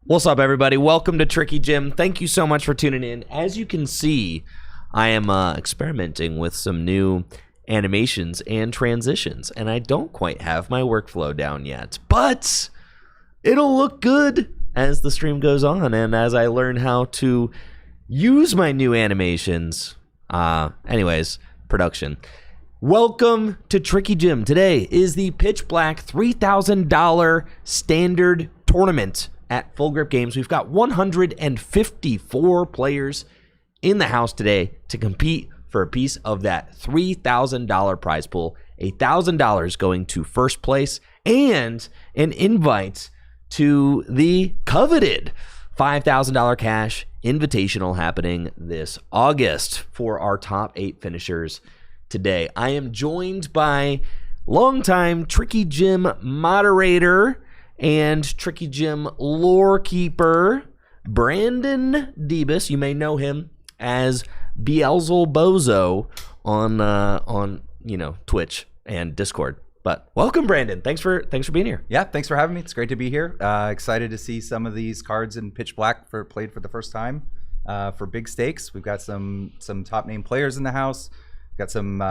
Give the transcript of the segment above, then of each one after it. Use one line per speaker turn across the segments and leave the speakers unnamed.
What's up, everybody? Welcome to Tricky Jim. Thank you so much for tuning in. As you can see, I am experimenting with some new animations and transitions, and I don't quite have my workflow down yet, but it'll look good as the stream goes on and as I learn how to use my new animations. Anyways, production. Welcome to Tricky Jim. Today is the Pitch Black $3,000 standard tournament at Full Grip Games. We've got 154 players in the house today to compete for a piece of that $3,000 prize pool, $1,000 going to first place, and an invite to the coveted $5,000 cash invitational happening this August for our top 8 finishers today. I am joined by longtime Tricky Jim moderator and Tricky Jim lore keeper, Brandon Debes. You may know him as Beelzebozo on Twitch and Discord. But welcome, Brandon. Thanks for being here.
Yeah, thanks for having me. It's great to be here. Excited to see some of these cards in Pitch Black played for the first time for big stakes. We've got some top name players in the house. Got some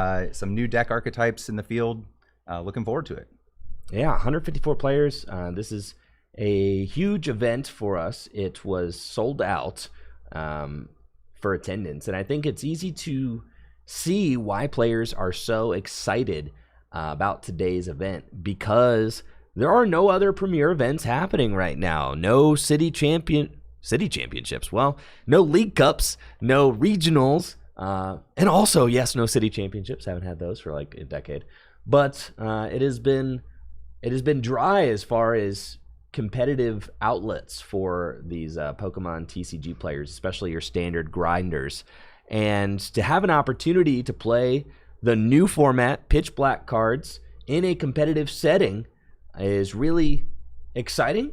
new deck archetypes in the field. Looking forward to it.
Yeah, 154 players. This is a huge event for us. It was sold out for attendance, and I think it's easy to see why players are so excited about today's event, because there are no other premier events happening right now. No city championships. Well, no league cups, no regionals, and also, yes, no city championships. Haven't had those for like a decade. But it has been dry as far as competitive outlets for these Pokemon TCG players, especially your standard grinders. And to have an opportunity to play the new format, Pitch Black cards, in a competitive setting is really exciting.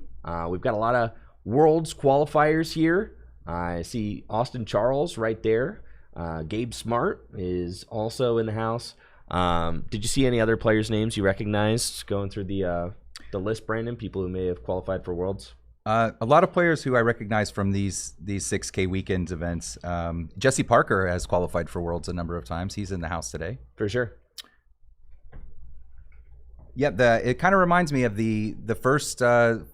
We've got a lot of Worlds qualifiers here. I see Austin Charles right there. Gabe Smart is also in the house. Did you see any other players' names you recognized going through the list, Brandon? People who may have qualified for Worlds?
A lot of players who I recognize from these 6K weekend events. Jesse Parker has qualified for Worlds a number of times. He's in the house today.
For sure.
Yeah, it kind of reminds me of the first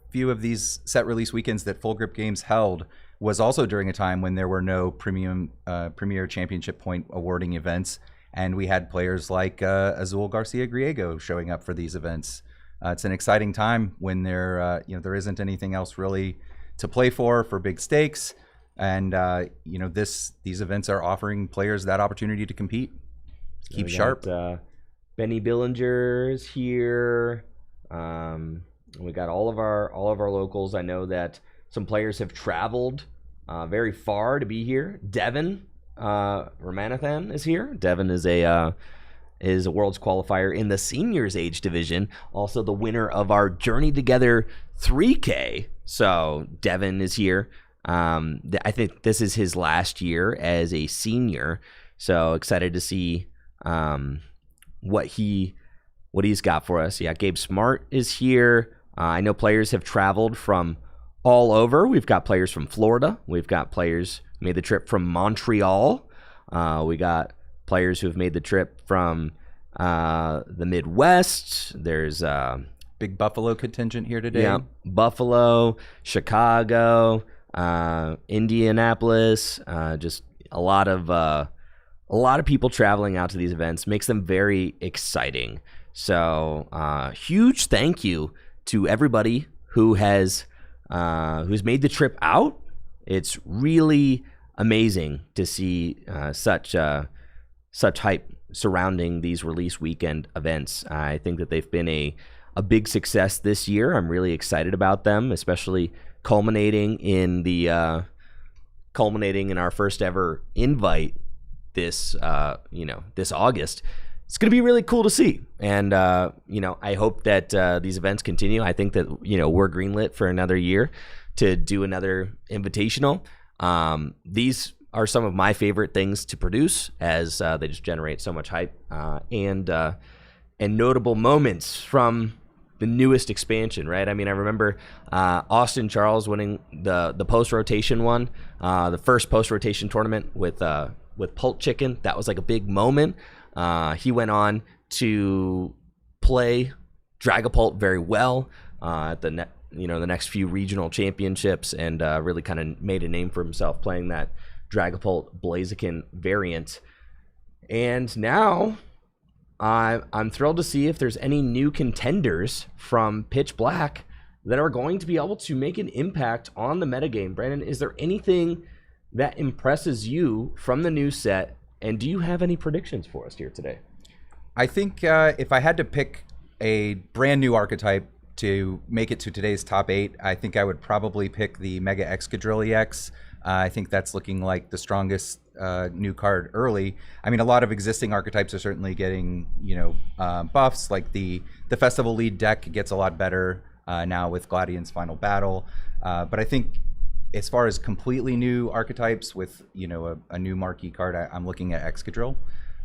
few of these set release weekends that Full Grip Games held was also during a time when there were no premier championship point awarding events. And we had players like Azul Garcia Griego showing up for these events. It's an exciting time when there isn't anything else really to play for big stakes, and these events are offering players that opportunity to compete, keep sharp.
Benny Billinger's here. We got all of our locals. I know that some players have traveled very far to be here. Devin Ramanathan is here. Devin is a Worlds qualifier in the seniors age division, also the winner of our Journey Together 3K. So Devin is here. I think this is his last year as a senior, so excited to see what he's got for us. Yeah, Gabe Smart is here. I know players have traveled from all over. We've got players from Florida. We've got players who made the trip from Montreal. We got players who have made the trip from the Midwest. There's
big Buffalo contingent here today.
Yeah, Buffalo, Chicago, Indianapolis. Just a lot of people traveling out to these events. Makes them very exciting. So huge thank you to everybody who has who's made the trip out. It's really amazing to see such hype surrounding these release weekend events. I think that they've been a big success this year. I'm really excited about them, especially culminating in our first ever invite this August. It's going to be really cool to see. And, I hope that these events continue. I think that, we're greenlit for another year to do another invitational. These are some of my favorite things to produce, as they just generate so much hype and notable moments from newest expansion, right? I mean, I remember Austin Charles winning the post-rotation one, the first post-rotation tournament with Pult Chicken. That was like a big moment. He went on to play Dragapult very well at the next few regional championships, and really kind of made a name for himself playing that Dragapult Blaziken variant. And now I'm thrilled to see if there's any new contenders from Pitch Black that are going to be able to make an impact on the metagame. Brandon, is there anything that impresses you from the new set, and do you have any predictions for us here today?
I think if I had to pick a brand new archetype to make it to today's top 8, I think I would probably pick the Mega Excadrill EX. I think that's looking like the strongest new card early. I mean, a lot of existing archetypes are certainly getting, buffs. Like the Festival Lead deck gets a lot better now with Gladion's Final Battle. But I think as far as completely new archetypes with, a new marquee card, I'm looking at Excadrill.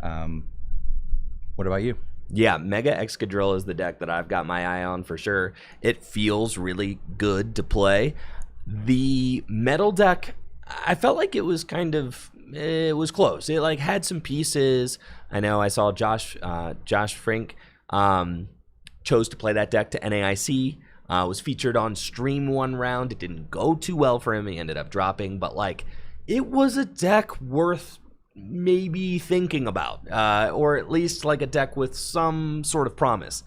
What about you?
Yeah, Mega Excadrill is the deck that I've got my eye on for sure. It feels really good to play. The Metal deck, I felt like it was it was close. It like had some pieces. I know I saw Josh Frink chose to play that deck to NAIC. Was featured on stream one round. It didn't go too well for him. He ended up dropping, but like it was a deck worth maybe thinking about, or at least like a deck with some sort of promise.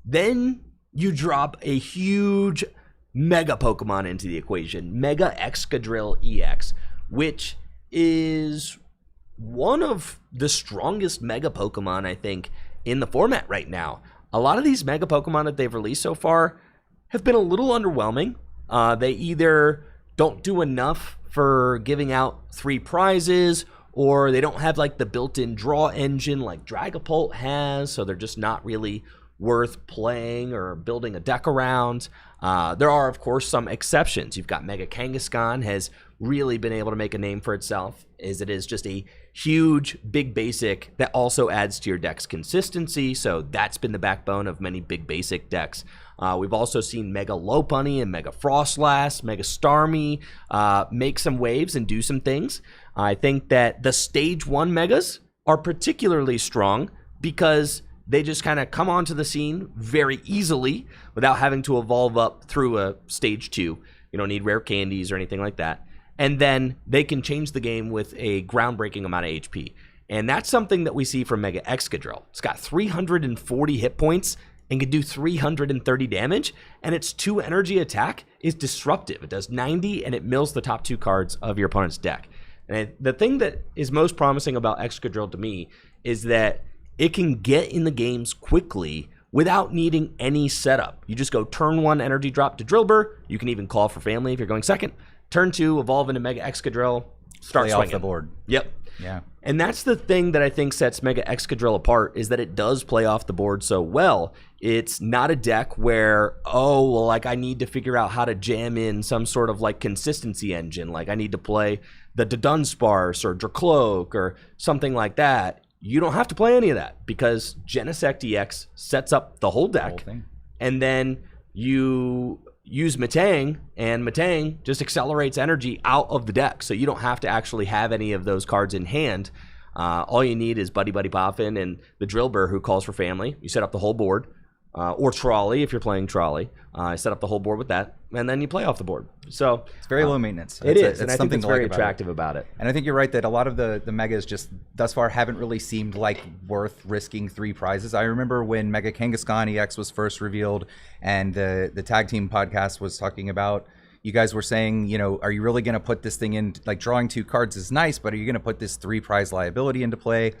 Then you drop a huge Mega Pokemon into the equation, Mega Excadrill EX, which is one of the strongest Mega Pokemon, I think, in the format right now. A lot of these Mega Pokemon that they've released so far have been a little underwhelming. They either don't do enough for giving out 3 prizes, or they don't have like the built-in draw engine like Dragapult has, so they're just not really worth playing or building a deck around. There are, of course, some exceptions. You've got Mega Kangaskhan has really been able to make a name for itself, as it is just a huge, big basic that also adds to your deck's consistency, so that's been the backbone of many big basic decks. We've also seen Mega Lopunny and Mega Frostlass, Mega Starmie make some waves and do some things. I think that the Stage 1 Megas are particularly strong because they just kind of come onto the scene very easily without having to evolve up through a Stage 2. You don't need rare candies or anything like that. And then they can change the game with a groundbreaking amount of HP. And that's something that we see from Mega Excadrill. It's got 340 hit points and can do 330 damage, and its 2 energy attack is disruptive. It does 90, and it mills the top 2 cards of your opponent's deck. And the thing that is most promising about Excadrill to me is that it can get in the games quickly without needing any setup. You just go turn 1 energy drop to Drillbur. You can even call for family if you're going second. Turn 2, evolve into Mega Excadrill, start swinging.
Off the board.
Yep.
Yeah.
And that's the thing that I think sets Mega Excadrill apart, is that it does play off the board so well. It's not a deck where, I need to figure out how to jam in some sort of like consistency engine. Like I need to play the Dunsparce or Dracloak or something like that. You don't have to play any of that because Genesect EX sets up the whole deck. And then you use Metang, and Metang just accelerates energy out of the deck. So you don't have to actually have any of those cards in hand. All you need is Buddy Buddy Poffin and the Drillbur, who calls for family. You set up the whole board. Or Trolley, if you're playing Trolley. Set up the whole board with that, and then you play off the board. So
it's very low maintenance.
It is, and I think it's very attractive about it.
And I think you're right that a lot of the Megas just thus far haven't really seemed like worth risking 3 prizes. I remember when Mega Kangaskhan EX was first revealed, and the Tag Team podcast was talking about, you guys were saying, are you really going to put this thing in? Like, drawing 2 cards is nice, but are you going to put this 3 prize liability into play?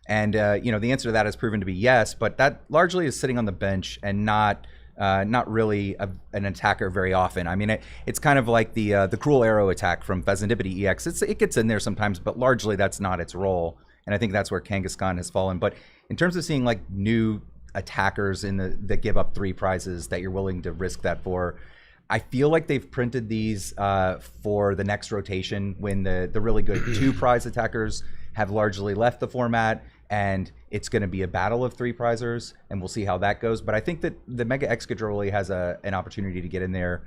And the answer to that has proven to be yes, but that largely is sitting on the bench and not really an attacker very often. I mean, it's kind of like the Cruel Arrow attack from Pheasantipity EX. It gets in there sometimes, but largely that's not its role. And I think that's where Kangaskhan has fallen. But in terms of seeing like new attackers that give up 3 prizes that you're willing to risk that for, I feel like they've printed these for the next rotation when the really good 2 prize attackers have largely left the format, and it's going to be a battle of 3 prizers, and we'll see how that goes. But I think that the Mega Excadrill really has an opportunity to get in there,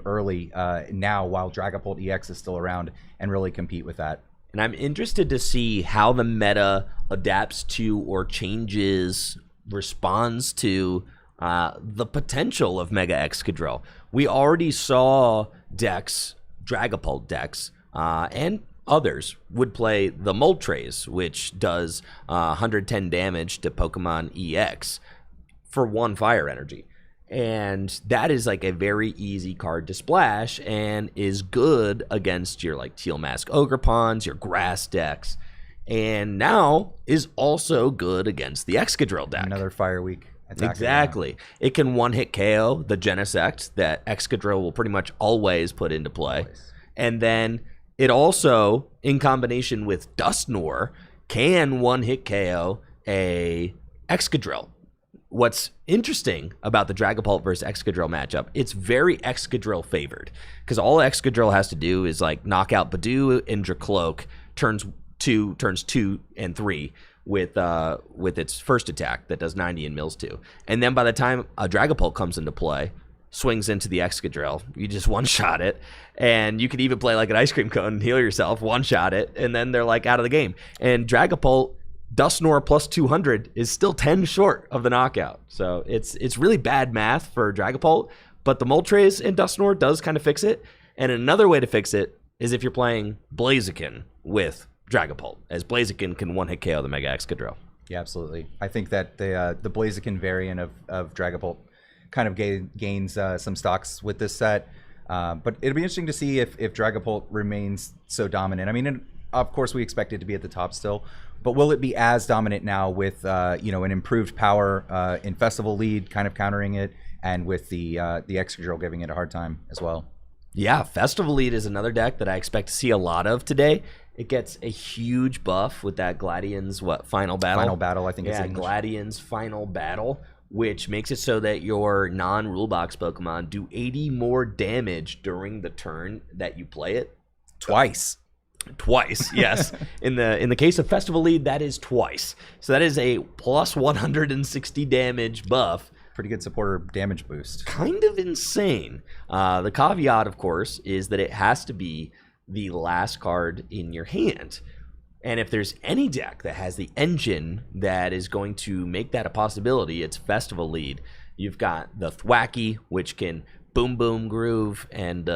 early now while Dragapult EX is still around and really compete with that.
And I'm interested to see how the meta adapts to or changes, responds to the potential of Mega Excadrill. We already saw decks, Dragapult decks, and others would play the Moltres, which does 110 damage to Pokemon EX for 1 fire energy. And that is like a very easy card to splash and is good against your like Teal Mask Ogrepons, your grass decks, and now is also good against the Excadrill deck.
Another Fire Week attack.
Exactly. It can one-hit KO the Genesect that Excadrill will pretty much always put into play. And then it also, in combination with Dusknoir, can one-hit KO a Excadrill. What's interesting about the Dragapult versus Excadrill matchup, it's very Excadrill favored, because all Excadrill has to do is like knock out Badoo and Dracloak turns 2 and 3 with its first attack that does 90 and mills 2. And then by the time a Dragapult comes into play, swings into the Excadrill, you just one-shot it, and you could even play like an ice cream cone and heal yourself, one-shot it, and then they're like out of the game. And Dragapult, Dusknoir plus 200 is still 10 short of the knockout. So it's really bad math for Dragapult, but the Moltres and Dusknoir does kind of fix it. And another way to fix it is if you're playing Blaziken with Dragapult, as Blaziken can one-hit KO the Mega Excadrill.
Yeah, absolutely. I think that the Blaziken variant of Dragapult kind of gains some stocks with this set. But it'll be interesting to see if Dragapult remains so dominant. I mean, of course, we expect it to be at the top still, but will it be as dominant now with an improved power in Festival Lead kind of countering it, and with the Excadrill giving it a hard time as well?
Yeah, Festival Lead is another deck that I expect to see a lot of today. It gets a huge buff with that Gladion's Final Battle?
Final Battle, I think it's
English. Gladion's Final Battle, which makes it so that your non-rule box Pokemon do 80 more damage during the turn that you play it.
Twice, yes. In
the case of Festival Lead, that is twice. So that is a plus 160 damage buff.
Pretty good supporter damage boost.
Kind of insane. The caveat, of course, is that it has to be the last card in your hand. And if there's any deck that has the engine that is going to make that a possibility, it's Festival Lead. You've got the Thwacky, which can boom boom groove and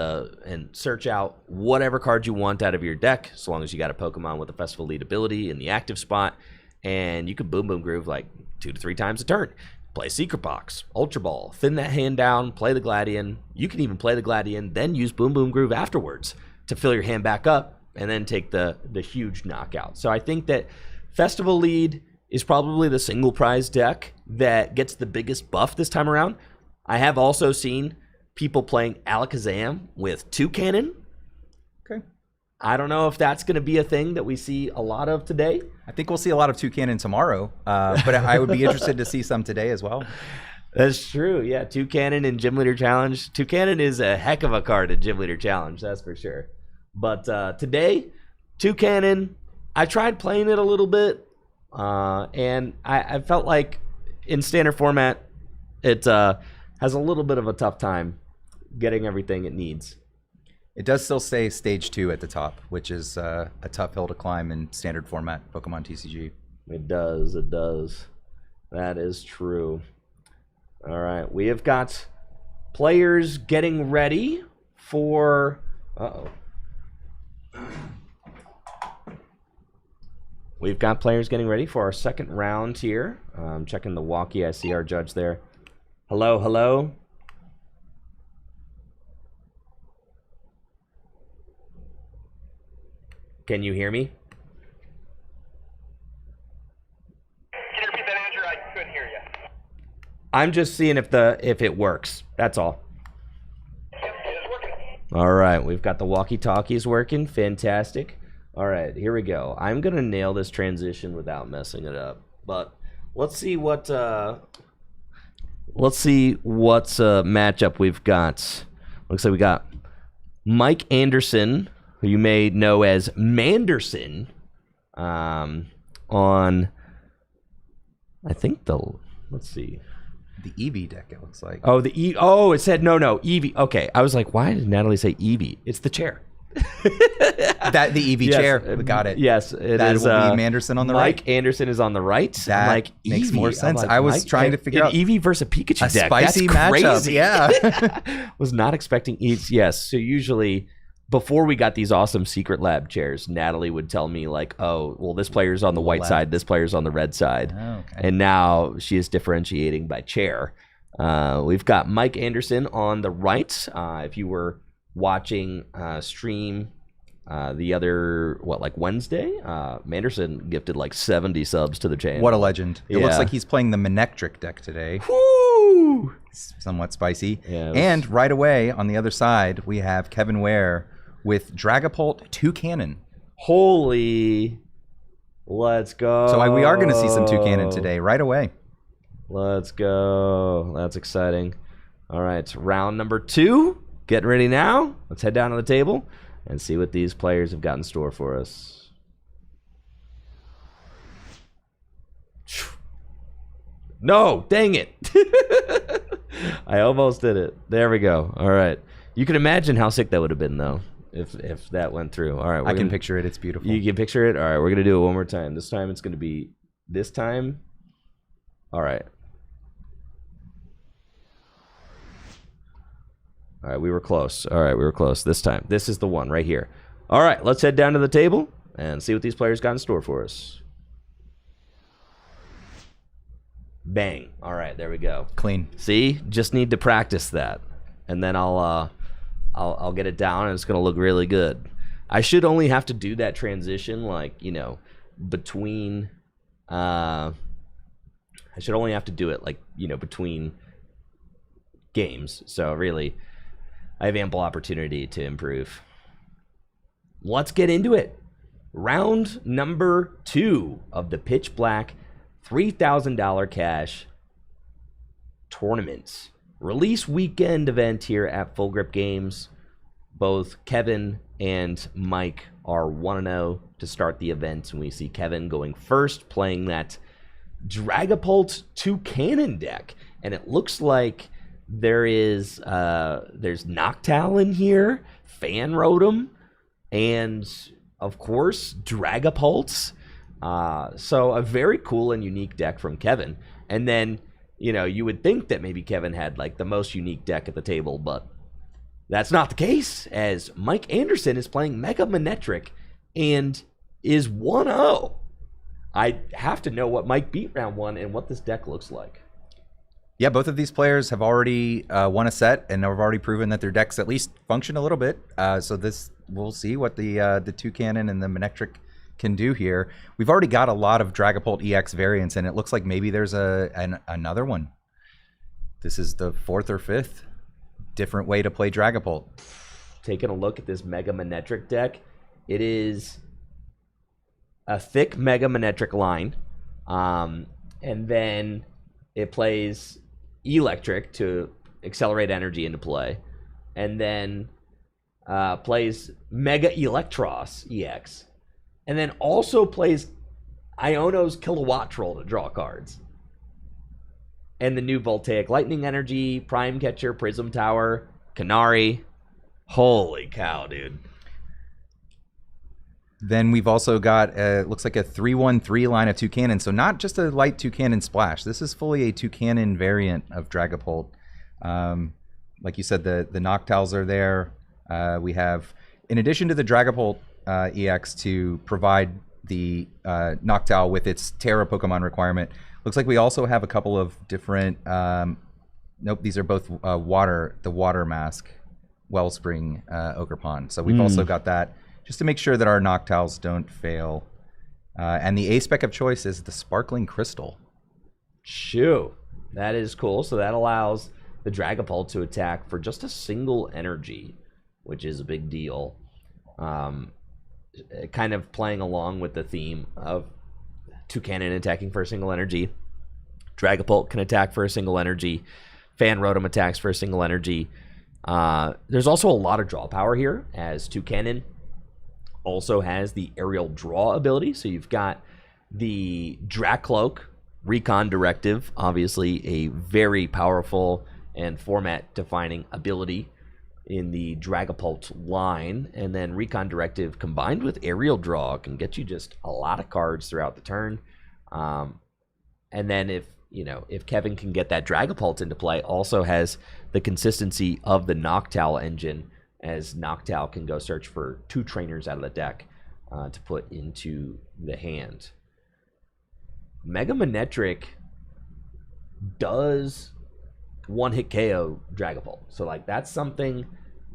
search out whatever card you want out of your deck, as long as you got a Pokemon with a Festival Lead ability in the active spot, and you can boom boom groove like 2 to 3 times a turn. Play Secret Box, Ultra Ball, thin that hand down, play the Gladion. You can even play the Gladion, then use boom boom groove afterwards to fill your hand back up, and then take the huge knockout. So I think that Festival Lead is probably the single prize deck that gets the biggest buff this time around. I have also seen people playing Alakazam with Toucannon.
Okay.
I don't know if that's going to be a thing that we see a lot of today.
I think we'll see a lot of Toucannon tomorrow, but I would be interested to see some today as well.
That's true. Yeah, Toucannon in Gym Leader Challenge. Toucannon is a heck of a card in Gym Leader Challenge, that's for sure. But today, Toucannon, I tried playing it a little bit, and I felt like in standard format, it has a little bit of a tough time getting everything it needs.
It does still say Stage 2 at the top, which is a tough hill to climb in standard format Pokemon TCG.
It does. That is true. All right, we have got players getting ready for... We've got players getting ready for our second round here. I'm checking the walkie. I see our judge there. Hello. Can you hear me?
Can you repeat that, Andrew? I couldn't hear you.
I'm just seeing if it works. That's all.
Yep, it's working.
All right, we've got the walkie-talkies working. Fantastic. All right, here we go. I'm gonna nail this transition without messing it up. But let's see what matchup we've got. Looks like we got Mike Anderson, who you may know as Manderson, on I think let's see.
The Eevee deck, it looks like.
Oh, it said no, Eevee. Okay, I was like, why did Natalie say Eevee? It's the chair.
The Eevee chair. We got it.
Yes, it
that
is.
Will be Manderson on the right.
Mike Anderson is on the right.
That
like,
makes
Eevee.
more sense.
Like,
I was trying to figure out
Eevee versus a Pikachu
a
deck.
spicy
That's
matchup.
Crazy.
Yeah.
Was not expecting Eevees. Yes, so usually before we got these awesome secret lab chairs, Natalie would tell me like, "Oh, well, this player's on the white side, this player's on the red side," and now she is differentiating by chair. We've got Mike Anderson on the right. If you were watching stream the other Wednesday, Manderson gifted like 70 subs to the channel.
What a legend. It looks
Yeah.
like he's playing the Manectric deck today.
Woo!
Somewhat spicy.
Yeah,
and right away on the other side, we have Kevin Ware with Dragapult Toucannon.
Holy, let's go.
So we are going to see some Toucannon today, right away.
Let's go. That's exciting. All right, round number 2. Getting ready now. Let's head down to the table and see what these players have got in store for us. No, dang it. I almost did it. There we go. All right. You can imagine how sick that would have been, though, if that went through. All right.
I can picture it. It's beautiful.
You can picture it? All right. We're going to do it one more time. This time it's going to be this time. All right. All right. We were close. All right. We were close this time. This is the one right here. All right. Let's head down to the table and see what these players got in store for us. Bang. All right, there we go.
Clean.
See? Just need to practice that. And then I'll get it down and it's going to look really good. I should only have to do that transition between I should only have to do it between games. So really I have ample opportunity to improve. Let's get into it. Round number 2 of the Pitch Black $3,000 cash tournament. Release weekend event here at Full Grip Games. Both Kevin and Mike are 1-0 to start the event. And we see Kevin going first, playing that Dragapult Toucannon deck. And it looks like there's Noctowl in here, Fan Rotom, and of course Dragapults. So a very cool and unique deck from Kevin. And then, you would think that maybe Kevin had the most unique deck at the table, but that's not the case, as Mike Anderson is playing Mega Manectric and is 1-0. I have to know what Mike beat round 1 and what this deck looks like.
Yeah, both of these players have already won a set and have already proven that their decks at least function a little bit. So we'll see what the Toucannon and the Manectric can do here. We've already got a lot of Dragapult EX variants, and it looks like maybe there's another one. This is the 4th or 5th different way to play Dragapult.
Taking a look at this Mega Manectric deck, it is a thick Mega Manectric line, and then it plays Electric to accelerate energy into play, and then plays Mega Electros EX, and then also plays Iono's Kilowatt Troll to draw cards. And the new Voltaic Lightning Energy, Prime Catcher, Prism Tower, Canary. Holy cow, dude.
Then we've also got, looks like a 3-1-3 line of Toucannon. So not just a light Toucannon splash. This is fully a Toucannon variant of Dragapult. Like you said, the Noctowls are there. We have, in addition to the Dragapult EX to provide the Noctowl with its Terra Pokemon requirement, looks like we also have a couple of different, nope, these are both the Water Mask Wellspring Ogerpon. So we've also got that, just to make sure that our Noctowls don't fail. And the A-Spec of choice is the Sparkling Crystal.
Shoo. That is cool. So that allows the Dragapult to attack for just a single energy, which is a big deal. Kind of playing along with the theme of Toucannon attacking for a single energy. Dragapult can attack for a single energy. Fan Rotom attacks for a single energy. There's also a lot of draw power here, as Toucannon also has the aerial draw ability. So you've got the Dracloak Recon Directive, obviously a very powerful and format-defining ability in the Dragapult line, and then Recon Directive combined with Aerial Draw can get you just a lot of cards throughout the turn. And then if Kevin can get that Dragapult into play, also has the consistency of the Noctowl engine, as Noctowl can go search for 2 trainers out of the deck to put into the hand. Mega Manectric does one-hit KO Dragapult. So, like, that's something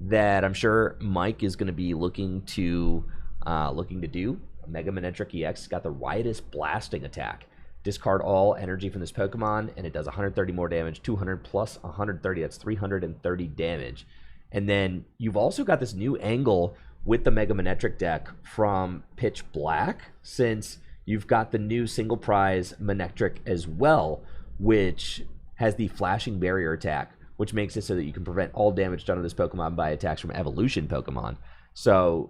that I'm sure Mike is going to be looking to do. Mega Manectric EX got the Riotous Blasting attack. Discard all energy from this Pokemon, and it does 130 more damage, 200 plus 130. That's 330 damage. And then you've also got this new angle with the Mega Manectric deck from Pitch Black, since you've got the new single prize Manectric as well, which has the Flashing Barrier attack, which makes it so that you can prevent all damage done to this Pokemon by attacks from evolution Pokemon. So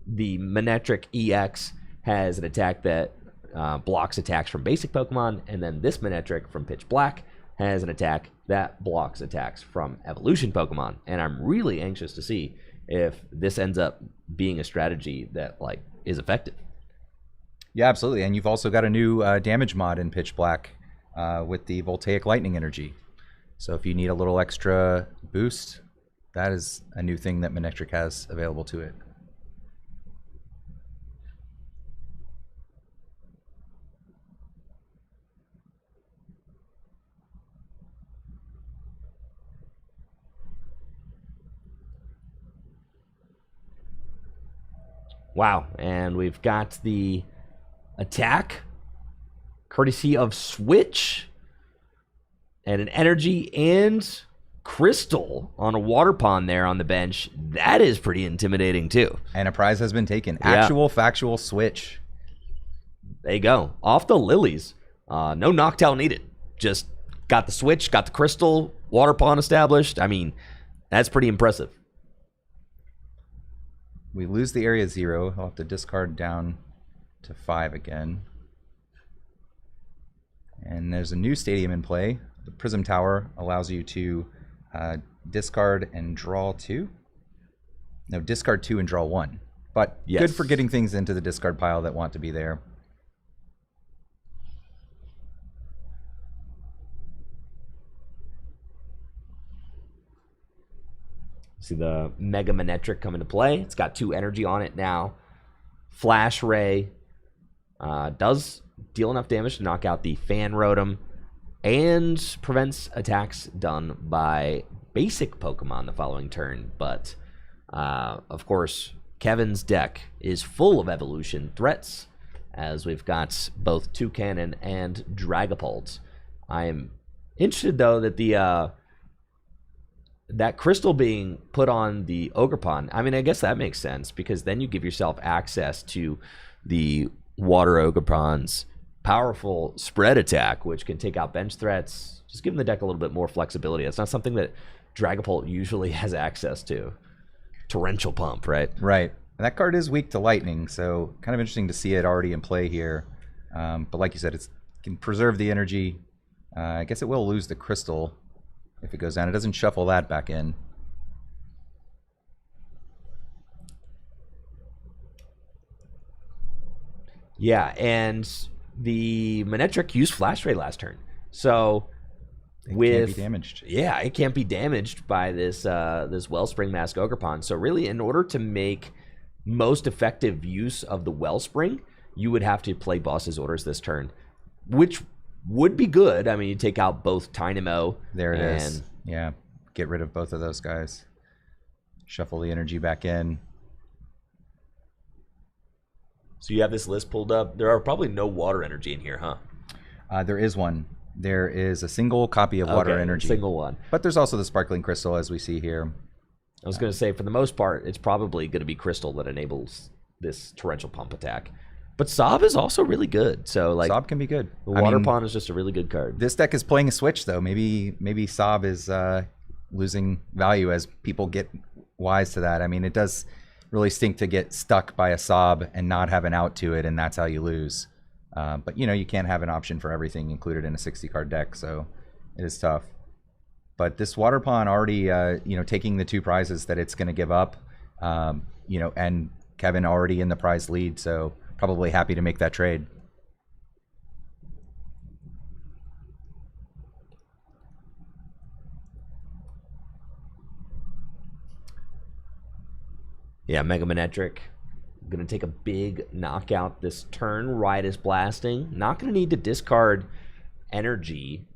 the Manectric EX has an attack that blocks attacks from basic Pokemon, and then this Manectric from Pitch Black has an attack that blocks attacks from evolution Pokemon. And I'm really anxious to see if this ends up being a strategy that is effective.
Yeah, absolutely. And you've also got a new damage mod in Pitch Black with the Voltaic Lightning energy. So if you need a little extra boost, that is a new thing that Manectric has available to it.
Wow, and we've got the attack courtesy of Switch and an energy and crystal on a water pond there on the bench. That is pretty intimidating too.
And a prize has been taken. Actual factual Switch.
There you go. Off the lilies. No Noctowl needed. Just got the Switch, got the crystal, water pond established. I mean, that's pretty impressive.
We lose the area 0. I'll have to discard down to 5 again. And there's a new stadium in play. The Prism Tower allows you to discard and draw 2. No, discard 2 and draw 1. But
yes,
good for getting things into the discard pile that want to be there.
See the Mega Manectric come into play. It's got 2 energy on it now. Flash Ray does deal enough damage to knock out the Fan Rotom and prevents attacks done by basic Pokemon the following turn. But, of course, Kevin's deck is full of evolution threats, as we've got both Toucannon and Dragapult. I am interested, though, that that crystal being put on the Ogerpon, I mean, I guess that makes sense, because then you give yourself access to the Water Ogerpon's powerful spread attack, which can take out bench threats, just giving the deck a little bit more flexibility. That's not something that Dragapult usually has access to. Torrential Pump, right?
Right. And that card is weak to lightning, so kind of interesting to see it already in play here. But like you said, it can preserve the energy. I guess it will lose the crystal if it goes down. It doesn't shuffle that back in.
Yeah, and the Manectric used Flash Ray last turn. So
it can't be damaged.
Yeah, it can't be damaged by this this Wellspring Mask Ogerpon. So really, in order to make most effective use of the Wellspring, you would have to play Boss's Orders this turn, which would be good. I mean, you take out both Tynamo.
There it is. Yeah, get rid of both of those guys. Shuffle the energy back in.
So you have this list pulled up. There are probably no water energy in here, huh?
There is one. There is a single copy of water energy.
Single one.
But there's also the Sparkling Crystal, as we see here.
I was going to say, for the most part, it's probably going to be Crystal that enables this Torrential Pump attack. But Sob is also really good. So like,
Sob can be good.
The Water Pond is just a really good card.
This deck is playing a switch, though. Maybe Sob is losing value as people get wise to that. I mean, it does really stink to get stuck by a Sob and not have an out to it, and that's how you lose. But you know, you can't have an option for everything included in a 60-card deck, so it is tough. But this water pawn already, you know, taking the 2 prizes that it's going to give up, you know, and Kevin already in the prize lead, so probably happy to make that trade.
Yeah, Mega Manetric. Going to take a big knockout this turn. Riot blasting. Not going to need to discard energy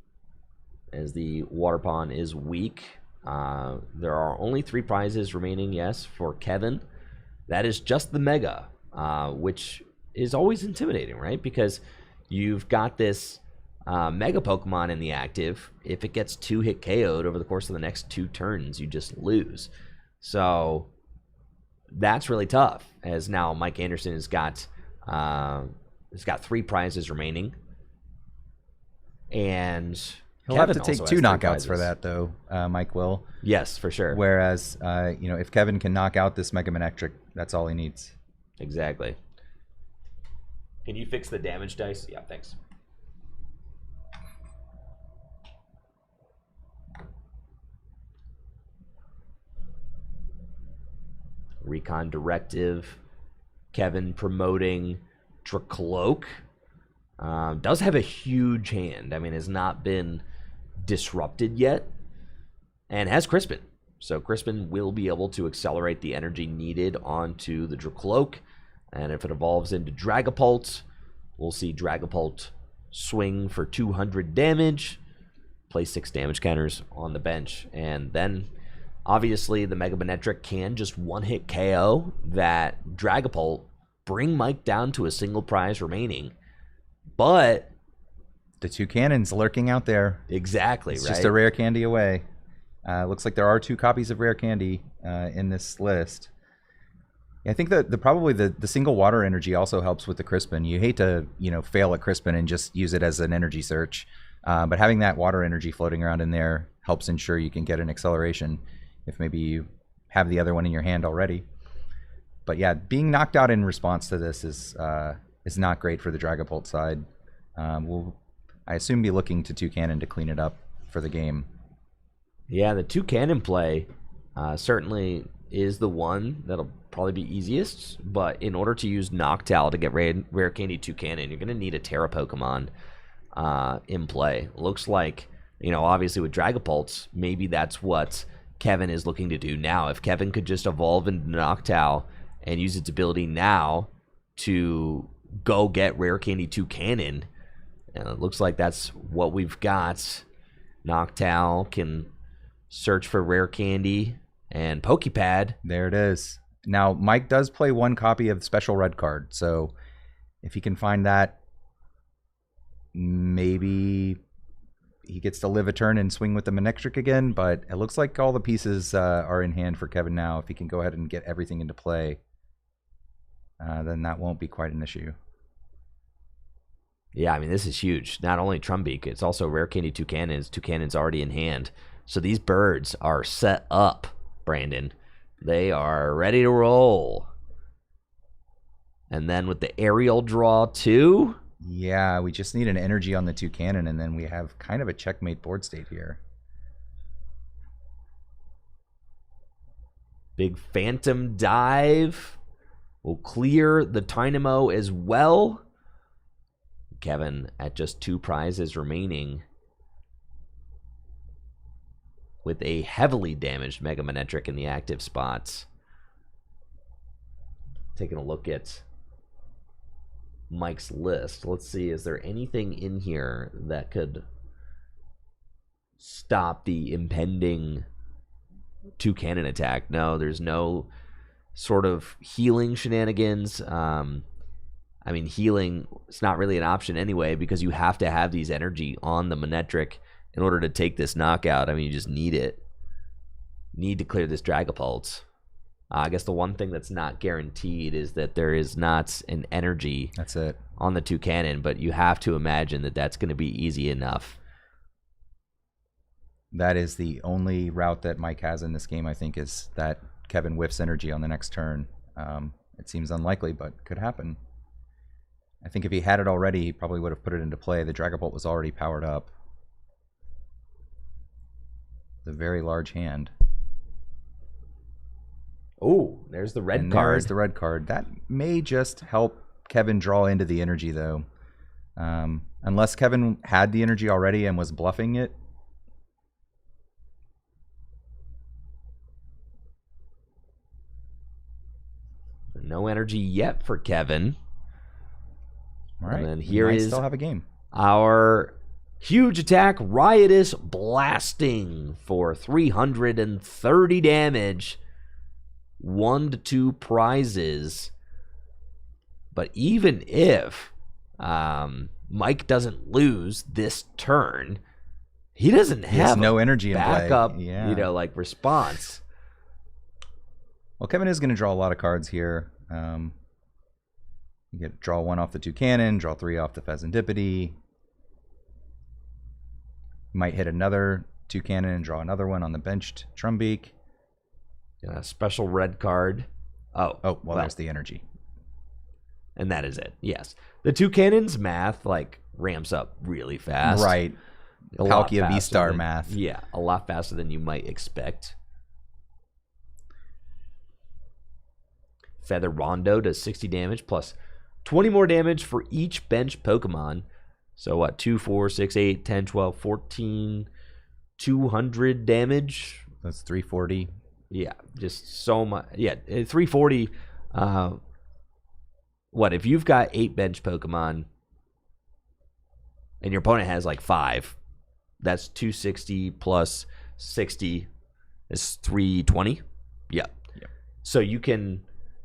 as the water pawn is weak. There are only 3 prizes remaining, yes, for Kevin. That is just the Mega, which is always intimidating, right? Because you've got this Mega Pokemon in the active. If it gets 2-hit KO'd over the course of the next 2 turns, you just lose. So that's really tough, as now Mike Anderson has got 3 prizes remaining, and
he'll
Kevin
have to take
also
2
has 3
knockouts
prizes.
for that, though. Mike will.
Yes, for sure.
Whereas, you know, if Kevin can knock out this Mega Manetric, that's all he needs.
Exactly. Can you fix the damage dice? Yeah, thanks. Recon Directive. Kevin promoting Dracloak. Does have a huge hand. I mean, has not been disrupted yet. And has Crispin. So Crispin will be able to accelerate the energy needed onto the Dracloak. And if it evolves into Dragapult, we'll see Dragapult swing for 200 damage. Play 6 damage counters on the bench. And then obviously, the Mega Manetric can just one-hit KO that Dragapult, bring Mike down to a single prize remaining. But
the 2 cannons lurking out there.
Exactly,
it's
right?
just a rare candy away. Looks like there are 2 copies of rare candy in this list. I think that probably the single water energy also helps with the Crispin. You hate to, you know, fail at Crispin and just use it as an energy search. But having that water energy floating around in there helps ensure you can get an acceleration if maybe you have the other one in your hand already. But yeah, being knocked out in response to this is not great for the Dragapult side. We'll, I assume, be looking to 2 cannon to clean it up for the game.
Yeah, the 2 cannon play certainly is the one that'll probably be easiest. But in order to use Noctowl to get rare candy 2 cannon, you're going to need a Terra Pokemon in play. Looks like, you know, obviously with Dragapults, maybe that's what Kevin is looking to do now. If Kevin could just evolve into Noctowl and use its ability now to go get rare candy 2 cannon, it looks like that's what we've got. Noctowl can search for rare candy and Pokepad.
There it is. Now, Mike does play 1 copy of the special red card, so if he can find that, maybe he gets to live a turn and swing with the Manectric again, but it looks like all the pieces are in hand for Kevin now. If he can go ahead and get everything into play, then that won't be quite an issue.
Yeah, I mean, this is huge. Not only Trumbeak, it's also rare candy 2 cannons. 2 cannons already in hand. So these birds are set up, Brandon. They are ready to roll. And then with the aerial draw too.
Yeah, we just need an energy on the 2 cannon, and then we have kind of a checkmate board state here.
Big Phantom Dive will clear the Dynamo as well. Kevin at just 2 prizes remaining with a heavily damaged Mega Manetric in the active spots. Taking a look at Mike's list. Let's see, is there anything in here that could stop the impending 2 cannon attack? No, there's no sort of healing shenanigans. I mean, healing is not really an option anyway, because you have to have these energy on the Manetric in order to take this knockout. I mean, you just need it. Need to clear this Dragapult. I guess the one thing that's not guaranteed is that there is not an energy
That's it.
on the 2 cannon, but you have to imagine that that's going to be easy enough.
That is the only route that Mike has in this game, I think, is that Kevin whiffs energy on the next turn. It seems unlikely, but could happen. I think if he had it already, he probably would have put it into play. The Dragapult was already powered up. It's a very large hand.
Oh, there's the red card.
There's the red card. That may just help Kevin draw into the energy, though. Unless Kevin had the energy already and was bluffing it.
No energy yet for Kevin.
All right.
And then here is
still have a game.
Our huge attack, Riotous Blasting for 330 damage. 1 to 2 prizes. But even if Mike doesn't lose this turn, he doesn't have
no energy in
backup,
play. Yeah.
like response.
Well, Kevin is going to draw a lot of cards here. You get draw 1 off the Toucanon, draw 3 off the Pheasantipede. Might hit another Toucanon and draw another one on the benched Trumbeak.
A special red card.
Well, there's the energy.
And that is it. Yes. The Toucanon's math ramps up really fast.
Right. Palkia V-Star math.
Yeah, a lot faster than you might expect. Feather Rondo does 60 damage plus 20 more damage for each bench Pokemon. So what? 2, 4, 6, 8, 10, 12, 14, 200 damage.
That's 340.
Yeah, just so much. Yeah, 340. What if you've got 8 bench Pokemon and your opponent has 5? That's 260 plus 60 is 320. Yeah. So you can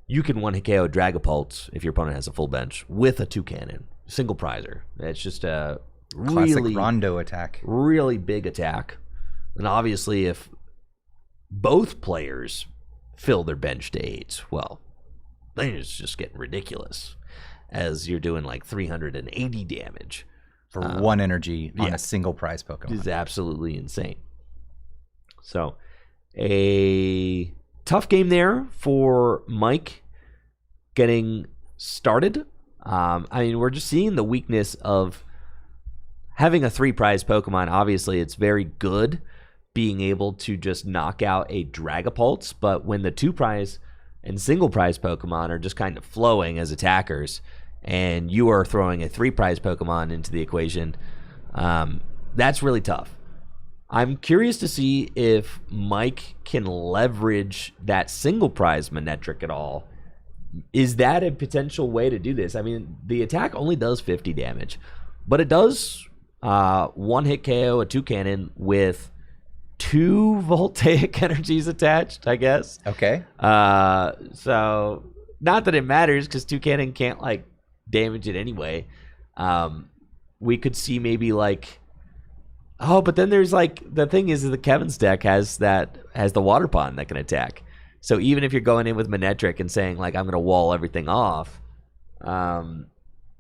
one-hit KO Dragapult if your opponent has a full bench with a Toucanon, single prizer. It's just a
classic
really
Rondo attack,
really big attack. And obviously, if both players fill their bench to 8, well, then it's just getting ridiculous, as you're doing 380 damage
for 1 energy on a single prize Pokemon.
Is absolutely insane. So, a tough game there for Mike getting started. We're just seeing the weakness of having a 3 prize Pokemon. Obviously, it's very good being able to just knock out a Dragapult, but when the 2 prize and single prize Pokemon are just kind of flowing as attackers, and you are throwing a 3 prize Pokemon into the equation, that's really tough. I'm curious to see if Mike can leverage that single prize Manectric at all. Is that a potential way to do this? I mean, the attack only does 50 damage, but it does 1-hit KO a Toucanon with 2 Voltaic energies attached, I guess.
Okay.
So, not that it matters, because Toucanon can't, damage it anyway. We could see maybe, but then there's, the thing is the Kevin's deck has the Water Pond that can attack. So, even if you're going in with Manectric and saying, I'm going to wall everything off,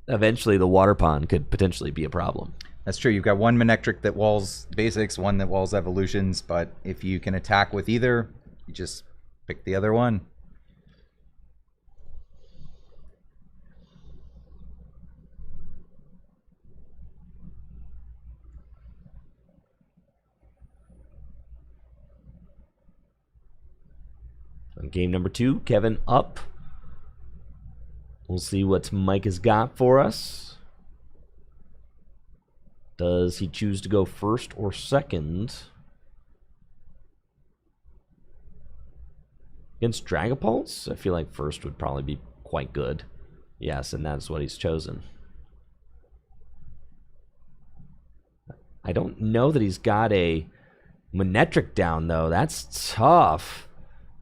eventually the Water Pond could potentially be a problem.
That's true. You've got one Manectric that walls basics, one that walls evolutions, but if you can attack with either, you just pick the other one.
On game number 2, Kevin up. We'll see what Mike has got for us. Does he choose to go first or second? Against Dragapults, I feel like first would probably be quite good. Yes, and that's what he's chosen. I don't know that he's got a Manectric down, though. That's tough.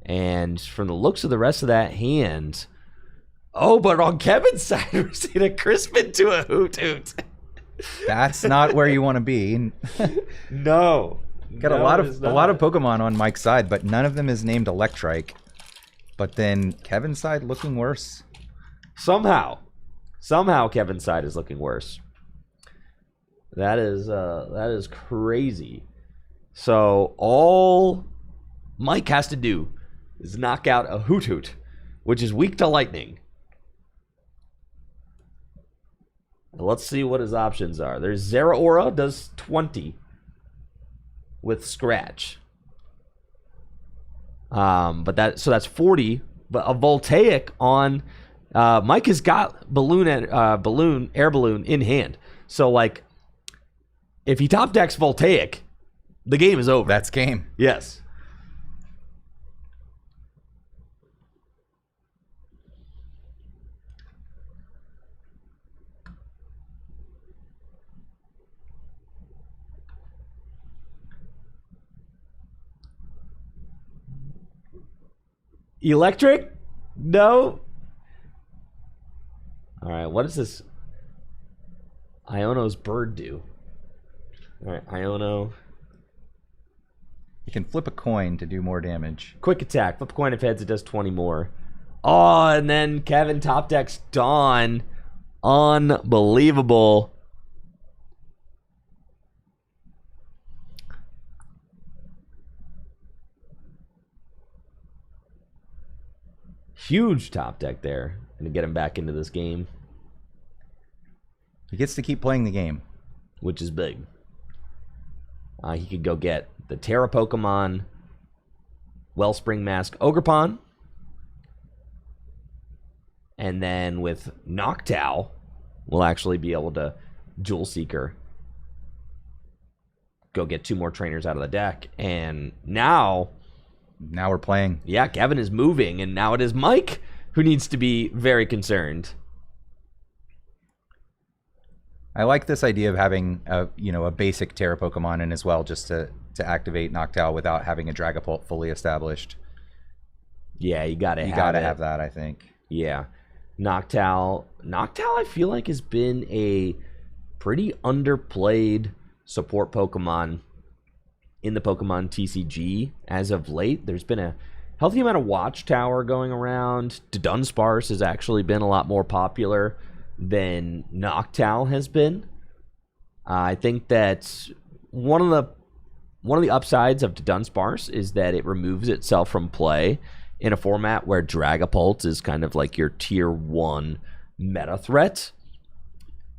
And from the looks of the rest of that hand... Oh, but on Kevin's side, we're seeing a Crispin to a Hoot Hoot.
That's not where you want to be.
No.
Got a lot of Pokemon on Mike's side, but none of them is named Electrike. But then Kevin's side looking worse.
Somehow Kevin's side is looking worse. That is crazy. So all Mike has to do is knock out a Hoot Hoot, which is weak to lightning. Let's see what his options are. There's Zeraora, does 20 with Scratch. So that's 40. But a Voltaic on Mike has got air balloon in hand. So like, if he top decks Voltaic, the game is over.
That's game.
Yes. Electric? No. All right, what does this Iono's bird do? All right, Iono.
You can flip a coin to do more damage.
Quick attack. Flip a coin if heads, it does 20 more. Oh, and then Kevin top decks Dawn. Unbelievable. Huge top deck there. And to get him back into this game.
He gets to keep playing the game.
Which is big. He could go get the Terra Pokemon, Wellspring Mask, Ogerpon. And then with Noctowl, we'll actually be able to Jewel Seeker. Go get 2 more trainers out of the deck. And now
we're playing.
Yeah, Kevin is moving, and now it is Mike who needs to be very concerned.
I like this idea of having a basic Terra Pokemon in as well, just to activate Noctowl without having a Dragapult fully established.
Yeah, you gotta
have that, I think.
Yeah. Noctowl I feel like has been a pretty underplayed support Pokemon in the Pokemon TCG as of late. There's been a healthy amount of Watchtower going around. Dunsparce has actually been a lot more popular than Noctowl has been. I think that one of the upsides of Dunsparce is that it removes itself from play in a format where Dragapult is kind of like your tier 1 meta threat.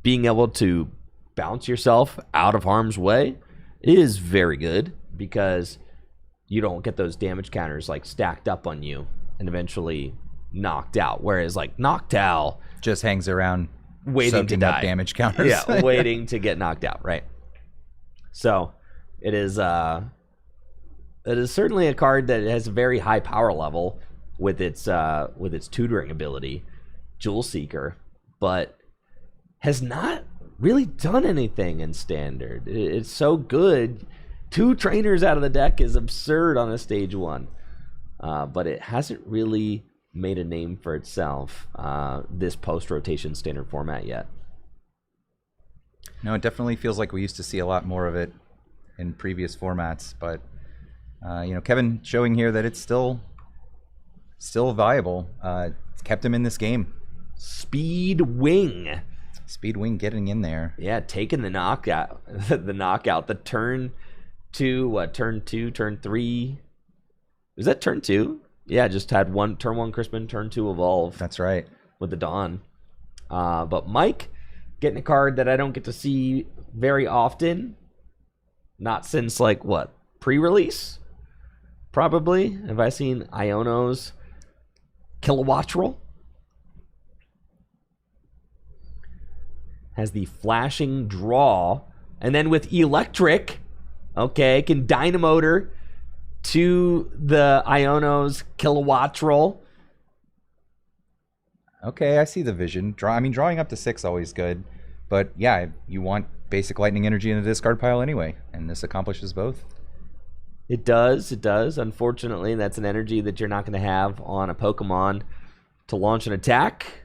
Being able to bounce yourself out of harm's way is very good because you don't get those damage counters like stacked up on you and eventually knocked out. Whereas like Noctowl
just hangs around
waiting to die.
Damage counters.
Yeah, waiting to get knocked out, right? So it is certainly a card that has a very high power level with its tutoring ability, Jewel Seeker, but has not really done anything in Standard. It's so good. 2 trainers out of the deck is absurd on a stage 1, but it hasn't really made a name for itself this post-rotation Standard format yet.
No, it definitely feels like we used to see a lot more of it in previous formats, but Kevin showing here that it's still viable. It's kept him in this game.
Speed Wing
getting in there.
Yeah, taking the knockout. The turn 2, turn 2, turn 3. Was that turn 2? Yeah, just had turn 1 Crispin, turn 2 Evolve.
That's right.
With the Dawn. But Mike getting a card that I don't get to see very often. Not since pre-release? Probably. Have I seen Iono's Kilowattrel? Has the flashing draw. And then with Electric, okay, can Dynamotor to the Iono's Kilowattrel.
Okay, I see the vision. Drawing up to 6 always good. But yeah, you want basic lightning energy in the discard pile anyway, and this accomplishes both.
It does. Unfortunately, that's an energy that you're not going to have on a Pokemon to launch an attack.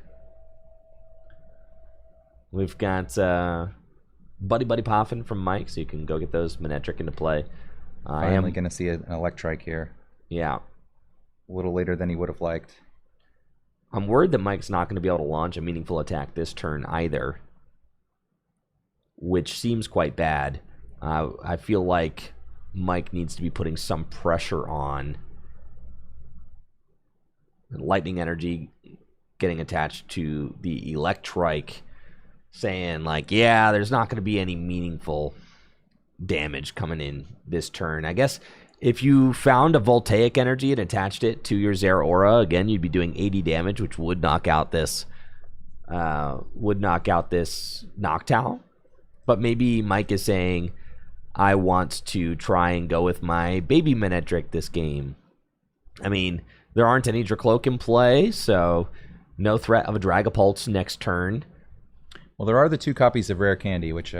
We've got Buddy Poffin from Mike, so you can go get those Manectric into play.
I am going to see an Electrike here.
Yeah.
A little later than he would have liked.
I'm worried that Mike's not going to be able to launch a meaningful attack this turn either, which seems quite bad. I feel like Mike needs to be putting some pressure on Lightning Energy getting attached to the Electrike saying like, yeah, there's not going to be any meaningful damage coming in this turn. I guess if you found a Voltaic Energy and attached it to your Zeraora, again, you'd be doing 80 damage, which would knock out this Noctowl. But maybe Mike is saying, I want to try and go with my Baby Manectric this game. I mean, there aren't any Dracloak in play, so no threat of a Dragapult next turn.
Well, there are the 2 copies of Rare Candy, which,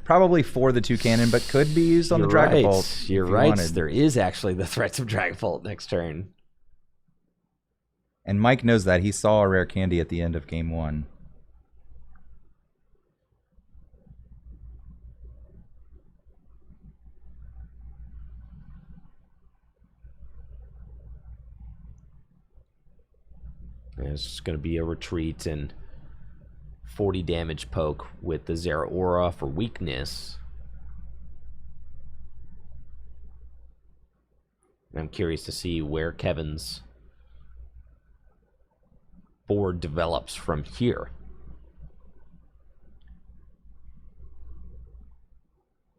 probably for the Toucannon, but could be used on the Dragapult.
You're right. There is actually the threats of Dragapult next turn.
And Mike knows that. He saw a Rare Candy at the end of Game 1.
It's going to be a retreat and 40 damage poke with the Zeraora for weakness. I'm curious to see where Kevin's board develops from here.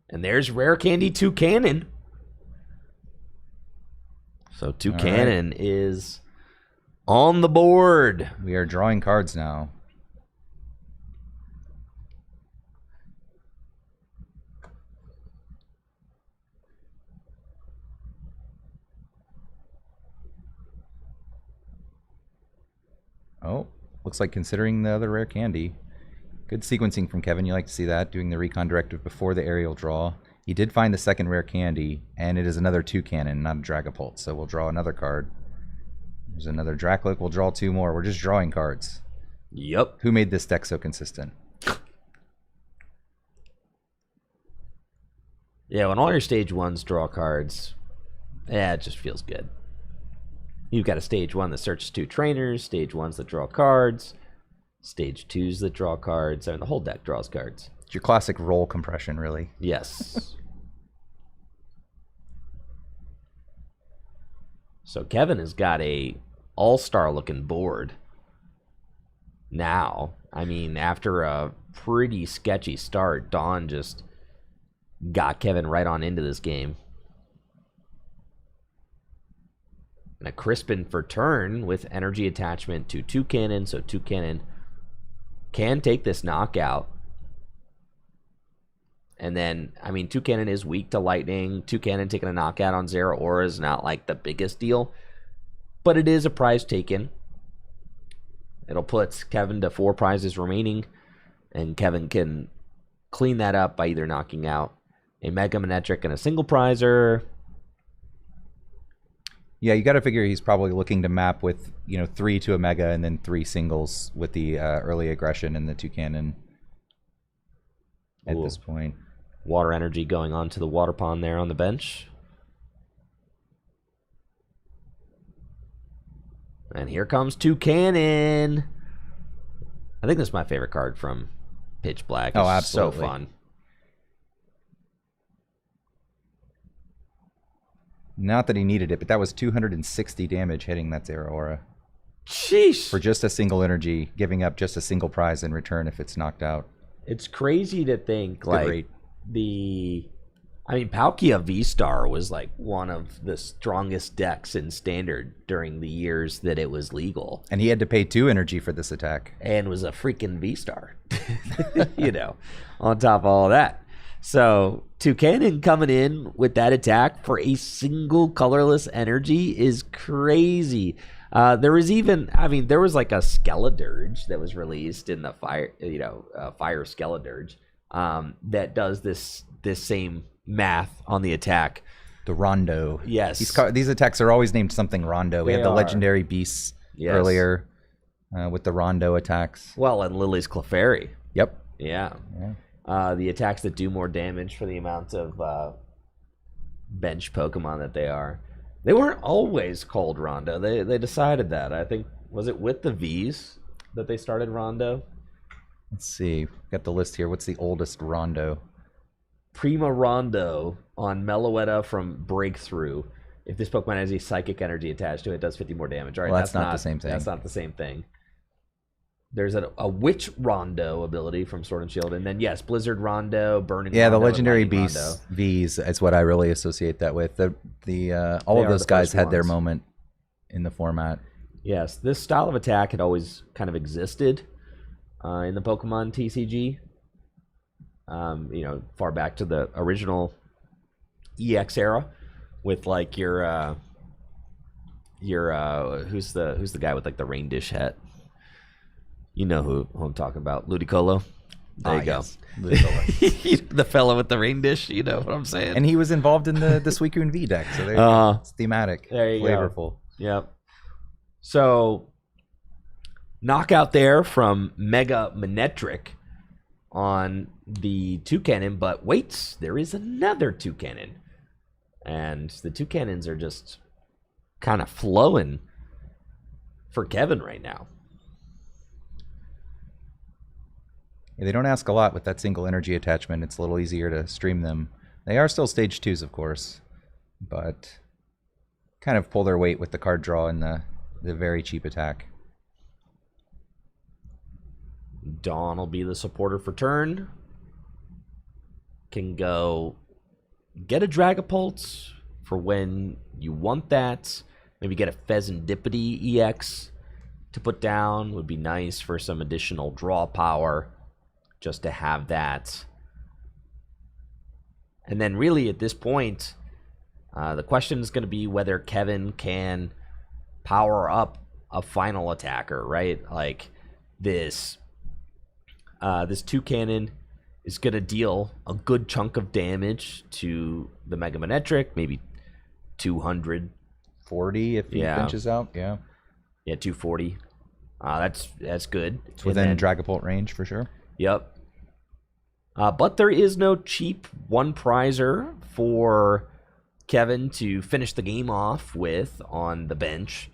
And there's Rare Candy Toucannon. So Toucannon is on the board.
We are drawing cards now. Oh, looks like considering the other Rare Candy. Good sequencing from Kevin. You like to see that, doing the Recon Directive before the aerial draw. He did find the second Rare Candy, and it is another Toucannon, not a Dragapult. So we'll draw another card. There's another Dracloak. We'll draw 2 more. We're just drawing cards.
Yep.
Who made this deck so consistent?
Yeah, when all your stage 1s draw cards, it just feels good. You've got a stage 1 that searches 2 trainers, stage 1s that draw cards, stage 2s that draw cards. I mean, the whole deck draws cards.
It's your classic roll compression, really.
Yes. So Kevin has got a all-star looking board now. I mean, after a pretty sketchy start, Dawn just got Kevin right on into this game. And a Crispin for turn with energy attachment to Toucannon, so Toucannon can take this knockout. And then, I mean, Toucannon is weak to lightning. Toucannon taking a knockout on Zeraora is not like the biggest deal, but it is a prize taken. It'll put Kevin to 4 prizes remaining, and Kevin can clean that up by either knocking out a Mega Manectric and a single prizer.
Yeah, you got to figure he's probably looking to map with 3 to a Mega and then 3 singles with the early aggression and the Toucannon at this point.
Water energy going on to the water pond there on the bench. And here comes Toucannon. I think this is my favorite card from Pitch Black. It's
absolutely.
So fun.
Not that he needed it, but that was 260 damage hitting that Zeraora.
Sheesh.
For just a single energy, giving up just a single prize in return if it's knocked out.
It's crazy to think,
Good
like,
rate.
Palkia V-Star was, like, one of the strongest decks in Standard during the years that it was legal.
And he had to pay 2 energy for this attack.
And was a freaking V-Star, on top of all that. So Toucannon coming in with that attack for a single colorless energy is crazy. There was even, there was like a Skeledirge that was released in the Fire Skeledirge that does this same math on the attack.
The Rondo.
Yes.
These attacks are always named something Rondo. We had the legendary beasts earlier with the Rondo attacks.
Well, and Lily's Clefairy.
Yep.
Yeah. The attacks that do more damage for the amount of bench Pokemon that they are. They weren't always called Rondo. They decided that. I think, was it with the Vs that they started Rondo?
Let's see. Got the list here. What's the oldest Rondo?
Prima Rondo on Meloetta from Breakthrough. If this Pokemon has a psychic energy attached to it, it does 50 more damage. All right,
Well, that's not the same thing.
That's not the same thing. There's a Witch Rondo ability from Sword and Shield, and then yes, Blizzard Rondo, Burning.
Yeah,
Rondo,
the legendary
and Lightning
beasts
Rondo.
V's is what I really associate that with. All of
are
those
the
guys
first
had their
ones.
moment in the format.
Yes, this style of attack had always kind of existed in the Pokemon TCG. Far back to the original EX era, with like your who's the guy with like the rain dish hat? You know who I'm talking about, Ludicolo. There you go.
Yes. Ludicolo.
The fella with the rain dish, you know what I'm saying?
And he was involved in the Suicune V deck, so there you go. It's thematic,
there you
flavorful.
Go. Yep. So, knockout there from Mega Manectric on the Toucannon, but wait, there is another Toucannon. And the two cannons are just kind of flowing for Kevin right now.
Yeah, they don't ask a lot with that single energy attachment. It's a little easier to stream them. They are still stage 2s, of course, but kind of pull their weight with the card draw and the very cheap attack.
Dawn will be the supporter for turn. Can go get a Dragapult for when you want that. Maybe get a Pheasantipity EX to put down. Would be nice for some additional draw power, just to have that. And then really at this point, the question is going to be whether Kevin can power up a final attacker, right? Like this Toucannon is going to deal a good chunk of damage to the Mega Manectric, maybe
240 if he pinches out. Yeah,
240. That's good.
It's within Dragapult range for sure.
Yep. But there is no cheap one prizer for Kevin to finish the game off with on the bench.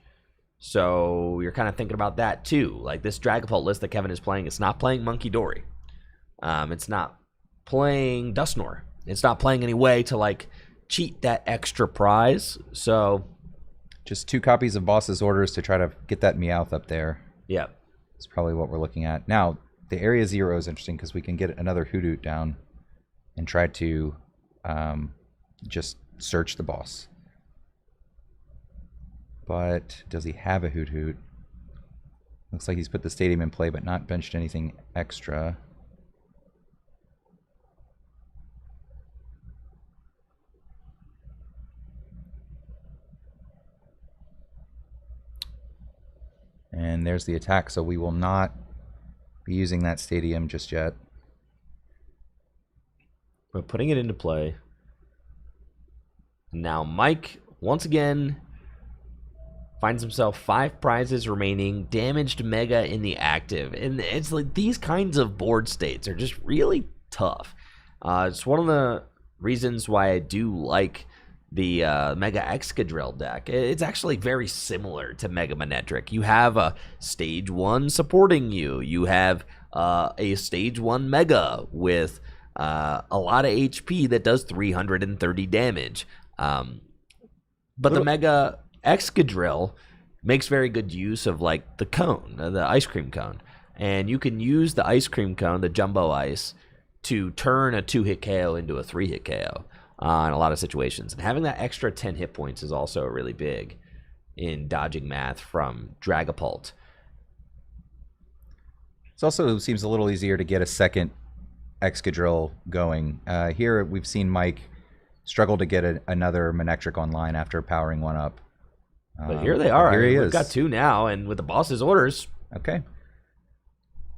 So you're kind of thinking about that too. Like this Dragapult list that Kevin is playing, it's not playing Monkey Dory. It's not playing Dusknoir. It's not playing any way to like cheat that extra prize. So
just 2 copies of Boss's Orders to try to get that Meowth up there.
Yeah.
That's probably what we're looking at. Now, the Area 0 is interesting because we can get another Hoothoot down and try to just search the boss. But does he have a Hoothoot? Looks like he's put the stadium in play but not benched anything extra. And there's the attack, so we will not be using that stadium just yet.
We're putting it into play. Now Mike, once again, finds himself 5 prizes remaining, damaged Mega in the active. And it's like these kinds of board states are just really tough. It's one of the reasons why I do like the Mega Excadrill deck. It's actually very similar to Mega Manectric. You have a stage 1 supporting you. You have a stage 1 Mega with a lot of HP that does 330 damage. But the Mega Excadrill makes very good use of like the cone, the ice cream cone. And you can use the ice cream cone, the jumbo ice, to turn a 2-hit KO into a 3-hit KO. In a lot of situations. And having that extra 10 hit points is also really big in dodging math from Dragapult.
It also seems a little easier to get a second Excadrill going. Here we've seen Mike struggle to get another Manectric online after powering one up.
But here they are.
Here he
We've
is.
got 2 now, and with the boss's orders,
Okay.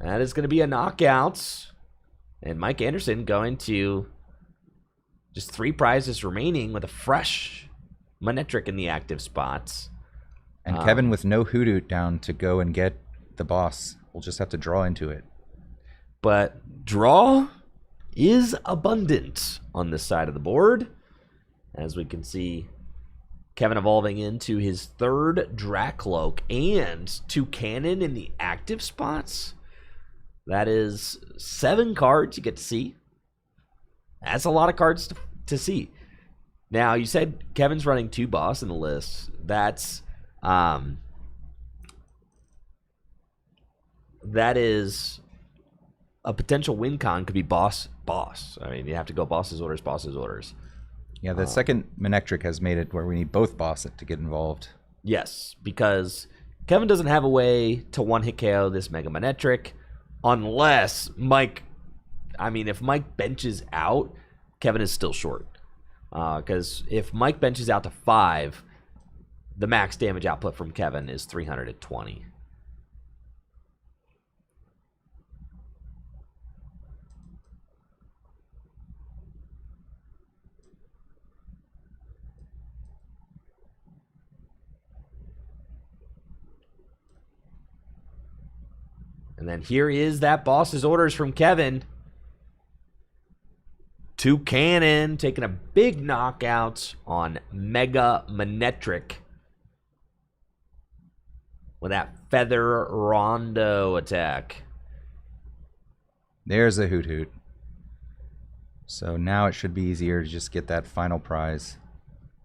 that is going to be a knockout. And Mike Anderson going to just 3 prizes remaining with a fresh Manectric in the active spots.
And Kevin with no Hoothoot down to go and get the boss. We'll just have to draw into it.
But draw is abundant on this side of the board. As we can see, Kevin evolving into his 3rd Dracloak and Toucannon in the active spots. That is 7 cards you get to see. That's a lot of cards to see. Now, you said Kevin's running 2 boss in the list. That's that is a potential win con. Could be boss. I mean, you have to go boss's orders.
Yeah, the second Manectric has made it where we need both bosses to get involved.
Yes, because Kevin doesn't have a way to one-hit KO this Mega Manectric unless Mike... I mean, if Mike benches out, Kevin is still short. Because if Mike benches out to 5, the max damage output from Kevin is 320. And then here is that boss's orders from Kevin. 2 cannon, taking a big knockout on Mega Manectric with that Feather Rondo attack.
There's a Hoot Hoot. So now it should be easier to just get that final prize.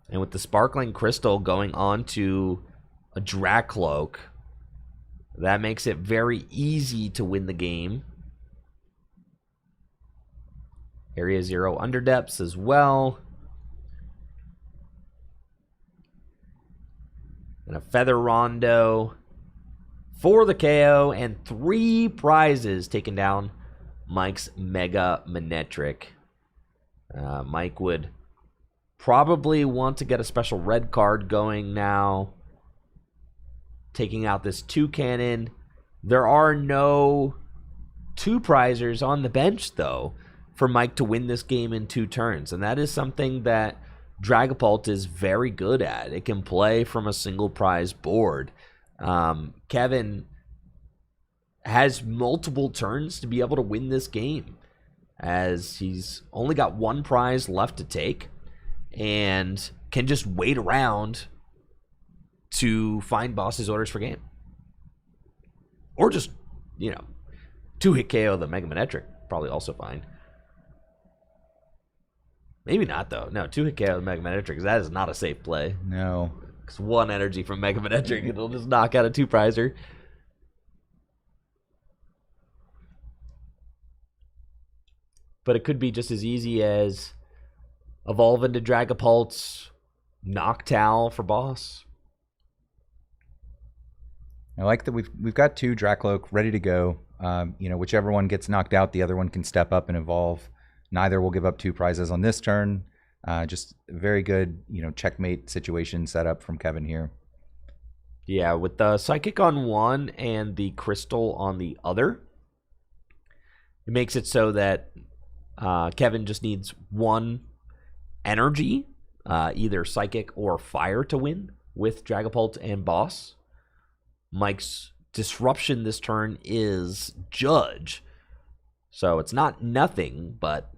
And with the Sparkling Crystal going on to a Dracloak, that makes it very easy to win the game. Area 0 Underdepths as well. And a Feather Rondo for the KO, and 3 prizes taken down Mike's Mega Manectric. Mike would probably want to get a special red card going now. Taking out this 2 cannon. There are no 2 prizers on the bench, though, for Mike to win this game in 2 turns. And that is something that Dragapult is very good at. It can play from a single prize board. Kevin has multiple turns to be able to win this game, as he's only got 1 prize left to take and can just wait around to find boss's orders for game. Or just, 2-hit KO the Mega Manectric. Probably also fine. Maybe not, though. No, 2-hit KO the Mega Manectric, because that is not a safe play.
No.
Because 1 energy from Mega Manectric, it'll just knock out a 2-prizer. But it could be just as easy as evolve into Dragapult's Noctowl for boss.
I like that we've got 2 Dracloak ready to go. Whichever one gets knocked out, the other one can step up and evolve. Neither will give up 2 prizes on this turn. Just a very good, checkmate situation set up from Kevin here.
Yeah, with the Psychic on one and the Crystal on the other, it makes it so that Kevin just needs 1 energy, either Psychic or Fire, to win with Dragapult and boss. Mike's disruption this turn is Judge. So it's not nothing, but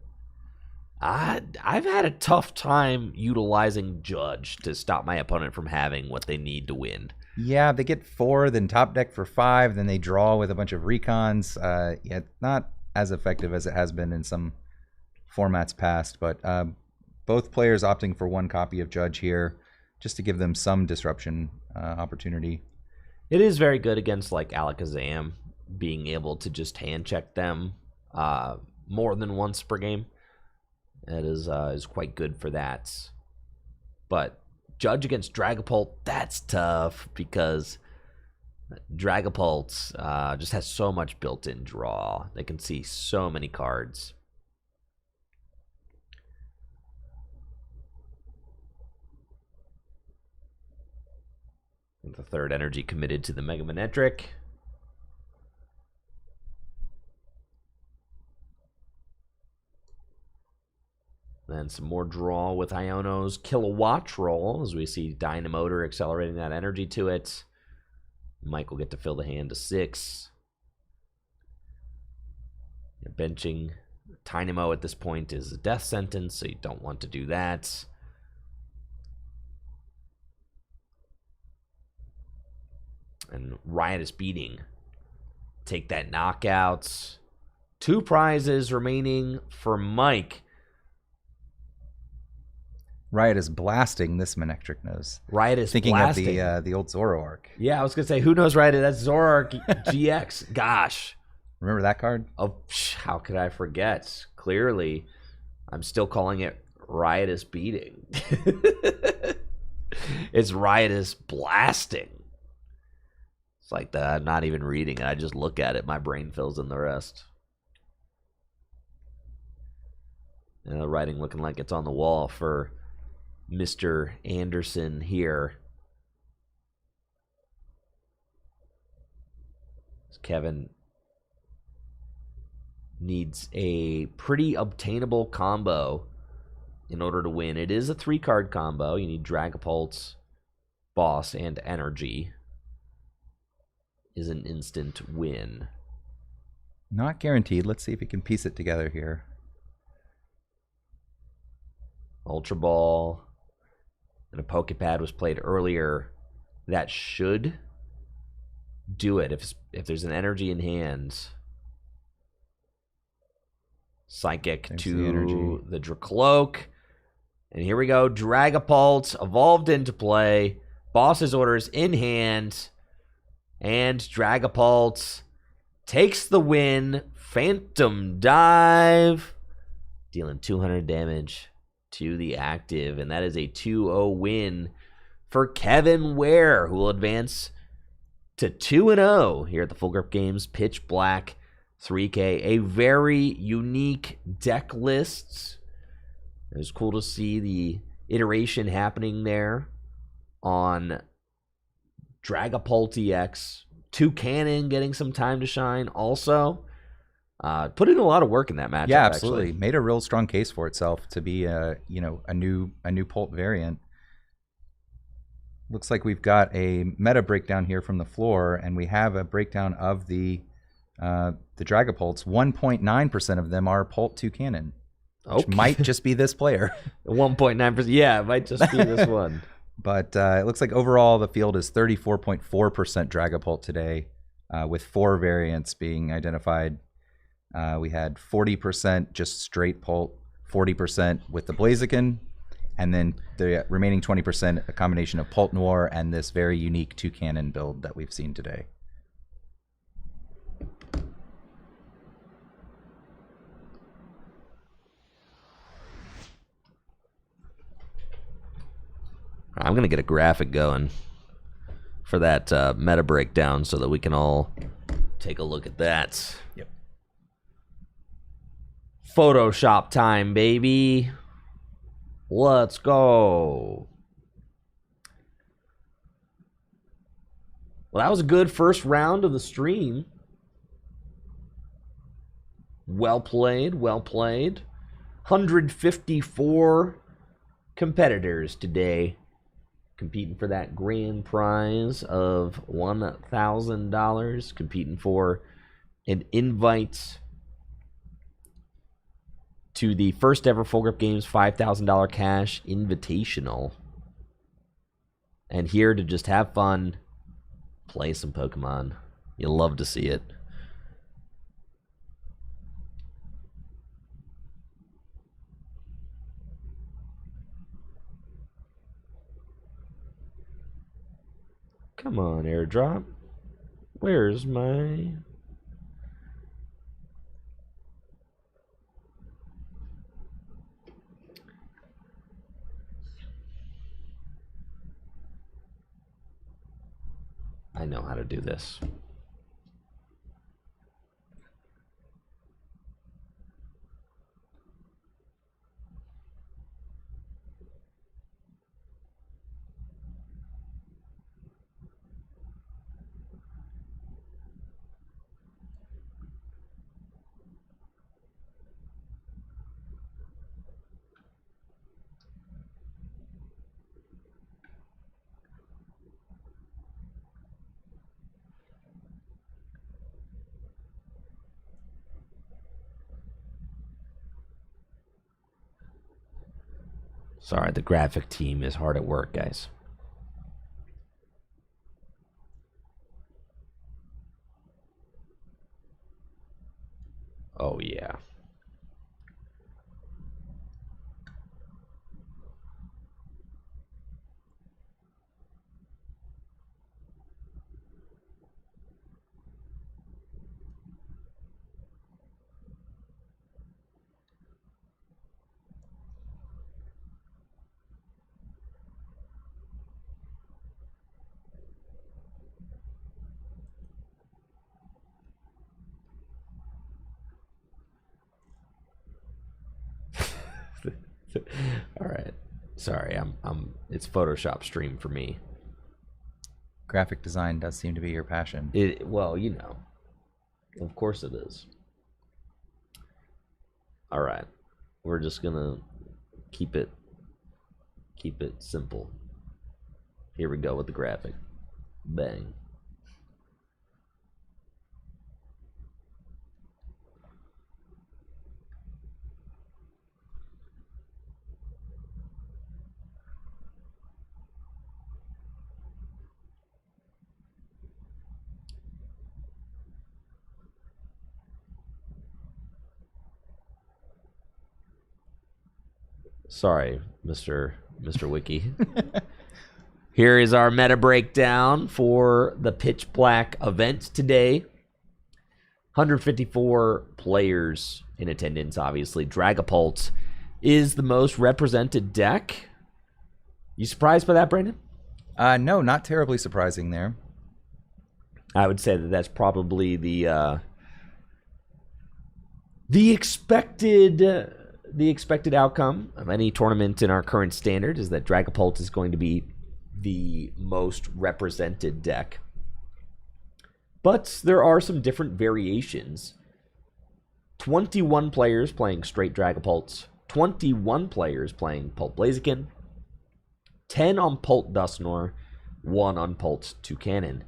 I've had a tough time utilizing Judge to stop my opponent from having what they need to win.
Yeah, they get 4, then top deck for 5, then they draw with a bunch of recons. Not as effective as it has been in some formats past, but both players opting for 1 copy of Judge here just to give them some disruption opportunity.
It is very good against like Alakazam, being able to just hand check them more than once per game. It is quite good for that. But Judge against Dragapult, that's tough because Dragapult just has so much built-in draw. They can see so many cards. And the 3rd energy committed to the Mega Manectric. Then some more draw with Iono's Kilowatt Roll, as we see Dynamotor accelerating that energy to it. Mike will get to fill the hand to 6. Benching Dynamo at this point is a death sentence, so you don't want to do that. And Riotous Beating. Take that knockout. 2 prizes remaining for Mike.
Riot is blasting this Manectric Nose.
Riot is
Thinking
blasting.
of the old Zoroark.
Yeah, I was gonna say, who knows Riot? That's Zoroark GX. Gosh.
Remember that card?
Oh, how could I forget? Clearly, I'm still calling it Riotous Beating. It's Riotous Blasting. It's like that. I'm not even reading it. I just look at it. My brain fills in the rest. And the writing looking like it's on the wall for Mr. Anderson here. Kevin needs a pretty obtainable combo in order to win. It is a 3-card combo. You need Dragapult, Boss, and Energy. Is an instant win.
Not guaranteed. Let's see if we can piece it together here.
Ultra Ball and a Pokepad was played earlier. That should do it. If there's an energy in hand, Psychic
There's
to
the energy.
the Dracloak. And here we go. Dragapult evolved into play. Boss's orders in hand. And Dragapult takes the win. Phantom Dive. Dealing 200 damage to the active. And that is a 2-0 win for Kevin Ware, who will advance to 2-0 here at the Full Grip Games Pitch Black 3K. A very unique deck list. It was cool to see the iteration happening there on Dragapult EX. Toucannon getting some time to shine also. Put in a lot of work in that matchup.
Yeah, absolutely.
Actually.
Made a real strong case for itself to be a new Pult variant. Looks like we've got a meta breakdown here from the floor, and we have a breakdown of the Dragapults. 1.9% of them are Pult Toucannon, which might just be this player.
1.9%. Yeah, it might just be this one.
But it looks like overall the field is 34.4% Dragapult today, with 4 variants being identified. We had 40% just straight Pult, 40% with the Blaziken, and then the remaining 20% a combination of Pult Noir and this very unique Toucannon build that we've seen today.
I'm going to get a graphic going for that meta breakdown so that we can all take a look at that.
Yep.
Photoshop time, baby. Let's go. Well, that was a good first round of the stream. Well played, well played. 154 competitors today competing for that grand prize of $1,000, competing for an invite to the first ever Full Grip Games $5,000 cash invitational. And here to just have fun, play some Pokemon. You'll love to see it. Come on, airdrop. Where's my... I know how to do this. Sorry, the graphic team is hard at work, guys. Oh, yeah. All right. Sorry, it's Photoshop stream for me.
Graphic design does seem to be your passion.
Well, you know. Of course it is. All right. We're just going to keep it simple. Here we go with the graphic. Bang. Sorry, Mr. Wiki. Here is our meta breakdown for the Pitch Black event today. 154 players in attendance, obviously. Dragapult is the most represented deck. You surprised by that, Brandon?
No, not terribly surprising there.
I would say that that's probably the expected outcome of any tournament in our current standard is that Dragapult is going to be the most represented deck. But there are some different variations. 21 players playing straight Dragapults, 21 players playing Pult Blaziken, 10 on Pult Dusknoir, 1 on Pult Toucannon.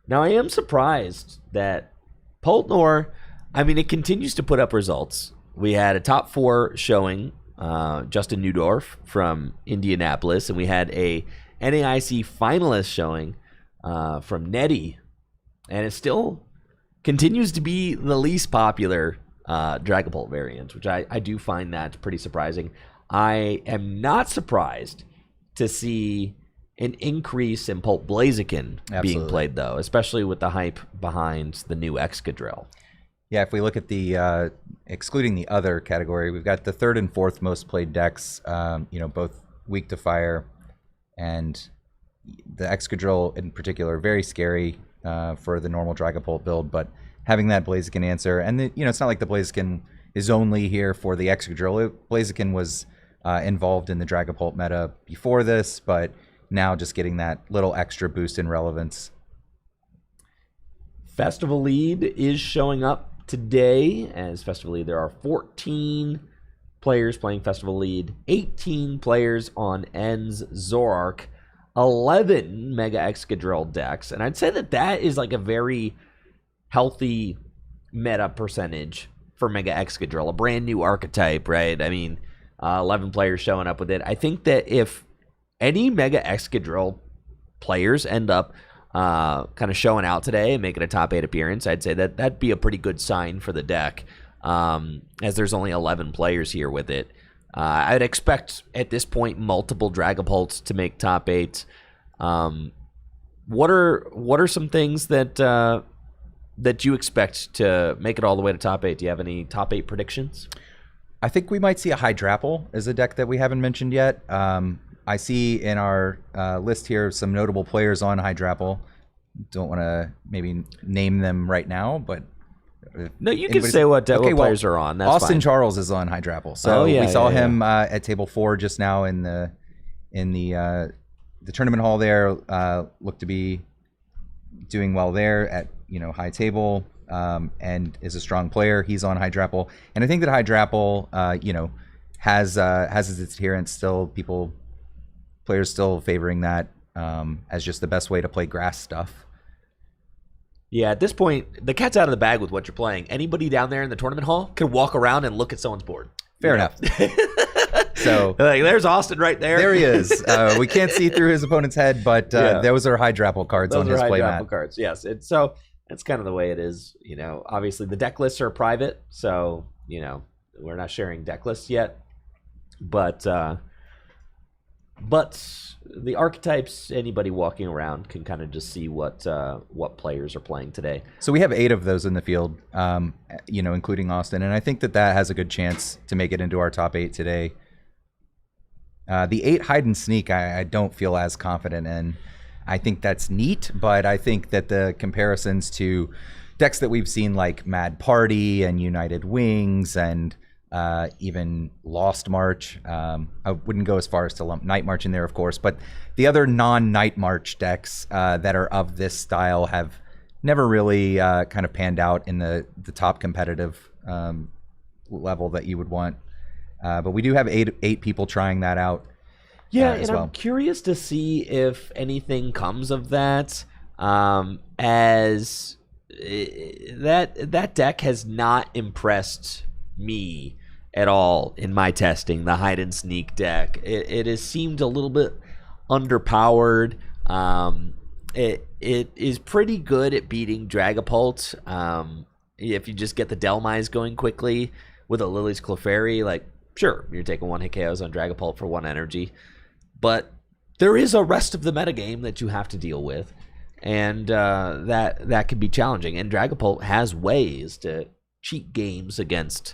Now I am surprised that Pult Noir, I mean, it continues to put up results. We had a top 4 showing, Justin Neudorf from Indianapolis, and we had a NAIC finalist showing from Nettie, and it still continues to be the least popular Dragapult variant, which I do find that pretty surprising. I am not surprised to see an increase in Pult Blaziken being played, though, especially with the hype behind the new Excadrill.
Yeah, if we look at the excluding the other category, we've got the 3rd and 4th most played decks. Both weak to fire, and the Excadrill in particular, very scary for the normal Dragapult build. But having that Blaziken answer, and it's not like the Blaziken is only here for the Excadrill. Blaziken was involved in the Dragapult meta before this, but now just getting that little extra boost in relevance.
Festival Lead is showing up today. As Festival Lead, there are 14 players playing Festival Lead, 18 players on Ends Zorark, 11 Mega Excadrill decks, and I'd say that is like a very healthy meta percentage for Mega Excadrill, a brand new archetype, right? I mean, 11 players showing up with it. I think that if any Mega Excadrill players end up kind of showing out today and making a top 8 appearance, I'd say that'd be a pretty good sign for the deck, as there's only 11 players here with it. I'd expect at this point multiple Dragapults to make top 8. What are some things that you expect to make it all the way to top 8? Do you have any top 8 predictions?
I think we might see a Hydrapple as a deck that we haven't mentioned yet. I see in our list here some notable players on Hydrapple. Don't want to maybe name them right now, but
no, you can say what players are on. That's
Austin
fine.
Charles is on Hydrapple, so we saw him at table 4 just now in the tournament hall. There looked to be doing well there at high table, and is a strong player. He's on Hydrapple, and I think that Hydrapple has its adherents still. Players still favoring that as just the best way to play grass stuff.
Yeah, at this point, the cat's out of the bag with what you're playing. Anybody down there in the tournament hall can walk around and look at someone's board.
Fair enough. So
like, there's Austin right there.
There he is. We can't see through his opponent's head, but those are Hydrapple cards on his playmat.
Hydrapple cards, yes. So that's kind of the way it is. Obviously the deck lists are private, so we're not sharing deck lists yet. But the archetypes, anybody walking around can kind of just see what players are playing today.
So we have 8 of those in the field, including Austin, and I think that has a good chance to make it into our top 8 today. The 8 hide and sneak, I don't feel as confident in. I think that's neat, but I think that the comparisons to decks that we've seen like Mad Party and United Wings and even Lost March. I wouldn't go as far as to lump Night March in there, of course, but the other non-Night March decks that are of this style have never really kind of panned out in the top competitive level that you would want. But we do have eight people trying that out.
Yeah,
as
and
well.
I'm curious to see if anything comes of that. As that deck has not impressed me at all in my testing. The hide and sneak deck, it has seemed a little bit underpowered. It is pretty good at beating Dragapult. If you just get the Delmise going quickly with a Lily's Clefairy, like sure, you're taking 1-hit KOs on Dragapult for 1 energy. But there is a rest of the metagame that you have to deal with, and that can be challenging. And Dragapult has ways to cheat games against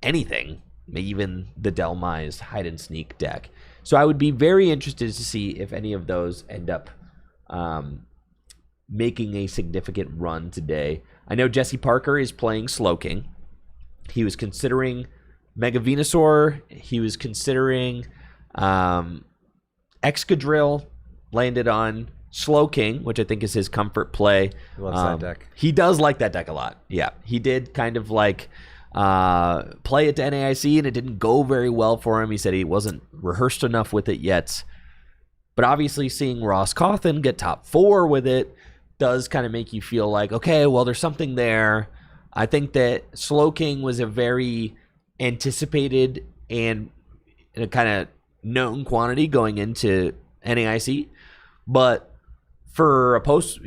anything, even the Delmise hide and sneak deck. So I would be very interested to see if any of those end up making a significant run today. I know Jesse Parker is playing Slowking. He was considering Mega Venusaur. He was considering Excadrill, landed on Slowking, which I think is his comfort play.
He loves that deck.
He does like that deck a lot. Yeah, he did kind of like play it to NAIC, and it didn't go very well for him. He said he wasn't rehearsed enough with it yet. But obviously seeing Ross Cawthon get top 4 with it does kind of make you feel like, okay, well, there's something there. I think that Slowking was a very anticipated and a kind of known quantity going into NAIC, but for a post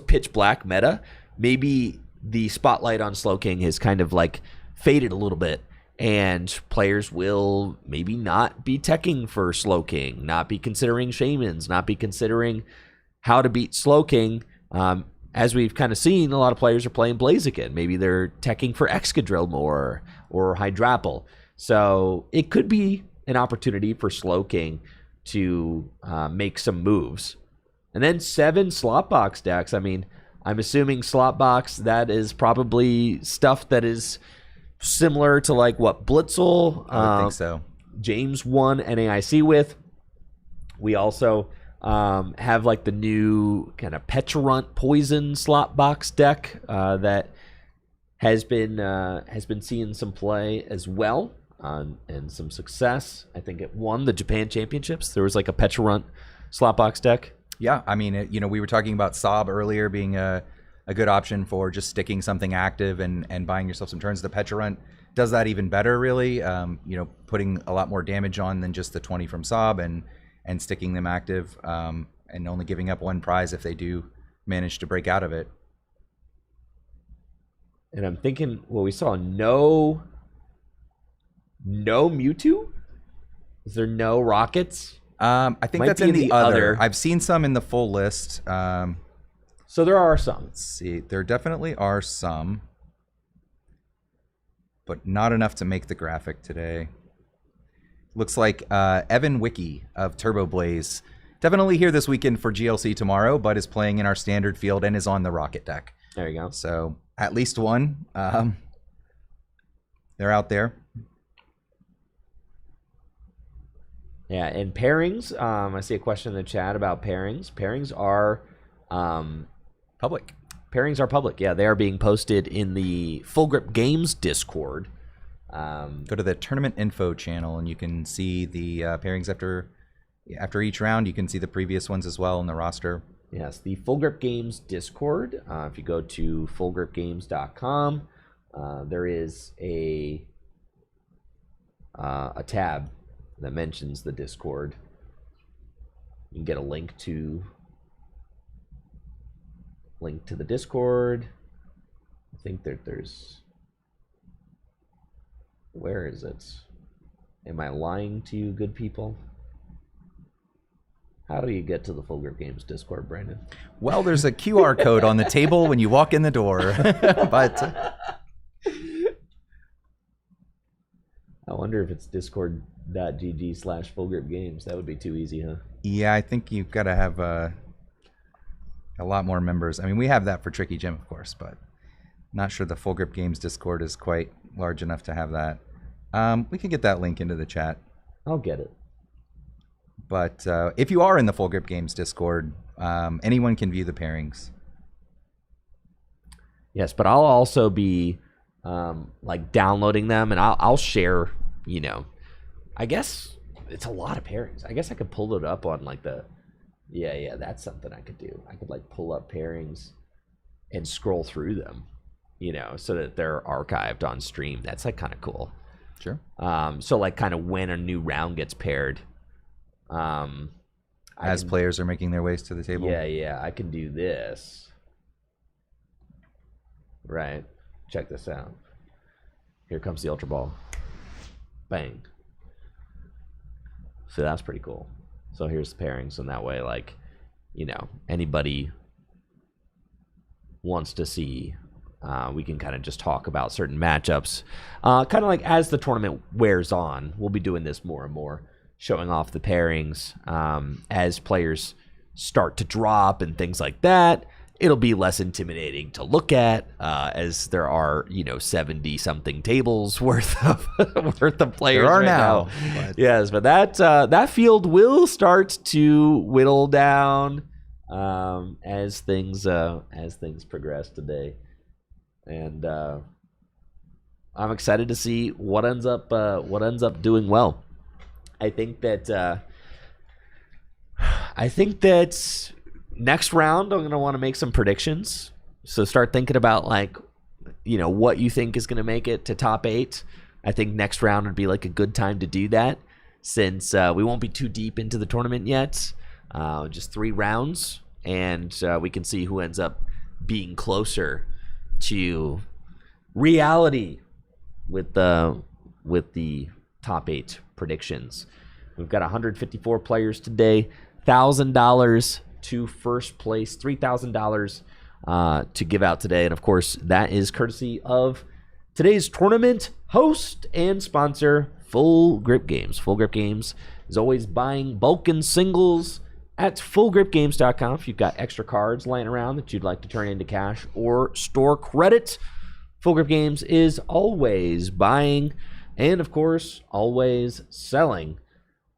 Pitch Black meta, maybe the spotlight on Slowking has kind of like faded a little bit, and players will maybe not be teching for Slowking, not be considering Shamans, not be considering how to beat Slowking. As we've kind of seen, a lot of players are playing Blaziken. Maybe they're teching for Excadrill more or Hydrapple. So it could be an opportunity for Slowking to make some moves. And then 7 Slotbox decks. I mean, I'm assuming Slotbox, that is probably stuff that is similar to like what Blitzel,
I would think so.
James won NAIC with. We also have like the new kind of Petulant Poison Slotbox deck that has been seeing some play as well, and some success. I think it won the Japan Championships. There was like a Petulant Slotbox deck.
Yeah, I mean, we were talking about Sob earlier being a good option for just sticking something active and buying yourself some turns. The Petulant does that even better, really. Putting a lot more damage on than just the 20 from Sob and sticking them active, and only giving up 1 prize if they do manage to break out of it.
And I'm thinking, well, we saw no Mewtwo? Is there no Rockets?
I think
Might
that's
be
in the other.
other.
I've seen some in the full list.
So there are some.
Let's see. There definitely are some, but not enough to make the graphic today. Looks like Evan Wiki of Turbo Blaze, definitely here this weekend for GLC tomorrow, but is playing in our standard field and is on the Rocket deck.
There you go.
So at least one. They're out there.
Yeah, and pairings. I see a question in the chat about pairings. Pairings are
Public.
Pairings are public. Yeah, they are being posted in the Full Grip Games Discord.
Go to the tournament info channel and you can see the pairings after each round. You can see the previous ones as well in the roster.
Yes, the Full Grip Games Discord. If you go to fullgripgames.com, there is a tab that mentions the Discord. You can get a link to the Discord. I think there's... Where is it? Am I lying to you, good people? How do you get to the Full Grip Games Discord, Brandon?
Well, there's a QR code on the table when you walk in the door. But
I wonder if it's discord.gg/fullgripgames. That would be too easy, huh?
yeah, I think you've got to have a lot more members. I mean, we have that for Tricky Gym, of course, but not sure the Full Grip Games Discord is quite large enough to have that. We can get that link into the chat.
I'll get it.
But if you are in the Full Grip Games Discord, anyone can view the pairings.
Yes, but I'll also be like downloading them, and I'll share. I guess it's a lot of pairings. I guess I could pull it up on like the. Yeah, that's something I could do. I could like pull up pairings and scroll through them, so that they're archived on stream. That's like kind of cool.
Sure.
So like kind of when a new round gets paired.
As players are making their ways to the table.
Yeah, I can do this. Right. Check this out. Here comes the Ultra Ball. Bang. So that's pretty cool. So here's the pairings, and that way, like, anybody wants to see, we can kind of just talk about certain matchups. Kind of like as the tournament wears on, we'll be doing this more and more, showing off the pairings as players start to drop and things like that. It'll be less intimidating to look at, as there are 70 something tables worth of players.
There are
right
now.
But... Yes, but that field will start to whittle down as things progress today, and I'm excited to see what ends up doing well. I think that next round, I'm going to want to make some predictions. So start thinking about, like, what you think is going to make it to top 8. I think next round would be, like, a good time to do that, since we won't be too deep into the tournament yet. Just 3 rounds, and we can see who ends up being closer to reality with the top 8 predictions. We've got 154 players today, $1,000 to first place, $3,000 to give out today. And of course, that is courtesy of today's tournament host and sponsor, Full Grip Games. Full Grip Games is always buying bulk and singles at fullgripgames.com. If you've got extra cards laying around that you'd like to turn into cash or store credit, Full Grip Games is always buying and, of course, always selling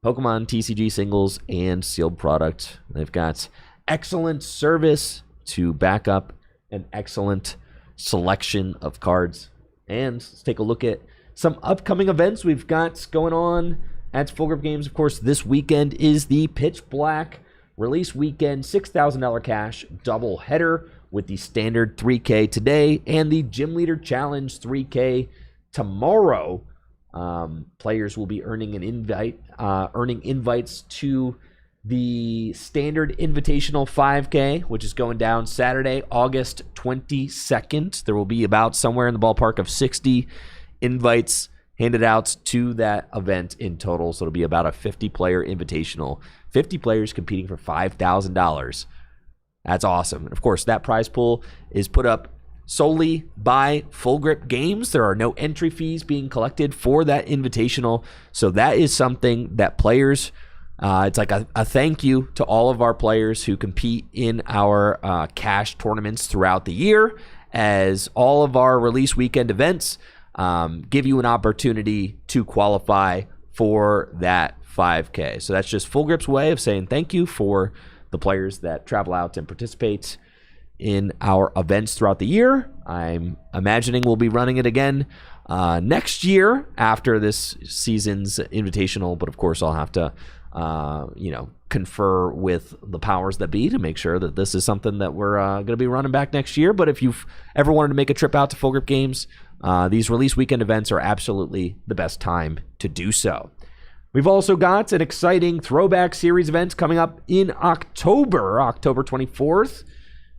Pokemon TCG singles and sealed product. They've got excellent service to back up an excellent selection of cards. And let's take a look at some upcoming events we've got going on at Full Grip Games. Of course, this weekend is the Pitch Black release weekend, $6,000 cash double header with the standard 3K today and the Gym Leader Challenge 3K tomorrow. Players will be earning invites to the standard invitational 5K, which is going down Saturday, August 22nd. There will be about somewhere in the ballpark of 60 invites handed out to that event in total. So it'll be about a 50-player invitational. 50 players competing for $5,000. That's awesome. And of course, that prize pool is put up solely by Full Grip Games. There are no entry fees being collected for that invitational. So that is something that players, it's like a thank you to all of our players who compete in our cash tournaments throughout the year, as all of our release weekend events give you an opportunity to qualify for that 5K. So that's just Full Grip's way of saying thank you for the players that travel out and participate in our events throughout the year. I'm imagining we'll be running it again next year after this season's invitational, but of course I'll have to confer with the powers that be to make sure that this is something that we're going to be running back next year. But if you've ever wanted to make a trip out to Full Grip Games, these release weekend events are absolutely the best time to do so. We've also got an exciting Throwback Series event coming up in October 24th.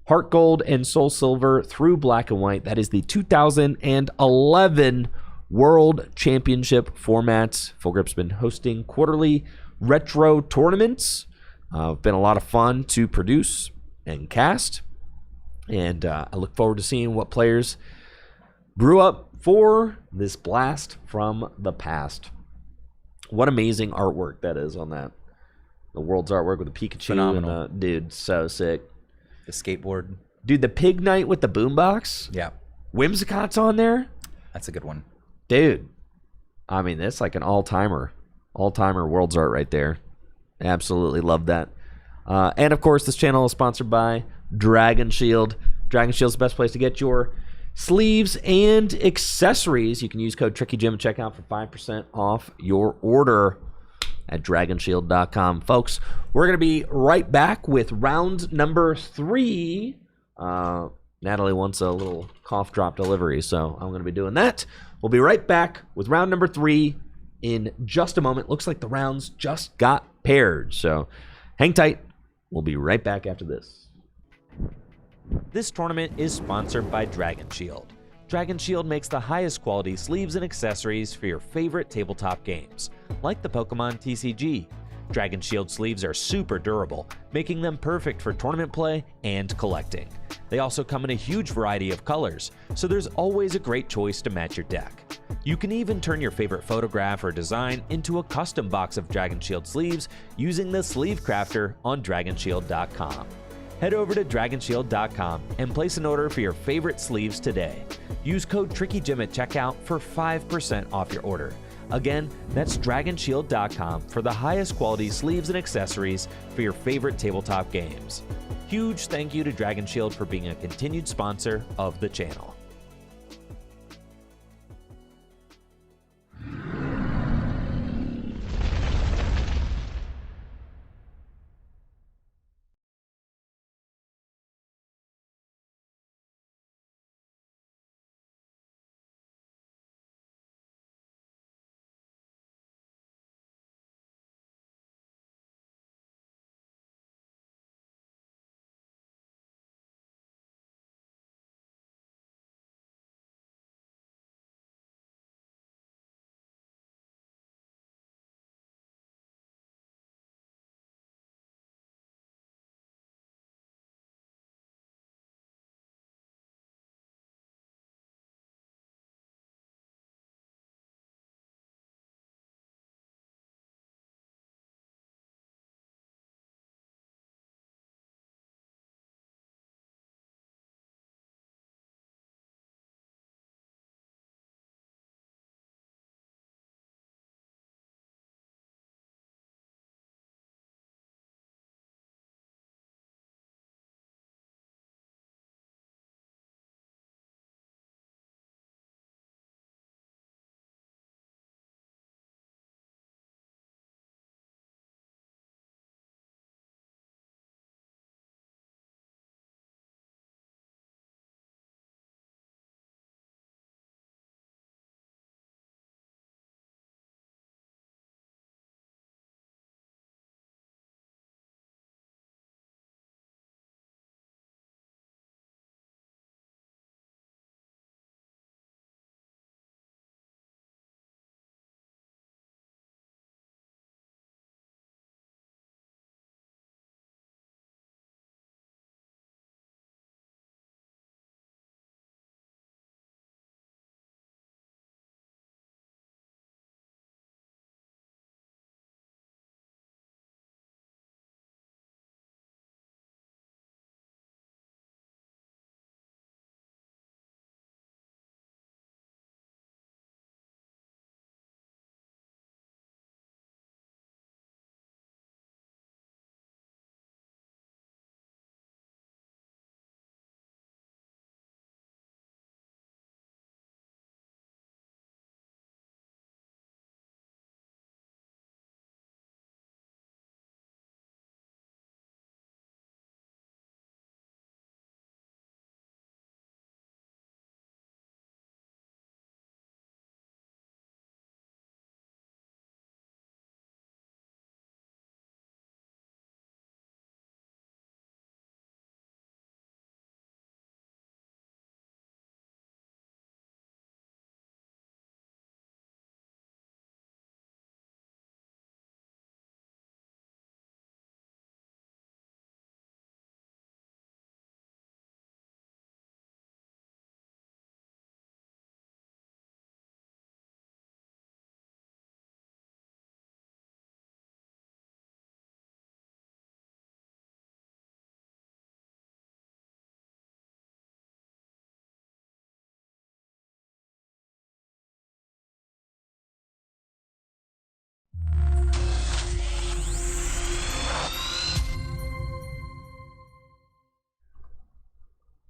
Heart Gold and Soul Silver through Black and White. That is the 2011 World Championship format. Full Grip's been hosting quarterly retro tournaments. Been a lot of fun to produce and cast. And I look forward to seeing what players brew up for this blast from the past. What amazing artwork that is on that. The world's artwork with the Pikachu.
Phenomenal.
And dude, so sick.
The skateboard.
Dude, the Pig Knight with the boombox.
Yeah.
Whimsicott's on there.
That's a good one.
Dude, I mean, that's like an all-timer World's Art right there. Absolutely love that. And of course, this channel is sponsored by Dragon Shield. Dragon Shield's the best place to get your sleeves and accessories. You can use code TrickyJim at checkout for 5% off your order at dragonshield.com. Folks, we're going to be right back with round number 3. Natalie wants a little cough drop delivery, so I'm going to be doing that. We'll be right back with round number 3 in just a moment. Looks like the rounds just got paired, so hang tight. We'll be right back after this. This tournament is sponsored by Dragon Shield. Dragon Shield makes the highest quality sleeves and accessories for your favorite tabletop games, like the Pokémon TCG. Dragon Shield sleeves are super durable, making them perfect for tournament play and collecting. They also come in a huge variety of colors, so there's always a great choice to match your deck. You can even turn your favorite photograph or design into a custom box of Dragon Shield sleeves using the Sleeve Crafter on dragonshield.com. Head over to dragonshield.com and place an order for your favorite sleeves today. Use code TrickyJim at checkout for 5% off your order. Again, that's dragonshield.com for the highest quality sleeves and accessories for your favorite tabletop games. Huge thank you to Dragon Shield for being a continued sponsor of the channel.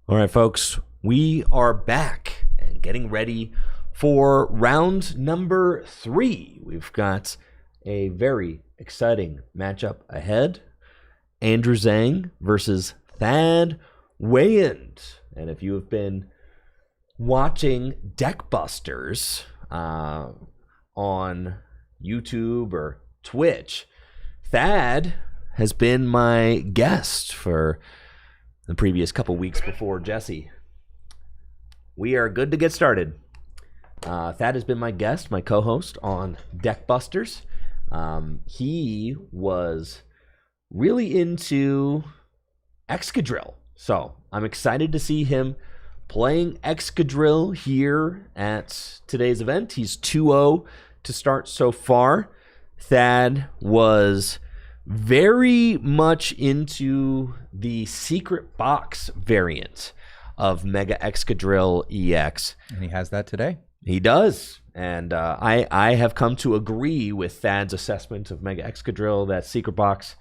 All right, folks, we are back and getting ready for round number 3. We've got a very exciting matchup ahead. Andrew Zhang versus Thad Wayand. And if you have been watching Deck Busters on YouTube or Twitch, Thad has been my guest for the previous couple weeks before Jesse. We are good to get started. Thad has been my guest, my co-host on Deck Busters. He was really into Excadrill, so I'm excited to see him playing Excadrill here at today's event. He's 2-0 to start so far. Thad was very much into the secret box variant of Mega Excadrill EX.
And he has that today.
He does. And I have come to agree with Thad's assessment of Mega Excadrill that secret box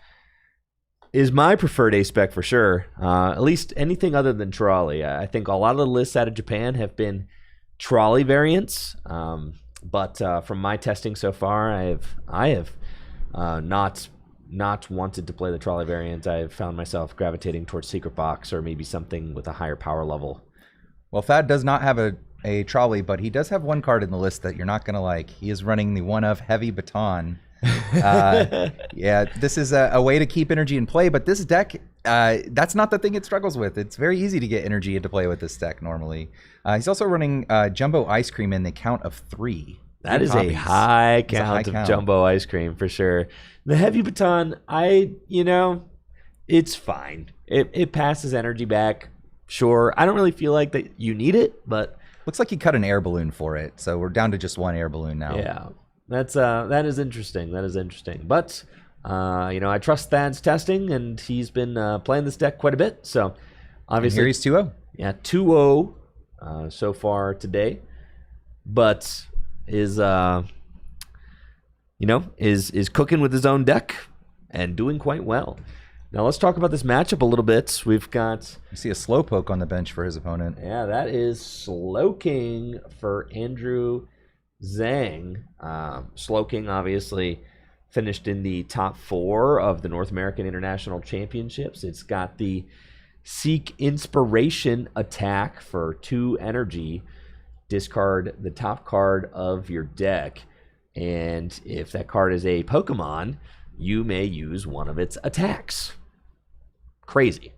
is my preferred A-spec for sure. At least anything other than trolley. I think a lot of the lists out of Japan have been trolley variants. But from my testing so far, I have not wanted to play the trolley variant. I've found myself gravitating towards secret box or maybe something with a higher power level.
Well, Thad does not have a trolley, but he does have one card in the list that you're not going to like. He is running the one of Heavy Baton. Yeah, this is a way to keep energy in play, but this deck, that's not the thing it struggles with. It's very easy to get energy into play with this deck normally. He's also running Jumbo Ice Cream in the count of 3.
That is a high count of Jumbo Ice Cream for sure. The Heavy Baton, it's fine. It passes energy back. Sure. I don't really feel like that you need it, but
looks like he cut an air balloon for it. So we're down to just one air balloon now.
Yeah. That is interesting. That is interesting. But I trust Thad's testing, and he's been playing this deck quite a bit. So obviously,
and here he's 2-0.
Yeah, 2-0 so far today. But is cooking with his own deck and doing quite well. Now let's talk about this matchup a little bit. We've got...
You see a Slowpoke on the bench for his opponent.
Yeah, that is Slowking for Andrew Zhang. Slowking obviously finished in the top 4 of the North American International Championships. It's got the Seek Inspiration attack for 2 energy. Discard the top card of your deck, and if that card is a Pokemon, you may use one of its attacks. Crazy.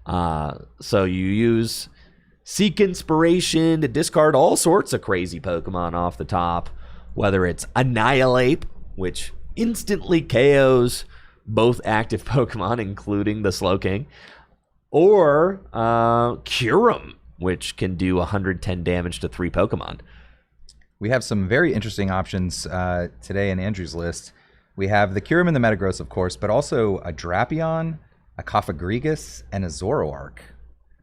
So you use Seek Inspiration to discard all sorts of crazy Pokemon off the top, whether it's Annihilate, which instantly KOs both active Pokemon, including the Slowking, or Kyurem, which can do 110 damage to 3 Pokemon.
We have some very interesting options today in Andrew's list. We have the Kyurem and the Metagross, of course, but also a Drapion, a Cofagrigus, and a Zoroark.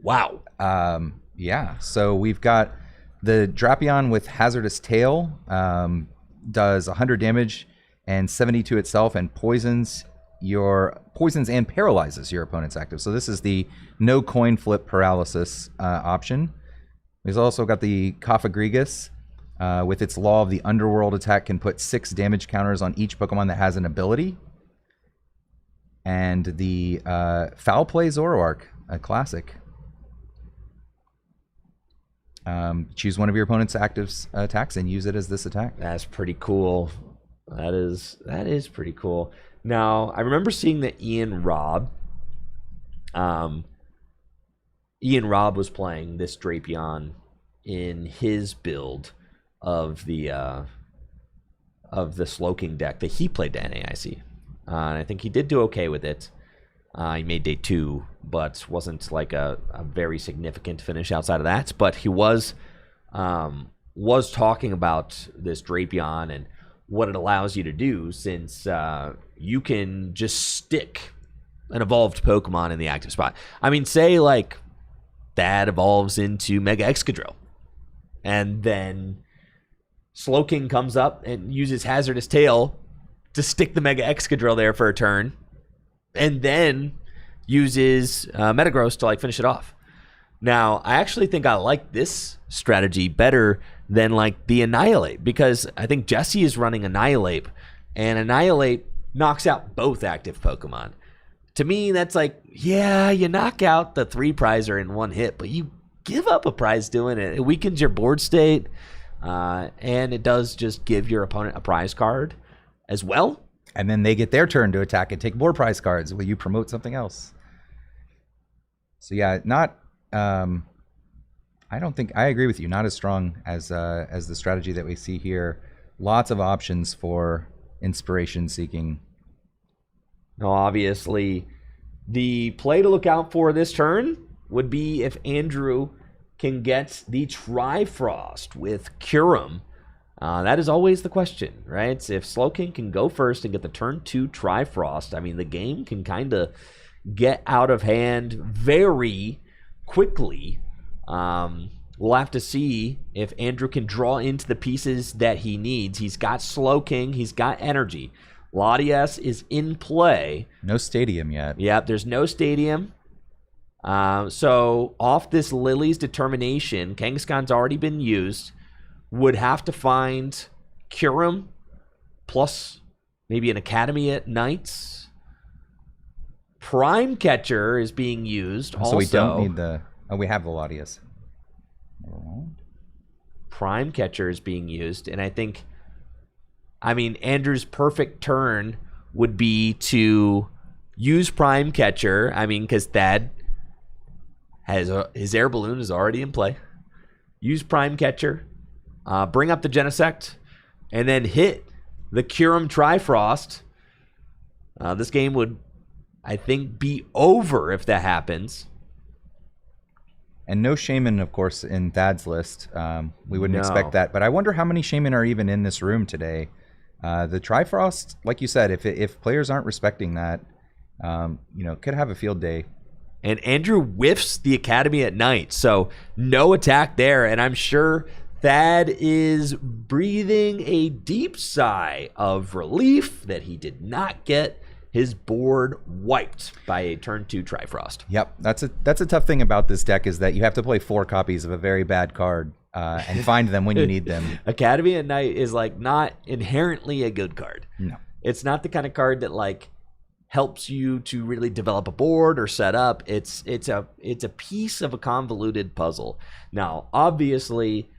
Wow.
Yeah, so we've got the Drapion with Hazardous Tail, does 100 damage and 70 to itself, and poisons and paralyzes your opponent's active. So this is the no coin flip paralysis option. We've also got the Cofagrigus with its Law of the Underworld attack, can put 6 damage counters on each Pokemon that has an ability. And the Foul Play Zoroark, a classic. Choose one of your opponent's active attacks and use it as this attack.
That's pretty cool. That is pretty cool. Now, I remember seeing that Ian Robb was playing this Drapion in his build of the Slowking deck that he played to NAIC. And I think he did do okay with it. He made day 2, but wasn't like a very significant finish outside of that. But he was talking about this Drapion and what it allows you to do, since you can just stick an evolved Pokemon in the active spot. I mean, say like that evolves into Mega Excadrill, and then Slowking comes up and uses Hazardous Tail to stick the Mega Excadrill there for a turn, and then uses Metagross to like finish it off. Now, I actually think I like this strategy better than like the Annihilate, because I think Jesse is running Annihilate, and Annihilate knocks out both active Pokemon. To me, that's like, yeah, you knock out the 3-prizer in one hit, but you give up a prize doing it. It weakens your board state, and it does just give your opponent a prize card as well.
And then they get their turn to attack and take more prize cards. Will you promote something else? So yeah, not. I don't think I agree with you. Not as strong as the strategy that we see here. Lots of options for inspiration seeking.
Now, obviously, the play to look out for this turn would be if Andrew can get the Trifrost with Curum. That is always the question, right? If Slowking can go first and get the turn 2 Trifrost, I mean, the game can kind of get out of hand very quickly. We'll have to see if Andrew can draw into the pieces that he needs. He's got Slowking, he's got energy. Latias is in play.
No stadium yet.
Yep, there's no stadium. So off this Lily's Determination, Kangaskhan's already been used. Would have to find Curum plus maybe an Academy at Knights. Prime Catcher is being used also.
So we don't need the... Oh, we have the Latias.
Prime Catcher is being used, and I think... I mean, Andrew's perfect turn would be to use Prime Catcher. I mean, because Thad has his air balloon is already in play. Use Prime Catcher, bring up the Genesect, and then hit the Curum Trifrost. This game would, I think, be over if that happens.
And no Shaman, of course, in Thad's list. We wouldn't expect that. But I wonder how many Shaman are even in this room today. The Trifrost, like you said, if players aren't respecting that, could have a field day.
And Andrew whiffs the Academy at Night, so no attack there. And I'm sure Thad is breathing a deep sigh of relief that he did not get his board wiped by a turn 2 Trifrost.
Yep, that's a tough thing about this deck, is that you have to play 4 copies of a very bad card and find them when you need them.
Academy at Night is like not inherently a good card.
No,
it's not the kind of card that like helps you to really develop a board or set up. It's a piece of a convoluted puzzle. Now, obviously,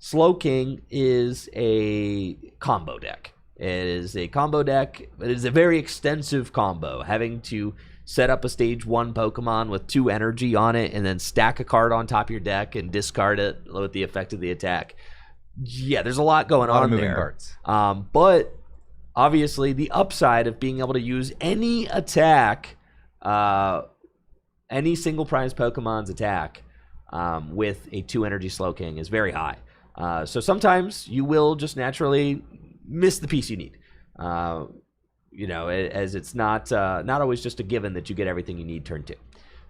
Slowking is a combo deck. It is a combo deck. It is a very extensive combo, having to set up a stage 1 Pokemon with 2 energy on it and then stack a card on top of your deck and discard it with the effect of the attack. Yeah, there's a lot going on
moving
there.
Parts.
But obviously, the upside of being able to use any attack, any single prize Pokemon's attack with a 2 energy Slowking is very high. So sometimes you will just naturally miss the piece you need. As it's not always just a given that you get everything you need turn 2.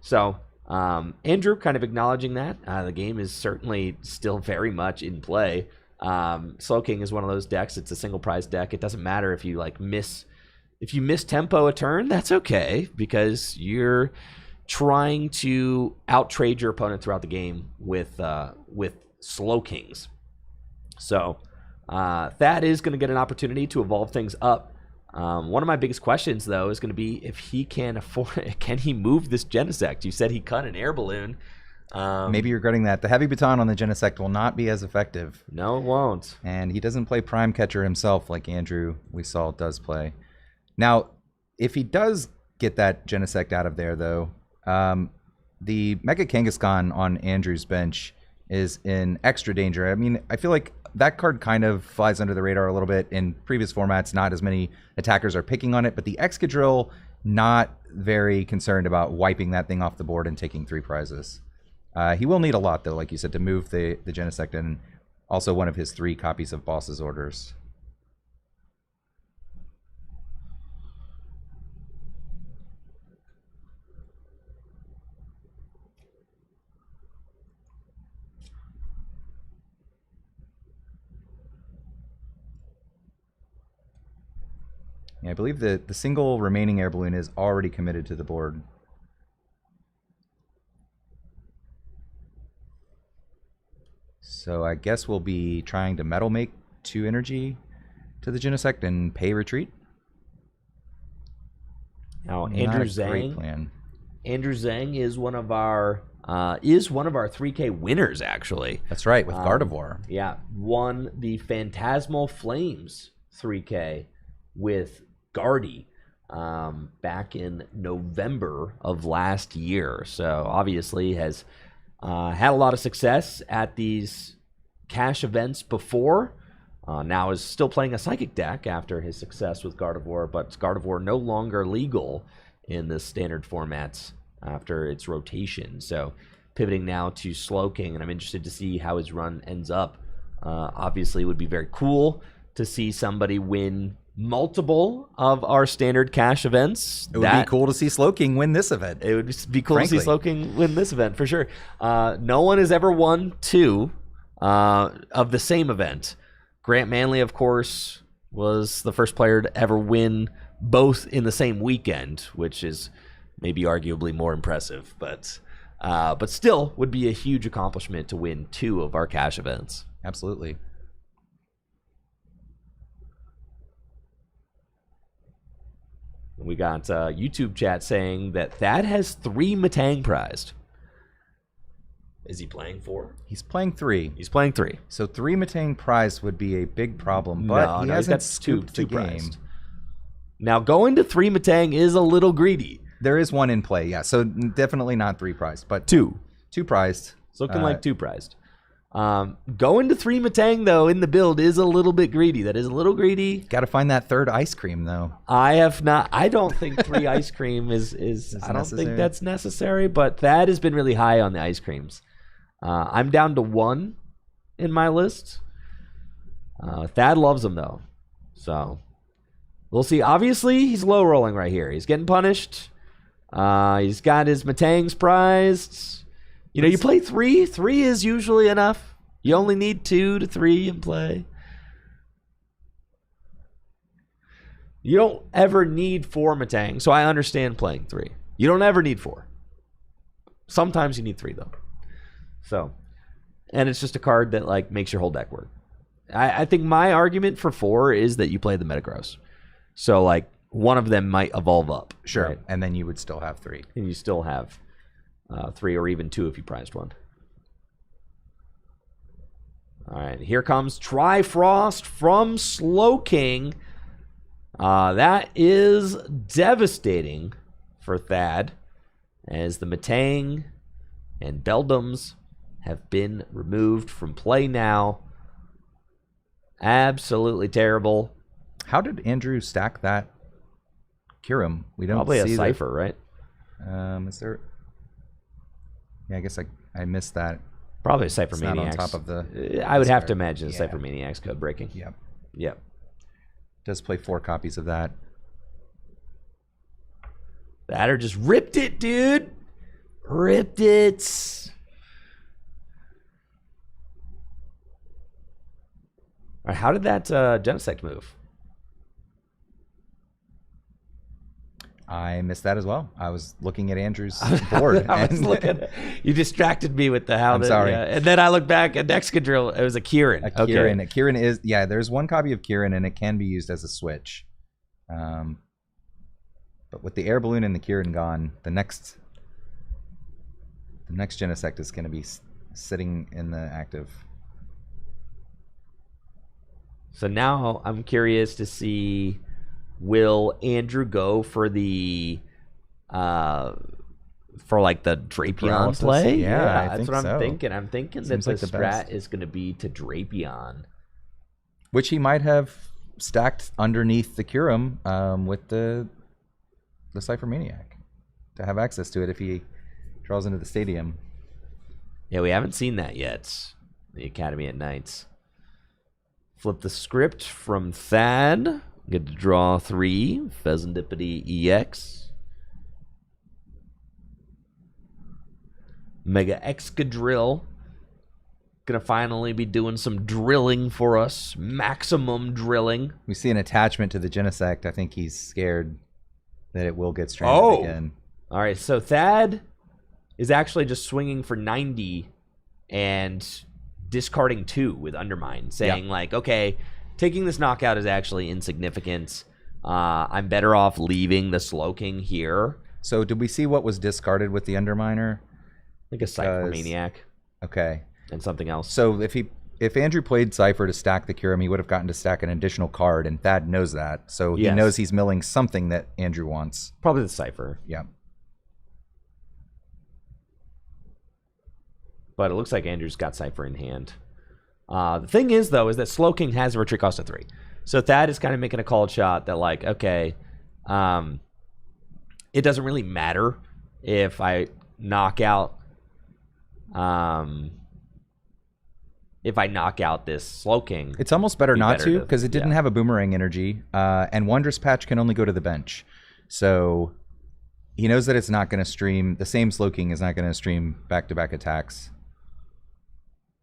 So Andrew kind of acknowledging that. The game is certainly still very much in play. Slowking is one of those decks. It's a single prize deck. It doesn't matter if you miss tempo a turn. That's okay, because you're trying to out-trade your opponent throughout the game with Slowkings. So Thad is going to get an opportunity to evolve things up. One of my biggest questions, though, is going to be if he can he move this Genesect? You said he cut an air balloon.
Maybe you're regretting that. The Heavy Baton on the Genesect will not be as effective.
No, it won't.
And he doesn't play Prime Catcher himself like Andrew, we saw, does play. Now, if he does get that Genesect out of there, though, the Mega Kangaskhan on Andrew's bench is in extra danger. I mean, I feel like that card kind of flies under the radar a little bit. In previous formats, not as many attackers are picking on it, but the Excadrill, not very concerned about wiping that thing off the board and taking 3 prizes. He will need a lot, though, like you said, to move the Genesect and also one of his 3 copies of Boss's Orders. Yeah, I believe the single remaining air balloon is already committed to the board. So I guess we'll be trying to Metal Make 2 energy to the Genesect and pay retreat.
Now,
Not
Andrew
a great
Zhang.
plan.
Andrew Zhang is one of our 3K winners, actually.
That's right, with Gardevoir.
Yeah, won the Phantasmal Flames 3K with Guardy back in November of last year. So obviously has had a lot of success at these cash events before. Now is still playing a Psychic deck after his success with Gardevoir, but Gardevoir no longer legal in the standard formats after its rotation. So pivoting now to Slowking, and I'm interested to see how his run ends up. Obviously, it would be very cool to see somebody win multiple of our standard cash events.
It would be cool to see Slowking win this event.
It would be cool to see Slowking win this event, for sure. No one has ever won 2 of the same event. Grant Manley, of course, was the first player to ever win both in the same weekend, which is maybe arguably more impressive, but still would be a huge accomplishment to win 2 of our cash events.
Absolutely.
We got YouTube chat saying that Thad has 3 Metang prized. Is he playing 4?
He's playing 3.
He's playing 3.
So 3 Metang prize would be a big problem, but he hasn't
got
scooped the game.
prized. Now, going to 3 Metang is a little greedy.
There is 1 in play, yeah. So definitely not 3 prized, but
2.
2 prized.
It's looking like 2 prized. Going to 3 Metang, though, in the build is a little bit greedy. That is a little greedy.
Got to find that 3rd ice cream, though.
I don't think 3 ice cream is I don't think that's necessary, but Thad has been really high on the ice creams. I'm down to 1 in my list. Thad loves them, though. So we'll see. Obviously, he's low rolling right here. He's getting punished. He's got his Metangs prized. You know, you play 3. 3 is usually enough. You only need 2 to 3 in play. You don't ever need 4 Metang, so I understand playing 3. You don't ever need 4. Sometimes you need 3, though. So, and it's just a card that like makes your whole deck work. I think my argument for 4 is that you play the Metagross. So like one of them might evolve up.
Sure.
Right?
And then you would still have 3.
And you still have 3 or even 2 if you prized 1. All right, here comes Trifrost from Slowking. That is devastating for Thad, as the Metang and Beldums have been removed from play now. Absolutely terrible.
How did Andrew stack that Kyurem? We don't
Probably
see
a Cypher, right?
Is there? Yeah, I guess I missed that.
Probably a Cypher
It's
Maniacs.
not on top of the.
I would have to imagine a Cypher Maniacs code breaking.
Yep.
Yep.
Does play 4 copies of that.
That or just ripped it, dude. Ripped it. All right, how did that Genesect move?
I missed that as well. I was looking at Andrew's board.
I was looking. You distracted me with the how.
I'm sorry.
And then I looked back at Excadrill. It was a Kieran.
A Kieran. Okay. A Kieran is there's 1 copy of Kieran and it can be used as a switch. But with the air balloon and the Kieran gone, the next Genesect is going to be sitting in the active.
So now I'm curious to see, will Andrew go for the for like the Drapion play?
Yeah,
that's what I'm thinking. I'm thinking that the strat is going to be to Drapion,
which he might have stacked underneath the Kyurem with the Cypher Maniac to have access to it if he draws into the stadium.
Yeah, we haven't seen that yet. The Academy at Nights. Flip the script from Thad. Get to draw 3. Pheasantipity EX. Mega Excadrill. Gonna finally be doing some drilling for us. Maximum drilling.
We see an attachment to the Genesect. I think he's scared that it will get stranded again.
All right, so Thad is actually just swinging for 90 and discarding 2 with Undermine, saying like, okay, taking this knockout is actually insignificant. I'm better off leaving the Slowking here.
So did we see what was discarded with the Underminer?
Like a Cypher Maniac.
Okay.
And something else.
So if Andrew played Cypher to stack the Kyurem, he would have gotten to stack an additional card, and Thad knows that. So he knows he's milling something that Andrew wants.
Probably the Cypher.
Yeah.
But it looks like Andrew's got Cypher in hand. The thing is, though, is that Slowking has a retreat cost of 3. So Thad is kind of making a called shot that, like, okay, it doesn't really matter if I knock out this Slowking.
It's almost better not to, because it didn't have a Boomerang energy, and Wondrous Patch can only go to the bench. So he knows that it's not going to stream, the same Slowking is not going to stream back-to-back attacks.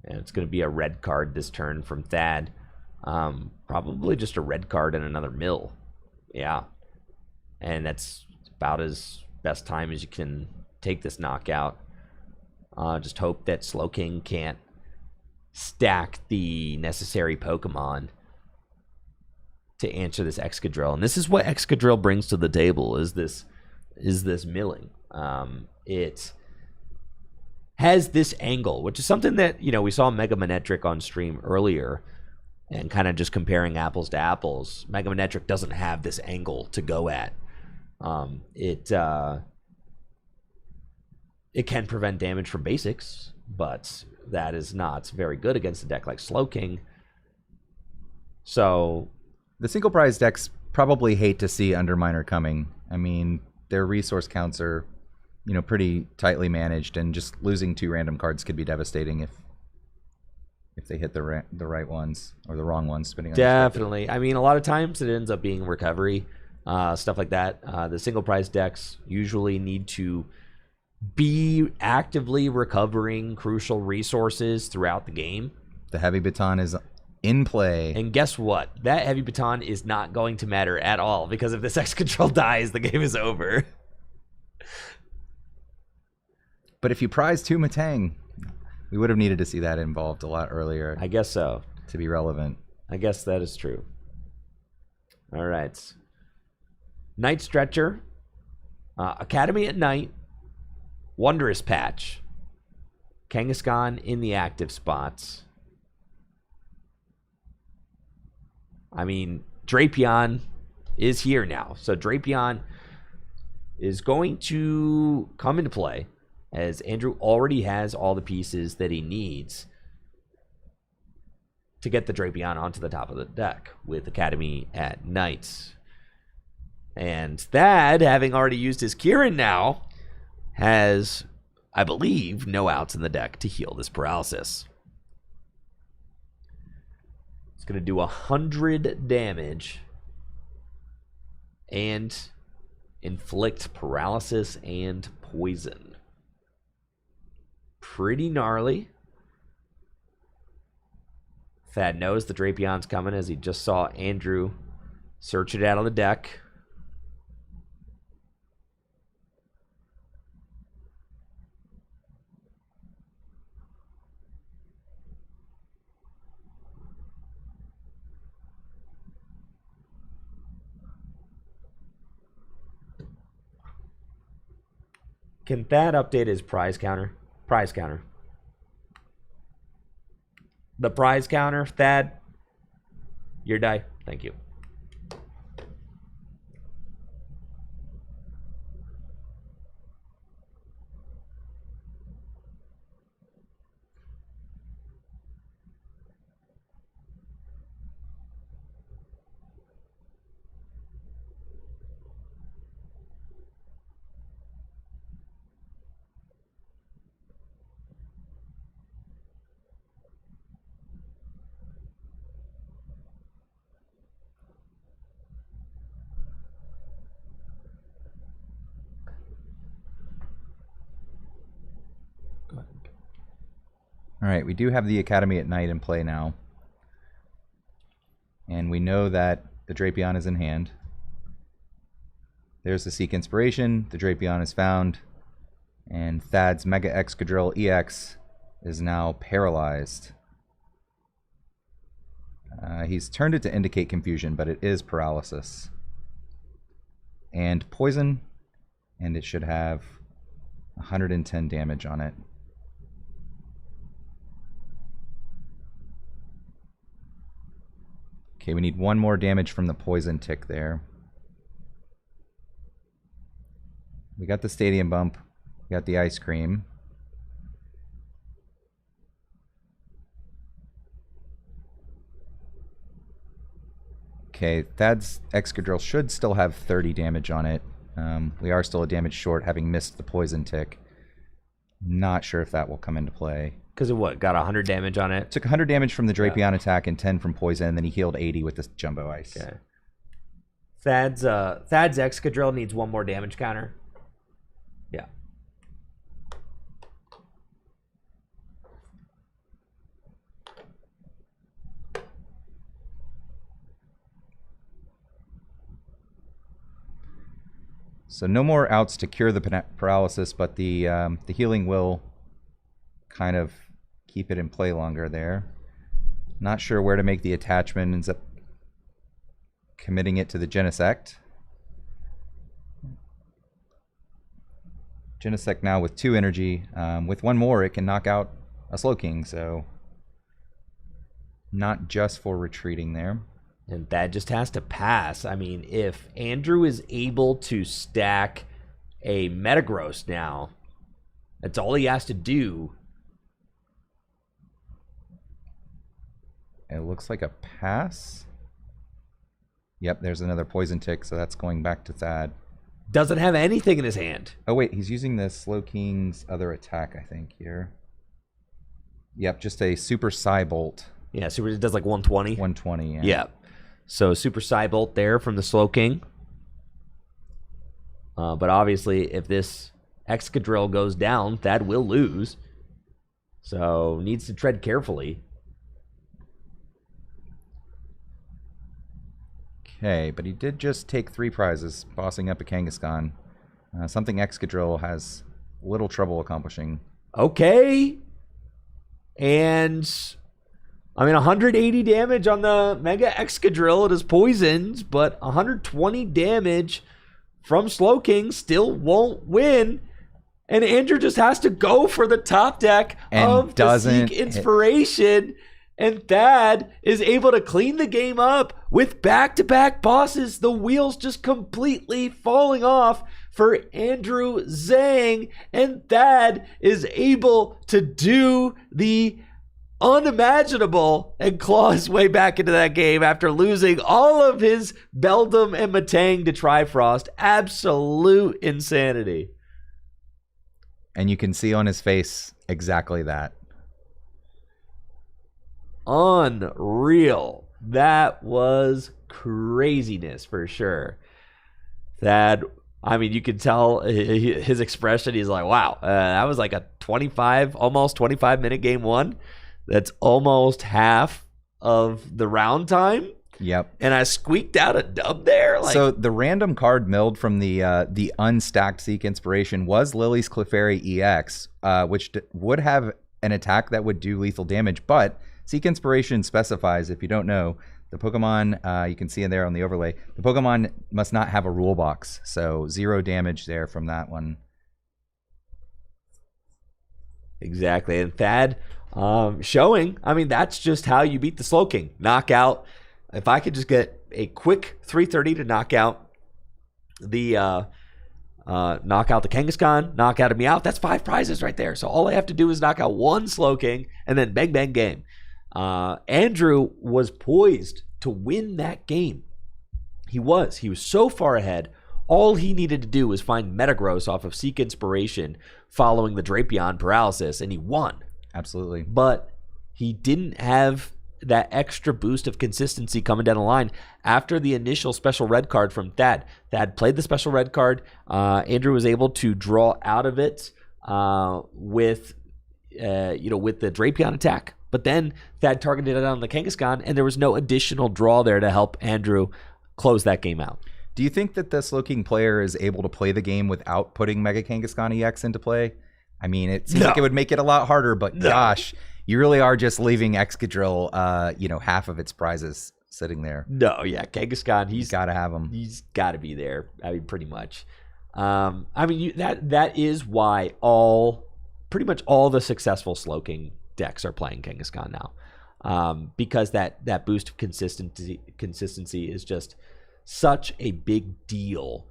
And it's going to be a red card this turn from Thad. Probably just a red card and another mill. Yeah. And that's about as best time as you can take this knockout. Just hope that Slowking can't stack the necessary Pokemon to answer this Excadrill. And this is what Excadrill brings to the table, is this milling. It has this angle, which is something that, you know, we saw Mega Manetric on stream earlier, and kind of just comparing apples to apples. Mega Manetric doesn't have this angle to go at. It can prevent damage from basics, but that is not very good against a deck like Slowking. So
the single prize decks probably hate to see Underminer coming. I mean, their resource counts are, you know, pretty tightly managed, and just losing 2 random cards could be devastating if they hit the right ones or the wrong ones, depending on
definitely. I mean, a lot of times it ends up being recovery, stuff like that. The single prize decks usually need to be actively recovering crucial resources throughout the game.
The heavy baton is in play.
And guess what? That heavy baton is not going to matter at all, because if this Excadrill dies, the game is over.
But if you prize 2 Matang, we would have needed to see that involved a lot earlier.
I guess so.
To be relevant.
I guess that is true. All right. Night Stretcher. Academy at Night. Wondrous Patch. Kangaskhan in the active spots. I mean, Drapion is here now. So Drapion is going to come into play, as Andrew already has all the pieces that he needs to get the Drapion onto the top of the deck with Academy at Night. And Thad, having already used his Kieran now, has, I believe, no outs in the deck to heal this paralysis. It's going to do 100 damage and inflict paralysis and poison. Pretty gnarly. Thad knows the Drapion's coming, as he just saw Andrew search it out of the deck. Can Thad update his prize counter? Prize counter. The prize counter, Thad. Your die. Thank you.
All right, we do have the Academy at Night in play now. And we know that the Drapion is in hand. There's the Seek Inspiration. The Drapion is found. And Thad's Mega Excadrill EX is now paralyzed. He's turned it to indicate confusion, but it is paralysis. And poison, and it should have 110 damage on it. Okay, we need one more damage from the poison tick there. We got the stadium bump. We got the ice cream. Okay, Thad's Excadrill should still have 30 damage on it. We are still a damage short, having missed the poison tick. Not sure if that will come into play.
Because of what? Got 100 damage on it?
Took 100 damage from the Drapion attack and 10 from poison, and then he healed 80 with this Jumbo Ice.
Okay. Thad's Excadrill needs one more damage counter. Yeah.
So no more outs to cure the paralysis, but the healing will kind of keep it in play longer there. Not sure where to make the attachment. Ends up committing it to the Genesect. Genesect now with 2 energy. With 1 more, it can knock out a Slowking, so not just for retreating there.
And that just has to pass. I mean, if Andrew is able to stack a Metagross now, that's all he has to do.
It looks like a pass. Yep, there's another poison tick, so that's going back to Thad.
Doesn't have anything in his hand.
Oh, wait, he's using the Slowking's other attack, I think, here. Yep, just a Super Psybolt.
Yeah, Super it does like 120.
120, yeah.
Yeah. So Super Psybolt there from the Slowking. But obviously, if this Excadrill goes down, Thad will lose. So needs to tread carefully.
Okay, but he did just take 3 prizes, bossing up a Kangaskhan. Something Excadrill has little trouble accomplishing.
Okay. And I mean, 180 damage on the Mega Excadrill. It is poisoned, but 120 damage from Slowking still won't win. And Andrew just has to go for the top deck of the Seek Inspiration. And Thad is able to clean the game up with back-to-back bosses. The wheels just completely falling off for Andrew Zhang. And Thad is able to do the unimaginable and claw his way back into that game after losing all of his Beldum and Matang to Trifrost. Absolute insanity.
And you can see on his face exactly that.
Unreal. That was craziness for sure. Thad, I mean, you can tell his expression. He's like, wow, that was like a 25, almost 25 minute game 1. That's almost half of the round time.
Yep.
And I squeaked out a dub there. Like,
so the random card milled from the unstacked Seek Inspiration was Lily's Clefairy EX, which would have an attack that would do lethal damage. But Seek Inspiration specifies, if you don't know, the Pokemon, you can see in there on the overlay, the Pokemon must not have a rule box. So 0 damage there from that one.
Exactly. And Thad showing, I mean, that's just how you beat the Slowking. Knockout. If I could just get a quick 330 to knock out the Kangaskhan, knock out a Meowth, that's 5 prizes right there. So all I have to do is knock out 1 Slowking and then bang, bang, game. Andrew was poised to win that game. He was so far ahead. All he needed to do was find Metagross off of Seek Inspiration following the Drapion paralysis, and he won.
Absolutely.
But he didn't have that extra boost of consistency coming down the line after the initial special red card from Thad. Thad played the special red card. Andrew was able to draw out of it with the Drapion attack. But then Thad targeted it on the Kangaskhan, and there was no additional draw there to help Andrew close that game out.
Do you think that the Slowking player is able to play the game without putting Mega Kangaskhan EX into play? I mean, it seems like it would make it a lot harder, but gosh, You really are just leaving Excadrill, half of its prizes sitting there.
No, yeah, Kangaskhan,
You gotta have him.
He's got to be there. I mean, pretty much. That is why pretty much all the successful Slowking decks are playing Kangaskhan now, because that boost of consistency is just such a big deal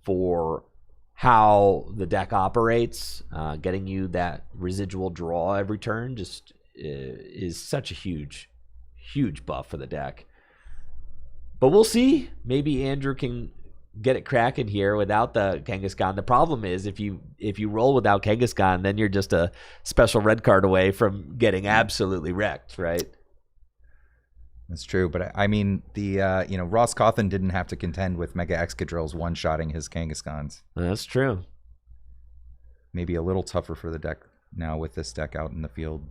for how the deck operates. Getting you that residual draw every turn just is such a huge buff for the deck. But we'll see. Maybe Andrew can get it cracking here without the Kangaskhan. The problem is if you roll without Kangaskhan, then you're just a special red card away from getting absolutely wrecked, right?
That's true, but I mean, the Ross Cawthon didn't have to contend with Mega Excadrills one-shotting his Kangaskhan's.
That's true.
Maybe a little tougher for the deck now with this deck out in the field.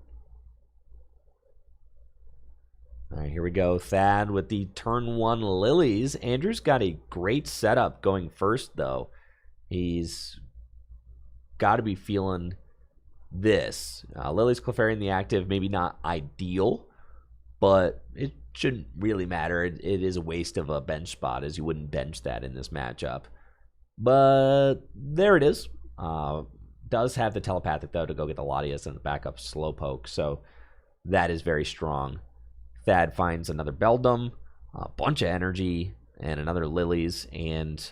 All right, here we go. Thad with the turn 1 Lilies. Andrew's got a great setup going first, though. He's got to be feeling this. Lilies, Clefairy, the active, maybe not ideal, but it shouldn't really matter. It is a waste of a bench spot, as you wouldn't bench that in this matchup. But there it is. Does have the telepathic, though, to go get the Latias and the backup Slowpoke, so that is very strong. Thad finds another Beldum, a bunch of energy, and another Lilies, and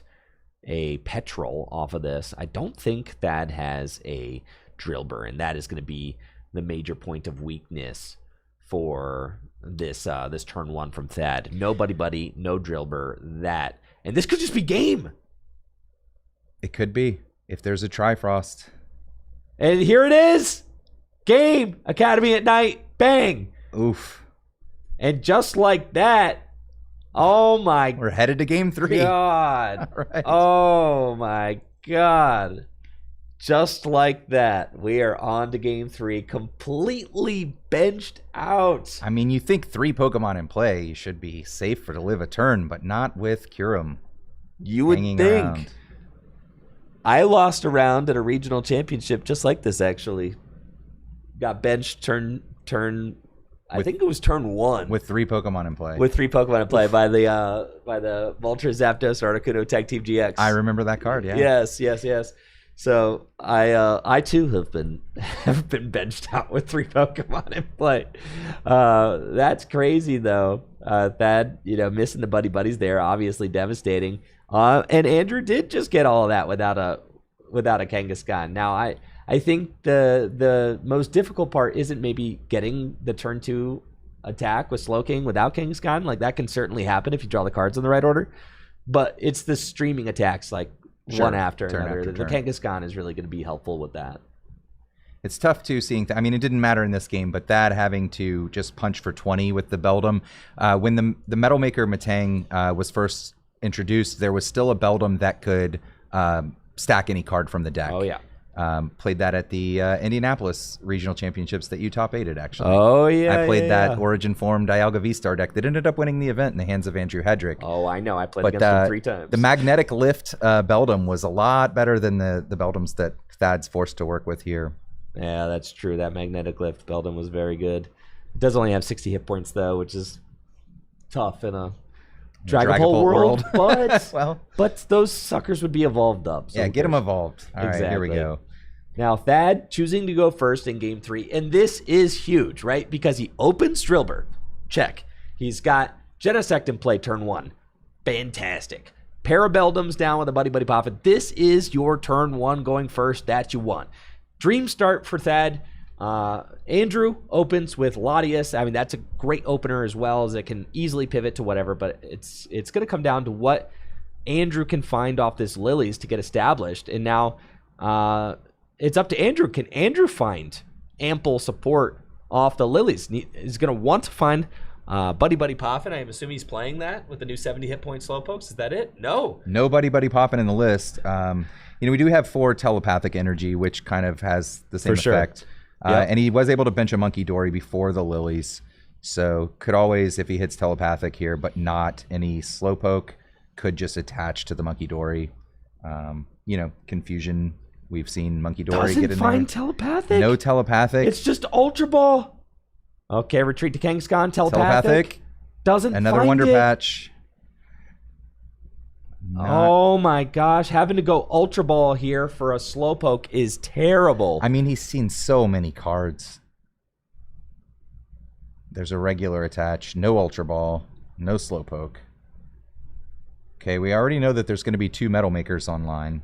a Petrol off of this. I don't think Thad has a Drillbur, and that is going to be the major point of weakness for this turn 1 from Thad. No Buddy, no Drillbur, that. And this could just be game.
It could be, if there's a Trifrost.
And here it is. Game. Academy at night. Bang.
Oof.
And just like that, oh my
We're headed to game 3.
God.
Right.
Oh my God. Just like that, we are on to game 3, completely benched out.
I mean, you think 3 Pokemon in play, you should be safe for to live a turn, but not with Kyurem.
You would think.
Around.
I lost a round at a regional championship just like this, actually. Got benched turn I think it was turn 1.
With 3 Pokemon in play.
With 3 Pokemon in play by the Vulture, Zapdos, Articuno, Tag Team GX.
I remember that card, yeah.
Yes. So I too have been benched out with 3 Pokemon in play. That's crazy though. Thad, missing the buddies there, obviously devastating. And Andrew did just get all of that without a Kangaskhan. Now I think the most difficult part isn't maybe getting the turn 2 attack with Slowking without Kangaskhan. Like that can certainly happen if you draw the cards in the right order. But it's the streaming attacks like one after another. The Kangaskhan is really going to be helpful with that.
It's tough too seeing. I mean, it didn't matter in this game, but that having to just punch for 20 with the Beldum. When the Metal Maker Matang was first introduced, there was still a Beldum that could stack any card from the deck.
Oh yeah.
Played that at the Indianapolis Regional Championships that you top-8'd, actually.
Oh, yeah,
I played that Origin Form Dialga V-Star deck that ended up winning the event in the hands of Andrew Hedrick.
Oh, I know. I played against him 3 times.
The Magnetic Lift Beldum was a lot better than the Beldums that Thad's forced to work with here.
Yeah, that's true. That Magnetic Lift Beldum was very good. It does only have 60 hit points, though, which is tough in a Dragapult world. But those suckers would be evolved up. So
yeah, get them evolved. All right, here we go.
Now, Thad choosing to go first in game 3. And this is huge, right? Because he opens Drillbur. Check. He's got Genesect in play turn 1. Fantastic. Parabeldum's down with a Buddy Poffin. This is your turn 1 going first that you want. Dream start for Thad. Andrew opens with Latias. I mean, that's a great opener as well, as it can easily pivot to whatever, but it's going to come down to what Andrew can find off this Lilies to get established. And now it's up to Andrew. Can Andrew find ample support off the Lilies? He's going to want to find Buddy Poffin. I'm assuming he's playing that with the new 70 hit point Slowpokes. Is that it? No.
No Buddy Poffin in the list. We do have 4 telepathic energy, which kind of has the same effect. Yep. And he was able to bench a Monkey Dory before the Lilies. So could always, if he hits telepathic here, but not any Slowpoke, could just attach to the Monkey Dory. Confusion. We've seen Monkey Dory get in there.
Doesn't find telepathic?
No telepathic.
It's just Ultra Ball. Okay, retreat to Kangaskhan. Telepathic.
Telepathic.
Doesn't
Another
find
Wonder
it.
Patch.
Oh my gosh, having to go Ultra Ball here for a Slowpoke is terrible.
I mean, he's seen so many cards. There's a regular attach, no Ultra Ball, no Slowpoke. Okay, we already know that there's going to be 2 Metal Makers online.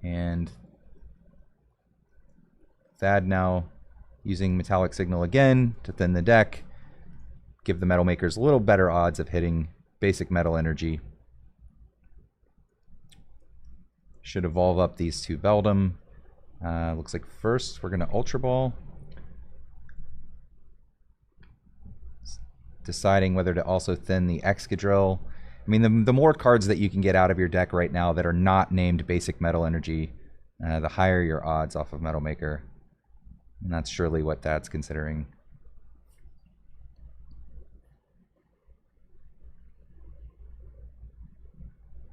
And Thad now using Metallic Signal again to thin the deck. Give the Metal Makers a little better odds of hitting basic Metal Energy. Should evolve up these 2 Beldum. Looks like first we're going to Ultra Ball. Deciding whether to also thin the Excadrill. I mean, the more cards that you can get out of your deck right now that are not named basic Metal Energy, the higher your odds off of Metal Maker. And that's surely what Thad's considering.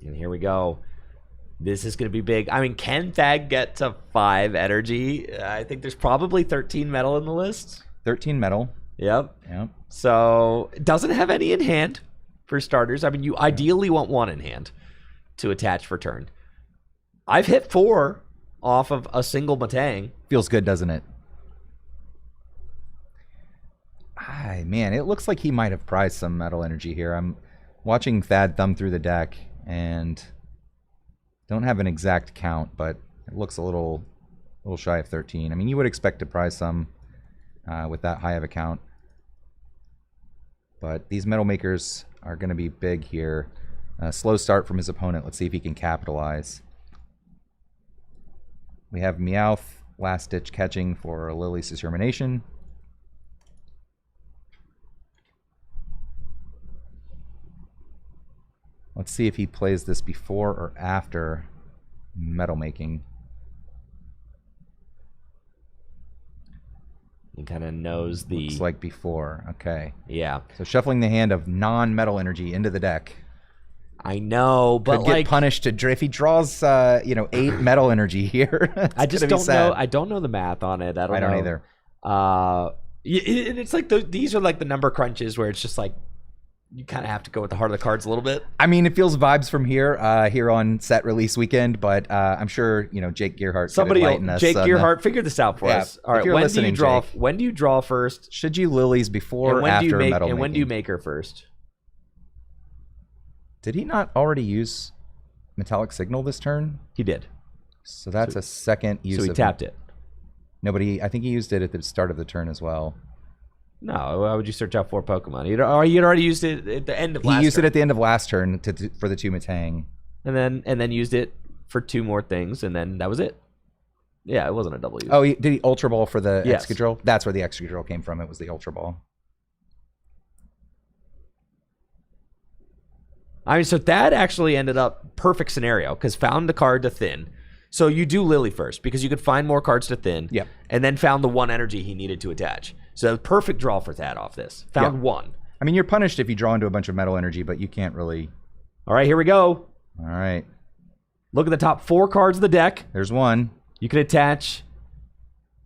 And here we go. This is going to be big. I mean, can Thad get to 5 energy? I think there's probably 13 metal in the list.
13 Metal.
Yep.
Yep.
So it doesn't have any in hand for starters. I mean, you ideally want 1 in hand to attach for turn. I've hit 4 off of a single Matang.
Feels good, doesn't it? Man, it looks like he might have prized some Metal Energy here. I'm watching Thad thumb through the deck and don't have an exact count, but it looks a little shy of 13. I mean, you would expect to prize some with that high of a count. But these Metal Makers are going to be big here. Slow start from his opponent. Let's see if he can capitalize. We have Meowth, Last Ditch Catching for Lily's Determination. Let's see if he plays this before or after Metal Making.
He kind of knows the...
Looks like before. Okay.
Yeah.
So shuffling the hand of non-Metal Energy into the deck.
I know, but
Could get punished if he draws, 8 Metal Energy here.
I just don't know. I don't know the math on it. I don't know
either.
It's like these are like the number crunches where it's just like you kind of have to go with the heart of the cards a little bit.
I mean, it feels vibes from here on set release weekend, but I'm sure Jake Gearhart.
Somebody, Jake Gearhart, figure this out for us. All right, when do you draw first?
Should you Lilies before or after Metal Making?
And when do you make her first?
Did he not already use Metallic Signal this turn?
He did.
So that's a second use.
So he tapped it.
Nobody. I think he used it at the start of the turn as well.
No, why would you search out 4 Pokemon? You'd already used it at the end of last turn.
He used it at the end of last turn for the 2 Matang.
And then used it for 2 more things, and then that was it. Yeah, it wasn't a double use.
Oh, did he Ultra Ball for the
Yes.
Excadrill? That's where the Excadrill came from. It was the Ultra Ball.
I mean, so that actually ended up perfect scenario because found the card to thin. So you do Lily first because you could find more cards to thin.
Yep.
And then found the 1 energy he needed to attach. So perfect draw for Thad off this. Found 1.
I mean, you're punished if you draw into a bunch of Metal Energy, but you can't really.
All right, here we go.
All right.
Look at the top 4 cards of the deck.
There's 1.
You can attach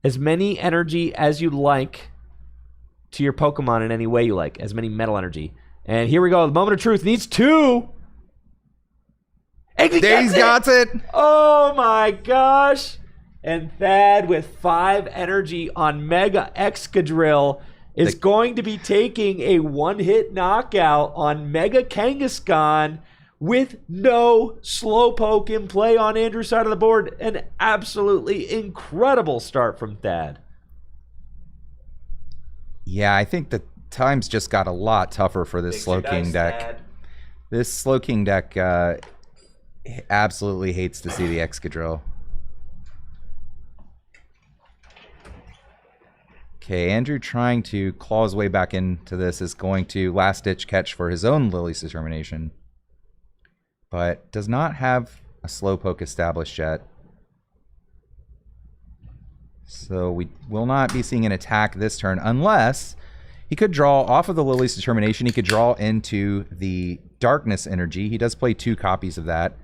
as many energy as you like to your Pokemon in any way you like. As many Metal Energy. And here we go. The moment of truth needs 2. And he's
got it.
Oh my gosh. And Thad with 5 energy on Mega Excadrill is going to be taking a 1-hit knockout on Mega Kangaskhan with no Slowpoke in play on Andrew's side of the board. An absolutely incredible start from Thad.
Yeah, I think the times just got a lot tougher for this Slowking deck.
Thad.
This Slowking deck absolutely hates to see the Excadrill. Okay, Andrew trying to claw his way back into this is going to Last Ditch Catch for his own Lily's Determination, but does not have a Slowpoke established yet. So we will not be seeing an attack this turn unless he could draw off of the Lily's Determination. He could draw into the Darkness Energy. He does play 2 copies of that.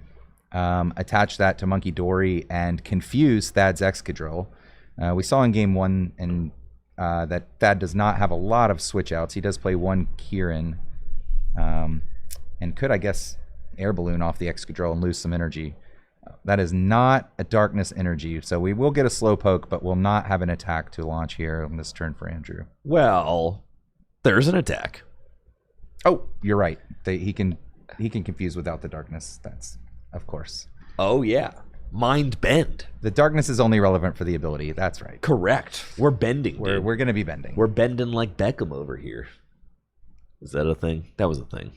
Attach that to Monkey Dory and confuse Thad's Excadrill. We saw in game 1 and that Thad does not have a lot of switch outs. He does play one Kieran, and could, I guess, air balloon off the Excadrill and lose some energy. That is not a darkness energy, so we will get a slow poke, but we'll not have an attack to launch here on this turn for Andrew.
Well, there's an attack.
Oh, you're right. He can confuse without the darkness. That's, of course.
Oh yeah, mind bend.
The darkness is only relevant for the ability. That's right.
Correct. We're bending.
We're gonna be bending.
We're bending like Beckham over here. Is that a thing? That was a thing.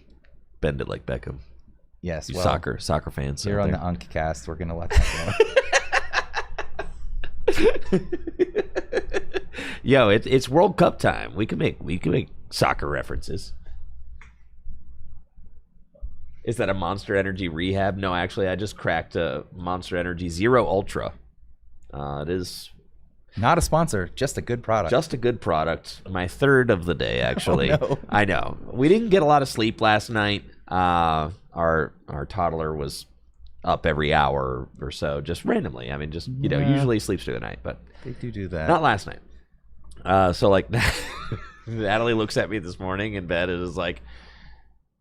Bend it like Beckham.
Yes.
You
well,
soccer fans.
You're on the Unk cast. We're gonna let that
go. Yo, it's World Cup time. We can make soccer references. Is that a Monster Energy rehab? No, actually, I just cracked a Monster Energy Zero Ultra. It is
not a sponsor, just a good product.
Just a good product. My third of the day, actually.
Oh, no.
I know. We didn't get a lot of sleep last night. Our toddler was up every hour or so, just randomly. I mean, just usually sleeps through the night, but
they do that.
Not last night. So like, Natalie looks at me this morning in bed and is like,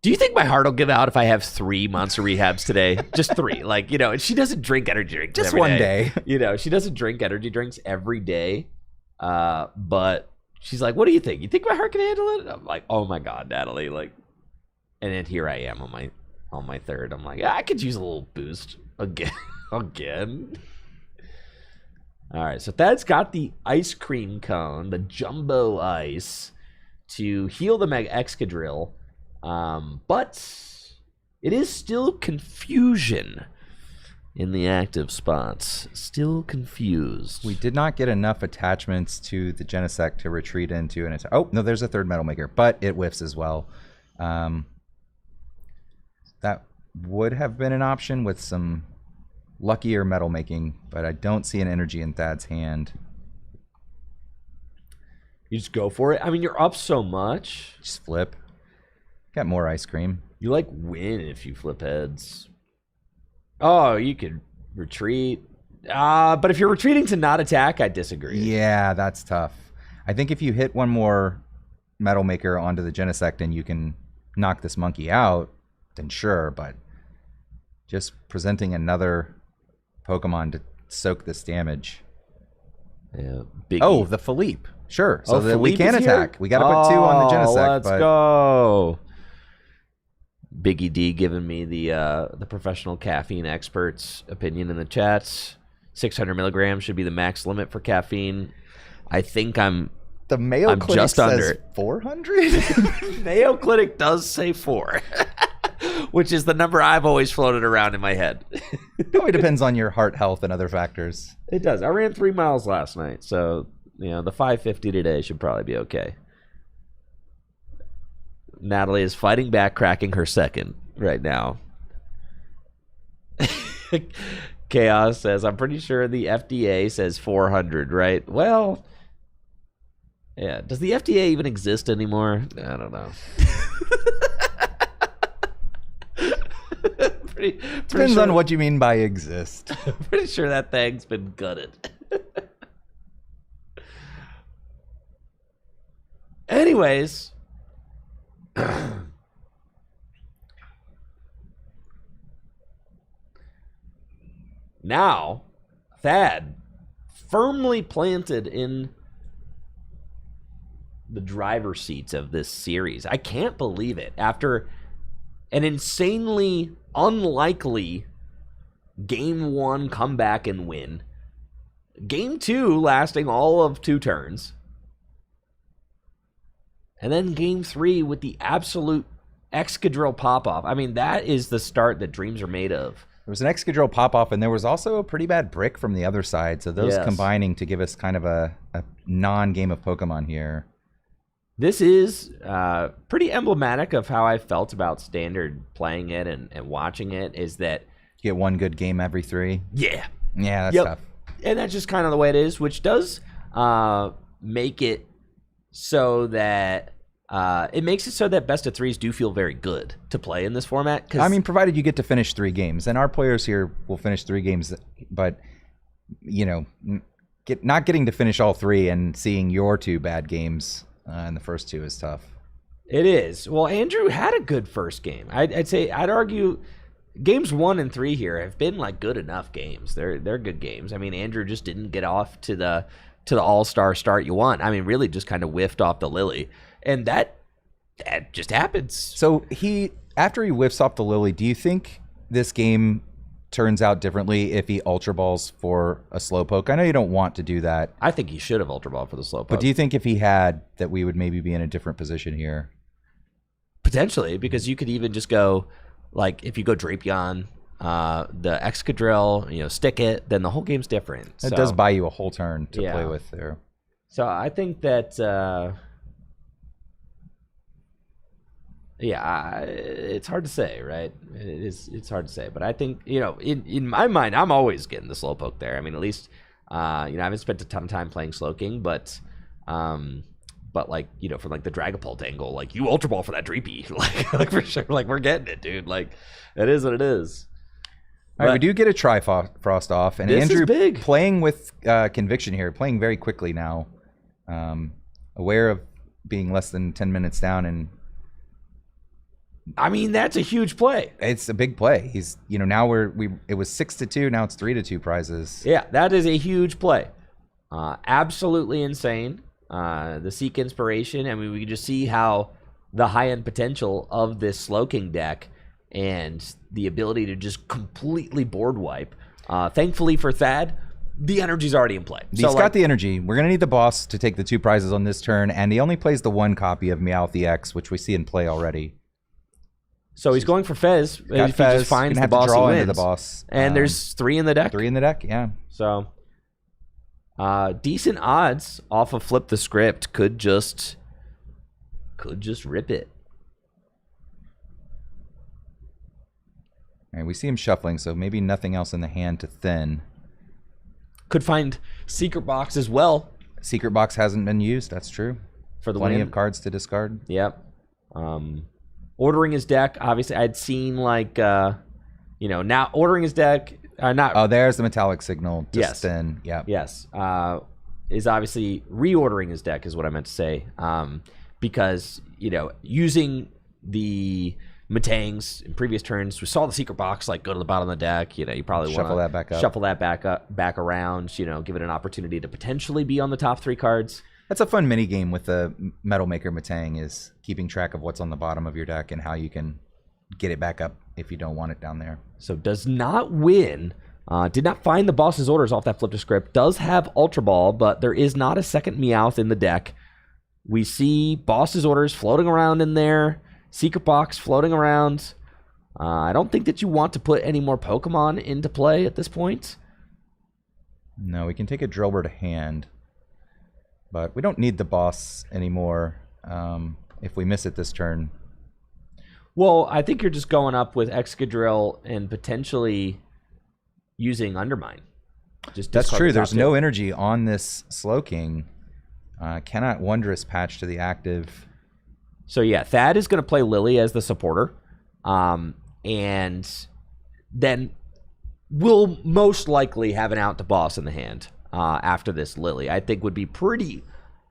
"Do you think my heart will give out if I have 3 monster rehabs today? Just 3, like, and she doesn't drink energy drinks.
Just one day.
She doesn't drink energy drinks every day. But she's like, "What do you think? You think my heart can handle it?" I'm like, "Oh my God, Natalie!" Like, and then here I am on my third. I'm like, yeah, I could use a little boost again. All right, so Thad's got the ice cream cone, the jumbo ice, to heal the Mega Excadrill. But it is still confusion in the active spots. Still confused.
We did not get enough attachments to the Genesect to retreat into an attack. Oh, no, there's a third Metal Maker, but it whiffs as well. That would have been an option with some luckier metal making, but I don't see an energy in Thad's hand.
You just go for it? I mean, you're up so much.
Just flip. Got more ice cream.
You like win if you flip heads. Oh, you could retreat. But if you're retreating to not attack, I disagree.
Yeah, that's tough. I think if you hit one more Metal Maker onto the Genesect and you can knock this monkey out, then sure, but just presenting another Pokemon to soak this damage.
Yeah, Biggie.
Oh, the Philippe. Sure. So that we
Philippe
can attack. We got to put 2 on the Genesect.
Let's go. Biggie D giving me the professional caffeine expert's opinion in the chats. 600 milligrams should be the max limit for caffeine. I think I'm
Mayo Clinic
just
says
under it.
400?
Mayo Clinic does say 4, which is the number I've always floated around in my head.
Probably depends on your heart health and other factors.
It does. I ran 3 miles last night, so the 550 today should probably be okay. Natalie is fighting back, cracking her second right now. Chaos says, "I'm pretty sure the FDA says 400, right?" Well, yeah. Does the FDA even exist anymore? I don't know.
Depends on what you mean by exist.
Pretty sure that thing's been gutted. Anyways. Now, Thad, firmly planted in the driver's seats of this series. I can't believe it. After an insanely unlikely Game 1 comeback and win, Game 2 lasting all of 2 turns, and then Game 3 with the absolute Excadrill pop-off. I mean, that is the start that dreams are made of.
There was an Excadrill pop-off, and there was also a pretty bad brick from the other side. So those combining to give us kind of a non-game of Pokemon here.
This is pretty emblematic of how I felt about Standard playing it and watching it, is that...
You get 1 good game every 3?
Yeah.
Yeah, that's tough.
And that's just kind of the way it is, which does make it so that... it makes it so that best of 3s do feel very good to play in this format.
I mean, provided you get to finish 3 games. And our players here will finish 3 games, but, not getting to finish all 3 and seeing your 2 bad games in the first 2 is tough.
It is. Well, Andrew had a good first game. I'd argue games 1 and 3 here have been like good enough games. They're good games. I mean, Andrew just didn't get off to the all-star start you want. I mean, really just kind of whiffed off the Lily. And that just happens.
So after he whiffs off the Lily, do you think this game turns out differently if he Ultra Balls for a Slowpoke? I know you don't want to do that.
I think he should have Ultra Ball for the Slowpoke.
But do you think if he had, that we would maybe be in a different position here?
Potentially, because you could even just go, like, if you go Drapion, the Excadrill, stick it, then the whole game's different.
It does buy you a whole turn to play with there.
So I think that, it's hard to say, right? It's hard to say. But I think, in my mind, I'm always getting the Slowpoke there. I mean, at least, I haven't spent a ton of time playing Slowking, but like, from like the Dragapult angle, like you Ultra Ball for that Dreepy, like for sure, like we're getting it, dude. Like it is what it is.
All right, we do get a Trifrost off, and Andrew playing with conviction here, playing very quickly now, aware of being less than 10 minutes down, and
I mean that's a huge play.
It's a big play. He's now it was 6-2, now it's 3-2 prizes.
Yeah, that is a huge play. Absolutely insane. The Seek Inspiration. I mean, we can just see how the high-end potential of this Slowking deck and the ability to just completely board wipe. Thankfully for Thad, the energy's already in play.
He's got the energy. We're going to need the boss to take the 2 prizes on this turn, and he only plays the 1 copy of Meowth EX, which we see in play already.
So he's going for Fez. If he just finds the boss,
draw
he wins.
Into the boss.
And there's 3 in the deck.
3 in the deck, yeah.
So decent odds off of Flip the Script. Could just rip it.
All right, we see him shuffling, so maybe nothing else in the hand to thin.
Could find Secret Box as well.
Secret Box hasn't been used, that's true.
For the
Plenty
win.
of cards to discard.
Yep. Ordering his deck, obviously, I'd seen like, now ordering his deck, not.
Oh, there's the metallic signal.
Yes.
Thin. Yeah.
Yes. Is obviously reordering his deck is what I meant to say. Because, using the Metangs in previous turns, we saw the Secret Box like go to the bottom of the deck. You probably want to
shuffle that back up.
Shuffle that back around. Give it an opportunity to potentially be on the top 3 cards.
That's a fun mini game with the Metal Maker Metang, is keeping track of what's on the bottom of your deck and how you can get it back up if you don't want it down there.
So does not win. Did not find the boss's orders off that Flip to Script. Does have Ultra Ball, but there is not a second Meowth in the deck. We see boss's orders floating around in there. Secret Box floating around. I don't think that you want to put any more Pokemon into play at this point.
No, we can take a Drillbur to hand. But we don't need the boss anymore if we miss it this turn.
Well, I think you're just going up with Excadrill and potentially using Undermine.
That's true. There's no energy on this Slowking. Cannot Wondrous Patch to the active.
So yeah, Thad is going to play Lily as the supporter. And then we'll most likely have an out to boss in the hand. After this Lily, I think would be pretty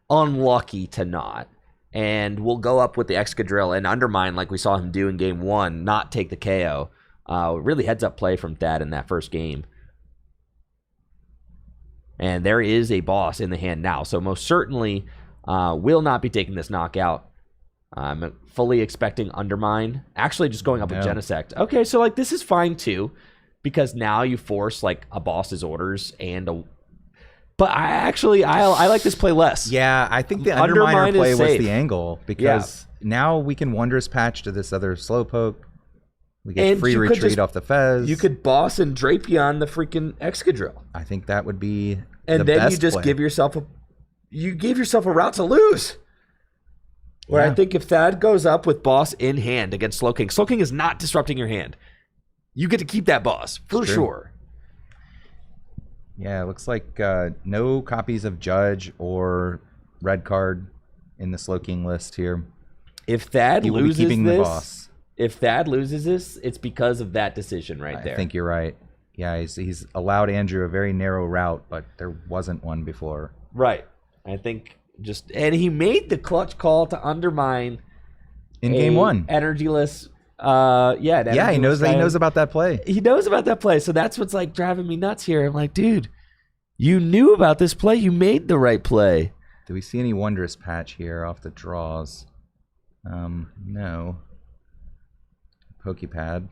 unlucky to not. And we'll go up with the Excadrill and Undermine like we saw him do in game 1, not take the KO. Really heads up play from Thad in that first game. And there is a boss in the hand now, so most certainly will not be taking this knockout. I'm fully expecting Undermine. Actually just going up with Genesect. Okay, so like this is fine too, because now you force like a boss's orders and a... But I like this play less.
Yeah, I think the Underminer play was the angle, because now we can Wondrous Patch to this other Slowpoke. We get free retreat off the Fez.
You could boss and Drapion the freaking Excadrill.
I think that would be
and
the
then
best
you just
play.
give yourself a route to lose. Where I think if Thad goes up with boss in hand against Slowking, Slowking is not disrupting your hand. You get to keep that boss for sure.
Yeah, it looks like no copies of Judge or Red Card in the Slowking list here.
If Thad loses
keeping
this,
the boss.
If Thad loses this, it's because of that decision right there.
I think you're right. Yeah, he's allowed Andrew a very narrow route, but there wasn't one before.
Right. I think and he made the clutch call to undermine
in game one.
Energyless.
He knows about that play.
He knows about that play. So that's what's like driving me nuts here. I'm like, dude, you knew about this play. You made the right play.
Do we see any Wondrous Patch here off the draws? No. Pokepad.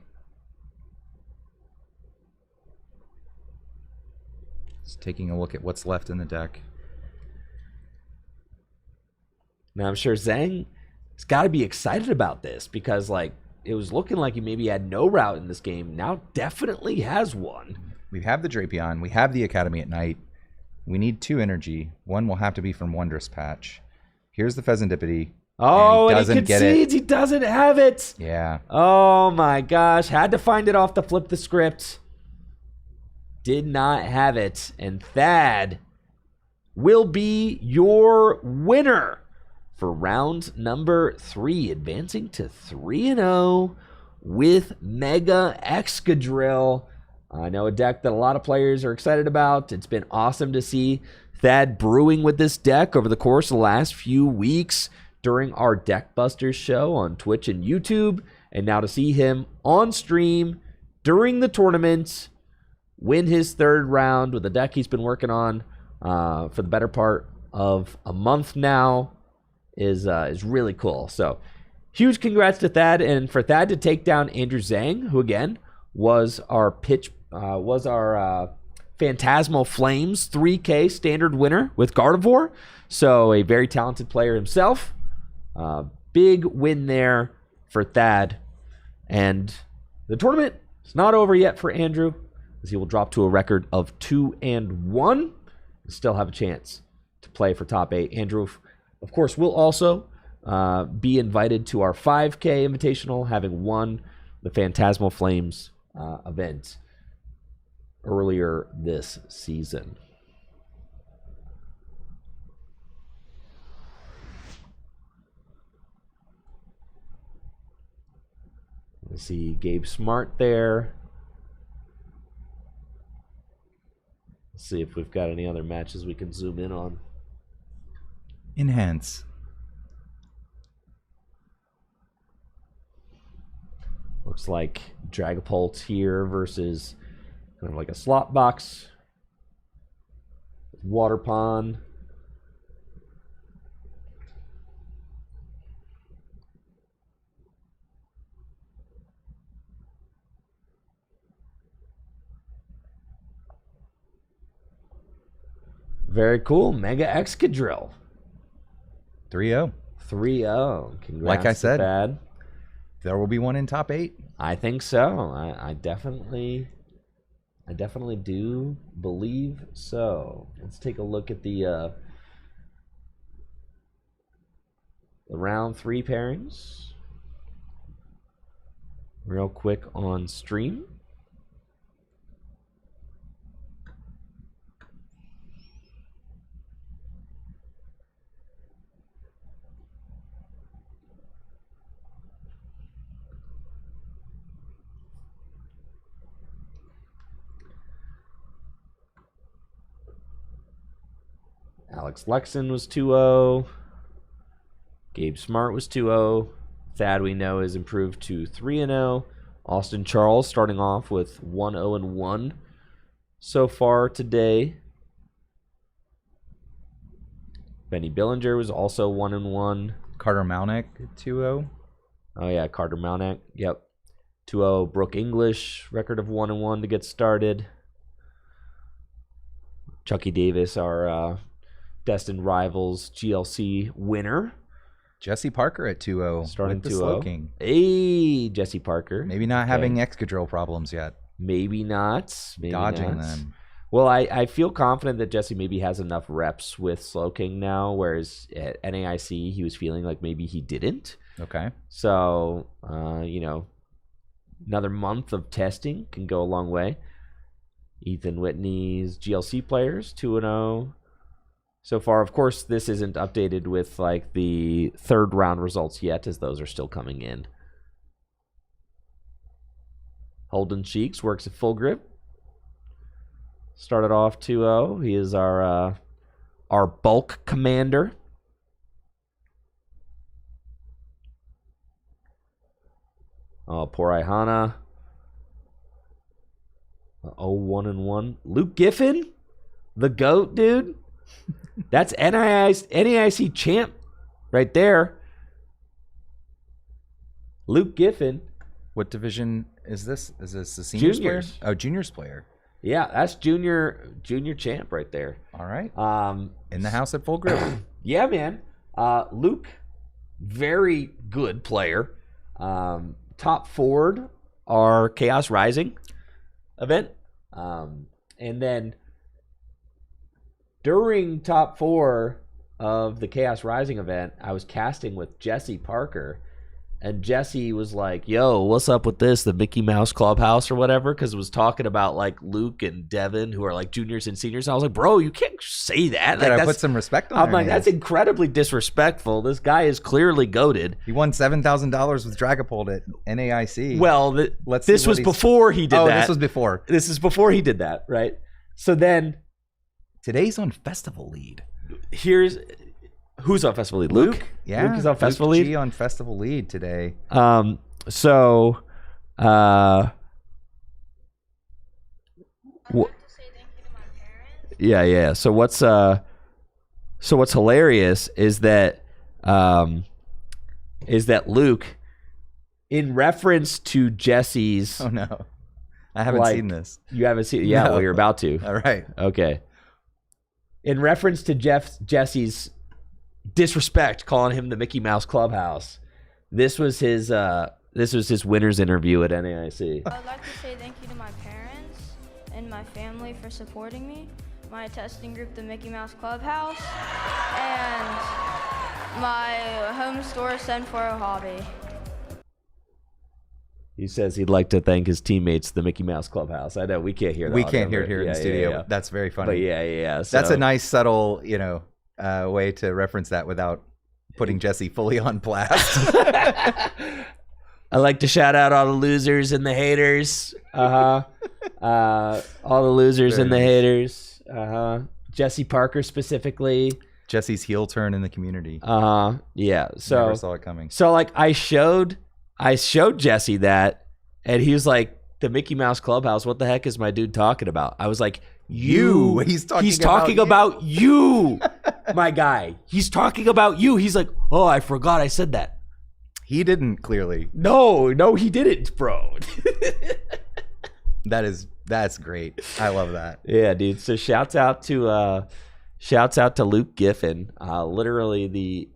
Just taking a look at what's left in the deck.
Now I'm sure Zhang has got to be excited about this because like it was looking like he maybe had no route in this game. Now definitely has one.
We have the Drapion. We have the Academy at Night. We need 2 energy. One will have to be from Wondrous Patch. Here's the Pheasantipity.
Oh, and he concedes. He doesn't have it.
Yeah.
Oh my gosh. Had to find it off to flip the script. Did not have it. And Thad will be your winner for round number 3, advancing to 3-0 with Mega Excadrill. I know a deck that a lot of players are excited about. It's been awesome to see Thad brewing with this deck over the course of the last few weeks during our Deck Busters show on Twitch and YouTube. And now to see him on stream during the tournament win his 3rd round with a deck he's been working on for the better part of a month now is really cool. So huge congrats to Thad, and for Thad to take down Andrew Zhang, who again was our Phantasmal Flames 3K standard winner with Gardevoir. So a very talented player himself. Big win there for Thad. And the tournament is not over yet for Andrew, as he will drop to a record of 2-1 and still have a chance to play for top 8. Andrew, of course, will also be invited to our 5K Invitational, having won the Phantasmal Flames event earlier this season. We see Gabe Smart there. Let's see if we've got any other matches we can zoom in on.
Enhance.
Looks like Dragapult here versus kind of like a slot box. Water Pond. Very cool. Mega Excadrill.
3-0.
3-0. Congrats,
like I said,
Thad.
There will be one in top 8.
I think so. I definitely do believe so. Let's take a look at the round 3 pairings real quick on stream. Alex Lexon was 2-0. Gabe Smart was 2-0. Thad, we know, is improved to 3-0. Austin Charles starting off with 1-0-1 so far today. Benny Billinger was also 1-1.
Carter Malnick, 2-0.
Oh, yeah, Carter Malnick. Yep. 2-0. Brooke English, record of 1-1 to get started. Chucky Davis, our Destined Rivals GLC winner.
Jesse Parker at 2-0.
Starting
with the
2-0.
Slowking.
Hey, Jesse Parker.
Maybe not having Excadrill problems yet.
Maybe not. Maybe
Dodging
not.
them.
Well, I feel confident that Jesse maybe has enough reps with Slowking now, whereas at NAIC he was feeling like maybe he didn't.
Okay.
So, another month of testing can go a long way. Ethan Whitney's GLC players, 2-0. So far, of course, this isn't updated with like the 3rd round results yet, as those are still coming in. Holden Cheeks works at full grip. Started off 2-0. He is our bulk commander. Oh, poor Ihana. 0-1-1. Luke Giffen, the GOAT, dude. That's NAIC champ right there. Luke Giffen.
What division is this? Is this a seniors player?
Juniors.
Oh, juniors player.
Yeah, that's junior champ right there.
All right. In the
Um,
house at full grip.
Yeah, man. Luke, very good player. Top forward our Chaos Rising event. And then during top 4 of the Chaos Rising event, I was casting with Jesse Parker. And Jesse was like, yo, what's up with this? The Mickey Mouse Clubhouse or whatever? Because it was talking about like Luke and Devin, who are like juniors and seniors. And I was like, bro, you can't say that. Like,
Gotta put some respect on
I'm
their
like,
names.
that's incredibly disrespectful. This guy is clearly goated.
He won $7,000 with Dragapult at NAIC.
Well,
Let's see
this
what
was
he's-
before he did that.
This was before.
This is before he did that, right? So then
Today's on Festival Lead.
here's who's on Festival Lead. Luke?
Yeah.
Luke is on Festival
Luke
Lead.
G on Festival Lead today.
So
I'd like to say thank you to my parents.
yeah. So what's hilarious is that Luke, in reference to Jesse's,
Oh, no. I haven't
like,
seen this.
you haven't seen, yeah,
No.
well, you're about to.
All right.
Okay. In reference to Jesse's disrespect, calling him the Mickey Mouse Clubhouse, this was his winner's interview at NAIC.
I'd like to say thank you to my parents and my family for supporting me, my testing group, the Mickey Mouse Clubhouse, and my home store, Send4O Hobby.
He says he'd like to thank his teammates, the Mickey Mouse Clubhouse. I know we can't hear that.
We can't hear it here in the studio.
Yeah.
That's very funny.
But yeah.
That's
so-
a nice, subtle, way to reference that without putting Jesse fully on blast.
I like to shout out all the losers and the haters. All the losers
Very
and the
nice.
haters. Jesse Parker specifically.
Jesse's heel turn in the community.
Yeah. So
Never saw it coming.
So like I showed Jesse that, and he was like, "The Mickey Mouse Clubhouse. What the heck is my dude talking about?" I was like, "You."
He's talking
He's talking about you, my guy. He's talking about you. He's like, "Oh, I forgot I said that."
He didn't, clearly.
No, he didn't, bro.
That's great. I love that.
Yeah, dude. So shouts out to Luke Giffen, literally the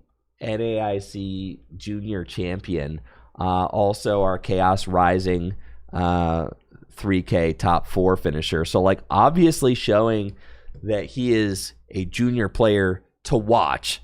NAIC junior champion. Also our Chaos Rising 3K top 4 finisher. So like obviously showing that he is a junior player to watch.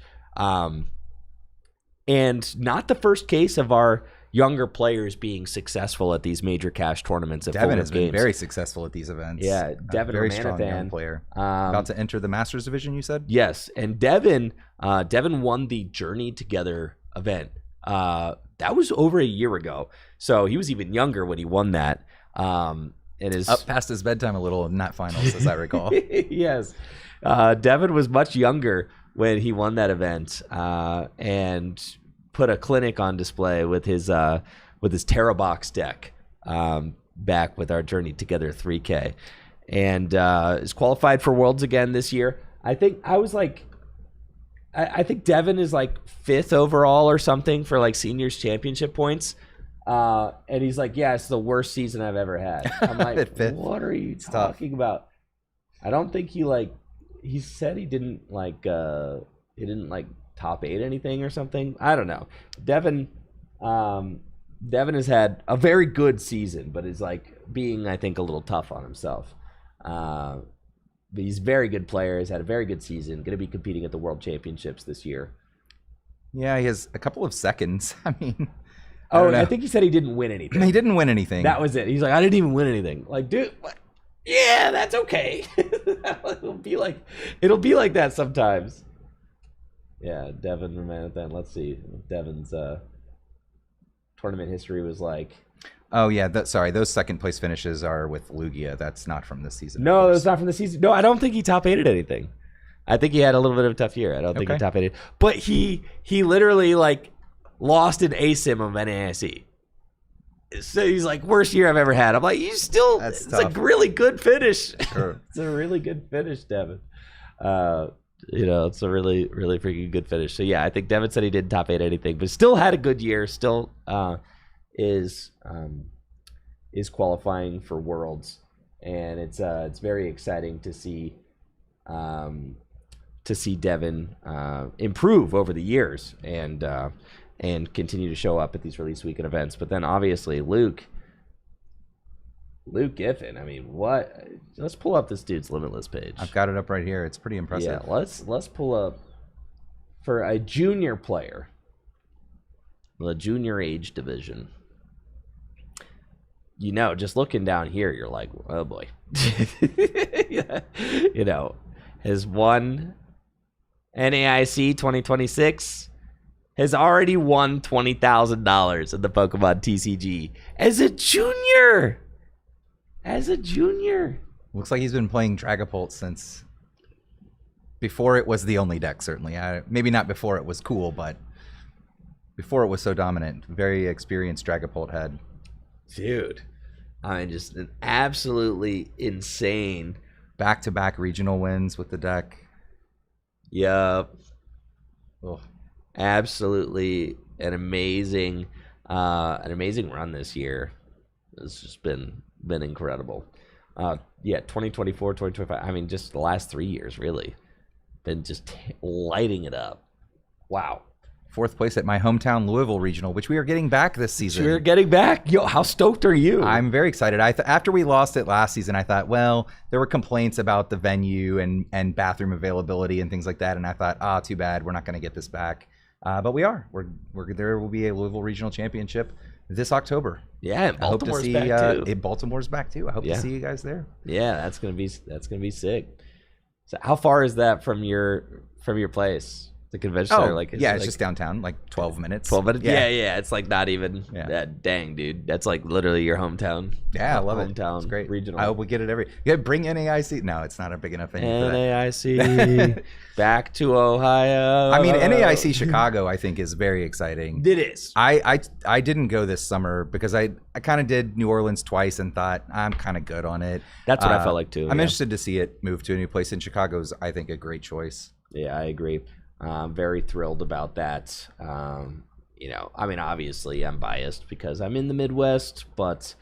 And not the first case of our younger players being successful at these major cash tournaments at
Devin
full
has been
games.
very successful at these events.
Yeah,
A
Devin
very strong young
Romanathan.
player. About to enter the Masters division, you said?
Yes, and Devin won the Journey Together event. That was over a year ago, so he was even younger when he won that. And is
Up past his bedtime a little in that finals, as I recall.
Yes, Devin was much younger when he won that event, and put a clinic on display with his Terra Box deck back with our Journey Together 3K, and is qualified for Worlds again this year. I think Devin is like 5th overall or something for like seniors championship points. And he's like, yeah, it's the worst season I've ever had. I'm like,
Fifth.
what are you
tough.
talking about? I don't think he said he didn't top 8 anything or something. I don't know. Devin has had a very good season, but is like being, I think, a little tough on himself. But he's a very good player. He's had a very good season. Going to be competing at the World Championships this year.
Yeah, he has a couple of seconds. I mean,
I think he said he didn't win anything.
he didn't win anything.
That was it. He's like, I didn't even win anything. Like, dude, what? Yeah, that's okay. it'll be like that sometimes. Yeah, Devin Romanathan. Let's see. Devin's tournament history was like.
Oh yeah, sorry. Those second place finishes are with Lugia. That's not from this season.
No, that's not from the season. No, I don't think he top 8'd anything. I think he had a little bit of a tough year. I don't think he top 8'd. But he literally like lost an ASIM of NAIC. So he's like, worst year I've ever had. I'm like, it's a really good finish.
Sure.
It's a really good finish, Devin. It's a really, really freaking good finish. So yeah, I think Devin said he didn't top 8 anything, but still had a good year. Still is qualifying for Worlds, and it's very exciting to see Devin improve over the years and continue to show up at these release weekend events. But then obviously Luke Giffen. I mean, what? Let's pull up this dude's Limitless page.
I've got it up right here. It's pretty impressive.
Yeah, let's pull up for a junior player, the junior age division. Just looking down here, you're like, oh boy. Has won NAIC 2026, has already won $20,000 in the Pokemon TCG as a junior.
Looks like he's been playing Dragapult since before it was the only deck, certainly. Maybe not before it was cool, but before it was so dominant. Very experienced Dragapult head.
Dude, I mean, just an absolutely insane
back-to-back regional wins with the deck.
Yup.
Oh.
Absolutely an amazing run this year. It's just been incredible. 2024, 2025. I mean, just the last 3 years, really, been just lighting it up. Wow.
4th place at my hometown Louisville regional, which we are getting back this season.
We're getting back. Yo, how stoked are you?
I'm very excited. After we lost it last season, I thought, well, there were complaints about the venue and bathroom availability and things like that, and I thought, too bad, we're not going to get this back. But we are. There will be a Louisville regional championship this October.
Yeah, and Baltimore's back too.
Baltimore's back too. I hope to see you guys there.
Yeah, that's gonna be sick. So, how far is that from your place? The convention center,
it's just downtown, like 12 minutes.
12 minutes? Yeah. It's like not even. Yeah. Dang, dude. That's like literally your hometown.
Yeah, I love it.
Hometown.
It's great.
Regional.
I hope we get it bring NAIC. No, it's not a big enough venue for that.
NAIC back to Ohio.
I mean, NAIC Chicago, I think, is very exciting.
It is.
I didn't go this summer because I kind of did New Orleans twice and thought I'm kind of good on it.
That's what I felt like too.
I'm interested to see it move to a new place. In Chicago's, I think, a great choice.
Yeah, I agree. Very thrilled about that. I mean, obviously I'm biased because I'm in the Midwest, but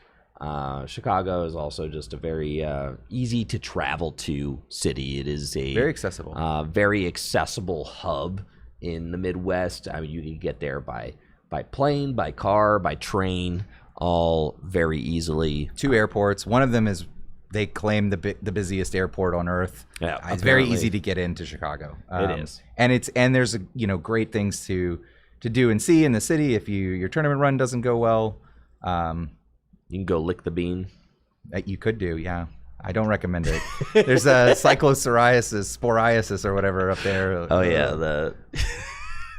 Chicago is also just a very easy to travel to city. It is a
very accessible
hub in the Midwest. I mean, you can get there by plane, by car, by train, all very easily.
2 airports. One of them is, they claim, the busiest airport on Earth.
Yeah,
it's very easy to get into Chicago.
It is,
and there's great things to do and see in the city. If your tournament run doesn't go well,
you can go lick the bean.
You could do, yeah. I don't recommend it. There's a sporiasis or whatever up there.
Oh yeah,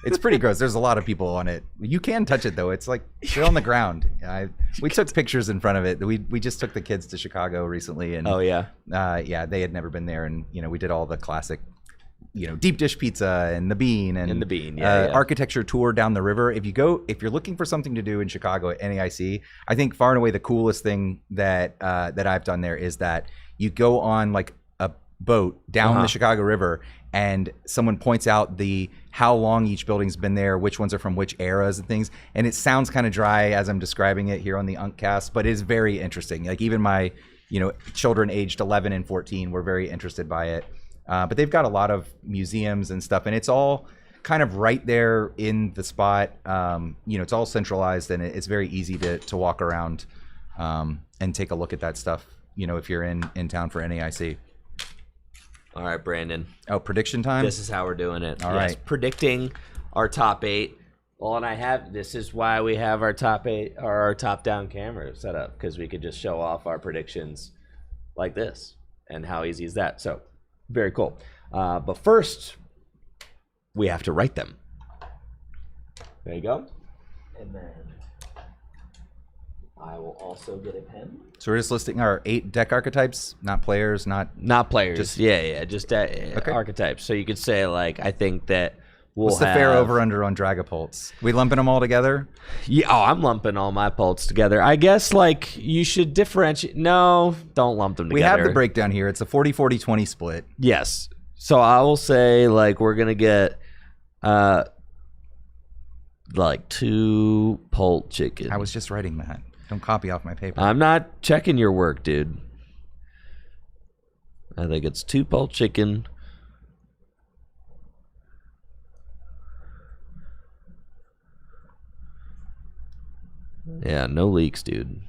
it's pretty gross. There's a lot of people on it. You can touch it though. It's like they're on the ground. We took pictures in front of it. We just took the kids to Chicago recently, and they had never been there, and we did all the classic, deep dish pizza and the bean and architecture tour down the river. If you're looking for something to do in Chicago at NAIC, I think far and away the coolest thing that I've done there is that you go on like a boat down the Chicago River, and someone points out how long each building's been there, which ones are from which eras and things. And it sounds kind of dry as I'm describing it here on the Uncast, but it's very interesting. Like even my, children aged 11 and 14 were very interested by it. But they've got a lot of museums and stuff, and it's all kind of right there in the spot. It's all centralized, and it's very easy to walk around and take a look at that stuff, if you're in town for NAIC.
All right, Brandon.
Oh, prediction time?
This is how we're doing it.
All right.
Predicting our top 8. Well, and this is why we have our top 8 or our top-down camera set up, because we could just show off our predictions like this. And how easy is that? So, very cool. But first, we have to write them. There you go. And then I will also get a pen.
So we're just listing our 8 deck archetypes, not players, not
players.
Just-
Just archetypes. So you could say like I think that we'll
what's the fair over/under on Dragapults? We lumping them all together?
Yeah, I'm lumping all my pults together. I guess like you should differentiate. No, don't lump them together.
We have the breakdown here. It's a 40-40-20 split.
Yes. So I will say like we're gonna get like 2 pult chicken.
I was just writing that. Don't copy off my paper.
I'm not checking your work, dude. I think it's 2 pult chicken. Yeah, no leaks, dude.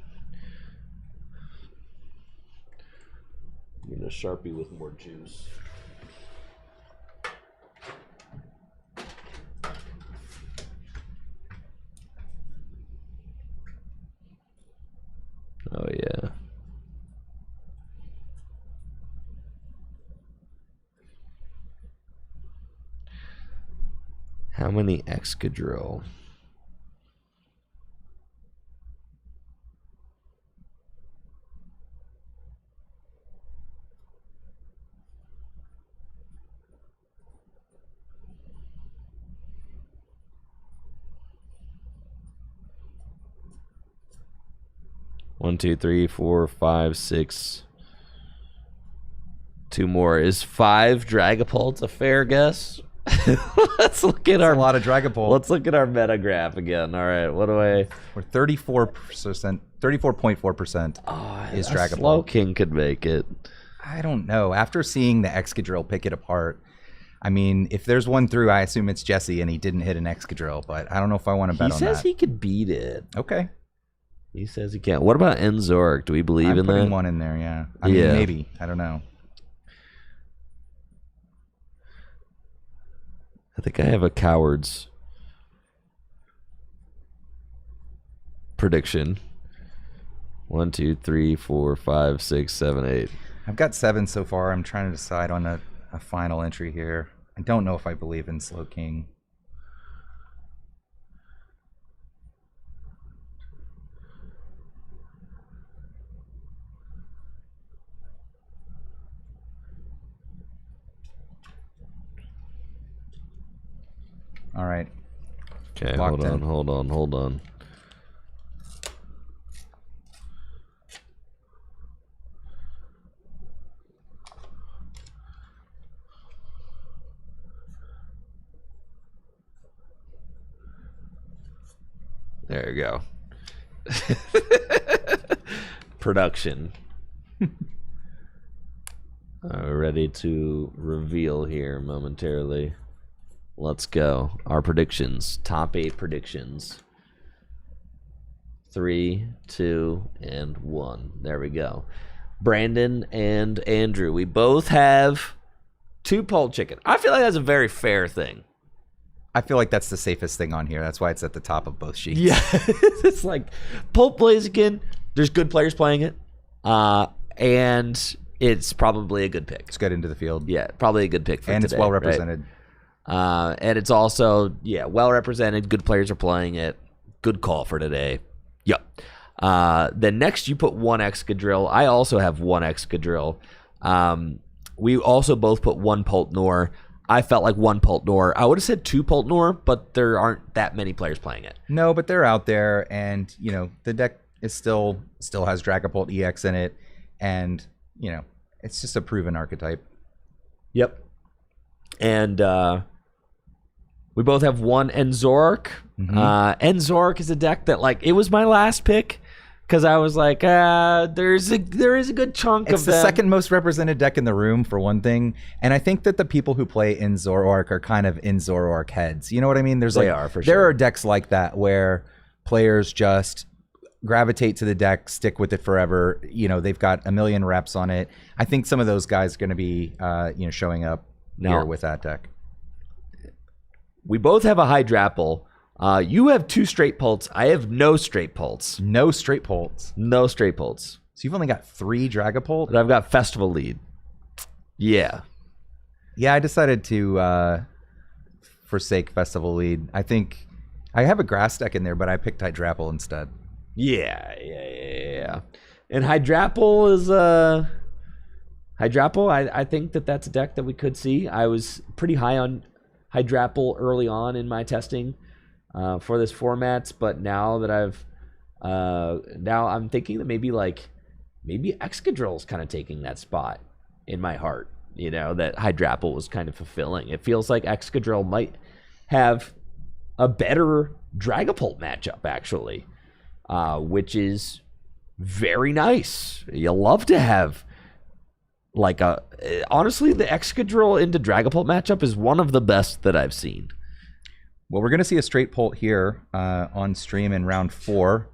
Need a Sharpie with more juice. Oh, yeah. How many Excadrill? One, two, three, 4, 5, 6. 2 more. Is 5 Dragapults a fair guess? Let's look at
a lot of Dragapult.
Let's look at our meta graph again. All right, what do I?
We're 34%, 34.4% is Dragapult.
Slowking could make it.
I don't know. After seeing the Excadrill pick it apart, I mean, if there's one through, I assume it's Jesse, and he didn't hit an Excadrill. But I don't know if I want to bet on that.
He says he could beat it.
Okay.
He says he can't. What about Enzork? Do we believe
I'm
in that?
putting one in there, yeah. I mean, maybe. I don't know.
I think I have a coward's prediction. 1, 2, 3, 4, 5, 6, 7, 8.
I've got 7 so far. I'm trying to decide on a final entry here. I don't know if I believe in Slowking. All right.
Okay,
Locked in.
hold on. There you go. Production. Ready to reveal here momentarily. Let's go. Our predictions. Top 8 predictions. 3, 2, and 1. There we go. Brandon and Andrew. We both have 2 pult chicken. I feel like that's a very fair thing.
I feel like that's the safest thing on here. That's why it's at the top of both sheets.
Yeah. It's like pult Blaziken. There's good players playing it. And it's probably a good pick.
It's good into the field.
Yeah, probably a good pick for
and
today,
it's well represented.
Right? And it's also, well represented. Good players are playing it. Good call for today. Yep. Then next you put 1 Excadrill. I also have 1 Excadrill. We also both put 1 Pultnor. I felt like 1 Pultnor. I would have said 2 Pultnor, but there aren't that many players playing it.
No, but they're out there, and the deck is still has Dragapult EX in it, and it's just a proven archetype.
Yep. And we both have 1 Enzork. Enzork is a deck that it was my last pick because I was like, there is a good chunk
it's
of
the
them.
second most represented deck in the room for one thing, and I think that the people who play Enzork are kind of Enzork heads. You know what I mean?
They are, for
there
sure.
are decks like that where players just gravitate to the deck, stick with it forever. They've got a million reps on it. I think some of those guys are going to be showing up here with that deck.
We both have a Hydrapple. You have 2 straight pults. I have no straight pults.
No straight pults.
No straight pults.
So you've only got 3 Dragapult?
But I've got Festival Lead. Yeah.
Yeah, I decided to forsake Festival Lead. I think I have a grass deck in there, but I picked Hydrapple instead.
Yeah. And Hydrapple is Hydrapple. I think that's a deck that we could see. I was pretty high on Hydrapple early on in my testing for this format, but now that I'm thinking that maybe Excadrill is kind of taking that spot in my heart. You know, that Hydrapple was kind of fulfilling. It feels like Excadrill might have a better Dragapult matchup, actually, which is very nice. You love to have, honestly, the Excadrill into Dragapult matchup is one of the best that I've seen.
Well, we're going to see a straight Pult here on stream in round 4.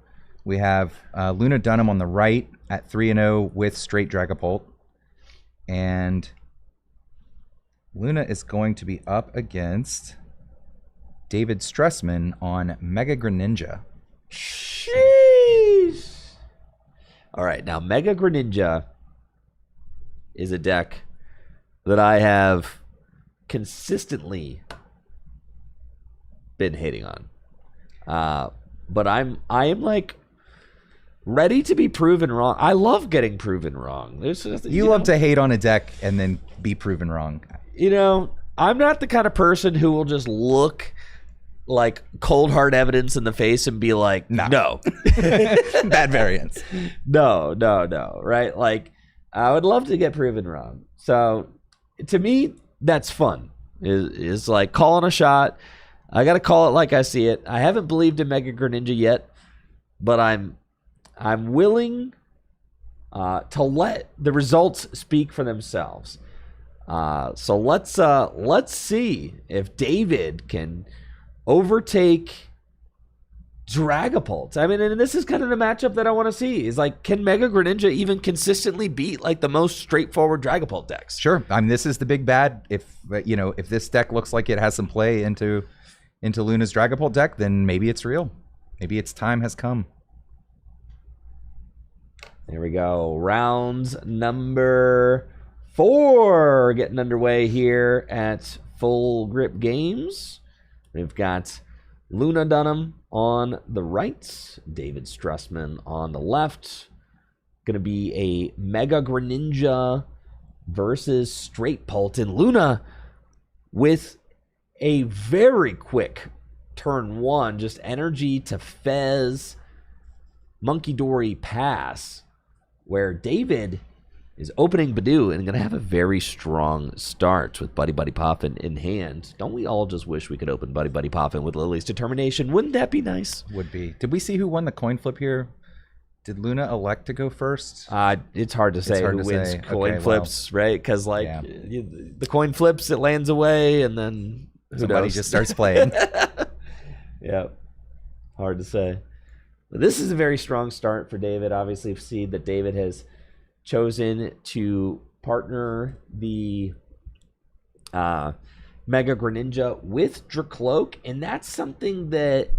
We have Luna Dunham on the right at 3-0 with straight Dragapult. And Luna is going to be up against David Stressman on Mega Greninja.
Sheesh. All right, now Mega Greninja is a deck that I have consistently been hating on. But I am like ready to be proven wrong. I love getting proven wrong.
You love to hate on a deck and then be proven wrong.
You know, I'm not the kind of person who will just look like cold hard evidence in the face and be like, no.
Bad variance.
No, right? Like, I would love to get proven wrong. So, to me, that's fun. Is like calling a shot. I got to call it like I see it. I haven't believed in Mega Greninja yet, but I'm willing to let the results speak for themselves. So let's see if David can overtake Dragapult. I mean, and this is kind of the matchup that I want to see. Is like, can Mega Greninja even consistently beat like the most straightforward Dragapult decks?
Sure. I mean, this is the big bad. If this deck looks like it has some play into Luna's Dragapult deck, then maybe it's real. Maybe its time has come.
There we go. Rounds number 4 getting underway here at Full Grip Games. We've got Luna Dunham on the right, David Stressman on the left. Going to be a Mega Greninja versus Straight Pult. And Luna with a very quick turn 1, just energy to Fez, Monkey Dory pass, where David is opening Badoo and going to have a very strong start with Buddy Buddy Poffin in hand. Don't we all just wish we could open Buddy Buddy Poffin with Lily's Determination? Wouldn't that be nice?
Would be. Did we see who won the coin flip here? Did Luna elect to go first?
It's hard to say who wins coin flips, right? Because the coin flips, it lands away, and then
somebody just starts playing.
Yeah, hard to say. But this is a very strong start for David. Obviously, you've seen that David has chosen to partner the Mega Greninja with Dracloak, and that's something that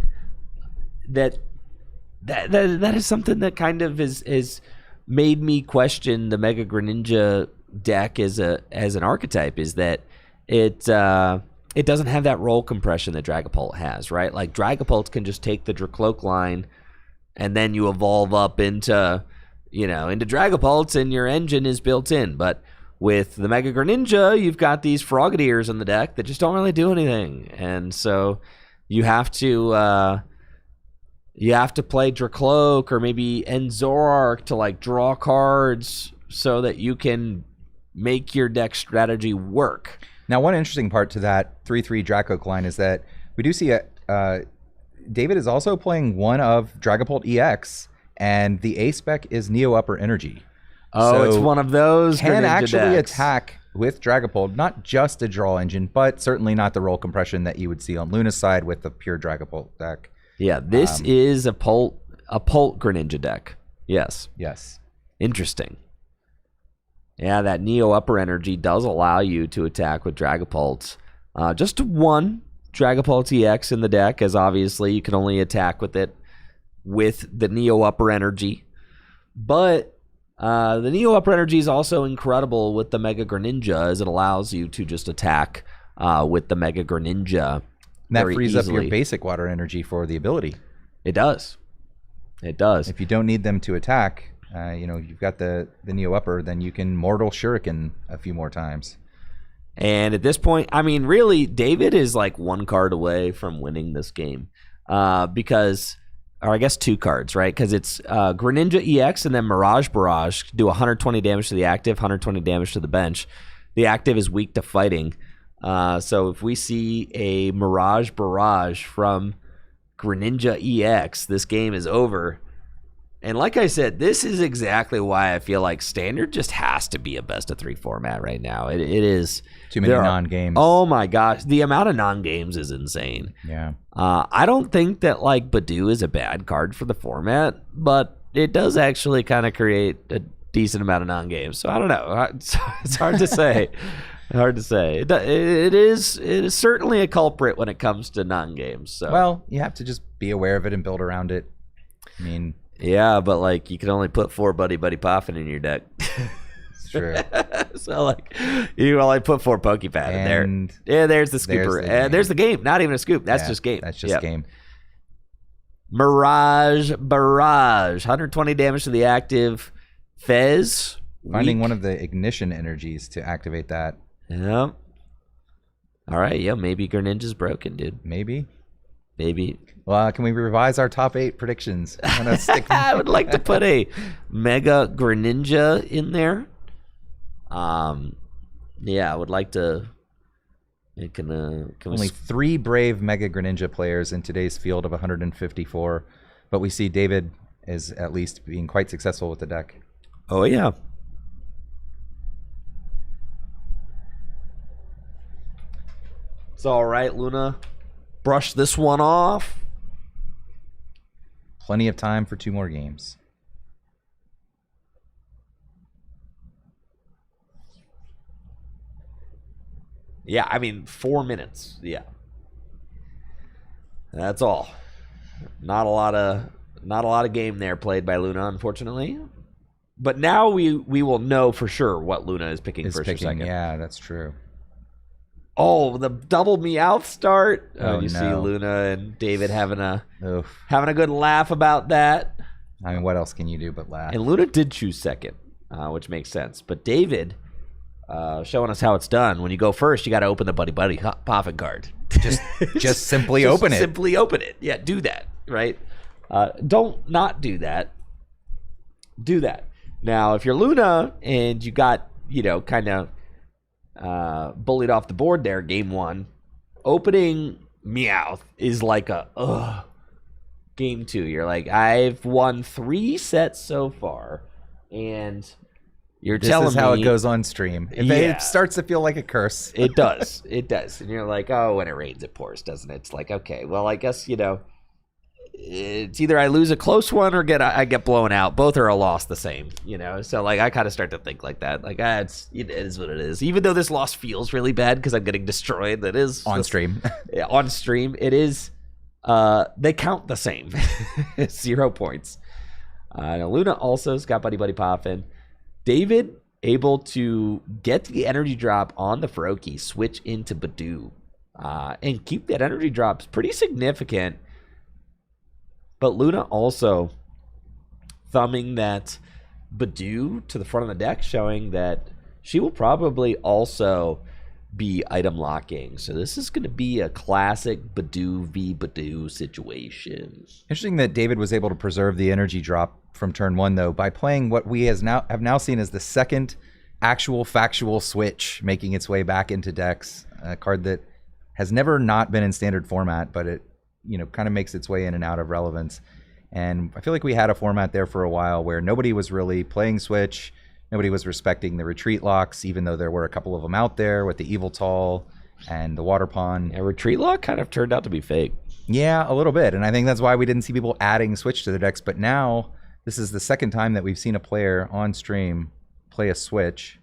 is something that kind of is made me question the Mega Greninja deck as an archetype. Is that it doesn't have that roll compression that Dragapult has, right? Like Dragapult can just take the Dracloak line, and then you evolve up into Dragapults, and your engine is built in. But with the Mega Greninja, you've got these Frogadiers in the deck that just don't really do anything, and so you have to play Dracloak or maybe Enzorark to like draw cards so that you can make your deck strategy work.
Now, one interesting part to that 3/3 Dracloak line is that we do see David is also playing one of Dragapult EX, and the A spec is Neo Upper Energy.
Oh, so it's one of those
can
Greninja
actually
decks.
attack with Dragapult, not just a draw engine, but certainly not the roll compression that you would see on Luna's side with the pure Dragapult deck.
Yeah, this is a Pult Greninja deck. Yes. Interesting. Yeah, that Neo Upper Energy does allow you to attack with Dragapult. Just one Dragapult EX in the deck, as obviously you can only attack with it with the Neo Upper Energy. But the Neo Upper Energy is also incredible with the Mega Greninja, as it allows you to just attack with the Mega Greninja.
And that frees
easily.
up your basic water energy for the ability.
It does. It does.
If you don't need them to attack, you've got the Neo Upper, then you can Mortal Shuriken a few more times.
And at this point, I mean, really, David is like one card away from winning this game because, or I guess 2 cards, right? Because it's Greninja EX and then Mirage Barrage do 120 damage to the active, 120 damage to the bench. The active is weak to fighting. So if we see a Mirage Barrage from Greninja EX, this game is over. And like I said, this is exactly why I feel like Standard just has to be a best-of-3 format right now. It is.
Too many non-games.
Oh my gosh. The amount of non-games is insane.
Yeah.
I don't think that like Badoo is a bad card for the format, but it does actually kind of create a decent amount of non-games. So I don't know. It's hard to say. Hard to say. It is certainly a culprit when it comes to non-games. So.
Well, you have to just be aware of it and build around it. I mean...
Yeah, but like you can only put 4 Buddy Poffin in your deck.
It's true.
So like you can only put 4 Pokepad in there. Yeah, there's the scooper. There's the game. Not even a scoop. That's just game.
That's just game.
Mirage Barrage. 120 damage to the active. Fez.
Finding one of the ignition energies to activate that.
Yeah. All right. Yeah, maybe Greninja's broken, dude.
Maybe.
Well,
can we revise our top 8 predictions?
I would like to put a Mega Greninja in there. Yeah, I would like to.
Only 3 brave Mega Greninja players in today's field of 154, but we see David is at least being quite successful with the deck.
Oh yeah. It's all right, Luna. Brush this one off.
Plenty of time for 2 more games.
Yeah, I mean 4 minutes. Yeah, that's all. Not a lot of game there played by Luna, unfortunately. But now we will know for sure what Luna is picking first or second.
Yeah, that's true.
Oh, the double Meowth start.
Oh,
you
no.
see Luna and David having a good laugh about that.
I mean, what else can you do but laugh?
And Luna did choose second, which makes sense. But David showing us how it's done. When you go first, you got to open the Buddy Poffin card.
Just simply open it.
Simply open it. Yeah, do that, right? Don't not do that. Do that. Now, if you're Luna and you got, kind of bullied off the board there, game 1, opening Meowth is like game 2. You're like, I've won 3 sets so far, and you're telling me...
This is how it goes on stream. It starts to feel like a curse.
It does. It does. And you're like, oh, when it rains, it pours, doesn't it? It's like, okay, well, I guess, it's either I lose a close one or I get blown out. Both are a loss the same, So like I kind of start to think like that. Like it is what it is. Even though this loss feels really bad because I'm getting destroyed. That is
on stream.
Yeah, on stream, it is. They count the same. 0 points. Now Luna also's got Buddy Poffin. David able to get the energy drop on the Froakie, switch into Badoo, and keep that energy drops pretty significant. But Luna also thumbing that Badoo to the front of the deck, showing that she will probably also be item locking. So this is going to be a classic Badoo v Badoo situation.
Interesting that David was able to preserve the energy drop from turn 1, though, by playing what we have now seen as the second actual factual switch, making its way back into decks. A card that has never not been in standard format, but it kind of makes its way in and out of relevance. And I feel like we had a format there for a while where nobody was really playing Switch. Nobody was respecting the retreat locks, even though there were a couple of them out there with the Eviltal and the Water Pond.
Yeah, retreat lock kind of turned out to be fake.
Yeah, a little bit. And I think that's why we didn't see people adding Switch to their decks. But now, this is the second time that we've seen a player on stream play a Switch.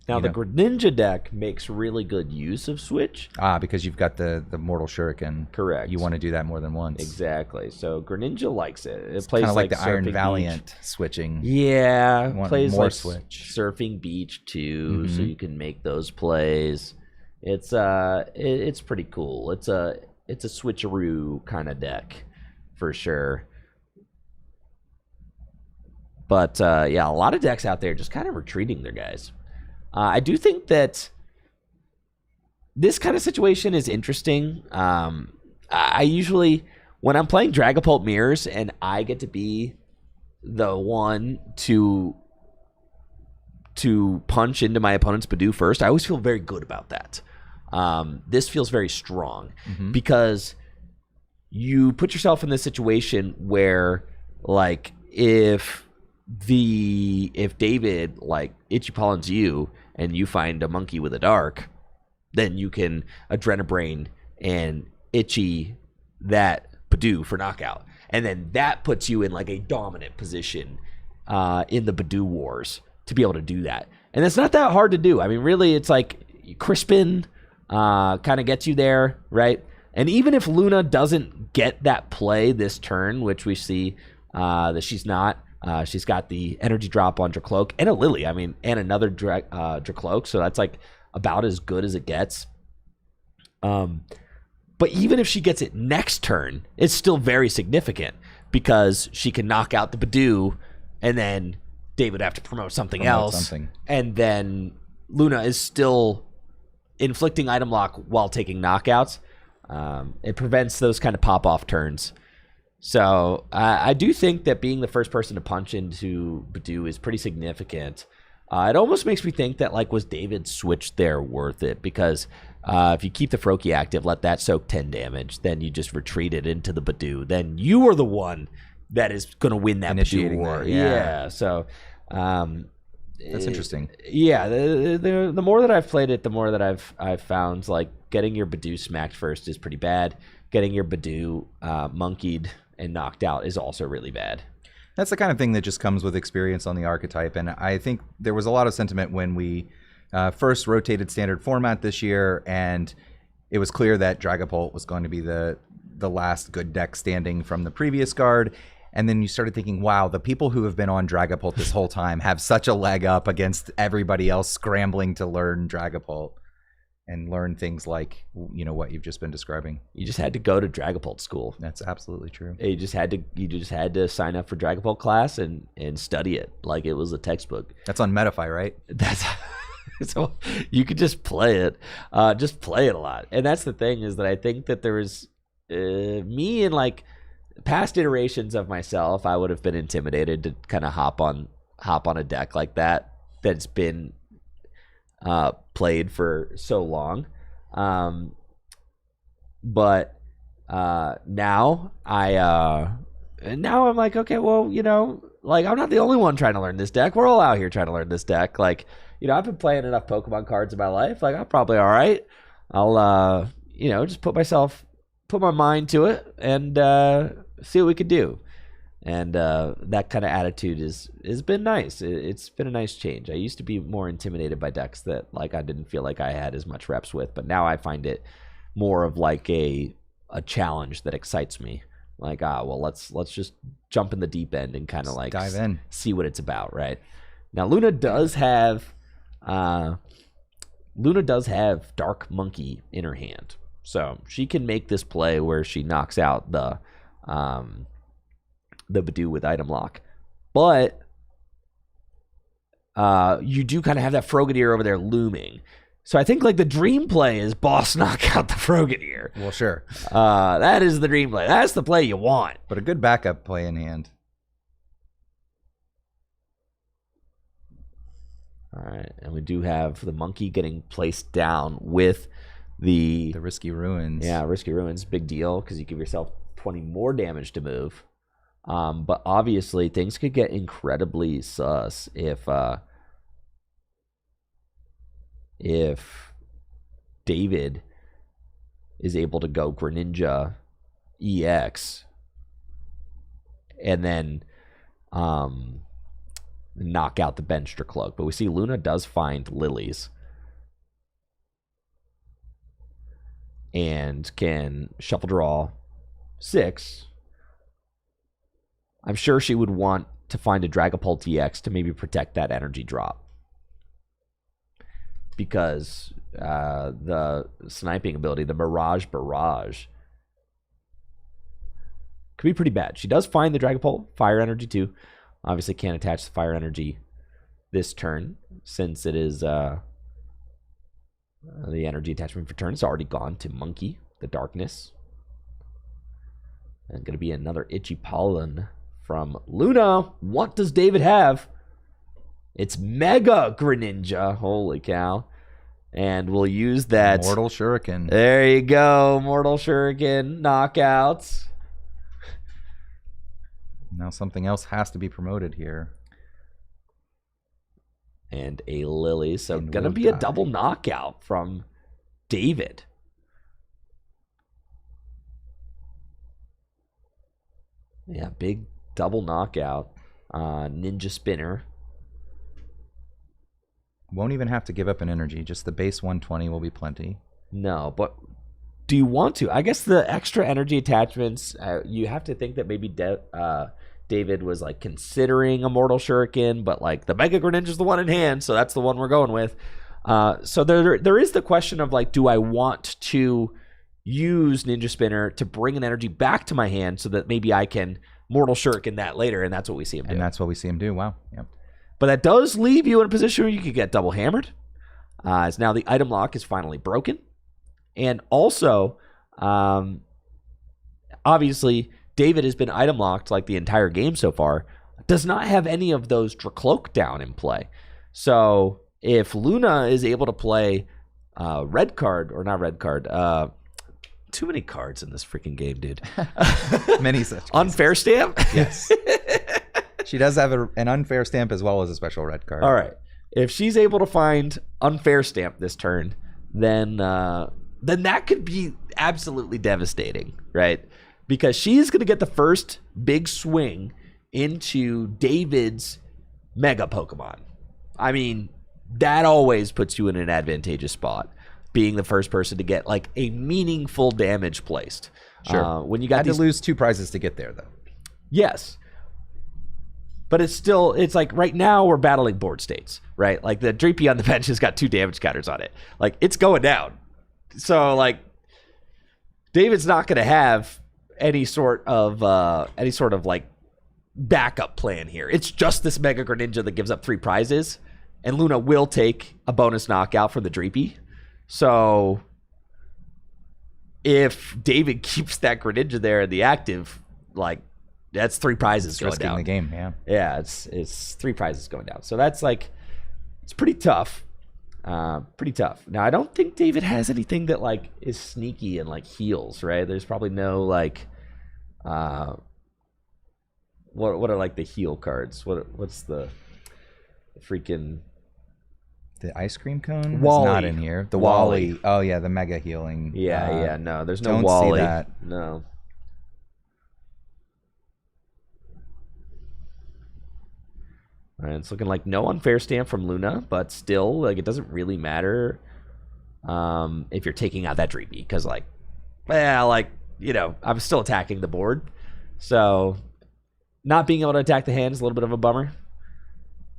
Now, the Greninja deck makes really good use of Switch.
Because you've got the Mortal Shuriken.
Correct.
You want to do that more than once.
Exactly. So Greninja likes it.
It's plays kind of like the Iron Valiant switching.
Yeah. Plays
more
like
Switch.
Surfing Beach, too, so you can make those plays. It's pretty cool. It's a switcheroo kind of deck, for sure. But yeah, a lot of decks out there just kind of retreating their guys. I do think that this kind of situation is interesting. I usually, when I'm playing Dragapult Mirrors and I get to be the one to punch into my opponent's Badoo first, I always feel very good about that. This feels very strong because you put yourself in this situation where, like, if David, like, Itchy Pollens you and you find a monkey with a dark, then you can Adrenabrain and Itchy that Badoo for knockout. And then that puts you in, like, a dominant position in the Badoo Wars to be able to do that. And it's not that hard to do. I mean, really, it's like Crispin kind of gets you there, right? And even if Luna doesn't get that play this turn, which we see that she's not, she's got the energy drop on Dracloak and a Lily, I mean, and another Dracloak, so that's like about as good as it gets. But even if she gets it next turn, it's still very significant because she can knock out the Badoo, and then David would have to promote something else. And then Luna is still inflicting item lock while taking knockouts. It prevents those kind of pop-off turns. So I do think that being the first person to punch into Badoo is pretty significant. It almost makes me think that, like, was David's switch there worth it? Because if you keep the Froakie active, let that soak 10 damage, then you just retreat it into the Badoo. Then you are the one that is going to win that Badoo war. Yeah. So
that's interesting.
Yeah. The more that I've played it, the more that I've found, like, getting your Badoo smacked first is pretty bad. Getting your Badoo monkeyed and knocked out is also really bad.
That's the kind of thing that just comes with experience on the archetype. And I think there was a lot of sentiment when we first rotated standard format this year, and it was clear that Dragapult was going to be the last good deck standing from the previous guard. And then you started thinking, wow, the people who have been on Dragapult this whole time have such a leg up against everybody else scrambling to learn Dragapult and learn things like, you know, what you've just been describing.
You just had to go to Dragapult school.
That's absolutely true.
You just had to sign up for Dragapult class and study it like it was a textbook.
That's on Metafy, right?
That's so you could just play it a lot. And that's the thing, is that I think that there was me in, like, past iterations of myself, I would have been intimidated to kind of hop on a deck like that's been played for so long. But now I'm like, okay, well, you know, like, I'm not the only one trying to learn this deck. We're all out here trying to learn this deck. Like, you know, I've been playing enough Pokemon cards in my life. Like, I'm probably all right. I'll you know, just put my mind to it and see what we could do. And that kind of attitude has been nice. It's been a nice change. I used to be more intimidated by decks that, like, I didn't feel like I had as much reps with, but now I find it more of like a challenge that excites me. Like, well, let's just jump in the deep end and kind of, like,
dive in,
see what it's about, right? Now, Luna does have Dark Monkey in her hand, so she can make this play where she knocks out the Badoo with item lock. But you do kind of have that Frogadier over there looming. So I think, like, the dream play is boss knock out the Frogadier.
Well, sure.
That is the dream play. That's the play you want.
But a good backup play in hand.
All right. And we do have the monkey getting placed down with the
Risky Ruins.
Yeah, Risky Ruins. Big deal, because you give yourself 20 more damage to move. But obviously things could get incredibly sus if David is able to go Greninja EX and then knock out the bench Dracloak. But we see Luna does find Lilies and can shuffle draw 6. I'm sure she would want to find a Dragapult EX to maybe protect that energy drop, because the sniping ability, the Mirage Barrage, could be pretty bad. She does find the Dragapult Fire Energy too, Obviously can't attach the fire energy this turn since it is the energy attachment for turn is already gone to Monkey, the Darkness. And going to be another Itchy Pollen from Luna. What does David have? It's Mega Greninja. Holy cow. And we'll use that.
Mortal Shuriken.
There you go. Mortal Shuriken. Knockouts.
Now something else has to be promoted here.
And a Lily. So
And
going to
will
be a
die.
double knockout from David. Yeah, big double knockout. Ninja Spinner.
Won't even have to give up an energy. Just the base 120 will be plenty.
No, but do you want to? I guess the extra energy attachments, you have to think that maybe David was like considering a Mortal Shuriken, but like the Mega Greninja is the one in hand, so that's the one we're going with. So there is the question of like, do I want to use Ninja Spinner to bring an energy back to my hand so that maybe I can Mortal Shuriken that later, and that's what we see him do.
And that's what we see him do. Wow. Yep.
But that does leave you in a position where you could get double hammered. As now the item lock is finally broken. And also, obviously, David has been item locked like the entire game so far. Does not have any of those Dracloak down in play. So if Luna is able to play red card, or not red card, too many cards in this freaking game, dude.
Many such.
Unfair stamp?
Yes. She does have an unfair stamp as well as a special red card.
All right. If she's able to find unfair stamp this turn, then that could be absolutely devastating, right? Because she's going to get the first big swing into David's Mega Pokemon. I mean, that always puts you in an advantageous spot, being the first person to get like a meaningful damage placed.
Sure.
When you got
to lose 2 prizes to get there, though.
Yes. But it's like right now we're battling board states, right? Like the Dreepy on the bench has got 2 damage counters on it. Like it's going down. So like David's not going to have any sort of like backup plan here. It's just this Mega Greninja that gives up 3 prizes, and Luna will take a bonus knockout from the Dreepy. So if David keeps that Greninja there in the active, like that's 3 prizes going
Risking
down.
the game, yeah.
Yeah, it's 3 prizes going down. So that's like, it's pretty tough. Pretty tough. Now, I don't think David has anything that like is sneaky and like heals, right? There's probably no like, what are like the heal cards? What's the freaking
The ice cream cone
Wally.
is not in here. The
Wally.
Wally. Oh yeah, the mega healing.
yeah, no, there's no
don't
Wally.
see that.
No. All right, it's looking like no unfair stamp from Luna, but still, like, it doesn't really matter if you're taking out that Dreepy, because, like, well, like, you know, I'm still attacking the board. So, not being able to attack the hand is a little bit of a bummer.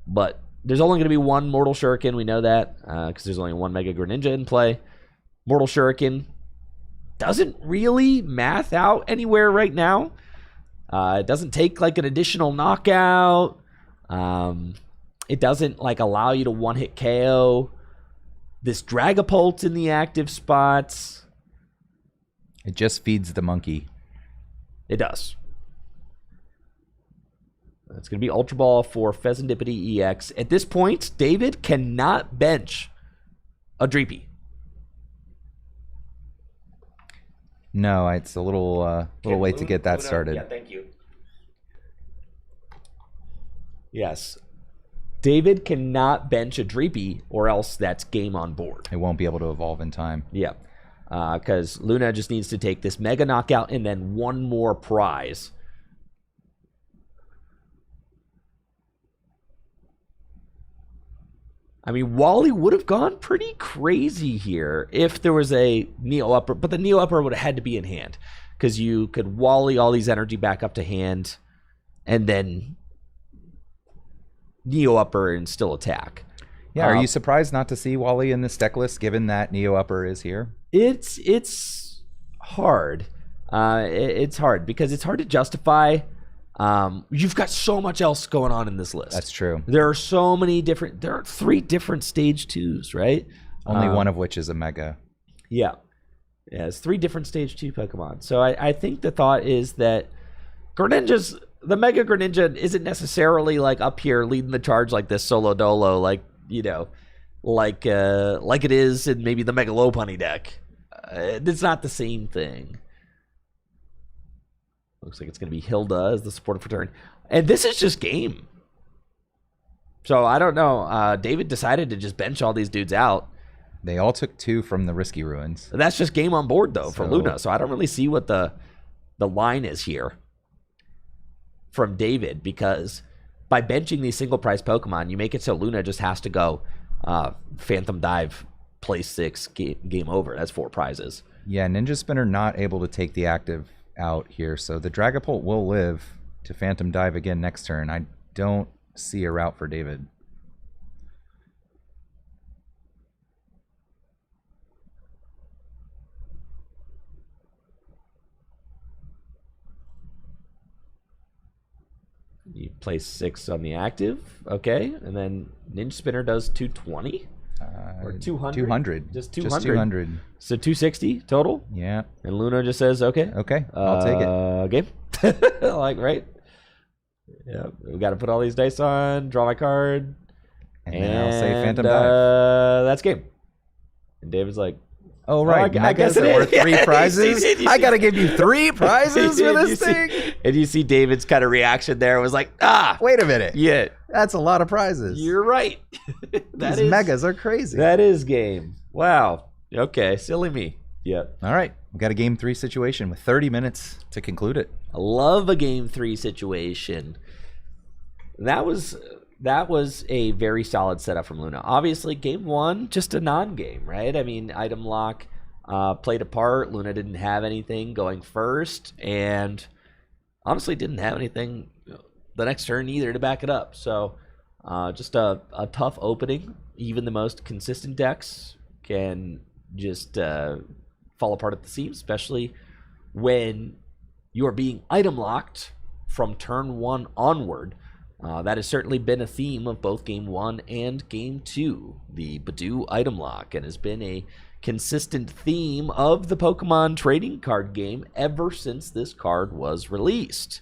But there's only going to be 1 Mortal Shuriken, we know that, because there's only 1 Mega Greninja in play. Mortal Shuriken doesn't really math out anywhere right now. It doesn't take, like, an additional knockout. It doesn't like allow you to one-hit KO this Dragapult in the active spots.
It just feeds the monkey.
It does. It's going to be Ultra Ball for Pheasantipity EX. At this point, David cannot bench a Dreepy.
No, it's a little late to get that started.
Yeah, thank you. Yes. David cannot bench a Dreepy, or else that's game on board.
It won't be able to evolve in time.
Yeah. Because Luna just needs to take this Mega Knockout and then 1 more prize. I mean, Wally would have gone pretty crazy here if there was a Neo Upper, but the Neo Upper would have had to be in hand, because you could Wally all these energy back up to hand and then Neo Upper and still attack.
Yeah, are you surprised not to see Wally in this deck list, given that Neo Upper is here?
It's hard. It's hard because it's hard to justify You've got so much else going on in this list.
That's true.
There are so many different. There are 3 different stage 2s, right?
Only one of which is a mega.
Yeah. Yeah, it's 3 different stage 2 Pokemon. So I think the thought is that the Mega Greninja isn't necessarily like up here leading the charge like this solo dolo, like, you know, like it is in maybe the Mega Lopunny deck. It's not the same thing. Looks like it's going to be Hilda as the supporter for turn. And this is just game. So I don't know. David decided to just bench all these dudes out.
They all took 2 from the Risky Ruins.
That's just game on board, though, for Luna. So I don't really see what the line is here from David, because by benching these single-price Pokemon, you make it so Luna just has to go Phantom Dive, place 6, game over. That's 4 prizes.
Yeah, Ninja Spinner not able to take the active out here, so the Dragapult will live to Phantom Dive again next turn. I don't see a route for David.
You place 6 on the active, okay, and then Ninja Spinner does 220 or 200.
200.
Just 200.
Just 200.
So 260 total.
Yeah.
And Luna just says, okay.
Okay, I'll take it.
Game. Like, right? Yeah, we got to put all these dice on, draw my card.
And then I'll say Phantom Dive.
That's game. And David's like,
oh, right.
I guess
Megas
it
are worth
is.
3 prizes? I got to give you 3 prizes for this thing?
And you see David's kind of reaction there. It was like,
wait a minute.
Yeah.
That's a lot of prizes.
You're right.
These megas are crazy.
That is game. Wow. Okay. Silly me. Yep.
All right. We got a game 3 situation with 30 minutes to conclude it.
I love a game 3 situation. That was a very solid setup from Luna. Obviously, game 1, just a non-game, right? I mean, item lock played a part. Luna didn't have anything going first, and honestly didn't have anything the next turn either to back it up. So just a tough opening. Even the most consistent decks can just fall apart at the seams, especially when you are being item locked from turn 1 onward. That has certainly been a theme of both Game 1 and Game 2, the Badoo item lock, and has been a consistent theme of the Pokemon Trading Card game ever since this card was released.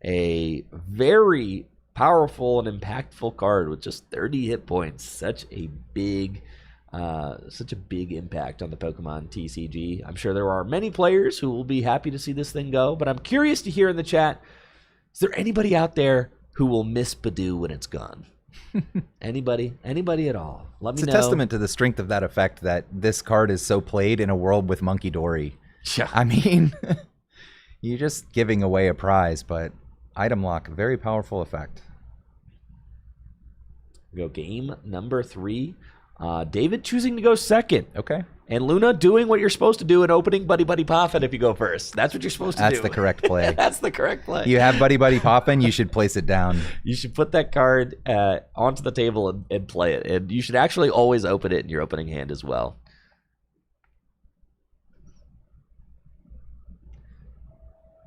A very powerful and impactful card with just 30 hit points. Such a big impact on the Pokemon TCG. I'm sure there are many players who will be happy to see this thing go, but I'm curious to hear in the chat, is there anybody out there who will miss Badoo when it's gone? Anybody at all? Let me know.
It's a testament to the strength of that effect that this card is so played in a world with Monkey Dory.
Yeah.
I mean, you're just giving away a prize, but item lock, very powerful effect.
Go game number 3. David choosing to go second.
Okay.
And Luna doing what you're supposed to do and opening Buddy Buddy Poffin if you go first. That's what you're supposed to do.
That's the correct play.
That's the correct play.
You have Buddy Buddy Poppin', you should place it down.
You should put that card onto the table and play it. And you should actually always open it in your opening hand as well.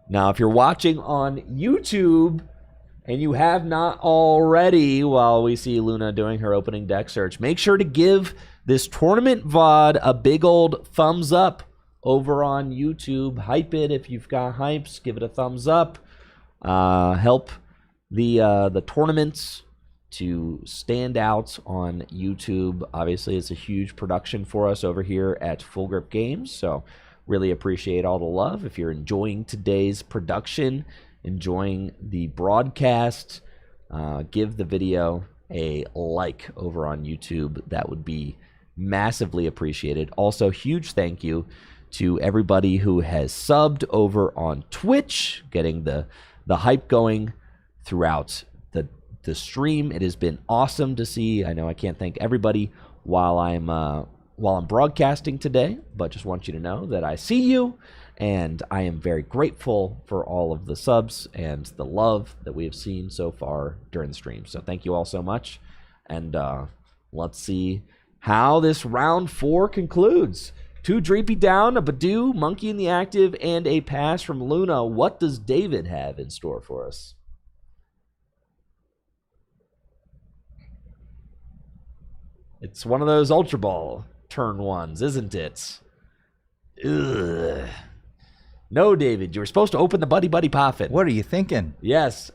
Now, if you're watching on YouTube and you have not already, while we see Luna doing her opening deck search, make sure to give this tournament VOD a big old thumbs up over on YouTube. Hype it if you've got hypes. Give it a thumbs up. Help the tournaments to stand out on YouTube. Obviously, it's a huge production for us over here at Full Grip Games, so really appreciate all the love. If you're enjoying today's production, enjoying the broadcast, give the video a like over on YouTube. That would be massively appreciated. Also, huge thank you to everybody who has subbed over on Twitch, getting the hype going throughout the stream. It has been awesome to see. I know I can't thank everybody while I'm broadcasting today, but just want you to know that I see you, and I am very grateful for all of the subs and the love that we have seen so far during the stream. So thank you all so much, and let's see how this round 4 concludes. 2 Dreepy down, a Badoo, Monkey in the active, and a pass from Luna. What does David have in store for us? It's one of those Ultra Ball turn ones, isn't it? Ugh. No, David, you were supposed to open the Buddy Buddy Poffin.
What are you thinking?
Yes.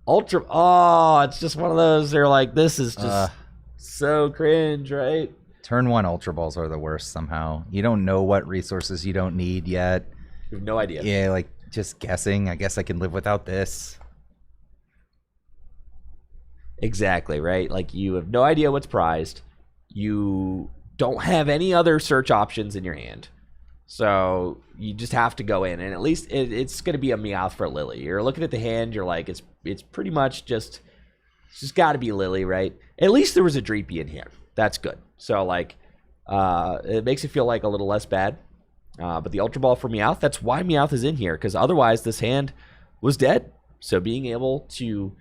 Ultra. Oh, it's just one of those. They're like, this is just so cringe, right?
Turn 1 Ultra Balls are the worst somehow. You don't know what resources you don't need yet.
You have no idea.
Yeah, like just guessing. I guess I can live without this.
Exactly, right? Like, you have no idea what's prized. You don't have any other search options in your hand. So you just have to go in. And at least it's going to be a Meowth for Lily. You're looking at the hand. You're like, it's pretty much just got to be Lily, right? At least there was a Dreepy in here. That's good. So, like, it makes it feel like a little less bad. But the Ultra Ball for Meowth, that's why Meowth is in here. Because otherwise this hand was dead. So being able to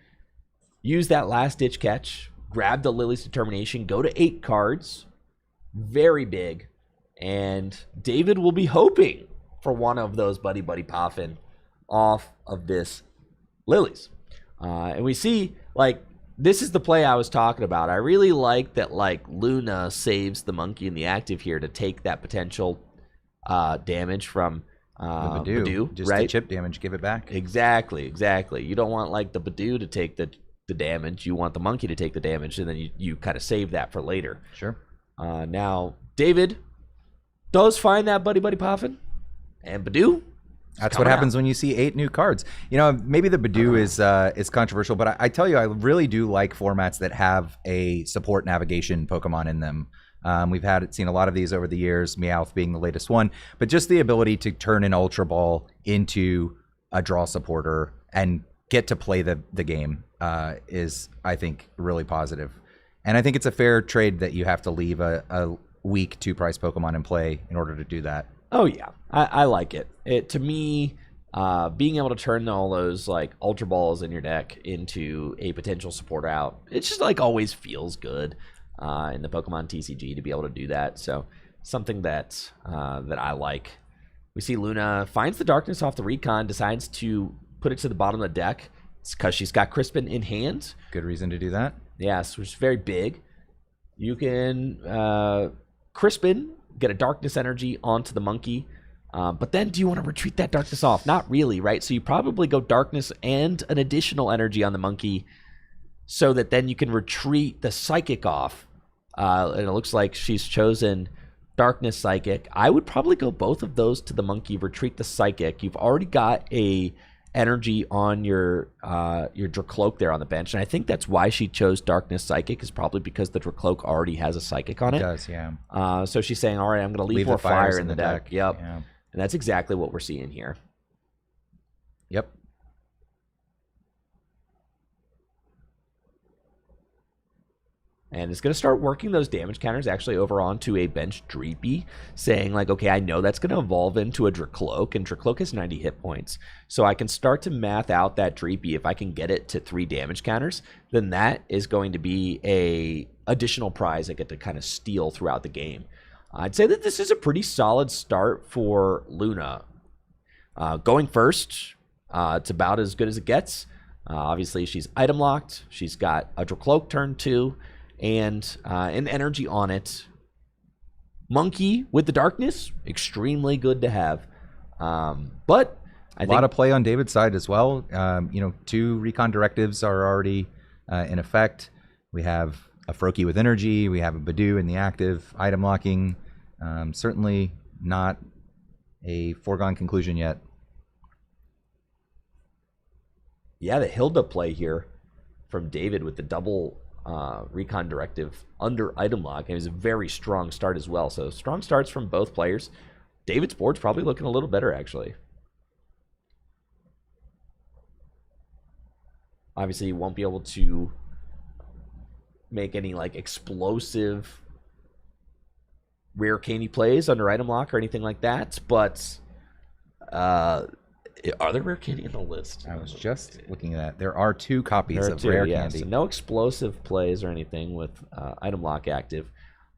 use that last-ditch catch, grab the Lily's Determination, go to 8 cards, very big, and David will be hoping for one of those Buddy Buddy Poffin off of this Lily's. And we see, like, this is the play I was talking about. I really like that, like, Luna saves the Monkey in the active here to take that potential damage from Badoo,
just
right?
the chip damage, give it back.
Exactly. You don't want, like, the Badoo to take the damage. You want the Monkey to take the damage, and then you kind of save that for later.
Sure.
Now, David does find that Buddy Buddy Poffin, and Badoo.
That's what happens when you see 8 new cards. You know, maybe the Badoo is controversial, but I tell you, I really do like formats that have a support navigation Pokemon in them. We've seen a lot of these over the years, Meowth being the latest one, but just the ability to turn an Ultra Ball into a draw supporter and get to play the game is, I think, really positive. And I think it's a fair trade that you have to leave a weak 2-price Pokemon in play in order to do that.
Oh, yeah. I like it. To me, being able to turn all those, like, Ultra Balls in your deck into a potential support out, it just, like, always feels good in the Pokemon TCG to be able to do that. So something that I like. We see Luna finds the Darkness off the Recon, decides to put it to the bottom of the deck. It's because she's got Crispin in hand.
Good reason to do that.
Yes, which is very big. You can Crispin, get a Darkness energy onto the Monkey. But then do you want to retreat that Darkness off? Not really, right? So you probably go Darkness and an additional energy on the Monkey so that then you can retreat the Psychic off. And it looks like she's chosen Darkness Psychic. I would probably go both of those to the Monkey, retreat the Psychic. You've already got a energy on your Dracloak there on the bench, and I think that's why she chose Darkness Psychic, is probably because the Dracloak already has a Psychic on it.
It does, yeah.
So she's saying, all right, I'm going to leave more fire in the deck. Yep.
Yeah.
And that's exactly what we're seeing here.
Yep.
And it's going to start working those damage counters actually over onto a bench Dreepy, saying like, okay, I know that's going to evolve into a Dracloak, and Dracloak has 90 hit points. So I can start to math out that Dreepy. If I can get it to 3 damage counters, then that is going to be a additional prize I get to kind of steal throughout the game. I'd say that this is a pretty solid start for Luna. Going first, it's about as good as it gets. Obviously, she's item locked. She's got a Dracloak turn 2. And an energy on it. Monkey with the Darkness, extremely good to have. But I think
a lot of play on David's side as well. 2 recon directives are already in effect. We have a Froakie with energy. We have a Badoo in the active, item locking. Certainly not a foregone conclusion yet.
Yeah, the Hilda play here from David with the double recon directive under item lock. It was a very strong start as well. So strong starts from both players. David's board's probably looking a little better, actually. Obviously, you won't be able to make any like explosive rare candy plays under item lock or anything like that, but are there rare candy in the list?
I was just looking at that. There are 2 copies of rare candy.
So no explosive plays or anything with item lock active.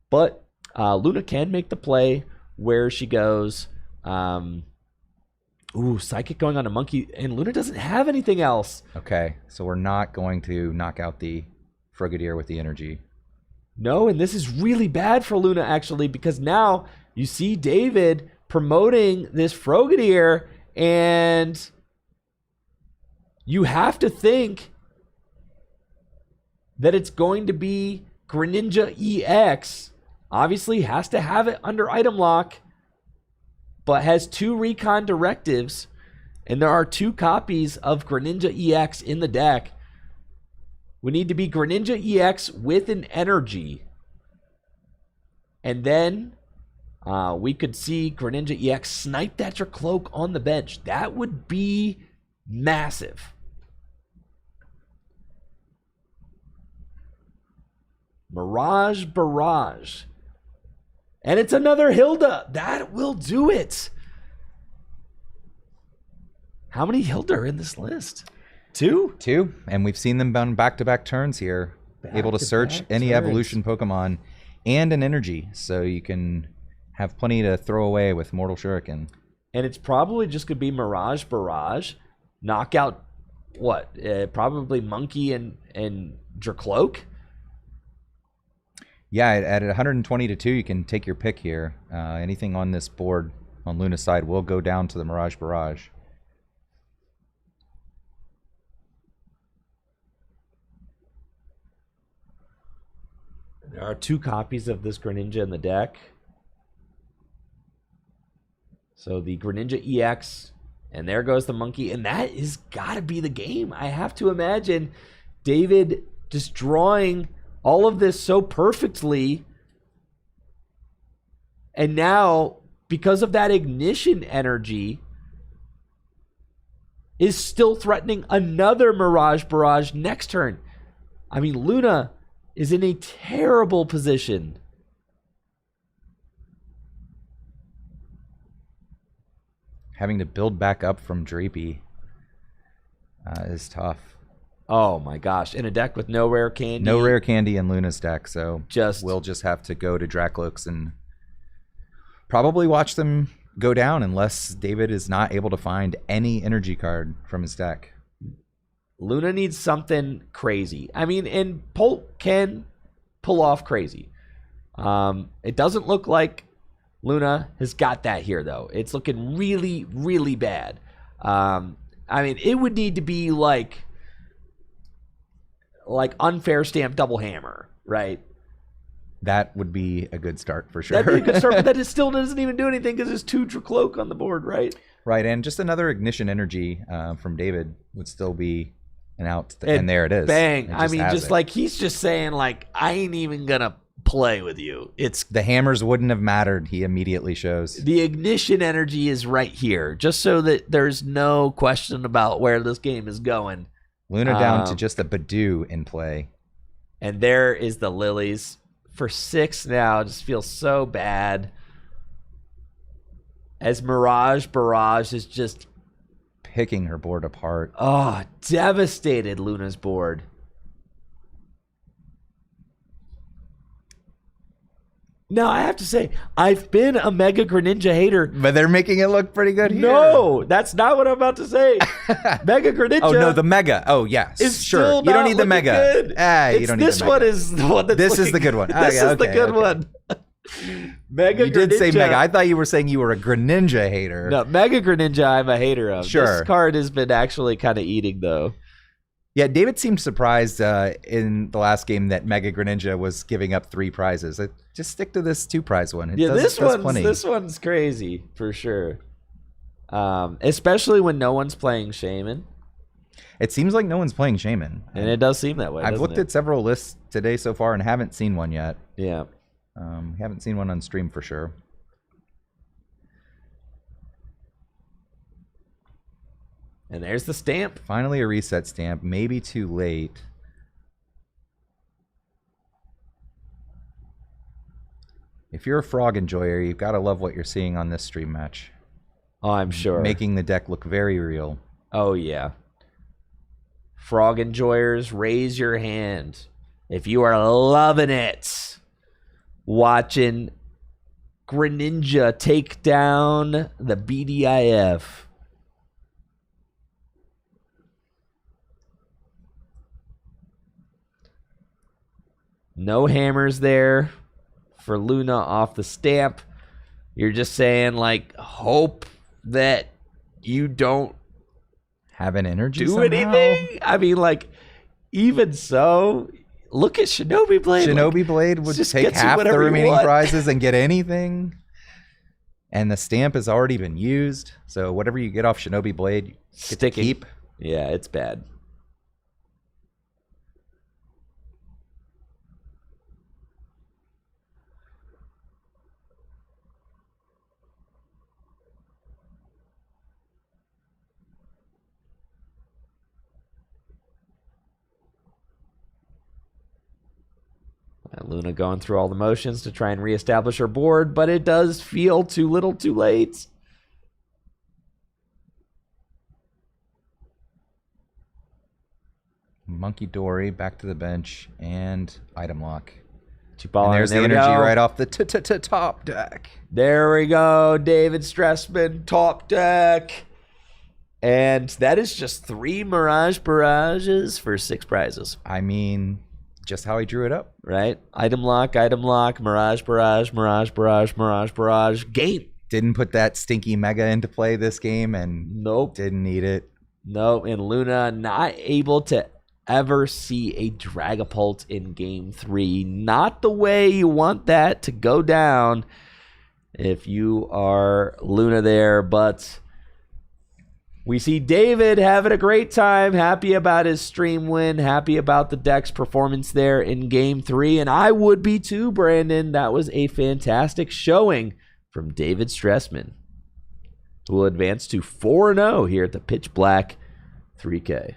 But Luna can make the play where she goes. Psychic going on a Monkey, and Luna doesn't have anything else.
Okay, so we're not going to knock out the Frogadier with the energy.
No, and this is really bad for Luna, actually, because now you see David promoting this Frogadier, and you have to think that it's going to be Greninja EX. Obviously, has to have it under item lock, but has 2 recon directives, and there are 2 copies of Greninja EX in the deck. We need to be Greninja EX with an energy. And then we could see Greninja EX snipe that Dracloak on the bench. That would be massive. Mirage Barrage. And it's another Hilda. That will do it. How many Hilda are in this list? 2?
2, and we've seen them on back-to-back turns here. Able to search any
turns.
evolution Pokemon and an energy, so you can have plenty to throw away with Mortal Shuriken.
And it's probably just going to be Mirage Barrage. Knockout, what? Probably Monkey and Dracloak.
Yeah, at 120 to 2, you can take your pick here. Anything on this board on Luna's side will go down to the Mirage Barrage.
There are 2 copies of this Greninja in the deck. So the Greninja EX, and there goes the Monkey, and that is got to be the game. I have to imagine David just drawing all of this so perfectly, and now, because of that ignition energy, is still threatening another Mirage Barrage next turn. I mean, Luna is in a terrible position.
Having to build back up from Drapey is tough.
Oh my gosh. In a deck with no rare candy.
No rare candy in Luna's deck, so
Just
we'll just have to go to Dracloaks and probably watch them go down unless David is not able to find any energy card from his deck.
Luna needs something crazy. I mean, and Polt can pull off crazy. It doesn't look like Luna has got that here, though. It's looking really, really bad. I mean, it would need to be like unfair stamp double hammer, right?
That would be a good start for sure.
That'd be a good start, but that still doesn't even do anything because there's 2 Dracloak on the board, right?
Right, and just another ignition energy from David would still be an out, and there it is.
Bang.
It
I mean, just
it.
like he's just saying, like, I ain't even going to play with you. It's
the hammers wouldn't have mattered, he immediately shows.
The ignition energy is right here, just so that there's no question about where this game is going.
Luna down to just a Badoo in play.
And there is the Lilies for 6 now. Just feels so bad. As Mirage Barrage is just
picking her board apart.
Oh, devastated Luna's board. Now, I have to say, I've been a Mega Greninja hater.
But they're making it look pretty good here.
No, that's not what I'm about to say. Mega Greninja.
Oh, no, the Mega. Oh, yes.
Is
sure.
still
You don't
not
need the Mega.
good.
You don't need
this
the Mega.
One is the one that's
This is the good one.
This is the good one. Mega
You did
Greninja.
say Mega. I thought you were saying you were a Greninja hater.
No, Mega Greninja I'm a hater of.
Sure.
This card has been actually kind of eating, though.
Yeah, David seemed surprised in the last game that Mega Greninja was giving up 3 prizes. Just stick to this 2-prize one.
This one's crazy for sure. Especially when no one's playing Shaman.
It seems like no one's playing Shaman.
And it does seem that way.
I've looked at several lists today so far and haven't seen one yet.
Yeah.
Haven't seen one on stream for sure.
And there's the stamp.
Finally a reset stamp. Maybe too late. If you're a frog enjoyer, you've got to love what you're seeing on this stream match.
Oh, I'm sure.
Making the deck look very real.
Oh, yeah. Frog enjoyers, raise your hand if you are loving it. Watching Greninja take down the BDIF. No hammers there for Luna off the stamp. You're just saying, like, hope that you don't
Have an energy
do
somehow?
anything. I mean, like, even so, look at Shinobi Blade.
Shinobi
like,
Blade would
just
take
gets you
half the
whatever you
remaining
want.
prizes and get anything. And the stamp has already been used. So whatever you get off Shinobi Blade, you get to
Sticking.
keep.
Yeah, it's bad. Luna going through all the motions to try and reestablish her board, but it does feel too little too late.
Monkey Dory back to the bench and item lock.
Chupala,
And there's the
there we
energy
go.
right off the top deck.
There we go. David Stressman, top deck. And that is just 3 Mirage Barrages for 6 prizes.
I mean, just how he drew it up.
Right? Item lock, Mirage Barrage, Mirage Barrage, Mirage Barrage. Game.
Didn't put that stinky Mega into play this game and
Nope.
didn't need it.
Nope. And Luna not able to ever see a Dragapult in game 3. Not the way you want that to go down if you are Luna there, but we see David having a great time, happy about his stream win, happy about the deck's performance there in game 3, and I would be too, Brandon. That was a fantastic showing from David Stressman, who will advance to 4-0 here at the Pitch Black 3K.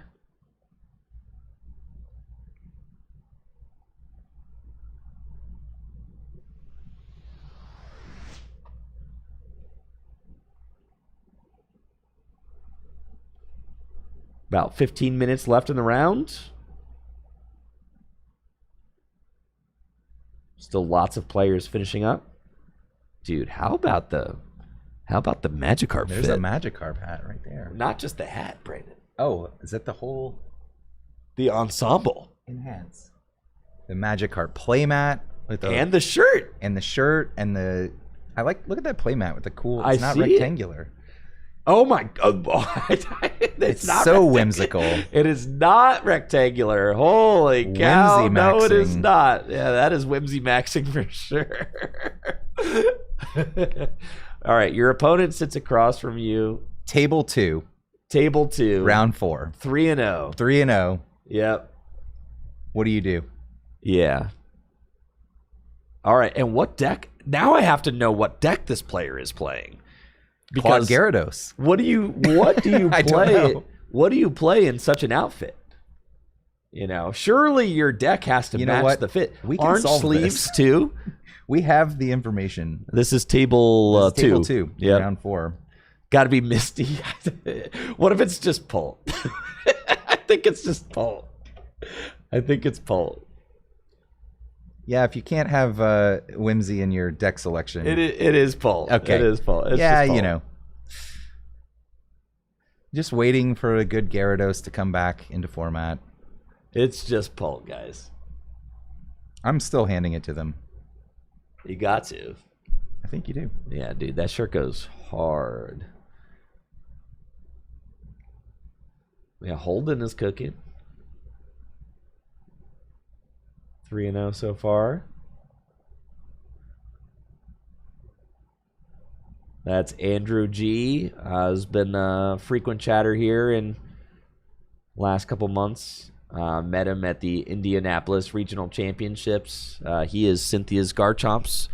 About 15 minutes left in the round. Still lots of players finishing up. Dude, how about the Magikarp
There's
fit?
a Magikarp hat right there.
Not just the hat, Brandon.
Oh, is that the whole
The ensemble.
enhance? The Magikarp playmat with the
And the shirt.
and the shirt and the look at that playmat with the cool. It's
I
not
see it.
rectangular.
Oh my god.
It's
not
so
rectangular.
whimsical.
It is not rectangular. Holy cow.
Whimsy
No, it is
maxing.
not. Yeah, that is whimsy maxing for sure. All right, your opponent sits across from you.
Table 2,
Table 2.
round 4,
3-0.
3-0.
Yep.
What do you do?
Yeah. All right, and what deck? Now I have to know what deck this player is playing.
Claude Gyarados.
What do you
I don't
play?
know.
What do you play in such an outfit? You know, surely your deck has to
You know
match
what?
the fit.
We can
Orange
solve
sleeves
this.
too.
We have the information.
This is table
This is table
2.
2,
Yeah,
round 4.
got to be Misty. What if it's just Pult? I think it's just Pult. I think it's Pult.
Yeah, if you can't have Whimsy in your deck selection.
It is Pult.
Okay.
It is Pult. It's
yeah,
just Pult.
you know. Just waiting for a good Gyarados to come back into format.
It's just Pult, guys.
I'm still handing it to them.
You got to.
I think you do.
Yeah, dude, that shirt goes hard. Yeah, Holden is cooking. 3-0 so far. That's Andrew G. Has been a frequent chatter here in last couple months. Met him at the Indianapolis Regional Championships. He is Cynthia's Garchomp's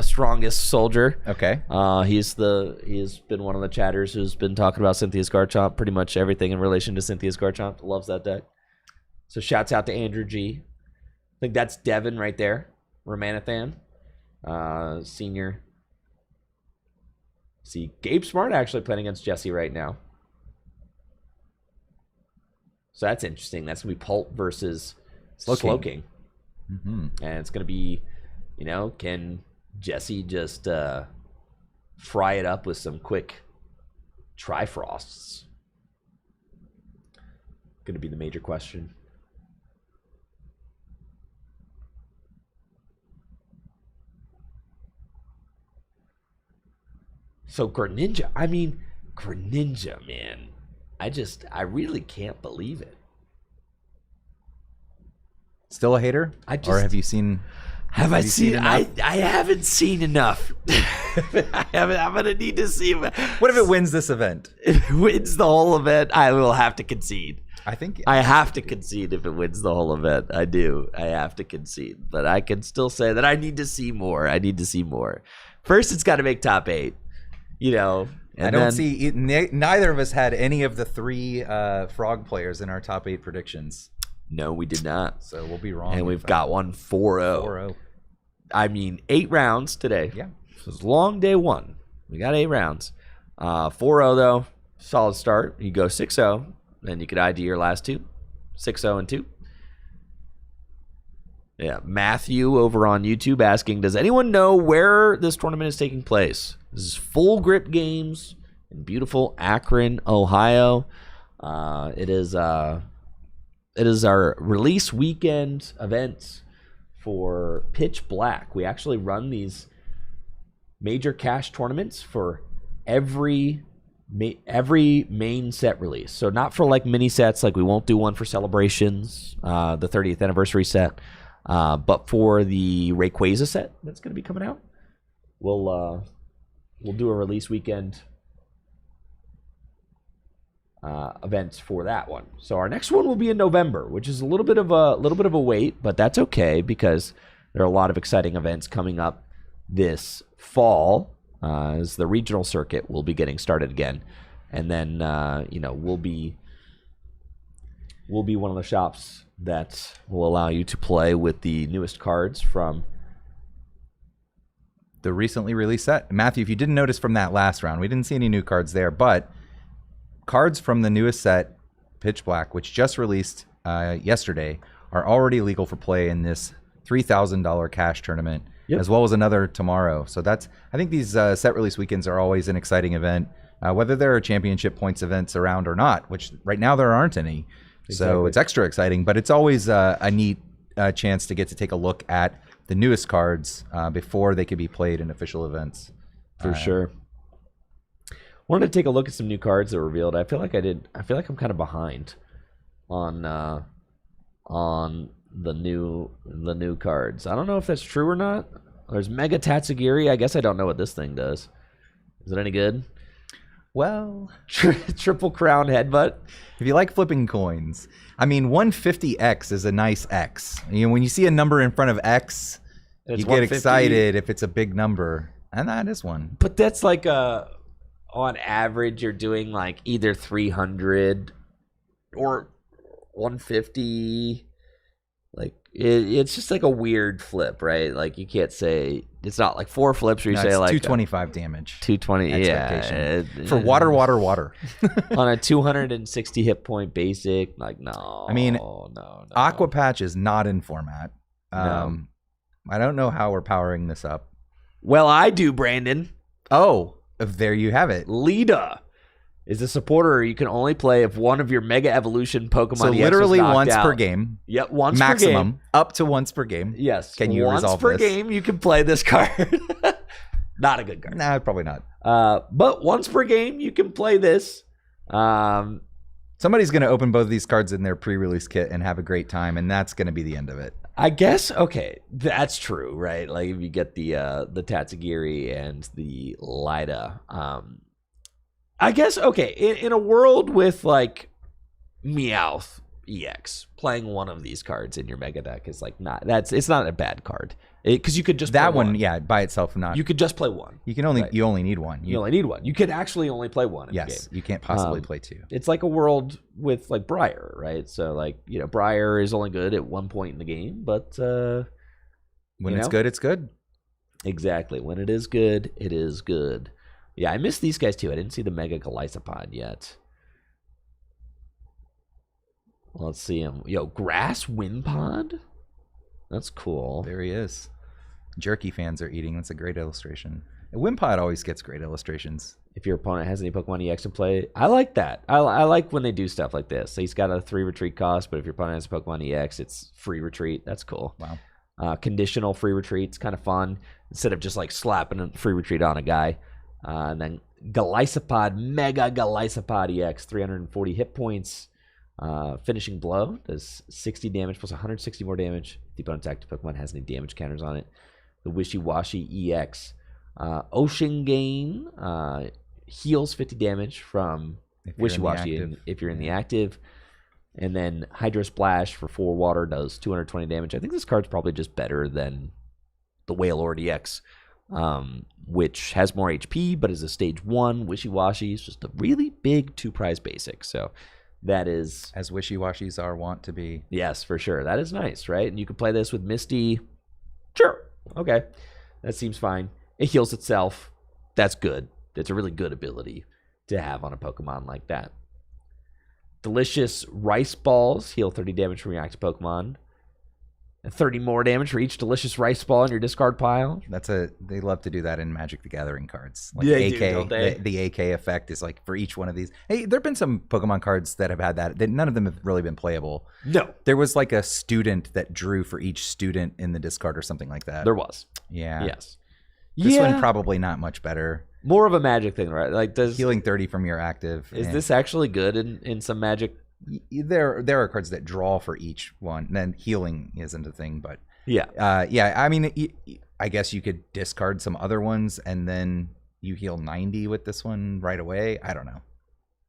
strongest soldier.
Okay.
He's been one of the chatters who's been talking about Cynthia's Garchomp, pretty much everything in relation to Cynthia's Garchomp. Loves that deck. So shouts out to Andrew G. I think that's Devin right there. Ramanathan. Senior. See, Gabe Smart actually playing against Jesse right now. So that's interesting. That's going to be Pult versus
Slowking.
Slowking.
Mm-hmm.
And it's going to be, can Jesse just fry it up with some quick Trifrosts. Going to be the major question. So Greninja, Greninja, man. I really can't believe it.
Still a hater? Or have you seen...
I haven't seen enough. I'm going to need to see.
What if it wins this event?
If it wins the whole event, I will have to concede.
I
have to concede if it wins the whole event. I do. I have to concede. But I can still say that I need to see more. First, it's got to make top 8.
I don't see... Neither of us had any of the 3 frog players in our top 8 predictions.
No, we did not.
So we'll be wrong.
And we've got one 4-0.
4-0.
8 rounds today.
Yeah.
This was long day 1. We got 8 rounds. 4-0, though. Solid start. You go 6-0. Then you could ID your last 2. 6-0 and 2. Yeah. Matthew over on YouTube asking, does anyone know where this tournament is taking place? This is Full Grip Games in beautiful Akron, Ohio. It is our release weekend event for Pitch Black. We actually run these major cash tournaments for every main set release. So not for like mini sets, like we won't do one for Celebrations, the 30th anniversary set, but for the Rayquaza set that's going to be coming out, we'll do a release weekend events for that one. So our next one will be in November, which is a little bit of a wait, but that's okay because there are a lot of exciting events coming up this fall as the regional circuit will be getting started again, and then we'll be one of the shops that will allow you to play with the newest cards from
the recently released set. Matthew, if you didn't notice from that last round, we didn't see any new cards there, but cards from the newest set, Pitch Black, which just released yesterday, are already legal for play in this $3,000 cash tournament, as well as another tomorrow. So I think these set release weekends are always an exciting event, whether there are championship points events around or not, which right now there aren't any. Exactly. So it's extra exciting, but it's always a neat chance to get to take a look at the newest cards before they could be played in official events.
For sure. Wanted to take a look at some new cards that were revealed. I feel like I'm kind of behind on the new cards. I don't know if that's true or not. There's Mega Tatsugiri. I guess I don't know what this thing does. Is it any good?
Well,
Triple Crown Headbutt.
If you like flipping coins, 150X is a nice X. When you see a number in front of X, you get excited if it's a big number, and that is one.
But that's like on average, you're doing like either 300 or 150. Like it's just like a weird flip, right? Like you can't say it's not like 4 flips where you say like
225 damage.
220, yeah.
For water.
On a 260 hit point basic, like no. No.
Aqua Patch is not in format. No. I don't know how we're powering this up.
Well, I do, Brandon.
Oh, there you have it.
Lita is a supporter you can only play if one of your Mega Evolution Pokemon
so
EX
literally
was
once
out.
Per game.
Yep, once
maximum,
per game.
Up to once per game.
Yes.
Can you
once
resolve
per
this?
game you can play this card. Not a good card.
Nah, probably not.
But once per game you can play this.
Somebody's going to open both of these cards in their pre-release kit and have a great time, and that's going to be the end of it.
I guess, okay, that's true, right? Like if you get the Tatsugiri and the Lida. I guess, okay, in a world with like Meowth EX, playing one of these cards in your Mega deck is like it's not a bad card. Because you could just
that
play
one, yeah, by itself not.
You could just play one.
You can only you only need one.
You only need one. You could actually only play one in the game.
Yes, you can't possibly play 2.
It's like a world with like Briar, right? So like, Briar is only good at one point in the game, but
when it's good, it's good.
Exactly. When it is good, it is good. Yeah, I missed these guys too. I didn't see the Mega Golisopod yet. Let's see him. Grass Wimpod? That's cool.
There he is. Jerky fans are eating. That's a great illustration. Wimpod always gets great illustrations.
If your opponent has any Pokemon EX in play, I like that. I like when they do stuff like this. So he's got a 3 retreat cost, but if your opponent has a Pokemon EX, it's free retreat. That's cool.
Wow.
Conditional free retreat's kind of fun instead of just like slapping a free retreat on a guy. And then Golisopod, Mega Golisopod EX, 340 hit points. Finishing Blow does 60 damage plus 160 more damage. If the opponent's active Pokemon has any damage counters on it. The Wishy Washy EX. Ocean Gain heals 50 damage from Wishy Washy if you're in the active. And then Hydro Splash for 4 water does 220 damage. I think this card's probably just better than the Wailord EX, which has more HP, but is a stage 1. Wishy Washy is just a really big 2-prize basic. So that is...
As Wishy Washies are wont to be.
Yes, for sure. That is nice, right? And you can play this with Misty. Sure. Okay. That seems fine. It heals itself. That's good. It's a really good ability to have on a Pokemon like that. Delicious Rice Balls heal 30 damage from your active Pokemon. And 30 more damage for each Delicious Rice Ball in your discard pile.
They love to do that in Magic the Gathering cards. Like
They
AK,
do, don't they?
The AK effect is like for each one of these. Hey, there've been some Pokemon cards that have had that. None of them have really been playable.
No.
There was like a student that drew for each student in the discard or something like that.
There was.
Yeah.
Yes.
This one probably not much better.
More of a Magic thing, right? Like, does
Healing 30 from your active.
Is this actually good in some Magic?
There are cards that draw for each one. And then healing isn't a thing, but
yeah.
yeah. I mean, I guess you could discard some other ones and then you heal 90 with this one right away. I don't know.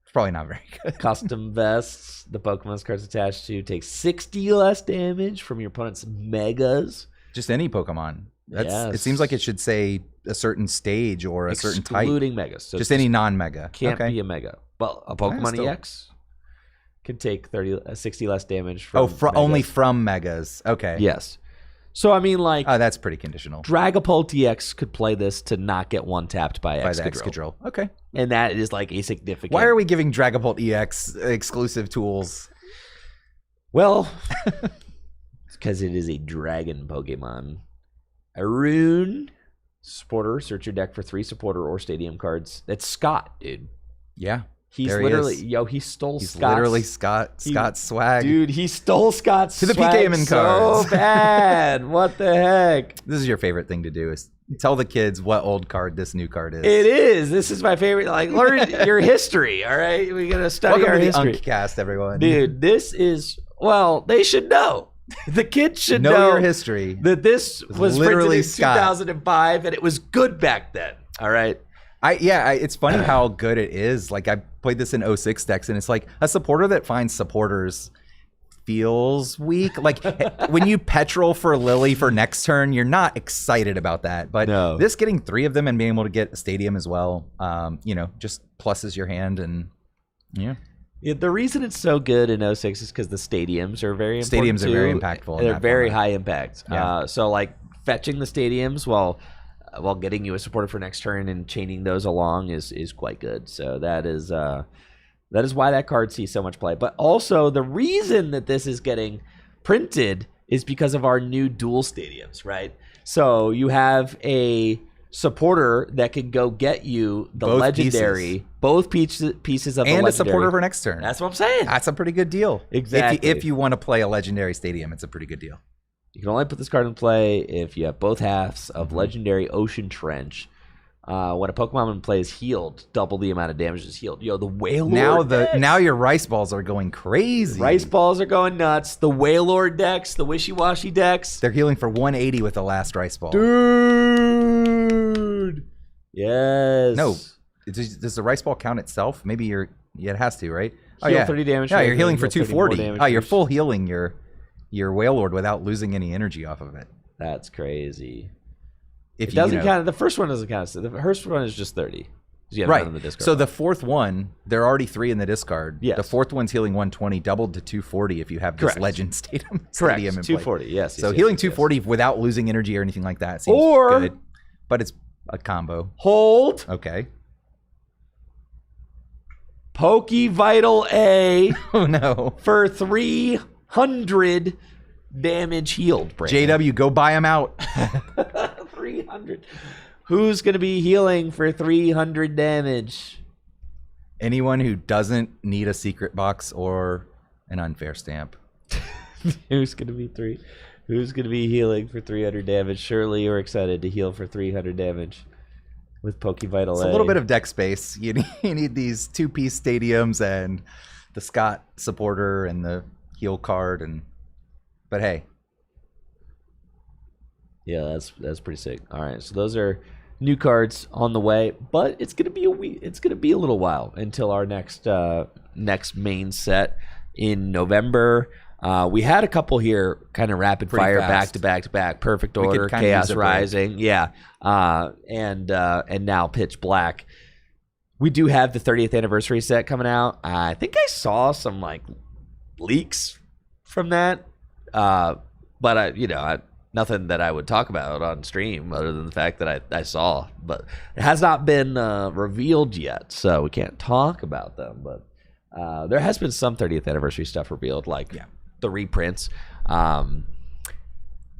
It's probably not very good.
Custom vests. The Pokemon's cards attached to take 60 less damage from your opponent's Megas.
Just any Pokemon.
Yes.
It seems like it should say a certain stage or a certain type.
Excluding Megas. So
just any non-Mega.
Can't be a Mega. Well, a Pokemon
still.
EX can take 60 less damage from Megas.
Only from Megas. Okay.
Yes. So, I mean, like...
Oh, that's pretty conditional.
Dragapult EX could play this to not get one-tapped by
the
Excadrill.
Excadrill. Okay.
And that is, like, a significant...
Why are we giving Dragapult EX exclusive tools?
Well, it's because it is a dragon Pokemon. Arune, supporter. Search your deck for 3 supporter or stadium cards. That's Scott, dude.
Yeah.
He's
there
literally,
he
he stole
He's
Scott's.
literally Scott's swag.
Dude, he stole Scott's
To the
swag
PKMN cards.
so bad. What the heck?
This is your favorite thing to do is tell the kids what old card this new card is.
It is. This is my favorite. Like, learn your history, all right? We got to study
Welcome
our
to
history.
the Uncast, everyone.
Dude, this is, well, they should know. The kids should
know your history.
That this was
literally
printed in
Scott.
2005 and it was good back then. All right.
It's funny how good it is. Like I played this in 06 decks and it's like a supporter that finds supporters feels weak. Like when you petrol for Lily for next turn, you're not excited about that. But this getting 3 of them and being able to get a stadium as well, just pluses your hand and yeah.
The reason it's so good in 06 is because the stadiums are very important.
Stadiums are very impactful.
They're very high impact.
Yeah.
So like fetching the stadiums while getting you a supporter for next turn and chaining those along is quite good. So that is why that card sees so much play. But also the reason that this is getting printed is because of our new dual stadiums, right? So you have a supporter that can go get you the
both
legendary, both pieces of the legendary.
And a supporter for next turn.
That's what I'm saying.
That's a pretty good deal.
Exactly.
If you want to play a legendary stadium, it's a pretty good deal.
You can only put this card in play if you have both halves of legendary Ocean Trench. When a Pokemon plays healed, double the amount of damage is healed. Yo, the Wailord decks.
Now your Rice Balls are going crazy.
Rice Balls are going nuts. The Wailord decks, the Wishy Washy decks.
They're healing for 180 with the last Rice Ball.
Dude. Yes.
No. Does the Rice Ball count itself? Maybe it has to, right?
Heal 30 damage.
Yeah, you're healing for
240.
240. You're full healing your Wailord without losing any energy off of it.
That's crazy.
If
it doesn't count. The first one doesn't count. The first one is just 30.
Right. In the discard so the fourth one, there are already 3 in the discard.
Yes.
The fourth one's healing 120, doubled to 240 if you have this Legend Stadium in play.
240, yes.
So healing 240 without losing energy or anything like that seems good. But it's a combo.
Hold.
Okay.
Pokevital A.
Oh, no.
For 300 damage healed, Brandon.
JW, go buy him out.
300. Who's going to be healing for 300 damage?
Anyone who doesn't need a secret box or an unfair stamp.
Who's going to be healing for 300 damage? Surely you're excited to heal for 300 damage with Pokevital
It's
A.
a little bit of deck space. You need these 2-piece stadiums and the Scott supporter and the heal card, but hey.
Yeah, that's pretty sick. All right, so those are new cards on the way, but it's gonna be a little while until our next main set in November. We had a couple here, kind of rapid
Pretty
fire,
fast.
back to back, Perfect
We could
Order,
kinda
Chaos
use a break.
Rising, yeah, and now Pitch Black. We do have the 30th anniversary set coming out. I think I saw some like leaks from that, but nothing that I would talk about on stream other than the fact that I saw. But it has not been revealed yet, so we can't talk about them. But there has been some 30th anniversary stuff revealed, like the reprints.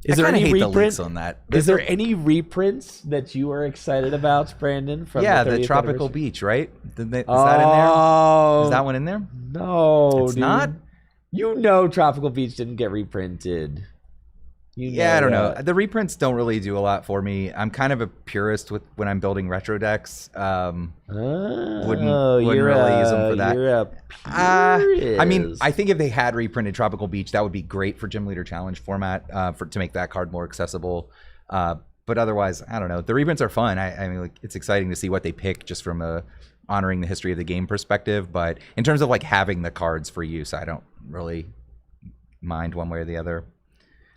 Is there any
hate the
reprints
leaks on that?
Is there any reprints that you are excited about, Brandon? From
the
30th
Tropical
anniversary?
Beach, right? Is that in there? Is that one in there?
No,
It's
dude.
not?
You know Tropical Beach didn't get reprinted.
I don't know. The reprints don't really do a lot for me. I'm kind of a purist when I'm building retro decks. Wouldn't really use them for that.
You're a
I mean,
purist.
I think if they had reprinted Tropical Beach, that would be great for Gym Leader Challenge format to make that card more accessible. But otherwise, I don't know. The reprints are fun. I mean, like, it's exciting to see what they pick just from a honoring the history of the game perspective. But in terms of like having the cards for use, I don't really mind one way or the other.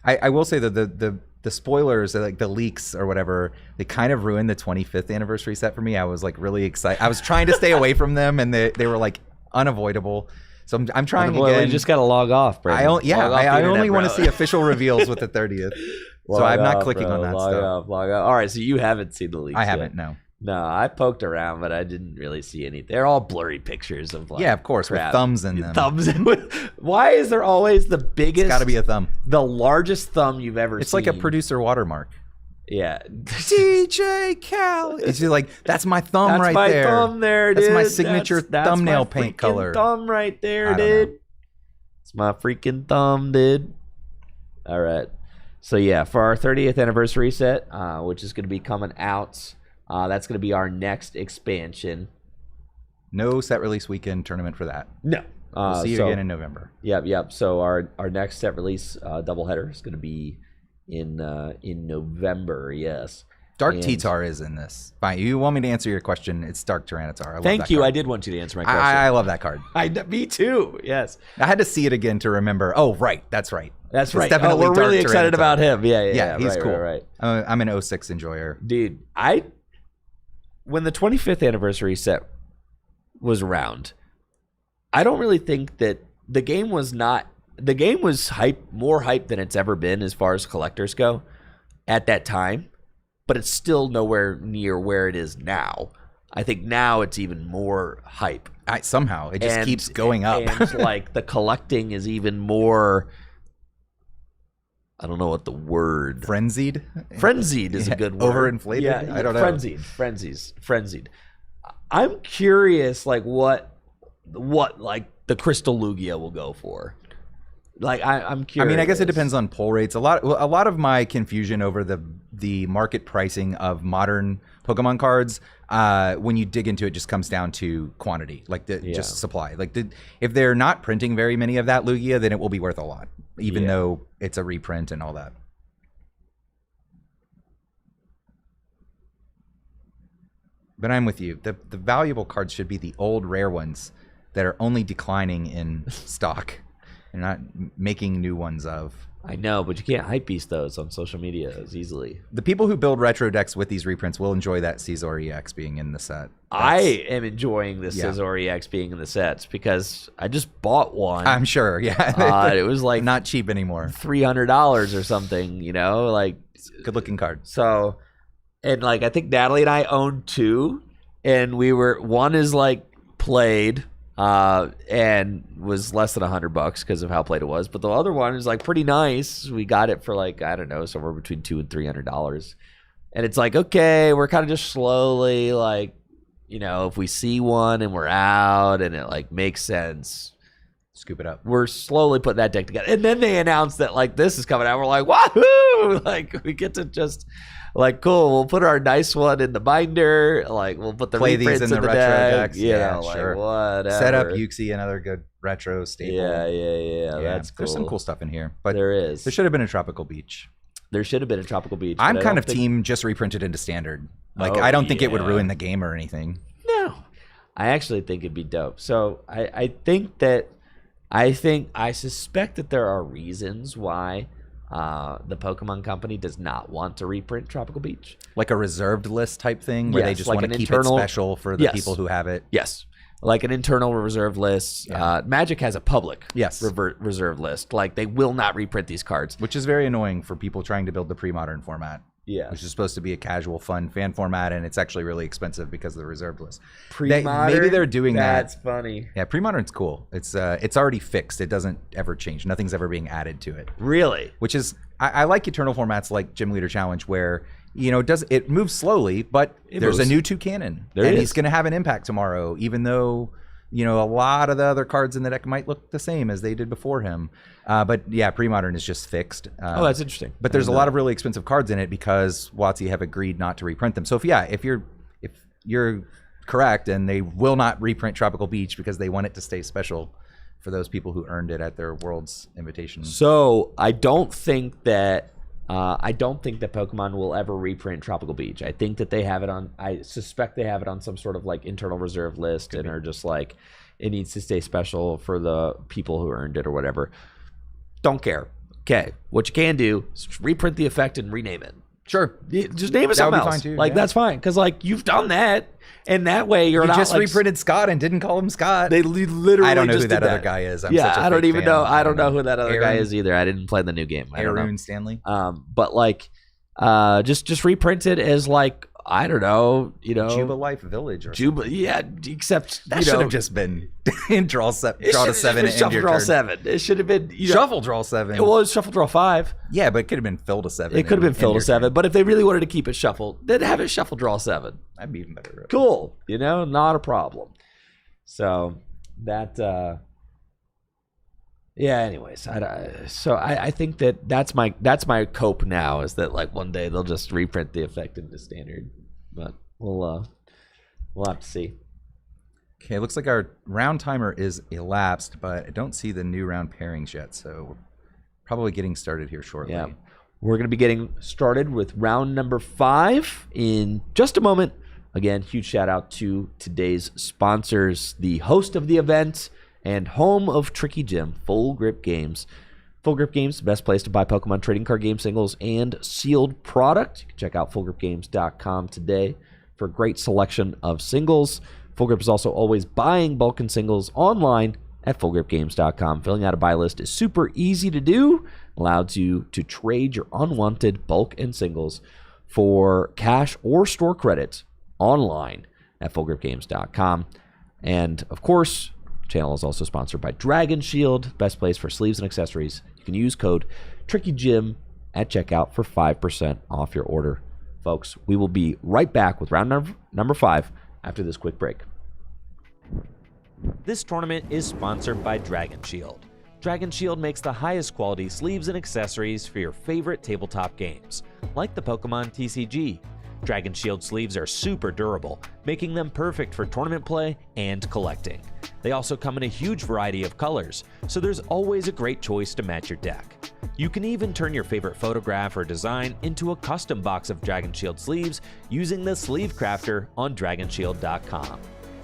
I will say that the spoilers, like the leaks or whatever, they kind of ruined the 25th anniversary set for me. I was like really excited. I was trying to stay away from them, and they were like unavoidable. So I'm trying again.
You just got to log off, Brandon.
I only want to see official reveals with the 30th. So I'm not clicking on that stuff.
Log off. All right, so you haven't seen the leaks
I haven't,
yet.
no.
No, I poked around, but I didn't really see any. They're all blurry pictures of like,
Yeah, of course,
crap.
with thumbs in them.
Thumbs in. Why is there always the biggest?
It's got to be a thumb.
The largest thumb you've ever seen.
It's like a producer watermark.
Yeah.
DJ Cal. It's just like, that's my thumb
That's
right
my
there.
thumb there, dude.
That's my signature
That's
thumbnail
my
paint
freaking
color.
Thumb right there,
I don't
dude.
know.
It's my freaking thumb, dude. All right. So yeah, for our 30th anniversary set, which is going to be coming out, that's going to be our next expansion.
No set release weekend tournament for that.
No.
We'll see you again in November.
Yep. So our next set release doubleheader is going to be in November. Yes.
Dark
And-
T-Tar is in this. Fine. You want me to answer your question? It's Dark Tyranitar. I love
Thank
that
you.
card.
I did want you to answer my question.
I love that card.
Me too. Yes.
I had to see it again to remember. Oh, right. That's right.
That's
It's
right.
definitely
We're
Dark
really excited
Tyranitar.
about him. Yeah.
He's
right,
cool.
Right.
I'm an 06 enjoyer.
Dude, when the 25th anniversary set was around, I don't really think that the game was more hype than it's ever been as far as collectors go at that time, but it's still nowhere near where it is now. I think now it's even more hype.
Somehow it just keeps going up.
And like the collecting is even more, I don't know what the word.
Frenzied.
Frenzied is a good word.
Overinflated?
Yeah,
I don't know.
Frenzied. I'm curious, like what like the Crystal Lugia will go for. Like I'm curious.
I mean, I guess it depends on pull rates. A lot of my confusion over the market pricing of modern Pokemon cards, when you dig into it, just comes down to quantity, like just supply. Like if they're not printing very many of that Lugia, then it will be worth a lot, even though it's a reprint and all that. But I'm with you. The valuable cards should be the old rare ones that are only declining in stock and not making new ones of.
I know, but you can't hypebeast those on social media as easily.
The people who build retro decks with these reprints will enjoy that Caesar EX being in the set.
I am enjoying this Scizor EX being in the sets because I just bought one.
I'm sure, yeah.
It was like
not cheap anymore.
$300 or something, like
good looking card.
So, and like I think Natalie and I own two, and one is like played, and was less than $100 because of how played it was, but the other one is like pretty nice. We got it for like, I don't know, somewhere between $200 and $300. And it's like, okay, we're kind of just slowly like, you know, if we see one and we're out and it like makes sense,
scoop it up.
we're slowly putting that deck together. And then they announced that like this is coming out. We're like, wahoo! Like we get to just like, cool, we'll put our nice one in the binder. Like we'll put the
Play these
reprints
in the retro
deck.
decks.
You
Yeah,
know, like,
sure.
whatever.
Set up Yuxi, another good retro staple.
Yeah. That's cool.
There's some cool stuff in here, but
There is.
there should have been a Tropical Beach.
There should have been a Tropical Beach.
I'm
but I
kind
don't
of
think-
team just reprinted into standard. Like
Oh,
I don't think it would
yeah.
ruin the game or anything.
No, I actually think it'd be dope. So I suspect that there are reasons why the Pokemon Company does not want to reprint Tropical Beach.
Like a reserved list type thing where they
Yes,
just
like
want to
an
keep
internal-
it special for the
Yes.
people who have it.
Yes, like an internal reserve list.
Yeah.
Magic has a public
Yes.
reserve list. Like they will not reprint these cards.
Which is very annoying for people trying to build the pre-modern format.
Yeah,
Which is supposed to be a casual, fun fan format, and it's actually really expensive because of the reserved list.
Pre-modern,
maybe they're doing
that's
that.
funny.
Yeah, pre-modern's cool. It's already fixed. It doesn't ever change. Nothing's ever being added to it.
Really?
Which is I like eternal formats like Gym Leader Challenge where it moves slowly, but there's
moves.
a new Toucanon.
There
and
is.
he's gonna have an impact tomorrow, even though a lot of the other cards in the deck might look the same as they did before him. But yeah, pre-modern is just fixed.
Oh, that's interesting.
But there's a lot of really expensive cards in it because WotC have agreed not to reprint them. So if you're correct and they will not reprint Tropical Beach because they want it to stay special for those people who earned it at their World's Invitation.
So I don't think that Pokemon will ever reprint Tropical Beach. I think that they have it on. I suspect they have it on some sort of like internal reserve list and are just like it needs to stay special for the people who earned it or whatever. Don't care. Okay, what you can do is reprint the effect and rename it.
Sure.
Just name it
That would
something
be
else.
fine too,
Like
yeah.
that's fine because like you've done that, and that way you're
You
not
just
like,
reprinted Scott and didn't call him Scott.
They literally.
I don't know
just
who that
did
other guy is. I'm
yeah,
such a
I don't
fake
even
fan.
know. I don't know who that other guy
Aaron-
is either. I didn't play the new game. I don't know.
Aaron Stanley.
But like, just reprint it as like I don't know,
Juba Life Village or
Juba, yeah. Except
that should have just been in draw to 7 and
shuffle
your
draw
turn.
7. It should have been
Shuffle draw 7.
It was shuffle draw 5.
Yeah, but it could have been fill to 7.
It could have been fill to
your
7.
turn.
But if they really wanted to keep it shuffled, then have it shuffle draw 7.
That'd be even better.
Cool, not a problem. So that. Yeah. Anyways, I think that's my cope now is that like one day they'll just reprint the effect into standard, but we'll have to see.
Okay, it looks like our round timer is elapsed, but I don't see the new round pairings yet, so we're probably getting started here shortly.
Yeah, we're gonna be getting started with round number 5 in just a moment. Again, huge shout out to today's sponsors, the host of the event and home of Tricky Gym, Full Grip Games. Full Grip Games, the best place to buy Pokemon Trading Card game singles and sealed product. You can check out fullgripgames.com today for a great selection of singles. Full Grip is also always buying bulk and singles online at fullgripgames.com. Filling out a buy list is super easy to do. Allows you to trade your unwanted bulk and singles for cash or store credit online at fullgripgames.com. And of course, channel is also sponsored by Dragon Shield, best place for sleeves and accessories. You can use code TrickyGym at checkout for 5% off your order. Folks, we will be right back with round number 5 after this quick break. This tournament is sponsored by Dragon Shield. Dragon Shield makes the highest quality sleeves and accessories for your favorite tabletop games, like the Pokémon TCG. Dragon Shield sleeves are super durable, making them perfect for tournament play and collecting. They also come in a huge variety of colors, so there's always a great choice to match your deck. You can even turn your favorite photograph or design into a custom box of Dragon Shield sleeves using the Sleeve Crafter on DragonShield.com.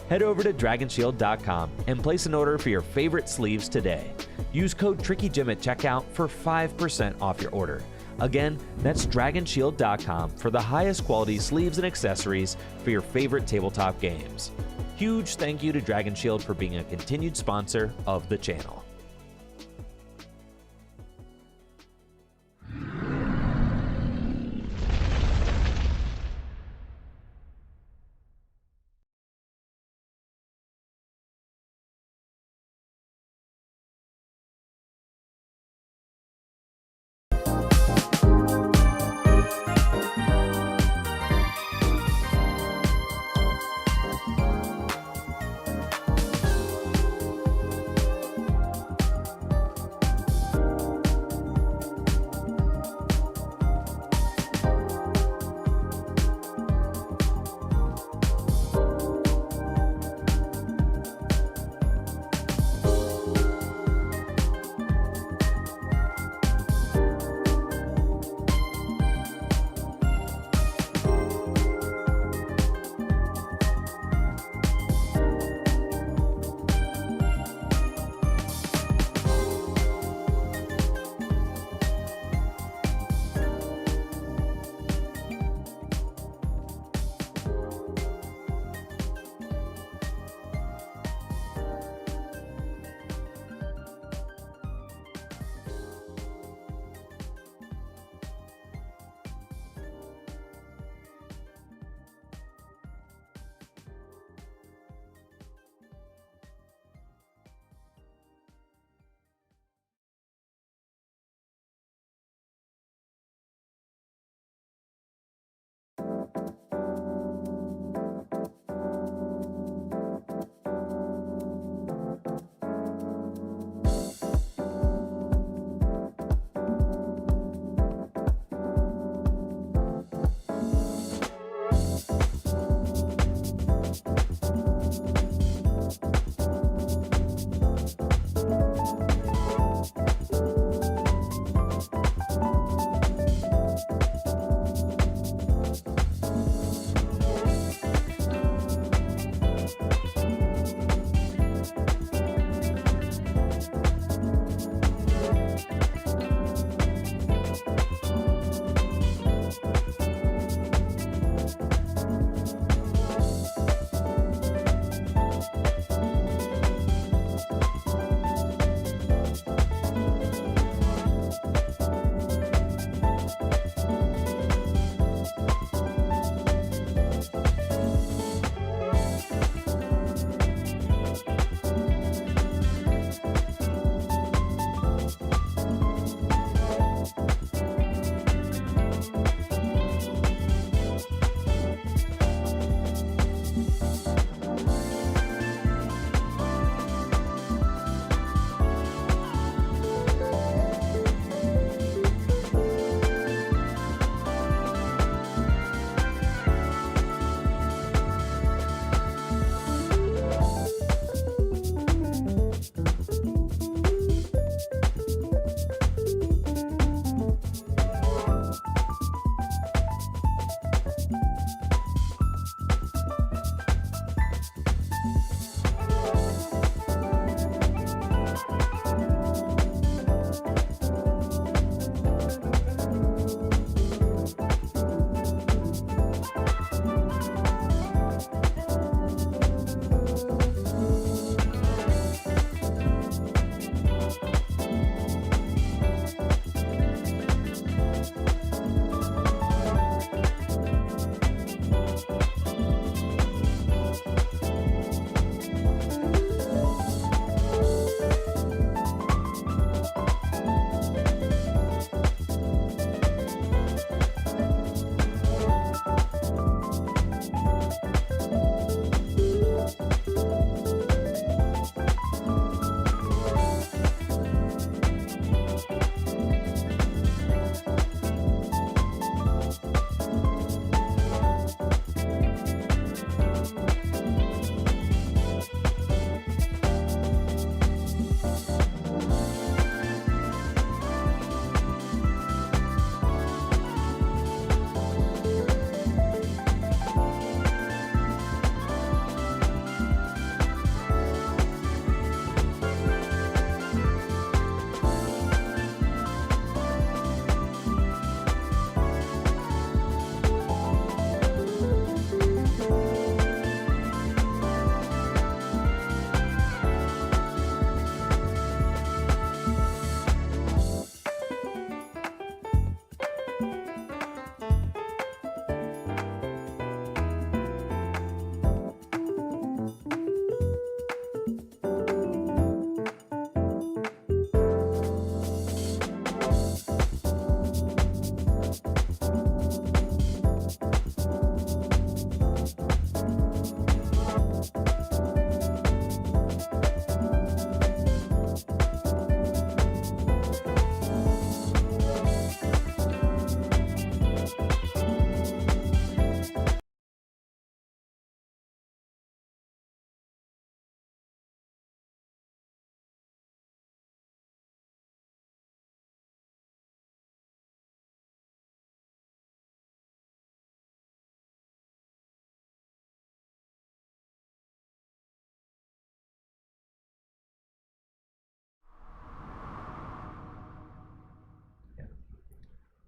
Head over to DragonShield.com and place an order for your favorite sleeves today. Use code TrickyGym at checkout for 5% off your order. Again, that's DragonShield.com for the highest quality sleeves and accessories for your favorite tabletop games. Huge thank you to Dragon Shield for being a continued sponsor of the channel.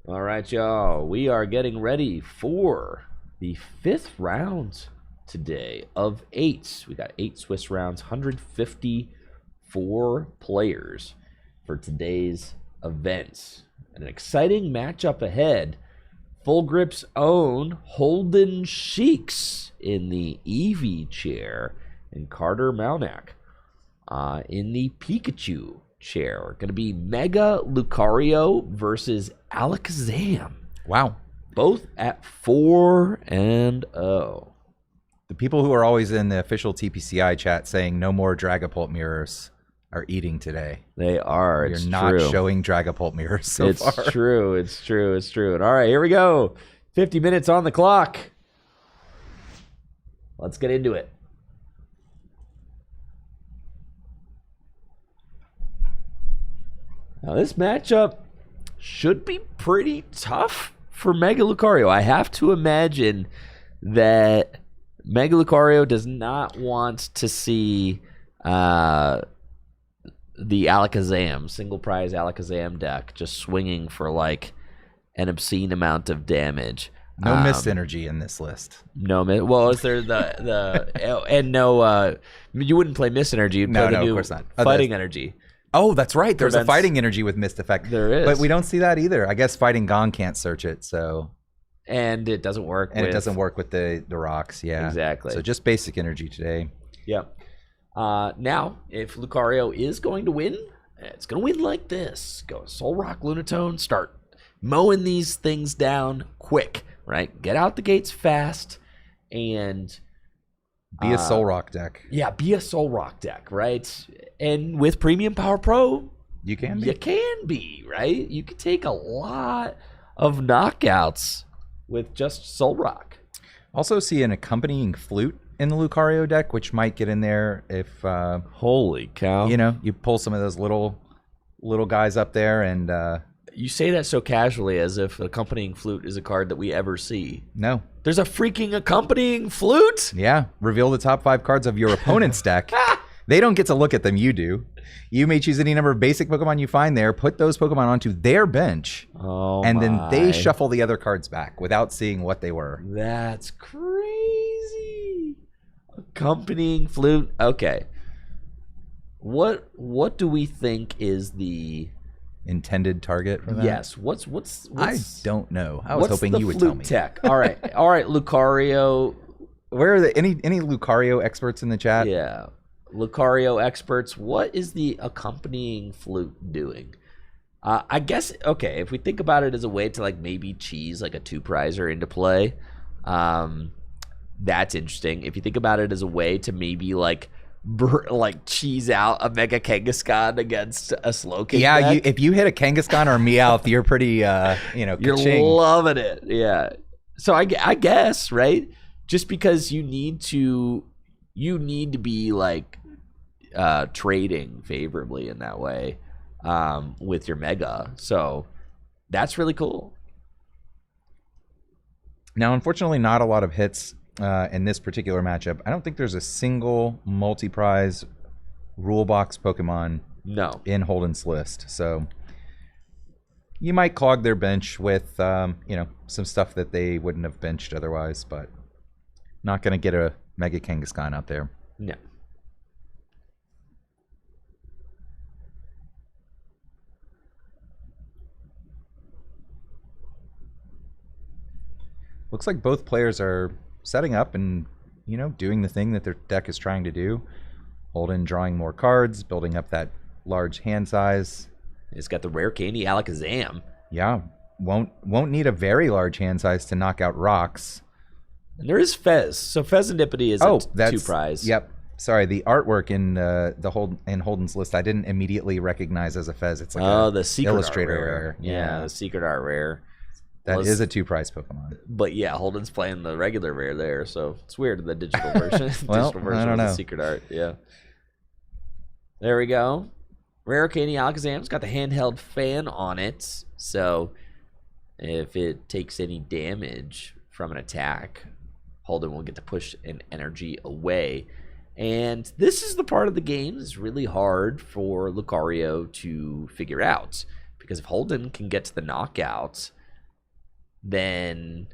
All right, y'all. We are getting ready for the 5th round today of 8. We got 8 Swiss rounds, 154 players for today's event. An exciting matchup ahead. Full Grip's own Holden Sheiks in the Eevee chair and Carter Malnack in the Pikachu chair. Going to be Mega Lucario versus Alakazam.
Wow.
Both at 4-0.
The people who are always in the official TPCI chat saying no more Dragapult mirrors are eating today.
They are.
You're
It's
not
true.
showing Dragapult mirrors so
It's
far.
true. It's true. It's true. And all right, here we go. 50 minutes on the clock. Let's get into it. Now, this matchup should be pretty tough for Mega Lucario. I have to imagine that Mega Lucario does not want to see the Alakazam, single prize Alakazam deck, just swinging for like an obscene amount of damage.
No mist energy in this list.
No, well, is there and no? You wouldn't play Mist Energy. You'd play the
No,
new
of course not.
Fighting Energy.
Oh, that's right. There's a
Prevents-
fighting energy with mist effect.
There is.
But we don't see that either. I guess Fighting Gong can't search it, so
And it doesn't work.
it doesn't work with the rocks. Yeah,
Exactly.
So just basic energy today.
Yep. Now, if Lucario is going to win, it's going to win like this. Go Soul Rock Lunatone, start mowing these things down quick, right? Get out the gates fast, and
Be a Soul Rock deck.
yeah, be a Soul Rock deck, right? And with Premium Power Pro,
You can be.
you can be, right? You can take a lot of knockouts with just Soul Rock.
Also see an accompanying flute in the Lucario deck, which might get in there if
Holy cow.
you pull some of those little guys up there and
You say that so casually as if accompanying flute is a card that we ever see.
no.
There's a freaking accompanying flute?
Yeah. Reveal the top 5 cards of your opponent's deck. They don't get to look at them, you do. You may choose any number of basic Pokemon you find there, put those Pokemon onto their bench,
Oh,
and then
my.
they shuffle the other cards back without seeing what they were.
That's crazy. Accompanying flute. Okay. What do we think is the
Intended target for that?
yes? What's
I don't know. I was
what's
hoping
the
you would
flute
tell me.
tech? All right, Lucario.
Where are any Lucario experts in the chat?
Yeah, Lucario experts. What is the accompanying flute doing? I guess okay. If we think about it as a way to like maybe cheese like a 2-prizer into play, that's interesting. If you think about it as a way to maybe like cheese out a Mega Kangaskhan against a Slowking
Yeah,
deck,
if you hit a Kangaskhan or Meowth, you're pretty,
you're
ka-ching.
loving it. Yeah. So I guess, right? Just because you need to be like trading favorably in that way with your Mega. So that's really cool.
Now, unfortunately, not a lot of hits in this particular matchup. I don't think there's a single multi-prize rule box Pokemon
No.
in Holden's list. So you might clog their bench with, some stuff that they wouldn't have benched otherwise, but not going to get a Mega Kangaskhan out there.
No.
Looks like both players are setting up and, doing the thing that their deck is trying to do. Holden drawing more cards, building up that large hand size.
It's got the rare candy Alakazam.
Yeah, won't need a very large hand size to knock out rocks.
And there is Fez. So Fezandipity is a
that's
2-prize.
Yep. Sorry, the artwork in Holden's list I didn't immediately recognize as a Fez. It's like
the secret
illustrator
art rare.
rare.
Yeah, the secret art rare.
That is a 2-prize Pokemon.
But yeah, Holden's playing the regular rare there, so it's weird the digital version.
Well,
digital version
I don't
of
know.
the secret art. Yeah. There we go. Rare Candy Alakazam's got the handheld fan on it, so if it takes any damage from an attack, Holden will get to push an energy away. And this is the part of the game that's really hard for Lucario to figure out, because if Holden can get to the knockout, then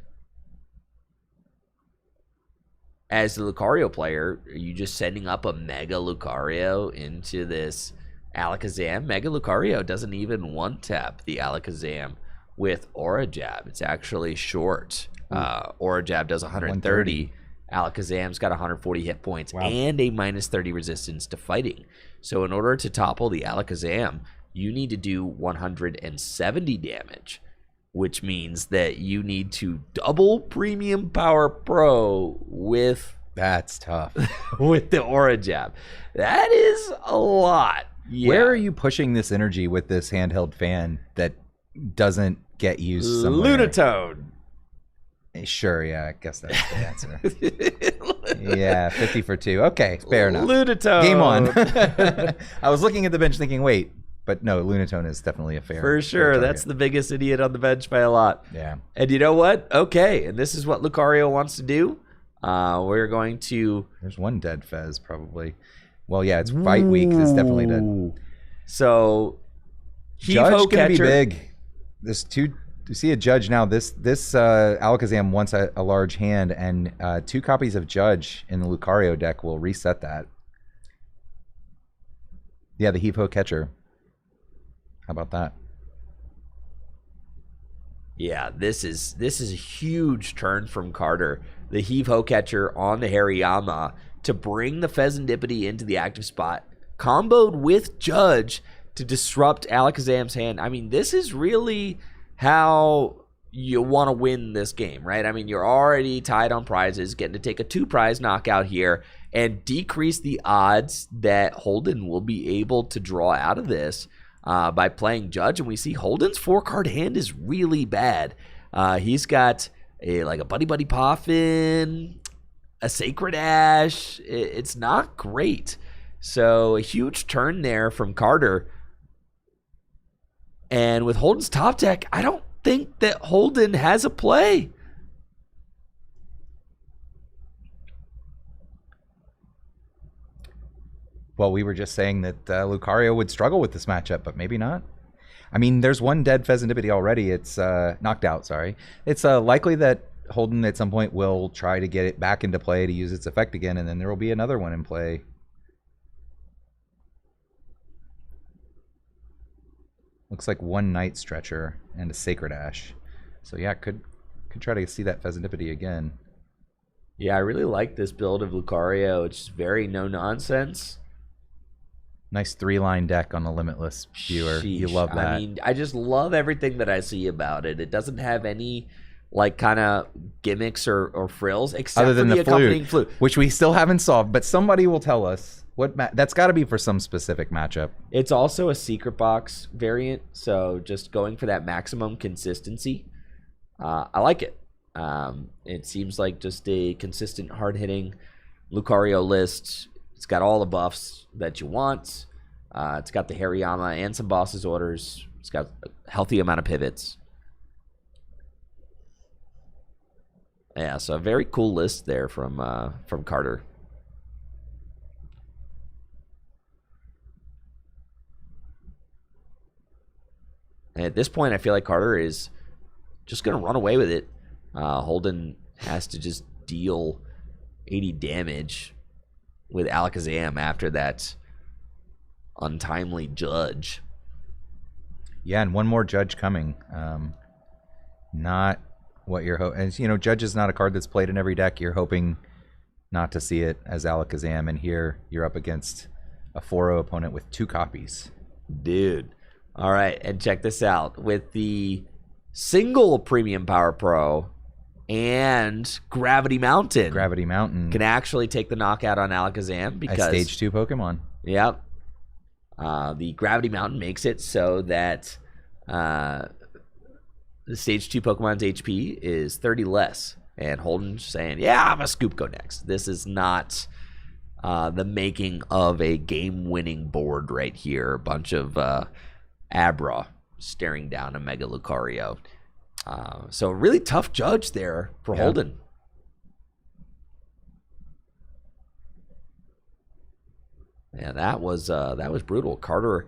as the Lucario player, are you just sending up a Mega Lucario into this Alakazam? Mega Lucario doesn't even one-tap the Alakazam with Aura Jab. It's actually short. Aura Jab does 130. Alakazam's got 140 hit points and a minus 30 resistance to fighting. So in order to topple the Alakazam, you need to do 170 damage, which means that you need to double Premium Power Pro with...
That's tough.
with the Aura Jab. That is a lot. Yeah.
Where are you pushing this energy with this handheld fan that doesn't get used somewhere?
Lunatone.
Sure, yeah, I guess that's the answer. Yeah, 50 for 2. Okay, fair enough.
Lunatone.
Game on. I was looking at the bench thinking, wait, but no, Lunatone is definitely a fair.
For sure, that's the biggest idiot on the bench by a lot.
Yeah.
And you know what? Okay, and this is what Lucario wants to do. We're going to...
There's one dead Fez, probably. Well, yeah, it's fight week. It's definitely dead.
So,
Judge gonna be big. There's two... You see a Judge now. This Alakazam wants a large hand, and 2 copies of Judge in the Lucario deck will reset that. Yeah, the Heave-Ho Catcher. How about that?
Yeah, this is a huge turn from Carter. The Heave-Ho Catcher on the Hariyama to bring the Pheasantipity into the active spot, comboed with Judge to disrupt Alakazam's hand. I mean, this is really how you want to win this game, right? I mean, you're already tied on prizes, getting to take a 2-prize knockout here and decrease the odds that Holden will be able to draw out of this by playing Judge. And we see Holden's 4-card hand is really bad. He's got a Buddy Buddy Poffin, a Sacred Ash. It's not great. So a huge turn there from Carter. And with Holden's top deck, I don't think that Holden has a play.
Well, we were just saying that Lucario would struggle with this matchup, but maybe not. I mean, there's one dead Pheasantipity already. It's knocked out, sorry. It's likely that Holden at some point will try to get it back into play to use its effect again, and then there will be another one in play. Looks like one Night Stretcher and a Sacred Ash. So yeah, could try to see that Pheasantipity again.
Yeah, I really like this build of Lucario. It's very no-nonsense.
Nice 3-line deck on the Limitless viewer.
Sheesh.
You love that.
I mean, I just love everything that I see about it. It doesn't have any kind of gimmicks or frills except
other than
for
the
accompanying flute,
which we still haven't solved, but somebody will tell us. That's got to be for some specific matchup.
It's also a secret box variant, so just going for that maximum consistency. I like it. It seems like just a consistent, hard-hitting Lucario list. It's got all the buffs that you want. It's got the Hariyama and some Boss's Orders. It's got a healthy amount of pivots. Yeah, so a very cool list there from Carter. And at this point, I feel like Carter is just going to run away with it. Holden has to just deal 80 damage with Alakazam after that untimely Judge.
Yeah, and one more Judge coming. Not what you're hoping. And, you know, Judge is not a card that's played in every deck. You're hoping not to see it as Alakazam. And here you're up against a 4-0 opponent with 2 copies.
Dude. All right, and check this out. With the single Premium Power Pro and Gravity Mountain.
Gravity Mountain
can actually take the knockout on Alakazam because...
a Stage 2 Pokemon.
Yep. The Gravity Mountain makes it so that the Stage 2 Pokemon's HP is 30 less. And Holden's saying, yeah, I'm a Scoop go next. This is not the making of a game-winning board right here. A bunch of... Abra staring down a Mega Lucario. So a really tough Judge there for Holden. Yeah, that was brutal. Carter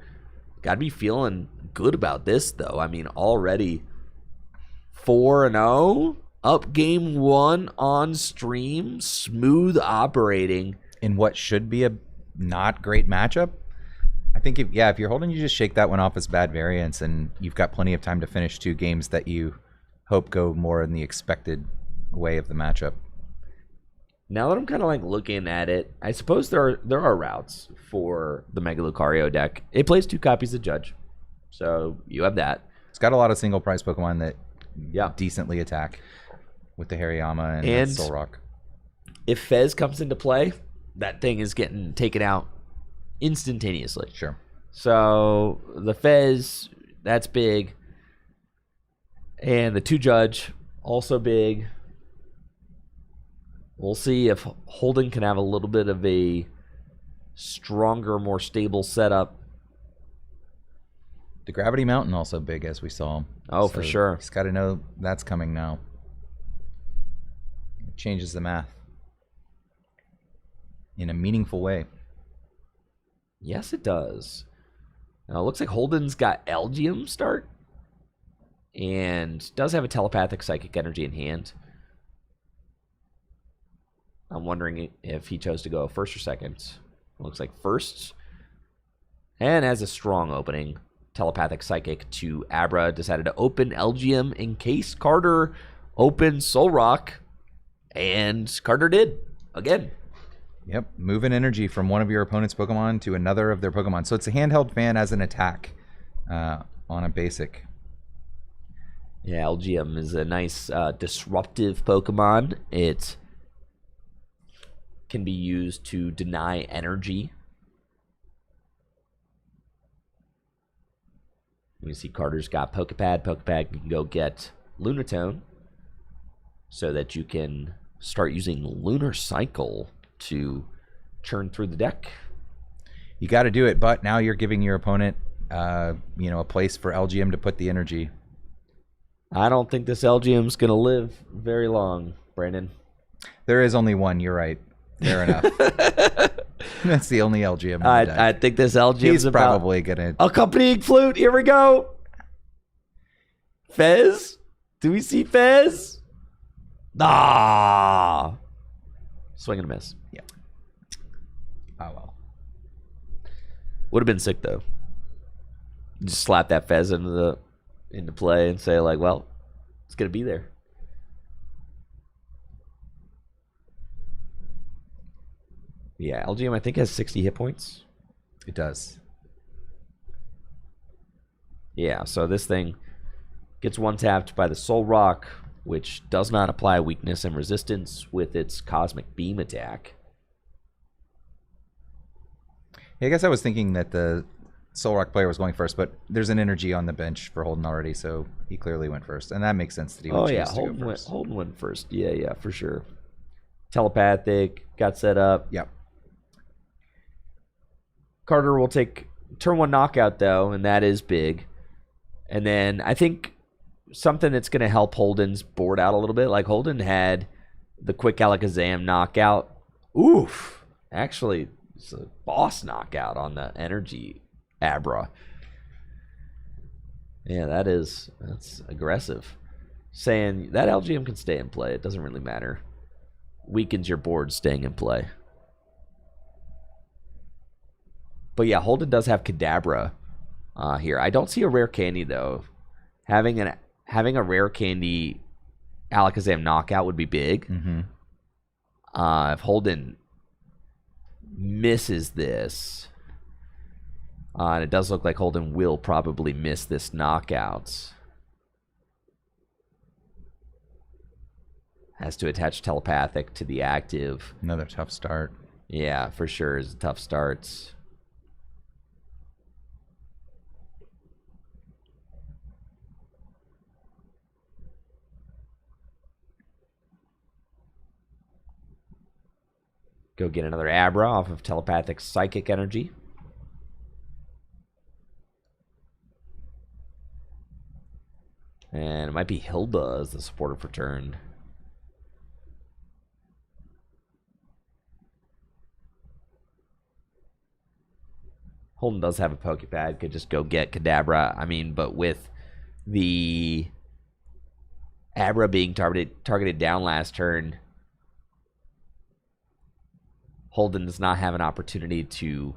got to be feeling good about this, though. I mean, already 4-0. Up game 1 on stream. Smooth operating.
In what should be a not great matchup. I think if you're holding, you just shake that one off as bad variance, and you've got plenty of time to finish 2 games that you hope go more in the expected way of the matchup.
Now that I'm kind of like looking at it, I suppose there are routes for the Mega Lucario deck. It plays 2 copies of Judge, so you have that.
It's got a lot of single price Pokemon that decently attack with the Hariyama and Solrock.
If Fez comes into play, that thing is getting taken out instantaneously.
Sure.
So the Fez, that's big. And the 2 Judge, also big. We'll see if Holden can have a little bit of a stronger, more stable setup.
The Gravity Mountain also big, as we saw.
Oh, for sure.
He's got to know that's coming now. It changes the math in a meaningful way.
Yes, it does. Now, it looks like Holden's got Elgium start and does have a telepathic psychic energy in hand. I'm wondering if he chose to go first or second. Looks like first. And has a strong opening. Telepathic Psychic to Abra. Decided to open Elgium in case Carter opened Solrock. And Carter did. Again.
Yep. Moving energy from one of your opponent's Pokemon to another of their Pokemon. So it's a handheld fan as an attack on a basic.
Yeah, Elgium is a nice disruptive Pokemon. It can be used to deny energy. We see Carter's got Pokepad. Pokepad can go get Lunatone so that you can start using Lunar Cycle to churn through the deck.
You got to do it, but now you're giving your opponent, a place for LGM to put the energy.
I don't think this LGM's going to live very long, Brandon.
There is only one. You're right. Fair enough. That's the only LGM in the deck.
I think this LGM's
He's probably going to...
Accompanying Flute. Here we go. Fez? Do we see Fez? Ah. Swing and a miss.
Yeah. Oh, well.
Would have been sick, though. Just slap that Fez into play and say, like, well, it's going to be there. Yeah, LGM, I think, has 60 hit points.
It does.
Yeah, so this thing gets one-tapped by the Solrock, which does not apply weakness and resistance with its Cosmic Beam attack.
Yeah, I guess I was thinking that the Solrock player was going first, but there's an energy on the bench for Holden already, so he clearly went first. And that makes sense that he would choose to go first.
Holden went first. Yeah, for sure. Telepathic, got set up.
Yep.
Carter will take turn 1 knockout, though, and that is big. And then I think something that's going to help Holden's board out a little bit, like Holden had the quick Alakazam knockout. Oof. Actually, it's a boss knockout on the energy Abra. Yeah, that's aggressive. Saying that LGM can stay in play. It doesn't really matter. Weakens your board staying in play. But yeah, Holden does have Kadabra here. I don't see a rare candy, though. Having a rare candy Alakazam knockout would be big.
Mm-hmm.
If Holden misses this, and it does look like Holden will probably miss this knockout. Has to attach telepathic to the active.
Another tough start.
Yeah, for sure. It's a tough start. Go get another Abra off of telepathic psychic energy. And it might be Hilda as the supporter for turn. Holden does have a Pokepad. Could just go get Kadabra. I mean, but with the Abra being targeted down last turn, Holden does not have an opportunity to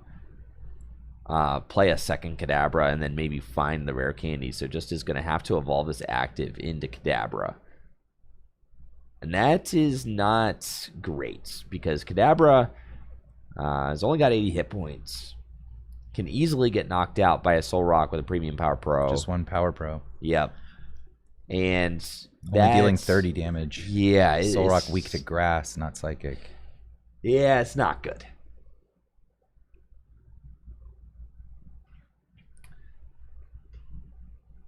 play a second Kadabra and then maybe find the rare candy. So just is going to have to evolve this active into Kadabra. And that is not great because Kadabra has only got 80 hit points. Can easily get knocked out by a Soul Rock with a Premium Power Pro.
Just one Power Pro.
Yep. And
only dealing 30 damage.
Yeah.
Soul Rock weak to grass, not psychic.
Yeah, it's not good.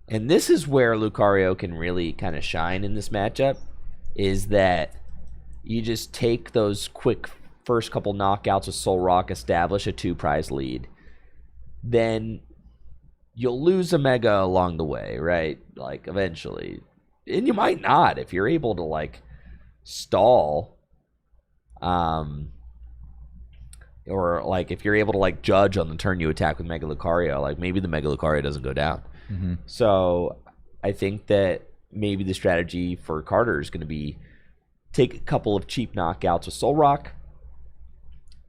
And this is where Lucario can really kind of shine in this matchup, is that you just take those quick first couple knockouts with Soul Rock, establish a 2-prize lead. Then you'll lose a Mega along the way, right? Like, eventually. And you might not if you're able to, like, stall. Or, like, if you're able to, like, judge on the turn you attack with Mega Lucario, like, maybe the Mega Lucario doesn't go down.
Mm-hmm.
So I think that maybe the strategy for Carter is going to be take a couple of cheap knockouts with Soul Rock,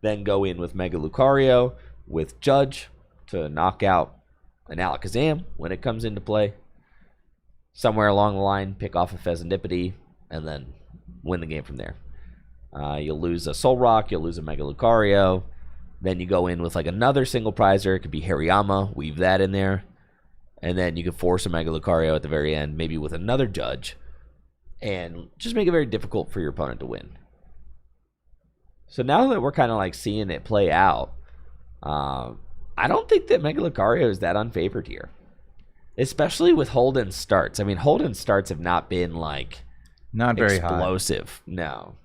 then go in with Mega Lucario with Judge to knock out an Alakazam when it comes into play. Somewhere along the line, pick off a Pheasantipity, and then win the game from there. You'll lose a Soul Rock, you'll lose a Mega Lucario, then you go in with like another single prizer. It could be Hariyama, weave that in there. And then you could force a Mega Lucario at the very end, maybe with another Judge, and just make it very difficult for your opponent to win. So now that we're kind of like seeing it play out, I don't think that Mega Lucario is that unfavored here. Especially with Holden's starts. I mean, Holden's starts have not been like
not very
explosive.
High.
No.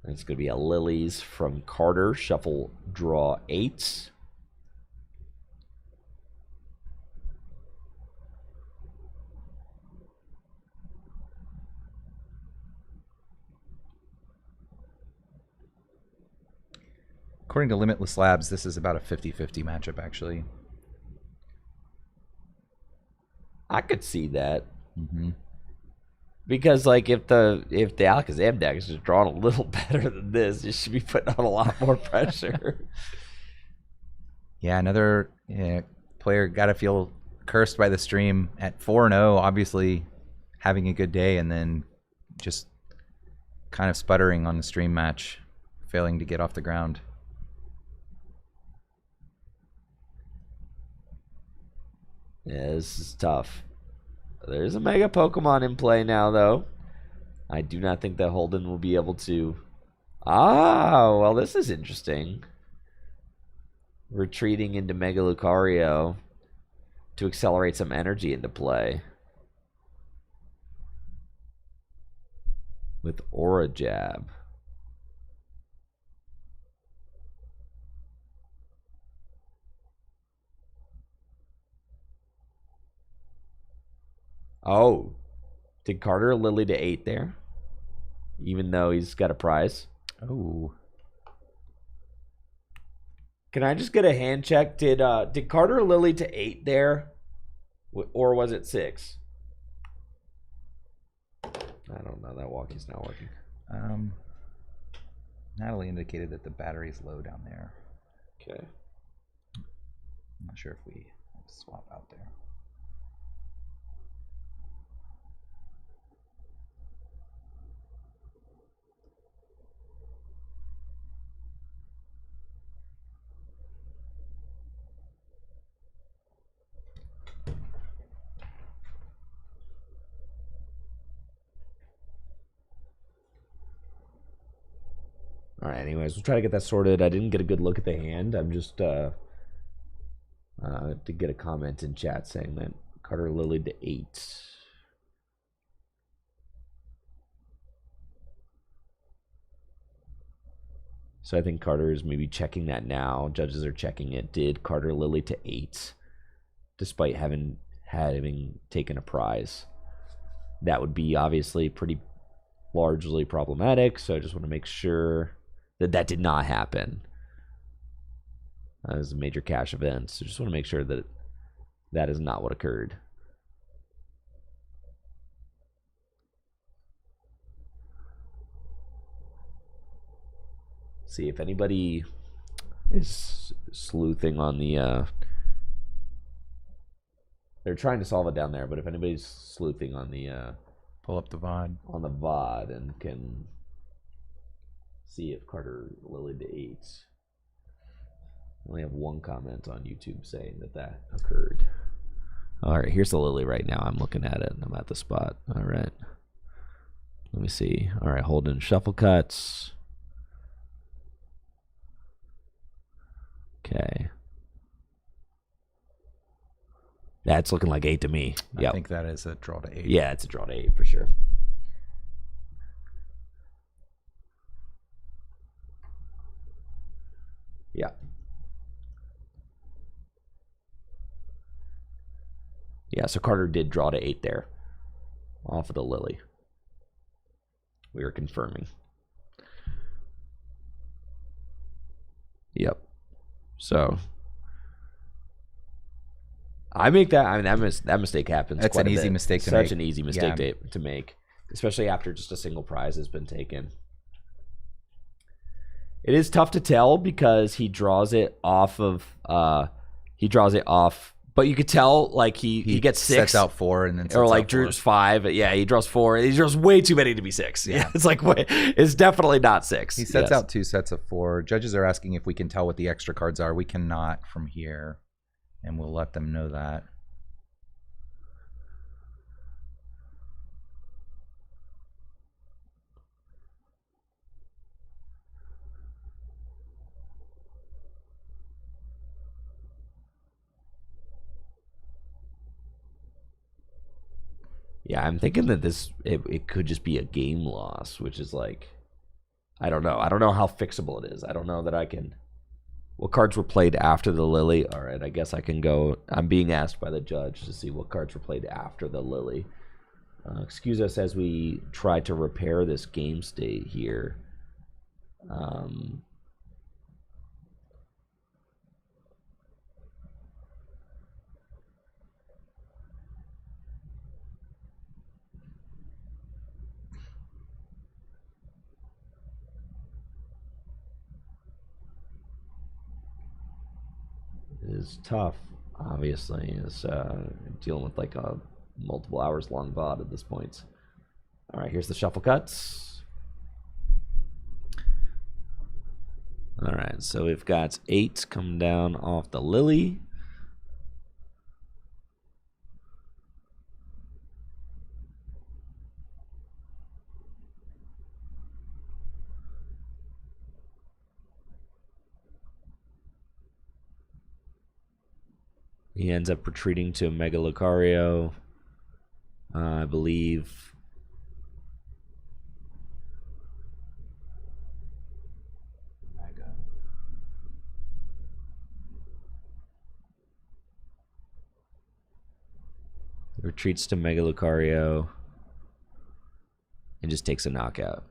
It's going to be a Lilies from Carter. Shuffle, draw 8.
According to Limitless Labs, this is about a 50-50 matchup, actually.
I could see that.
Mm-hmm.
Because, like, if the Alakazam deck is just drawn a little better than this, you should be putting on a lot more pressure.
Yeah, another player got to feel cursed by the stream at 4-0, obviously having a good day, and then just kind of sputtering on the stream match, failing to get off the ground.
Yeah, this is tough. There's a Mega Pokemon in play now, though. I do not think that Holden will be able to... Ah, well, this is interesting. Retreating into Mega Lucario to accelerate some energy into play. With Aura Jab. Oh, did Carter Lily to 8 there? Even though he's got a prize.
Oh.
Can I just get a hand check? Did Carter Lily to 8 there? Or was it 6? I don't know. That walkie's not working.
Natalie indicated that the battery's low down there.
Okay.
I'm not sure if we swap out there.
All right, anyways, we'll try to get that sorted. I didn't get a good look at the hand. I'm just to get a comment in chat saying that Carter Lily to 8. So I think Carter is maybe checking that now. Judges are checking it. Did Carter Lily to 8, despite having taken a prize? That would be obviously pretty largely problematic. So I just want to make sure that did not happen. as a major cash event. So just want to make sure that that is not what occurred. See if anybody is sleuthing on the they're trying to solve it down there, but if anybody's sleuthing on the
Pull up the VOD.
on the VOD and can see if Carter lilied to 8. I only have one comment on YouTube saying that that occurred. All right, here's the lily right now. I'm looking at it. I'm at the spot. All right. Let me see. All right, holding shuffle cuts. Okay. That's looking like 8 to me.
I think that is a draw to 8.
Yeah, it's a draw to 8 for sure. Yeah. Yeah, so Carter did draw to 8 there off of the lily. We are confirming. Yep. So I make that. I mean, that mistake happens.
That's an easy mistake to make.
Such an easy mistake to make, especially after just a single prize has been taken. It is tough to tell because he draws it off of. But you could tell like he gets 6,
sets out 4, and then
or like Drew's 5. Yeah, he draws 4. He draws way too many to be 6. Yeah, it's like it's definitely not 6.
He sets out 2 sets of 4. Judges are asking if we can tell what the extra cards are. We cannot from here, and we'll let them know that.
Yeah, I'm thinking that it could just be a game loss, which is like, I don't know. I don't know how fixable it is. I don't know that I can. What cards were played after the lily? All right, I guess I can go. I'm being asked by the judge to see what cards were played after the lily. Excuse us as we try to repair this game state here. Is tough, obviously. Is dealing with like a multiple hours long VOD at this point. All right, here's the shuffle cuts. All right, so we've got 8 coming down off the lily. He ends up retreating to Mega Lucario, I believe. Retreats to Mega Lucario and just takes a knockout.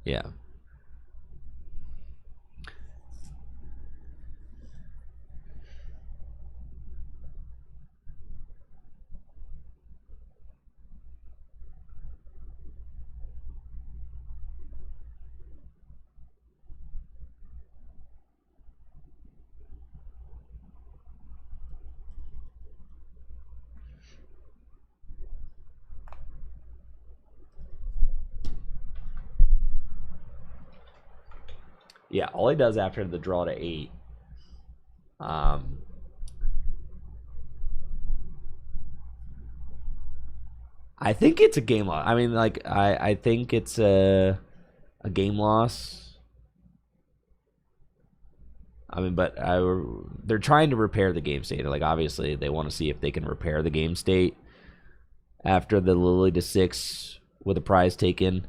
Yeah. Yeah, all he does after the draw to 8, I think it's a game loss. I mean, like, I think it's a game loss. I mean, but they're trying to repair the game state. Like, obviously, they want to see if they can repair the game state after the lily to 6 with a prize taken.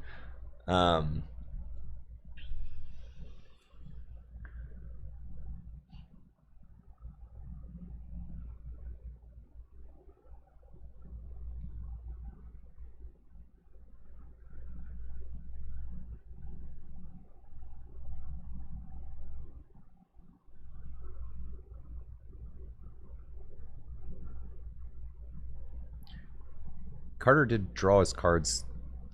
Carter did draw his cards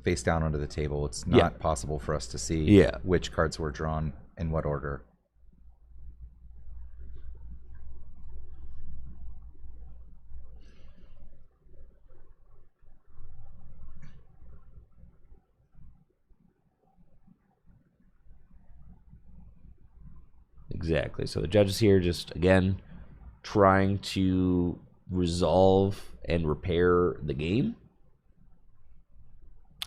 face down onto the table. It's not possible for us to see which cards were drawn in what order.
Exactly. So the judges here just, again, trying to resolve and repair the game.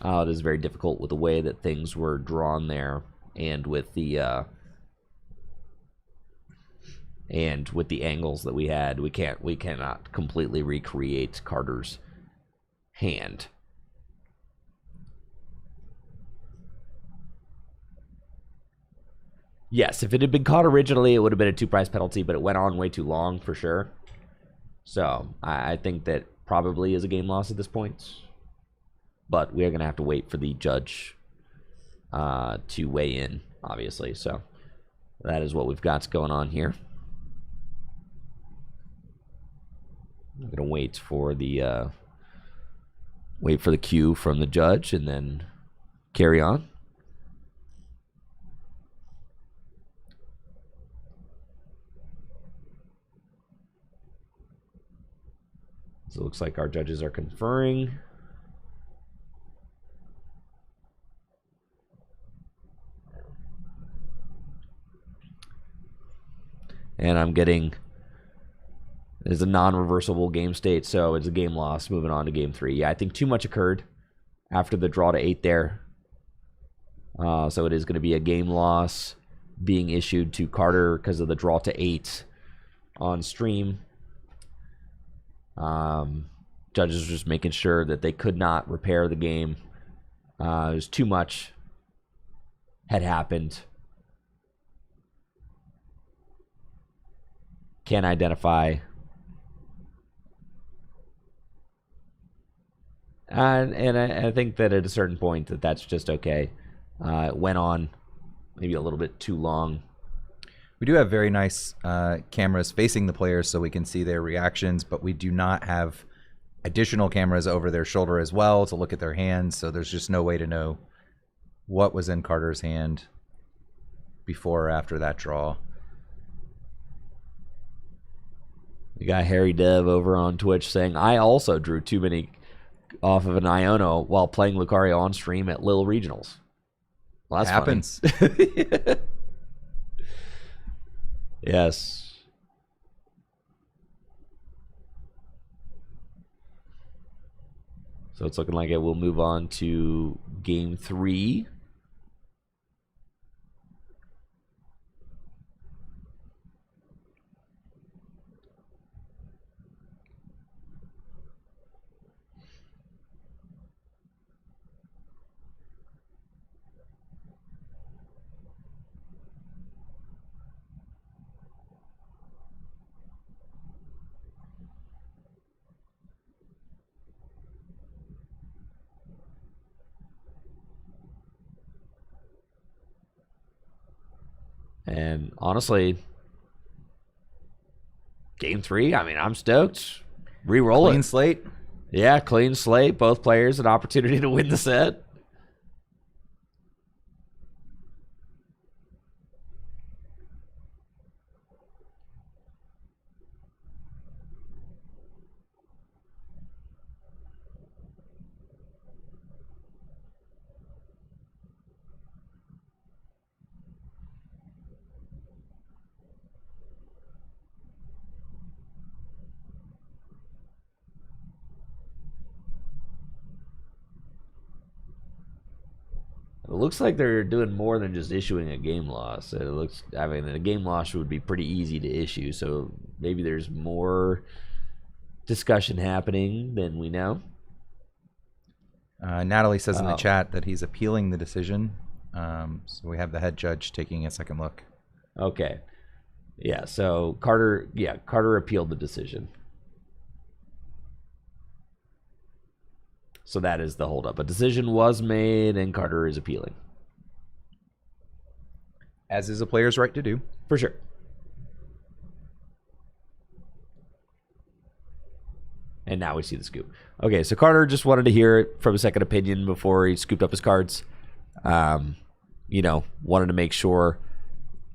It is very difficult with the way that things were drawn there, and with the angles that we had. We cannot completely recreate Carter's hand. Yes, if it had been caught originally, it would have been a 2-prize penalty, but it went on way too long for sure. So I think that probably is a game loss at this point. But we are going to have to wait for the judge to weigh in, obviously. So that is what we've got going on here. I'm going to wait for the cue from the judge and then carry on. So it looks like our judges are conferring. And I'm getting, it's a non-reversible game state, so it's a game loss. Moving on to game 3. Yeah, I think too much occurred after the draw to 8 there. So it is going to be a game loss being issued to Carter because of the draw to 8 on stream. Judges were just making sure that they could not repair the game. It was too much had happened. Can't identify. And I think that at a certain point that's just okay. It went on maybe a little bit too long.
We do have very nice cameras facing the players so we can see their reactions, but we do not have additional cameras over their shoulder as well to look at their hands, so there's just no way to know what was in Carter's hand before or after that draw.
We got Harry Dev over on Twitch saying, I also drew too many off of an Iono while playing Lucario on stream at Lille Regionals. Well, that's
happens.
Yes. So it's looking like it will move on to game 3. And honestly, game 3, I mean, I'm stoked. Reroll it.
Clean slate.
Yeah, clean slate. Both players an opportunity to win the set. It looks like they're doing more than just issuing a game loss. It looks, I mean, a game loss would be pretty easy to issue, so maybe there's more discussion happening than we know.
Natalie says in the chat that he's appealing the decision. So we have the head judge taking a second look.
Okay. Yeah, so Carter appealed the decision. So that is the holdup. A decision was made, and Carter is appealing.
As is a player's right to do.
For sure. And And now we see the scoop. Okay, so Carter just wanted to hear it from a second opinion before he scooped up his cards. You know, wanted to make sure.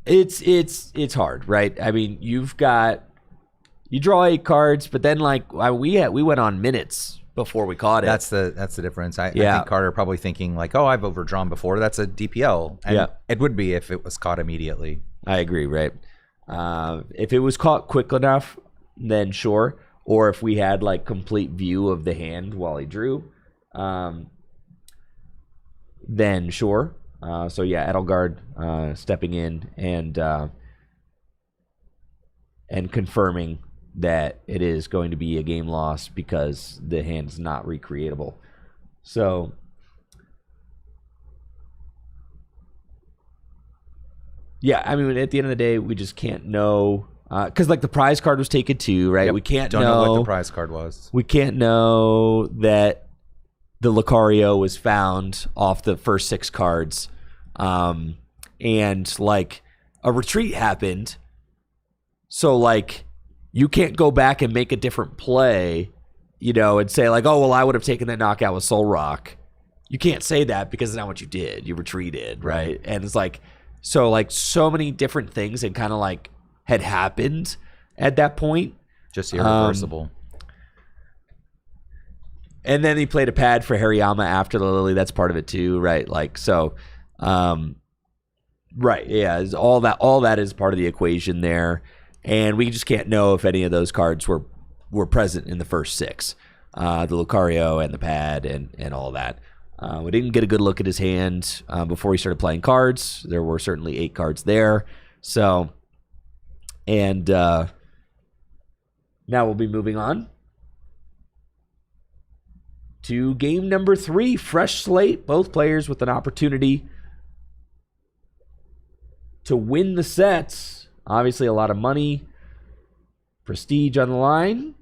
It's hard, right? I mean, you draw 8 cards, but then like we went on minutes before we caught it.
That's the difference. I think Carter probably thinking like, oh, I've overdrawn before. That's a DPL. And it would be if it was caught immediately.
I agree, right? If it was caught quick enough, then sure. Or if we had like complete view of the hand while he drew, then sure. So yeah, Edelgard stepping in and confirming that it is going to be a game loss because the hand's not recreatable. So yeah, I mean, at the end of the day, we just can't know because like the prize card was taken too, right?
Yep.
We can't
don't know what the prize card was.
We can't know that the Lucario was found off the first 6 cards, and like a retreat happened. So like you can't go back and make a different play, you know, and say like, oh well, I would have taken that knockout with Soul Rock. You can't say that because it's not what you did. You retreated, right? And it's like so many different things and kind of like had happened at that point.
Just irreversible.
And then he played a pad for Hariyama after the Lily. That's part of it too, right? Like so, right? Yeah, all that is part of the equation there, and we just can't know if any of those cards were present in the first 6, the Lucario and the pad and all that. We didn't get a good look at his hand before he started playing cards. There were certainly 8 cards there. So, and now we'll be moving on to game number 3, fresh slate, both players with an opportunity to win the sets. Obviously a lot of money, prestige on the line.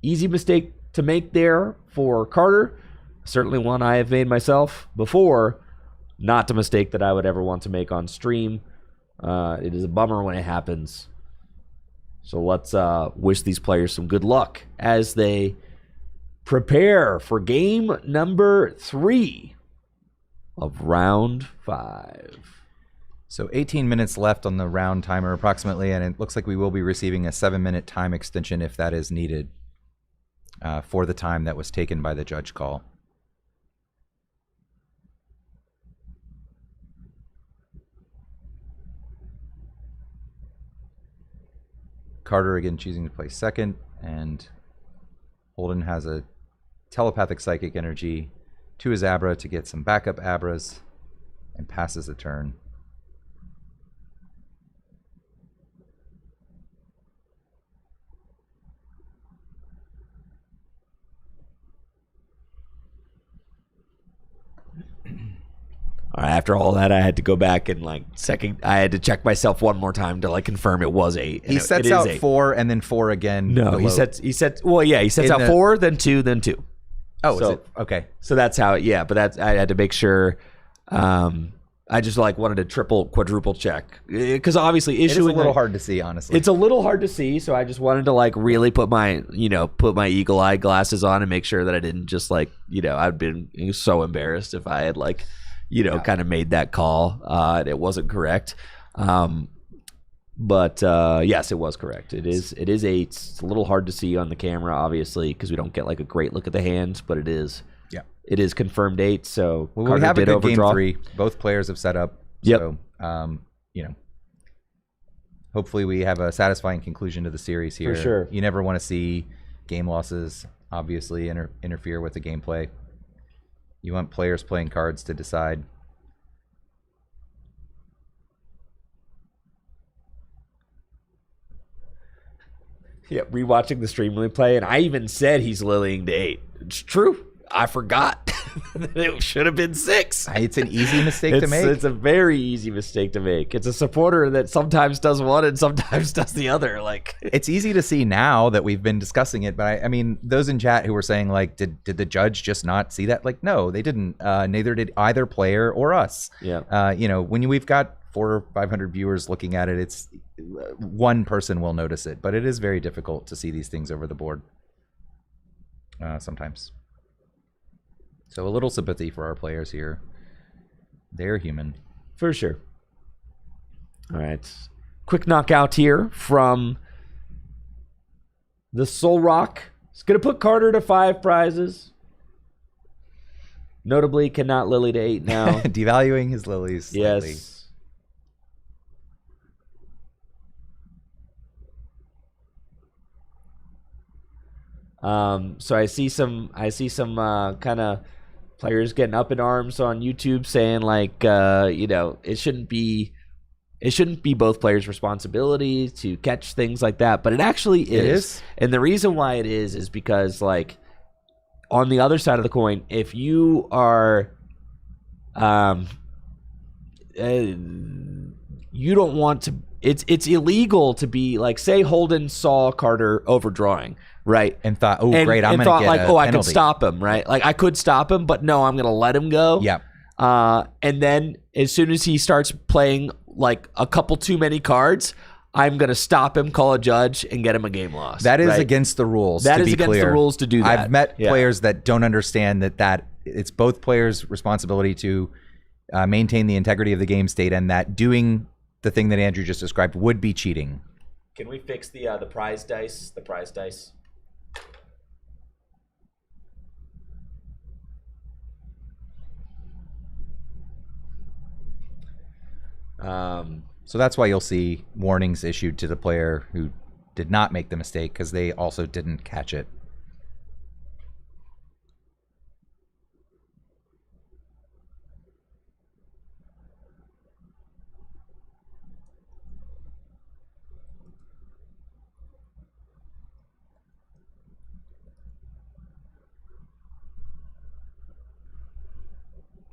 Easy mistake to make there for Carter. Certainly one I have made myself before. Not a mistake that I would ever want to make on stream. It is a bummer when it happens. So let's wish these players some good luck as they prepare for game number 3 of round 5.
So 18 minutes left on the round timer approximately, and it looks like we will be receiving a 7-minute time extension if that is needed for the time that was taken by the judge call. Carter again choosing to play second, and Holden has a telepathic psychic energy to his Abra to get some backup Abras and passes the turn.
All right, after all that, I had to go back and I had to check myself one more time to like confirm it was 8.
He sets out 4 and then 4 again.
No, he sets out 4, then 2, then 2.
Oh, so, is it? Okay.
So that's how but I had to make sure. I just like wanted to quadruple check because obviously issuing
it's a little hard to see, honestly.
It's a little hard to see, so I just wanted to like really put my eagle eye glasses on and make sure that I didn't just like I'd been so embarrassed if I had like kind of made that call. It wasn't correct. But yes, it was correct. It is 8. It's a little hard to see on the camera, obviously, because we don't get like a great look at the hands, but it is. Yeah. It is confirmed 8. So
we have a good game 3. Both players have set up.
Yep.
So hopefully we have a satisfying conclusion to the series here.
For sure.
You never want to see game losses obviously interfere with the gameplay. You want players playing cards to decide.
Yeah, rewatching the stream replay, and I even said he's lilying to 8. It's true. I forgot. It should have been 6.
It's an easy mistake to make.
It's a very easy mistake to make. It's a supporter that sometimes does one and sometimes does the other. Like
it's easy to see now that we've been discussing it, but I mean, those in chat who were saying like, did the judge just not see that? Like, no, they didn't. Neither did either player or us.
Yeah.
When we've got 400 or 500 viewers looking at it, it's one person will notice it, but it is very difficult to see these things over the board. sometimes. So a little sympathy for our players here. They're human.
For sure. All right. Quick knockout here from the Soul Rock. It's going to put Carter to 5 prizes. Notably, cannot Lily to 8 now.
Devaluing his lilies slightly.
Yes. So I see some kind of players getting up in arms on YouTube saying like, it shouldn't be both players' responsibility to catch things like that, but it actually is.
It is.
And the reason why it is because like on the other side of the coin, if you are, you don't want to. It's illegal to be like, say Holden saw Carter overdrawing, right?
And thought, oh, great, I'm going to get
like,
a
I could
penalty.
stop him, right? Like I could stop him, but no, I'm going to let him go.
Yeah.
And then as soon as he starts playing like a couple too many cards, I'm going to stop him, call a judge, and get him a game loss.
That is
right?
against the rules.
That
to
is
be
against
clear.
the rules to do that.
I've met players that don't understand that it's both players' responsibility to maintain the integrity of the game state, and that doing the thing that Andrew just described would be cheating.
Can we fix the prize dice? The prize dice.
So that's why you'll see warnings issued to the player who did not make the mistake, because they also didn't catch it.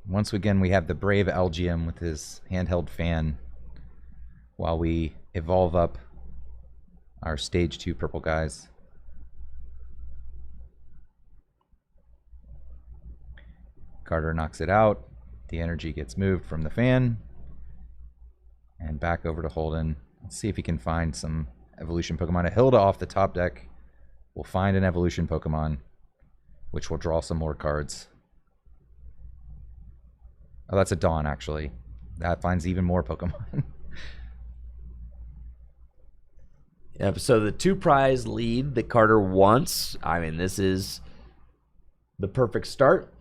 Once again, we have the brave Algium with his handheld fan while we evolve up our stage 2 purple guys. Carter knocks it out. The energy gets moved from the fan and back over to Holden. Let's see if he can find some evolution Pokemon. A Hilda off the top deck will find an evolution Pokemon, which will draw some more cards. Oh, that's a Dawn, actually. That finds even more Pokemon.
Yeah, so the 2 prize lead that Carter wants, I mean, this is the perfect start.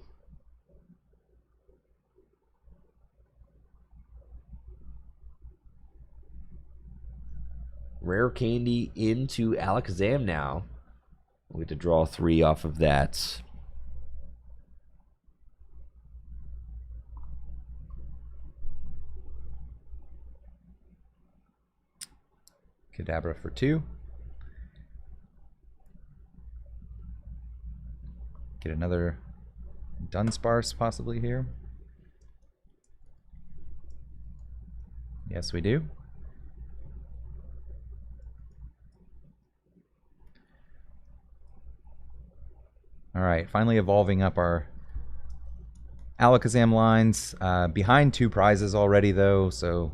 Rare Candy into Alakazam now. We have to draw 3 off of that.
Kadabra for 2. Get another Dunsparce possibly here. Yes, we do. All right, finally evolving up our Alakazam lines. Behind 2 prizes already, though, so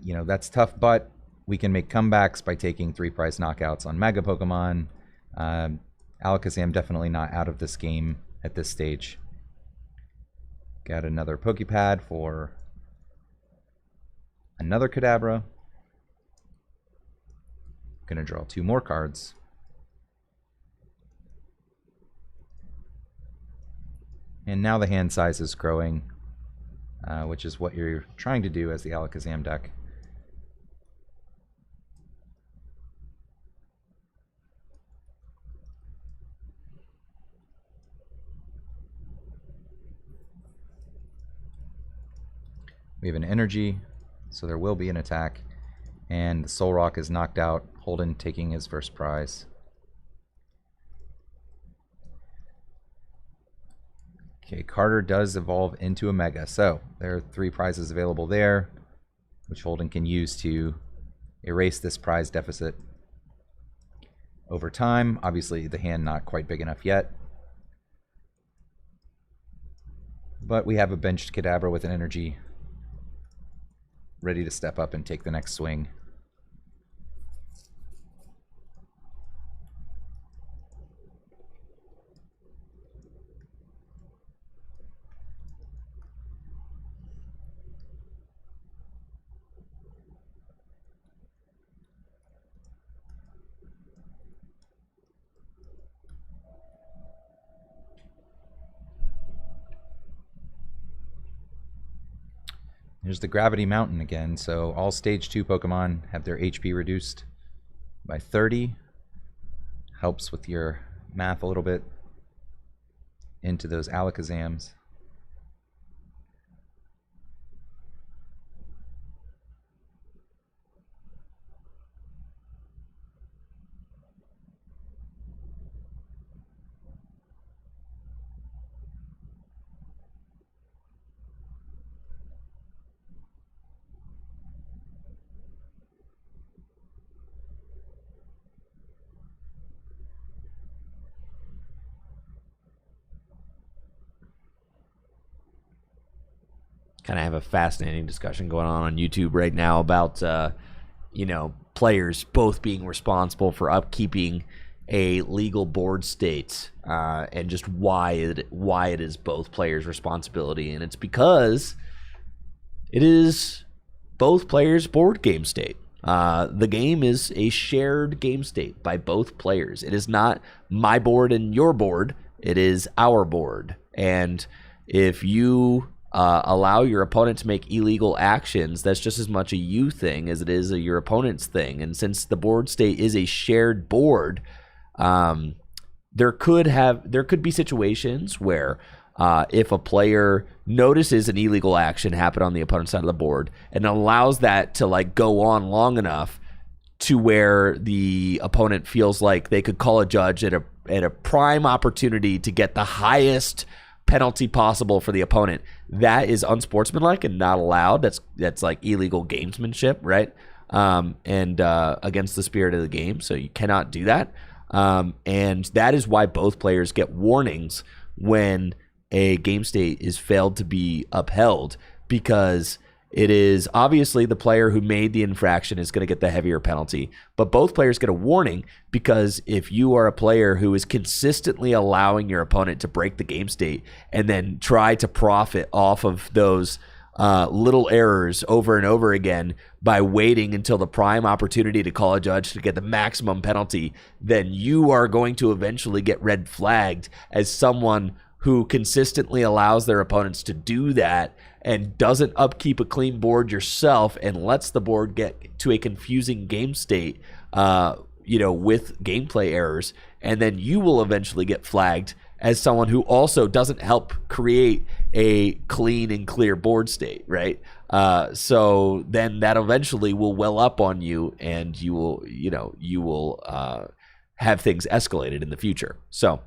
that's tough, but we can make comebacks by taking 3 prize knockouts on Mega Pokemon. Alakazam definitely not out of this game at this stage. Got another Pokepad for another Kadabra. Gonna draw 2 more cards. And now the hand size is growing, which is what you're trying to do as the Alakazam deck. We have an energy, so there will be an attack. And the Soul Rock is knocked out, Holden taking his first prize. Okay, Carter does evolve into a Mega, so there are 3 prizes available there, which Holden can use to erase this prize deficit over time. Obviously, the hand not quite big enough yet. But we have a benched Kadabra with an energy ready to step up and take the next swing. Here's the Gravity Mountain again. So all Stage 2 Pokemon have their HP reduced by 30. Helps with your math a little bit into those Alakazams.
Kind of have a fascinating discussion going on YouTube right now about players both being responsible for upkeeping a legal board state, and just why it is both players' responsibility. And it's because it is both players' board game state. The game is a shared game state by both players. It is not my board and your board. It is our board. And if you allow your opponent to make illegal actions, that's just as much a you thing as it is your opponent's thing. And since the board state is a shared board, there could be situations where if a player notices an illegal action happen on the opponent's side of the board and allows that to go on long enough to where the opponent feels like they could call a judge at a prime opportunity to get the highest penalty possible for the opponent, that is unsportsmanlike and not allowed. That's like illegal gamesmanship, right? And against the spirit of the game. So you cannot do that. And that is why both players get warnings when a game state is failed to be upheld, because it is obviously the player who made the infraction is going to get the heavier penalty, but both players get a warning, because if you are a player who is consistently allowing your opponent to break the game state and then try to profit off of those little errors over and over again by waiting until the prime opportunity to call a judge to get the maximum penalty, then you are going to eventually get red flagged as someone who consistently allows their opponents to do that and doesn't upkeep a clean board yourself and lets the board get to a confusing game state, with gameplay errors. And then you will eventually get flagged as someone who also doesn't help create a clean and clear board state, right? So then that eventually will well up on you, and you will have things escalated in the future. So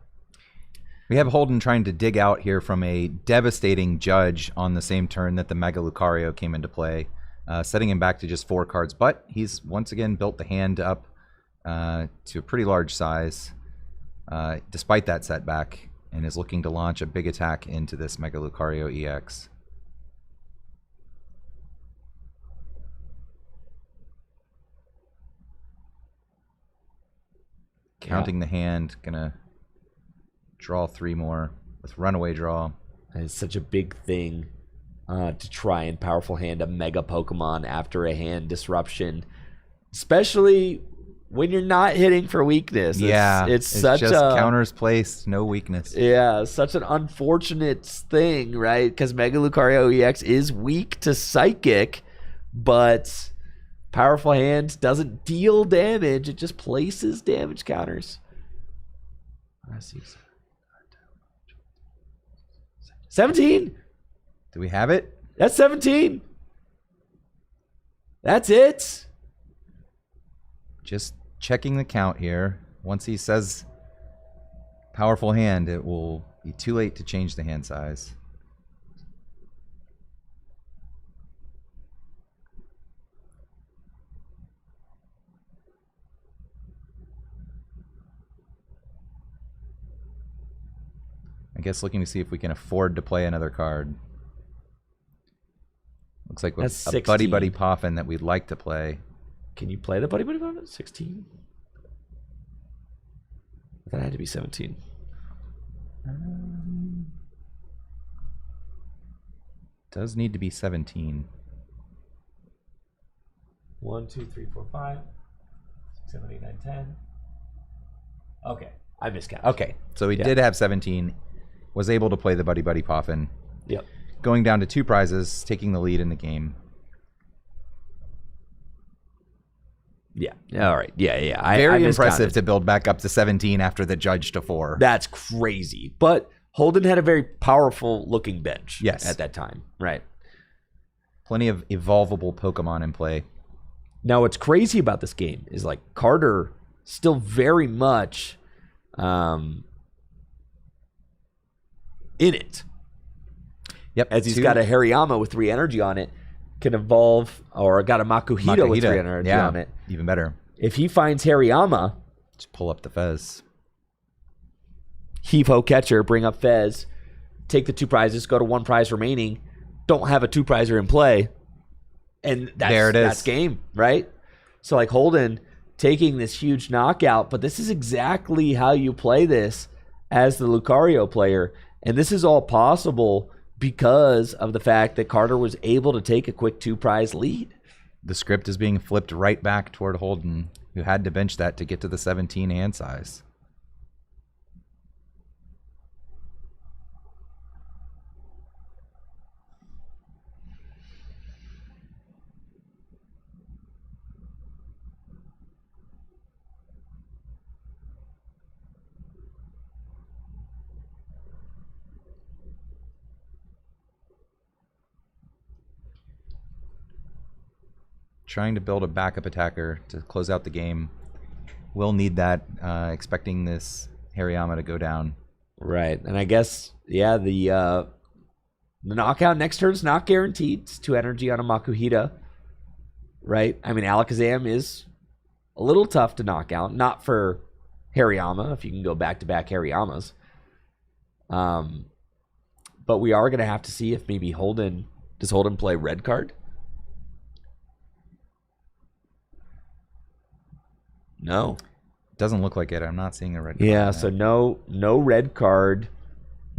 we have Holden trying to dig out here from a devastating judge on the same turn that the Mega Lucario came into play, setting him back to just 4 cards. But he's once again built the hand up to a pretty large size, despite that setback, and is looking to launch a big attack into this Mega Lucario EX. Counting the hand, gonna draw 3 more with runaway draw.
It's such a big thing to try and powerful hand a mega Pokemon after a hand disruption, especially when you're not hitting for weakness. It's such
just
a
counters placed, no weakness.
Yeah, such an unfortunate thing, right? Because Mega Lucario EX is weak to Psychic, but powerful hand doesn't deal damage; it just places damage counters. I see. 17.
Do we have it?
That's 17. That's it.
Just checking the count here. Once he says powerful hand, it will be too late to change the hand size. I guess looking to see if we can afford to play another card. Looks like
That's
a Buddy Buddy Poffin that we'd like to play.
Can you play the Buddy Buddy Poffin? 16? That had to be 17.
Does need to be 17.
1, 2, 3, 4, 5, 6, 7, 8, 9, 10. Okay, I miscounted.
Okay, so he did have 17. Was able to play the Buddy Buddy Poffin.
Yep.
going down to 2 prizes, taking the lead in the game.
Yeah. All right. Yeah.
Very
I
impressive
miscounted.
to build back up to 17 after the judge to 4.
That's crazy. But Holden had a very powerful looking bench.
Yes.
At that time. Right.
Plenty of evolvable Pokemon in play.
Now, what's crazy about this game is like Carter still very much in it.
Yep.
As he's got a Hariyama with 3 energy on it, can evolve, or got a Makuhita with 3 energy on it.
Even better.
If he finds Hariyama,
Just pull up the Fez.
Heave Ho Catcher, bring up Fez, take the 2 prizes, go to 1 prize remaining, don't have a 2 prizer in play, and
There it is.
That's game, right? So like Holden taking this huge knockout, but this is exactly how you play this as the Lucario player, and this is all possible because of the fact that Carter was able to take a quick 2 prize lead.
The script is being flipped right back toward Holden, who had to bench that to get to the 17 hand size. Trying to build a backup attacker to close out the game. Will need that, expecting this Hariyama to go down.
Right, and I guess, yeah, the knockout next turn's not guaranteed. It's 2 energy on a Makuhita, right? I mean, Alakazam is a little tough to knock out. Not for Hariyama, if you can go back-to-back Hariyamas. But we are going to have to see if maybe Holden... Does Holden play red card? No.
Doesn't look like it. I'm not seeing a red card.
Yeah, so no red card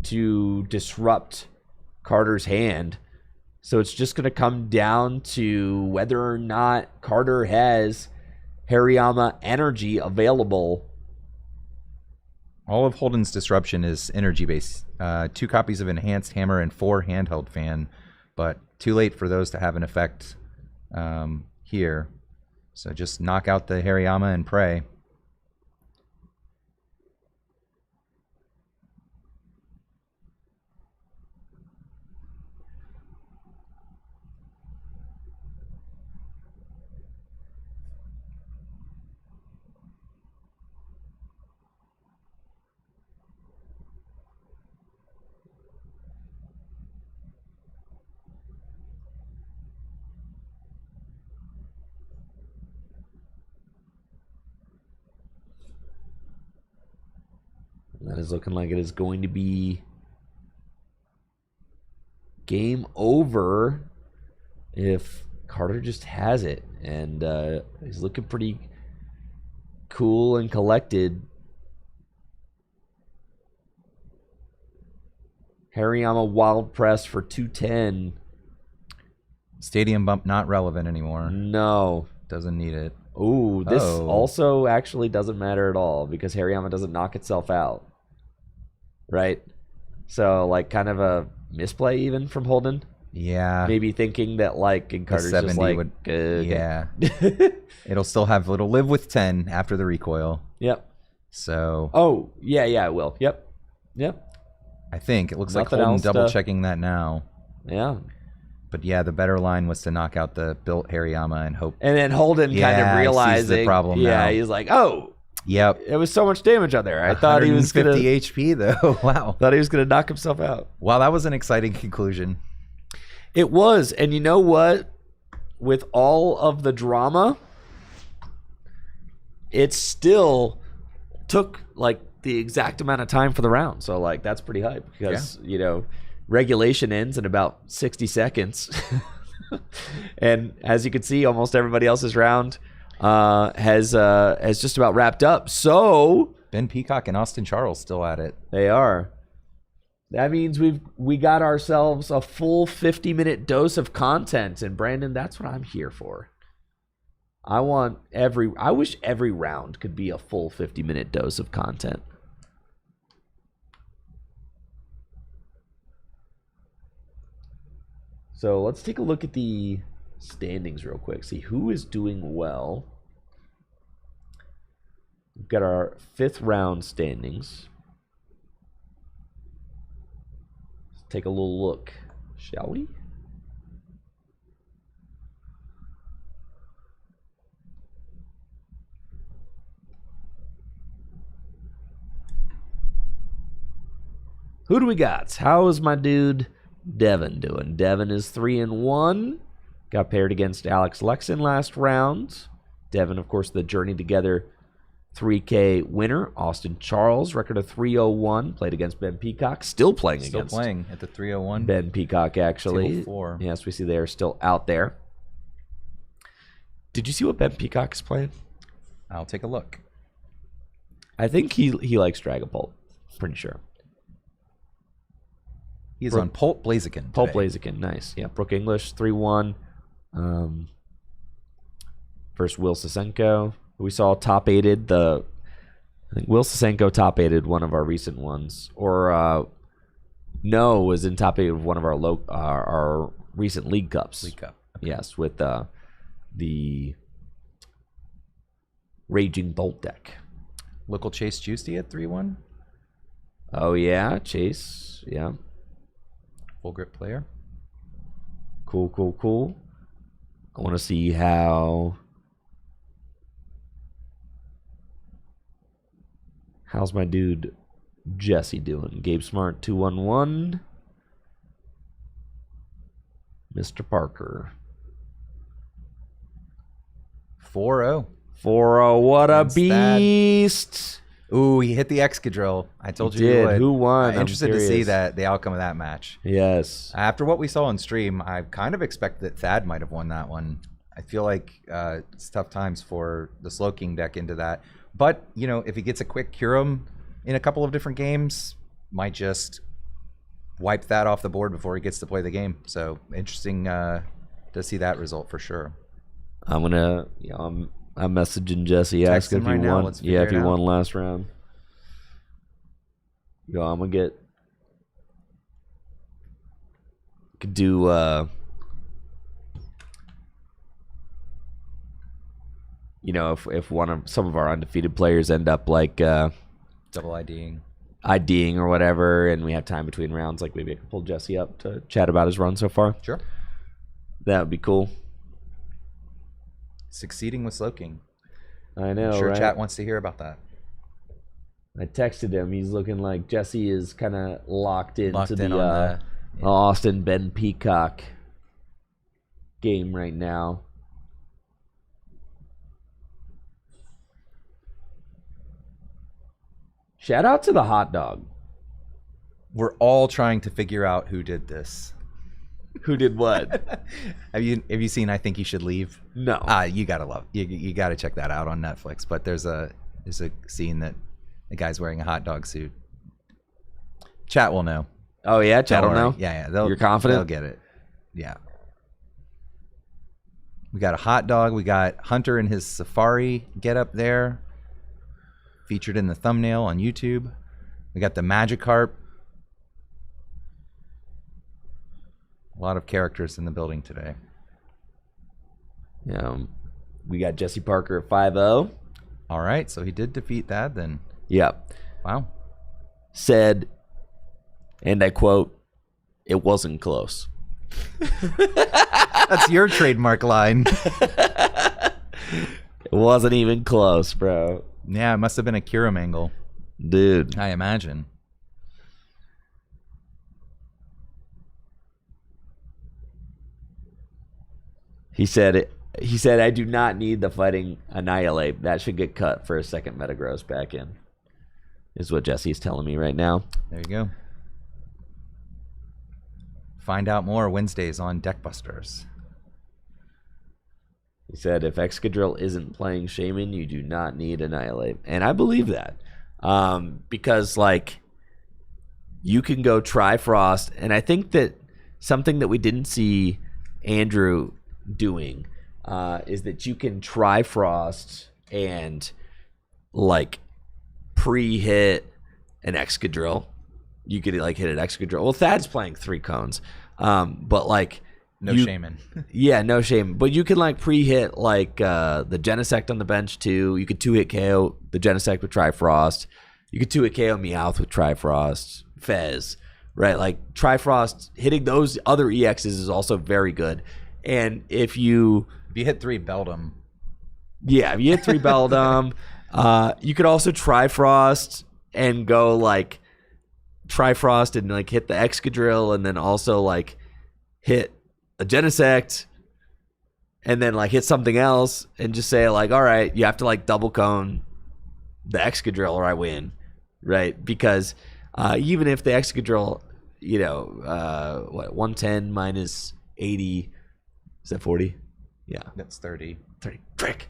to disrupt Carter's hand. So it's just going to come down to whether or not Carter has Hariyama energy available.
All of Holden's disruption is energy-based. 2 copies of Enhanced Hammer and 4 Handheld Fan, but too late for those to have an effect here. So just knock out the Hariyama and pray.
That is looking like it is going to be game over if Carter just has it. And he's looking pretty cool and collected. Hariyama Wild Press for 210.
Stadium Bump not relevant anymore.
No.
Doesn't need it.
Ooh, this also actually doesn't matter at all because Hariyama doesn't knock itself out. Right? So, like, kind of a misplay even from Holden.
Yeah.
Maybe thinking that, like, and Carter's just like,
yeah. It'll live with 10 after the recoil.
Yep.
So.
Oh, yeah, it will. Yep.
I think. It looks
Nothing
like Holden
else
double checking that now.
Yeah.
But yeah, the better line was to knock out the built Hariyama and hope.
And then Holden kind of realizing.
Sees the problem now.
He's like, oh.
Yep.
It was so much damage on there. I thought he was going to
50 HP though. Wow.
Thought he was going to knock himself out.
Wow, that was an exciting conclusion.
It was. And you know what? With all of the drama, it still took like the exact amount of time for the round. So like that's pretty hype because, you know, regulation ends in about 60 seconds. And as you can see, almost everybody else's round has just about wrapped up. So
Ben Peacock and Austin Charles still at it.
They are. That means we got ourselves a full 50-minute dose of content, and Brandon, that's what I'm here for. I wish every round could be a full 50-minute dose of content. So let's take a look at the standings real quick. See who is doing well. We've got our 5th round standings. Let's take a little look, shall we? Who do we got? How is my dude Devin doing? Devin is 3-1. Got paired against Alex Lexon last round. Devin, of course, the Journey Together 3K winner. Austin Charles, record of 3-0-1. Played against Ben Peacock. Still playing against.
Still playing at the 301.
Ben Peacock, actually.
204.
Yes, we see they are still out there. Did you see what Ben Peacock is playing?
I'll take a look.
I think he likes Dragapult. Pretty sure.
He's on Pulp Blaziken.
Pulp Blaziken, nice. Yeah, Brooke English, 3-1. First, Will Sasenko. We saw top-aided. I think Will Sasenko top-aided one of our recent ones. Or, no, was in top-aided of one of our recent League Cups.
League Cup. Okay.
Yes, with the Raging Bolt deck.
Local Chase Juicy at 3-1.
Oh, yeah, Chase. Yeah.
Full grip player.
Cool, cool, cool. I want to see how's my dude Jesse doing. Gabe Smart 2-1-1. Mr. Parker
4-0.
4-0. What a
Against that.
beast!
Ooh, he hit the Excadrill. I told
He
you
did.
he would.
Who won?
I'm interested to see the outcome of that match.
Yes.
After what we saw on stream, I kind of expect that Thad might have won that one. I feel like it's tough times for the Slowking deck into that. But, you know, if he gets a quick Kyurem in a couple of different games, might just wipe that off the board before he gets to play the game. So interesting to see that result for sure.
I'm gonna, I'm messaging Jesse asking if he
right now.
won.
Let's
Yeah, if he
figure it
won
out.
last round. I'm gonna get. Could do. If some of our undefeated players end up like
Double IDing.
IDing or whatever, and we have time between rounds, like maybe I could pull Jesse up to chat about his run so far.
Sure.
That would be cool.
Succeeding with Slowking.
I know,
I'm sure
right?
chat wants to hear about that.
I texted him. He's looking like Jesse is kind of locked into
in
the
on
Austin Ben Peacock game right now. Shout out to the hot dog.
We're all trying to figure out who did this.
Who did what?
Have you seen I Think You Should Leave?
No.
You gotta you gotta check that out on Netflix. But there's a scene that the guy's wearing a hot dog suit. Chat will know.
Oh yeah, chat will
Don't worry.
know.
Yeah.
You're confident?
They'll get it. Yeah. We got a hot dog. We got Hunter in his safari get up there, featured in the thumbnail on YouTube. We got the Magikarp. A lot of characters in the building today.
Yeah. We got Jesse Parker at 5-0.
All right, so he did defeat that then.
Yep.
Wow.
Said, and I quote, "It wasn't close."
That's your trademark line.
It wasn't even close, bro.
Yeah, it must have been a Kyurem angle,
Dude.
I imagine.
He said, I do not need the Fighting Annihilate. That should get cut for a second Metagross back in. Is what Jesse's telling me right now.
There you go. Find out more Wednesdays on Deckbusters.
He said, if Excadrill isn't playing Shaman, you do not need Annihilate. And I believe that. Because, like, you can go Trifrost. And I think that something that we didn't see Andrew doing is that you can Trifrost and, like, pre-hit an Excadrill. You could, like, hit an Excadrill. Well, Thad's playing 3 cones. But, like,
No shaman.
Yeah, no shame. But you can like pre-hit like the Genesect on the bench too. You could 2-hit KO the Genesect with Trifrost. You could 2-hit KO Meowth with Trifrost. Fez, right? Like Trifrost hitting those other EXs is also very good. And if you
hit 3 Beldum.
Yeah, if you hit 3 Beldum, you could also Trifrost and go like Trifrost and like hit the Excadrill and then also like hit a Genesect and then like hit something else and just say like, all right, you have to like double cone the Excadrill or I win, right? Because even if the Excadrill, 110 minus 80, is that 40? Yeah.
That's 30.
30. Frick.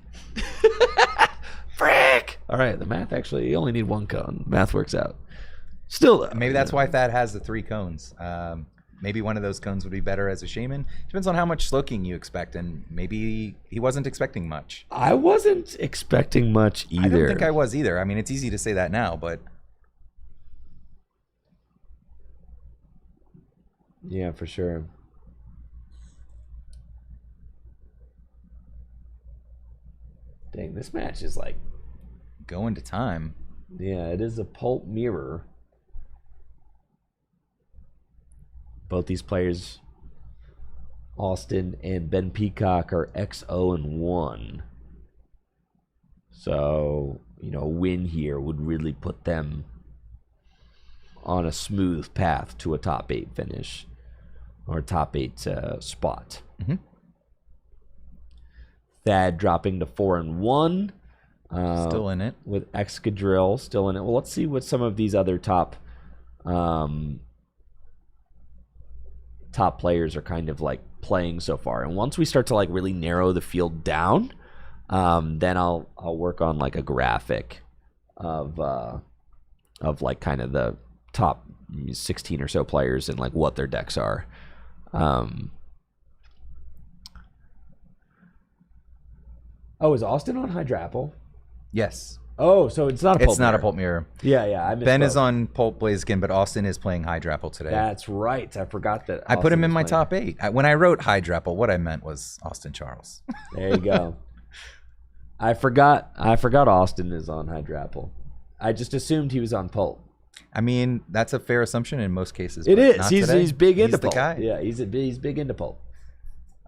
Frick. All right, the math actually, you only need 1 cone. Math works out. Still,
maybe that's why Thad has the 3 cones. Maybe one of those cones would be better as a shaman. Depends on how much Slowking you expect, and maybe he wasn't expecting much.
I wasn't expecting much either.
I don't think I was either. I mean, it's easy to say that now, but
yeah, for sure. Dang, this match is like
going to time.
Yeah, it is a pulp mirror. Both these players, Austin and Ben Peacock, are X0-1. So, a win here would really put them on a smooth path to a top 8 finish or top 8 spot.
Mm-hmm.
Thad dropping to 4-1.
Still in it.
With Excadrill still in it. Well, let's see what some of these other top players are kind of like playing so far. And once we start to like really narrow the field down, then I'll work on like a graphic of like kind of the top 16 or so players and like what their decks are. Oh, is Austin on Hydrapple?
Yes.
Oh, so it's not a pulp
It's not a pulp mirror.
Yeah. I missed
Ben
both.
is on Pulp Blaziken, but Austin is playing Hydrapple today.
That's right. I forgot that.
I put him
Austin
in my
was
top 8. When I wrote Hydrapple, what I meant was Austin Charles.
There you go. I forgot Austin is on Hydrapple. I just assumed he was on Pulp.
I mean, that's a fair assumption in most cases.
It
but
is.
not
He's
today.
big into
He's the
Pulp.
guy.
Yeah, he's big into Pulp.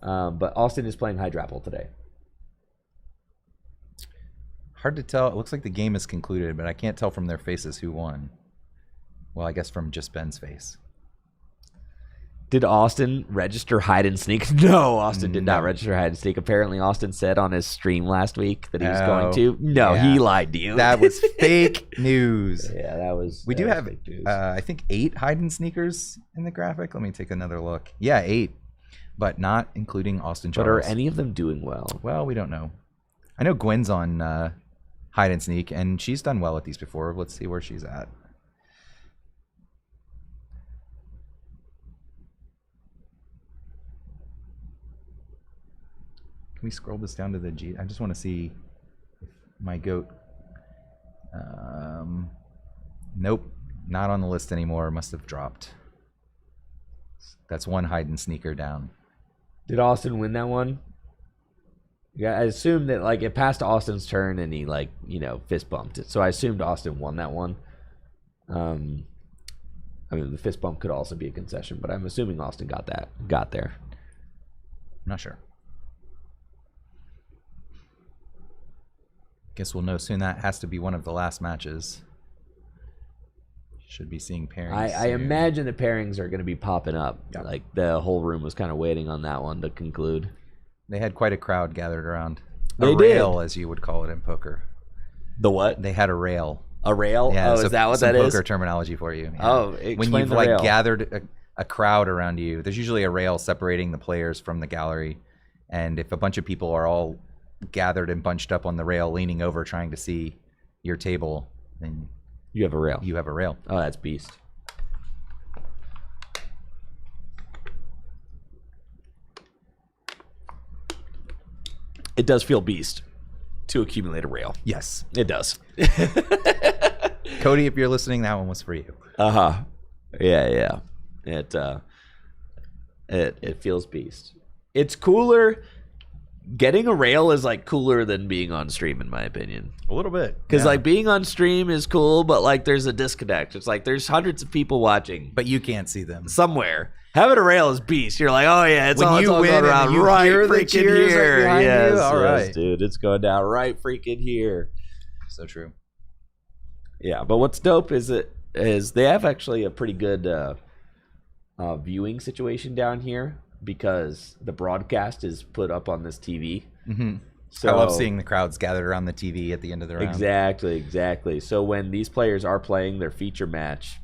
But Austin is playing Hydrapple today.
Hard to tell. It looks like the game is concluded, but I can't tell from their faces who won. Well, I guess from just Ben's face.
Did Austin register hide and sneak? No, Austin did not register hide and sneak. Apparently, Austin said on his stream last week that he was going to. No,
yeah.
he lied to you.
That was fake news.
Yeah, that was.
We do
was
have,
fake news.
I think, 8 hide and sneakers in the graphic. Let me take another look. Yeah, 8, but not including Austin Charles.
But are any of them doing well?
Well, we don't know. I know Gwen's on hide and sneak, and she's done well at these before. Let's see where she's at. Can we scroll this down to the G? I just want to see if my goat. Nope, not on the list anymore. Must have dropped. That's 1 hide and sneaker down.
Did Austin win that one? Yeah, I assumed that like it passed Austin's turn and he like fist bumped it. So I assumed Austin won that one. I mean, the fist bump could also be a concession, but I'm assuming Austin got there.
I'm not sure. Guess we'll know soon. That has to be one of the last matches. Should be seeing pairings.
I
soon.
imagine the pairings are going to be popping up.
Yep.
Like the whole room was kind of waiting on that one to conclude.
They had quite a crowd gathered around.
They
a
did.
rail, as you would call it in poker.
The what?
They had a rail.
A rail?
Yeah,
Oh, is that what that is?
Poker terminology for you. Yeah.
Oh,
when
explain
you've
the
like
rail.
gathered a crowd around you, there's usually a rail separating the players from the gallery, and if a bunch of people are all gathered and bunched up on the rail, leaning over trying to see your table, then
You have a rail.
you have a rail.
Oh, that's beast. It does feel beast to accumulate a rail.
Yes,
It does.
Cody, if you're listening, that one was for you.
Uh-huh. Yeah. It It feels beast. It's cooler. Getting a rail is like cooler than being on stream, in my opinion.
A little bit.
Because like being on stream is cool, but like there's a disconnect. It's like there's hundreds of people watching,
but you can't see them
somewhere. Having a rail is beast. You're like, oh yeah, it's
when
all,
you
it's all
win
going around
you
right
hear the
freaking
cheers
here.
right behind
Yes,
you. All
yes,
right,
dude, it's going down right freaking here.
So true.
Yeah, but what's dope is they have actually a pretty good viewing situation down here because the broadcast is put up on this TV.
Mm-hmm.
So,
I love seeing the crowds gathered around the TV at the end of the round.
Exactly. So when these players are playing their feature match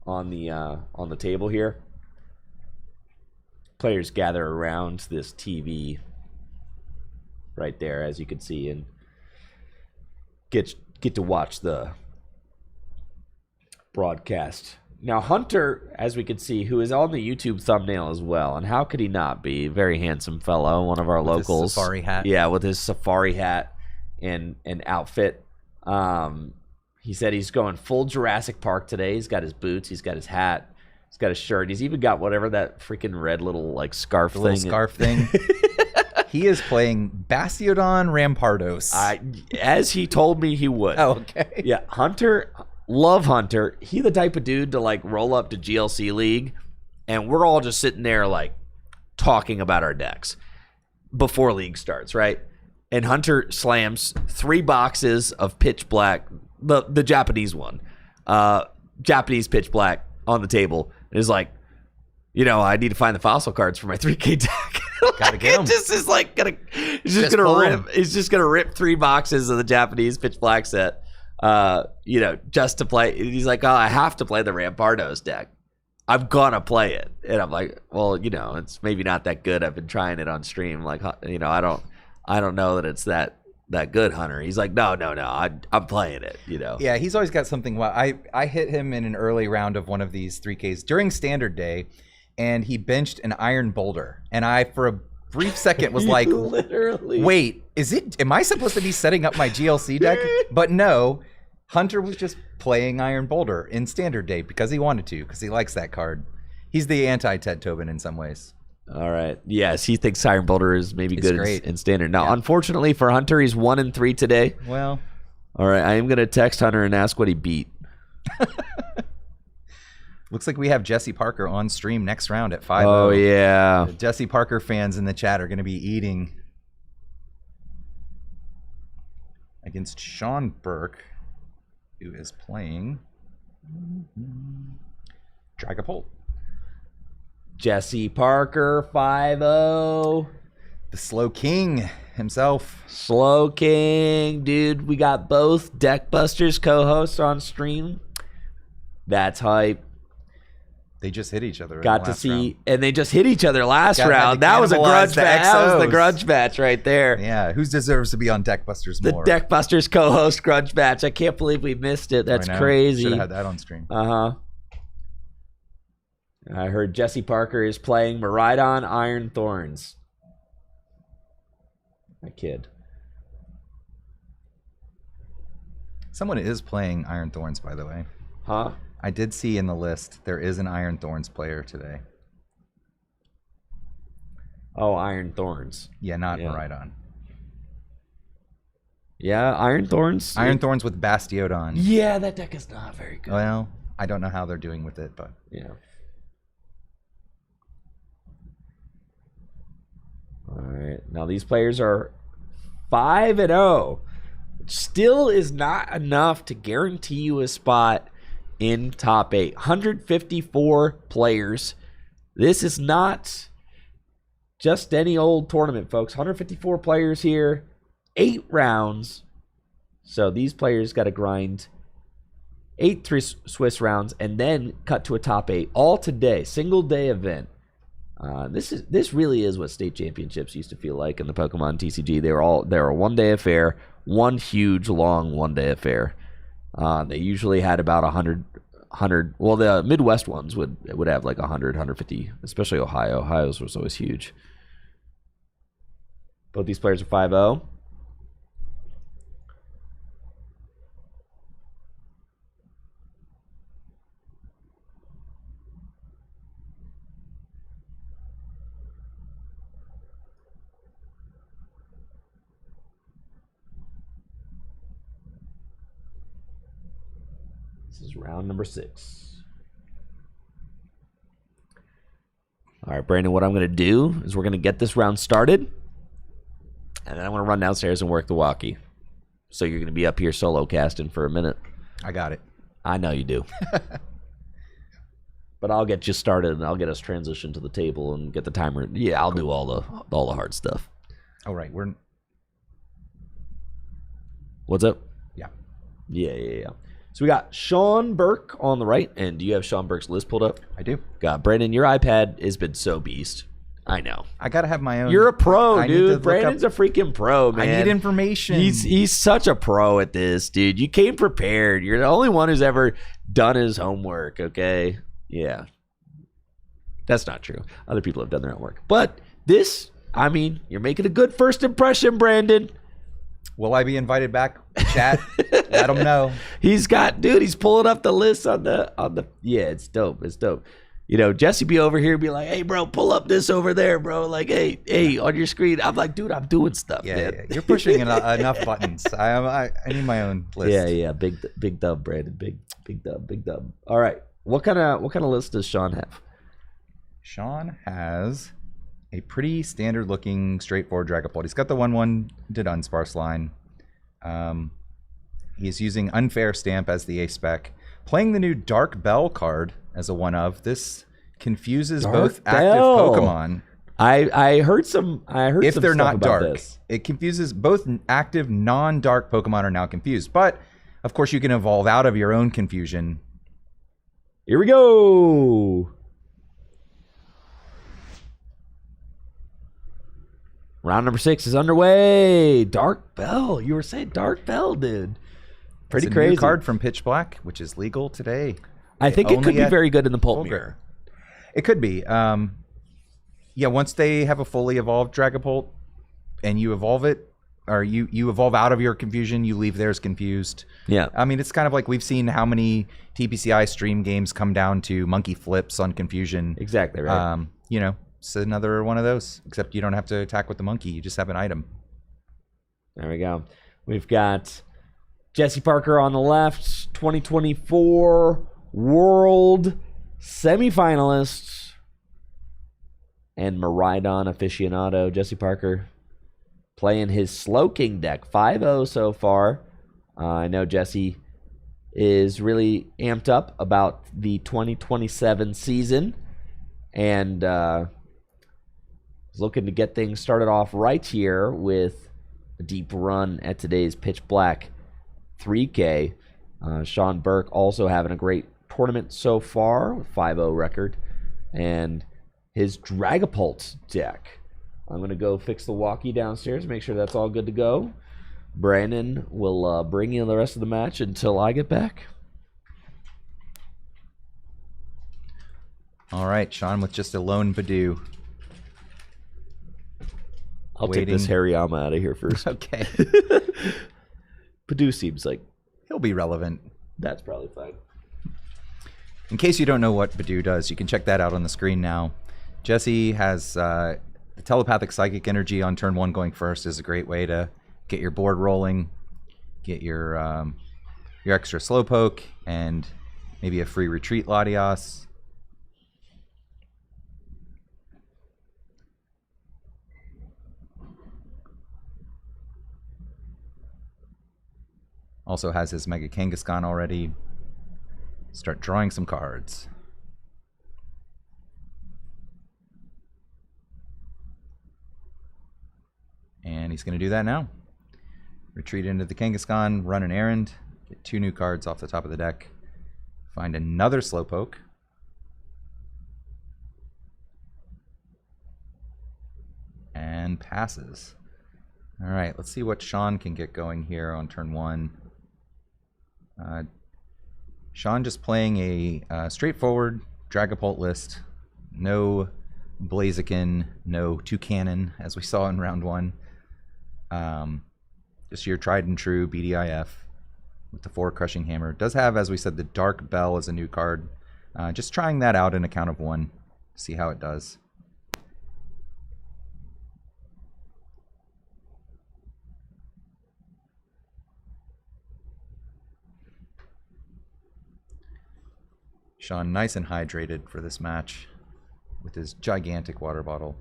on the table here, players gather around this TV right there, as you can see, and get to watch the broadcast. Now Hunter, as we can see, who is on the YouTube thumbnail as well, and how could he not be? Very handsome fellow, one of our
with
locals.
His safari hat.
Yeah, with his safari hat and outfit. He said he's going full Jurassic Park today. He's got his boots, he's got his hat, he's got his shirt. He's even got whatever that freaking red little like scarf
The
thing.
little scarf thing. He is playing Bastiodon Rampardos.
As he told me he would.
Oh, okay.
Yeah, Hunter. Love Hunter. He the type of dude to like roll up to GLC League and we're all just sitting there like talking about our decks before League starts, right? And Hunter slams 3 boxes of Pitch Black, the Japanese one, Japanese Pitch Black on the table. And is like, I need to find the fossil cards for my 3K deck.
Gotta get 'em.
He's just gonna rip 3 boxes of the Japanese Pitch Black set. Just to play. He's like, oh, I have to play the Rampardos deck. I'm gonna play it. And I'm like, well, it's maybe not that good. I've been trying it on stream. Like, I don't know that it's that good, Hunter. He's like, no, I'm playing it,
Yeah, he's always got something. Well, I hit him in an early round of one of these 3Ks during Standard Day, and he benched an Iron Boulder. And I, for a brief second, was like,
literally,
wait, am I supposed to be setting up my GLC deck? But no, Hunter was just playing Iron Boulder in Standard Day because he wanted to, because he likes that card. He's the anti-Ted Tobin in some ways.
All right. Yes, he thinks Iron Boulder is maybe good in Standard. Now,
Yeah.
Unfortunately for Hunter, he's 1-3 today.
Well,
all right. I am going to text Hunter and ask what he beat.
looks like we have Jesse Parker on stream next round at 5-0.
Oh, yeah.
The Jesse Parker fans in the chat are going to be eating against Sean Burke, who is playing Dragapult.
Jesse Parker, 5-0.
The Slow King himself.
Slow King. Dude, we got both Deckbusters co-hosts on stream. That's hype.
They just hit each other.
Got to see, and they just hit each other last
Had
round.
to
That was a
cannibalize
grudge
the
match. That was the
XOs.
grudge match right there.
Yeah, who deserves to be on Deckbusters
The
more?
Deckbusters co-host grudge match. I can't believe we missed it. That's
I know.
crazy.
Should have had that on stream.
I heard Jesse Parker is playing Miraidon Iron Thorns. My kid.
Someone is playing Iron Thorns, by the way.
Huh?
I did see in the list there is an Iron Thorns player today.
Oh, Iron Thorns.
Yeah, not
Yeah.
Miraidon.
Yeah, Iron Thorns.
Iron Thorns with Bastiodon.
Yeah, that deck is not very good.
Well, I don't know how they're doing with it, but
Yeah. All right. Now these players are 5-0. Which still is not enough to guarantee you a spot in top 8. 154 players. This is not just any old tournament, folks. 154 players here. 8 rounds. So these players got to grind 8 Swiss rounds and then cut to a top 8 all today. Single day event. This really is what state championships used to feel like in the Pokemon TCG. They were a one-day affair, one huge long one-day affair. They usually had about 100. Well, the Midwest ones would have like 100, 150, especially Ohio. Ohio's was always huge. Both these players are 5-0. This is round number 6. All right, Brandon, what I'm going to do is we're going to get this round started, and then I'm going to run downstairs and work the walkie. So you're going to be up here solo casting for a minute.
I got it.
I know you do. But I'll get you started, and I'll get us transitioned to the table and get the timer. Yeah, I'll do all the hard stuff.
All right, we're...
What's up?
Yeah.
Yeah. So we got Sean Burke on the right, and do you have Sean Burke's list pulled up?
I do.
God, Brandon, your iPad has been so beast. I know.
I got to have my own.
You're a pro,
I need to
dude.
look
Brandon's
up-
a freaking pro, man.
I need information.
He's such a pro at this, dude. You came prepared. You're the only one who's ever done his homework, okay? Yeah. That's not true. Other people have done their homework. But this, I mean, you're making a good first impression, Brandon.
Will I be invited back? Chat, let them know.
He's pulling up the list on the. Yeah, it's dope. It's dope. You know, Jesse be over here be like, hey, bro, pull up this over there, bro. Like, hey, on your screen. I'm like, dude, I'm doing stuff, man.
Yeah. You're pushing enough buttons. I need my own list.
Yeah. Big dub, Brandon. Big dub. All right. What kind of list does Sean have?
Sean has a pretty standard looking straightforward Dragapult. He's got the 1/1 to Dunsparce line. He's using Unfair Stamp as the A spec. Playing the new Dark Bell card as a one of. This confuses both active Pokemon.
I heard some
If
some
they're
stuff
not
about
dark.
this.
It confuses both active non-dark Pokemon are now confused. But of course you can evolve out of your own confusion.
Here we go. Round number 6 is underway. Dark Bell. You were saying Dark Bell, dude. Pretty
It's a
crazy.
new card from Pitch Black, which is legal today.
I think it
Only
could be
at
very good in the Pulp
full
Mirror.
It could be. Yeah, once they have a fully evolved Dragapult and you evolve it, or you evolve out of your confusion, you leave theirs confused.
Yeah.
I mean, it's kind of like we've seen how many TPCI stream games come down to monkey flips on confusion.
Exactly right.
You know, it's another one of those, except you don't have to attack with the monkey. You just have an item.
There we go. We've got Jesse Parker on the left, 2024 World semifinalist, and Maridon aficionado. Jesse Parker playing his Slowking deck, 5-0 so far. I know Jesse is really amped up about the 2027 season, and is looking to get things started off right here with a deep run at today's Pitch Black 3K. Sean Burke also having a great tournament so far with 5-0 record. And his Dragapult deck. I'm going to go fix the walkie downstairs, make sure that's all good to go. Brandon will bring you the rest of the match until I get back.
All right, Sean with just a lone Badoo.
I'll take this Hariyama out of here first.
Okay.
Purdue seems like
He'll be relevant.
that's probably fine.
In case you don't know what Badoo does, you can check that out on the screen now. Jesse has the telepathic psychic energy on turn 1 going first is a great way to get your board rolling, get your extra Slowpoke, and maybe a free retreat Latias. Also has his Mega Kangaskhan already. Start drawing some cards. And he's going to do that now. Retreat into the Kangaskhan, run an errand, get 2 new cards off the top of the deck, find another Slowpoke, and passes. All right, let's see what Sean can get going here on turn 1. Sean just playing a straightforward Dragapult list. No Blaziken, no Toucanon, as we saw in round 1. Just your tried and true BDIF with the 4 Crushing Hammer. Does have, as we said, the Dark Bell as a new card. Just trying that out in a count of 1. See how it does. Sean nice and hydrated for this match with his gigantic water bottle.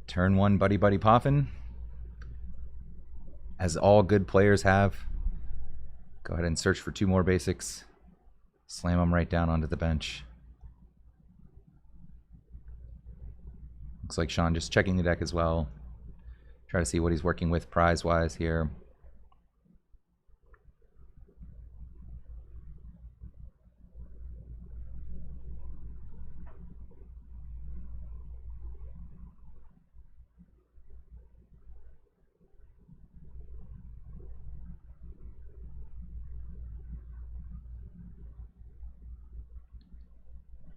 Turn 1 Buddy Buddy Poffin, as all good players have. Go ahead and search for 2 more basics. Slam them right down onto the bench. Looks like Sean just checking the deck as well. Try to see what he's working with prize-wise here.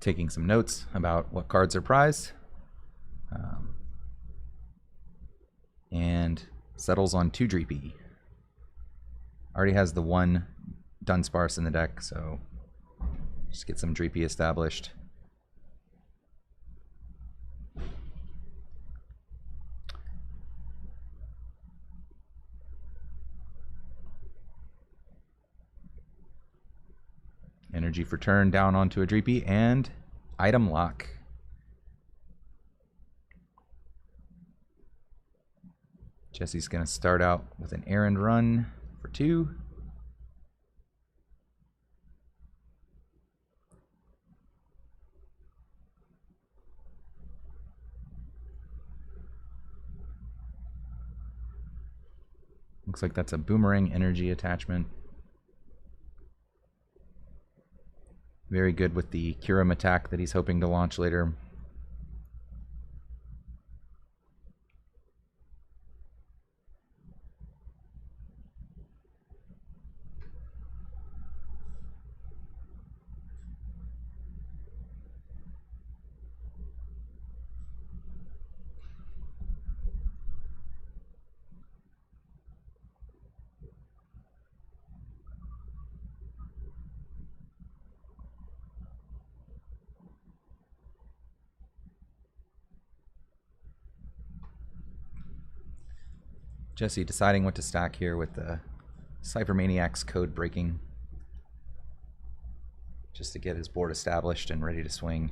Taking some notes about what cards are prized. And settles on 2 Dreepy. Already has the 1 Dunsparce in the deck, so just get some Dreepy established. Energy for turn down onto a Dreepy and item lock. Jesse's going to start out with an errand run for 2. Looks like that's a boomerang energy attachment. Very good with the Kyurem attack that he's hoping to launch later. Jesse deciding what to stack here with the Cypher Maniac's code breaking. Just to get his board established and ready to swing.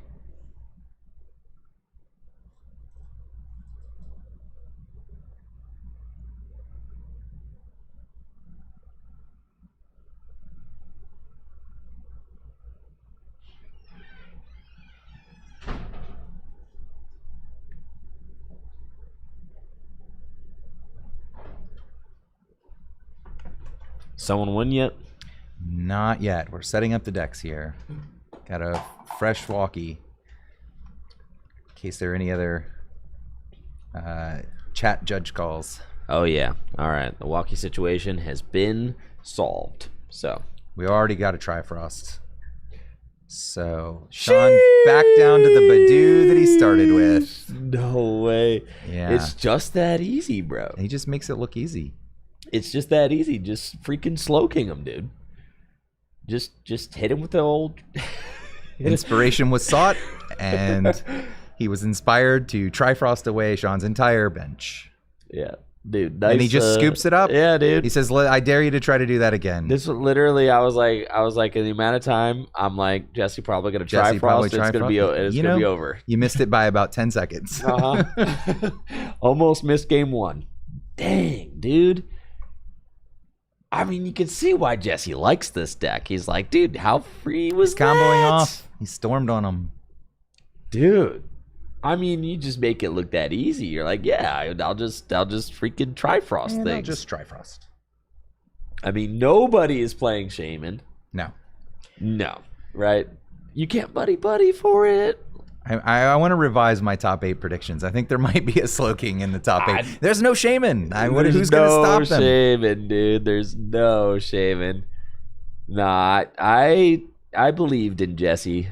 Someone win yet?
Not yet. We're setting up the decks here. Got a fresh walkie. In case there are any other chat judge calls.
Oh, yeah. All right. The walkie situation has been solved. So
we already got a Trifrost. So Sean back down to the Badoo that he started with.
No way.
Yeah.
It's just that easy, bro.
He just makes it look easy.
It's just that easy. Just freaking slow king him, dude. Just hit him with the old...
Inspiration was sought, and he was inspired to Trifrost away Sean's entire bench.
Yeah, dude. Nice,
and he just scoops it up.
Yeah, dude.
He says, I dare you to try to do that again.
This literally, I was like, in the amount of time, I'm like, Jesse probably going to Trifrost. It's going to be over.
You missed it by about 10 seconds.
Almost missed game 1. Dang, dude. I mean, you can see why Jesse likes this deck. He's like, dude, how free was that?
He's comboing off. He stormed on him.
Dude. I mean, you just make it look that easy. You're like, yeah, I'll just freaking Trifrost things.
I'll just Trifrost.
I mean, nobody is playing Shaman.
No.
Right? You can't buddy for it.
I want to revise my top 8 predictions. I think there might be a Slowking in the top 8. There's no Shaman. Who's going to stop them?
Shaman, dude. There's no Shaman. Nah, I believed in Jesse.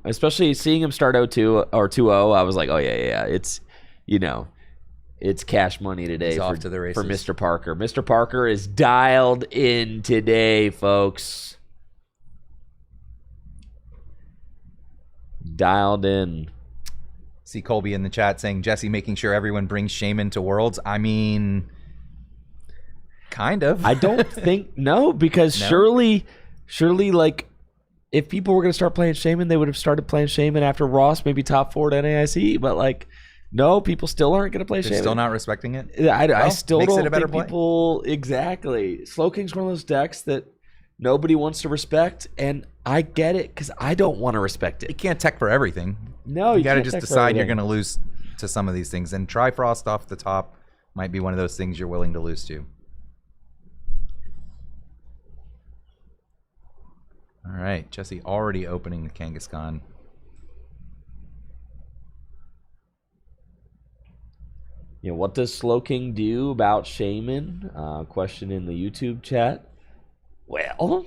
Especially seeing him start 0-2 or 2-0, I was like, oh yeah. It's, it's cash money today
off to the races.
For Mr. Parker. Mr. Parker is dialed in today, folks. dialed in.
See Colby in the chat saying, Jesse making sure everyone brings Shaman to Worlds. I mean, kind of.
I don't think, no, because
No?
surely, like, if people were going to start playing Shaman, they would have started playing Shaman after Ross, maybe top 4 at NAIC, but, like, no, people still aren't going to play
They're
Shaman.
still not respecting it?
I still
makes
don't
it a better
think
play.
people, exactly. Slowking's one of those decks that nobody wants to respect, and I get it, because I don't want to respect
You
it.
can't tech for everything.
No,
you got to
can't
just
tech for
decide you're
everything.
going to lose to some of these things. And Trifrost off the top might be one of those things you're willing to lose to. All right, Jesse already opening the Kangaskhan.
You know, what does Slowking do about Shaman? Question in the YouTube chat. Well,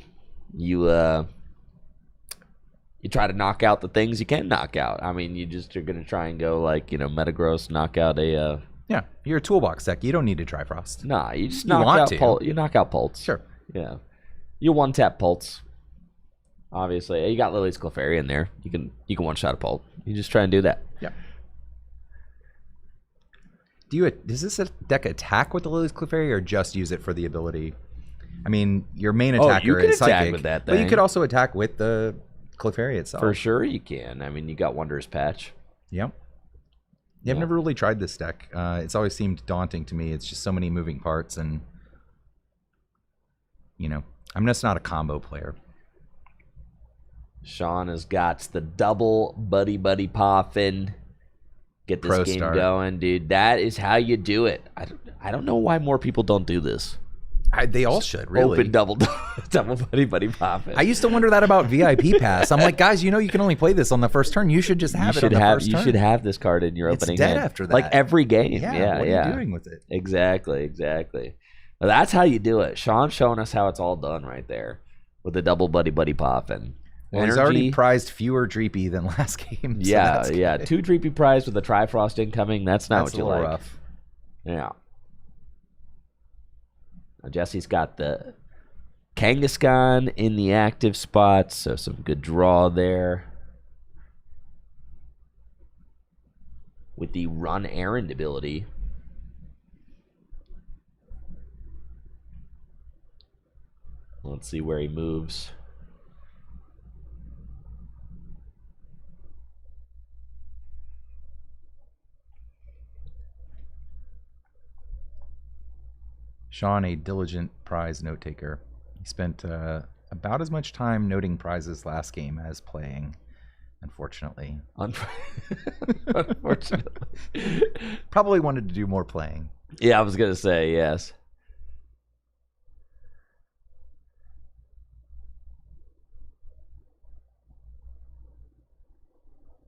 you try to knock out the things you can knock out. I mean, you're going to try and go like, Metagross, knock out a...
Yeah, you're a toolbox deck. You don't need a Trifrost.
Nah, you just
You
knock
want
out
to.
You knock out Pulse.
Sure.
Yeah. You one-tap Pulse. Obviously. You got Lily's Clefairy in there. You can one-shot a Pulse. You just try and do that.
Yeah. Does this deck attack with the Lily's Clefairy or just use it for the ability? I mean, your main attacker
you can
is
attack
Psychic,
with that
but you
thing.
could also attack with the Clefairy itself.
For sure you can. I mean, you got Wondrous Patch.
Yep. Yeah, I've never really tried this deck. It's always seemed daunting to me. It's just so many moving parts, and I'm just not a combo player.
Sean has got the double buddy poffin. Get this
Pro
game
start.
going, dude. That is how you do it. I don't know why more people don't do this.
They all should, really.
Open double buddy poffin.
I used to wonder that about VIP Pass. I'm like, guys, you can only play this on the first turn. You should just have it on the first turn.
You should have this card in your
It's
opening
dead
hand.
after that.
Like every game.
Yeah, what are you doing with it?
Exactly. Well, that's how you do it. Sean's showing us how it's all done right there with the double buddy poffin.
Well, he's already prized fewer Dreepy than last game. So that's good.
2 Dreepy prize with a Trifrost incoming. That's not
That's
what you
a little
like.
rough.
Yeah. Now Jesse's got the Kangaskhan in the active spots, so some good draw there. With the Run Errand ability. Let's see where he moves.
Sean, a diligent prize note taker. He spent about as much time noting prizes last game as playing, unfortunately.
Unfortunately.
Probably wanted to do more playing.
Yeah, I was going to say, yes.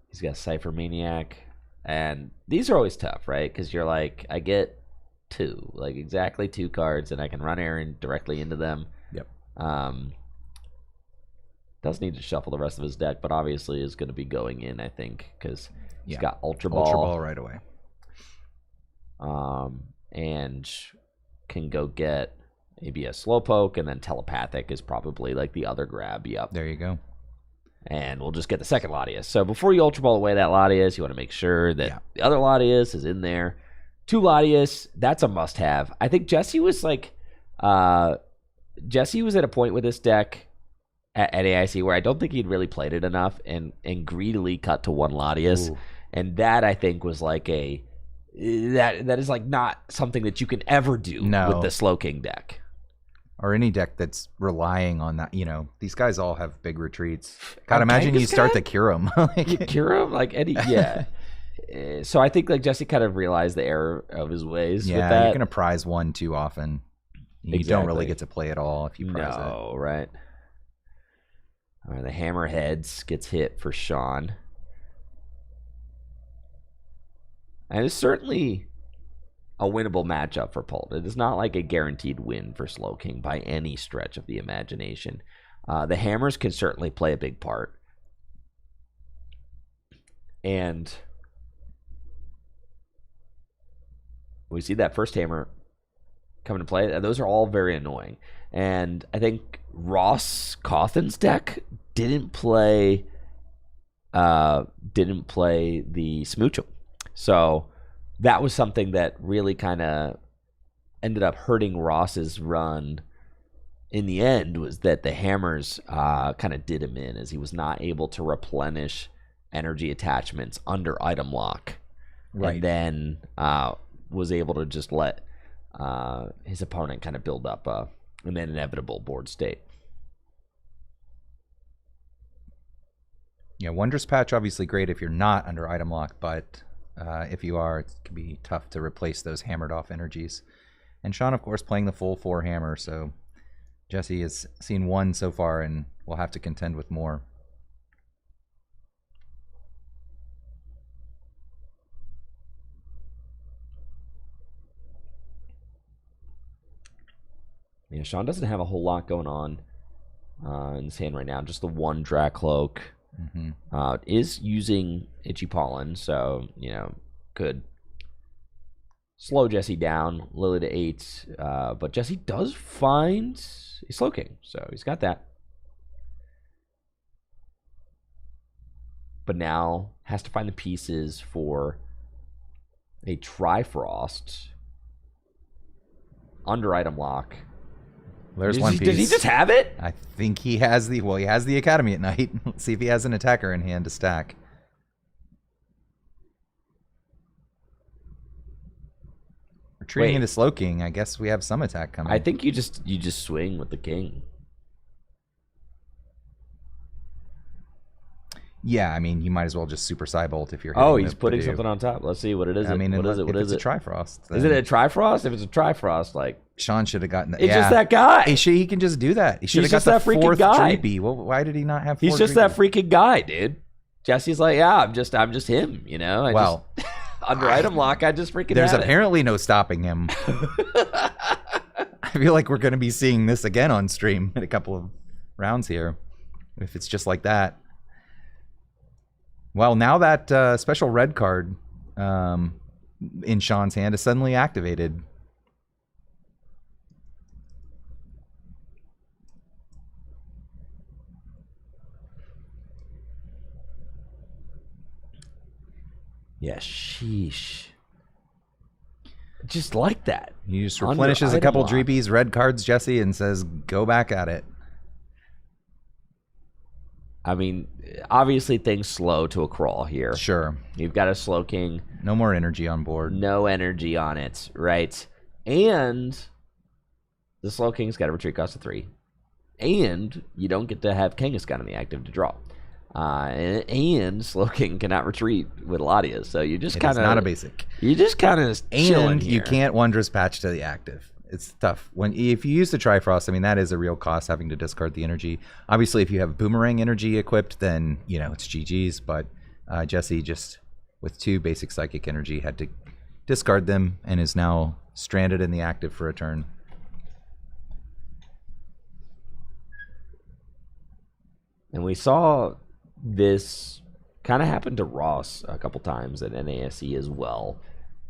He's got Cypher Maniac. And these are always tough, right? Because you're like, I get 2, like exactly 2 cards, and I can run Aaron directly into them.
Yep.
Does need to shuffle the rest of his deck, but obviously is going to be going in, I think, because he's got Ultra Ball.
Ultra Ball right away.
And can go get maybe a Slowpoke, and then Telepathic is probably like the other grab. Yep.
There you go.
And we'll just get the second Latias. So before you Ultra Ball away that Latias, you want to make sure that the other Latias is in there. 2 Latias, that's a must-have. I think Jesse was like, Jesse was at a point with this deck at AIC where I don't think he'd really played it enough, and greedily cut to 1 Latias.
Ooh.
And that, I think, was like that is like not something that you can ever do with the Slowking deck.
Or any deck that's relying on that. These guys all have big retreats. God, imagine you start to cure them.
Cure him? Like any, yeah. So I think like Jesse kind of realized the error of his ways with that.
You're going to prize 1 too often. You don't really get to play at all if you prize it.
No, right. All right, the Hammerheads gets hit for Sean. And it's certainly a winnable matchup for Pult. It is not like a guaranteed win for Slowking by any stretch of the imagination. The Hammers can certainly play a big part. And we see that first Hammer come into play. Those are all very annoying. And I think Ross Cawthon's deck didn't play didn't play the Smoochum. So that was something that really kind of ended up hurting Ross's run in the end, was that the hammers kind of did him in, as he was not able to replenish energy attachments under item lock.
Right.
And then was able to just let his opponent kind of build up an inevitable board state.
Yeah, Wondrous Patch obviously great if you're not under item lock, but if you are, it can be tough to replace those hammered off energies. And Sean, of course, playing the full 4 hammer, so Jesse has seen 1 so far and will have to contend with more.
Yeah, Sean doesn't have a whole lot going on in his hand right now. Just the 1 Dracloak. Is using Itchy Pollen, so, could slow Jesse down. Lily to 8, but Jesse does find a Slowking, so he's got that. But now has to find the pieces for a Trifrost under item lock.
There's one piece.
Does he just have it?
I think he has the Academy at Night. Let's see if he has an attacker in hand to stack. Retreating into Slowking, I guess we have some attack coming.
I think you just swing with the king.
Yeah, I mean, you might as well just Super Psybolt if you're.
Oh, he's putting something on top. Let's see what it is.
I mean,
what is it? What is it?
It's a Trifrost.
Is it a Trifrost? If it's a Trifrost, like
Sean should have gotten that.
It's just that guy.
He can just do that. He should have got
that
the
freaking
4th
guy.
Dreepy. Well, why did he not have 4
He's just that freaking guy, dude. Jesse's like, yeah, I'm just him, under item lock, I just freaking.
There's
have
apparently no stopping him. I feel like we're going to be seeing this again on stream in a couple of rounds here, if it's just like that. Well, now that special red card in Sean's hand is suddenly activated.
Yeah, sheesh. Just like that.
He just replenishes a couple Dreepies, red cards Jesse, and says, go back at it.
I mean, obviously things slow to a crawl here.
Sure.
You've got a Slowking.
No more energy on board.
No energy on it, right? And the Slowking's got a retreat cost of 3. And you don't get to have Kangaskhan in the active to draw. And Slowking cannot retreat with Ladia, so you just kind of
not a basic.
You just kind of chilling
and
here.
You can't Wondrous Patch to the active. It's tough if you use the Trifrost. I mean, that is a real cost, having to discard the energy. Obviously, if you have Boomerang energy equipped, then it's GG's. But Jesse, just with 2 basic Psychic energy, had to discard them and is now stranded in the active for a turn.
And we saw this kind of happen to Ross a couple times at NASE as well,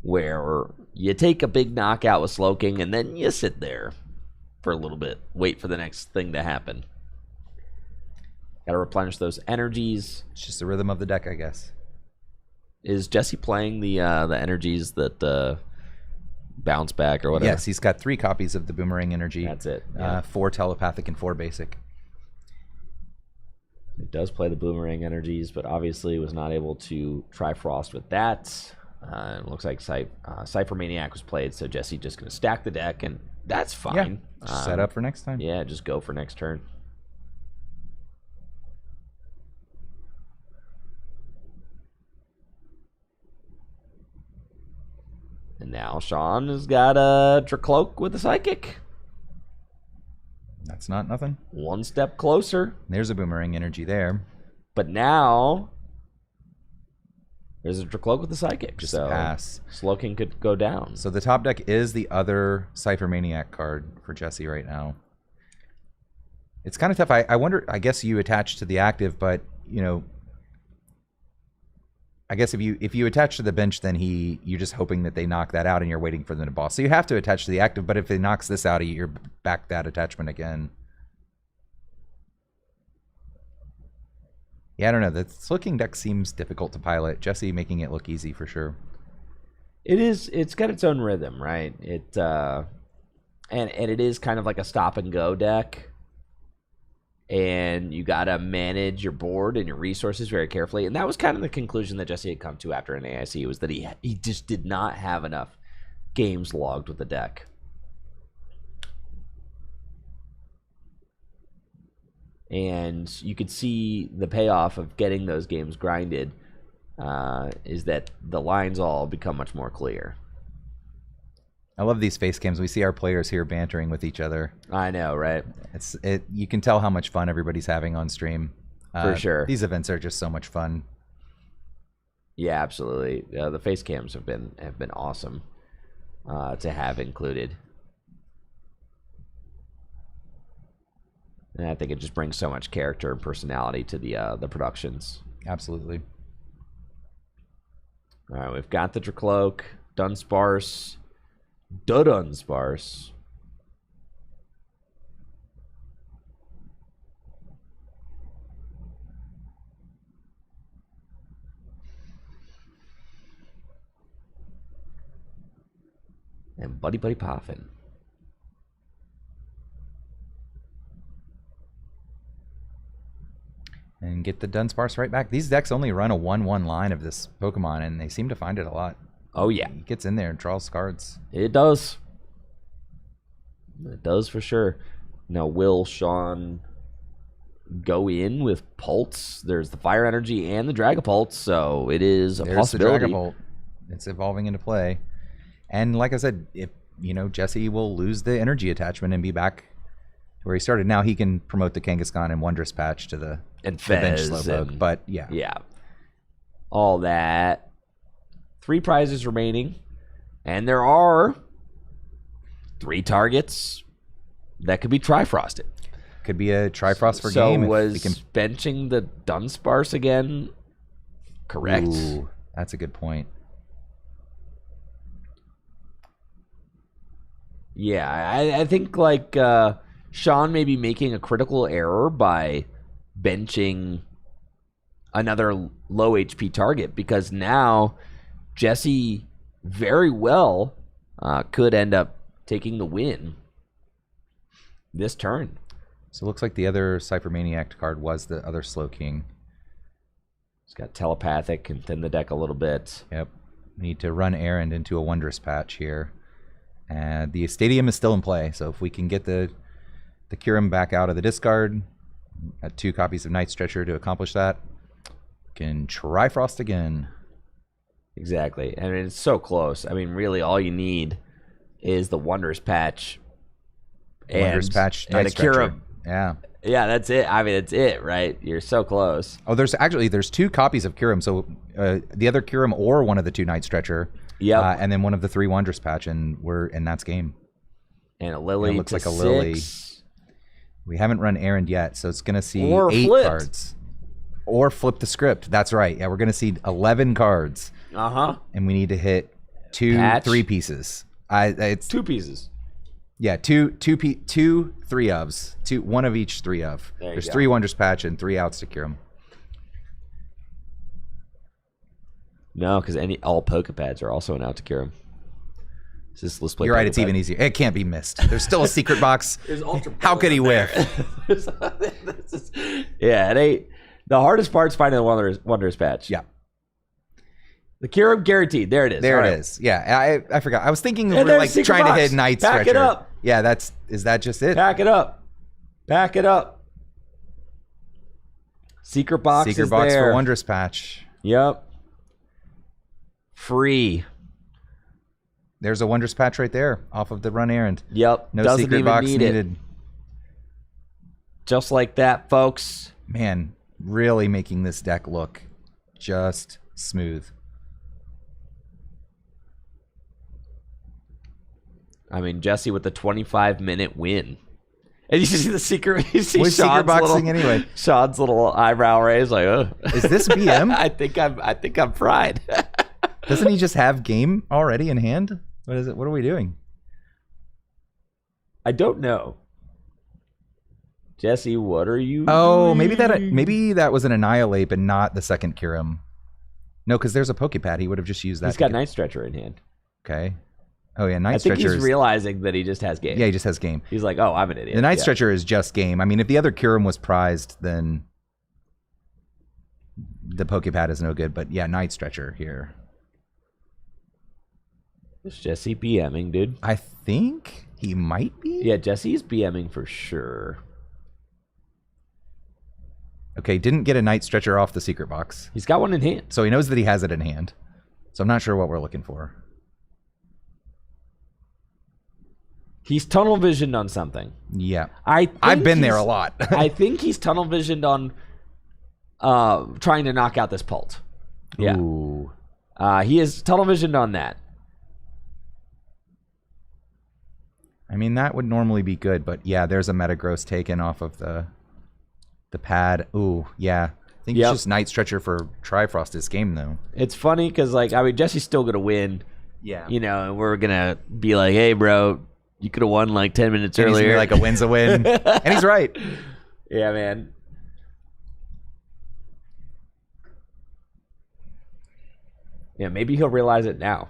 where you take a big knockout with Slowking and then you sit there for a little bit, wait for the next thing to happen. Got to replenish those energies.
It's just the rhythm of the deck, I guess.
Is Jesse playing the energies that bounce back or whatever?
Yes, he's got 3 copies of the Boomerang energy.
That's it. Yeah.
4 telepathic and 4 basic.
It does play the Boomerang energies, but obviously was not able to Trifrost with that. It looks like Cypher Maniac was played, so Jesse just going to stack the deck, and that's fine.
Yeah, set up for next time.
Yeah, just go for next turn. And now Sean has got a Dracloak with a Psychic.
That's not nothing.
1 step closer.
There's a Boomerang energy there.
But now there's a Dracloak with a Psychic.
Just
so
a pass.
Slowking could go down.
So the top deck is the other Cypher Maniac card for Jesse right now. It's kind of tough. I wonder, I guess you attach to the active, but, I guess if you attach to the bench, then you're just hoping that they knock that out and you're waiting for them to boss. So you have to attach to the active, but if it knocks this out, you're back that attachment again. Yeah, I don't know. The Slowking deck seems difficult to pilot. Jesse making it look easy for sure.
It is. It's got its own rhythm, right? And it is kind of like a stop and go deck. And you got to manage your board and your resources very carefully. And that was kind of the conclusion that Jesse had come to after an AIC, was that he just did not have enough games logged with the deck. And you could see the payoff of getting those games grinded is that the lines all become much more clear.
I love these face cams. We see our players here bantering with each other.
I know, right?
You can tell how much fun everybody's having on stream.
For sure.
These events are just so much fun.
Yeah, absolutely. The face cams have been awesome to have included. And I think it just brings so much character and personality to the productions.
Absolutely.
All right, we've got the Dracloak, Dunsparce, Dunsparce. And Buddy Poffin.
And get the Dunsparce right back. These decks only run a 1/1 line of this Pokemon, and they seem to find it a lot.
Oh, yeah.
He gets in there and draws cards.
It does. It does for sure. Now, will Sean go in with Pulse? There's the Fire Energy and the Dragapult, so it is a possibility.
The Dragapult. It's evolving into play. And like I said, if Jesse will lose the energy attachment and be back where he started. Now he can promote the Kangaskhan and Wondrous Patch to the bench Slowpoke. But yeah.
All that. 3 prizes remaining. And there are 3 targets that could be Trifrosted.
Could be a Trifrost for
so
game.
So was benching the Dunsparce again correct?
Ooh, that's a good point.
Yeah, I think like Sean may be making a critical error by benching another low HP target, because now Jesse very well could end up taking the win this turn.
So it looks like the other Cypher Maniac card was the other Slowking.
It's got Telepathic and thin the deck a little bit.
Yep. We need to run Errand into a Wondrous Patch here. And the Stadium is still in play, so if we can get the Kyurem back out of the discard, got 2 copies of Night Stretcher to accomplish that, can Trifrost again.
Exactly. I mean, it's so close. I mean, really, all you need is the Wondrous Patch.
Wondrous Patch, Night Stretcher. Yeah.
Yeah, that's it. I mean, it's it, right? You're so close.
Oh, there's 2 copies of Kyurem, so the other Kyurem or one of the 2 Night Stretcher.
Yeah,
and then one of the 3 Wondrous Patch, and that's game.
And a Lily.
And it looks like
6.
a Lily. We haven't run Errand yet, so it's going to see 8 cards. Or flip the script. That's right. Yeah, we're going to see 11 cards. And we need to hit 3 pieces. It's
2 pieces.
Yeah, 2 3 ofs. 1 of each 3 of. There's 3 Wondrous Patch and 3 outs to Kyurem.
No, because all Pokepads are also an out to Kyurem. Let's play.
You're right. It's even easier. It can't be missed. There's still a secret box. How could he whiff?
Yeah, it ain't. The hardest part's finding the Wondrous Patch.
Yeah.
The Kyurem guaranteed. There it is.
There it is. Yeah, I forgot. I was thinking we were like trying to hit Night Stretcher.
Pack it up.
Yeah, is that just it?
Pack it up. Pack it up. Secret box is there.
Secret box for Wondrous Patch.
Yep. Free.
There's a Wondrous Patch right there off of the run Errand.
Yep.
No
Doesn't
secret
even
box
need
needed.
It. Just like that, folks.
Man, really making this deck look just smooth.
I mean, Jesse with the 25-minute win. And you see the secret. You see
Sean's secret boxing anyway.
Sean's little eyebrow raise, like, oh.
Is this BM?
I think I'm fried.
Doesn't he just have game already in hand? What is it? What are we doing?
I don't know. Jesse, what are you
Oh,
doing?
maybe that was an Annihilate and not the second Kyurem. No, because there's a Pokepad. He would have just used that.
He's got Night Stretcher in hand.
Okay. Oh yeah, Night
I think
Stretcher
he's realizing that he just has game.
Yeah, he just has game.
He's like, oh, I'm an idiot.
The Night Stretcher is just game. I mean, if the other Kyurem was prized, then the Pokepad is no good. But yeah, Night Stretcher here.
Is Jesse BMing, dude?
I think he might be.
Yeah, Jesse's BMing for sure.
Okay, didn't get a Night Stretcher off the secret box.
He's got one in hand.
So he knows that he has it in hand. So I'm not sure what we're looking for.
He's tunnel visioned on something.
Yeah.
I've
been there a lot.
I think he's tunnel visioned on trying to knock out this Pult. Yeah.
Ooh.
He is tunnel visioned on that.
I mean, that would normally be good, but yeah, there's a Metagross taken off of the pad. Ooh, yeah. I think it's just Night Stretcher for Trifrost this game, though.
It's funny because, like, I mean, Jesse's still going to win.
Yeah.
You know, and we're going to be like, hey, bro, you could have won like 10 minutes earlier.
Like, a win's a win. And he's right.
Yeah, man. Yeah, maybe he'll realize it now.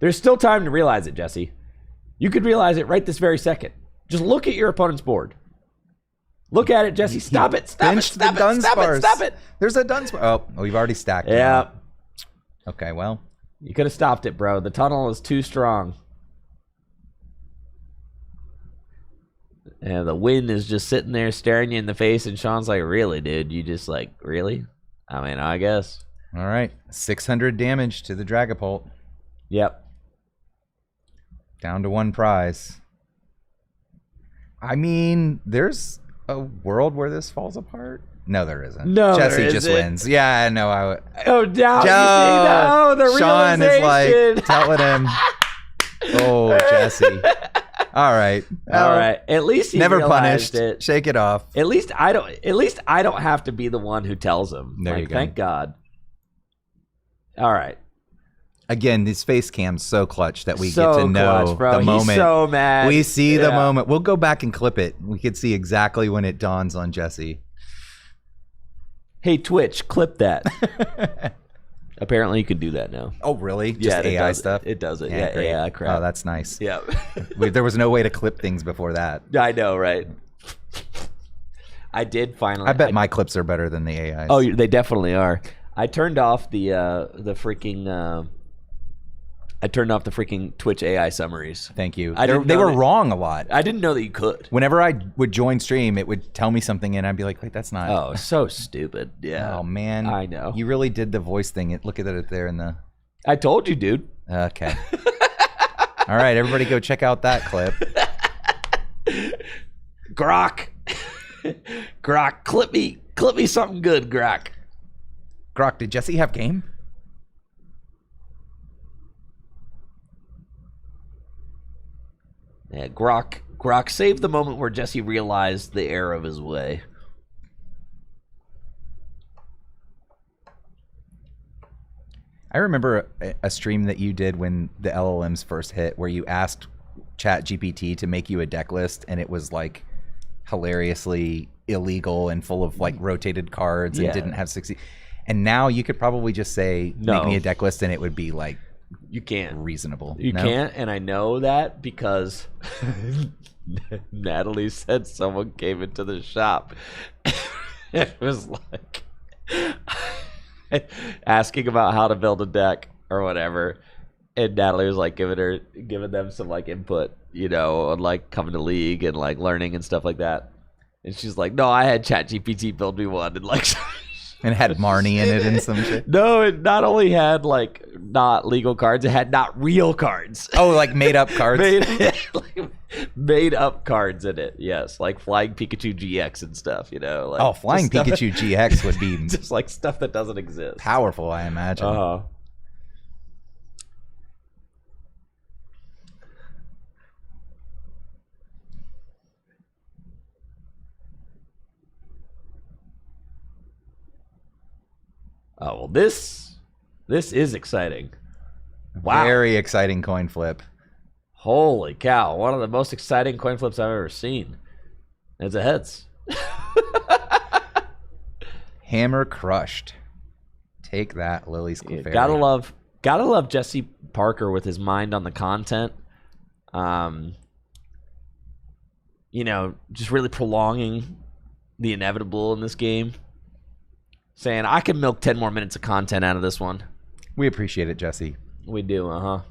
There's still time to realize it, Jesse. You could realize it right this very second. Just look at your opponent's board. Look at it, Jesse. Stop it. Stop it. Stop it. Stop it. Stop it.
There's a Dunsparce. Oh, we've already stacked it.
Yeah.
Okay, well.
You could have stopped it, bro. The tunnel is too strong. And the wind is just sitting there staring you in the face, and Sean's like, really, dude? You just like, really? I mean, I guess.
All right. 600 damage to the Dragapult.
Yep.
Down to one prize. I mean, there's a world where this falls apart. No, there isn't.
No,
Jesse
there
just
isn't.
wins. Yeah, no,
Oh, down. No, the
Sean is
realization.
like telling him, "Oh, Jesse." All right.
All right. At least he
never
realized
punished.
it.
Shake it off.
At least I don't have to be the one who tells him.
There
like,
you go.
Thank God. All right.
Again, this face cam's so clutch that we
So
get to know
clutch, bro.
the
He's
moment.
so mad.
We see the
Yeah.
moment. We'll go back and clip it. We could see exactly when it dawns on Jesse.
Hey, Twitch, clip that. Apparently, you can do that now.
Oh, really?
Yeah,
Just
it
AI
does it.
stuff?
It does it.
Yeah,
Yeah,
great.
AI crap.
Oh, that's nice.
Yeah.
There was no way to clip things before that.
I know, right? I did finally.
I bet my clips are better than the AI's.
Oh, they definitely are. I turned off the freaking. I turned off the freaking Twitch AI summaries.
Thank you.
I didn't
They
know
were
that-
wrong a lot.
I didn't know that you could.
Whenever I would join stream, it would tell me something, and I'd be like, wait, that's not.
Oh, so stupid. Yeah.
Oh, man.
I know.
You really did the voice thing. Look at it there in the.
I told you, dude.
Okay. All right, everybody go check out that clip.
Grok. Grok, clip me something good, Grok.
Grok, did Jesse have game?
Yeah, Grok saved the moment where Jesse realized the error of his way.
I remember a stream that you did when the LLMs first hit, where you asked ChatGPT to make you a deck list, and it was like hilariously illegal and full of like rotated cards and
Yeah.
didn't have 60. And now you could probably just say,
No.
make me a deck list, and it would be like
You can't.
reasonable.
You
No?
can't, and I know that because Natalie said someone came into the shop. It was like asking about how to build a deck or whatever, and Natalie was like giving them some like input, you know, on like coming to League and like learning and stuff like that. And she's like, "No, I had ChatGPT build me one," and like.
And had Marnie in it and some shit.
No, it not only had like not legal cards, it had not real cards.
Oh, like made up cards?
made up cards in it. Yes, like Flying Pikachu GX and stuff. You know, like
Oh, Flying
just stuff-
Pikachu GX would be
just like stuff that doesn't exist.
powerful, I imagine.
Oh well, this is exciting. Wow!
Very exciting coin flip.
Holy cow! One of the most exciting coin flips I've ever seen. It's a heads.
Hammer crushed. Take that, Lily's Clefairy.
Gotta love Jesse Parker with his mind on the content. Just really prolonging the inevitable in this game. Saying, I can milk 10 more minutes of content out of this one.
We appreciate it, Jesse.
We do,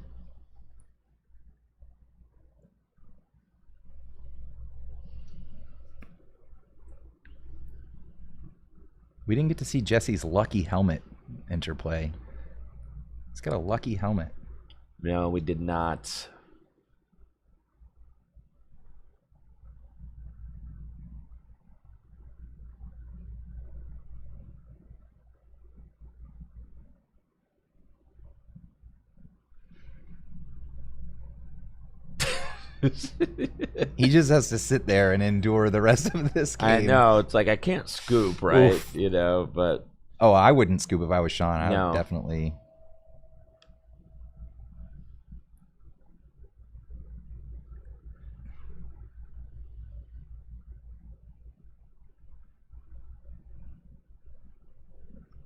We didn't get to see Jesse's lucky helmet interplay. He's got a lucky helmet.
No, we did not.
He just has to sit there and endure the rest of this game.
I know. It's like I can't scoop, right?
Oof.
But...
Oh, I wouldn't scoop if I was Sean. I
No.
would definitely...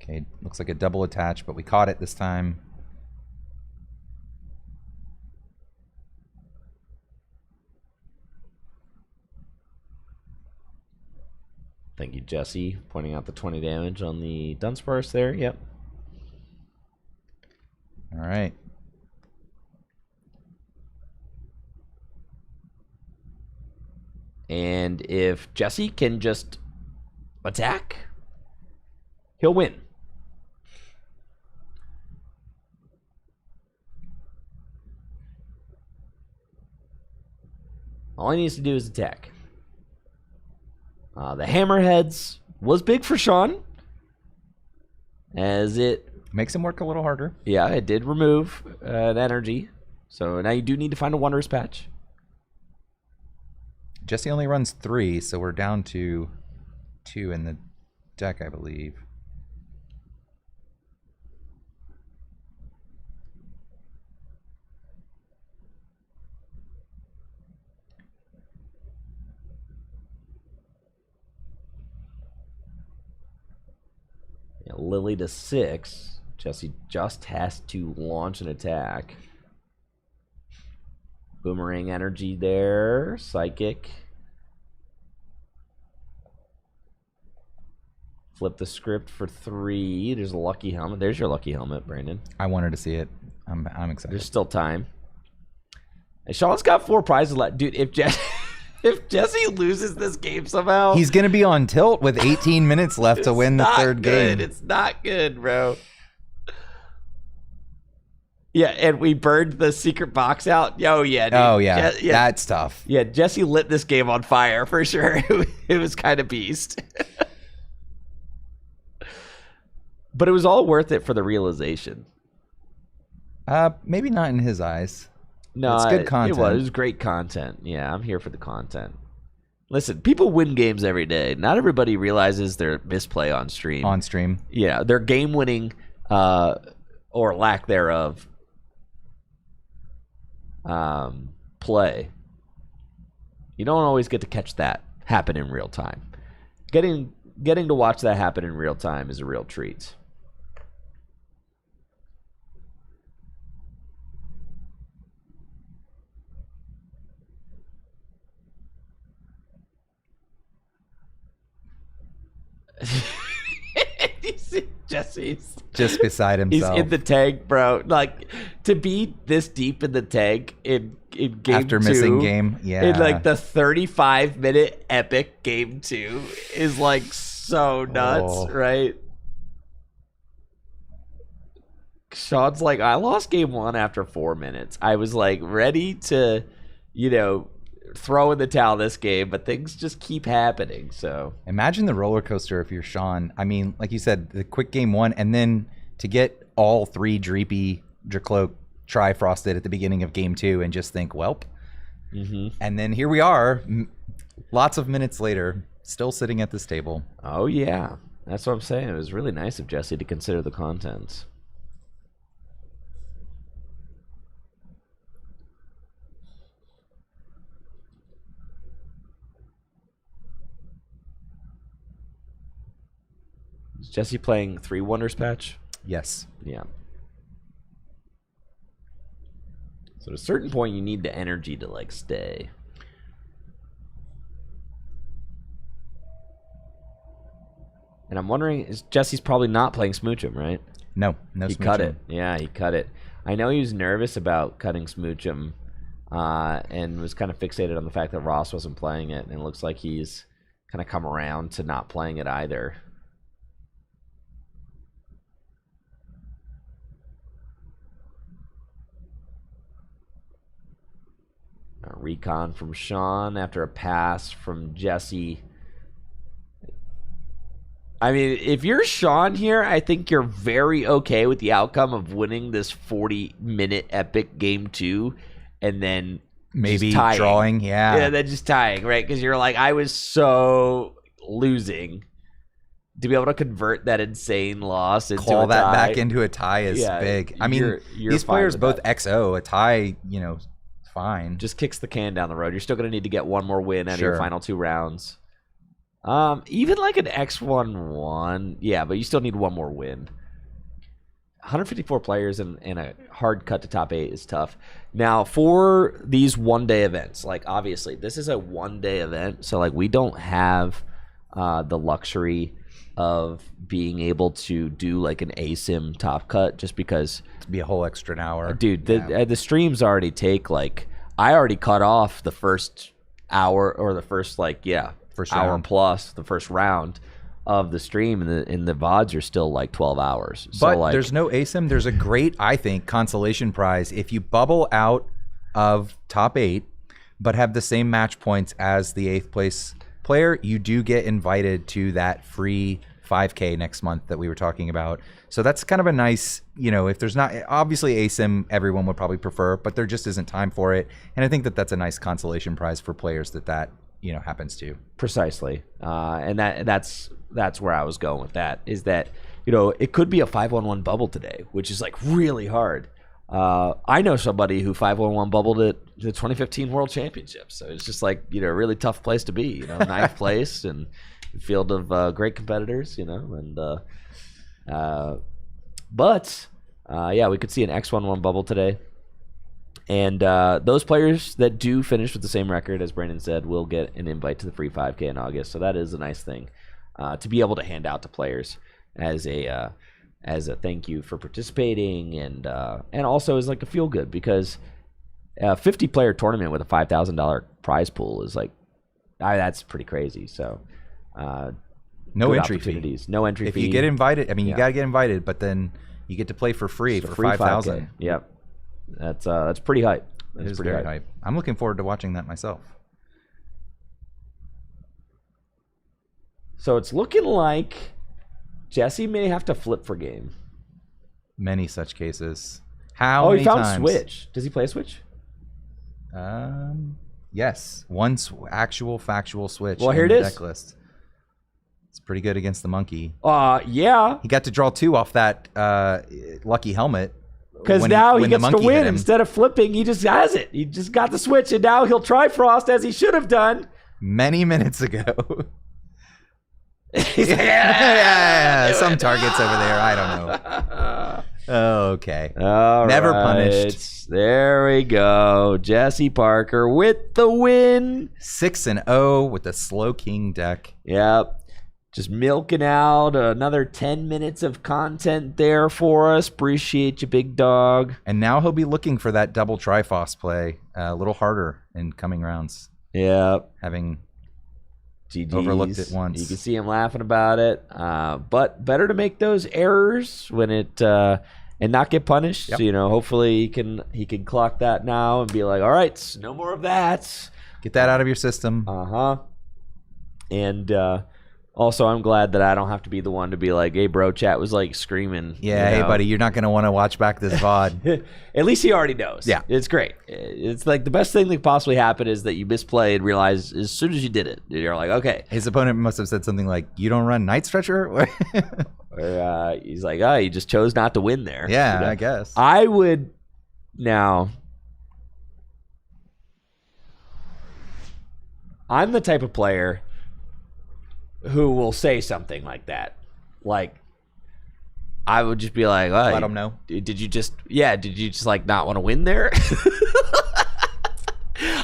Okay, looks like a double attach, but we caught it this time.
Thank you, Jesse, pointing out the 20 damage on the Dunsparce there. Yep.
All right.
And if Jesse can just attack, he'll win. All he needs to do is attack. The Hammerheads was big for Sean, as it
Makes him work a little harder.
Yeah, it did remove an energy. So now you do need to find a Wondrous Patch.
Jesse only runs 3, so we're down to 2 in the deck, I believe.
Yeah, Lily to 6. Jesse just has to launch an attack. Boomerang energy there. Psychic. Flip the script for 3. There's a lucky helmet. There's your lucky helmet, Brandon.
I wanted to see it. I'm excited.
There's still time. And Sean's got 4 prizes left. Dude, if Jesse loses this game somehow...
He's going to be on tilt with 18 minutes left to win the third game.
It's not good, bro. Yeah, and we burned the secret box out. Oh, yeah, dude.
Oh, yeah. That's tough.
Yeah, Jesse lit this game on fire for sure. It was kind of beast. But it was all worth it for the realization.
Maybe not in his eyes.
No,
it's good content.
It was great content. Yeah, I'm here for the content. Listen, people win games every day. Not everybody realizes their misplay on stream.
On stream.
Yeah, their game winning or lack thereof play. You don't always get to catch that happen in real time. Getting to watch that happen in real time is a real treat. Jesse's
just beside himself.
He's in the tank, bro. Like, to be this deep in the tank in game
after
2,
missing game, yeah.
In like the 35-minute epic game 2 is like so nuts, right? Sean's like, I lost game 1 after 4 minutes. I was like ready to, throw in the towel this game, but things just keep happening. So
imagine the roller coaster if you're Sean. I mean, like you said, the quick game 1, and then to get all 3 Dreepy, Dracloak, Trifrosted at the beginning of game 2 and just think, welp.
Mm-hmm.
And then here we are, lots of minutes later, still sitting at this table.
Oh, yeah. That's what I'm saying. It was really nice of Jesse to consider the contents. Is Jesse playing 3 Wonders patch?
Yes.
Yeah. So at a certain point, you need the energy to like stay. And I'm wondering, is Jesse's probably not playing Smoochum, right?
No
He
Smoochum.
cut it. Yeah, he cut it. I know he was nervous about cutting Smoochum and was kind of fixated on the fact that Ross wasn't playing it. And it looks like he's kind of come around to not playing it either. A recon from Sean after a pass from Jesse. I mean, if you're Sean here, I think you're very okay with the outcome of winning this 40-minute epic game 2 and then
Maybe
just tying.
drawing,
Yeah, then just tying, right? Because you're like, I was so losing. To be able to convert that insane loss into
Call
a
that
tie,
back into a tie is big. I mean,
you're
these
fine
players
with
both
that.
XO. A tie, fine.
Just kicks the can down the road. You're still going to need to get one more win out of your
Sure.
final 2 rounds. Even like an X1-1, yeah, but you still need one more win. 154 players and a hard cut to top 8 is tough. Now, for these one-day events, like obviously this is a one-day event, so like we don't have the luxury of being able to do like an ASIM top cut just because
To be a whole extra hour.
dude, the streams already take like I already cut off the first hour or the first
First
hour
round.
plus the first round of the stream, and the VODs are still like 12 hours.
But
so like,
there's no ASIM. There's a great, I think, consolation prize if you bubble out of top 8, but have the same match points as the 8th place player. You do get invited to that free 5K next month that we were talking about. So that's kind of a nice, if there's not, obviously ASIM, everyone would probably prefer, but there just isn't time for it. And I think that that's a nice consolation prize for players that happens to.
precisely, and that's where I was going with that. Is that it could be a 5-1-1 bubble today, which is like really hard. I know somebody who 5-1-1 bubbled at the 2015 World Championships, so it's just like a really tough place to be. 9th place and a field of great competitors. But we could see an X1-1 bubble today. And those players that do finish with the same record, as Brandon said, will get an invite to the free 5K in August. So that is a nice thing to be able to hand out to players as a thank you for participating, and also as like a feel good, because a 50-player tournament with a $5,000 prize pool is like that's pretty crazy. So
No
good
entry fee.
opportunities, no entry
If
fee.
you get invited, you
Yeah.
got to get invited, but then you get to play for free for
free
5,000.
5K. Yep, that's pretty hype.
It
That's
is
pretty
very hype. I'm looking forward to watching that myself.
So it's looking like Jesse may have to flip for game.
Many such cases. How
Oh,
many
he found
times?
Switch. Does he play a Switch?
Yes. One actual factual Switch.
Well,
in
here it
the
is.
Deck list. It's pretty good against the monkey.
Yeah.
He got to draw 2 off that lucky helmet.
Because
when
now he
when the
gets to
monkey hit
win.
him.
Instead of flipping, he just has it. He just got the Switch, and now he'll try Frost as he should have done.
Many minutes ago.
He's like,
yeah. Some targets over there. I don't know. Okay.
All
Never
right.
punished.
There we go. Jesse Parker with the win.
6-0 with the Slow King deck.
Yep. Just milking out another 10 minutes of content there for us. Appreciate you, big dog.
And now he'll be looking for that double Triforce play a little harder in coming rounds.
Yep.
Having
GG's.
overlooked it once.
You can see him laughing about it. But better to make those errors when it and not get punished.
Yep.
So, hopefully he can clock that now and be like, all right, no more of that.
Get that out of your system.
And also, I'm glad that I don't have to be the one to be like, hey, bro, chat was like screaming.
Yeah, hey, buddy, you're not going to want to watch back this VOD.
At least he already knows.
Yeah.
It's great. It's like the best thing that could possibly happen is that you misplay and realize as soon as you did it, you're like, okay.
His opponent must have said something like, you don't run Night Stretcher?
Or he's like, oh, you just chose not to win there.
Yeah, I guess.
I would now. I'm the type of player who will say something like that. like, I would just be like, oh,
Let them know.
Did you just like not want to win there?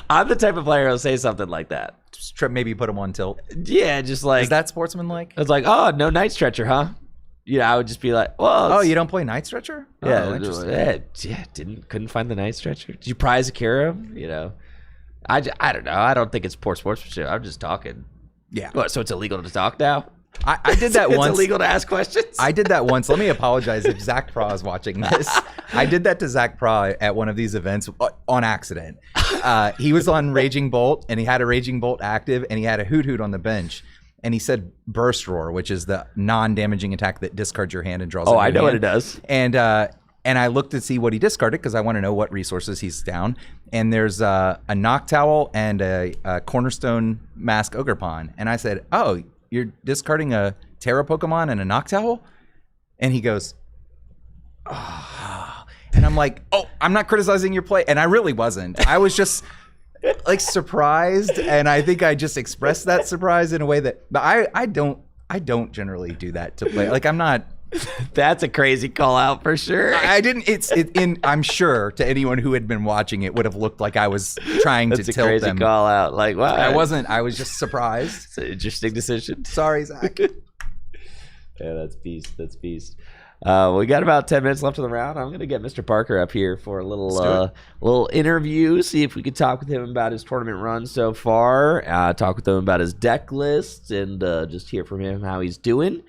I'm the type of player who'll say something like that.
Just maybe put them on tilt.
Yeah, just like,
Is that sportsmanlike?
it's like, oh, no Night Stretcher, huh? I would just be like, well,
Oh, you don't play Night Stretcher?
yeah,
Oh, interesting.
couldn't find the Night Stretcher. Did you prize Akira? I don't know. I don't think it's poor sportsmanship. I'm just talking.
Yeah.
What, so it's illegal to talk now?
I did that once.
It's illegal to ask questions?
I did that once. Let me apologize if Zach Pra is watching this. I did that to Zach Pra at one of these events on accident. He was on Raging Bolt, and he had a Raging Bolt active, and he had a Hoot Hoot on the bench. And he said Burst Roar, which is the non-damaging attack that discards your hand and draws.
Oh, I know what it does.
And I looked to see what he discarded because I want to know what resources he's down. And there's a Noctowl and a Cornerstone Mask Ogerpon. And I said, oh, you're discarding a Terra Pokemon and a Noctowl? And he goes, oh. And I'm like, oh, I'm not criticizing your play. And I really wasn't. I was just like surprised. And I think I just expressed that surprise in a way that, but I don't generally do that to play. Like, I'm not.
That's a crazy call out for sure.
I didn't. I'm sure to anyone who had been watching it would have looked like I was trying to
That's a
tilt
crazy
them.
call out. Like, wow.
I wasn't. I was just surprised.
It's an interesting decision.
Sorry, Zach.
Yeah, that's beast. That's beast. We got about 10 minutes left of the round. I'm going to get Mr. Parker up here for a little interview, see if we could talk with him about his tournament run so far, talk with him about his deck list, and just hear from him how he's doing.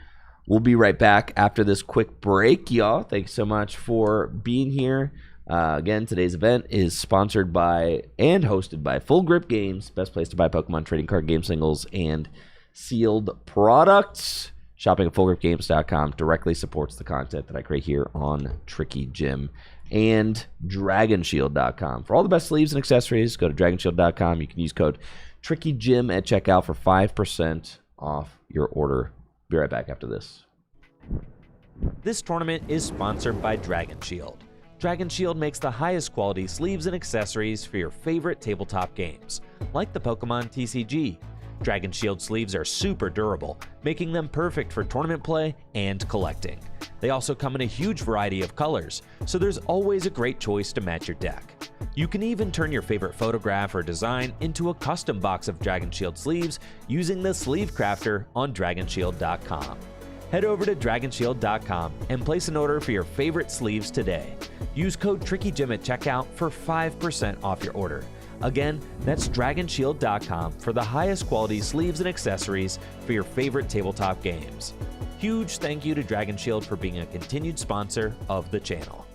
We'll be right back after this quick break, y'all. Thanks so much for being here. Again, today's event is sponsored by and hosted by Full Grip Games, best place to buy Pokemon Trading Card game singles and sealed products. Shopping at fullgripgames.com directly supports the content that I create here on Tricky Gym, and dragonshield.com. For all the best sleeves and accessories, go to dragonshield.com. You can use code TrickyGym at checkout for 5% off your order. Be right back after this.
This tournament is sponsored by Dragon Shield. Dragon Shield makes the highest quality sleeves and accessories for your favorite tabletop games, like the Pokémon TCG. Dragon Shield sleeves are super durable, making them perfect for tournament play and collecting. They also come in a huge variety of colors, so there's always a great choice to match your deck. You can even turn your favorite photograph or design into a custom box of Dragon Shield sleeves using the Sleeve Crafter on dragonshield.com. Head over to dragonshield.com and place an order for your favorite sleeves today. Use code TrickyGym at checkout for 5% off your order. Again, that's dragonshield.com for the highest quality sleeves and accessories for your favorite tabletop games. Huge thank you to Dragon Shield for being a continued sponsor of the channel.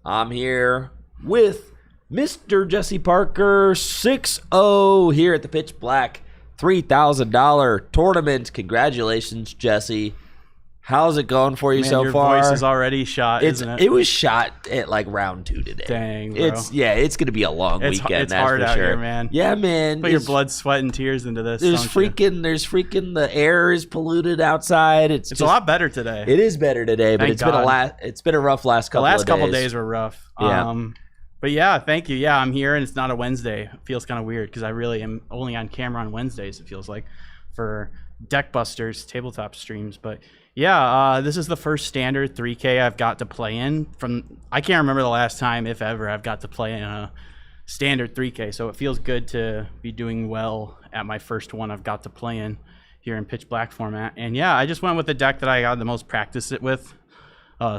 I'm here with Mr. Jesse Parker, 6-0 here at the Pitch Black $3,000 tournament. Congratulations, Jesse. How's it going for you so far?
Your voice is already shot, isn't it?
It was shot at like round 2 today.
Dang, bro.
It's gonna be a long weekend.
It's hard out here, man.
Yeah, man.
Put your blood, sweat, and tears into this.
There's freaking the air is polluted outside. It's
a lot better today.
It is better today, but
Thank
it's been a rough last couple of days.
The last couple days were rough.
Yeah.
But yeah, thank you. Yeah, I'm here, and it's not a Wednesday. It feels kind of weird because I really am only on camera on Wednesdays, it feels like, for Deck Busters tabletop streams. But yeah, this is the first standard 3K I've got to play in. I can't remember the last time, if ever, I've got to play in a standard 3K. So it feels good to be doing well at my first one I've got to play in here in Pitch Black format. And yeah, I just went with the deck that I got the most practice it with,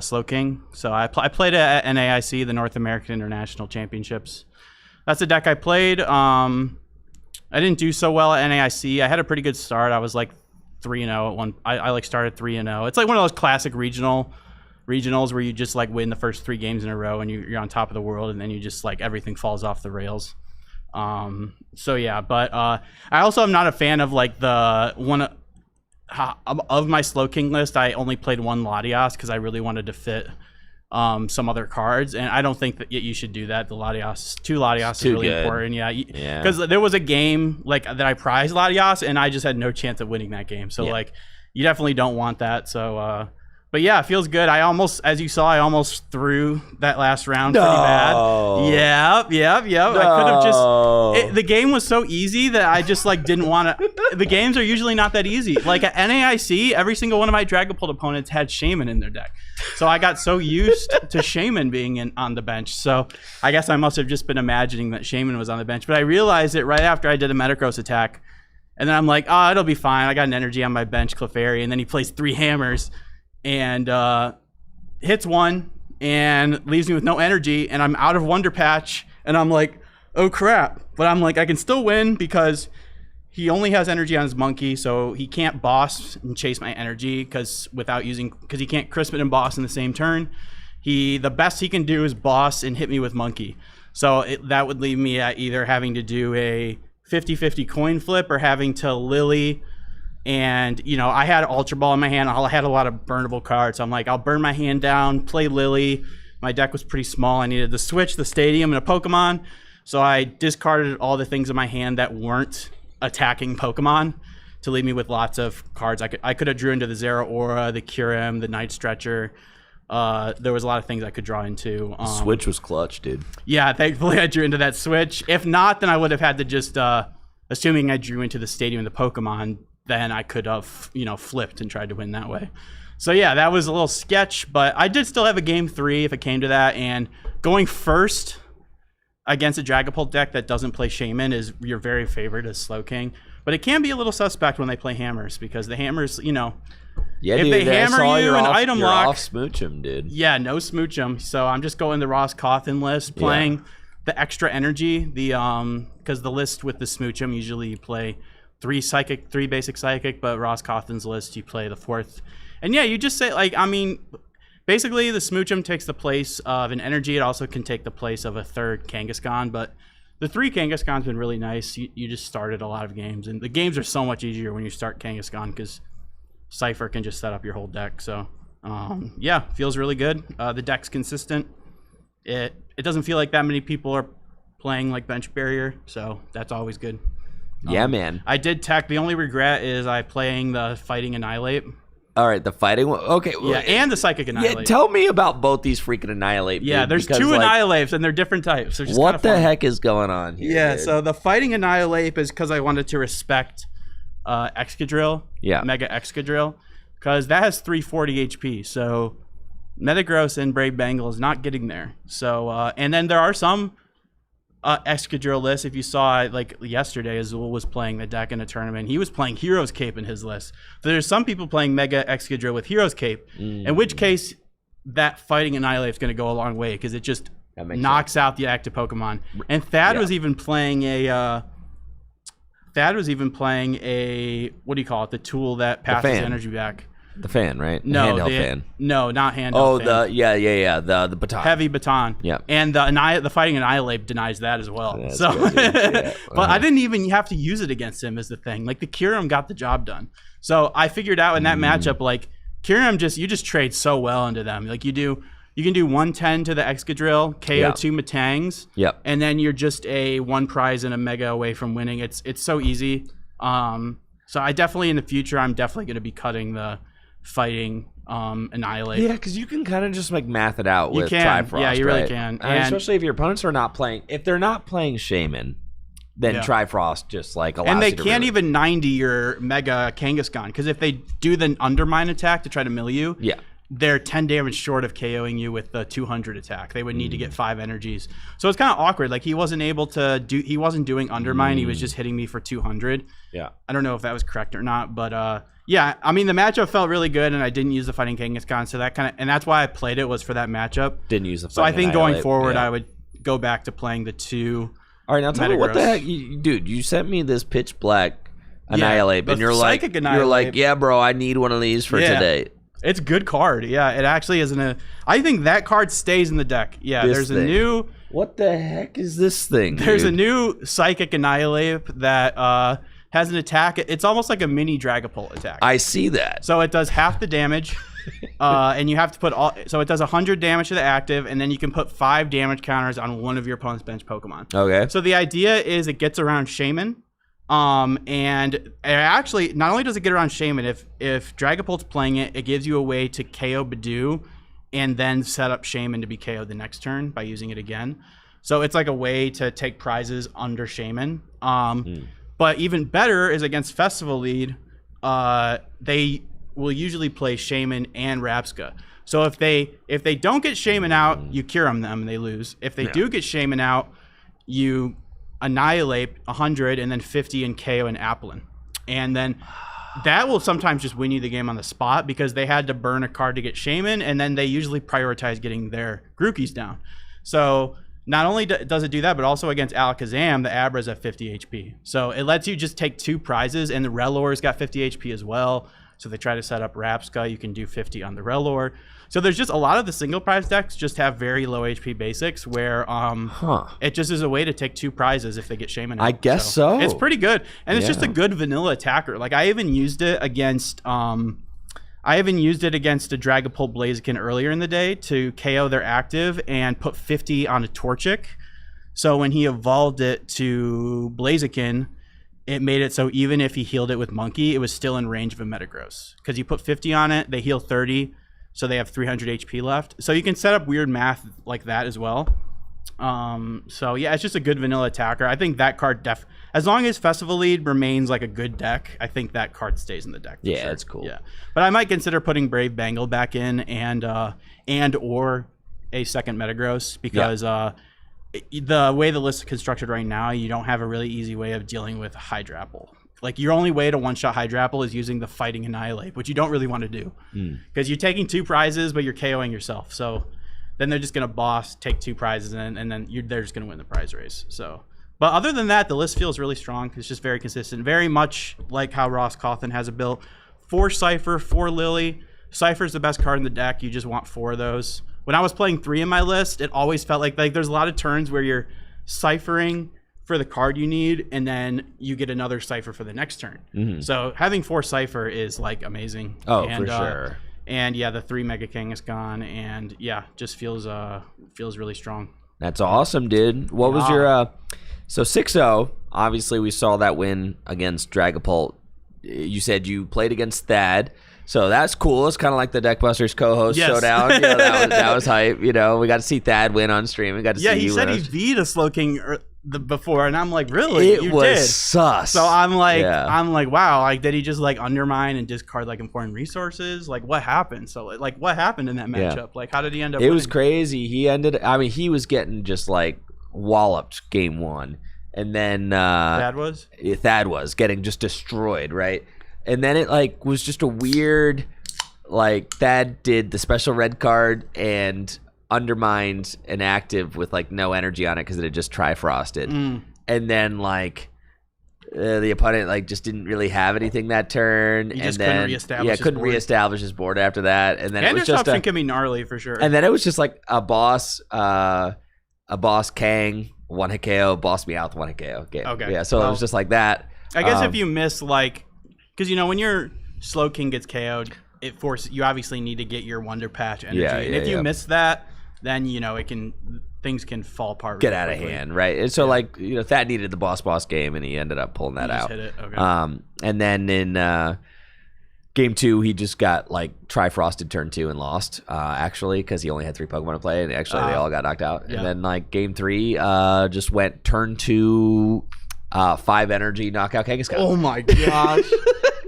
Slow King. So I played it at NAIC, the North American International Championships. That's the deck I played. I didn't do so well at NAIC. I had a pretty good start. I was like 3-0 at one. I like started 3-0. It's like one of those classic regionals where you just like win the first 3 games in a row and you're on top of the world, and then you just like everything falls off the rails. So yeah, but I also am not a fan of like the one of my Slow King list. I only played 1 Latias because I really wanted to fit some other cards, and I don't think that you should do that. The Latias, 2 Latias is really important. Yeah, because there was a game like that I prized Latias, and I just had no chance of winning that game. So like, you definitely don't want that. So but yeah, it feels good. I almost, as you saw, I almost threw that last round pretty bad. Yep. No. I could have just. The game was so easy that I just like didn't want to. The games are usually not that easy. Like at NAIC, every single one of my Dragapult opponents had Shaman in their deck, so I got so used to Shaman being on the bench. So I guess I must have just been imagining that Shaman was on the bench. But I realized it right after I did a Metagross attack, and then I'm like, oh, it'll be fine. I got an energy on my bench, Clefairy, and then he plays 3 hammers. And hits 1 and leaves me with no energy, and I'm out of Wonder Patch, and I'm like, oh crap. But I'm like, I can still win because he only has energy on his monkey, so he can't boss and chase my energy because he can't crisp it and boss in the same turn. The best he can do is boss and hit me with monkey. So that would leave me at either having to do a 50-50 coin flip or having to Lily. And, you know, I had Ultra Ball in my hand. I had a lot of burnable cards. So I'm like, I'll burn my hand down, play Lily. My deck was pretty small. I needed the Switch, the Stadium, and a Pokemon. So I discarded all the things in my hand that weren't attacking Pokemon to leave me with lots of cards. I could have drew into the Zero Aura, the Kyurem, the Night Stretcher. There was a lot of things I could draw into.
Switch was clutch, dude. Yeah,
thankfully I drew into that Switch. If not, then I would have had to just, assuming I drew into the Stadium and the Pokemon, then I could have, flipped and tried to win that way. So yeah, that was a little sketch, but I did still have a game 3 if it came to that. And going first against a Dragapult deck that doesn't play Shaman is your very favorite as Slow King. But it can be a little suspect when they play hammers, because the hammers,
yeah,
if
dude,
they hammer you an item lock,
off smooch 'em, dude.
Yeah, no smooch 'em. So I'm just going the Ross Cawthon list, playing the extra energy, because the list with the smooch 'em usually you play 3 psychic, 3 basic psychic, but Ross Cawthon's list you play the 4th. And yeah, you just say basically the Smoochum takes the place of an energy. It also can take the place of a 3rd Kangaskhan, but the 3 Kangaskhan's been really nice. You just started a lot of games, and the games are so much easier when you start Kangaskhan because Cypher can just set up your whole deck. So yeah, feels really good. The deck's consistent. It doesn't feel like that many people are playing like Bench Barrier, so that's always good.
Yeah, man.
I did tech. The only regret is I playing the Fighting Annihilate.
All right, the Fighting one. Okay.
Yeah, and the Psychic Annihilate.
Yeah, tell me about both these freaking Annihilate.
Yeah,
dude,
there's 2 Annihilates, and they're different types. They're just
what the heck is going on here?
Yeah,
dude?
So the Fighting Annihilate is because I wanted to respect Excadrill.
Yeah.
Mega Excadrill. Because that has 340 HP. So Metagross and Brave Bengal is not getting there. So, and then there are some Excadrill lists. If you saw it, like yesterday, Azul was playing the deck in a tournament. He was playing Hero's Cape in his list. So there's some people playing Mega Excadrill with Hero's Cape, in which case that Fighting Annihilate is going to go a long way because it just knocks out the active Pokemon. And Thad was even playing a what do you call it? The tool that passes energy back.
The fan, right? The
No,
handheld fan.
No, not handheld.
Oh,
fan.
the baton.
Heavy baton.
Yep.
And the Fighting Annihilate denies that as well.
That's
So,
good, yeah.
but I didn't even have to use it against him is the thing. Like the Kyurem got the job done. So I figured out in that matchup, like Kyurem you just trade so well into them. Like you can do 110 to the Excadrill, KO 2 Matangs.
Yep.
And then you're just a 1 prize and a Mega away from winning. It's so easy. So I definitely in the future I'm definitely going to be cutting the Fighting Annihilate.
Yeah, because you can kind of just like math it out with
You can.
Trifrost.
Yeah, you really
right?
can.
And especially if your opponents are not playing. If they're not playing Shaman, then Trifrost just like allows
and they
you to
can't
really...
even 90 your Mega Kangaskhan because if they do the Undermine attack to try to mill you, they're 10 damage short of KOing you with the 200 attack. They would need to get 5 energies. So it's kind of awkward. Like he wasn't able to do. He wasn't doing Undermine. He was just hitting me for 200.
Yeah.
I don't know if that was correct or not, but yeah. I mean the matchup felt really good, and I didn't use the Fighting Kangaskhan, so that kind of and that's why I played it was for that matchup.
Didn't use the.
So I think going
Annihilate.
forward, I would go back to playing the 2.
All right, now tell me what the
Metagross.
heck, dude. You sent me this Pitch Black Annihilate,
the
and you're like,
Psychic
you're
Annihilate.
like, yeah, bro, I need one of these for today.
It's a good card. Yeah, it actually isn't a. I think that card stays in the deck. Yeah,
This
there's a
thing.
new.
What the heck is this thing?
There's a
dude?
new Psychic Annihilate that has an attack. It's almost like a mini Dragapult attack.
I see that.
So it does half the damage, and you have to put all. So it does 100 damage to the active, and then you can put 5 damage counters on one of your opponent's bench Pokemon.
Okay.
So the idea is it gets around Shaman. And it actually not only does it get around Shaman, if Dragapult's playing it, it gives you a way to KO Badoo and then set up Shaman to be KO'd the next turn by using it again. So it's like a way to take prizes under Shaman. But even better is against Festival Lead, they will usually play Shaman and Rapska. So if they don't get Shaman out, you Kyurem them and they lose. If they do get Shaman out, you Annihilate 100 and then 50 in KO and Applin. And then that will sometimes just win you the game on the spot because they had to burn a card to get Shaman, and then they usually prioritize getting their Grookey's down. So not only does it do that, but also against Alakazam, the Abra's at 50 HP. So it lets you just take 2 prizes, and the Relor's got 50 HP as well. So they try to set up Rapska, you can do 50 on the Relor. So there's just a lot of the single prize decks just have very low HP basics where it just is a way to take 2 prizes if they get Shaman out.
I guess so.
It's pretty good. And it's just a good vanilla attacker. Like I even used it against a Dragapult Blaziken earlier in the day to KO their active and put 50 on a Torchic. So when he evolved it to Blaziken, it made it so even if he healed it with Monkey, it was still in range of a Metagross. Because you put 50 on it, they heal 30, so they have 300 HP left. So you can set up weird math like that as well. So yeah, it's just a good vanilla attacker. I think that card as long as Festival Lead remains like a good deck, I think that card stays in the deck.
Yeah, it's cool.
Yeah, but I might consider putting Brave Bengal back in and or a second Metagross because the way the list is constructed right now, you don't have a really easy way of dealing with Hydrapple. Like your only way to one-shot Hydrapple is using the Fighting Annihilate, which you don't really want to do because you're taking 2 prizes, but you're KOing yourself. So then they're just gonna boss, take 2 prizes, and then they're just gonna win the prize race. So, but other than that, the list feels really strong. It's just very consistent, very much like how Ross Cawthon has it built. 4 Cypher, 4 Lily. Cypher's the best card in the deck. You just want 4 of those. When I was playing 3 in my list, it always felt like there's a lot of turns where you're ciphering for the card you need, and then you get another cipher for the next turn. So having 4 cipher is like amazing.
Oh, for sure.
And yeah, the 3 Mega Kangaskhan, and yeah, just feels really strong.
That's awesome, dude. What was your so 6-0? Obviously, we saw that win against Dragapult. You said you played against Thad. So that's cool. It's kind of like the Deckbusters co-host showdown. You know, that was hype. You know, we got to see Thad win on stream. We got to see
he said he V'd a Slowking before, and I'm like, really?
It was sus.
So I'm like, wow. Like, did he just like undermine and discard like important resources? Like, what happened? So like, what happened in that matchup? Like, how did he end up?
It was crazy. He was getting just like walloped game 1, and then Thad was getting just destroyed, right? And then it like was just a weird, like Thad did the special red card and undermined an active with like no energy on it because it had just Trifrosted. And then like the opponent like just didn't really have anything that turn,
He
and
just
then
couldn't reestablish his
couldn't
board.
reestablish his board after that, and then it
And
was just
disruption can be gnarly for sure.
and then it was just like a boss Kang, one hit KO, boss Meowth, one hit KO game.
Okay.
Yeah, so it was just like that.
I guess if you miss like, because when your Slow King gets KO'd, it forces you obviously need to get your Wonder Patch energy, and if you miss that, then things can fall apart.
Get
really
out of
quickly.
hand, right? And so like Thad needed the boss game, and he ended up pulling that
He just
out.
hit it. Okay.
And then in game 2, he just got like Trifrosted turn 2 and lost, actually, because he only had 3 Pokemon to play, and actually they all got knocked out.
Yeah.
And then like game 3, just went turn 2, 5 energy knockout Kangaskhan.
Oh my gosh.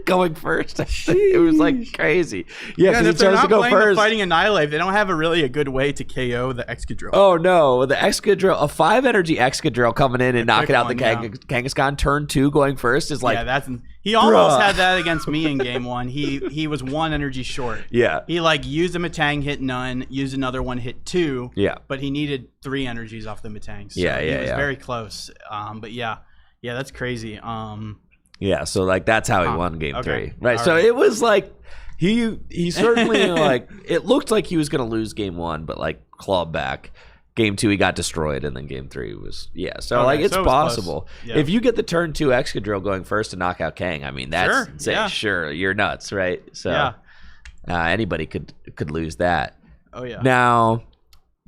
Going first. It was like crazy. Yeah,
and
because he
if they're
chose to
not
go
playing the
first.
Fighting Annihilate, they don't have a good way to KO the Excadrill.
Oh no, the Excadrill, a 5 energy Excadrill coming in and knocking
quick
out
one,
the
yeah.
Kangaskhan turn 2 going first is like,
yeah, he almost
bruh.
had that against me in game 1. He was 1 energy short.
yeah.
He like used a Metang, hit none, used another one, hit 2.
Yeah.
But he needed 3 energies off the Metang. So
Yeah,
he was
yeah.
very close. But yeah, that's crazy.
Yeah, so like that's how he won game 3.
okay.
Right.
All
So
right.
it was like he certainly like it looked like he was gonna lose game 1, but like clawed back. Game 2 he got destroyed, and then game 3 was So
Okay,
like it's
so it was close.
possible.
Yeah.
If you get the turn 2 Excadrill going first to knock out Kang, I mean that's
Sure,
insane.
yeah.
Sure, you're nuts, right? So
Yeah.
Anybody could lose that.
Oh yeah.
Now,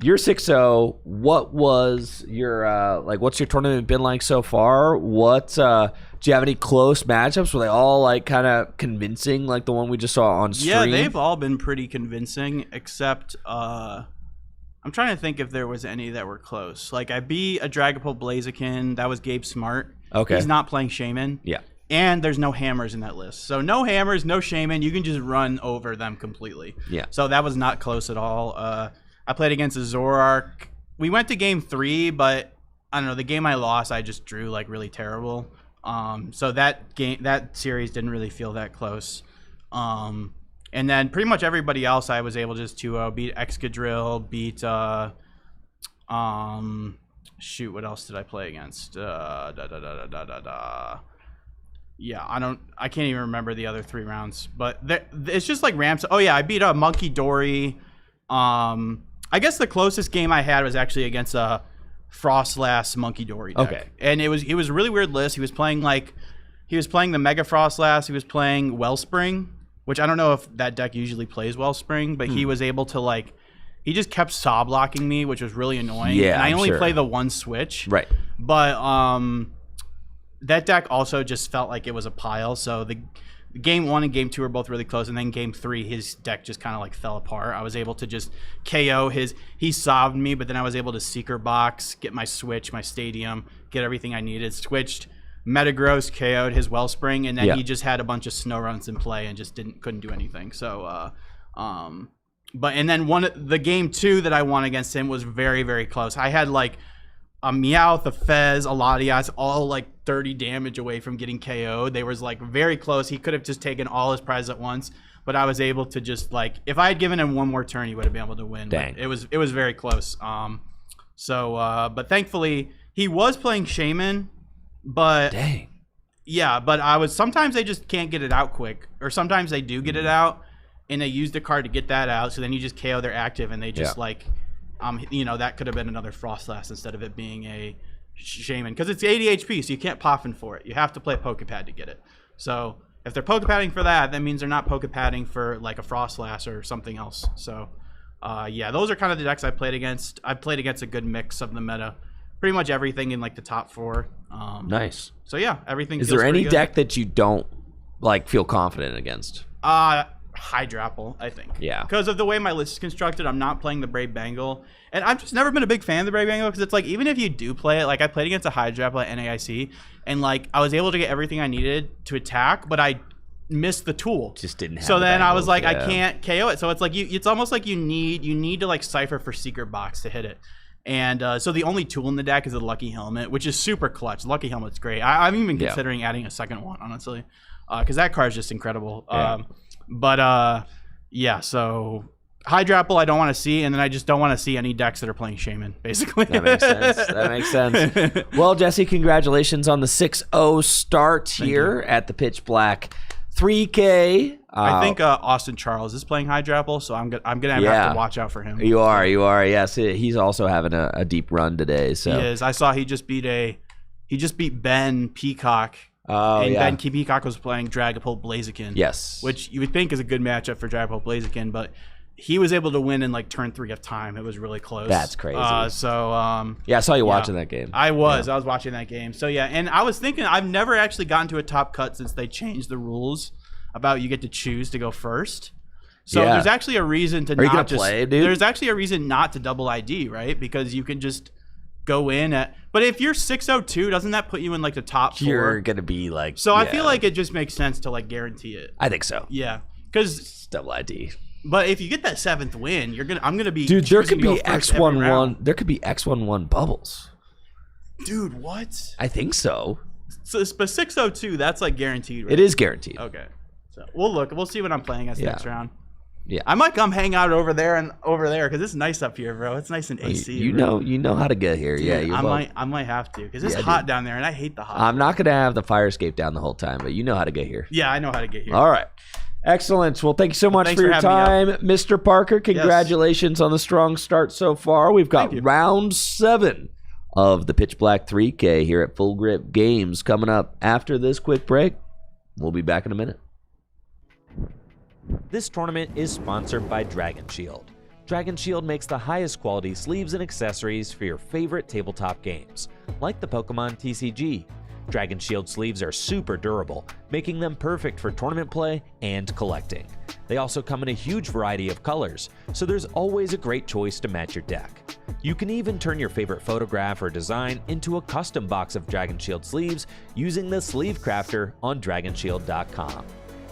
you're 6-0. What was your what's your tournament been like so far? Do you have any close matchups? Were they all like kind of convincing, like the one we just saw on stream?
Yeah, they've all been pretty convincing, except I'm trying to think if there was any that were close. Like I beat a Dragapult Blaziken. That was Gabe Smart.
Okay.
He's not playing Shaman.
Yeah.
And there's no hammers in that list. So no hammers, no Shaman. You can just run over them completely.
Yeah.
So that was not close at all. I played against a Zoroark. We went to game 3, but I don't know. The game I lost, I just drew like really terrible. So that series didn't really feel that close. And then pretty much everybody else I was able just to beat Excadrill, beat shoot, what else did I play against? Yeah, I can't even remember the other 3 rounds, but it's just like ramps. Oh yeah, I beat a Monkey Dory. I guess the closest game I had was actually against a Frostlass Monkey Dory deck.
Okay.
And it was a really weird list. He was playing the Mega Frostlass, he was playing Wellspring, which I don't know if that deck usually plays Wellspring, but he was able to he just kept saw blocking me, which was really annoying.
Yeah,
and I
I'm
only
sure.
play the one switch.
Right.
But that deck also just felt like it was a pile. So the game 1 and game 2 were both really close, and then game 3 his deck just kind of fell apart. I was able to just KO he solved me, but then I was able to Seeker Box, get my switch, my stadium, get everything I needed, switched Metagross, KO'd his Wellspring, and then he just had a bunch of snow runs in play and just couldn't do anything. So and then the game 2 that I won against him was very, very close. I had a Meowth, a Fez, a Latias, all 30 damage away from getting KO'd. They was very close. He could have just taken all his prizes at once, but I was able to just if I had given him one more turn, he would have been able to win.
Dang.
But it was very close. But thankfully he was playing Shaman, but
Dang.
yeah, but sometimes they just can't get it out quick, or sometimes they do get it out and they use the card to get that out. So then you just KO their active, and they just that could have been another Frostlass instead of it being a Shaman, because it's 80 HP, so you can't Poffin for it. You have to play Pokepad to get it. So if they're Pokepadding for that means they're not Pokepadding for a Frostlass or something else. So those are kind of the decks I played against. I played against a good mix of the meta, pretty much everything in the top 4.
Nice.
So yeah, everything.
Is
feels
there any
pretty good.
deck that you don't feel confident against?
Hydrapple, I think.
Yeah.
Because of the way my list is constructed, I'm not playing the Brave Bengal. And I've just never been a big fan of the Brave Bengal, because it's even if you do play it, I played against a Hydrapple at NAIC, and I was able to get everything I needed to attack, but I missed the tool.
Just didn't have
So
the
then I was
bangles,
I can't KO it. So it's it's almost like you need to Cypher for Secret Box to hit it. And so the only tool in the deck is a Lucky Helmet, which is super clutch. Lucky Helmet's great. I'm even considering adding a second one, honestly, because that card is just incredible.
Yeah.
So Hydrapple I don't want to see, and then I just don't want to see any decks that are playing Shaman, basically.
That makes sense. That makes sense. Well, Jesse, congratulations on the 6-0 start here at the Pitch Black 3K.
I think Austin Charles is playing Hydrapple, so I'm gonna have to watch out for him.
You are. Yes, he's also having a deep run today. So
he is. I saw he just beat Ben Peacock.
Oh,
and
yeah.
Ben Peacock was playing Dragapult Blaziken.
Yes.
Which you would think is a good matchup for Dragapult Blaziken, but he was able to win in like turn 3 of time. It was really close.
That's crazy.
Yeah,
I saw you watching that game.
I was watching that game. So yeah, and I was thinking I've never actually gotten to a top cut since they changed the rules about you get to choose to go first. So there's actually a reason to not just
play, dude?
There's actually a reason not to double ID, right? Because you can just go in at. But if you're 602, doesn't that put you in like the top 4?
You're gonna be like.
So I feel like it just makes sense to like guarantee it.
I think so.
Yeah, because
Double ID.
But if you get that 7th win, I'm gonna be.
Dude, there could
choosing to
be
go first every
X11.
round.
There could be X11 bubbles.
Dude, what?
I think so.
So, but 602, that's like guaranteed. Right?
It is guaranteed.
Okay. So we'll look. We'll see what I'm playing as next round.
Yeah.
I might come hang out over there because it's nice up here, bro. It's nice and AC.
You know how to get here.
Dude,
Yeah,
I might have to because it's hot down there, and I hate the hot.
I'm not gonna have the fire escape down the whole time, but you know how to get here.
Yeah, I know how to get here.
All right. Excellent. Well, thank you so much
thanks
for your
for having
time, Mr. Parker. Congratulations on the strong start so far. We've got round 7 of the Pitch Black 3K here at Full Grip Games coming up after this quick break. We'll be back in a minute.
This tournament is sponsored by Dragon Shield. Dragon Shield makes the highest quality sleeves and accessories for your favorite tabletop games, like the Pokémon TCG. Dragon Shield sleeves are super durable, making them perfect for tournament play and collecting. They also come in a huge variety of colors, so there's always a great choice to match your deck. You can even turn your favorite photograph or design into a custom box of Dragon Shield sleeves using the Sleeve Crafter on DragonShield.com.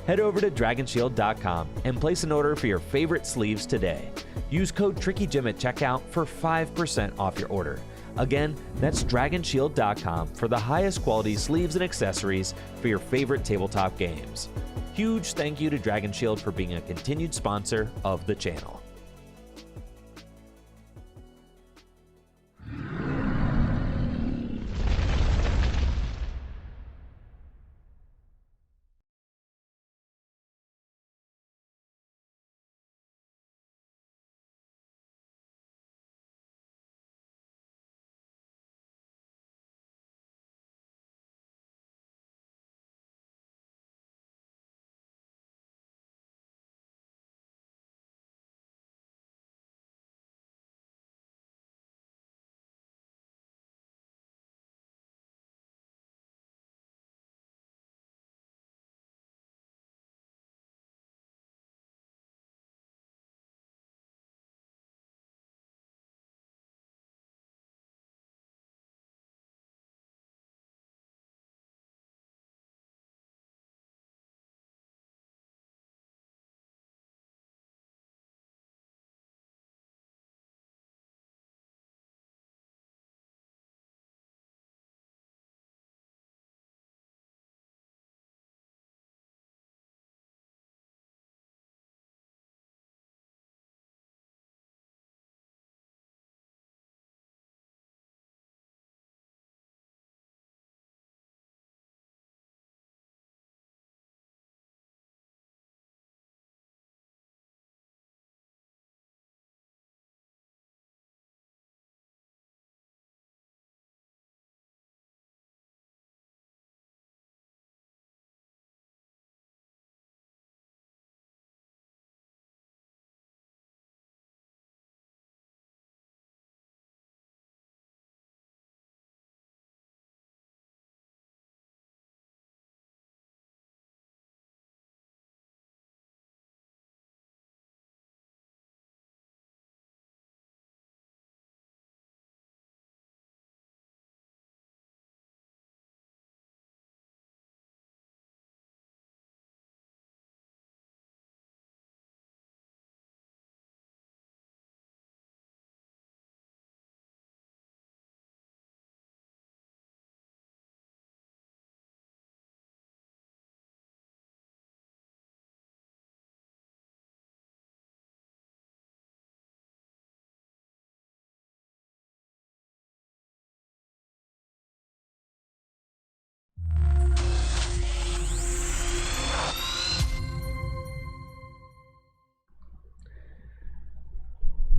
Head over to DragonShield.com and place an order for your favorite sleeves today. Use code TrickyJim at checkout for 5% off your order. Again, that's DragonShield.com for the highest quality sleeves and accessories for your favorite tabletop games. Huge thank you to Dragon Shield for being a continued sponsor of the channel.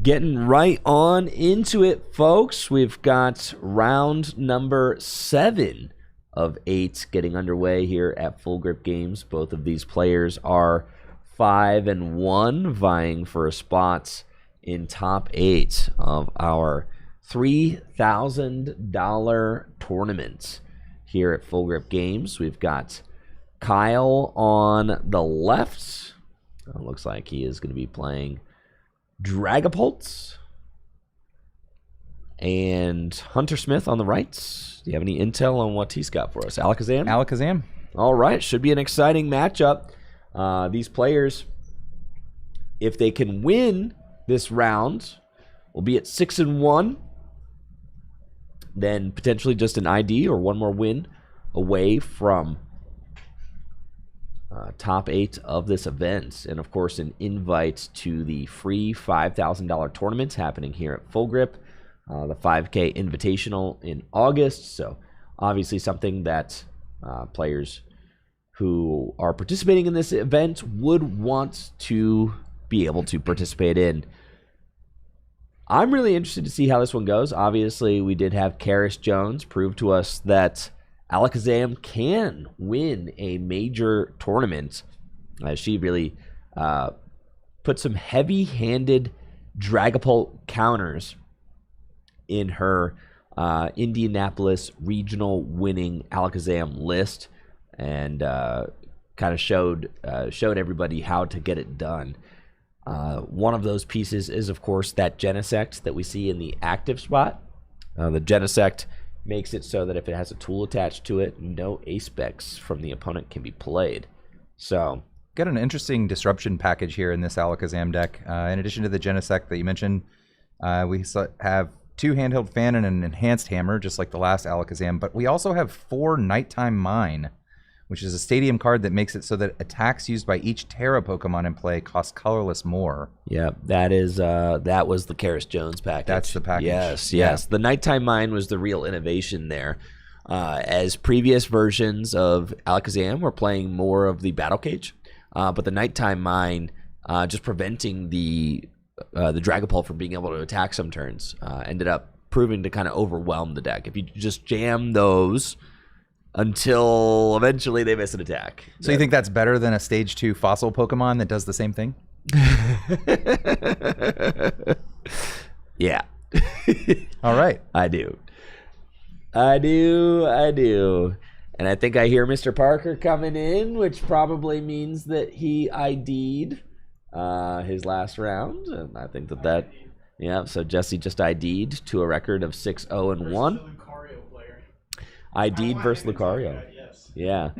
Getting right on into it, folks. We've got round number 7 of 8 getting underway here at Full Grip Games. Both of these players are 5-1, vying for a spot in top 8 of our $3,000 tournament here at Full Grip Games. We've got Kyle on the left. Looks like he is going to be playing Dragapult. And Hunter Smith on the right. Do you have any intel on what he's got for us? Alakazam?
Alakazam.
All right. Should be an exciting matchup. These players, if they can win this round, will be at 6-1. Then potentially just an ID or one more win away from top 8 of this event. And of course, an invite to the free $5,000 tournament happening here at Full Grip, the 5K Invitational in August. So obviously something that players who are participating in this event would want to be able to participate in. I'm really interested to see how this one goes. Obviously, we did have Karis Jones prove to us that Alakazam can win a major tournament. She really put some heavy-handed Dragapult counters in her Indianapolis regional winning Alakazam list, and kind of showed everybody how to get it done. One of those pieces is, of course, that Genesect that we see in the active spot. The Genesect makes it so that if it has a tool attached to it, no Ace-Specs from the opponent can be played. So,
got an interesting disruption package here in this Alakazam deck. In addition to the Genesect that you mentioned, we have 2 handheld fan and an enhanced hammer, just like the last Alakazam, but we also have 4 Nighttime Mine, which is a stadium card that makes it so that attacks used by each Terra Pokemon in play cost colorless more.
Yeah, that was the Karis Jones package.
That's the package.
Yes.
Yeah.
The Nighttime Mine was the real innovation there. As previous versions of Alakazam were playing more of the Battle Cage, but the Nighttime Mine, just preventing the Dragapult from being able to attack some turns, ended up proving to kind of overwhelm the deck. If you just jam those until eventually they miss an attack.
So you think that's better than a stage 2 fossil Pokemon that does the same thing?
Yeah.
All right.
I do. And I think I hear Mr. Parker coming in, which probably means that he ID'd his last round. And I think that yeah, so Jesse just ID'd to a record of 6-0-1. ID'd versus Lucario. Yeah.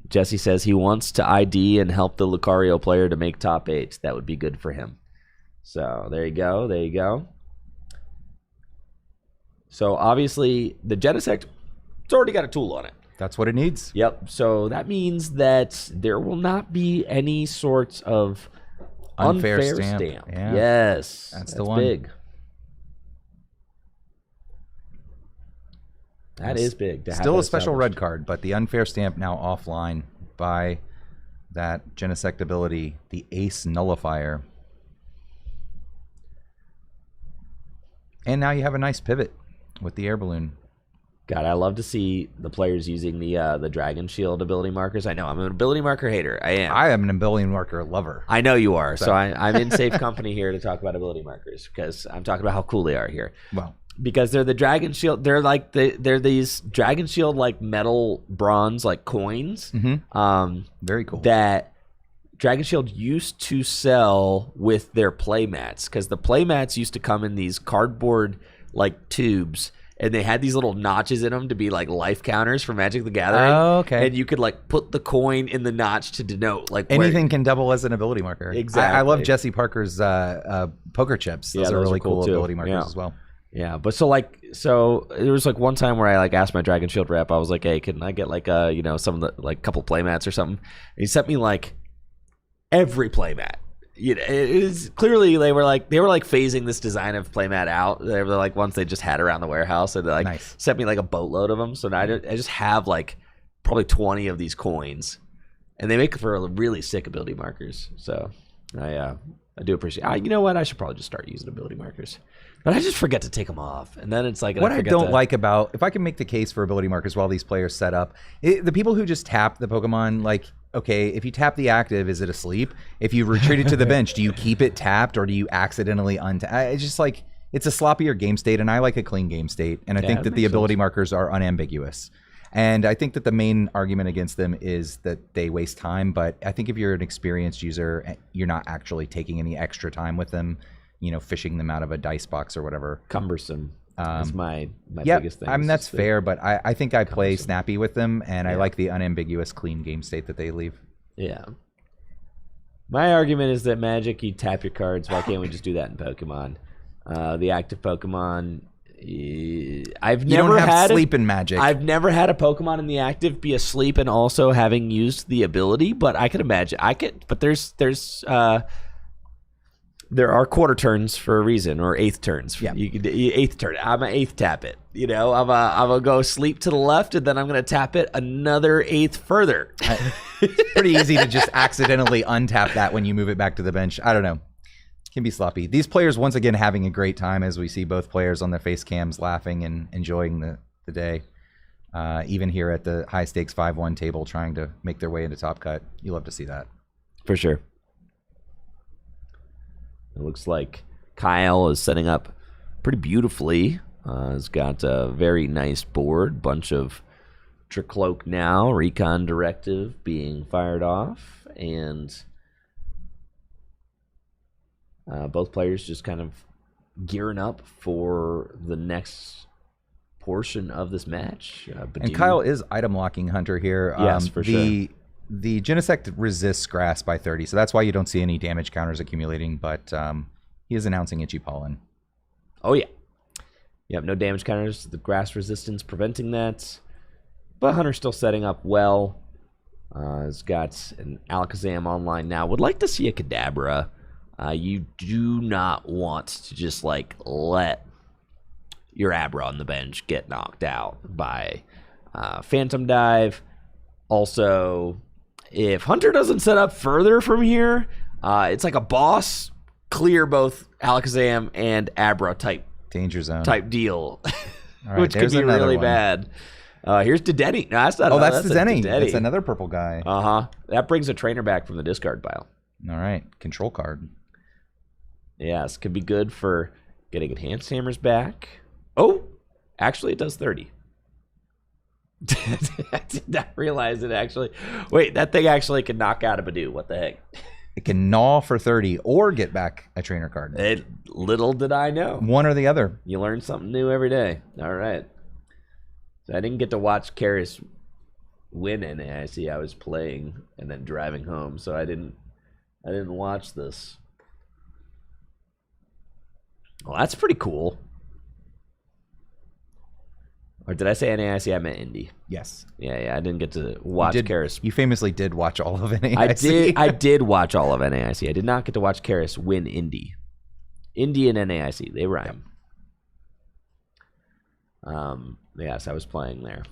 Jesse says he wants to ID and help the Lucario player to make top 8. That would be good for him. So there you go. So obviously the Genesect, it's already got a tool on it.
That's what it needs.
Yep. So that means that there will not be any sorts of unfair stamp.
Yeah.
Yes.
That's the one.
Big. That is big.
Still a special red card, but the unfair stamp now offline by that Genesect ability, the Ace Nullifier. And now you have a nice pivot with the air balloon.
God, I love to see the players using the Dragon Shield ability markers. I know I'm an ability marker hater. I am
an ability marker lover.
I know you are. So I'm in safe company here to talk about ability markers because I'm talking about how cool they are here.
Well,
because they're the Dragon Shield. They're like they're these Dragon Shield like metal bronze like coins.
Mm-hmm. Very cool.
That Dragon Shield used to sell with their playmats because the playmats used to come in these cardboard like tubes. And they had these little notches in them to be like life counters for Magic the Gathering.
Oh, okay.
And you could like put the coin in the notch to denote like
anything can double as an ability marker.
Exactly.
I love Jesse Parker's poker chips. Those are really cool ability markers as well.
Yeah, but so there was like one time where I like asked my Dragon Shield rep, I was like, hey, can I get like some of the like couple playmats or something? And he sent me like every playmat. You know, it is clearly they were like phasing this design of playmat out. They were like ones they just had around the warehouse, and they like sent me like a boatload of them. So now I just have like probably 20 of these coins, and they make for really sick ability markers. So I I do appreciate. You know what? I should probably just start using ability markers, but I just forget to take them off, and then it's like
what I don't like about, if I can make the case for ability markers while these players set up, the people who just tap the Pokemon, like, okay, if you tap the active, is it asleep? If you retreat it to the bench, do you keep it tapped or do you accidentally untap? It's just like, it's a sloppier game state, and I like a clean game state, and I think that the ability markers are unambiguous. And I think that the main argument against them is that they waste time, but I think if you're an experienced user, you're not actually taking any extra time with them, you know, fishing them out of a dice box or whatever.
Cumbersome is my biggest thing.
I mean, that's fair, but I think I play snappy with them, and I like the unambiguous clean game state that they leave.
Yeah. My argument is that Magic, you tap your cards. Why can't we just do that in Pokemon? The active Pokemon... I've never had
sleep in Magic.
I've never had a Pokemon in the active be asleep and also having used the ability, but I could imagine. But there are quarter turns for a reason, or eighth turns.
Yeah.
Eighth turn. I'm an eighth tap it. You know, I'm gonna go sleep to the left, and then I'm gonna tap it another eighth further.
It's pretty easy to just accidentally untap that when you move it back to the bench. I don't know. Can be sloppy. These players, once again, having a great time as we see both players on their face cams laughing and enjoying the day. Even here at the high stakes 5-1 table trying to make their way into Top Cut. You love to see that.
For sure. It looks like Kyle is setting up pretty beautifully. He's got a very nice board. Bunch of Tricloak now. Recon Directive being fired off. And... both players just kind of gearing up for the next portion of this match.
And Kyle is item locking Hunter here.
Yes, for sure.
The Genesect resists grass by 30, so that's why you don't see any damage counters accumulating, but he is announcing Itchy Pollen.
Oh, yeah. Yep, no damage counters. The grass resistance preventing that. But Hunter's still setting up well. He's got an Alakazam online now. Would like to see a Kadabra. You do not want to just, like, let your Abra on the bench get knocked out by Phantom Dive. Also, if Hunter doesn't set up further from here, it's like a boss clear both Alakazam and Abra type
danger zone
type deal,
all right,
which could be really
one.
Bad. Here's Dedenne. No, that's not.
Oh, that's
Dedenne.
That's another purple guy.
That brings a trainer back from the discard pile.
All right, control card.
Yes, could be good for getting enhanced hammers back. Oh, actually, it does 30. I did not realize it actually. Wait, that thing actually can knock out a Badoo. What the heck?
It can gnaw for 30 or get back a trainer card.
Little did I know.
One or the other.
You learn something new every day. All right. So I didn't get to watch Karis win NAIC. I was playing and then driving home, so I didn't watch this. Well, that's pretty cool. Or did I say NAIC? I meant Indy.
Yes.
Yeah. I didn't get to watch Karis.
You famously did watch all of NAIC.
I did watch all of NAIC. I did not get to watch Karis win Indy. Indy and NAIC, they rhyme. Yes, I was playing there.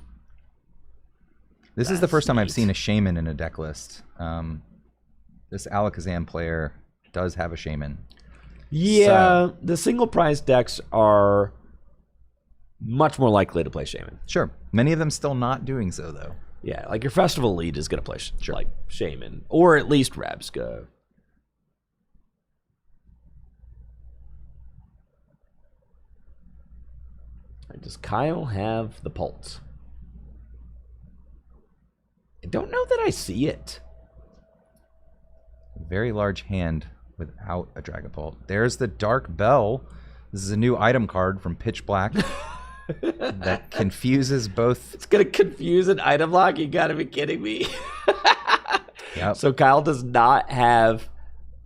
This is the first time I've seen a Shaman in a deck list. This Alakazam player does have a Shaman.
Yeah, the single prize decks are much more likely to play Shaman.
Sure. Many of them still not doing so, though.
Yeah, like your Festival Lead is going to play like Shaman, or at least Rabska. Does Kyle have the Pulse? I don't know that I see it.
Very large hand without a Dragapult. There's the Dark Bell. This is a new item card from Pitch Black that confuses both. It's
going to confuse an item lock? You got to be kidding me.
Yep.
So Kyle does not have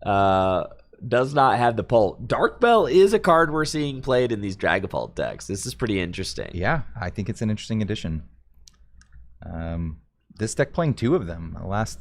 the Pult. Dark Bell is a card we're seeing played in these Dragapult decks. This is pretty interesting.
Yeah, I think it's an interesting addition. This deck playing two of them. Last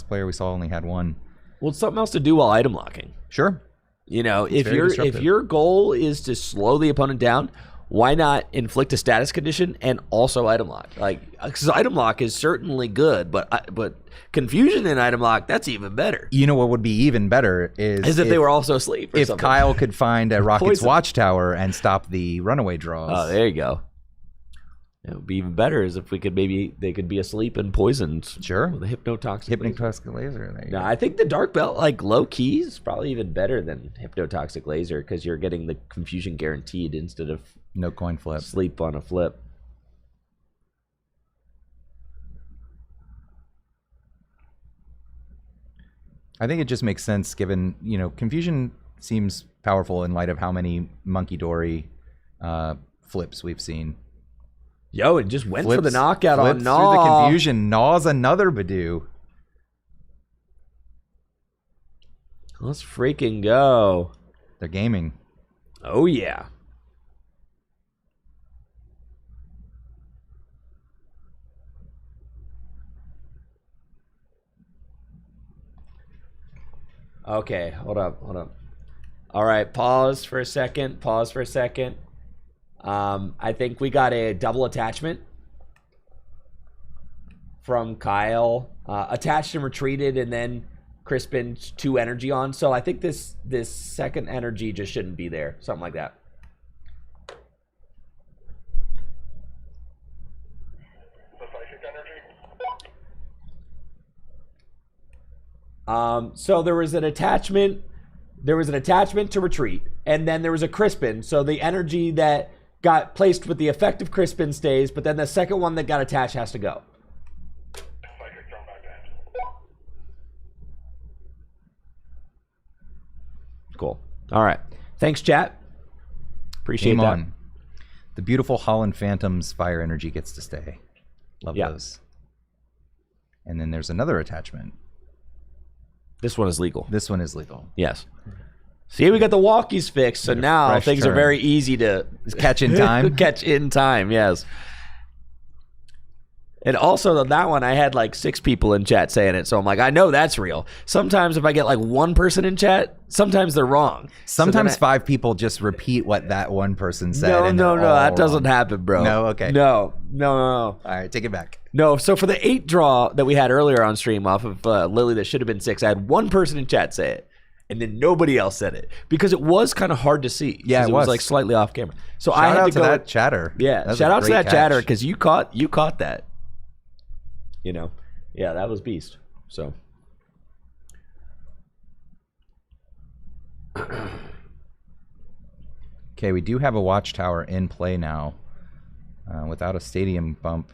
player we saw only had one.
Well, it's something else to do while item locking.
Sure.
You know, if your goal is to slow the opponent down, why not inflict a status condition and also item lock? Like, because item lock is certainly good, but confusion in item lock, that's even better.
You know what would be even better is
if they were also asleep. Or
if
something.
Kyle could find a Rocket's
Poison.
Watchtower and stop the runaway draws.
Oh, there you go. It would be even better is if we could they could be asleep and poisoned.
Sure.
With a hypnotoxic laser.
Hypnotoxic laser. There you
No,
go.
I think the dark belt, like low key, is probably even better than hypnotoxic laser because you're getting the confusion guaranteed instead of
No coin flip.
sleep on a flip.
I think it just makes sense given, confusion seems powerful in light of how many Monkey Dory flips we've seen.
Yo, it just went for the knockout on
flips
Gnaw.
through the confusion. Gnaw's another Badoo.
Let's freaking go.
They're gaming.
Oh, yeah. Okay, hold up. All right, pause for a second. I think we got a double attachment from Kyle. Attached and retreated, and then Crispin 2 energy on. So I think this second energy just shouldn't be there. Something like that.
The psychic energy.
So there was an attachment. There was an attachment to retreat, and then there was a Crispin. So the energy that got placed with the effective Crispin stays, but then the second one that got attached has to go.
Psychic thrown back down.
Cool. All right. Thanks, chat. Appreciate
Game
that.
on. The beautiful Holland Phantom's fire energy gets to stay. Love those. And then there's another attachment.
This one is legal.
This one is legal.
Yes. See, we got the walkies fixed, so now
fresh
things are
turn.
very easy to
Catch in time.
catch in time, yes. And also that one, I had like 6 people in chat saying it, so I'm like, I know that's real. Sometimes if I get like one person in chat, sometimes they're wrong.
Sometimes
So then
5 people just repeat what that one person said.
No,
and
no,
they're
no,
all
that doesn't
wrong.
happen, bro.
No, okay.
No.
All right, take it back.
No, so for the 8 draw that we had earlier on stream off of Lily that should have been 6, I had one person in chat say it, and then nobody else said it because it was kind of hard to see.
Yeah,
'cause
it
was
was.
like slightly off camera. So I
Shout
had
out
to
to
go.
that chatter.
Yeah,
was
shout
a
out to
great
that chatter
catch.
because you caught that. You know, yeah, that was beast. So.
Okay, we do have a watchtower in play now without a stadium bump.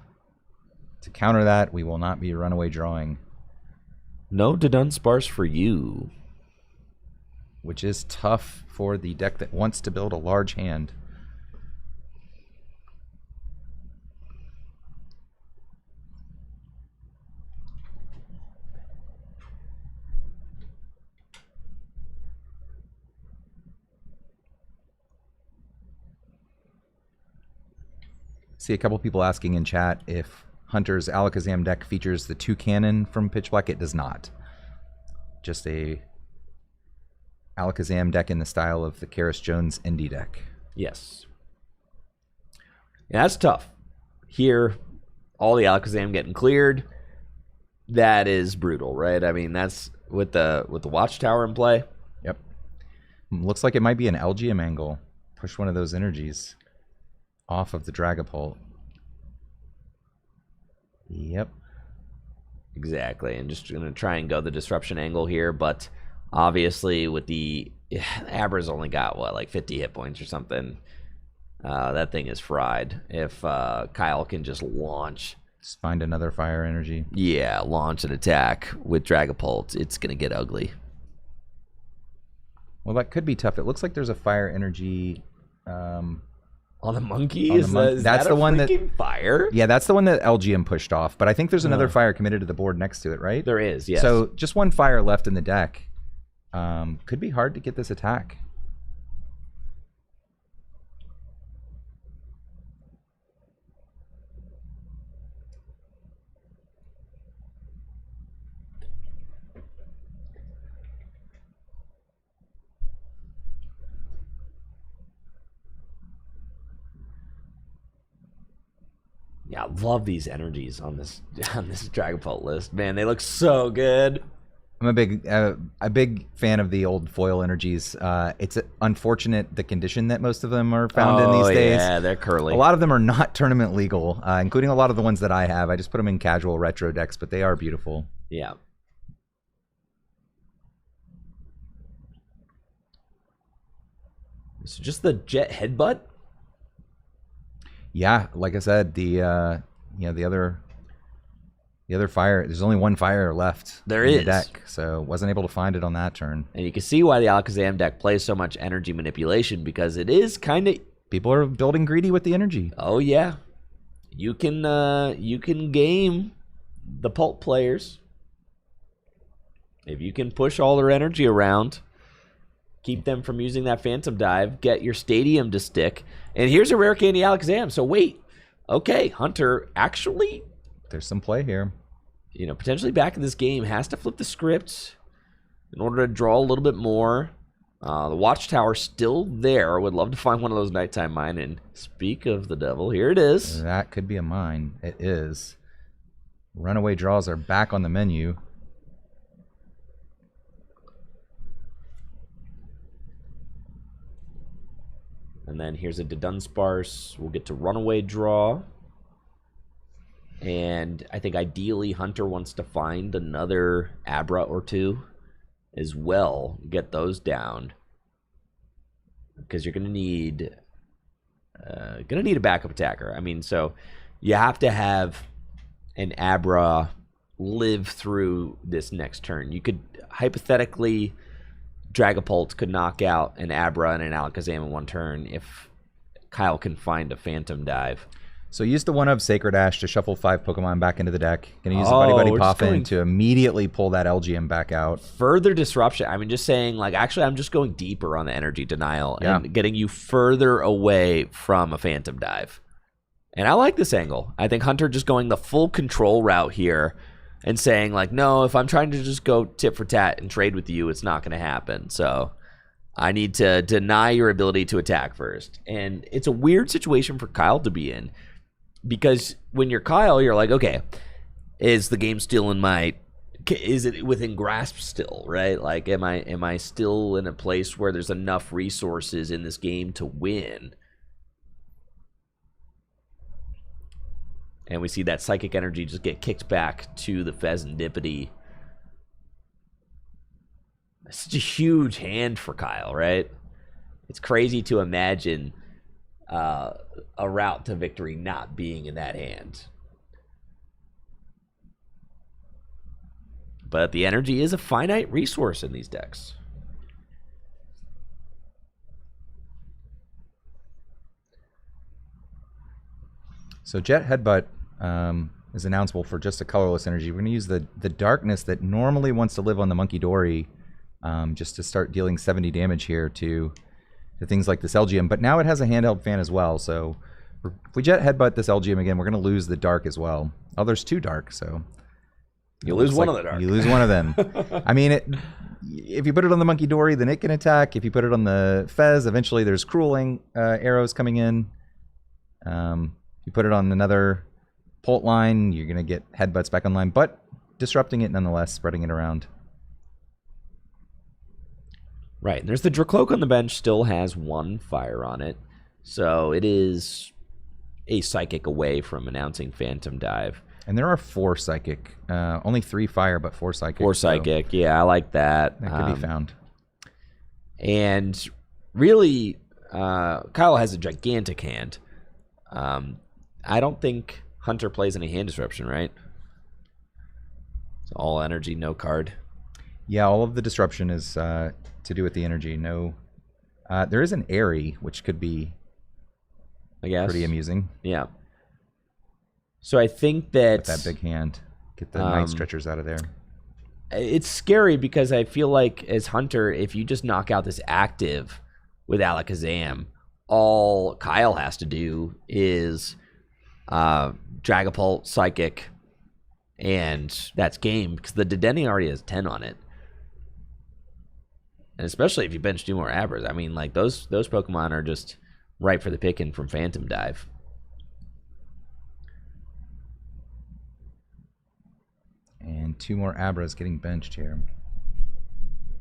To counter that, we will not be runaway drawing,
No Dunsparce for you.
which is tough for the deck that wants to build a large hand. See a couple people asking in chat if Hunter's Alakazam deck features the 2 cannon from Pitch Black. It does not. Just a Alakazam deck in the style of the Karis Jones indie deck.
Yes. Yeah, that's tough. Here, all the Alakazam getting cleared. That is brutal, right? I mean, that's with the Watchtower in play.
Yep. Looks like it might be an LGM angle. Push one of those energies off of the Dragapult. Yep.
Exactly, and just going to try and go the disruption angle here, but obviously with the Abra's only got what, like 50 hit points or something. That thing is fried. If Kyle can just launch,
Just find another fire energy.
launch an attack with Dragapult, it's going to get ugly.
Well, that could be tough. It looks like there's a fire energy.
On the monkey?
On the
Is
monkey.
that, is
That's
that
the
a
one that-
freaking fire?
Yeah, that's the one that LGM pushed off. But I think there's another fire committed to the board next to it, right?
There is, yes.
So just one fire left in the deck. Could be hard to get this attack.
Yeah, I love these energies on this Dragapult list. Man, they look so good.
I'm a big fan of the old foil energies. It's unfortunate the condition that most of them are found in these days.
Yeah, they're curly.
A lot of them are not tournament legal, including a lot of the ones that I have. I just put them in casual retro decks, but they are beautiful.
Yeah. So just the Jet Headbutt?
Yeah, like I said, the other fire. There's only one fire left.
There
in
is.
the deck, so wasn't able to find it on that turn.
And you can see why the Alakazam deck plays so much energy manipulation, because it is kind of...
People are building greedy with the energy.
Oh, yeah. You can game the Pulp players. If you can push all their energy around, keep them from using that Phantom Dive, get your Stadium to stick. And here's a Rare Candy Alakazam. So wait. Okay, Hunter actually...
There's some play here.
Potentially back in this game, has to flip the script in order to draw a little bit more. The Watchtower's still there. Would love to find one of those nighttime mine. And speak of the devil, here it is.
That could be a mine. It is. Runaway draws are back on the menu.
And then here's a Dunsparce. We'll get to Runaway Draw. And I think ideally Hunter wants to find another Abra or two as well. Get those down. Because you're going to need a backup attacker. I mean, so you have to have an Abra live through this next turn. You could hypothetically... Dragapult could knock out an Abra and an Alakazam in one turn if Kyle can find a Phantom Dive.
So use the one of Sacred Ash to shuffle 5 Pokemon back into the deck. Gonna use the Buddy Buddy Poffin to immediately pull that LGM back out.
Further disruption. I mean, just saying, actually, I'm just going deeper on the energy denial and getting you further away from a Phantom Dive. And I like this angle. I think Hunter just going the full control route here and saying, no, if I'm trying to just go tit for tat and trade with you, it's not going to happen. So I need to deny your ability to attack first. And it's a weird situation for Kyle to be in, because when you're Kyle, you're like, okay, is the game still is it within grasp still, right? Am I still in a place where there's enough resources in this game to win? And we see that Psychic Energy just get kicked back to the Pheasantipity. Such a huge hand for Kyle, right? It's crazy to imagine a route to victory not being in that hand. But the energy is a finite resource in these decks.
So Jet Headbutt is announceable for just a colorless energy. We're going to use the darkness that normally wants to live on the Monkey Dory just to start dealing 70 damage here to things like this LGM. But now it has a handheld fan as well. So if we Jet Headbutt this LGM again, we're going to lose the dark as well. Oh, there's 2 dark, so...
You lose one of the dark.
You lose one of them. I mean, if you put it on the Monkey Dory, then it can attack. If you put it on the Fez, eventually there's Crueling arrows coming in. You put it on another Pult line, you're going to get Headbutts back online, but disrupting it nonetheless, spreading it around.
Right, and there's the Dracloak on the bench, still has 1 fire on it. So it is a Psychic away from announcing Phantom Dive.
And there are 4 Psychic. Only 3 fire, but 4 Psychic.
4 Psychic, so yeah, I like that.
That could be found.
And really, Kyle has a gigantic hand. I don't think Hunter plays any hand disruption, right? It's all energy, no card.
Yeah, all of the disruption is to do with the energy. No, there is an Airy, which could be,
I guess,
pretty amusing.
Yeah. So I think that...
With that big hand. Get the Night Stretchers out of there.
It's scary because I feel like as Hunter, if you just knock out this active with Alakazam, all Kyle has to do is Dragapult, Psychic, and that's game, because the Dedenne already has 10 on it. And especially if you bench 2 more Abras. I mean, those Pokemon are just ripe for the picking from Phantom Dive.
And 2 more Abras getting benched here.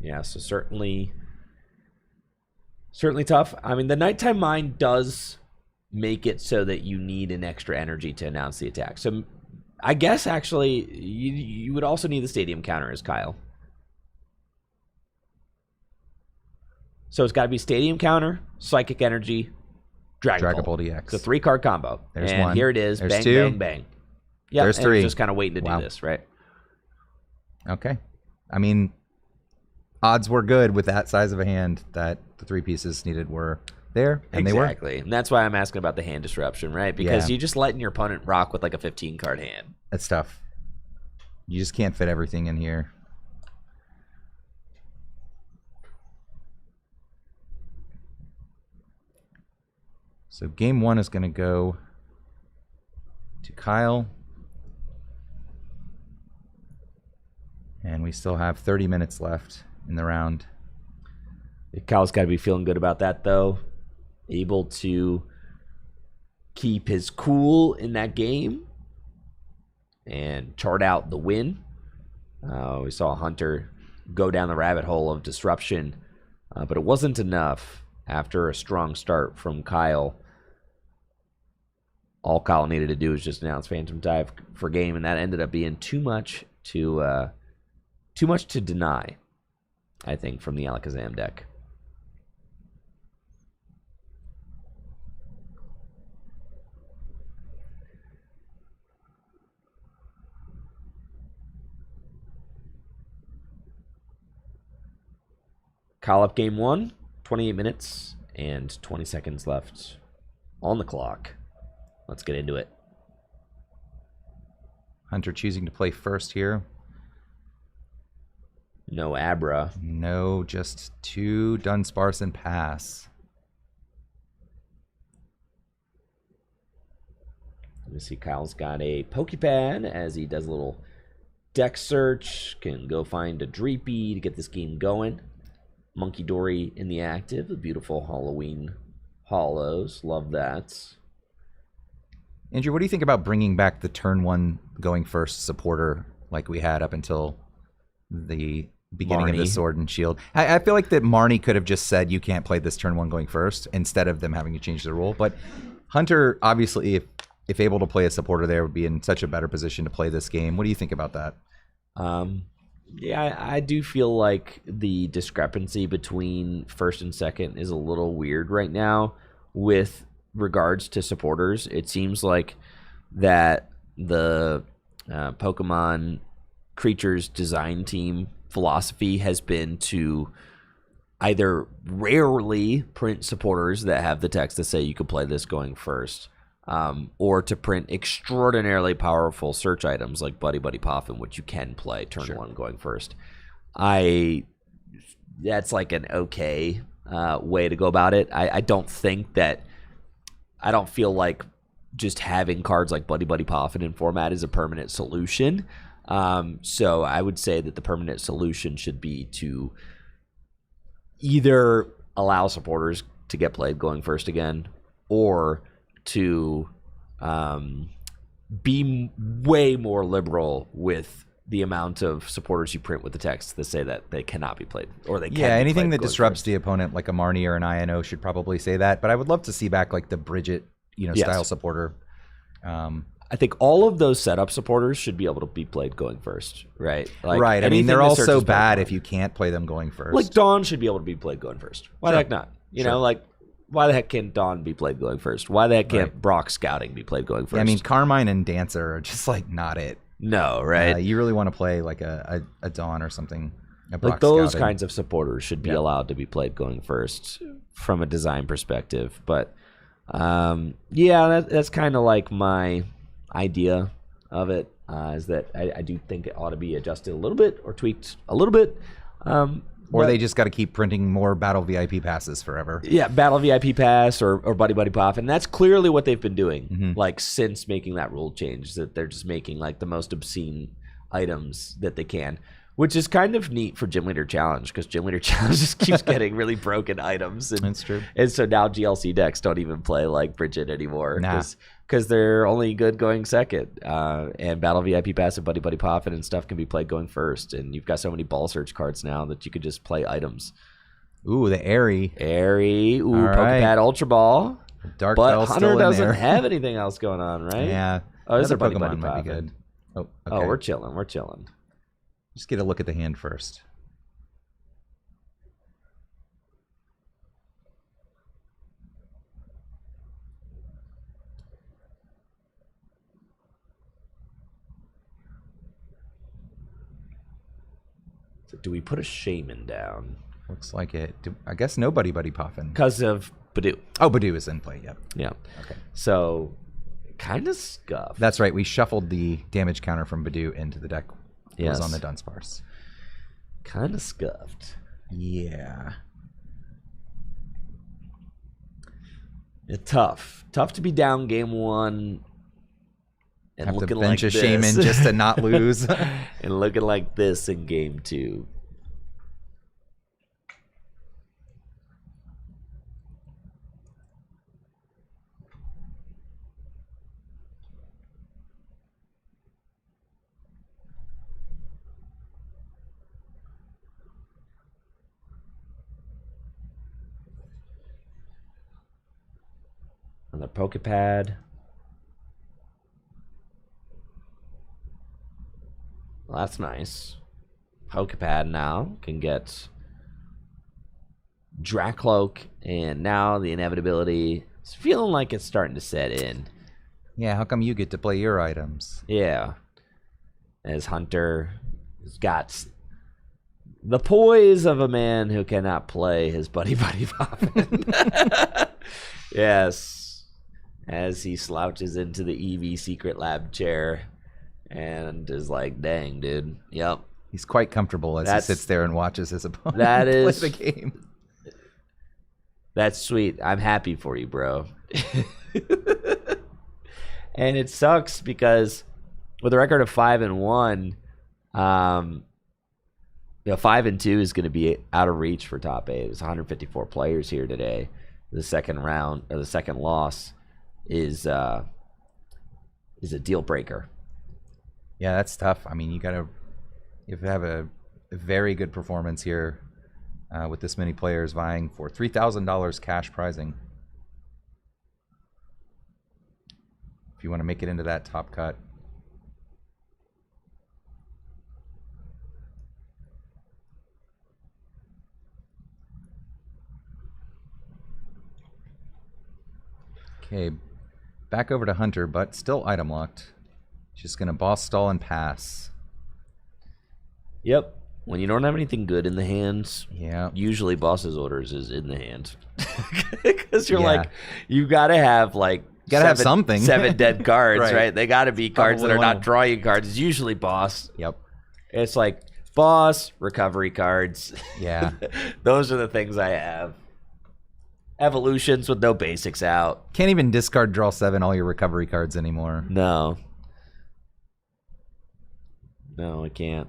Yeah, so certainly tough. I mean, the Nighttime Mine does make it so that you need an extra energy to announce the attack. So I guess actually you would also need the Stadium counter as Kyle. So it's got to be Stadium counter, Psychic Energy, Dragon Ball
EX.
It's a 3-card combo.
There's
and
one.
here it is.
There's
bang,
2.
bang, bang. Yeah,
there's 3.
Just kind of waiting to do this, right?
Okay. I mean, odds were good with that size of a hand that the 3 pieces needed were there, and
exactly.
they were.
And that's why I'm asking about the hand disruption, right? Because you're just letting your opponent rock with like a 15-card hand.
That's tough. You just can't fit everything in here. So game 1 is going to go to Kyle. And we still have 30 minutes left in the round.
Kyle's got to be feeling good about that, though. Able to keep his cool in that game and chart out the win. We saw Hunter go down the rabbit hole of disruption, but it wasn't enough after a strong start from Kyle. All Kyle needed to do was just announce Phantom Dive for game, and that ended up being too much to deny, I think, from the Alakazam deck. Kyle up game 1, 28 minutes and 20 seconds left on the clock. Let's get into it.
Hunter choosing to play first here.
No Abra.
No, just 2 Dunsparce pass.
You see Kyle's got a Pokepad as he does a little deck search. Can go find a Dreepy to get this game going. Monkey Dory in the active. The beautiful Halloween hollows. Love that.
Andrew, what do you think about bringing back the turn 1 going first supporter like we had up until the beginning of the Sword and Shield? I feel like that Marnie could have just said you can't play this turn 1 going first instead of them having to change the rule. But Hunter, obviously, if able to play a supporter there, would be in such a better position to play this game. What do you think about that?
Yeah, I do feel like the discrepancy between first and second is a little weird right now with regards to supporters. It seems like that the Pokemon Creatures design team philosophy has been to either rarely print supporters that have the text to say you could play this going first, or to print extraordinarily powerful search items like Buddy Buddy Poffin, which you can play turn 1 going first. That's like an okay way to go about it. I don't feel like just having cards like Buddy Buddy Poffin in format is a permanent solution. So I would say that the permanent solution should be to either allow supporters to get played going first again, or to be way more liberal with the amount of supporters you print with the text that say that they cannot be played, or they can't.
Yeah, anything that disrupts the opponent, like a Marnie or an INO, should probably say that. But I would love to see back like the Bridget, style supporter.
I think all of those setup supporters should be able to be played going first, right? Like,
right. I mean, they're all so bad if you can't play them going first.
Like Dawn should be able to be played going first. Why the heck not? You know, like, why the heck can't Dawn be played going first? Why the heck can't Brock Scouting be played going first?
Yeah, I mean, Carmine and Dancer are just like not it.
No, right?
You really want to play like a Dawn or something.
Like those kinds of supporters should be allowed to be played going first from a design perspective. But that's kind of like my idea of it, is that I do think it ought to be adjusted a little bit or tweaked a little bit.
Or they just got to keep printing more Battle VIP passes forever.
Yeah, Battle VIP pass or Buddy Buddy Pop. And that's clearly what they've been doing, like, since making that rule change, that they're just making, like, the most obscene items that they can, which is kind of neat for Gym Leader Challenge, because Gym Leader Challenge just keeps getting really broken items. And,
that's true.
And so now GLC decks don't even play, like, Bridget anymore.
Nah.
because they're only good going second. And Battle VIP Pass and Buddy Buddy Poppin' and stuff can be played going first. And you've got so many ball search cards now that you could just play items.
Ooh, the Airy.
Ooh,
All right.
Pokepad Ultra Ball.
Dark
But
Bell's
Hunter
still in
doesn't
there.
have anything else going on, right?
Yeah.
Oh, this is a
Another
Buddy Buddy
Pokemon might be
Poppin'.
good. Oh, okay.
Oh, we're chilling. We're chilling.
Just get a look at the hand first.
So do we put a Shaman down?
Looks like it. I guess no Buddy Buddy Poppin'.
Because of Badoo.
Oh, Badoo is in play, yep.
Yeah.
Okay.
So, kind of scuffed.
That's right. We shuffled the damage counter from Badoo into the deck. It was
Yes.
on the Dunsparce.
Kind of scuffed.
Yeah.
It's tough. Tough to be down game one and
Have to
looking
bench
like
a
this.
Shaman just to not lose.
And looking like this in game two. On the Pokepad. Well, that's nice. Pokepad now can get Dracloak, and now the inevitability is feeling like it's starting to set in.
Yeah, how come you get to play your items?
Yeah. As Hunter has got the poise of a man who cannot play his Buddy Buddy Poppin'. Yes. As he slouches into the EV Secret Lab chair and is like, dang, dude. Yep.
He's quite comfortable as he sits there and watches his opponent
That
play
is-
the game.
That's sweet. I'm happy for you, bro. And it sucks because with a record of 5-1, 5-2 is going to be out of reach for top 8. There's 154 players here today. The second round or the second loss is a deal breaker.
Yeah, that's tough. I mean, you have a very good performance here with this many players vying for $3,000 cash prizing. If you want to make it into that top cut. Okay, back over to Hunter, but still item locked. Just going to boss stall and pass.
Yep. When you don't have anything good in the hands,
Yeah.
usually boss's orders is in the hand. Because you're
Yeah.
like, you got to have like
Gotta have something.
7 dead cards,
Right.
right? They got to be cards that
Probably
are
one
not
of them.
drawing cards. It's usually boss.
Yep.
It's like boss, recovery cards.
Yeah.
Those are the things I have. Evolutions with no basics out.
Can't even discard draw 7 all your recovery cards anymore.
No. No, I can't.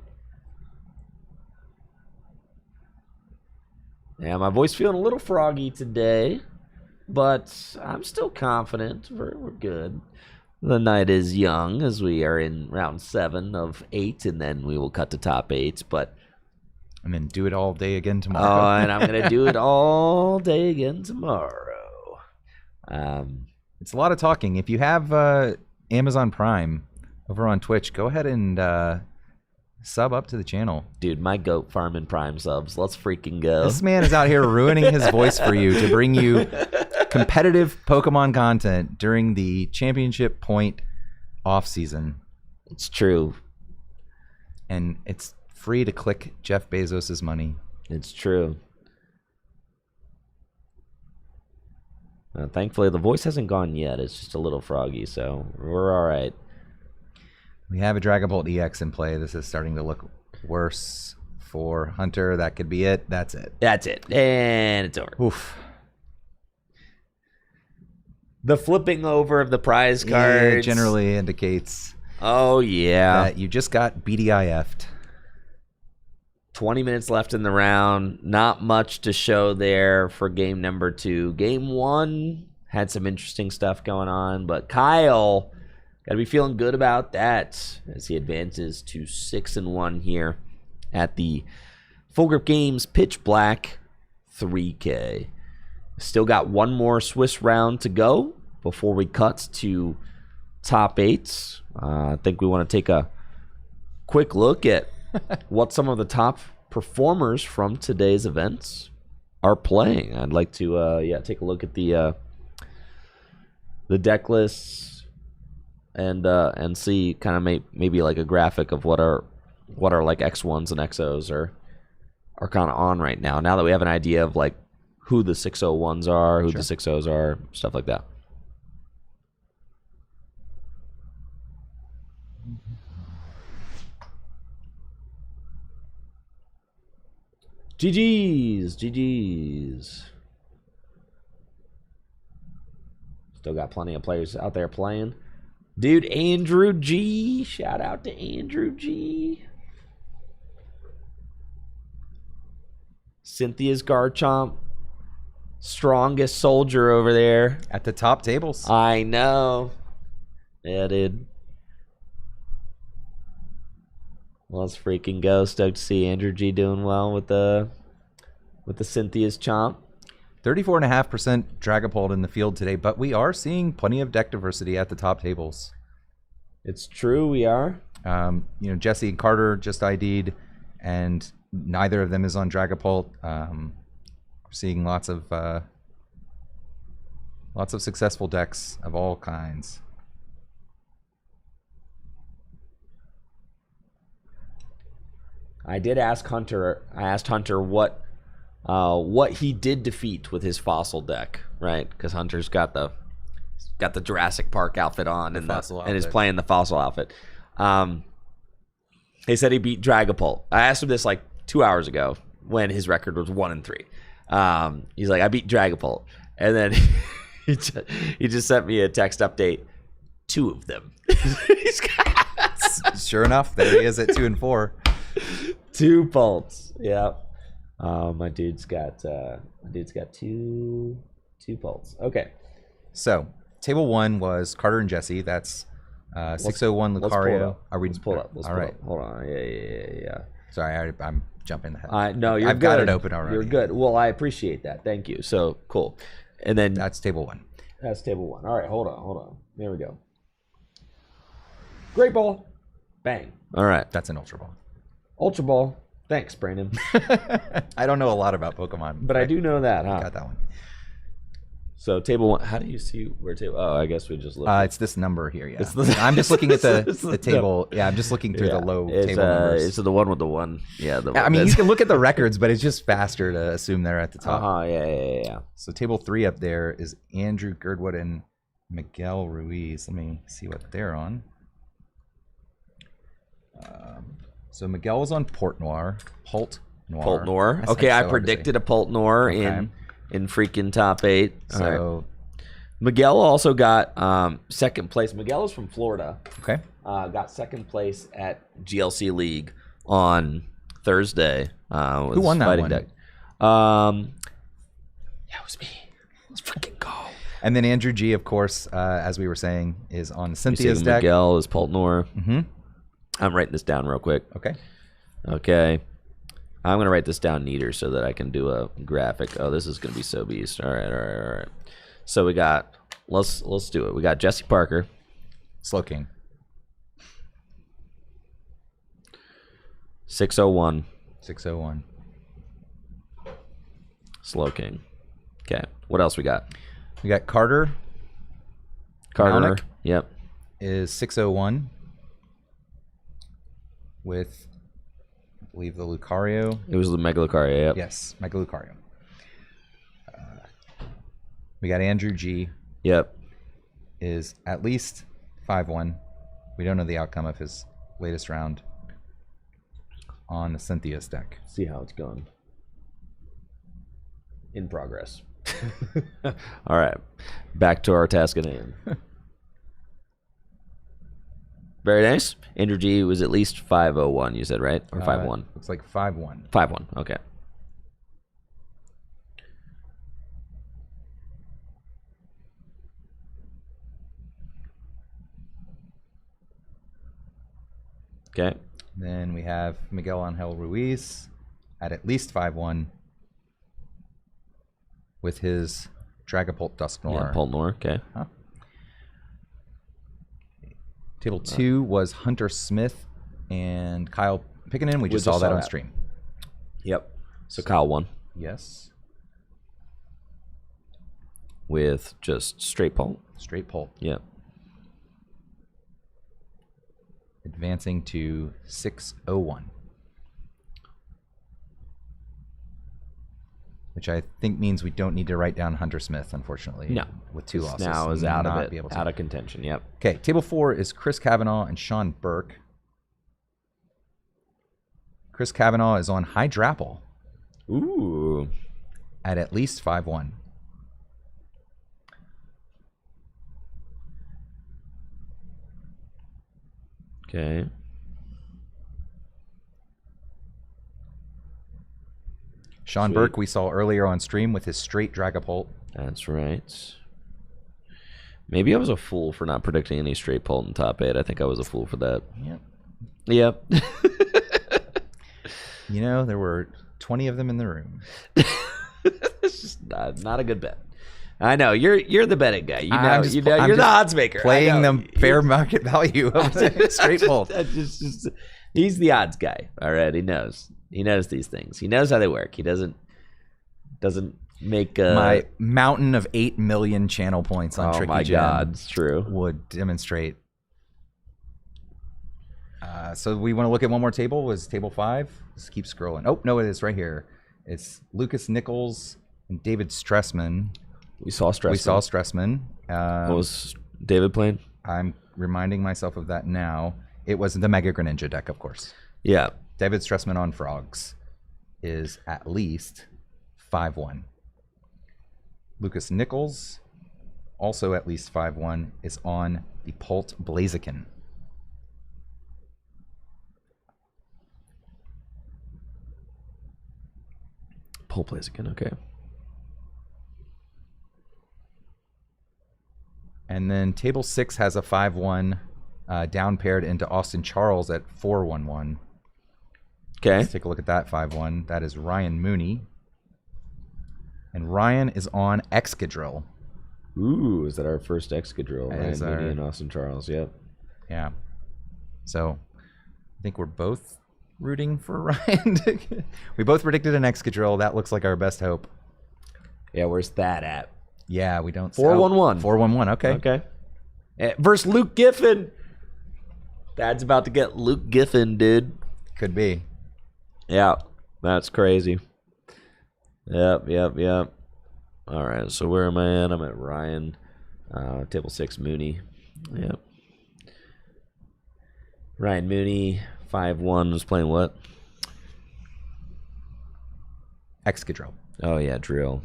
Yeah, my voice feeling a little froggy today, but I'm still confident. We're good. The night is young as we are in round 7 of 8, and then we will cut to top 8. But
And then do it all day again tomorrow.
and I'm gonna do it all day again tomorrow.
It's a lot of talking. If you have Amazon Prime over on Twitch, go ahead and sub up to the channel.
Dude, my goat farming prime subs. Let's freaking go.
This man is out here ruining his voice for you to bring you competitive Pokemon content during the championship point off season.
It's true.
And it's free to click Jeff Bezos's money.
It's true. Thankfully, the voice hasn't gone yet. It's just a little froggy, so we're all right.
We have a Dragon Bolt EX in play. This is starting to look worse for Hunter. That could be it. That's it.
That's it. And it's over.
Oof.
The flipping over of the prize cards
generally indicates
Oh, yeah.
that you just got BDIF'd.
20 minutes left in the round. Not much to show there for game number 2. Game 1, had some interesting stuff going on, but Kyle got to be feeling good about that as he advances to 6-1 here at the Full Grip Games Pitch Black 3K. Still got one more Swiss round to go before we cut to top 8. I think we want to take a quick look at what some of the top performers from today's events are playing. I'd like to take a look at the deck lists and see kind of maybe like a graphic of what our like X1s and XOs are kind of on right now. Now that we have an idea of like who the 601s are, who the 60s are, stuff like that. GG's. Still got plenty of players out there playing. Dude, Andrew G. Shout out to Andrew G. Cynthia's Garchomp. Strongest soldier over there.
At the top tables.
I know. Yeah, dude. Let's freaking go. Stoked to see Andrew G doing well with the Cynthia's Chomp.
34.5% Dragapult in the field today, but we are seeing plenty of deck diversity at the top tables.
It's true, we are.
Jesse and Carter just ID'd, and neither of them is on Dragapult. We're seeing lots of successful decks of all kinds.
I did ask Hunter. I asked Hunter what he did defeat with his fossil deck, right? Because Hunter's got the Jurassic Park outfit on and is playing the fossil outfit. He said he beat Dragapult. I asked him this like 2 hours ago when his record was 1-3. He's like, I beat Dragapult, and then he just sent me a text update. 2 of them.
Sure enough, there he is at 2 and 4.
2 Pults. Yep. My dude's got two Pults. Okay.
So table 1 was Carter and Jesse. That's 601 Lucario.
Let's pull it up.
All right.
Hold on. Yeah.
Sorry, I'm jumping ahead.
No,
I've got it open already.
You're good. Well, I appreciate that. Thank you. So cool. And then
that's table 1.
That's table 1. All right. Hold on. There we go. Great ball. Bang. All right.
That's an Ultra Ball.
Ultra Ball. Thanks, Brandon.
I don't know a lot about Pokemon,
but I do know that, huh?
Got that one.
So table 1. How do you see where table? Oh, I guess we just look.
It's this number here. Yeah. I'm just looking at the table. Yeah, I'm just looking through the low table numbers.
It's the one with the 1. Yeah.
I mean, you can look at the records, but it's just faster to assume they're at the top.
Yeah.
So table 3 up there is Andrew Girdwood and Miguel Ruiz. Let me see what they're on. So Miguel was on Port Noir. Pult Noir.
Okay, I predicted a Pult Noir in freaking top 8.
So
Miguel also got second place. Miguel is from Florida.
Okay.
Got second place at GLC League on Thursday.
Who won that one?
Deck. That was me. Let's freaking go.
And then Andrew G, of course, as we were saying, is on Cynthia's deck.
Miguel is Pult Noir.
Mm-hmm.
I'm writing this down real quick.
Okay.
I'm gonna write this down neater so that I can do a graphic. Oh, this is gonna be so beast. All right. So we got let's do it. We got Jesse Parker,
Slowking,
601,
601,
Slowking. Okay. What else we got?
We got Carter.
Malnick. Yep.
Is 601 with, I believe, the Lucario.
It was the Mega Lucario. Yep.
Yes, Mega Lucario. We got Andrew G.
Yep.
Is at least 5-1. We don't know the outcome of his latest round on the Cynthia's deck.
See how it's going. In progress. All right. Back to our task at hand. Very nice. Andrew G was at least 501, you said, right? Or 5-1?
Looks like 5-1.
5-1, okay. Okay.
Then we have Miguel Angel Ruiz at least 5-1 with his Dragapult Dusknoir.
Yeah, Poltnor. Okay.
Huh. Table 2 was Hunter Smith and Kyle Pickenen. We just saw that on stream.
Yep. So Kyle won
Yes.
with just straight Polt.
Straight Polt.
Yep.
Advancing to 6-0-1. Which I think means we don't need to write down Hunter Smith, unfortunately.
No.
With 2 losses.
Now is out
Not
of
be able
it.
to.
Out of contention. Yep.
Okay, table 4 is Chris Kavanaugh and Sean Burke. Chris Kavanaugh is on Hydrapple
Ooh.
at least 5-1.
Okay.
Sean
Sweet.
Burke we saw earlier on stream with his straight Dragapult.
That's right. Maybe I was a fool for not predicting any straight Polt in top 8. I think I was a fool for that.
Yep.
Yep.
You know, there were 20 of them in the room.
It's just not a good bet. I know you're the betting guy. You know,
I'm just- I'm
you're the
just
odds maker. I
Playing
know.
the fair market value of straight Polt.
He's the odds guy. All right, he knows. He knows these things. He knows how they work. He doesn't make
My mountain of 8 million channel points on
oh
Tricky
my
Gem
God, it's true.
would demonstrate. So we want to look at one more table. Was table 5? Let's keep scrolling. Oh no, it is right here. It's Lucas Nichols and David Stressman.
We saw Stressman.
We saw Stressman.
What was David playing?
I'm reminding myself of that now. It was the Mega Greninja deck, of course.
Yeah.
David Stressman on Frogs is at least 5-1. Lucas Nichols, also at least 5-1, is on the Polt Blaziken.
Polt plays again. Okay.
And then table 6 has a 5-1 down paired into Austin Charles at 4-1-1.
Okay.
Let's take a look at that 5-1. That is Ryan Mooney. And Ryan is on Excadrill.
Ooh, is that our first Excadrill?
That
Ryan
is
Mooney
our-
and Austin Charles. Yep.
Yeah. So I think we're both rooting for Ryan. We both predicted an Excadrill. That looks like our best hope.
Yeah. Where's that at?
Yeah, we don't.
4-1-1.
4-1-1. Okay.
Okay. Versus Luke Giffen. Dad's about to get Luke Giffen, dude.
Could be.
Yeah, that's crazy. Yep. All right, so where am I at? I'm at Ryan. Table 6, Mooney. Yep. Ryan Mooney, 5-1, was playing what?
Excadrill.
Oh, yeah, Drill.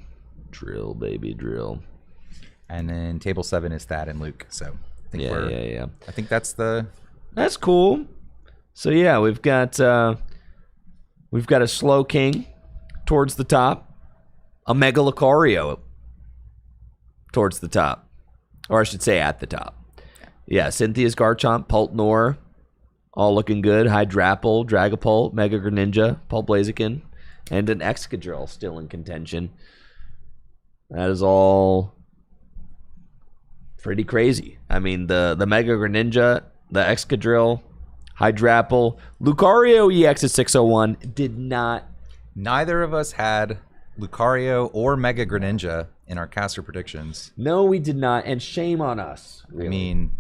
Drill, baby, Drill.
And then table 7 is Thad and Luke. So I think
Yeah.
I think that's the.
That's cool. So, yeah, we've got a Slow King towards the top. A Mega Lucario towards the top. Or I should say at the top. Yeah, Cynthia's Garchomp, Poltnor, all looking good. Hydrapple, Dragapult, Mega Greninja, Polt Blaziken, and an Excadrill still in contention. That is all pretty crazy. I mean, the Mega Greninja, the Excadrill, Hydrapple, Lucario EX at 601 did not.
Neither of us had Lucario or Mega Greninja in our caster predictions.
No, we did not, and shame on us.
I mean,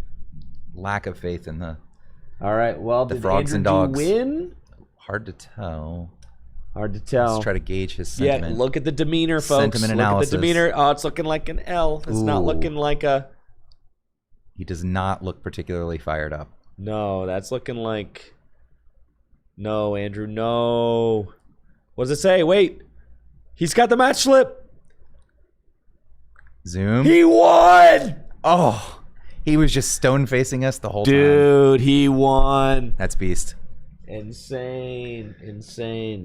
lack of faith in the.
All right, well,
The
did
frogs
Andrew
and dogs.
G win?
Hard to tell.
Hard to tell.
Let's try to gauge his
Yeah,
sentiment.
look at the demeanor, folks.
Sentiment
Look
analysis.
at the demeanor. Oh, it's looking like an L. It's not
Ooh.
looking like a.
He does not look particularly fired up.
No, that's looking like. No, Andrew, no. What does it say? Wait. He's got the match slip.
Zoom.
He won!
Oh, he was just stone facing us the whole time.
Dude, he won.
That's beast.
Insane,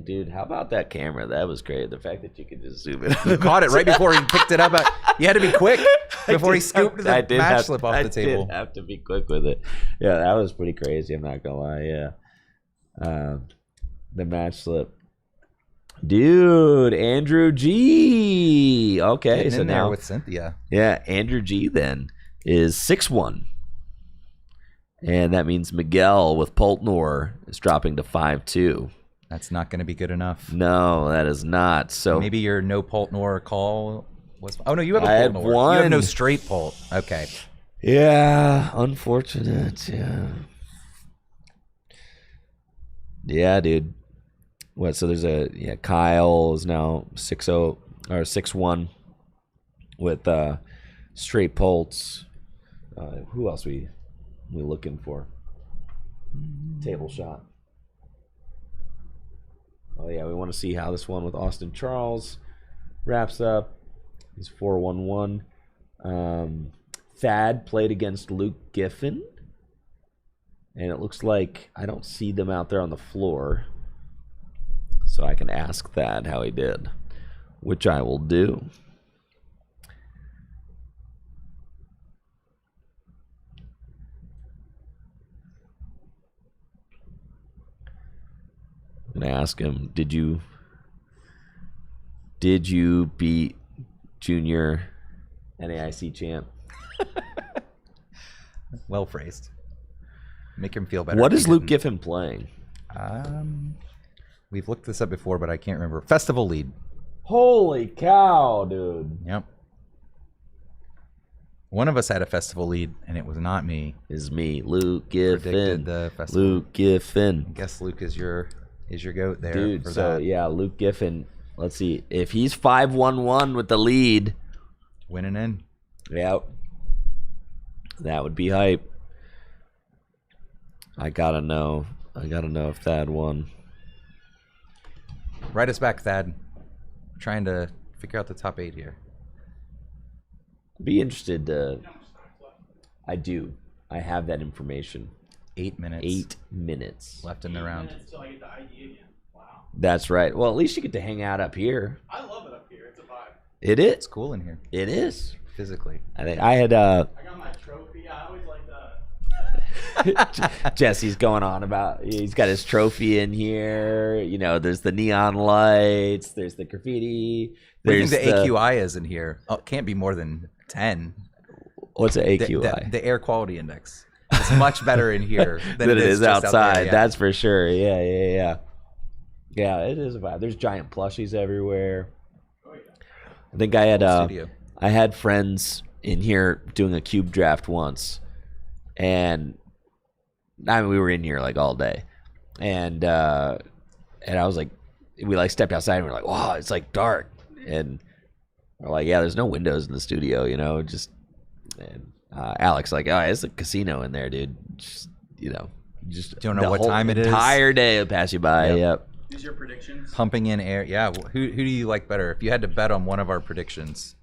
dude. How about that camera? That was great. The fact that you could just zoom in.
You caught it right before he picked it up. You had to be quick before he scooped
I
the
did
match
have-
slip off the table.
I did have to be quick with it. Yeah, that was pretty crazy. I'm not gonna lie. Yeah. The match slip. Dude, Andrew G. Okay,
Getting
so
in there
now
with Cynthia.
yeah, Andrew G then is 6-1. And that means Miguel with Poltnor is dropping to 5-2.
That's not going to be good enough.
No, that is not. So
Maybe your no Poltnor call was. Oh no, you have a
I had
Poltnor.
one.
You have no straight Polt. Okay.
yeah, unfortunate. Yeah. Yeah, dude. What? So there's Kyle is now 6-0 or 6-1 with straight Polts. Who else we looking for? Table shot. Oh yeah, we want to see how this one with Austin Charles wraps up. He's 4-1-1. Thad played against Luke Giffen. And it looks like I don't see them out there on the floor. So I can ask Thad how he did, which I will do. I'm gonna ask him, did you beat Junior NAIC champ?
Well phrased. Make him feel better.
What
if
is
he
Luke
didn't.
Giffen playing?
We've looked this up before, but I can't remember. Festival lead.
Holy cow, dude.
Yep. One of us had a festival lead, and it was not me.
Is me, Luke Giffen.
Predicted the festival.
Luke Giffen.
I guess Luke is your goat there.
Dude,
for
so
that.
yeah, Luke Giffen. Let's see. If he's 5-1-1 with the lead,
Winning in.
yeah, that would be hype. I gotta know if Thad won.
Write us back, Thad. We're trying to figure out the top 8 here.
Be interested to. I do. I have that information.
8 minutes.
8 minutes.
Left in the round.
Until I get the ID again. Wow.
That's right. Well, at least you get to hang out up here.
I love it up here. It's a vibe.
It is.
It's cool in here,
It is.
physically.
I think I had
I got my trophy. I always like that.
Jesse's going on about he's got his trophy in here. You know, there's the neon lights, there's the graffiti.
What do you
There's
think the AQI is in here? Oh, it can't be more than 10.
What's the
The,
AQI?
the air quality index. It's much better in here than
Than it is
just out
outside.
there, yeah.
That's for sure. Yeah. Yeah, it is a vibe. There's giant plushies everywhere. I think I had
Studio.
I had friends in here doing a cube draft once, and I mean we were in here like all day, and I was like, we like stepped outside and we we're like, wow, it's like dark, and we're like, yeah, there's no windows in the studio, you know, just. And Alex like, oh, it's a casino in there, dude. Just just
Don't know
the
what
whole
time it is.
Entire day will pass you by. Yep.
These are your predictions.
Pumping in air. Yeah. Who do you like better? If you had to bet on one of our predictions.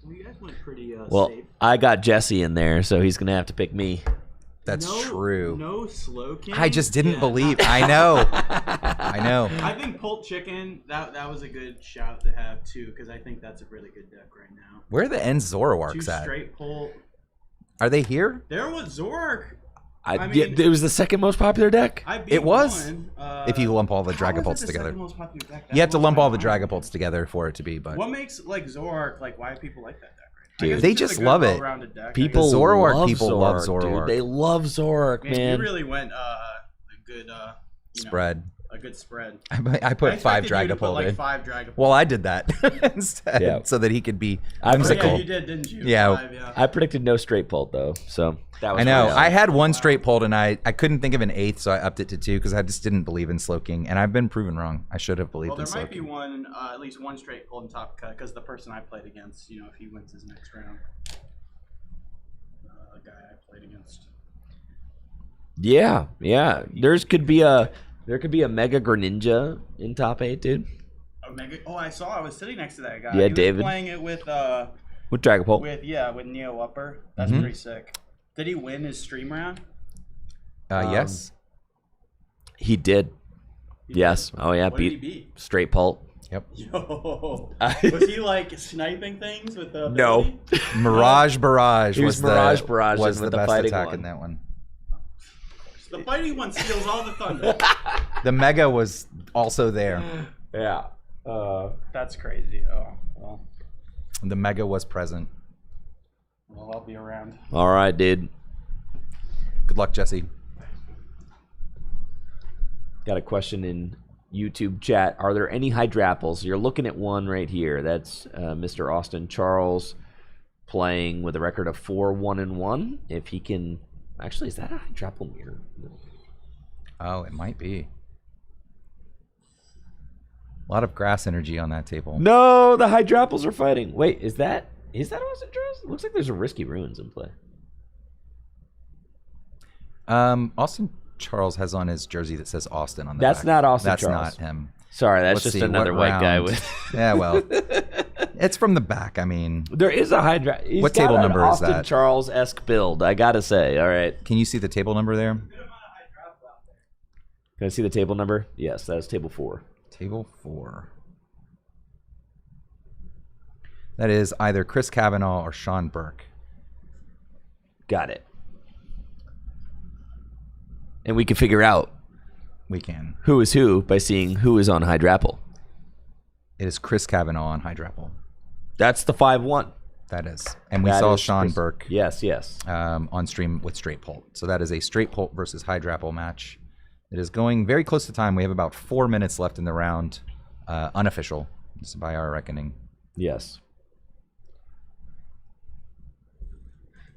Well, you guys went pretty
Well,
safe.
I got Jesse in there, so he's gonna have to pick me.
That's true.
No slow king.
I just didn't
Yeah,
believe.
not-
I know. I know.
I think Pult Chicken, that was a good shout to have too, because I think that's a really good deck right now.
Where are the end Zoroarks
Two
at?
straight Pult.
Are they here?
There was Zork.
I
mean-
yeah, it was the second most popular deck.
I beat
It was.
one.
If you lump all the
how is it
Dragapults
the
together.
second most popular deck? That
You have to
blows
lump
my
all the
mind.
Dragapults together for it to be, but
What makes like Zork like? Why do people like that deck?
Dude,
I guess
they
it's
just
a good,
love it.
well-rounded deck.
People
The Zoroark
love
people
Zork,
love
dude.
Zoroark.
They love Zork, man.
You really went a good
spread.
A good spread.
I put 5
expected you to put,
Dragapult
like
in.
5 Dragapult.
Well, I did that instead,
Yeah.
so that he could be
I'm
Oh,
sick
yeah,
of-
you did, didn't you?
Yeah.
5, yeah.
I predicted no straight Pult though, so that was
I know.
my-
I had one straight Polt, and I couldn't think of an 8th, so I upped it to 2 because I just didn't believe in Slowking, and I've been proven wrong. I should have believed
Well,
in
there might be
Slowking.
one, at least one straight Golden Top cut, because the person I played against, if he wins his next round, the guy I played against.
Yeah. There could be a Mega Greninja in top 8, dude.
I was sitting next to that guy.
Yeah,
he
David.
was playing it with
With Dragapult.
with Neo Upper. That's pretty sick. Did he win his stream round?
Yes.
He did. Yes. Oh yeah,
What did he
beat
beat?
straight Pult.
Yep.
Yo, was he like sniping things with the
No.
ability?
Mirage Barrage
He was Mirage Barrage
was
with
the
the
best
fighting
attack
one.
in that one.
The fighting one steals all the thunder.
The Mega was also there.
Yeah.
That's crazy. Oh, well.
The Mega was present.
Well, I'll be around.
All right, dude.
Good luck, Jesse.
Got a question in YouTube chat. Are there any Hydrapples? You're looking at one right here. That's Mr. Austin Charles playing with a record of 4-1-1. If he can... Actually, is that a Hydrapple mirror?
Oh, it might be. A lot of grass energy on that table.
No, the Hydrapples are fighting. Wait, is that Austin Charles? It looks like there's a Risky Ruins in play.
Austin Charles has on his jersey that says Austin on the
That's
back.
not Austin
That's
Charles.
Not him.
Sorry, that's
Let's
just
see,
another
what
white guy
round?
with...
Yeah, well, it's from the back. I mean,
There is a Hydra.
What table number is
Austin
that?
Charles-esque build, I gotta say. All right.
can you see the table number there?
Can I see the table number? Yes, that is table 4.
Table 4. That is either Chris Kavanaugh or Sean Burke.
Got it. And we can figure out
We can.
who is who by seeing who is on Hydrapple.
It is Chris Kavanaugh on Hydrapple.
That's the 5-1.
That is. And we
That
saw
is
Sean
Chris-
Burke
Yes, yes.
on stream with Straight Pult. So that is a Straight Pult versus Hydrapple match. It is going very close to time. We have about 4 minutes left in the round. Unofficial, just by our reckoning.
Yes.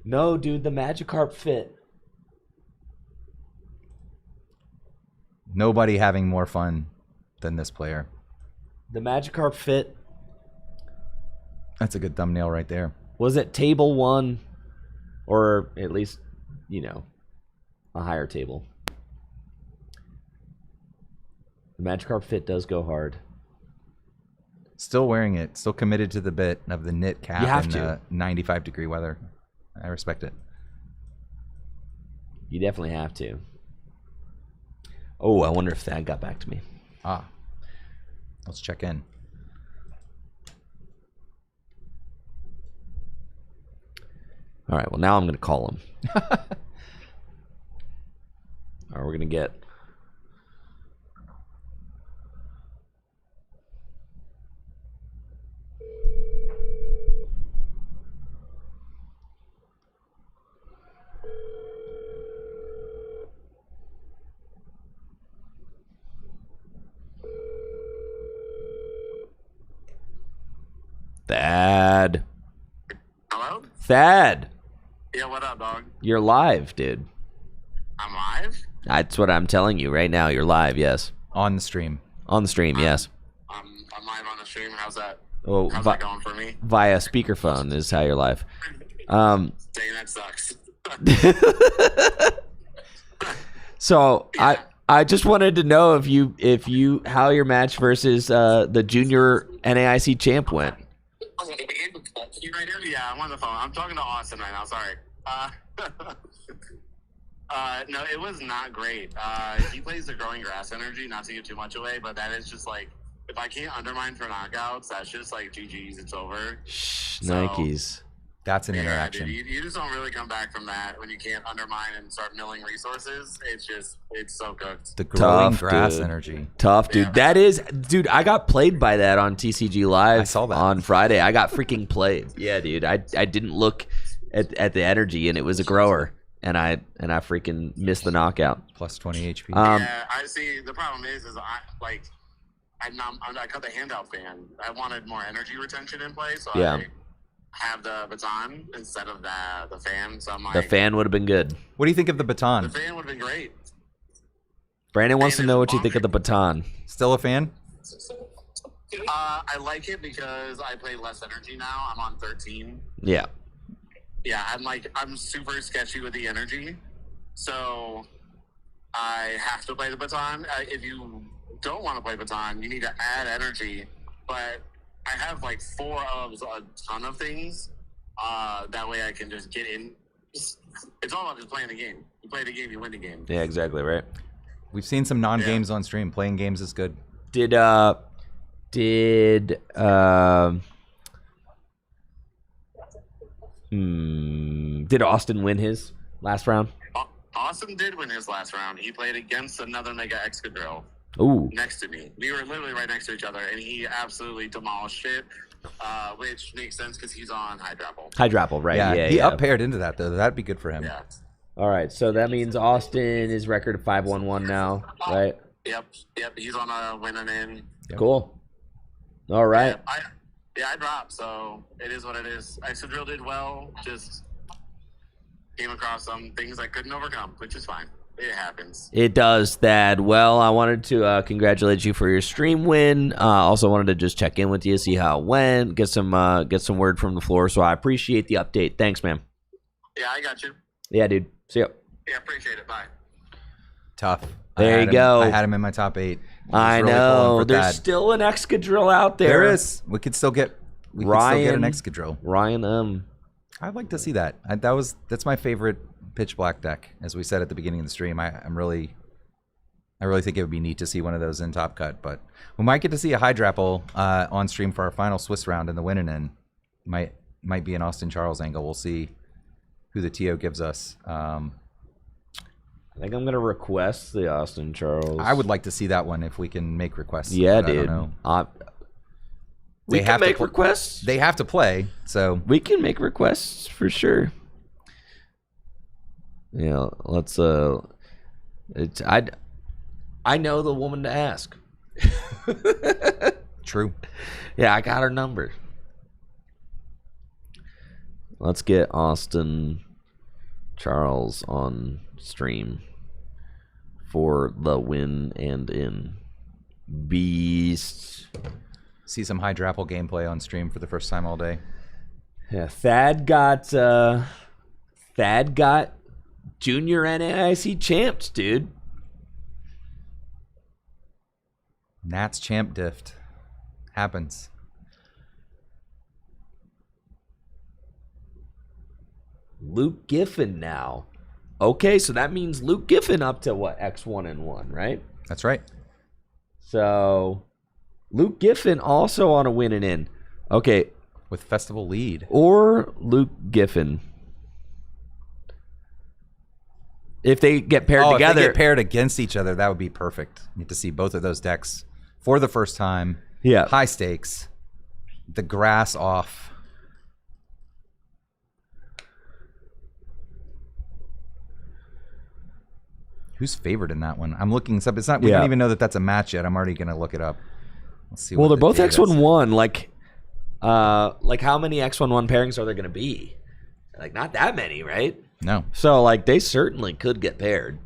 No, dude, the Magikarp fit.
Nobody having more fun than this player.
The Magikarp fit.
That's a good thumbnail right there.
Was it table 1? Or at least, you know, a higher table. The Magikarp fit does go hard.
Still wearing it. Still committed to the bit of the knit cap
You have
in
to.
95-degree weather. I respect it.
You definitely have to. Oh, I wonder if Thad got back to me.
Ah. Let's check in.
All right, well, now I'm going to call him. Or we're going to get... Thad.
Hello?
Thad.
Yeah, what up, dog?
You're live, dude.
I'm live?
That's what I'm telling you right now. You're live, yes.
On the stream.
On the stream, yes.
I'm live on the stream. How's that?
Oh,
How's that going for me?
via speakerphone is how you're live.
Dang, that sucks.
So
Yeah.
I just wanted to know if you how your match versus the junior NAIC champ went.
You right here? Yeah, I'm on the phone. I'm talking to Austin right now. Sorry. No, it was not great. He plays the growing grass energy, not to give too much away, but that is just like, if I can't undermine for knockouts, that's just like GG's, it's over.
Shh,
So-
Nikes.
That's an
Yeah,
interaction.
dude, you just don't really come back from that when you can't undermine and start milling resources. It's so cooked.
The growing
Tough,
grass
dude.
energy.
Tough, dude.
Yeah.
That is, dude. I got played by that on TCG Live.
I saw that.
On Friday. I got freaking played. Yeah, dude. I didn't look at the energy, and it was a grower, and I freaking missed the knockout.
Plus 20 HP.
Yeah, I see. The problem is I cut the handout fan. I wanted more energy retention in play, so
Yeah.
I have the baton instead of the fan. So I'm like,
The fan would have been good.
What do you think of the
the
baton?
fan would have been great.
Brandon wants to
Fan
know
is
what you think of the baton.
Still a fan?
I like it because I play less energy now. I'm on 13.
Yeah.
Yeah, I'm super sketchy with the energy, so I have to play the baton. If you don't want to play baton, you need to add energy. But I have like 4 of a ton of things. That way I can just get in. It's all about just playing the game. You play the game, you win the game.
Yeah, exactly right.
We've seen some non-games on stream. Playing games is good.
Did Did Austin win his last round?
Austin did win his last round. He played against another Mega Excadrill
Ooh.
next to me. We were literally right next to each other, and he absolutely demolished it, which makes sense because he's on Hydrapple.
Hydrapple, right?
Yeah, he up paired into that, though. That'd be good for him.
Yeah.
All right, so that means Austin is record of 5-1-1 now, right?
Yep. He's on a winning in.
Yep.
Cool. All right.
I dropped, so it is what it is. Excadrill did well, just came across some things I couldn't overcome, which is fine. It happens.
It does, Thad. Well, I wanted to congratulate you for your stream win. Also wanted to just check in with you, see how it went, get some word from the floor. So I appreciate the update. Thanks, man.
Yeah, I got you.
Yeah, dude. See ya.
Yeah, appreciate it. Bye.
Tough.
There you go.
I had him in my top 8.
I
really
know.
pulling for
There's
Thad.
still an Excadrill out there.
There is. We could still get. We could still get an Excadrill.
Ryan
I'd like to see that. That's my favorite Pitch Black deck, as we said at the beginning of the stream. I really think it would be neat to see one of those in Top Cut, but we might get to see a Hydrapple on stream for our final Swiss round in the winning in. Might be an Austin Charles angle. We'll see who the TO gives us.
I think I'm gonna request the Austin Charles.
I would like to see that one if we can make requests.
Yeah,
but
dude.
I don't know.
We
They
can
have to
make
pl-
requests.
They have to play, so
We can make requests for sure. Yeah, let's I know the woman to ask.
true.
Yeah, I got her number. Let's get Austin Charles on stream for the win and in Beast.
See some Hydrapple gameplay on stream for the first time all day.
Yeah, Thad got junior NAIC champs, dude.
Nats champ diffed. Happens.
Luke Giffen now. Okay, so that means Luke Giffen up to what? X1 and 1, right?
That's right.
So Luke Giffen also on a win and in. Okay.
With festival lead.
Or Luke Giffen. If they get paired together.
If they get paired against each other, that would be perfect. You get to see both of those decks for the first time.
Yeah.
High stakes. The grass off. Who's favored in that one? I'm looking this up. It's not. We don't even know that that's a match yet. I'm already gonna look it up. Let's see.
Well,
what
they're
the
both
data
X1-1. Like how many X1-1 pairings are there gonna be? Like not that many, right?
No.
So like they certainly could get paired.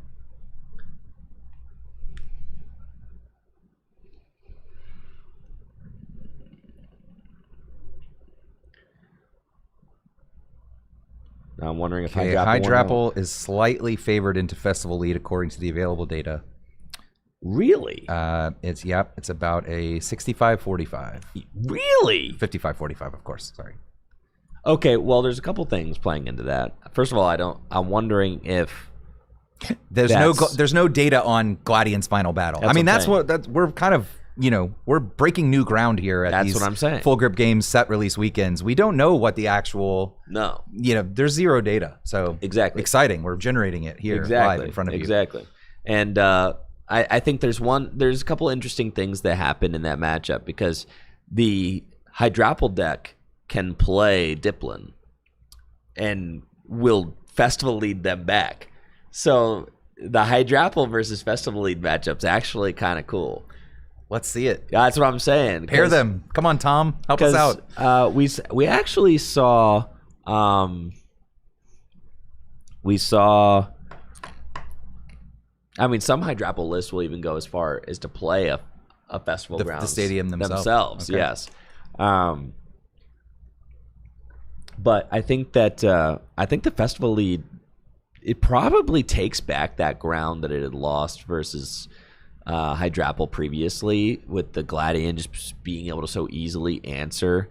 Now I'm wondering if
Hydrapple is slightly favored into festival lead according to the available data.
Really?
It's about a 65-45.
Really?
55-45, of course. Sorry.
Okay, well, there's a couple things playing into that. First of all, I'm wondering if
there's no data on Gladion's final battle. I mean, we're kind of, we're breaking new ground here at these
what I'm saying.
Full Grip Games set release weekends. We don't know what the actual there's zero data. So
exactly
exciting. We're generating it here live in front of you.
Exactly. And I think there's a couple interesting things that happen in that matchup because the Hydrapple deck can play Diplin and will festival lead them back. So the Hydrapple versus festival lead matchup's actually kind of cool.
Let's see it.
Yeah, that's what I'm saying.
Pair them. Come on, Tom. Help us out.
We actually saw some Hydrapple lists will even go as far as to play a festival grounds.
The stadium themselves.
Okay. Yes. But I think that the festival lead, it probably takes back that ground that it had lost versus Hydrapple previously, with the Gladion just being able to so easily answer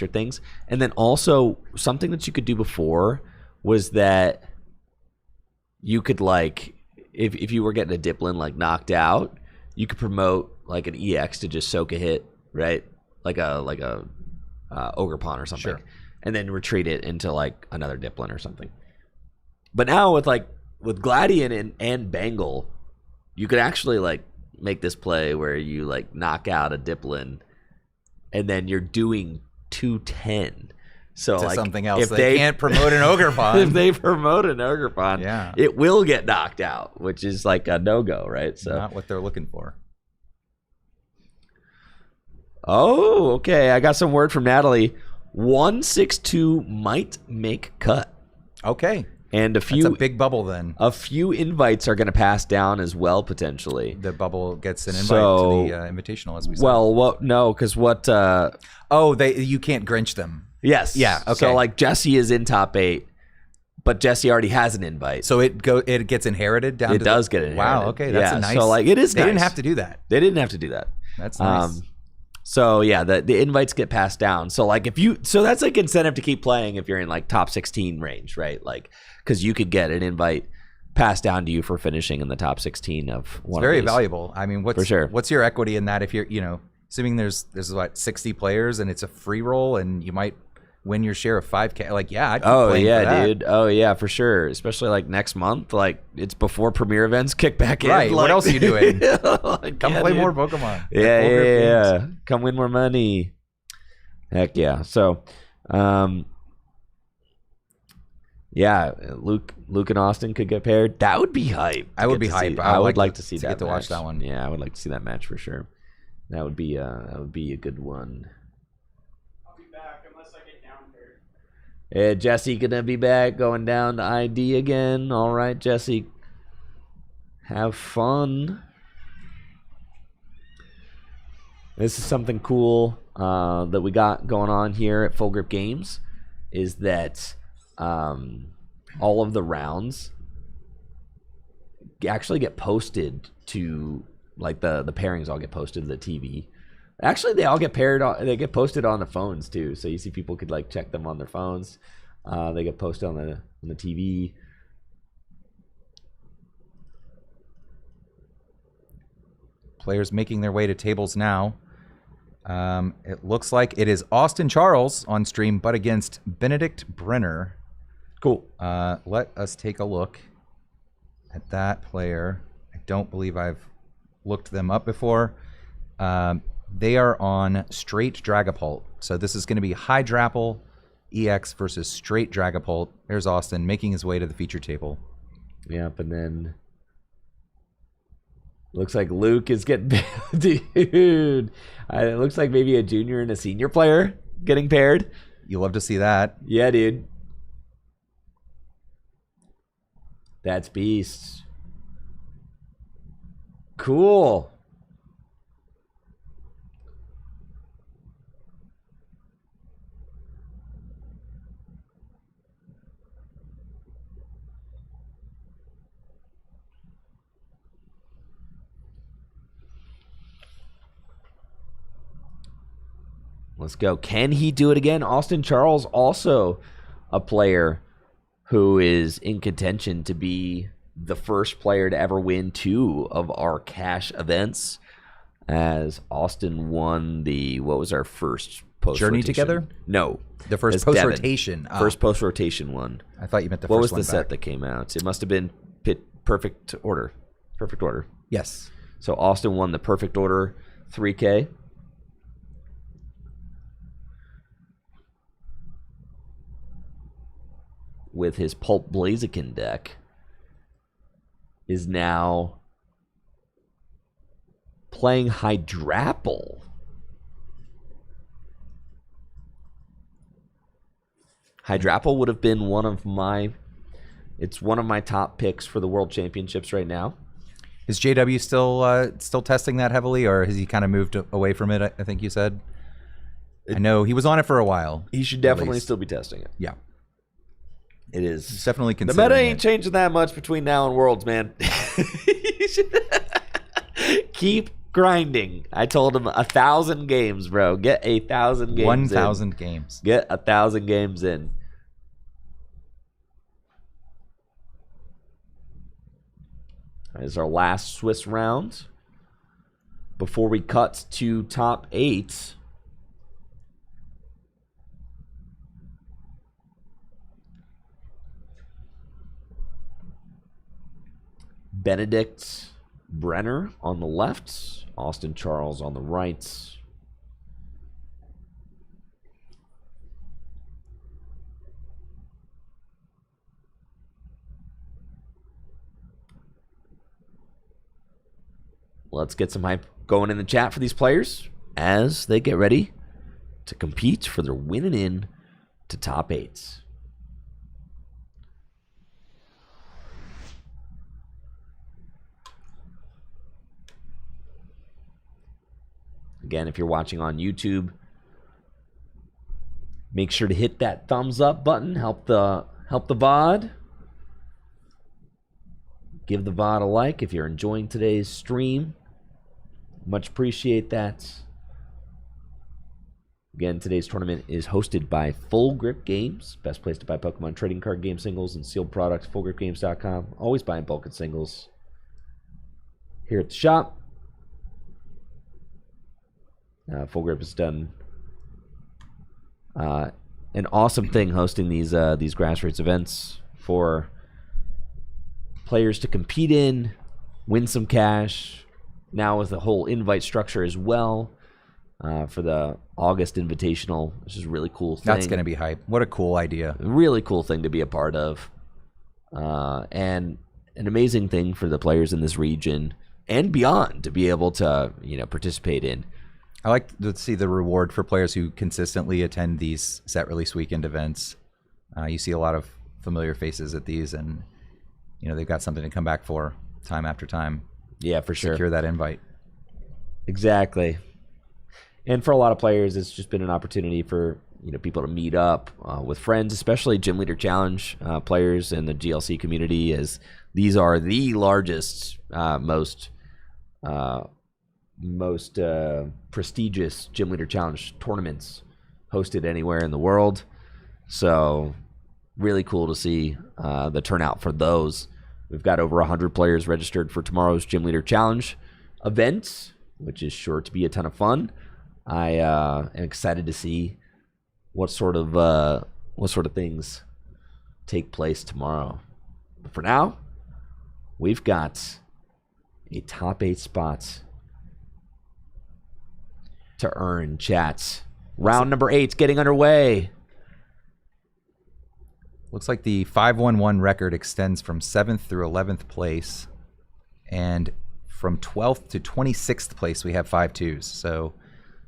things. And then also something that you could do before was that you could if you were getting a Diplin like knocked out, you could promote like an EX to just soak a hit, right? Like a Ogerpon or something,
Sure.
and then retreat it into like another Diplin or something. But now with Gladion and Bangle, you could actually like make this play where you like knock out a Diplin, and then you're doing 210. So
To
like
something else.
if
They can't promote an Ogerpon.
if they promote an Ogerpon,
Yeah.
it will get knocked out, which is like a no-go, right? So
Not what they're looking for.
oh, okay. I got some word from Natalie. 162 might make cut,
Okay.
and a
That's
few
a big bubble then.
a few invites are going to pass down as well potentially.
The bubble gets an invite
So-
to the invitational, as we said.
Well, what? No, because what?
Oh, you can't Grinch them.
Yes.
Yeah, okay.
So like Jesse is in top 8, but Jesse already has an invite.
So it gets inherited down.
It
to
does get inherited.
Wow. Okay, that's
Yeah,
a nice.
so, like, it is
They didn't
nice.
have to do that.
They didn't have to do that.
That's nice.
So yeah, the invites get passed down. So like so that's like incentive to keep playing if you're in like top 16 range, right? Like because you could get an invite passed down to you for finishing in the top 16 of one.
It's very
of these.
valuable. I mean,
For sure.
what's your equity in that? If you're, assuming there's what 60 players and it's a free roll and you might win your share of 5K. Like, yeah, I'd keep
Oh
playing for
yeah,
that.
dude. Oh yeah, for sure. Especially like next month, like it's before premier events kick back in.
Right, what
Like-
else are you doing?
Like,
Come
yeah,
play
dude.
more Pokemon.
Yeah,
Full group
yeah.
games.
Come win more money. Heck yeah. So, yeah, Luke and Austin could get paired. That would be hype.
I would
Get
be
to
hype.
see-
I
I
would
would
like
like to see
to
that.
get to watch
match.
that one.
Yeah, I would like to see that match for sure. That would be a good one.
I'll be back unless I get down here.
Yeah, Jesse gonna be back going down to ID again. All right, Jesse. Have fun. This is something cool that we got going on here at Full Grip Games is that all of the rounds actually get posted to, like, the pairings all get posted to the TV. Actually, they all get paired on, they get posted on the phones too. So you see people could like check them on their phones. They get posted on the TV.
Players making their way to tables now. It looks like it is Austin Charles on stream, but against Benedict Brenner.
Cool.
Let us take a look at that player. I don't believe I've looked them up before. They are on straight Dragapult. So this is going to be Hydrapple EX versus straight Dragapult. There's Austin making his way to the feature table.
Yep, and then looks like Luke is getting dude. It looks like maybe a junior and a senior player getting paired.
You love to see that.
Yeah, dude. That's beast. Cool. Let's go. Can he do it again? Austin Charles, also a player who is in contention to be the first player to ever win 2 of our cash events, as Austin won the, what was our first post
Journey Together?
No.
The first
It's Devin.
post-rotation.
First post-rotation one.
I thought you meant the
What
first
was the
one
set
back.
that came out? It must have been Perfect Order. Perfect Order.
Yes.
So Austin won the Perfect Order 3K. With his Pulp Blaziken deck, is now playing Hydrapple. Hydrapple would have been one of my top picks for the World Championships right now.
Is JW still testing that heavily, or has he kind of moved away from it? I think you said. I know he was on it for a while.
He should definitely
least.
still be testing it.
Yeah,
It is.
he's definitely
The
considering
meta ain't
it.
changing that much between now and Worlds, man. You should keep grinding. I told him 1,000 games, bro. Get 1,000 games.
1,000 games.
Get 1,000 games in. Is our last Swiss round before we cut to top 8. Benedict Brenner on the left, Austin Charles on the right. Let's get some hype going in the chat for these players as they get ready to compete for their winning in to top 8. Again, if you're watching on YouTube, make sure to hit that thumbs up button. Help the VOD. Give the VOD a like if you're enjoying today's stream. Much appreciate that. Again, today's tournament is hosted by Full Grip Games. Best place to buy Pokemon Trading Card game singles and sealed products, fullgripgames.com. Always buying bulk and singles here at the shop. Full Grip has done an awesome thing hosting these grassroots events for players to compete in, win some cash. Now with the whole invite structure as well for the August Invitational, which is a really cool thing.
That's going to be hype. What a cool idea.
Really cool thing to be a part of. And an amazing thing for the players in this region and beyond to be able to, participate in.
I like to see the reward for players who consistently attend these set release weekend events. You see a lot of familiar faces at these, and they've got something to come back for time after time.
Yeah, for sure.
Secure that invite.
Exactly. And for a lot of players, it's just been an opportunity for people to meet up with friends, especially Gym Leader Challenge players in the GLC community, as these are the largest, most prestigious Gym Leader Challenge tournaments hosted anywhere in the world. So really cool to see the turnout for those. We've got over 100 players registered for tomorrow's Gym Leader Challenge event, which is sure to be a ton of fun. I am excited to see what sort of things take place tomorrow. But for now, we've got a top 8 spot to earn, chat. Round number 8 getting underway.
Looks like the 5-1-1 record extends from 7th through 11th place, and from 12th to 26th place we have 5-2s. So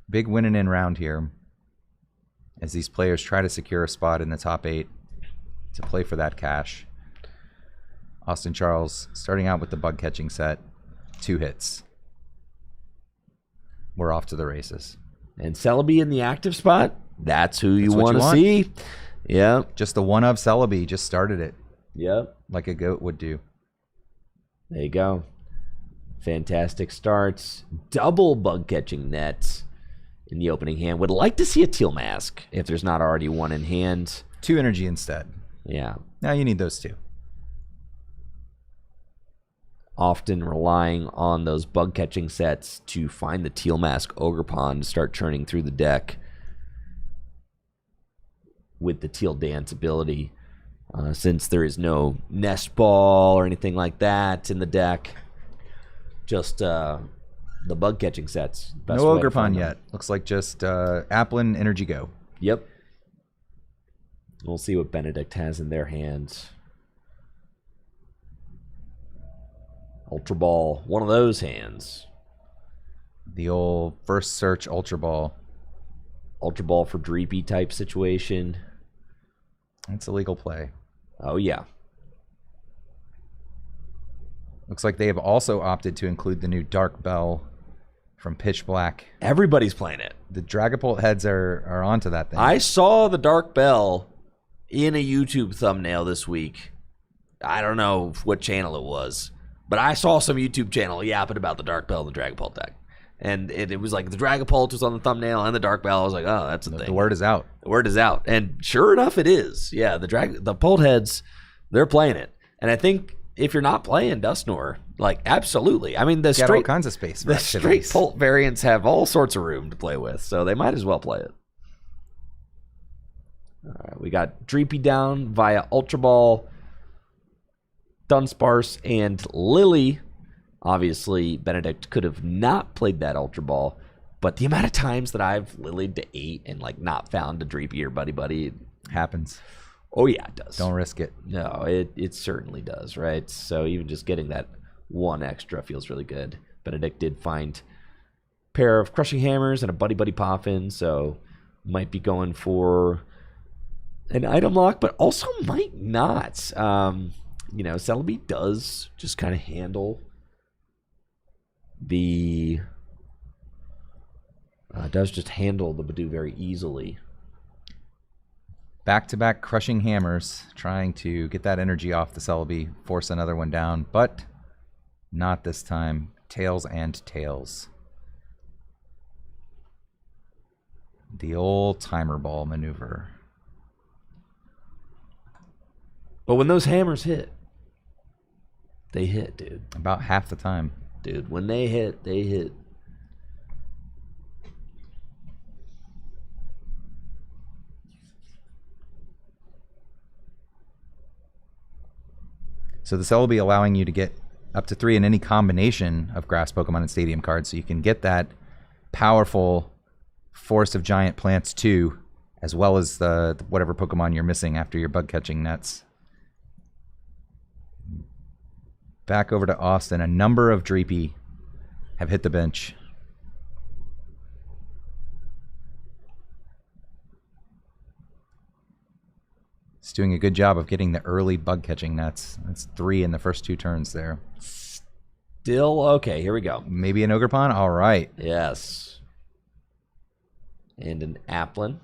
big winning in round here as these players try to secure a spot in the top 8 to play for that cash. Austin Charles starting out with the bug catching set, 2 hits. We're off to the races.
And Celebi in the active spot, that's who you want to see. Yep.
Just the one of Celebi just started it.
Yep.
Like a goat would do.
There you go. Fantastic starts. Double bug catching nets in the opening hand. Would like to see a teal mask if there's not already one in hand.
2 energy instead.
Yeah.
Now you need those 2.
Often relying on those bug catching sets to find the teal mask Ogerpon to start churning through the deck with the teal dance ability, since there is no nest ball or anything like that in the deck. Just the bug catching sets.
No Ogerpon yet. Looks like just Applin Energy Go.
Yep. We'll see what Benedict has in their hands. Ultra Ball, one of those hands.
The old first search Ultra Ball.
Ultra Ball for Dreepy type situation.
It's a legal play.
Oh, yeah.
Looks like they have also opted to include the new Dark Bell from Pitch Black.
Everybody's playing it.
The Dragapult heads are onto that thing.
I saw the Dark Bell in a YouTube thumbnail this week. I don't know what channel it was, but I saw some YouTube channel yapping about the Dark Bell and the Dragapult deck. And it was like the Dragapult was on the thumbnail and the Dark Bell. I was like, oh, that's a thing.
The word is out.
The word is out. And sure enough, it is. Yeah, the Pult heads, they're playing it. And I think if you're not playing Dusknoir, like absolutely. I mean, the
Got all
straight
kinds of space. For
the straight
activities.
Pult variants have all sorts of room to play with, so they might as well play it. All right, we got Dreepy down via Ultra Ball, Dunsparce, and Lily. Obviously, Benedict could have not played that Ultra Ball, but the amount of times that I've Lilied to 8 and like not found a Dreepy or Buddy,
Happens.
oh yeah, it does.
Don't risk it.
No, it certainly does, right? So even just getting that one extra feels really good. Benedict did find a pair of Crushing Hammers and a Buddy Poffin, so might be going for an item lock, but also might not. Celebi does just kind of handle the Badoo very easily.
Back-to-back Crushing Hammers, trying to get that energy off the Celebi, force another one down, but not this time. Tails and tails. The old timer ball maneuver.
But when those hammers hit, they hit, dude.
About half the time.
Dude, when they hit, they hit.
So the Celebi allowing you to get up to 3 in any combination of grass Pokemon and Stadium cards, so you can get that powerful Forest of Giant Plants 2, as well as the whatever Pokemon you're missing after your bug catching nets. Back over to Austin. A number of Dreepy have hit the bench. It's doing a good job of getting the early bug catching nets. That's 3 in the first 2 turns there.
Still okay. Here we go.
Maybe an Ogerpon? All right.
Yes. And an Applin.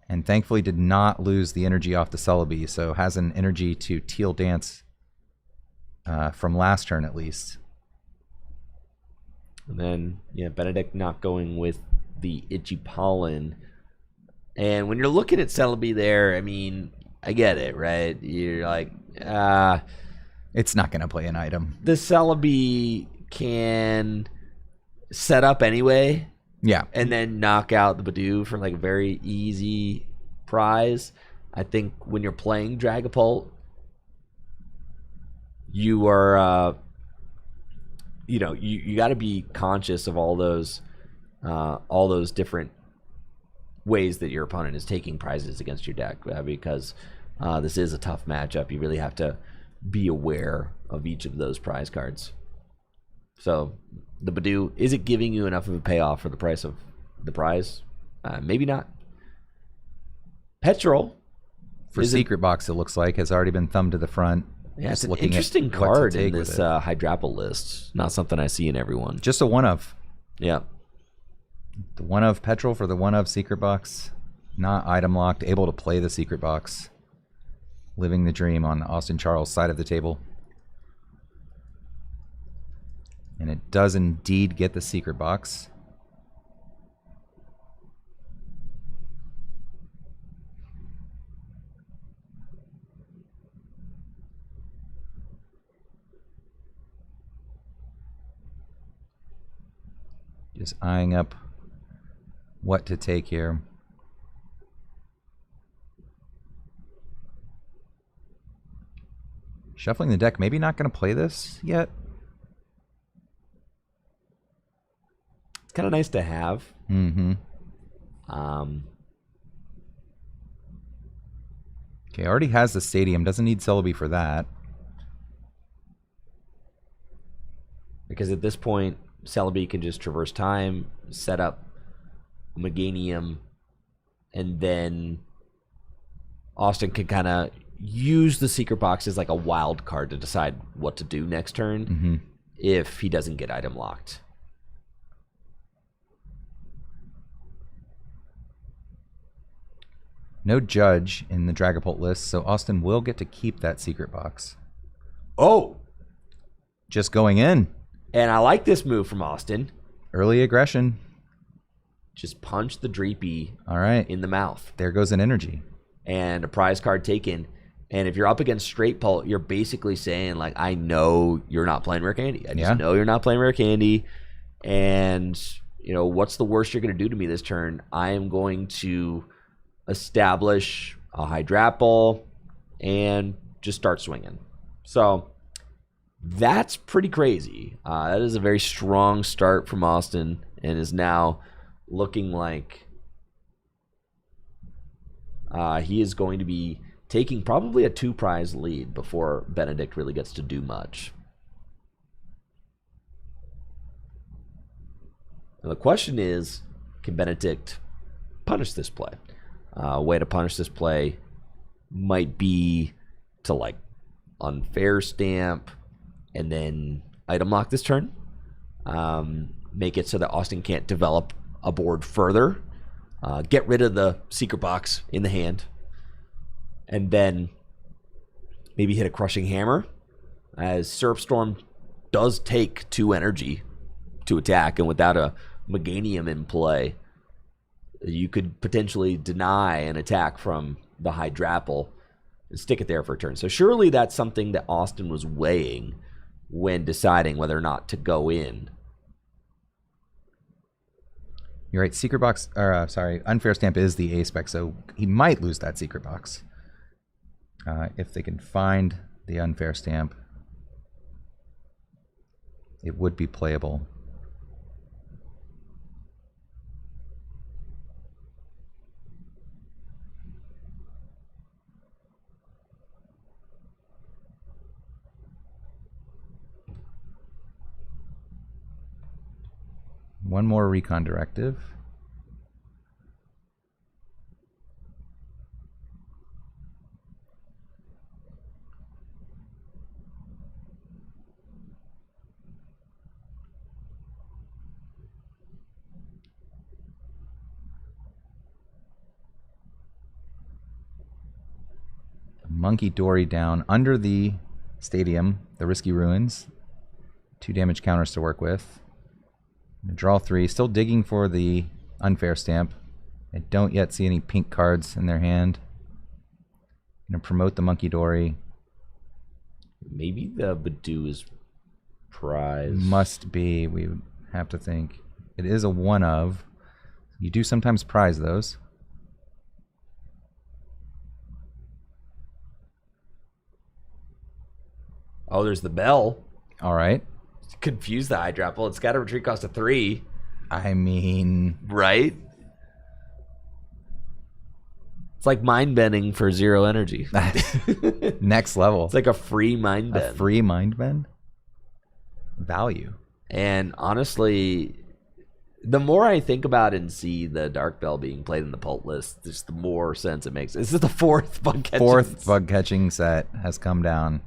And thankfully did not lose the energy off the Celebi, so has an energy to Teal Dance from last turn at least.
And then, Benedict not going with the Itchy Pollen. And when you're looking at Celebi there, I mean, I get it, right? You're like,
it's not going to play an item.
the Celebi can set up anyway.
Yeah.
And then knock out the Badoo for like a very easy prize. I think when you're playing Dragapult, you are, you got to be conscious of all those different ways that your opponent is taking prizes against your deck, because this is a tough matchup. You really have to be aware of each of those prize cards. So the Badoo, is it giving you enough of a payoff for the price of the prize? Maybe not. Petrol.
For Secret Box, it looks like, has already been thumbed to the front.
Yeah, it's
Just
an
looking at
interesting
what to
card in
take with
this
it.
Hydrapple list. Not something I see in everyone.
Just a one of.
Yeah.
The one of Petrol for the one of Secret Box. Not item locked, able to play the Secret Box. Living the dream on Austin Charles' side of the table. And it does indeed get the Secret Box. Just eyeing up what to take here. Shuffling the deck, maybe not going to play this yet.
It's kind of nice to have.
Mm-hmm. Okay, already has the Stadium. Doesn't need Celebi for that.
Because at this point, Celebi can just traverse time, set up Meganium, and then Austin can kind of use the Secret Box as like a wild card to decide what to do next turn if he doesn't get item locked.
No Judge in the Dragapult list, so Austin will get to keep that Secret Box.
Oh!
Just going in.
And I like this move from Austin.
Early aggression.
Just punch the Dreepy
All right.
in the mouth.
There goes an energy.
And a prize card taken. And if you're up against straight pull, you're basically saying, like, I know you're not playing rare candy. I just know you're not playing rare candy. And, you know, what's the worst you're going to do to me this turn? I am going to establish a Hydrapple and just start swinging. So that's pretty crazy. That is a very strong start from Austin and is now looking like he is going to be taking probably a 2-prize lead before Benedict really gets to do much. Now the question is, can Benedict punish this play? A way to punish this play might be to, like, unfair stamp and then item lock this turn. Make it so that Austin can't develop a board further. Get rid of the secret box in the hand. And then maybe hit a Crushing Hammer, as Syrup Storm does take 2 energy to attack, and without a Meganium in play, you could potentially deny an attack from the Hydrapple and stick it there for a turn. So surely that's something that Austin was weighing when deciding whether or not to go in.
You're right. Secret box, or unfair stamp is the A spec, so he might lose that secret box. If they can find the unfair stamp, it would be playable. One more recon directive. Monkey Dory down under the stadium, the Risky Ruins. 2 damage counters to work with. Draw 3, still digging for the unfair stamp. I don't yet see any pink cards in their hand. Gonna promote the Monkey Dory.
Maybe the Badoo is prize.
Must be, we would have to think. It is a 1 of. You do sometimes prize those.
Oh, there's the Bell.
All right.
Confuse the Hydrapple. It's got a retreat cost of 3.
I mean...
Right? It's like mind bending for 0 energy.
Next level.
It's like a free mind bend.
A free mind bend? Value.
And honestly, the more I think about and see the Dark Bell being played in the Pult list, just the more sense it makes. This is the 4th bug catching.
4th bug catching set has come down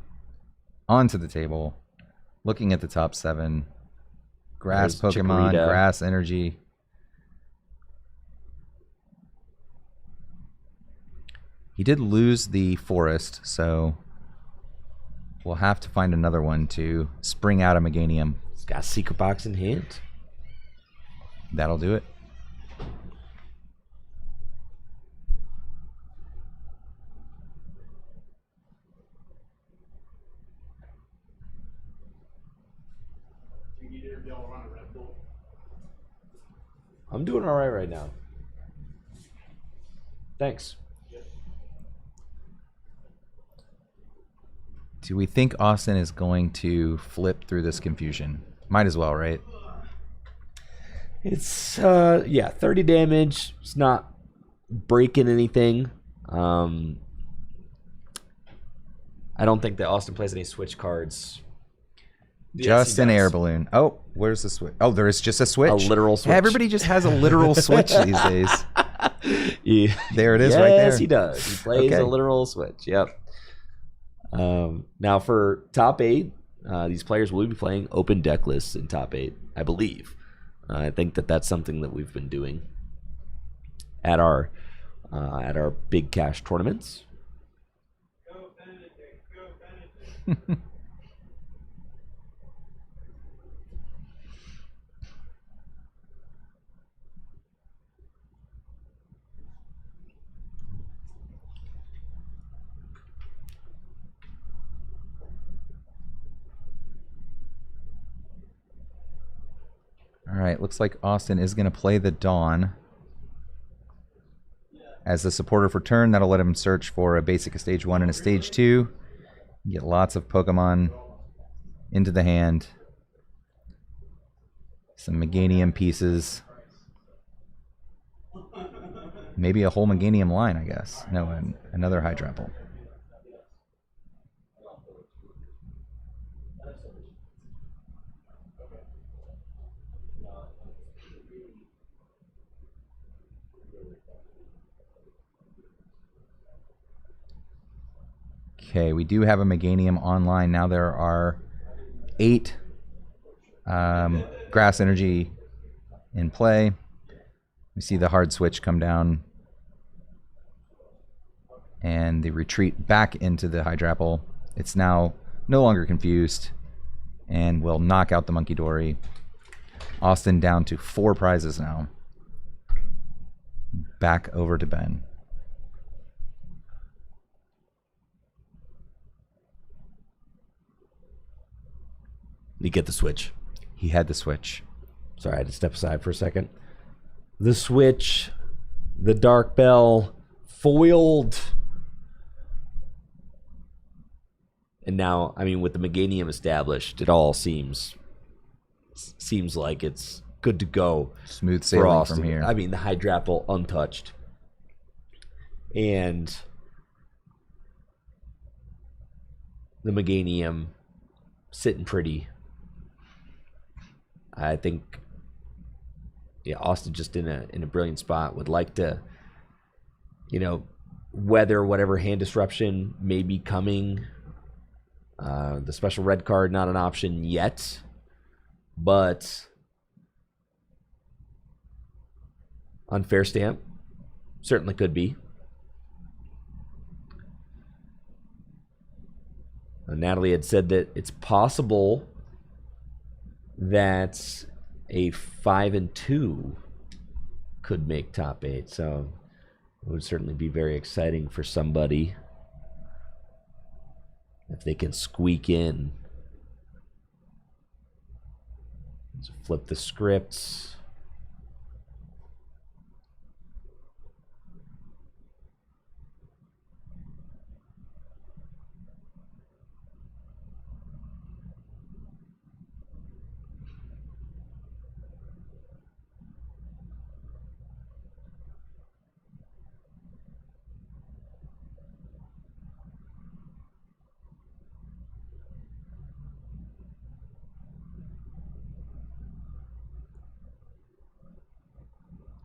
onto the table. Looking at the top 7. Grass
There's
Pokemon,
Chikorita.
Grass Energy. He did lose the Forest, so we'll have to find another one to spring out a Meganium.
It's got a secret box in hand.
That'll do it.
I'm doing all right now. Thanks.
Do we think Austin is going to flip through this confusion? Might as well, right?
It's 30 damage. It's not breaking anything. I don't think that Austin plays any switch cards. Yes,
Just
he
an
does.
air balloon. Oh, where's the switch? Oh, there is just a switch.
A literal switch.
Everybody just has a literal switch these days.
Yeah.
There it is right there.
Yes, he does. He plays
Okay.
a literal switch. Yep. Now for top 8, these players will be playing open deck lists in top 8, I believe. I think that that's something that we've been doing at our big cash tournaments.
Go Benedict, go Benedict.
right, looks like Austin is going to play the Dawn. As the supporter for turn, that'll let him search for a basic stage 1 and a stage 2. Get lots of Pokemon into the hand. Some Meganium pieces. Maybe a whole Meganium line, I guess. No, another Hydrapple. Okay, we do have a Meganium online. Now there are 8 Grass Energy in play. We see the hard switch come down. And the retreat back into the Hydrapple. It's now no longer confused. And will knock out the Monkey Dory. Austin down to 4 prizes now. Back over to Ben.
Did he get the switch?
He had the switch.
Sorry, I had to step aside for a second. The switch, the Dark Bell, foiled. And now, I mean, with the Meganium established, it all seems like it's good to go.
Smooth
for
sailing
Austin.
from here.
I mean, the Hydrapple untouched. And the Meganium sitting pretty. I think, yeah, Austin just in a brilliant spot. Would like to, weather whatever hand disruption may be coming. The special red card not an option yet, but unfair stamp certainly could be. Natalie had said that it's possible that a 5 and 2 could make top 8, so it would certainly be very exciting for somebody if they can squeak in. Let's flip the scripts.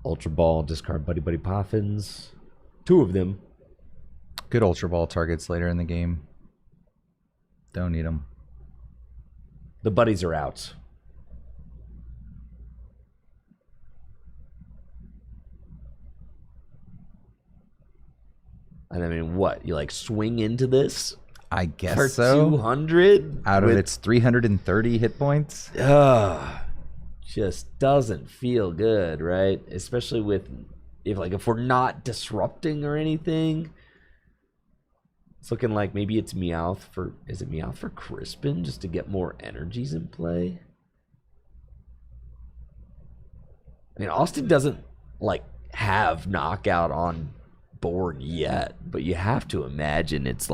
Ultra Ball, discard Buddy Buddy Poffins. 2 of them.
Good Ultra Ball targets later in the game. Don't need them.
The buddies are out. And I mean, what? You swing into this?
I guess
for
so.
200?
Out of its 330 hit points?
Just doesn't feel good, right? Especially if we're not disrupting or anything. It's looking like maybe it's Meowth for Crispin just to get more energies in play. I mean, Austin doesn't have knockout on board yet, but you have to imagine it's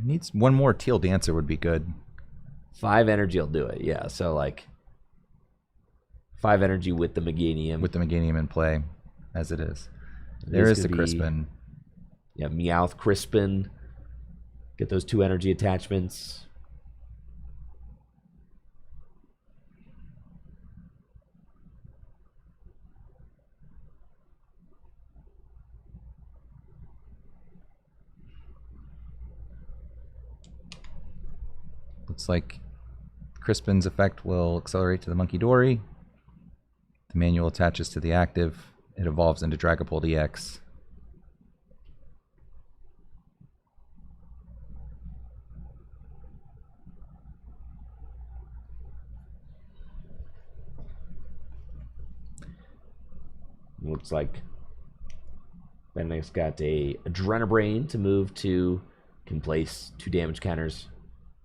Needs one more Teal Dancer would be good.
5 energy will do it, yeah. So 5 energy with the Meganium.
With the Meganium in play, as it is. There is the Crispin.
Yeah, Meowth, Crispin. Get those 2 energy attachments.
Looks like Crispin's effect will accelerate to the Monkey Dory. The manual attaches to the active. It evolves into Dragapult EX.
Looks like Benedict's got a Adrenabrain to move to. Can place 2 damage counters.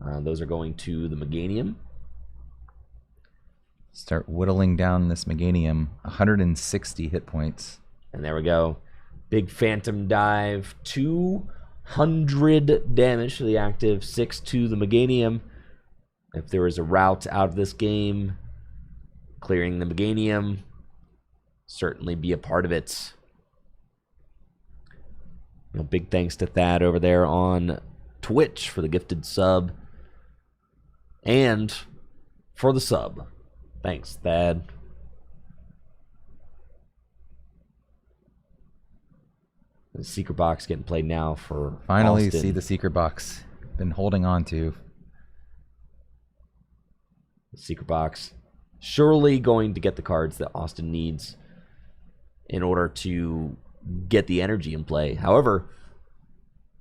Those are going to the Meganium.
Start whittling down this Meganium. 160 hit points.
And there we go. Big Phantom Dive. 200 damage to the active. 6 to the Meganium. If there was a route out of this game, clearing the Meganium certainly be a part of it. Big thanks to Thad over there on Twitch for the gifted sub. And for the sub. Thanks, Thad. The secret box getting played now for
Finally
Austin.
see the secret box. Been holding on to.
The secret box. Surely going to get the cards that Austin needs in order to get the energy in play. However,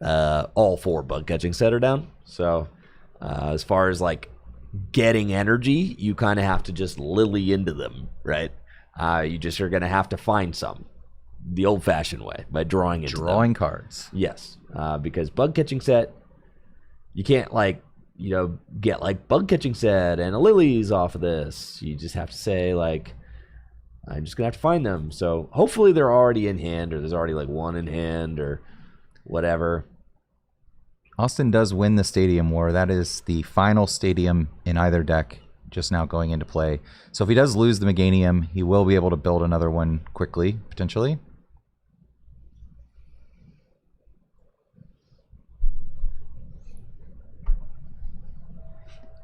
all 4 bug catching set are down. So as far as like getting energy, you kind of have to just lily into them, right? You just are going to have to find some the old-fashioned way by drawing into
Drawing
them.
cards.
Yes, because bug catching set, you can't like get like bug catching set and a lilies off of this. You just have to say like, I'm just gonna have to find them. So hopefully they're already in hand, or there's already like one in hand, or whatever.
Austin does win the Stadium War. That is the final stadium in either deck just now going into play. So if he does lose the Meganium, he will be able to build another one quickly, potentially.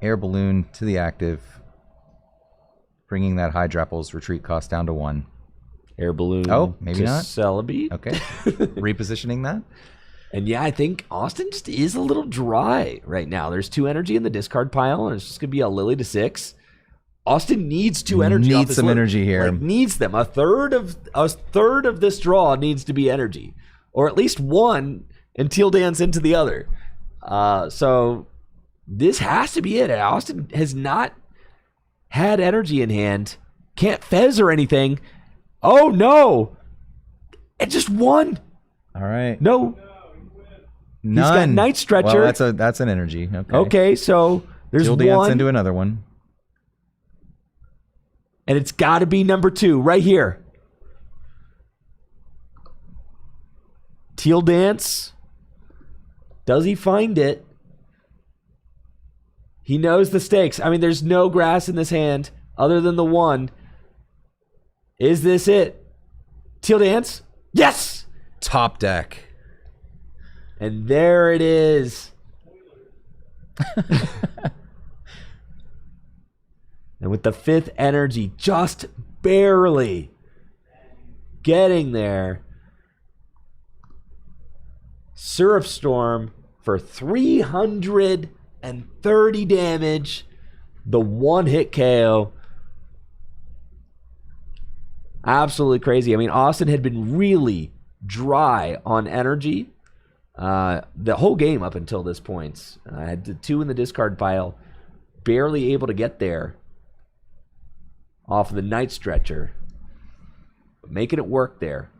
Air Balloon to the active, bringing that Hydrapple's retreat cost down to 1.
Air balloon.
Oh, maybe
to
not.
Celebi.
Okay. Repositioning that.
And yeah, I think Austin just is a little dry right now. There's 2 energy in the discard pile, and it's just gonna be a Lily to 6. Austin needs 2 energy.
Needs
off this
some
list.
energy here.
Like, needs them. A third of this draw needs to be energy, or at least 1, and Teal Dance into the other. So this has to be it. Austin has not had energy in hand. Can't fez or anything. Oh no! It just 1.
All right.
No.
None.
He's got Night Stretcher.
Well, that's an energy. Okay.
Okay, so there's
Teal Dance
1.
into another one.
And it's got to be number 2 right here. Teal Dance. Does he find it? He knows the stakes. I mean, there's no grass in this hand other than the 1. Is this it? Teal Dance? Yes!
Top deck.
And there it is. And with the 5th energy, just barely getting there. Syrup Storm for 330 damage. The 1-hit KO. Absolutely crazy. I mean, Austin had been really dry on energy the whole game up until this point. I had the 2 in the discard pile. Barely able to get there off of the Night Stretcher. But making it work there.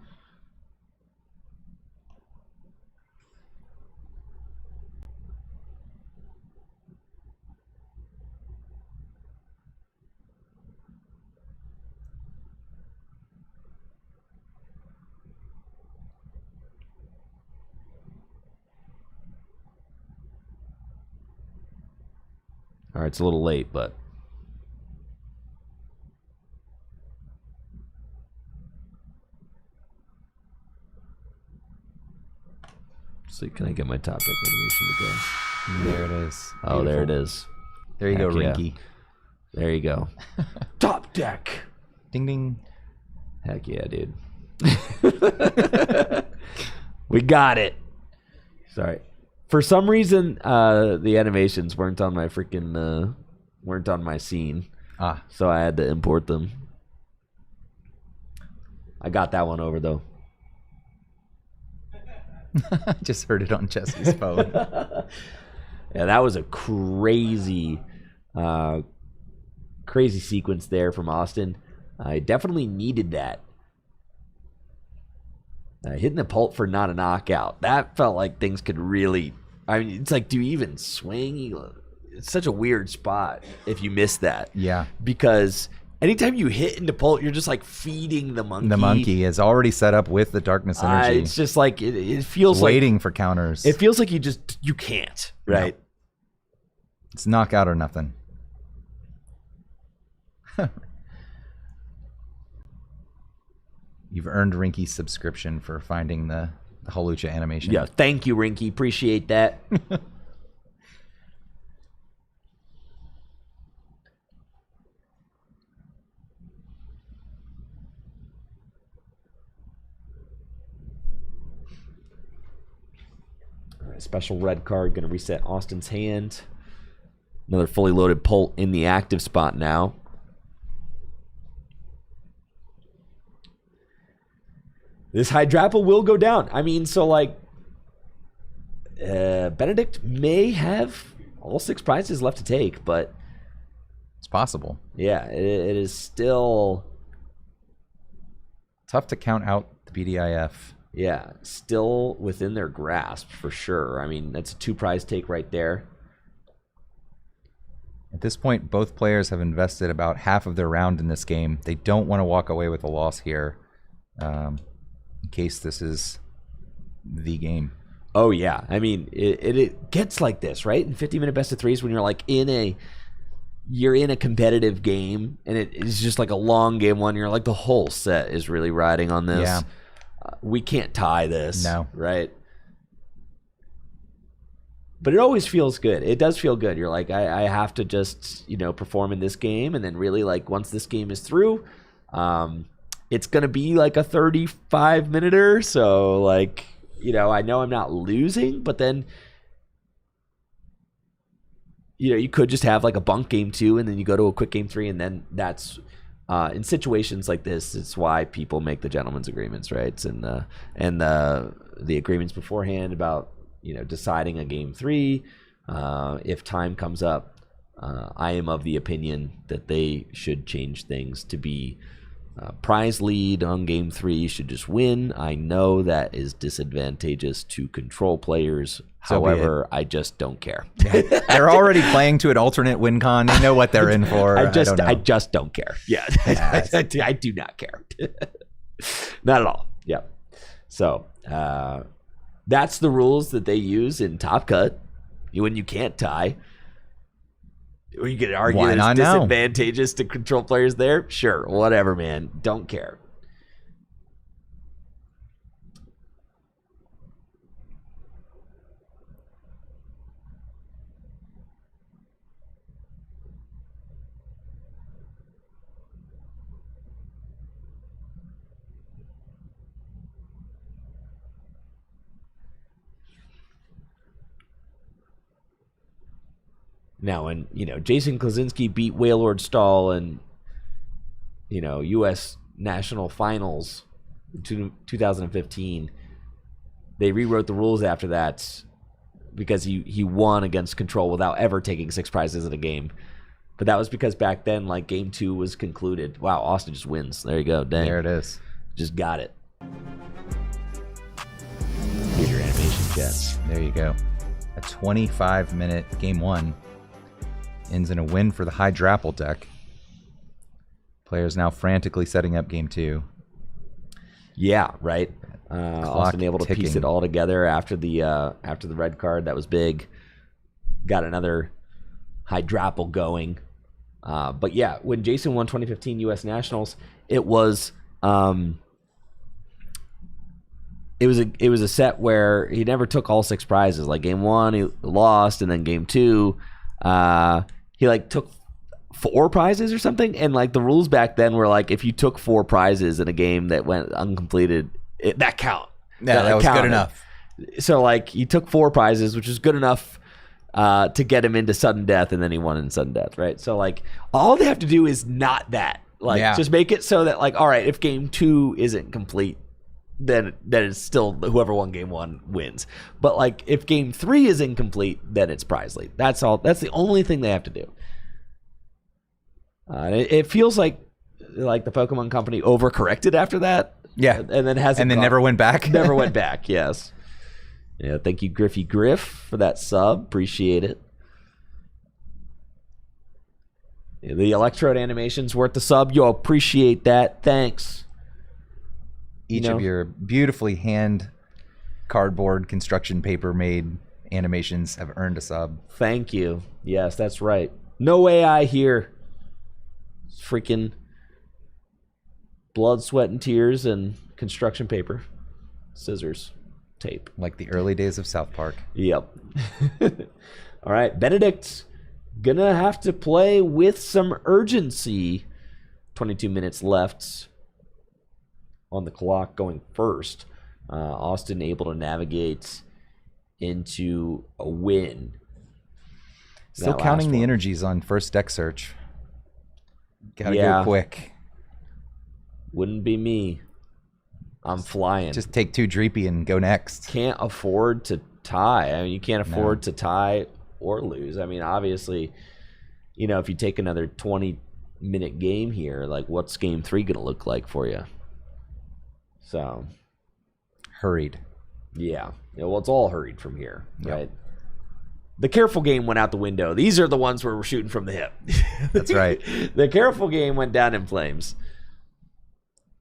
All right, it's a little late, but so can I get my top deck animation to go?
There it is.
Oh, there it is.
There you go,
Heck yeah.
Rinky.
There you go. Top deck.
Ding ding.
Heck yeah, dude. We got it. Sorry. For some reason, the animations weren't on my freaking weren't on my scene. So I had to import them. I got that one over though.
Just heard it on Jesse's phone.
Yeah, that was a crazy crazy sequence there from Austin. I definitely needed that. Hitting the pult for not a knockout. That felt like things could really... I mean, it's like, do you even swing? It's such a weird spot if you miss that.
Yeah.
Because anytime you hit into Pult, you're just like feeding the monkey.
The monkey is already set up with the darkness energy.
It's just like it feels
waiting for counters.
It feels like you can't, right?
No. It's knockout or nothing. You've earned Rinky's subscription for finding the Hawlucha animation.
Yeah, thank you, Rinky. Appreciate that. All right, special red card, going to reset Austin's hand. Another fully loaded Pult in the active spot now. This Hydrapple will go down. I mean, so like, Benedict may have all 6 prizes left to take, but
it's possible.
Yeah, it is still
tough to count out the BDIF.
Yeah, still within their grasp for sure. I mean, that's a 2 prize take right there.
At this point, both players have invested about half of their round in this game. They don't want to walk away with a loss here. In case this is the game.
Oh yeah, I mean it gets like this, right? In 50-minute best of threes, when you're like you're in a competitive game, and it is just like a long game one. You're like the whole set is really riding on this.
Yeah,
we can't tie this.
No,
right? But it always feels good. It does feel good. You're like, I have to just perform in this game, and then really like once this game is through. It's going to be like a 35-minute-er, so like, I know I'm not losing, but then, you could just have like a bunk game 2, and then you go to a quick game 3, and then that's, in situations like this, it's why people make the gentleman's agreements, right? And the agreements beforehand about, deciding a game 3, if time comes up, I am of the opinion that they should change things to be prize lead on game 3 should just win. I know that is disadvantageous to control players. However, I just don't care.
They're already playing to an alternate win con. They know what they're in for.
I just don't care. Yeah, I do not care. Not at all. Yeah. So that's the rules that they use in Top Cut when you can't tie. You could argue it's disadvantageous to control players there. Sure, whatever, man. Don't care. Now, when Jason Klaczynski beat Wailord Stahl in U.S. National Finals in 2015, they rewrote the rules after that because he won against Control without ever taking 6 prizes in a game. But that was because back then, like, game 2 was concluded. Wow, Austin just wins. There you go. Dang.
There it is.
Just got it. Here's your animation, chat.
There you go. A 25-minute game 1. Ends in a win for the Hydrapple deck. Players now frantically setting up game 2.
Yeah, right. Austin able to piece it all together after the red card. That was big. Got another Hydrapple going. But yeah, when Jason won 2015 U.S. Nationals, it was a set where he never took all 6 prizes. Like game 1, he lost, and then game 2. He like took 4 prizes or something, and like the rules back then were like if you took 4 prizes in a game that went uncompleted, that count.
Yeah, that was good enough.
So like he took 4 prizes, which was good enough to get him into sudden death, and then he won in sudden death, right? So like all they have to do is not that. Like just make it so that like, all right, if game 2 isn't complete, then it's still whoever won game 1 wins. But like if game 3 is incomplete, then it's prize lead. That's all. That's the only thing they have to do. It feels like the Pokemon Company overcorrected after that.
Yeah,
and then
never went back.
Never went back. Yes. Yeah. Thank you, Griffy Griff, for that sub. Appreciate it. The Electrode animation's worth the sub. You'll appreciate that. Thanks.
Each of your beautifully hand cardboard construction paper made animations have earned a sub.
Thank you. Yes, that's right. No AI here. Freaking blood, sweat, and tears and construction paper. Scissors. Tape.
Like the early days of South Park.
Yep. All right. Benedict gonna have to play with some urgency. 22 minutes left on the clock going first. Austin able to navigate into a win.
Still counting the energies on first deck search. Gotta go quick.
Wouldn't be me. I'm flying.
Just take 2 Dreepy and go next.
Can't afford to tie. I mean, you can't afford to tie or lose. I mean, obviously, you know, if you take another 20-minute game here, like, what's game 3 going to look like for you? So.
Hurried.
Yeah. Well, it's all hurried from here, right? The careful game went out the window. These are the ones where we're shooting from the hip.
That's right.
The careful game went down in flames.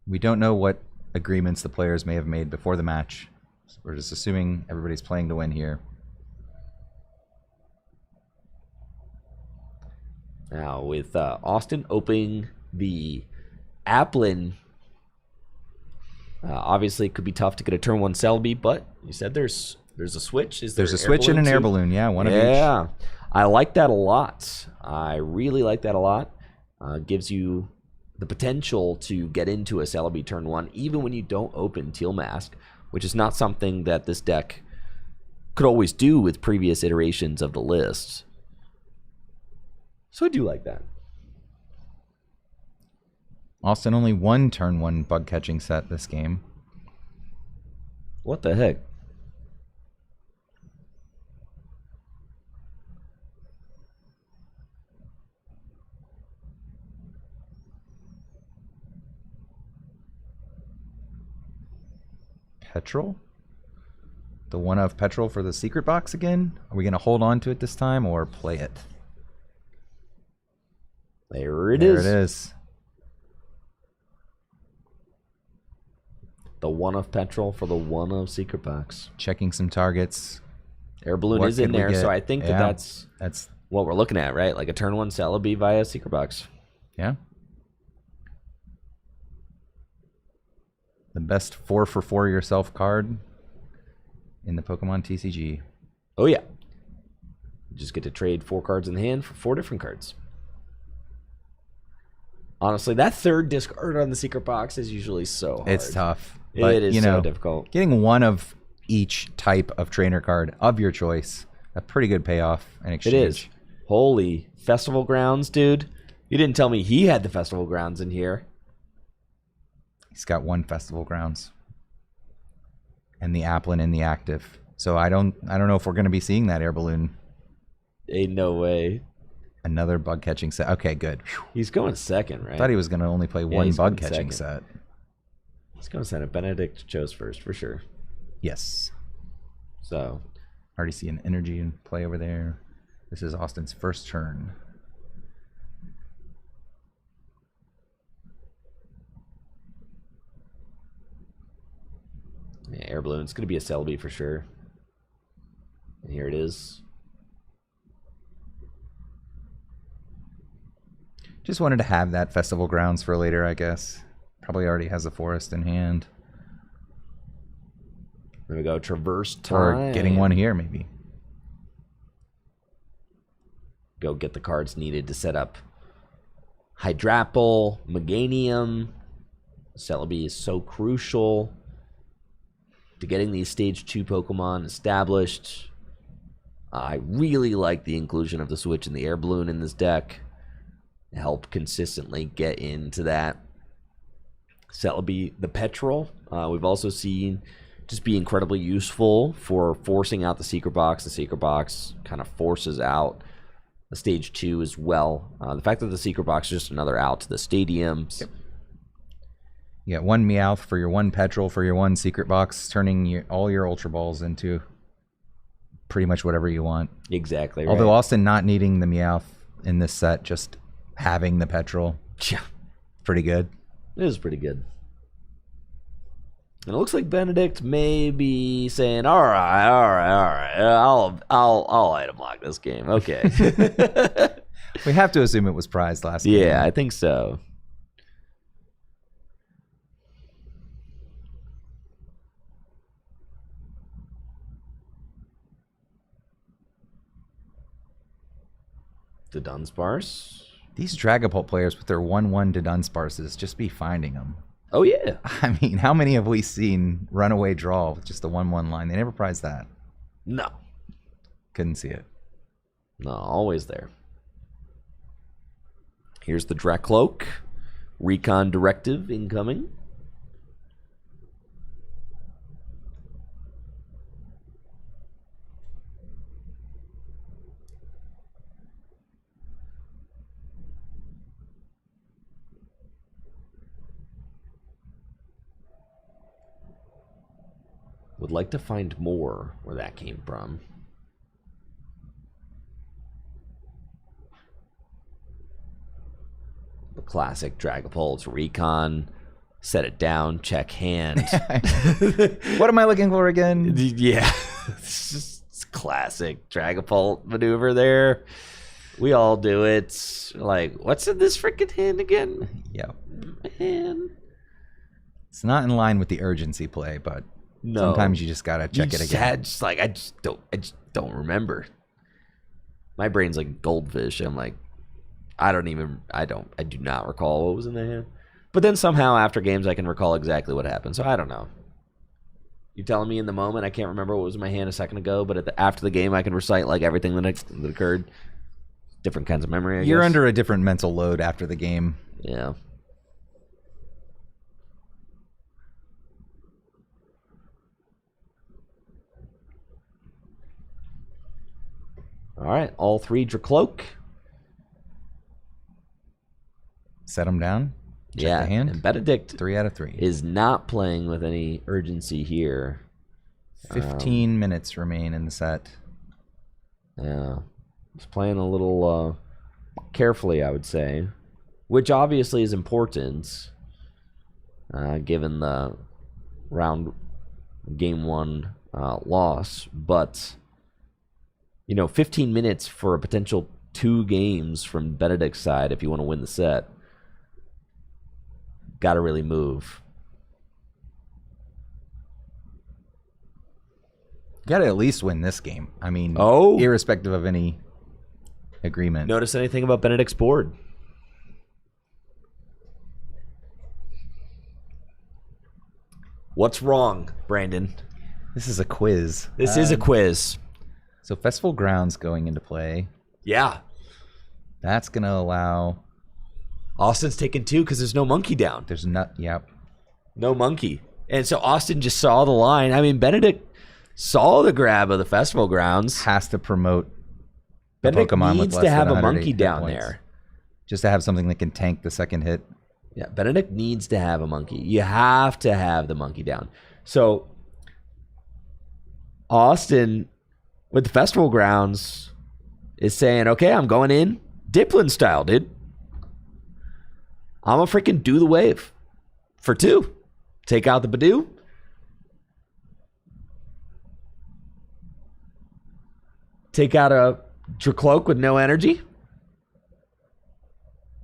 We don't know what agreements the players may have made before the match. So we're just assuming everybody's playing to win here.
Now, with Austin opening the Applin, obviously it could be tough to get a turn 1 Celebi, but you said there's a switch.
There's a switch and an air balloon, one of each.
Yeah, I like that a lot. I really like that a lot. Gives you the potential to get into a Celebi turn 1, even when you don't open Teal Mask, which is not something that this deck could always do with previous iterations of the list. So I do like that.
Austin only 1 turn 1 bug catching set this game.
What the heck?
Petrol? The one of Petrol for the secret box again? Are we going to hold on to it this time or play it?
There it is.
There it is.
The one of Petrol for the one of secret box.
Checking some targets.
Air balloon
What
is in
could we
there,
get?
so I think
Yeah,
that's what we're looking at, right? Like a turn 1 Celebi via secret box.
Yeah. The best 4 for 4 yourself card in the Pokemon TCG.
Oh, yeah. You just get to trade 4 cards in the hand for 4 different cards. Honestly, that third discard on the secret box is usually so hard.
It's tough. But,
It is so difficult.
Getting one of each type of trainer card of your choice, a pretty good payoff in exchange.
It is. Holy Festival Grounds, dude. You didn't tell me he had the Festival Grounds in here.
He's got 1 Festival Grounds. And the Applin in the active. So I don't know if we're going to be seeing that air balloon.
Ain't no way.
Another bug catching set. Okay, good. Whew.
He's going second, right?
I thought he was going to only play one
he's
bug
going
catching
second.
set.
He's going second. Benedict chose first, for sure.
Yes.
So.
Already see an energy in play over there. This is Austin's first turn.
Yeah, air balloon. It's going to be a Celebi for sure. And here it is.
Just wanted to have that Festival Grounds for later, I guess. Probably already has a forest in hand.
There we go. Traverse time.
Or getting one here, maybe.
Go get the cards needed to set up Hydrapple, Meganium. Celebi is so crucial to getting these Stage 2 Pokemon established. I really like the inclusion of the switch and the air balloon in this deck. Help consistently get into that. Celebi, the Petrol, we've also seen just be incredibly useful for forcing out the secret box. The secret box kind of forces out the Stage 2 as well. The fact that the secret box is just another out to the stadiums.
Yep. You got 1 Meowth for your 1 Petrol for your 1 secret box, turning all your Ultra Balls into pretty much whatever you want.
Exactly.
Although
right.
Austin not needing the Meowth in this set just having the petrol.
Yeah,
Pretty good.
it is pretty good. And it looks like Benedict may be saying, all right, I'll item lock this game. Okay.
We have to assume it was prized last game.
Yeah, I think so. The Dunsparce.
These Dragapult players with their 1/1 to Dunsparces just be finding them.
Oh, yeah.
I mean, how many have we seen runaway draw with just a 1/1 line? They never prize that.
No.
Couldn't see it.
No, always there. Here's the Drakloak. Recon Directive incoming. Would like to find more where that came from. The classic Dragapult Recon. Set it down, check hand.
What am I looking for again?
Yeah. It's just classic Dragapult maneuver there. We all do it. Like, what's in this freaking hand again?
Yeah.
Man.
It's not in line with the urgency play, but
No.
sometimes you just gotta check it again.
I just don't remember. My brain's like a goldfish. I'm like, I do not recall what was in the hand. But then somehow after games I can recall exactly what happened. So I don't know. You're telling me in the moment I can't remember what was in my hand a second ago, but after the game I can recite like everything that occurred. Different kinds of memory, I
You're
guess.
under a different mental load after the game.
Yeah. All right, all three Drakloak.
Set them down. Check
Yeah,
the hand.
and Benedict
3 out of 3.
is not playing with any urgency here.
15 minutes remain in the set.
Yeah, he's playing a little carefully, I would say, which obviously is important, given the game one loss. But 15 minutes for a potential 2 games from Benedict's side if you want to win the set. Got to really move.
Got to at least win this game. I mean,
Oh.
irrespective of any agreement.
Notice anything about Benedict's board? What's wrong, Brandon?
This is a quiz.
This is a quiz.
So Festival Grounds going into play.
Yeah.
That's going to allow...
Austin's taking 2 because there's no monkey down.
There's not... Yep.
No monkey. And so Austin just saw the line. I mean, Benedict saw the grab of the Festival Grounds.
Has to promote the
Benedict
Pokemon with
needs
less
to have
than
a
108
monkey
hit
down
points.
there.
Just to have something that can tank the second hit.
Yeah, Benedict needs to have a monkey. You have to have the monkey down. So Austin, with the Festival Grounds, is saying, okay, I'm going in Diplin style, dude. I'm going to freaking do the wave for 2. Take out the Badoo. Take out a Drakloak with no energy.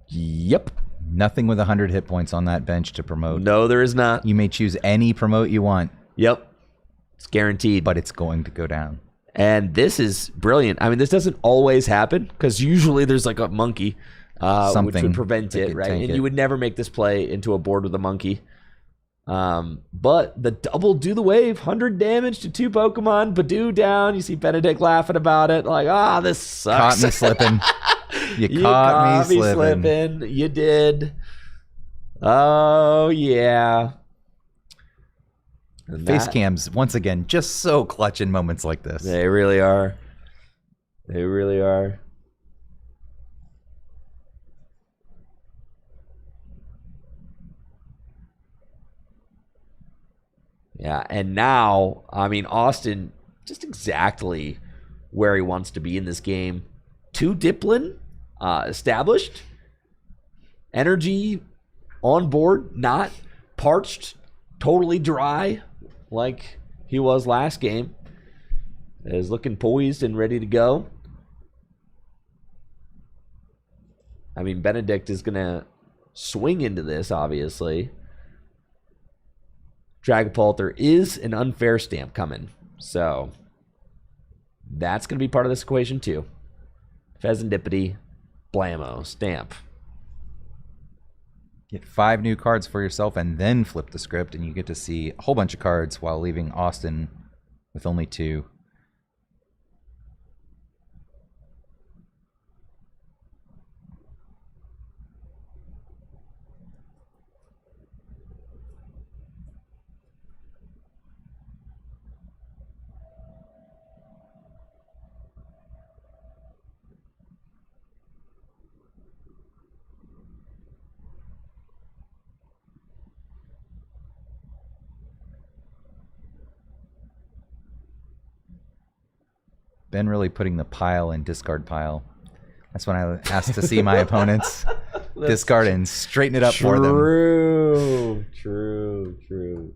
Yep.
Nothing with 100 hit points on that bench to promote.
No, there is not.
You may choose any promote you want.
Yep. It's guaranteed.
But it's going to go down.
And this is brilliant. I mean, this doesn't always happen because usually there's like a monkey, which
Something
would prevent
that
it,
could
right?
tank
And
it.
you would never make this play into a board with a monkey. But the double do the wave, 100 damage to 2 Pokemon, Badoo down. You see Benedict laughing about it, like, this sucks.
Caught me slipping. You caught me slipping.
You did. Oh, yeah. And
Face
that-
cams, once again, just so clutch in moments like this.
They really are. They really are. Yeah, and now, I mean, Austin, just exactly where he wants to be in this game. 2 Diplin established. Energy on board, not parched, totally dry like he was last game. Is looking poised and ready to go. I mean, Benedict is going to swing into this, obviously. Dragapult, there is an unfair stamp coming. So that's going to be part of this equation too. Pheasantipity, Blammo, stamp.
Get 5 new cards for yourself and then flip the script, and you get to see a whole bunch of cards while leaving Austin with only 2. Ben really putting the pile in discard pile. That's when I asked to see my opponents discard and straighten it up for them.
True.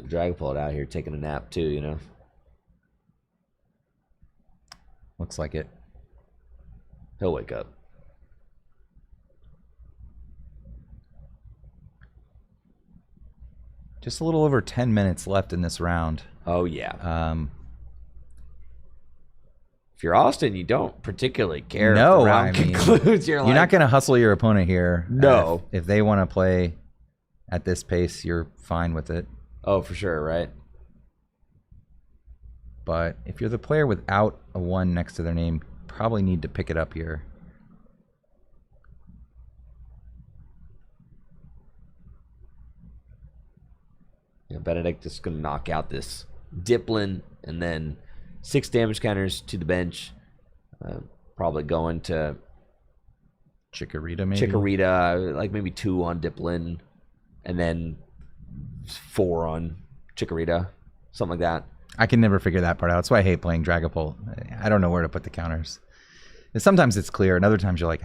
Dragapult out here taking a nap too, you know.
Looks like it.
He'll wake up.
Just a little over 10 minutes left in this round.
Oh yeah. If you're Austin, you don't particularly care.
No,
if the round
I mean,
concludes.
You're not going to hustle your opponent here.
No.
If they want to play at this pace, you're fine with it.
Oh, for sure, right?
But if you're the player without a 1 next to their name, you probably need to pick it up here.
Yeah, Benedict is going to knock out this Diplin and then 6 damage counters to the bench. Probably going to
Chikorita, maybe?
Chikorita, like maybe 2 on Diplin and then 4 on Chikorita, something like that.
I can never figure that part out. That's why I hate playing Dragapult. I don't know where to put the counters. And sometimes it's clear, and other times you're like,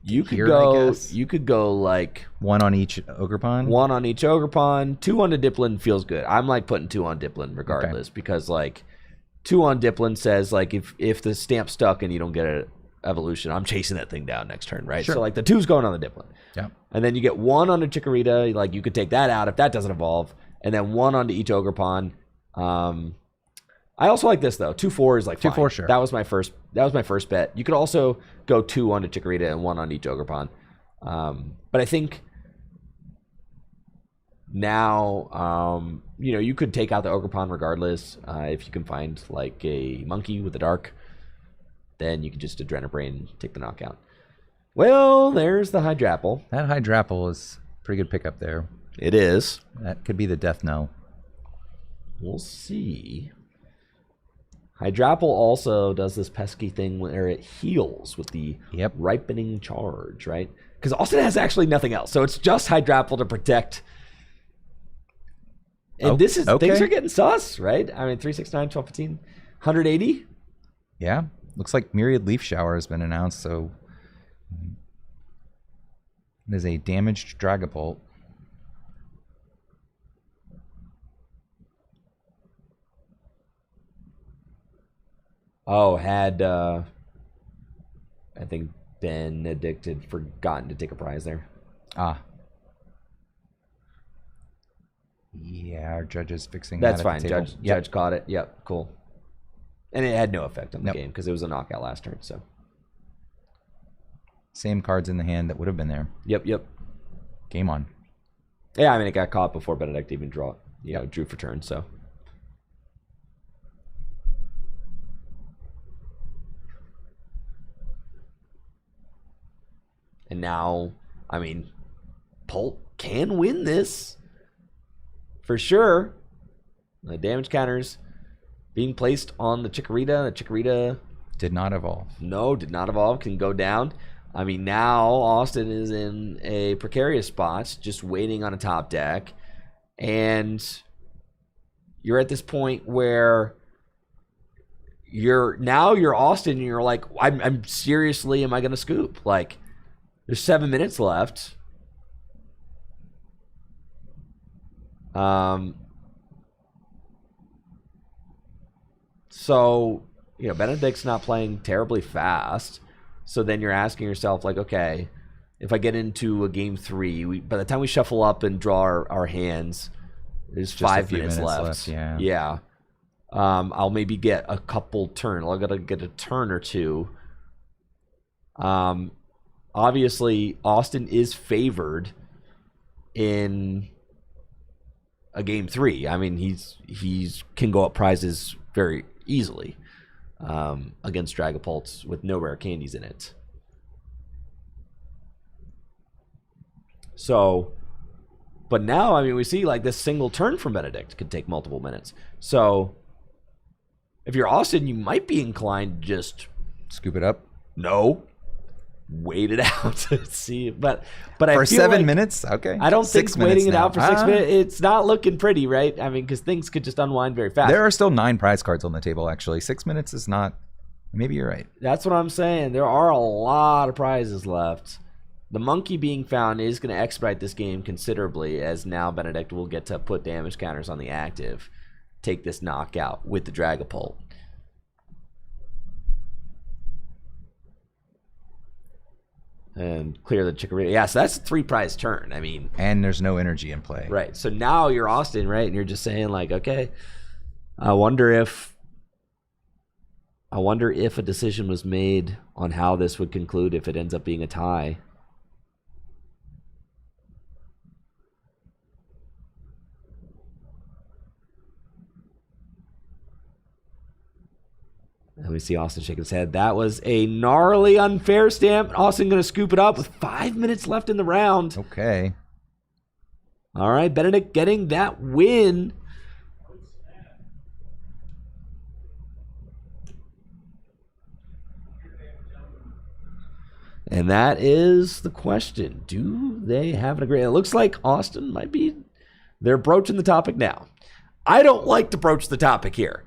you could
here,
go. You could go like
1 on each Ogerpon.
1 on each Ogerpon. 2 on the Diplin feels good. I'm like putting 2 on Diplin regardless because like 2 on Diplin says like if the stamp's stuck and you don't get an evolution, I'm chasing that thing down next turn, right?
Sure.
So like the 2's going on the Diplin.
Yeah.
And then you get 1 on a Chikorita, like you could take that out if that doesn't evolve, and then 1 onto each Ogerpon. I also like this though. 2/4 is like
2/4, sure.
That was my first bet. You could also go 2 onto Chikorita and 1 on each Ogerpon. But I think now you could take out the Ogerpon regardless. If you can find like a monkey with a dark, then you can just Adrenabrain take the knockout. Well, there's the Hydrapple.
That Hydrapple is a pretty good pickup there.
It is.
That could be the death knell.
We'll see. Hydrapple also does this pesky thing where it heals with the ripening charge, right? Because Austin has actually nothing else. So it's just Hydrapple to protect. And things are getting sus, right? I mean, 369, 1215, 180.
Yeah. Looks like Myriad Leaf Shower has been announced, so it is a damaged Dragapult.
Oh, had I think Benedict had forgotten to take a prize there.
Ah. Yeah, our judge is fixing
That's
that.
That's fine. Judge caught it. Yep, cool. And it had no effect on the game because it was a knockout last turn. So
same cards in the hand that would have been there.
Yep.
Game on.
Yeah, I mean it got caught before Benedict even drew for turn. So. And now, I mean, Pult can win this. for sure. The damage counters being placed on the Chikorita. The Chikorita
Did not evolve.
No, did not evolve. Can go down. I mean, now Austin is in a precarious spot, just waiting on a top deck. And you're at this point where you're Austin, and you're like, I'm seriously, am I going to scoop? Like, there's 7 minutes left. So, Benedict's not playing terribly fast. So then you're asking yourself, like, okay, if I get into a game 3, by the time we shuffle up and draw our hands, there's
Just
5
a few
minutes left.
Yeah.
I'll maybe get a couple turns. I'll gotta get a turn or two. Obviously, Austin is favored in a game 3. I mean, he's can go up prizes very easily against Dragapult with no rare candies in it. So, but now, I mean, we see like this single turn from Benedict could take multiple minutes. So, if you're Austin, you might be inclined to just
Scoop it up.
wait it out to see. But
For
I feel
7
like,
minutes? Okay.
I don't think
6 minutes
waiting it
now.
out for 6 minutes, it's not looking pretty, right? I mean, because things could just unwind very fast.
There are still 9 prize cards on the table, actually. 6 minutes is not... Maybe you're right.
That's what I'm saying. There are a lot of prizes left. The monkey being found is going to expedite this game considerably, as now Benedict will get to put damage counters on the active, take this knockout with the Dragapult. And clear the Chikorita. Yeah, so that's a 3 prize turn. I mean,
And there's no energy in play.
right. So now you're Austin, right? And you're just saying like, okay, I wonder if a decision was made on how this would conclude if it ends up being a tie. And we see Austin shake his head. That was a gnarly unfair stamp. Austin going to scoop it up with 5 minutes left in the round.
Okay.
All right, Benedict getting that win. And that is the question. Do they have an agreement? It looks like Austin might be. They're broaching the topic now. I don't like to broach the topic here.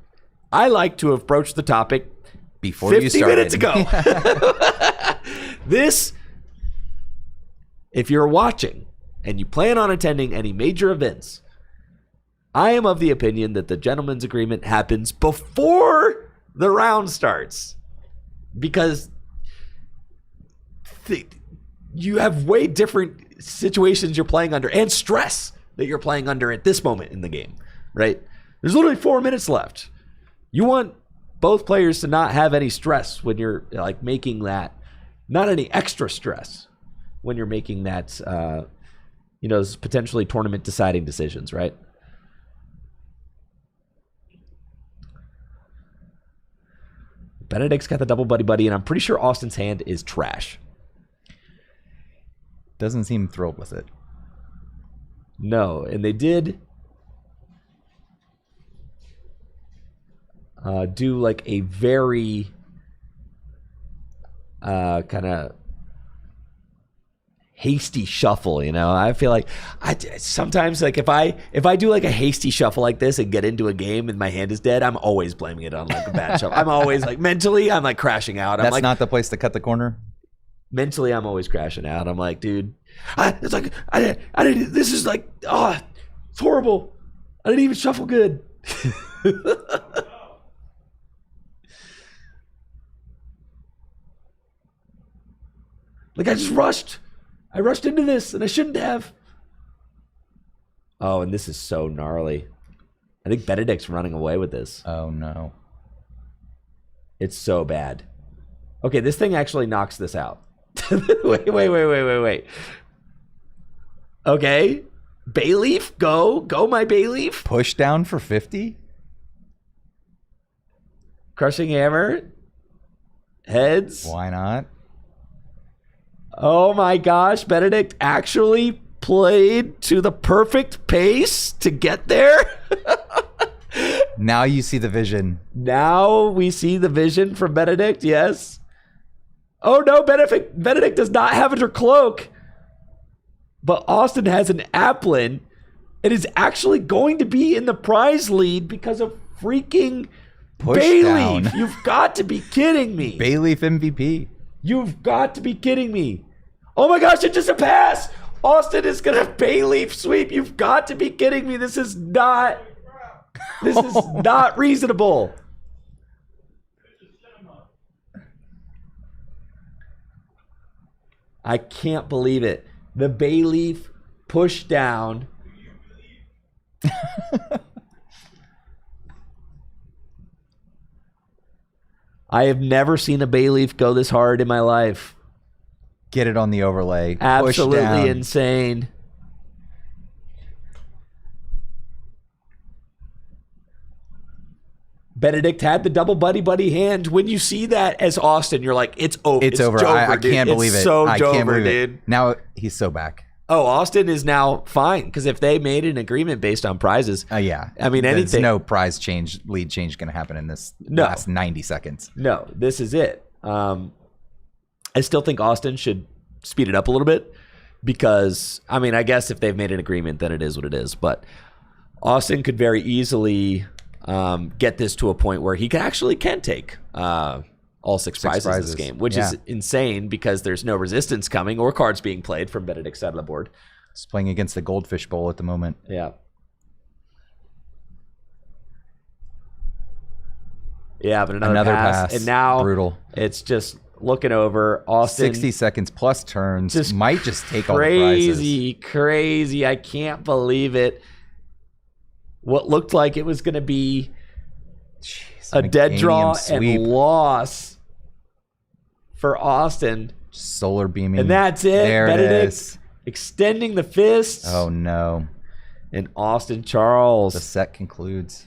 I like to have broached the topic
Before you
50
started.
minutes ago. This, if you're watching and you plan on attending any major events, I am of the opinion that the gentleman's agreement happens before the round starts. Because you have way different situations you're playing under and stress that you're playing under at this moment in the game, right? There's literally 4 minutes left. You want both players to not have any stress when you're like making that, not any extra stress when you're making that, those potentially tournament deciding decisions, right? Benedict's got the double buddy, and I'm pretty sure Austin's hand is trash.
Doesn't seem thrilled with it.
No, and they did do like a very kind of hasty shuffle. I feel like sometimes like if I do like a hasty shuffle like this and get into a game and my hand is dead, I'm always blaming it on like a bad shuffle. I'm always like mentally, I'm like crashing out.
That's
I'm like,
not the place to cut the corner?
mentally, I'm always crashing out. I'm like, dude, it's like I didn't. This is like, it's horrible. I didn't even shuffle good. Like I just rushed. I rushed into this, and I shouldn't have. Oh, and this is so gnarly. I think Benedict's running away with this.
Oh, no.
It's so bad. Okay, this thing actually knocks this out. Wait. Okay. Bayleaf, go my Bayleaf.
Push down for 50?
Crushing Hammer. Heads.
Why not?
Oh my gosh, Benedict actually played to the perfect pace to get there.
Now you see the vision.
Now we see the vision from Benedict, yes. Oh no, Benedict does not have her cloak. But Austin has an Applin. It is actually going to be in the prize lead because of freaking
Push
Bayleaf.
down.
You've got to be kidding me.
Bayleaf MVP.
You've got to be kidding me. Oh my gosh, it's just a pass. Austin is going to Bayleaf sweep. You've got to be kidding me. This is not reasonable. I can't believe it. The Bayleaf push down. I have never seen a Bayleaf go this hard in my life.
Get it on the overlay.
Absolutely
Push down.
insane. Benedict had the double buddy hand. When you see that as Austin, you're like, it's over.
It's over. I
dude.
can't believe
it's
it.
So
I can't believe
dude.
it. Now he's so back.
Oh, Austin is now fine because if they made an agreement based on prizes,
Yeah.
I mean,
There's
anything.
no prize change, lead change going to happen in this last 90 seconds.
No, this is it. I still think Austin should speed it up a little bit because, I mean, I guess if they've made an agreement, then it is what it is. But Austin could very easily get this to a point where he can take all six prizes in this game, which is insane because there's no resistance coming or cards being played from Benedict's side of the board.
He's playing against the Goldfish Bowl at the moment.
Yeah. Yeah, but another pass. And now
brutal.
It's just looking over. Austin.
60 seconds plus turns. Might just take all the
crazy,
prizes.
crazy. I can't believe it. What looked like it was going to be a dead draw
sweep.
and loss for Austin.
Solar beaming.
And that's it.
There
Benedict
it is.
extending the fist.
Oh, no.
And Austin Charles.
The set concludes.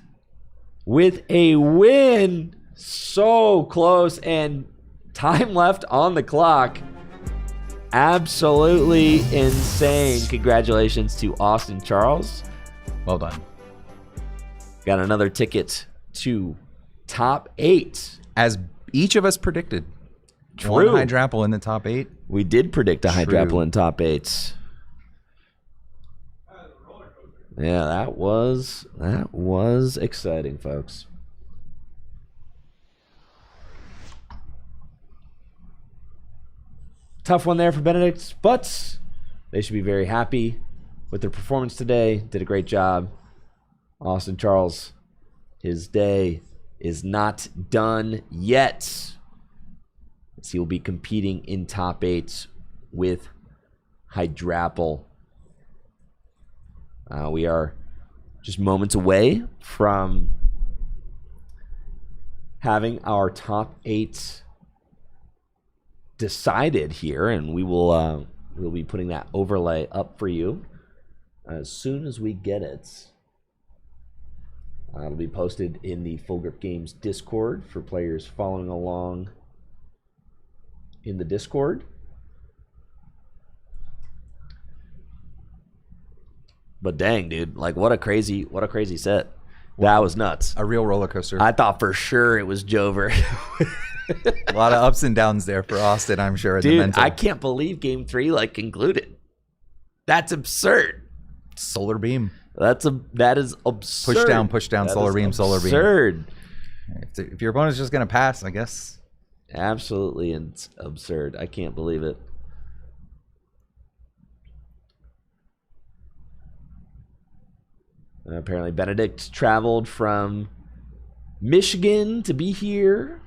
With a win. So close. And time left on the clock. Absolutely insane. Congratulations to Austin Charles.
Well done.
Got another ticket to top 8.
As each of us predicted.
True.
One Hydrapple in the top 8.
We did predict a Hydrapple in top 8. Yeah, that was exciting, folks. Tough one there for Benedict, but they should be very happy with their performance today. Did a great job. Austin Charles, his day is not done yet, as he will be competing in top 8 with Hydrapple. We are just moments away from having our top 8 decided here, and we'll be putting that overlay up for you as soon as we get it. It'll be posted in the Full Grip Games Discord for players following along in the Discord. But dang, dude, like what a crazy set. That was nuts.
A real roller coaster.
I thought for sure it was Jover.
A lot of ups and downs there for Austin, I'm sure.
Dude, I can't believe Game 3 concluded. That's absurd.
Solar beam.
That is absurd.
Push down,
That
solar
is
beam, solar beam.
Absurd.
If your opponent's just going to pass, I guess.
Absolutely absurd. I can't believe it. Apparently Benedict traveled from Michigan to be here.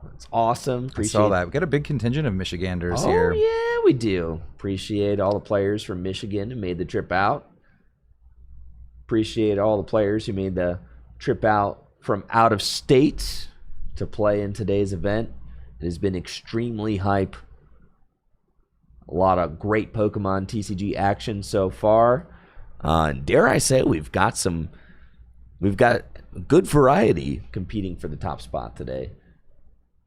That's awesome.
I saw that. We got a big contingent of Michiganders here.
Oh, yeah, we do. Appreciate all the players from Michigan who made the trip out. Appreciate all the players who made the trip out from out of state to play in today's event. It has been extremely hype. A lot of great Pokemon TCG action so far. And dare I say, we've got good variety competing for the top spot today.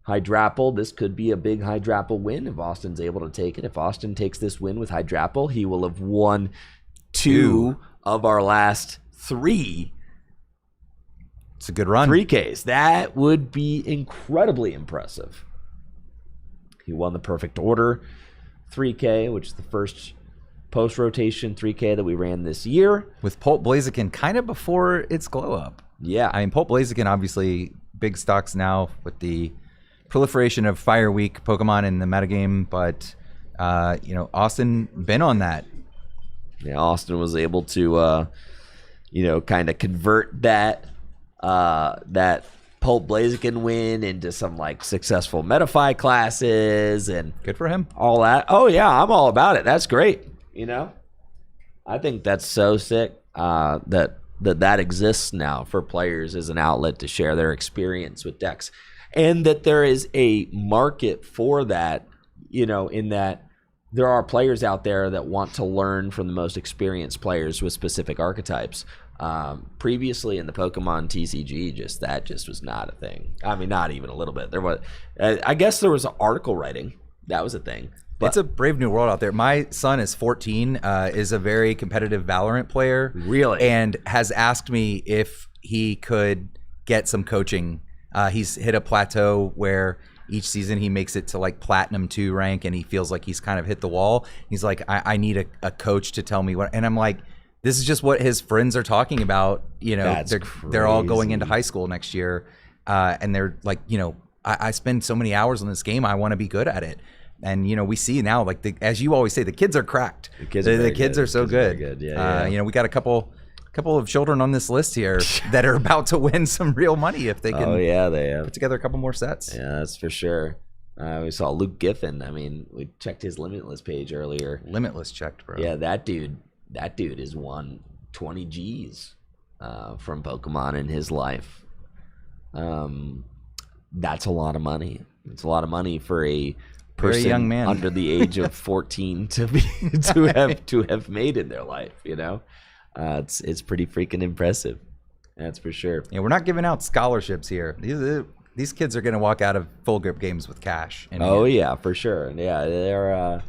Hydrapple, this could be a big Hydrapple win if Austin's able to take it. If Austin takes this win with Hydrapple, he will have won 2 of our last 3.
It's a good run.
3Ks. That would be incredibly impressive. He won the perfect order 3K, which is the first post-rotation 3K that we ran this year.
With Pulp Blaziken kind of before its glow up.
Yeah.
I mean, Pulp Blaziken, obviously, big stocks now with the proliferation of Fire Week Pokemon in the metagame, but, Austin been on that.
Yeah, Austin was able to, kind of convert that Pulp Blaziken win into some like successful Metafy classes and
good for him.
All that. Oh yeah, I'm all about it. That's great. I think that's so sick that exists now for players as an outlet to share their experience with decks, and that there is a market for that. In that there are players out there that want to learn from the most experienced players with specific archetypes. Previously in the Pokemon TCG, that was not a thing. I mean, not even a little bit. There was, I guess, there was article writing. That was a thing. But
it's a brave new world out there. My son is 14, is a very competitive Valorant player.
Really?
And has asked me if he could get some coaching. He's hit a plateau where each season he makes it to like Platinum 2 rank, and he feels like he's kind of hit the wall. He's like, I need a coach to tell me what. And I'm like, this is just what his friends are talking about. They're all going into high school next year. And they're like, I spend so many hours on this game. I want to be good at it. And, we see now, like, as you always say, the kids are cracked. The kids are so good.
Yeah.
We got a couple of children on this list here that are about to win some real money if they can
they have.
put together a couple more sets.
Yeah, that's for sure. We saw Luke Giffen. I mean, we checked his Limitless page earlier.
Limitless checked, bro.
Yeah, that dude has won 20 G's from Pokemon in his life. That's a lot of money. It's a lot of money for a person
very young man
under the age of 14 to have made in their life. It's pretty freaking impressive. That's for sure.
Yeah, we're not giving out scholarships here. These kids are going to walk out of Full Grip games with cash.
Yeah, for sure. Yeah, they're.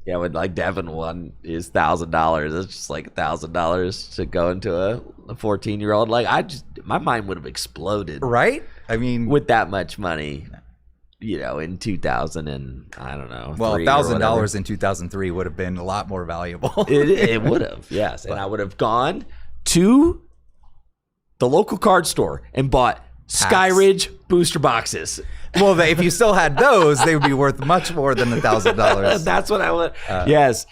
When like Devin won his $1,000, it's just like $1,000 to go into a 14-year-old. Like my mind would have exploded.
Right? I mean,
with that much money. In 2000 and I don't know.
Well, $1,000 in 2003 would have been a lot more valuable.
It would have, yes. And I would have gone to the local card store and bought Skyridge booster boxes.
Well, if you still had those, they would be worth much more than $1,000.
That's what I would. Yes.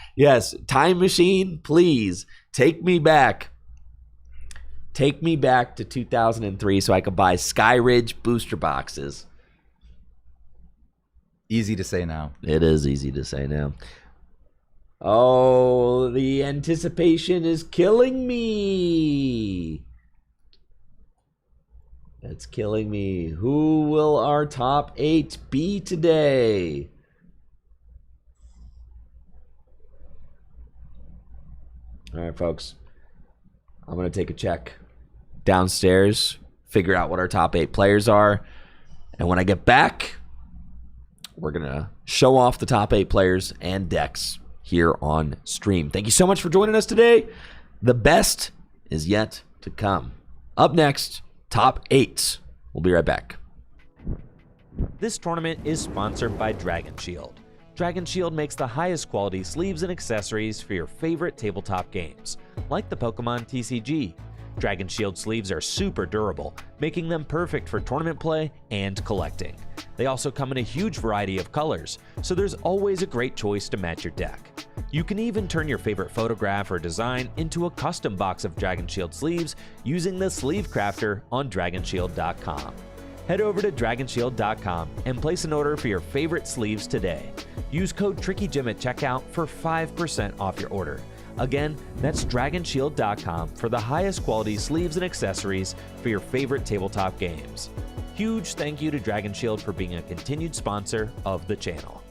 Time machine, please take me back. Take me back to 2003 so I could buy Skyridge booster boxes.
Easy to say now.
It is easy to say now. Oh, the anticipation is killing me. It's killing me. Who will our top 8 be today? All right, folks. I'm going to take a check downstairs, figure out what our top 8 players are. And when I get back, we're going to show off the top 8 players and decks here on stream. Thank you so much for joining us today. The best is yet to come. Up next, top 8. We'll be right back.
This tournament is sponsored by Dragon Shield. Dragon Shield makes the highest quality sleeves and accessories for your favorite tabletop games, like the Pokémon TCG. Dragon Shield sleeves are super durable, making them perfect for tournament play and collecting. They also come in a huge variety of colors, so there's always a great choice to match your deck. You can even turn your favorite photograph or design into a custom box of Dragon Shield sleeves using the Sleeve Crafter on DragonShield.com. Head over to DragonShield.com and place an order for your favorite sleeves today. Use code TrickyJim at checkout for 5% off your order. Again, that's DragonShield.com for the highest quality sleeves and accessories for your favorite tabletop games. Huge thank you to Dragon Shield for being a continued sponsor of the channel.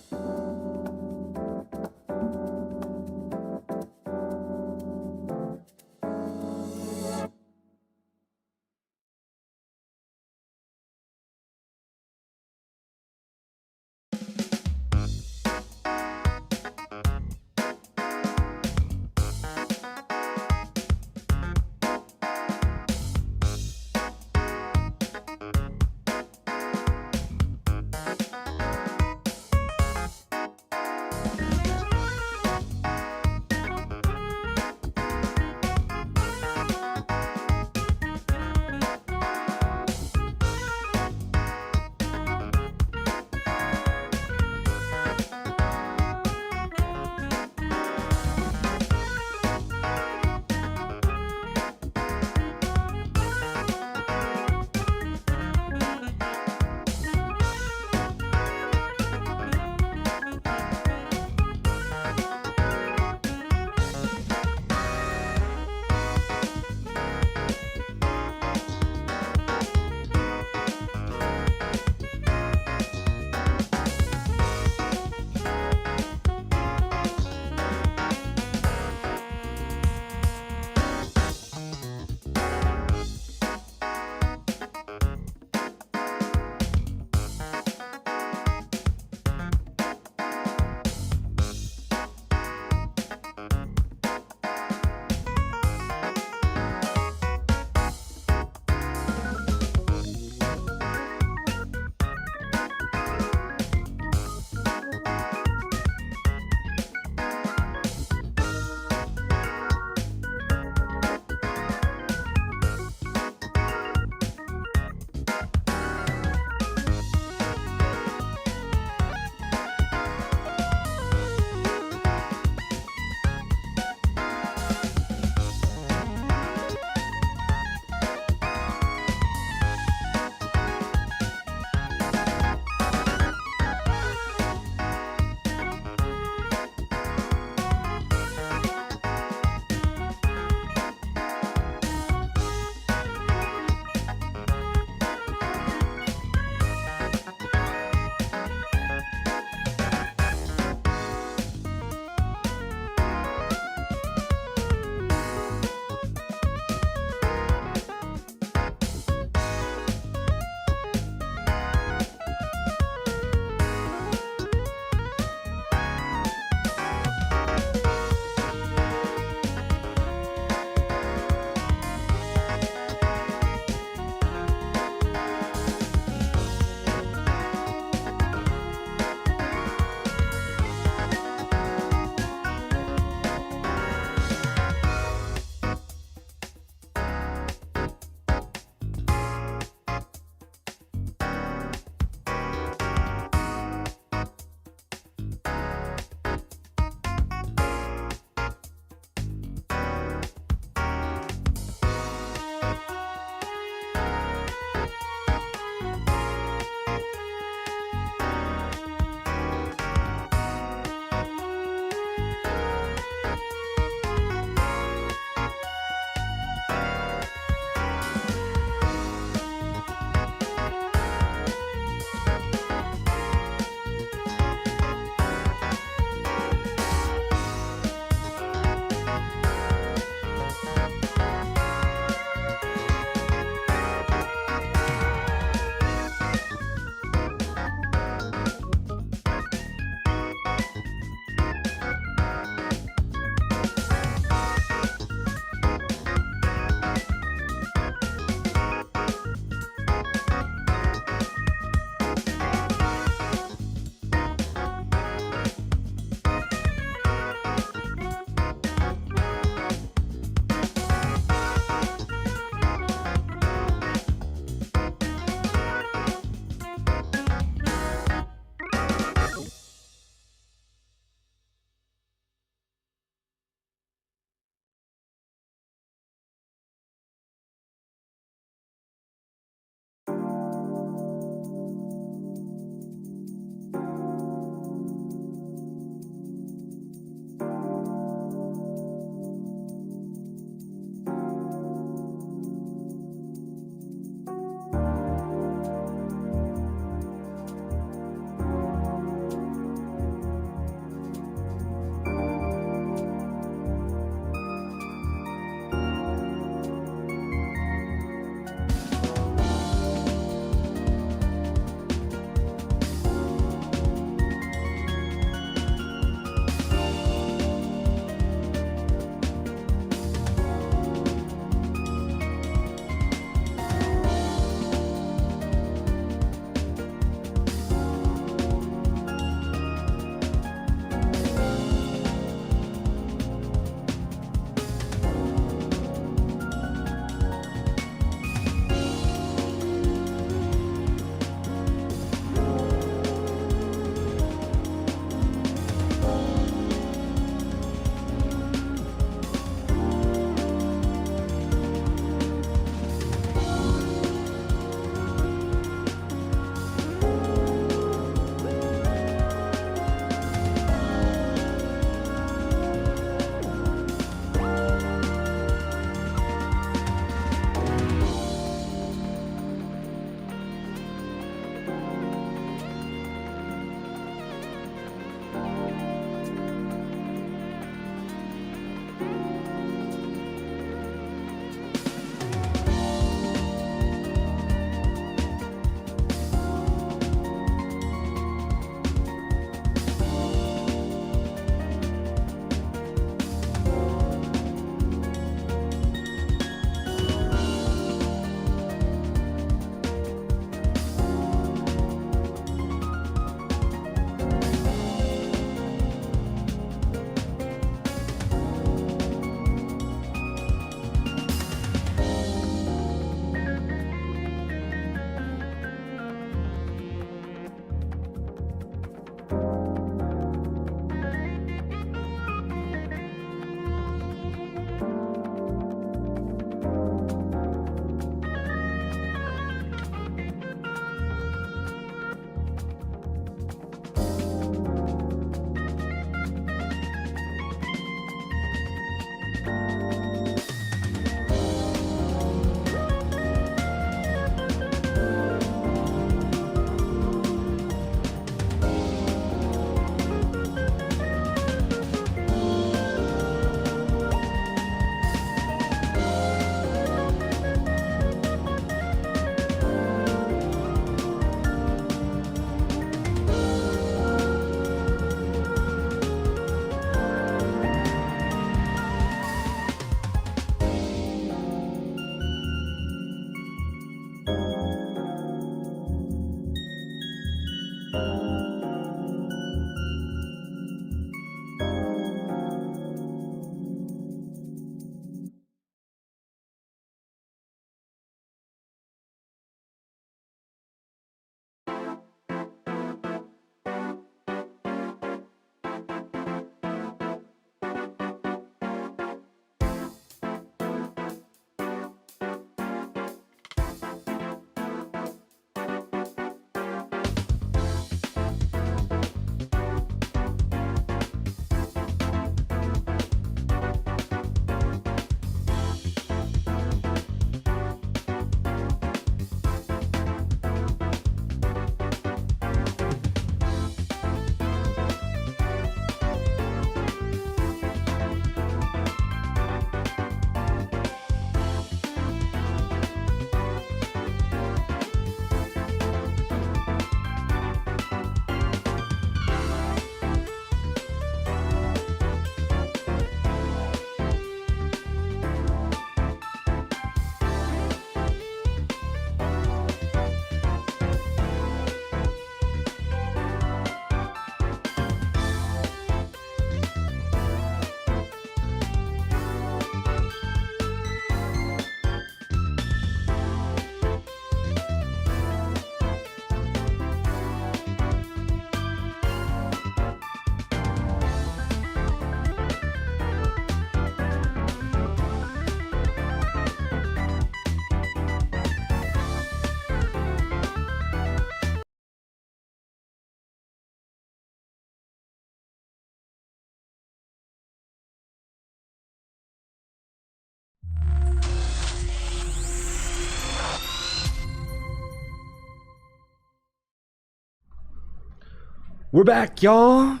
We're back, y'all.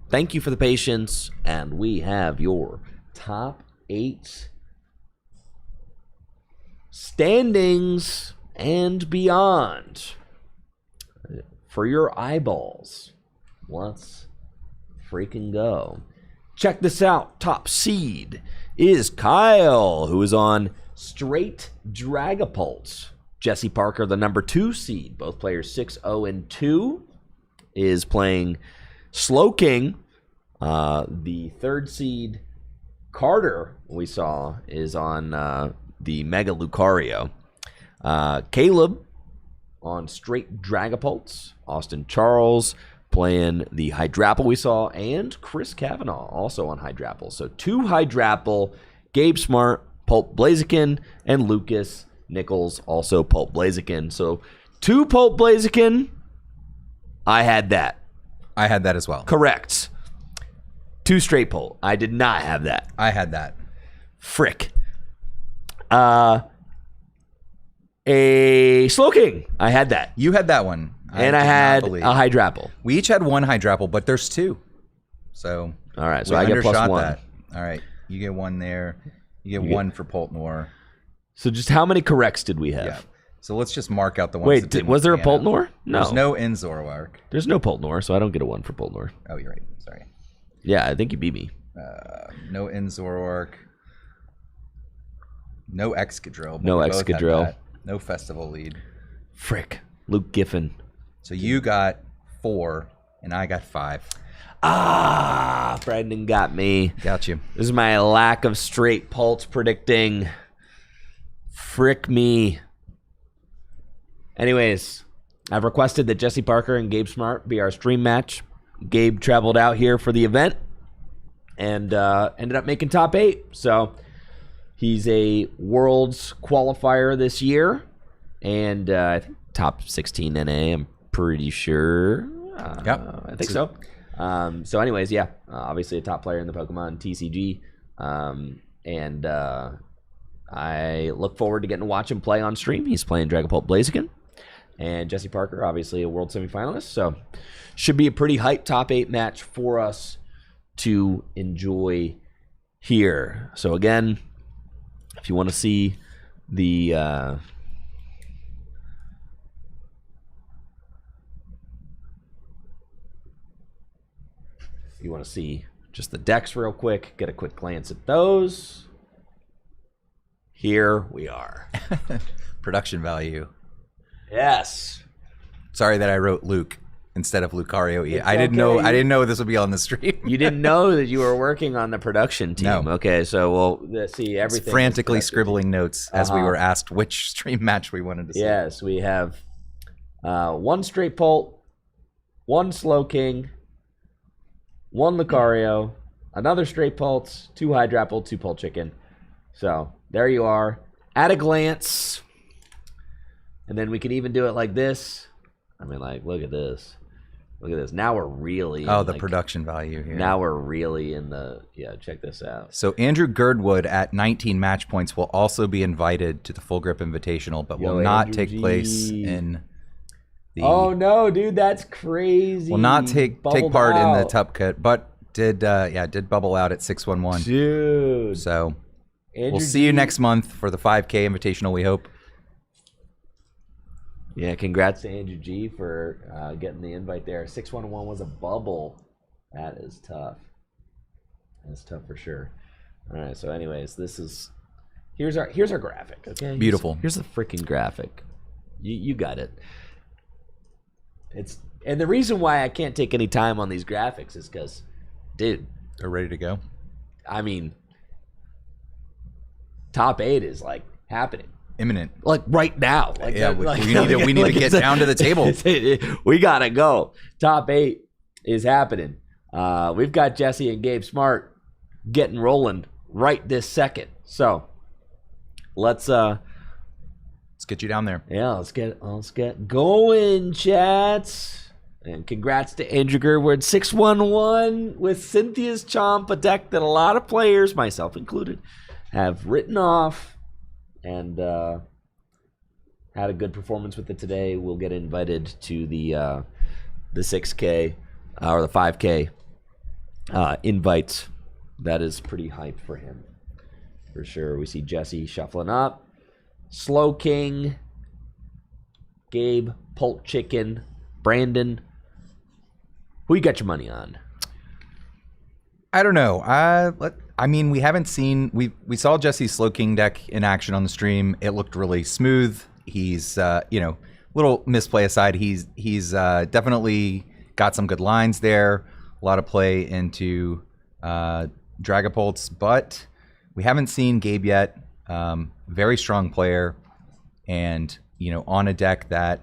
Thank you for the patience, and we have your top 8 standings and beyond for your eyeballs. Let's freaking go. Check this out. Top seed is Kyle, who is on straight Dragapult. Jesse Parker, the number 2 seed. Both players 6-0-2, is playing Slow King. The 3rd seed, Carter, we saw, is on the Mega Lucario. Caleb on straight Dragapults. Austin Charles playing the Hydrapple we saw. And Chris Kavanaugh also on Hydrapple. So 2 Hydrapple, Gabe Smart, Pulp Blaziken, and Lucas Nichols also Pulp Blaziken. So 2 Pulp Blaziken. I had that.
I had that as well.
Correct. 2 straight Pulp. I did not have that.
I had that.
Frick. A Slow King. I had that.
You had that one.
And I
did not
had
believe.
a Hydrapple.
We each had 1 Hydrapple, but there's 2. So
All right, so
we
I get plus
undershot
1.
that. All right, you get 1 there. You get 1 for Pult Noir.
So just how many corrects did we have?
Yeah. So let's just mark out the ones.
Wait,
that didn't
was there a
pan out.
Poltnor? No.
There's no in Zoroark.
There's no Poltnor, so I don't get a 1 for Poltnor.
Oh, you're right. Sorry.
Yeah, I think you beat me.
No in Zoroark. No Excadrill. but
No
we both had
Excadrill.
that. No Festival Lead.
Frick. Luke Giffen.
So you got 4, and I got 5.
Ah, Brandon got me.
Got you.
This is my lack of straight pulse predicting. Frick me. Anyways, I've requested that Jesse Parker and Gabe Smart be our stream match. Gabe traveled out here for the event and ended up making top 8. So he's a Worlds qualifier this year. And I think top 16 NA, I'm pretty sure.
Yep.
I think so. So anyways, yeah, obviously a top player in the Pokemon TCG. And I look forward to getting to watch him play on stream. He's playing Dragapult Blaziken. And Jesse Parker, obviously a World semifinalist. So should be a pretty hype top 8 match for us to enjoy here. So again, if you want to see the... you want to see just the decks real quick, get a quick glance at those. Here we are.
Production value.
Yes.
Sorry that I wrote Luke instead of Lucario.
It's
I didn't
okay.
know. I didn't know this would be on the stream.
You didn't know that you were working on the production team.
No.
Okay, so we'll see everything. is
Frantically
production
scribbling
team.
notes as we were asked which stream match we wanted to see.
Yes, we have 1 straight Pult, 1 Slow King, 1 Lucario, another straight Pulse, 2 Hydrapple, 2 Pult Chicken. So there you are at a glance. And then we can even do it like this. I mean, like, look at this. Look at this. Now we're really
Oh,
in,
the
like,
production value here.
Now we're really in the, yeah, check this out.
So Andrew Girdwood at 19 match points will also be invited to the Full Grip Invitational, but will not
Andrew
take place
G.
in the.
Oh no, dude, that's crazy.
Will not take
Bubbled
part in the
out.
Tup Cut, but did bubble out at 611.
Dude.
So
Andrew
we'll see you
G.
next month for the 5K Invitational. We hope.
Yeah, congrats to Andrew G for getting the invite there. 611 was a bubble. That is tough. That's tough for sure. All right, so anyways, here's our graphic, okay?
Beautiful.
Here's the freaking graphic. You got it. And the reason why I can't take any time on these graphics is because, dude,
They're ready to go.
I mean, top 8 is like happening.
Imminent.
Like right now. Like
Yeah,
that-
we need to get down to the table.
We gotta go. Top 8 is happening. We've got Jesse and Gabe Smart getting rolling right this second. So let's
get you down there.
Yeah, let's get going, chats. And congrats to Andrew Gerwood, 611 with Cynthia's Chomp, a deck that a lot of players, myself included, have written off and had a good performance with it today. We'll get invited to the 6K or the 5K invite. That is pretty hyped for him, for sure. We see Jesse shuffling up. Slow King, Gabe, Pult Chicken, Brandon. Who you got your money on?
I don't know. I mean, we haven't seen. We saw Jesse's Slow King deck in action on the stream. It looked really smooth. He's little misplay aside, he's definitely got some good lines there. A lot of play into Dragapults, but we haven't seen Gabe yet. Very strong player, and on a deck that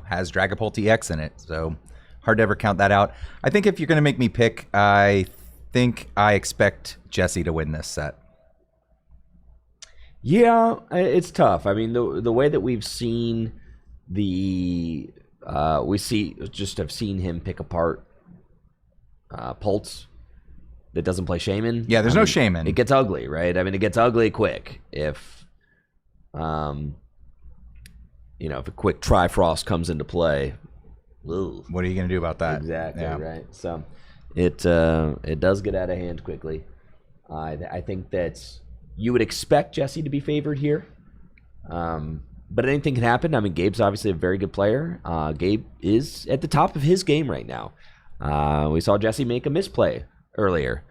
has Dragapult EX in it. So hard to ever count that out. I think if you're going to make me pick, I think I expect Jesse to win this set.
Yeah, it's tough. I mean, the way that we've seen have seen him pick apart Pults that doesn't play Shaman.
Yeah, there's no Shaman.
It gets ugly, right? I mean, it gets ugly quick if if a quick Trifrost comes into play. Ugh.
What are you going to do about that?
Exactly,
yeah.
Right. So it does get out of hand quickly. I think that you would expect Jesse to be favored here. But anything can happen. I mean, Gabe's obviously a very good player. Gabe is at the top of his game right now. We saw Jesse make a misplay earlier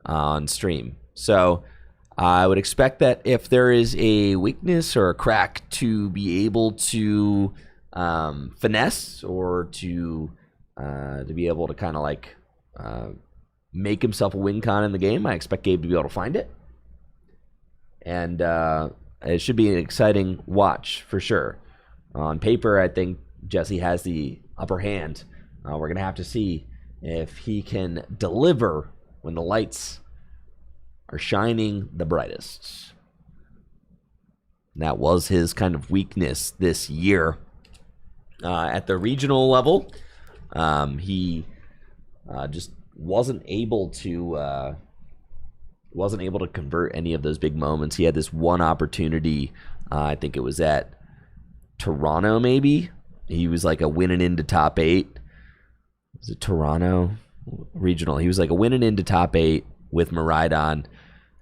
on stream. So I would expect that if there is a weakness or a crack to be able to finesse or to be able to kind of make himself a win con in the game, I expect Gabe to be able to find it. And it should be an exciting watch for sure. On paper, I think Jesse has the upper hand. We're going to have to see if he can deliver when the lights are shining the brightest. And that was his kind of weakness this year. At the regional level, he just wasn't able to convert any of those big moments. He had this one opportunity. I think it was at Toronto, maybe. He was like a winning into top 8. Was it Toronto regional? He was like a winning into top 8 with Miraidon.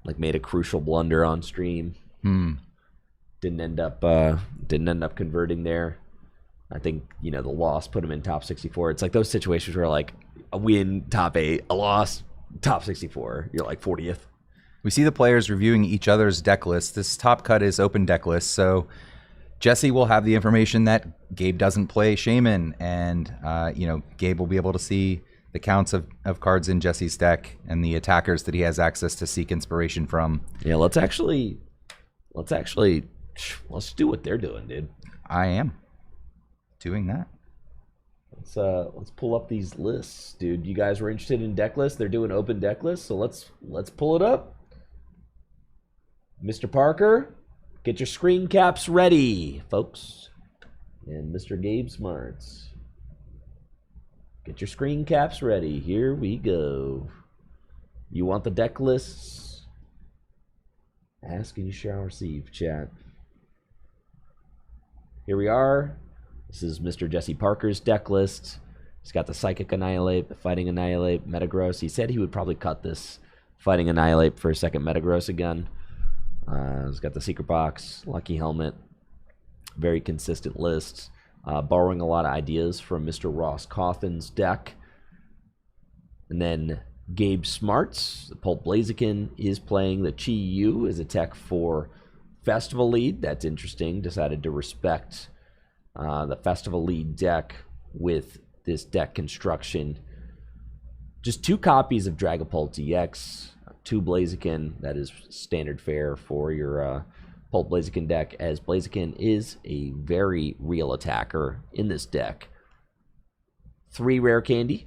Like made a crucial blunder on stream. Didn't end up converting there. I think the loss put him in top 64. It's like those situations where like a win top 8, a loss top 64. You're like 40th.
We see the players reviewing each other's deck lists. This top cut is open deck list, so Jesse will have the information that Gabe doesn't play Shaman, and Gabe will be able to see the counts of cards in Jesse's deck and the attackers that he has access to seek inspiration from.
Yeah, let's do what they're doing, dude.
I am doing that.
Let's pull up these lists, dude. You guys were interested in deck lists. They're doing open deck lists, so let's pull it up. Mr. Parker, get your screen caps ready, folks. And Mr. Gabe Smarts, get your screen caps ready. Here we go. You want the deck lists? Ask and you shall receive, chat. Here we are. This is Mr. Jesse Parker's deck list. He's got the Psychic Annihilate, the Fighting Annihilate, Metagross. He said he would probably cut this Fighting Annihilate for a second Metagross again. He's got the Secret Box, Lucky Helmet. Very consistent list. Borrowing a lot of ideas from Mr. Ross Cawthon's deck. And then Gabe Smarts, the Pulp Blaziken, is playing the Chi Yu as a tech for Festival Lead. That's interesting. Decided to respect the Festival Lead deck with this deck construction. Just 2 copies of Dragapult EX, 2 Blaziken. That is standard fare for your Pulp Blaziken deck, as Blaziken is a very real attacker in this deck. 3 rare candy,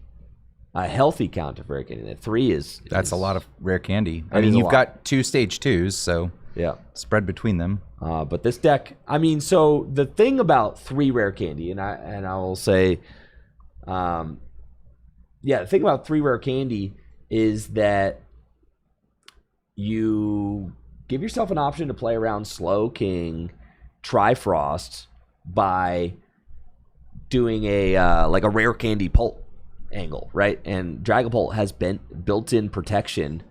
a healthy count of rare candy. That 3 is
That's a lot of rare candy. I mean, you've got 2 stage 2s, so
yeah,
spread between them.
But this deck, I mean, so the thing about 3 rare candy, and I will say, the thing about 3 rare candy is that you give yourself an option to play around Slow King, Trifrost by doing a rare candy Pulp, angle, right? And Dragapult has built-in protection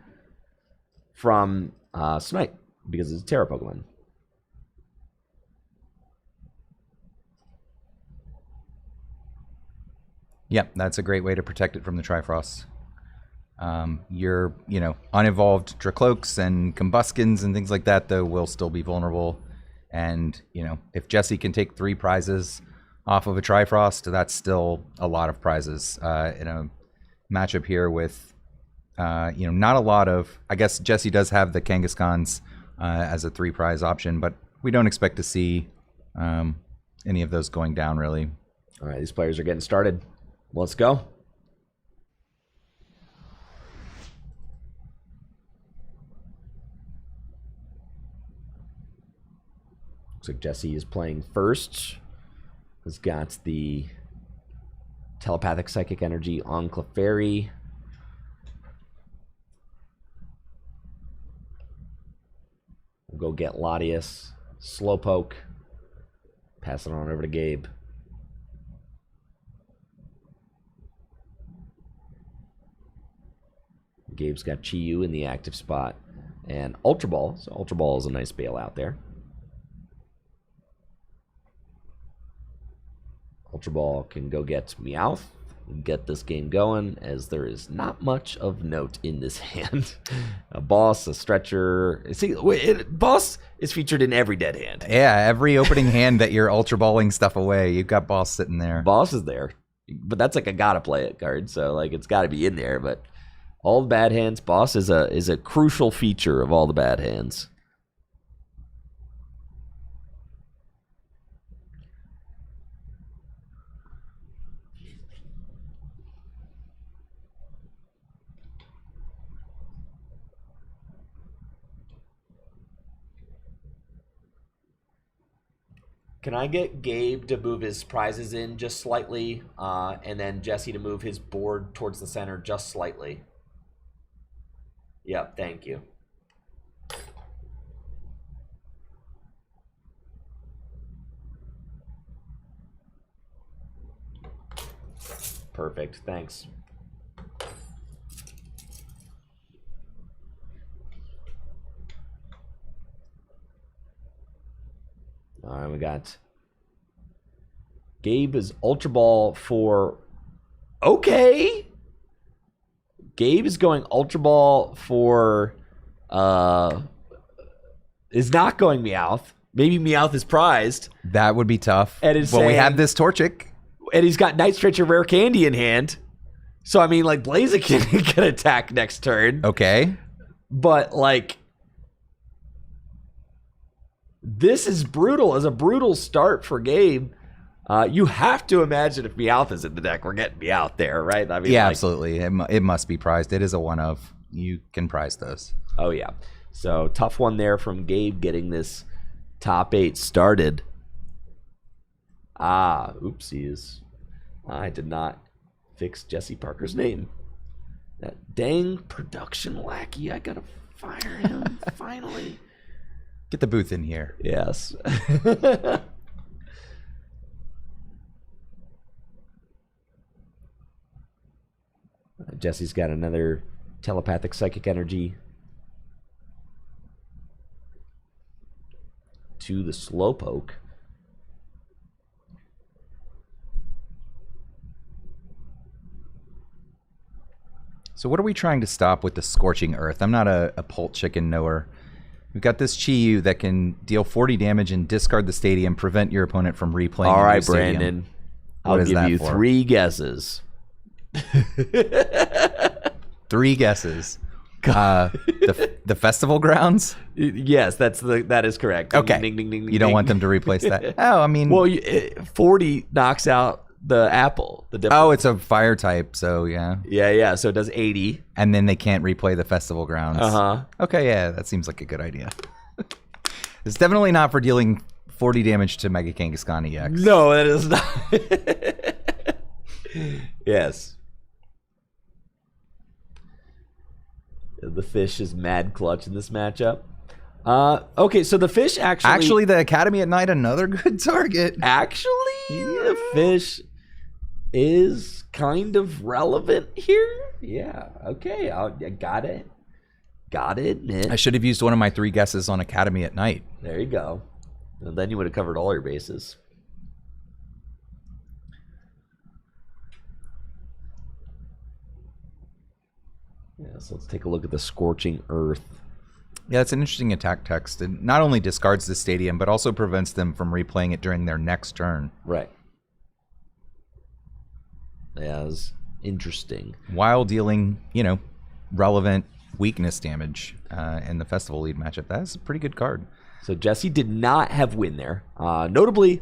from Smite because it's a Terra Pokemon.
Yep, that's a great way to protect it from the Trifrost. Your, unevolved Dracloaks and Combuskins and things like that, though, will still be vulnerable. And, if Jesse can take 3 prizes off of a Trifrost, that's still a lot of prizes in a matchup here with, not a lot of... I guess Jesse does have the Kangaskhan's as a 3-prize option, but we don't expect to see any of those going down, really.
All right, these players are getting started. Let's go. Looks like Jesse is playing first. Has got the Telepathic Psychic Energy on Clefairy. We'll go get Latias. Slowpoke. Pass it on over to Gabe. Gabe's got Chi-Yu in the active spot. And Ultra Ball. So Ultra Ball is a nice bailout there. Ultra Ball can go get Meowth, get this game going, as there is not much of note in this hand. A Boss, a Stretcher. See, Boss is featured in every dead hand.
Yeah, every opening hand that you're Ultra Balling stuff away, you've got Boss sitting there.
Boss is there, but that's like a gotta play it card, so like it's got to be in there. But all the bad hands, Boss is a crucial feature of all the bad hands. Can I get Gabe to move his prizes in just slightly, and then Jesse to move his board towards the center just slightly? Yep, thank you. Perfect, thanks. All right, we got Gabe is Ultra Ball for... Okay! Gabe is going Ultra Ball for... is not going Meowth. Maybe Meowth is prized.
That would be tough.
And it's
we have this Torchic.
And he's got Night Stretcher Rare Candy in hand. So, I mean, like, Blaziken can attack next turn.
Okay.
But, like... This is brutal. As a brutal start for Gabe. You have to imagine if Meowth is in the deck, we're getting Meowth there, right? I mean,
yeah,
like,
absolutely. It must be prized. It is a one of. You can prize those.
Oh, yeah. So, tough one there from Gabe getting this top 8 started. Oopsies. I did not fix Jesse Parker's name. That dang production lackey. I gotta fire him, finally.
Get the booth in here.
Yes. Jesse's got another Telepathic Psychic Energy to the Slowpoke.
So what are we trying to stop with the Scorching Earth? I'm not a Pult Chicken knower. We've got this Chi-Yu that can deal 40 damage and discard the stadium, prevent your opponent from replaying.
All right, Brandon. I'll give you 3 guesses.
3 guesses. The festival grounds?
Yes, that is correct.
Okay.
Ding, ding, ding, ding,
you don't
ding.
want them to replace that. Oh, I mean,
well, 40 knocks out the apple.
It's a fire type, so yeah.
Yeah. So it does 80,
and then they can't replay the festival grounds. Okay, yeah, that seems like a good idea. It's definitely not for dealing 40 damage to Mega Kangaskhan EX.
No, that is not. Yes. The fish is mad clutch in this matchup. Okay, so the fish actually
the Academy at Night, another good target.
The fish is kind of relevant here. Yeah, okay, I got it. Got it.
I should have used one of my 3 guesses on Academy at Night.
There you go. And then you would have covered all your bases. Yeah, so let's take a look at the Scorching Earth.
Yeah, it's an interesting attack text. It not only discards the stadium, but also prevents them from replaying it during their next turn.
Right. Yeah, it's interesting.
While dealing, relevant weakness damage in the Festival Lead matchup. That's a pretty good card.
So Jesse did not have win there. Notably,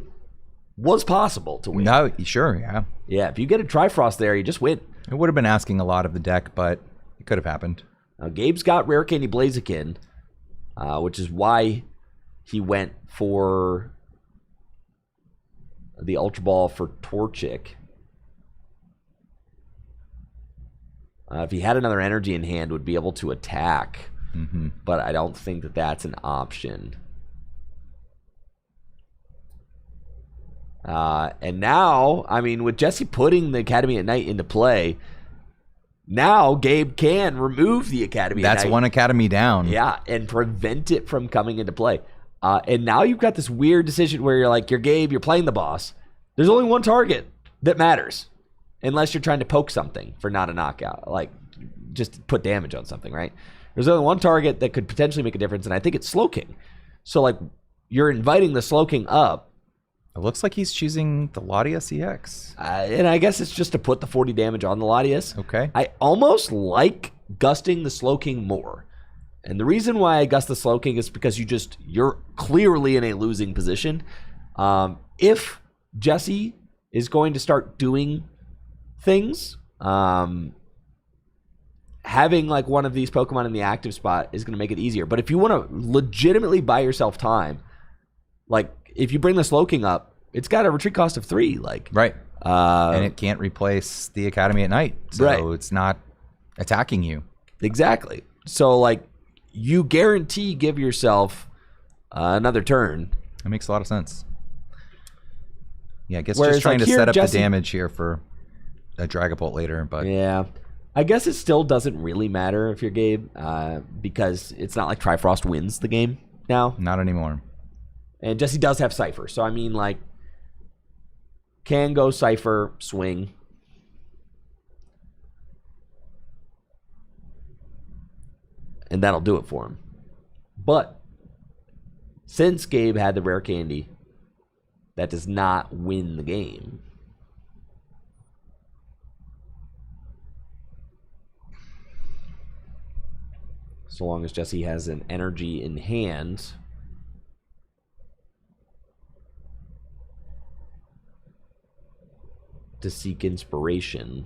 was possible to win.
No, sure, yeah.
Yeah, if you get a Trifrost there, you just win.
It would have been asking a lot of the deck, but it could have happened.
Now, Gabe's got Rare Candy Blaziken, which is why he went for the Ultra Ball for Torchic. If he had another energy in hand, would be able to attack. But I don't think that that's an option. And now, I mean, with Jesse putting the Academy at Night into play, now Gabe can remove the Academy at Night.
That's one Academy down.
Yeah, and prevent it from coming into play. And now you've got this weird decision where you're like, you're Gabe, you're playing the boss. There's only one target that matters. Unless you're trying to poke something for not a knockout. Like, just put damage on something, right? There's only one target that could potentially make a difference, and I think it's Slowking. So, like, you're inviting the Slowking up.
It looks like he's choosing the Latias EX.
And I guess it's just to put the 40 damage on the Latias.
Okay.
I almost like gusting the Slowking more. And the reason why I gust the Slowking is because you're clearly in a losing position. If Jesse is going to start doing things, having like one of these Pokemon in the active spot is going to make it easier. But if you want to legitimately buy yourself time, like if you bring the Slowking up, it's got a retreat cost of 3. Like
right, and it can't replace the Academy at Night, so it's not attacking you.
Exactly. So like you guarantee give yourself another turn.
That makes a lot of sense. Yeah, I guess
Whereas,
just trying
like,
to
here,
set up
Jesse,
the damage here for a Dragapult later, but
yeah, I guess it still doesn't really matter if you're Gabe, because it's not like Trifrost wins the game now.
not anymore.
And Jesse does have Cypher, so I mean, like, can go Cypher, swing. And that'll do it for him. But since Gabe had the Rare Candy, that does not win the game. So long as Jesse has an energy in hand. To seek inspiration.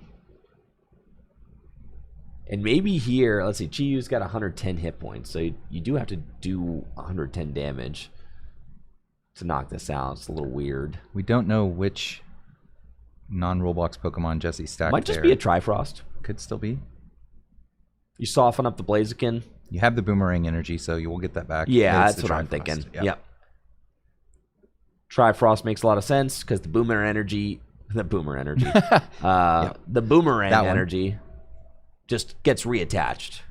And maybe here, let's see, Chiyu's got 110 hit points, so you do have to do 110 damage to knock this out. It's a little weird.
We don't know which non-Roblox Pokemon Jesse stacked.
Might just be a Trifrost.
Could still be.
You soften up the Blaziken.
You have the Boomerang energy, so you will get that back.
Yeah,
It's
that's
the
what I'm
Trifrost.
thinking.
Yeah.
Yep. Trifrost makes a lot of sense because the Boomer energy, the Boomerang energy just gets reattached.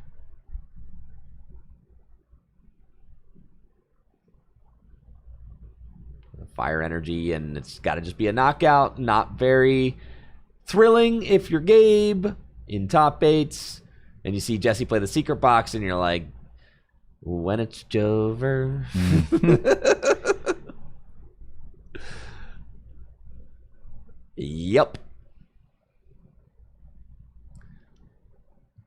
Fire energy, and it's got to just be a knockout. Not very thrilling if you're Gabe in top 8s and you see Jesse play the secret box and you're like, when it's Jover. Yep.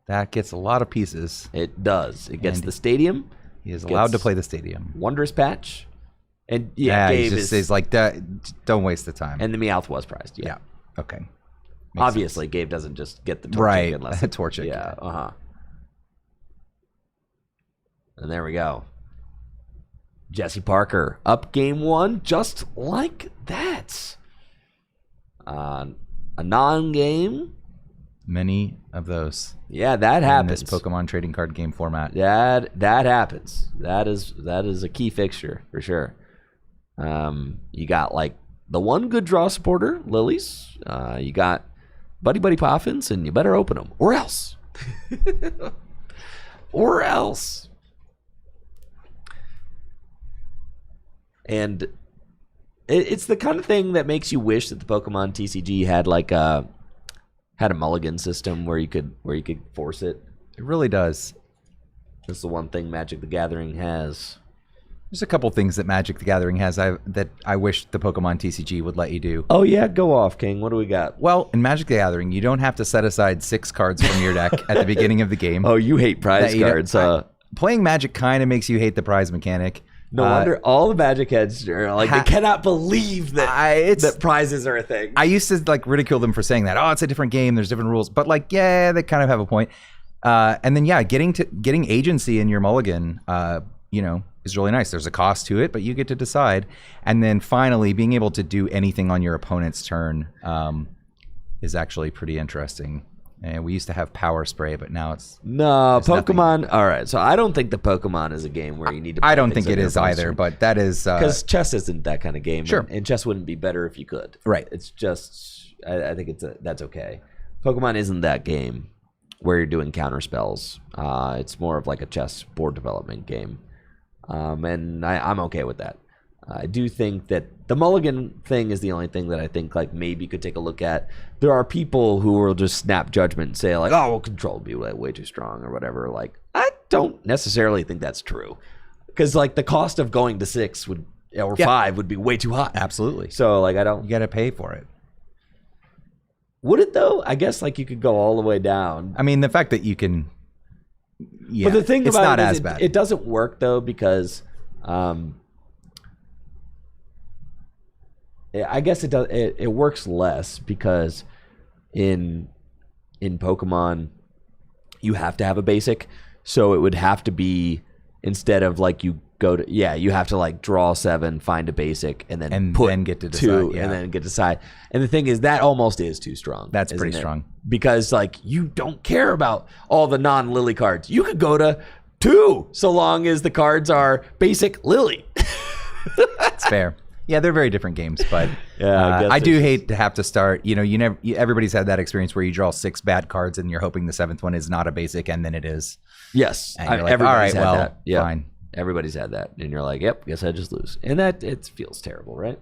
That gets a lot of pieces.
It does. It gets
And
the stadium.
He is allowed to play the stadium.
Wondrous Patch. And
Yeah,
Gabe
he just says like that. Don't waste the time.
and the Meowth was prized. Yeah.
Okay. Makes
Obviously, Gabe doesn't just get the Torchic
Right.
unless
Torchic.
Yeah. And there we go. Jesse Parker up game 1 just like that. A non-game.
Many of those.
Yeah, that
In
happens.
this Pokemon trading card game format.
That happens. That is a key fixture for sure. You got like the one good draw supporter, Lilies. You got Buddy Buddy Poffins, and you better open them, or else. Or else. And it's the kind of thing that makes you wish that the Pokemon TCG had like a mulligan system where you could force it.
It really does.
That's the one thing Magic the Gathering has.
There's a couple things that Magic the Gathering has that I wish the Pokemon TCG would let you do.
Oh yeah, go off, King. What do we got?
Well, in Magic the Gathering, you don't have to set aside 6 cards from your deck at the beginning of the game.
Oh, you hate prize cards.
Playing Magic kind of makes you hate the prize mechanic.
No wonder all the Magic heads are like, they cannot believe that prizes are a thing.
I used to like ridicule them for saying that. Oh, it's a different game. There's different rules. But like, yeah, they kind of have a point. And then yeah, getting agency in your mulligan, is really nice. There's a cost to it, but you get to decide. And then finally, being able to do anything on your opponent's turn is actually pretty interesting. And we used to have Power Spray, but now it's
Pokemon.
Nothing.
All right, so I don't think the Pokemon is a game where you need to.
I don't think it is either, but that is
because chess isn't that kind of game.
Sure,
and chess wouldn't be better if you could.
Right.
It's just I think that's okay. Pokemon isn't that game where you're doing counter spells. It's more of like a chess board development game, and I'm okay with that. I do think that the mulligan thing is the only thing that I think like maybe could take a look at. There are people who will just snap judgment and say like, oh, well, control would be way too strong or whatever. Like, I don't necessarily think that's true, because like the cost of going to 6 or 5 would be way too high.
Absolutely.
So like
you got to pay for it.
Would it though? I guess like you could go all the way down.
I mean, the fact that you can. Yeah,
but the thing
it's
about
not
it
as
is
bad.
It doesn't work though, because I guess it does. It works less because in Pokemon you have to have a basic, so it would have to be, instead of like you have to like draw 7, find a basic, and then
get to decide,
2, and then get to decide. And the thing is, that almost is too strong.
That's pretty strong,
because like you don't care about all the non-Lily cards. You could go to 2 so long as the cards are basic Lily.
That's fair. Yeah, they're very different games, but
yeah,
I do hate to have to start. Everybody's had that experience where you draw 6 bad cards and you're hoping the 7th one is not a basic, and then it is.
Yes,
and you're like, all right, well, that. Yep. Fine.
Everybody's had that, and you're like, yep, guess I just lose, and that it feels terrible, right?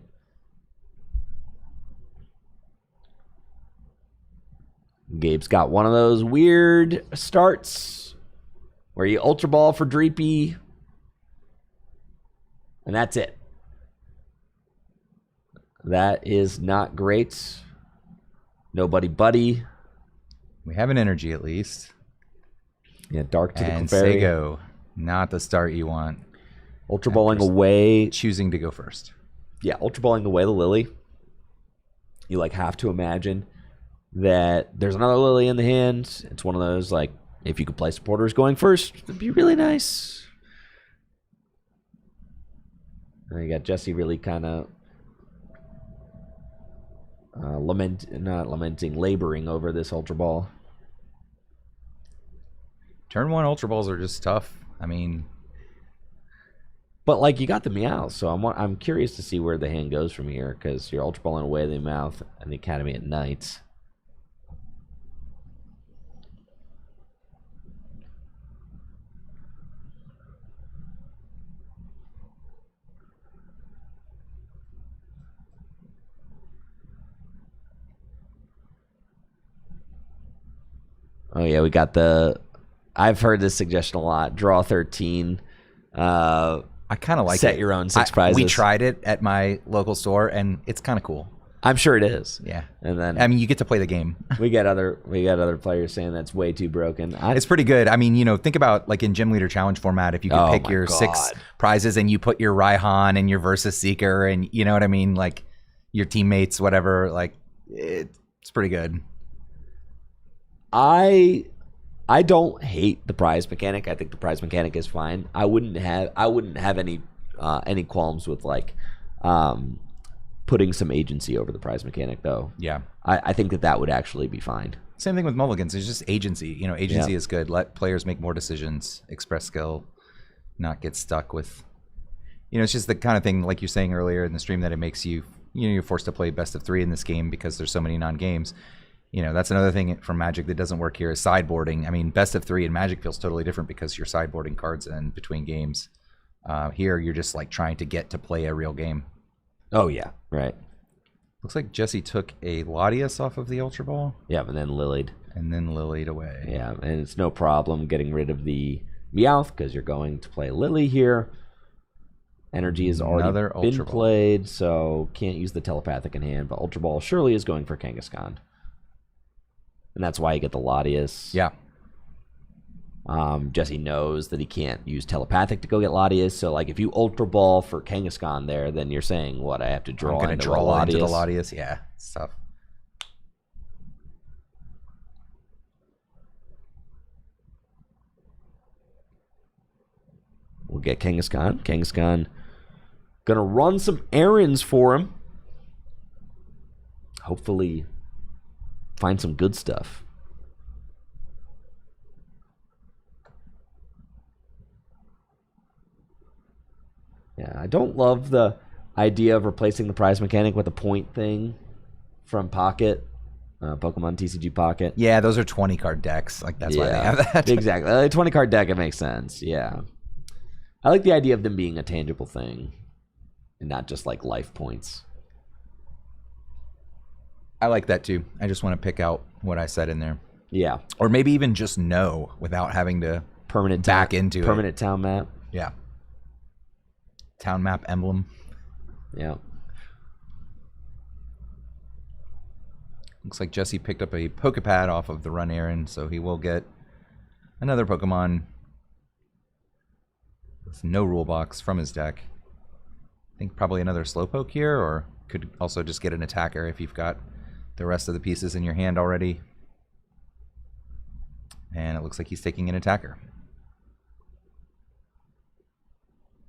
Gabe's got one of those weird starts where you Ultra Ball for Dreepy, and that's it. That is not great. Nobody buddy.
We have an energy at least.
Yeah, Dark to
and
the Clefairy.
Sego, not the start you want.
Ultra Balling away.
Choosing to go first.
Yeah, Ultra Balling away the Lily. You like have to imagine that there's another Lily in the hand. It's one of those like, if you could play supporters going first, it'd be really nice. And you got Jesse really kind of laboring over this Ultra Ball.
Turn 1 Ultra Balls are just tough. I mean,
but like you got the Meow, so I'm curious to see where the hand goes from here, because you're Ultra Balling away the Mouth and the Academy at night. Oh yeah, we got I've heard this suggestion a lot. Draw 13.
I kind of like
set your own 6 prizes.
We tried it at my local store, and it's kind of cool.
I'm sure it is.
Yeah,
and then
I mean, you get to play the game.
we got other players saying that's way too broken.
It's pretty good. I mean, think about like in Gym Leader Challenge format, if you could pick your 6 prizes and you put your Raihan and your Versus Seeker, and you know what I mean, like your teammates, whatever. Like it's pretty good.
I don't hate the prize mechanic. I think the prize mechanic is fine. I wouldn't have any qualms with like putting some agency over the prize mechanic though.
Yeah.
I think that would actually be fine.
Same thing with mulligans. It's just agency. Agency is good. Let players make more decisions, express skill, not get stuck with. It's just the kind of thing, like you're saying earlier in the stream, that it makes you you're forced to play best of 3 in this game because there's so many non-games. That's another thing from Magic that doesn't work here is sideboarding. I mean, best of 3 in Magic feels totally different because you're sideboarding cards in between games. Here, you're just like trying to get to play a real game.
Oh, yeah. Right.
Looks like Jesse took a Latias off of the Ultra Ball.
Yeah, and then Lilied.
And then Lilied away.
Yeah, and it's no problem getting rid of the Meowth because you're going to play Lily here. Energy has already been played, so can't use the Telepathic in hand, but Ultra Ball surely is going for Kangaskhan. And that's why you get the Latias.
Yeah.
Jesse knows that he can't use Telepathic to go get Latias, so like if you Ultra Ball for Kangaskhan there, then you're saying, what, I have to draw into the
Latias? Yeah, it's tough.
We'll get Kangaskhan. Kangaskhan gonna run some errands for him. Hopefully find some good stuff. Yeah, I don't love the idea of replacing the prize mechanic with a point thing from Pocket, Pokemon TCG Pocket.
Yeah, those are 20 card decks. Like that's why they have that.
Exactly. A 20 card deck, it makes sense. Yeah. I like the idea of them being a tangible thing and not just like life points.
I like that too. I just want to pick out what I said in there.
Yeah.
Or maybe even just know without having to back into it.
Permanent town map.
Yeah. Town map emblem.
Yeah.
Looks like Jesse picked up a Pokepad off of the run errand, so he will get another Pokemon with no rule box from his deck. I think probably another Slowpoke here, or could also just get an attacker if you've got the rest of the pieces in your hand already. And it looks like he's taking an attacker.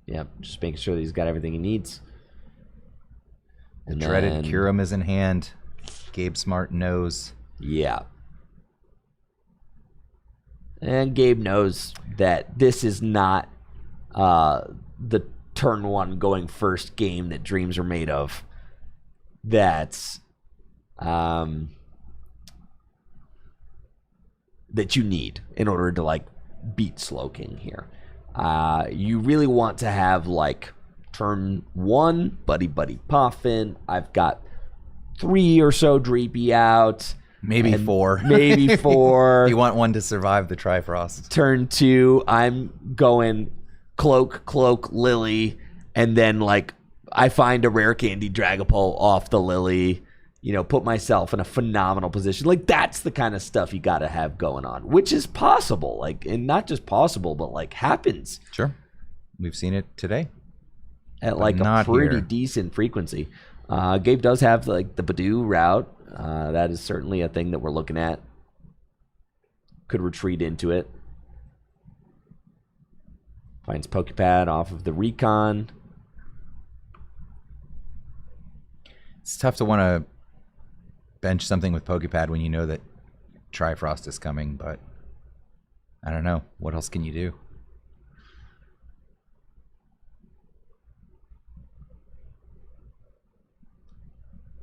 Yeah, just making sure that he's got everything he needs.
The dreaded Kyurem is in hand. Gabe Smart knows.
Yeah. And Gabe knows that this is not the turn 1 going first game that dreams are made of. That's that you need in order to like beat Slowking here. You really want to have like turn 1 Buddy Puffin. I've got 3 or so Dreepy out.
Maybe 4.
Maybe 4.
You want one to survive the Trifrost.
Turn 2, I'm going Cloak, Lily, and then like I find a rare candy Dragapult off the Lily, put myself in a phenomenal position. Like that's the kind of stuff you got to have going on, which is possible. Like, and not just possible, but like happens.
Sure. We've seen it today.
At like a pretty decent frequency. Gabe does have like the Badoo route. That is certainly a thing that we're looking at. Could retreat into it. Finds Pokepad off of the Recon.
It's tough to want to bench something with Pokepad when you know that Trifrost is coming, but I don't know. What else can you do?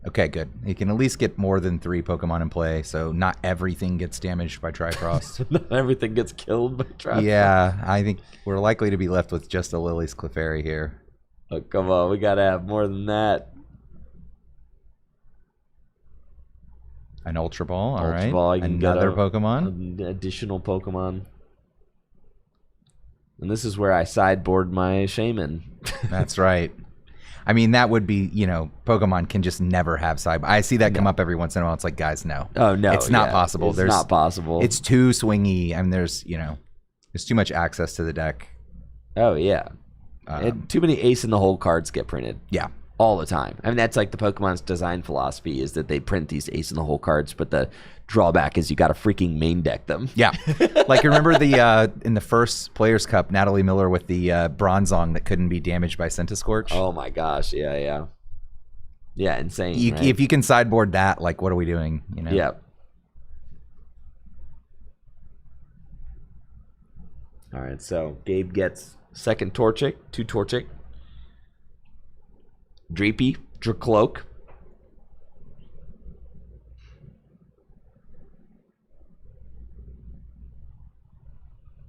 Okay, good. You can at least get more than 3 Pokemon in play, so not everything gets damaged by Trifrost.
Not everything gets killed by Trifrost.
Yeah, I think we're likely to be left with just a Lily's Clefairy here.
Oh, come on. We got to have more than that.
An Ultra Ball, all right.
Ultra Ball,
another Pokemon.
An additional Pokemon. And this is where I sideboard my Shaman.
That's right. I mean, that would be, Pokemon can just never have side. I see that come up every once in a while. It's like, guys, no.
Oh, no.
It's not possible.
It's not possible.
It's too swingy. I mean, there's too much access to the deck.
Oh, yeah. And too many ace in the hole cards get printed.
Yeah.
All the time. I mean, that's like the Pokemon's design philosophy is that they print these ace in the hole cards, but the drawback is you got to freaking main deck them.
Yeah. Like, remember the in the first Players' Cup, Natalie Miller with the Bronzong that couldn't be damaged by Centiskorch?
Oh, my gosh. Yeah. Yeah, insane. Right?
If you can sideboard that, like, what are we doing?
Yeah. All right, so Gabe gets second Torchic, 2 Torchic. Dreepy, Dracloak,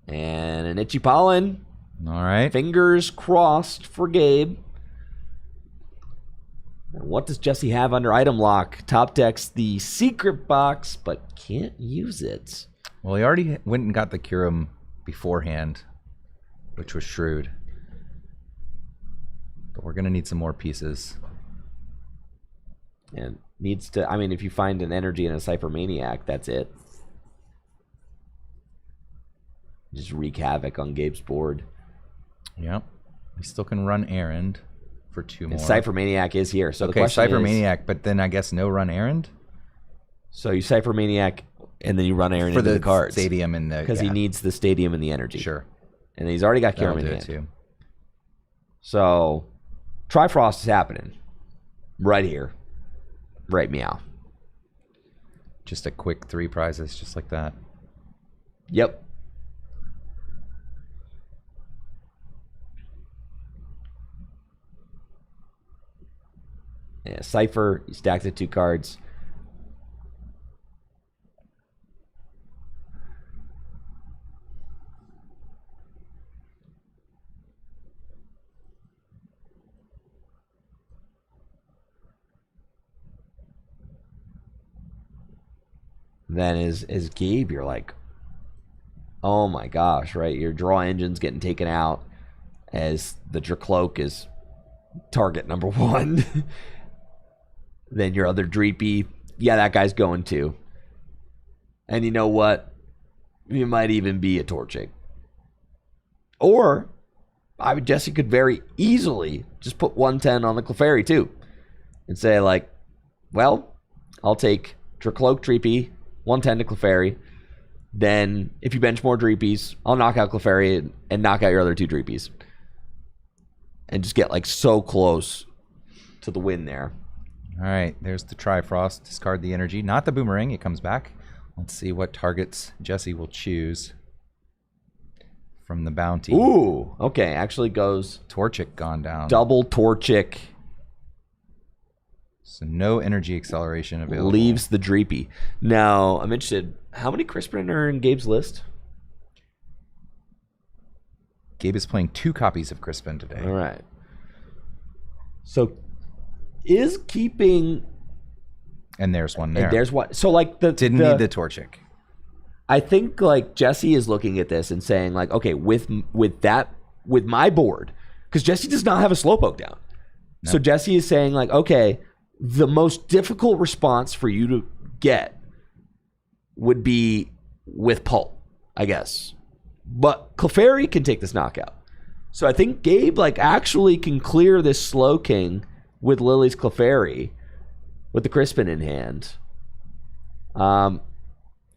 And an Itchy Pollen.
All right.
Fingers crossed for Gabe. And what does Jesse have under item lock? Top decks the secret box, but can't use it.
Well, he already went and got the Kyurem beforehand, which was shrewd. But we're going to need some more pieces.
And needs to, I mean, if you find an energy and a Cypher Maniac, that's it. Just wreak havoc on Gabe's board.
Yep. We still can run Errand for 2 more.
And Cypher Maniac is here. So the
okay,
question
Cypher
is,
Maniac, but then I guess no run Errand?
So you Cypher Maniac, and then you run Aaron
For
into
the
the cards.
stadium and the...
Because he needs the stadium and the energy.
Sure.
And he's already got
That'll
Kyurem in
do
hand.
it too.
So, Trifrost is happening. Right here. Right meow.
Just a quick 3 prizes, just like that.
Yep. Yeah, Cypher, he stacked the 2 cards. Then as Gabe, you're like, oh my gosh, right? Your draw engine's getting taken out as the Dracloak is target number 1. Then your other Dreepy, yeah, that guy's going too. And you know what? You might even be a Torchic. Or, Jesse could very easily just put 110 on the Clefairy too. And say like, well, I'll take Dracloak Dreepy, 110 to Clefairy. Then, if you bench more Dreepies, I'll knock out Clefairy and knock out your other 2 Dreepies. And just get like so close to the win there.
All right, there's the Trifrost. Discard the energy. Not the Boomerang. It comes back. Let's see what targets Jesse will choose from the bounty.
Ooh, okay. Actually goes
Torchic gone down.
double Torchic.
So no energy acceleration available.
Leaves the Dreepy. Now, I'm interested. How many Crispin are in Gabe's list?
Gabe is playing 2 copies of Crispin today.
All right. So, is keeping...
And there's one there.
And there's one. So, like,
Didn't need the Torchic.
I think, like, Jesse is looking at this and saying, like, okay, with my board, because Jesse does not have a Slowpoke down.
No.
So, Jesse is saying, like, okay, the most difficult response for you to get would be with Pulp, I guess. But Clefairy can take this knockout. So I think Gabe like actually can clear this Slow King with Lily's Clefairy with the Crispin in hand.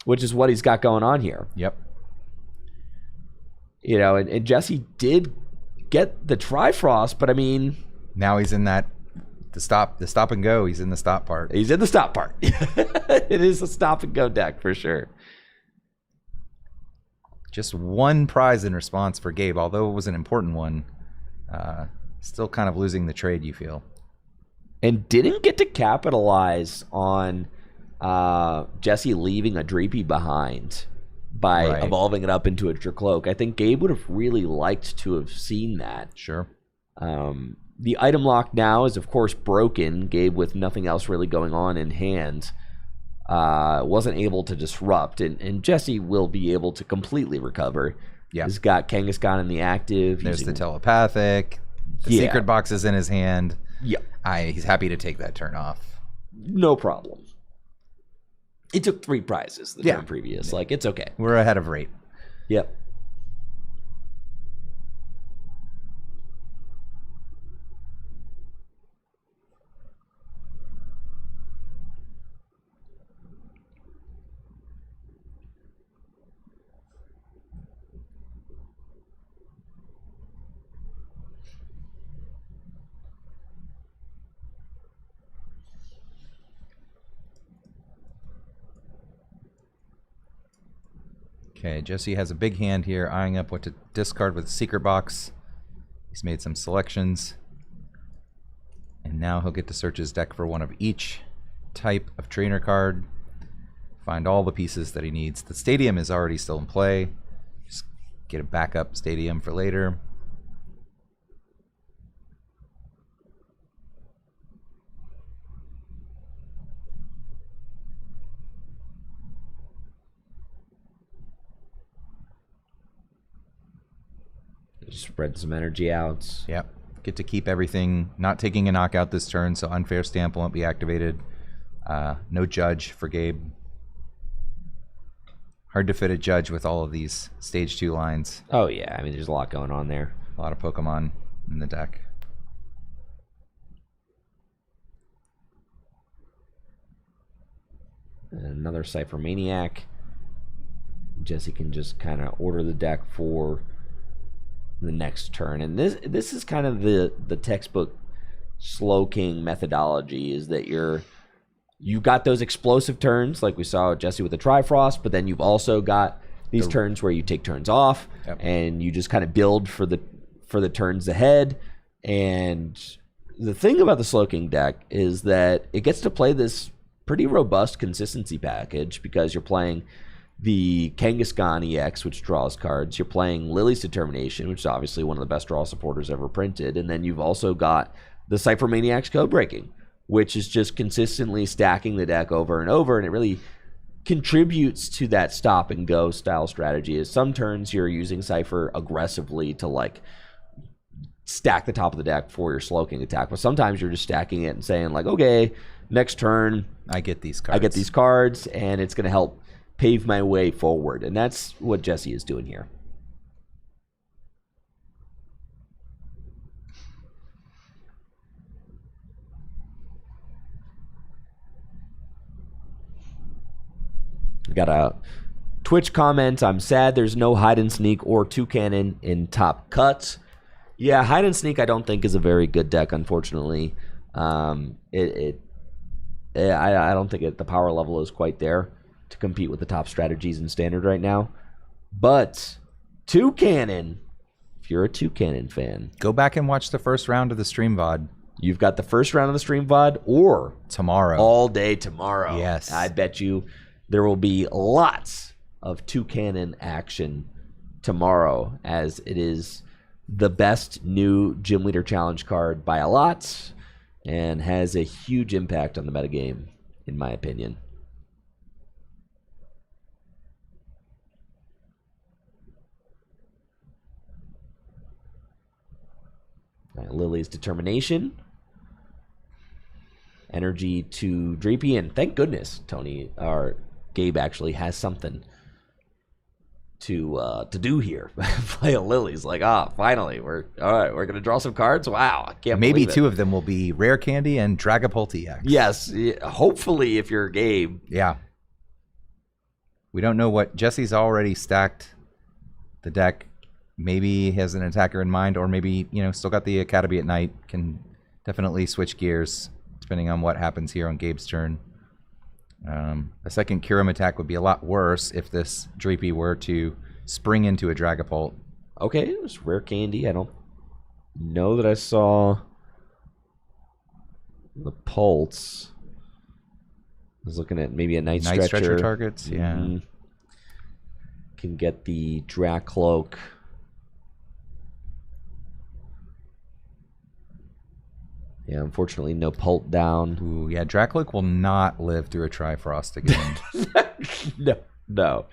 Which is what he's got going on here.
Yep.
You know, and Jesse did get the Trifrost, but I mean...
Now he's in that... The stop and go. He's in the stop part.
He's in the stop part. It is a stop and go deck for sure.
Just 1 prize in response for Gabe, although it was an important one. Still kind of losing the trade, you feel.
And didn't get to capitalize on Jesse leaving a Dreepy behind by evolving it up into a Dracloak. I think Gabe would have really liked to have seen that.
Sure.
The item lock now is, of course, broken. Gabe, with nothing else really going on in hand, wasn't able to disrupt. And Jesse will be able to completely recover.
Yeah.
He's got Kangaskhan in the active.
There's the telepathic. The secret box is in his hand.
Yeah.
He's happy to take that turn off.
No problem. He took 3 prizes the turn previous. Like, it's okay.
We're ahead of rate.
Yep.
Okay, Jesse has a big hand here, eyeing up what to discard with Secret Box. He's made some selections. And now he'll get to search his deck for one of each type of trainer card. Find all the pieces that he needs. The stadium is already still in play. Just get a backup stadium for later.
Just spread some energy out.
Yep. Get to keep everything, not taking a knockout this turn, so unfair stamp won't be activated. No judge for Gabe. Hard to fit a judge with all of these stage 2 lines.
Oh, yeah. I mean, there's a lot going on there.
A lot of Pokemon in the deck.
And another Cypher Maniac. Jesse can just kind of order the deck for the next turn. And this is kind of the textbook Slowking methodology, is that you've got those explosive turns like we saw Jesse with the Trifrost, but then you've also got these turns where you take turns off.
Yep.
And you just kind of build for the turns ahead. And the thing about the Slowking deck is that it gets to play this pretty robust consistency package, because you're playing the Kangaskhan EX, which draws cards. You're playing Lily's Determination, which is obviously one of the best draw supporters ever printed. And then you've also got the Cypher Maniac's Code Breaking, which is just consistently stacking the deck over and over. And it really contributes to that stop and go style strategy. Is some turns you're using Cypher aggressively to like stack the top of the deck for your Slowking attack. But sometimes you're just stacking it and saying like, okay, next turn,
I get these cards.
And it's going to help pave my way forward. And that's what Jesse is doing here. We got a Twitch comment. I'm sad there's no Hide and Sneak or Toucannon in top cuts. Yeah, Hide and Sneak I don't think is a very good deck, unfortunately. I don't think the power level is quite there to compete with the top strategies in Standard right now. But Toucannon, if you're a Toucannon fan,
go back and watch the first round of the stream VOD.
You've got the first round of the stream VOD or
tomorrow.
All day tomorrow.
Yes.
I bet you there will be lots of Toucannon action tomorrow, as it is the best new Gym Leader Challenge card by a lot and has a huge impact on the metagame, in my opinion. Lily's Determination. Energy to Dreepy, and thank goodness Tony, or Gabe, actually has something to do here. Play a Lily's like, finally, we're gonna draw some cards. Wow, I can't
Maybe
believe it.
two of them will be Rare Candy and Dragapult EX.
Yes, hopefully if you're Gabe.
Yeah. We don't know what Jesse's already stacked the deck. Maybe he has an attacker in mind, or maybe, still got the Academy at Night. Can definitely switch gears depending on what happens here on Gabe's turn. A second Kyurem attack would be a lot worse if this Dreepy were to spring into a Dragapult.
Okay, it was Rare Candy. I don't know that I saw the Pulse. I was looking at maybe a Night Stretcher
targets, yeah.
Mm-hmm. Can get the Dracloak. Yeah, unfortunately, no Pult down.
Ooh, yeah, Dracloak will not live through a Trifrost again.
No.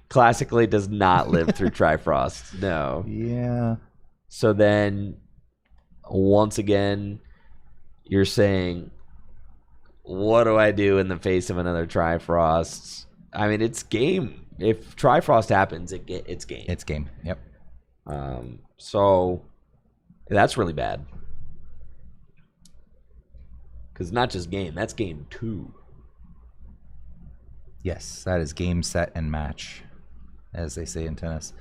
Classically does not live through Trifrost. No.
Yeah.
So then, once again, you're saying, what do I do in the face of another Trifrost? I mean, it's game. If Trifrost happens, it's game.
It's game, yep.
So, that's really bad. Because not just game, that's game 2.
Yes, that is game, set, and match, as they say in tennis.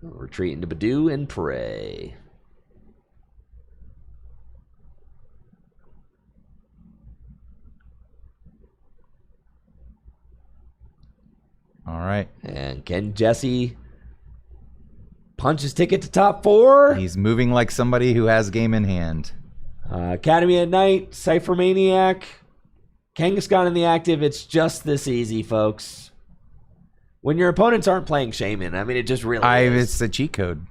Retreat into Badoo and pray.
All right.
And can Jesse punch his ticket to top 4?
He's moving like somebody who has game in hand.
Academy at Night, Cypher Maniac, Kangaskhan in the active. It's just this easy, folks. When your opponents aren't playing Shaman, I mean, it just really is.
It's a cheat code.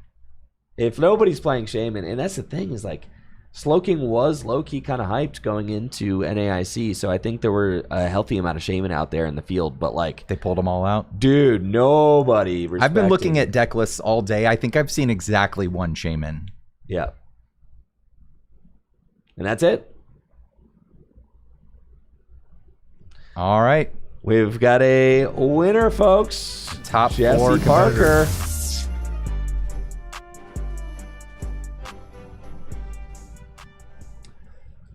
If nobody's playing Shaman, and that's the thing, is like, Slowking was low-key kind of hyped going into NAIC, so I think there were a healthy amount of Shaman out there in the field, but like...
They pulled them all out?
Dude, nobody
I've been looking at deck lists all day. I think I've seen exactly one Shaman.
Yeah. And that's it.
All right.
We've got a winner, folks.
Top
Jesse
4
Parker.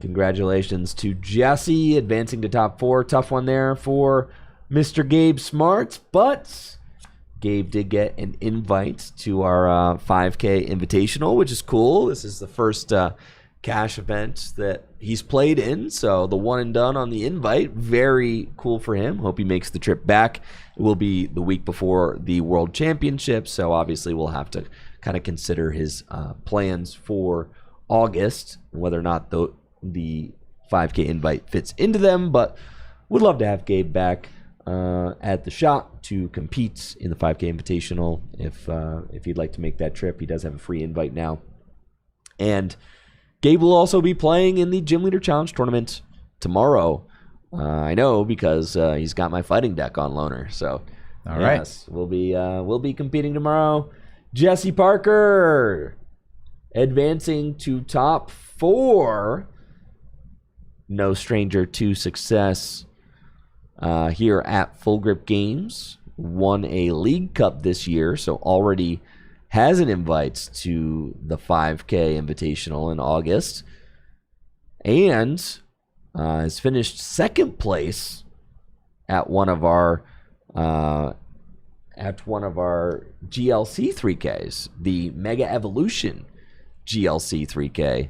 Congratulations to Jesse advancing to top 4. Tough one there for Mr. Gabe Smart, but Gabe did get an invite to our 5K Invitational, which is cool. This is the first cash event that he's played in, so the one and done on the invite. Very cool for him. Hope he makes the trip back. It will be the week before the World Championship, so obviously we'll have to kind of consider his plans for August, whether or not the 5K invite fits into them, but would love to have Gabe back at the shop to compete in the 5K Invitational if he'd like to make that trip. He does have a free invite now. And Gabe will also be playing in the Gym Leader Challenge tournament tomorrow. I know because he's got my fighting deck on loaner. So,
all
yes, right, we'll be competing tomorrow. Jesse Parker advancing to top 4. No stranger to success here at Full Grip Games. Won a League Cup this year, so already has an invite to the 5K Invitational in August, and has finished second place at one of our GLC 3Ks, the Mega Evolution GLC 3K.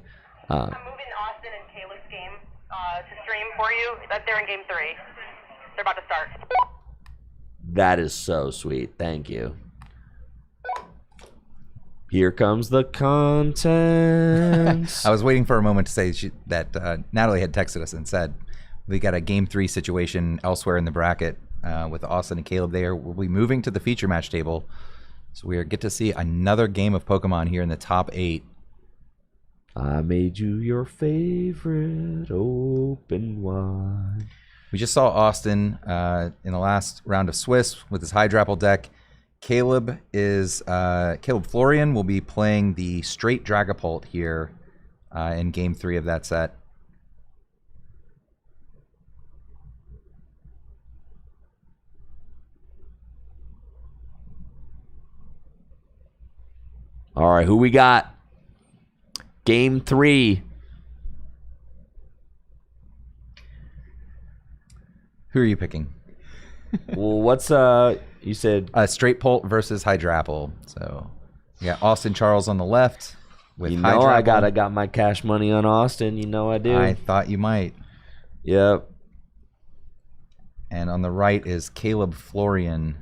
I'm moving Austin and Caleb's game to stream for you. They're in game 3. They're about to start.
That is so sweet. Thank you. Here comes the content.
I was waiting for a moment to say that Natalie had texted us and said we got a game 3 situation elsewhere in the bracket with Austin and Caleb there. We'll be moving to the feature match table, so we get to see another game of Pokemon here in the top 8.
I made you your favorite, open wide.
We just saw Austin in the last round of Swiss with his Hydrapple deck. Caleb Florian will be playing the straight Dragapult here in game 3 of that set.
All right, who we got? Game 3.
Who are you picking?
Well, what's you said
Straight Pult versus Hydrapple. So you got Austin Charles on the left with
Hydrapple. I got my cash money on Austin. You know I do.
I thought you might.
Yep.
And on the right is Caleb Florian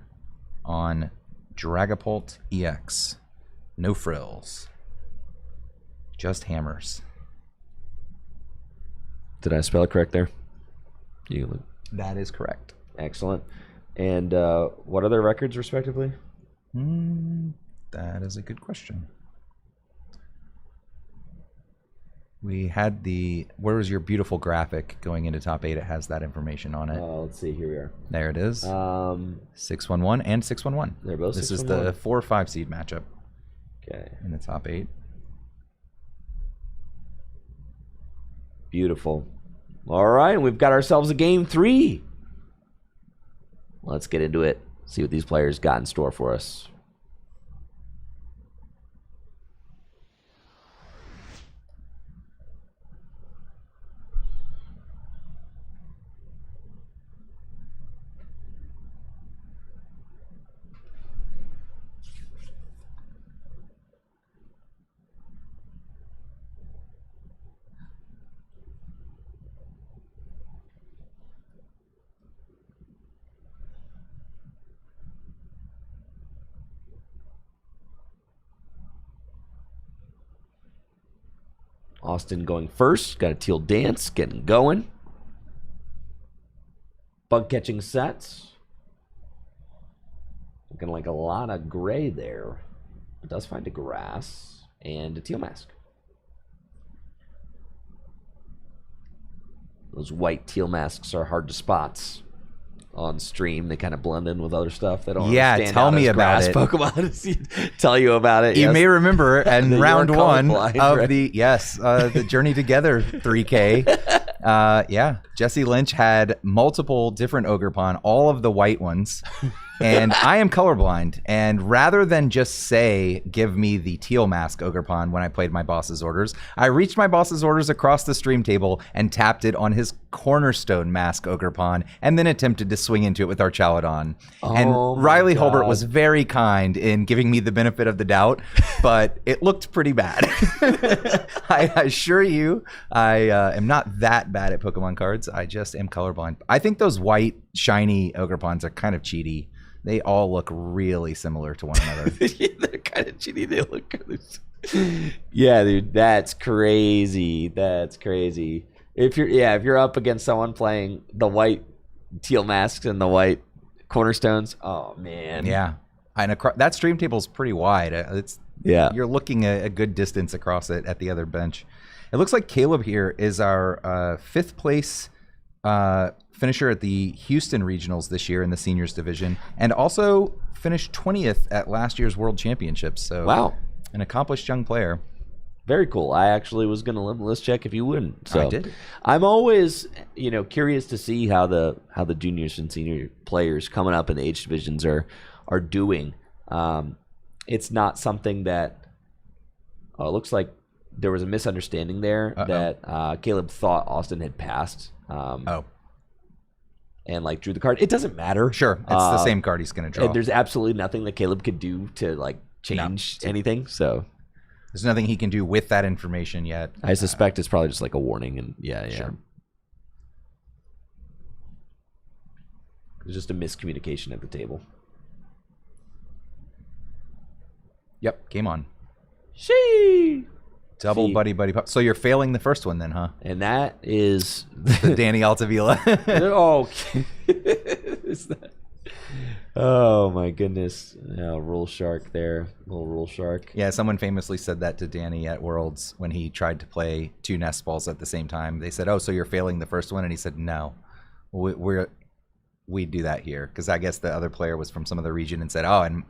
on Dragapult EX. No frills. Just hammers.
Did I spell it correct there?
That is correct.
Excellent. And what are their records, respectively?
That is a good question. We had where was your beautiful graphic going into top 8? It has that information on it.
Let's see. Here we are.
There it is. 611 and 611.
They're both 611.
This is the 4 or 5 seed matchup.
Okay.
In the top 8.
Beautiful. All right, we've got ourselves a game 3. Let's get into it. See what these players got in store for us. Austin going first. Got a teal dance, getting going. Bug catching sets. Looking like a lot of gray there. It does find a grass and a teal mask. Those white teal masks are hard to spot on stream. They kind of blend in with other stuff. They don't stand
tell
out
me
as
about
grass
it.
Pokemon. Tell you about it.
You
yes.
may remember in
That
round
you are
one
colorblind,
of
right?
the Journey Together 3K. Jesse Lynch had multiple different Ogerpon, all of the white ones. And I am colorblind. And rather than just say, give me the teal mask Ogerpon when I played my boss's orders, I reached my boss's orders across the stream table and tapped it on his cornerstone mask Ogerpon, and then attempted to swing into it with our Chaladon. And
Oh my
Riley Holbert
God.
was very kind in giving me the benefit of the doubt, but it looked pretty bad. I assure you, I am not that bad at Pokemon cards. I just am colorblind. I think those white, shiny Ogerpons are kind of cheaty. They all look really similar to one another.
They're kind of cheaty. They look good. Yeah, dude, that's crazy. That's crazy. If you're up against someone playing the white teal masks and the white cornerstones, oh man.
Yeah. And that stream table is pretty wide. You're looking a good distance across it at the other bench. It looks like Caleb here is our fifth place finisher at the Houston Regionals this year in the seniors division, and also finished 20th at last year's World Championships. So
Wow.
An accomplished young player.
Very cool. I actually was going to list check if you wouldn't. So
I did.
I'm always, curious to see how the juniors and senior players coming up in the age divisions are doing. It's not something that it looks like there was a misunderstanding there that Caleb thought Austin had passed. And drew the card. It doesn't matter.
Sure, it's the same card he's going to draw.
And there's absolutely nothing that Caleb could do to change anything. So
there's nothing he can do with that information yet.
I suspect it's probably just a warning. And
Sure.
There's just a miscommunication at the table.
Yep, game on.
She.
Double
See.
buddy pop. So you're failing the first one then, huh?
And that is
The Danny Altavilla.
Is that? Oh my goodness! Rule shark there, little rule shark.
Yeah, someone famously said that to Danny at Worlds when he tried to play two nest balls at the same time. They said, "Oh, so you're failing the first one?" And he said, "No, we do that here," because I guess the other player was from some other region and said, "Oh, and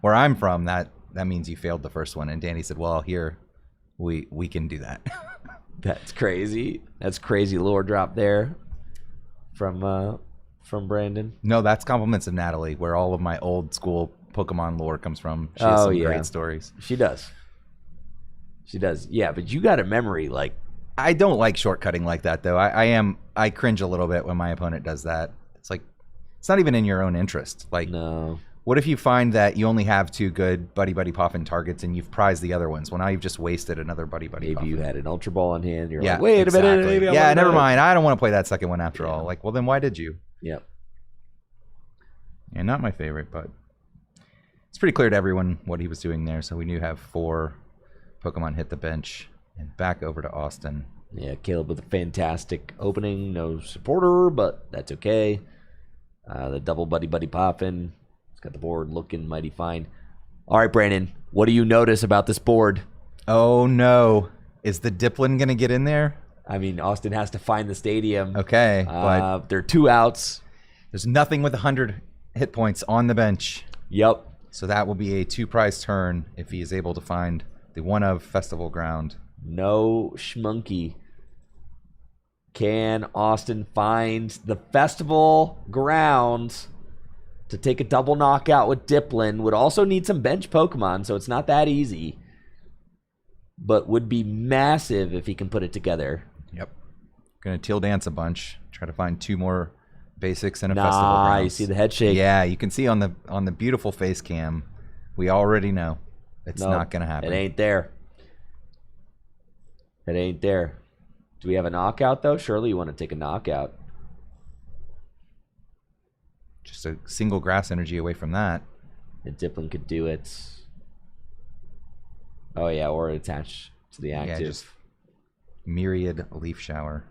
where I'm from, that means you failed the first one." And Danny said, "Well, here we can do that."
That's crazy. That's crazy lore drop there from Brandon.
No, that's compliments of Natalie, where all of my old school Pokemon lore comes from. She has some great stories.
She does. Yeah, but you got a memory
I don't like shortcutting like that, though. I cringe a little bit when my opponent does that. It's it's not even in your own interest.
No.
What if you find that you only have two good Buddy Poffin targets and you've prized the other ones? Well, now you've just wasted another Buddy
Maybe
Poffin.
you had an Ultra Ball in hand. You're
Yeah,
wait a minute. Maybe I wanna
never
know.
mind. I don't want to play that second one after all. Well, then why did you?
Yep.
Yeah, not my favorite, but it's pretty clear to everyone what he was doing there. So we do have 4 Pokemon hit the bench and back over to Austin.
Yeah, Caleb with a fantastic opening. No supporter, but that's okay. The double Buddy Poffin. It's got the board looking mighty fine. All right, Brandon, what do you notice about this board?
Oh, no. Is the Diplin going to get in there?
I mean, Austin has to find the stadium.
Okay, but
there are 2 outs.
there's nothing with 100 hit points on the bench.
Yep.
So that will be a 2-prize turn if he is able to find the one of Festival Ground.
No schmunky. Can Austin find the Festival Ground to take a double knockout with Diplin? Would also need some bench Pokemon, so it's not that easy. But would be massive if he can put it together.
Yep. Going to teal dance a bunch. Try to find 2 more basics and a Festival Ground.
You see the head shake.
Yeah, you can see on the beautiful face cam, we already know it's
Nope,
not going to happen.
It ain't there. It ain't there. Do we have a knockout, though? Surely you want to take a knockout.
Just a single grass energy away from that.
And Diplin could do it. Oh, yeah, or attach to the active.
Yeah, just Myriad Leaf Shower.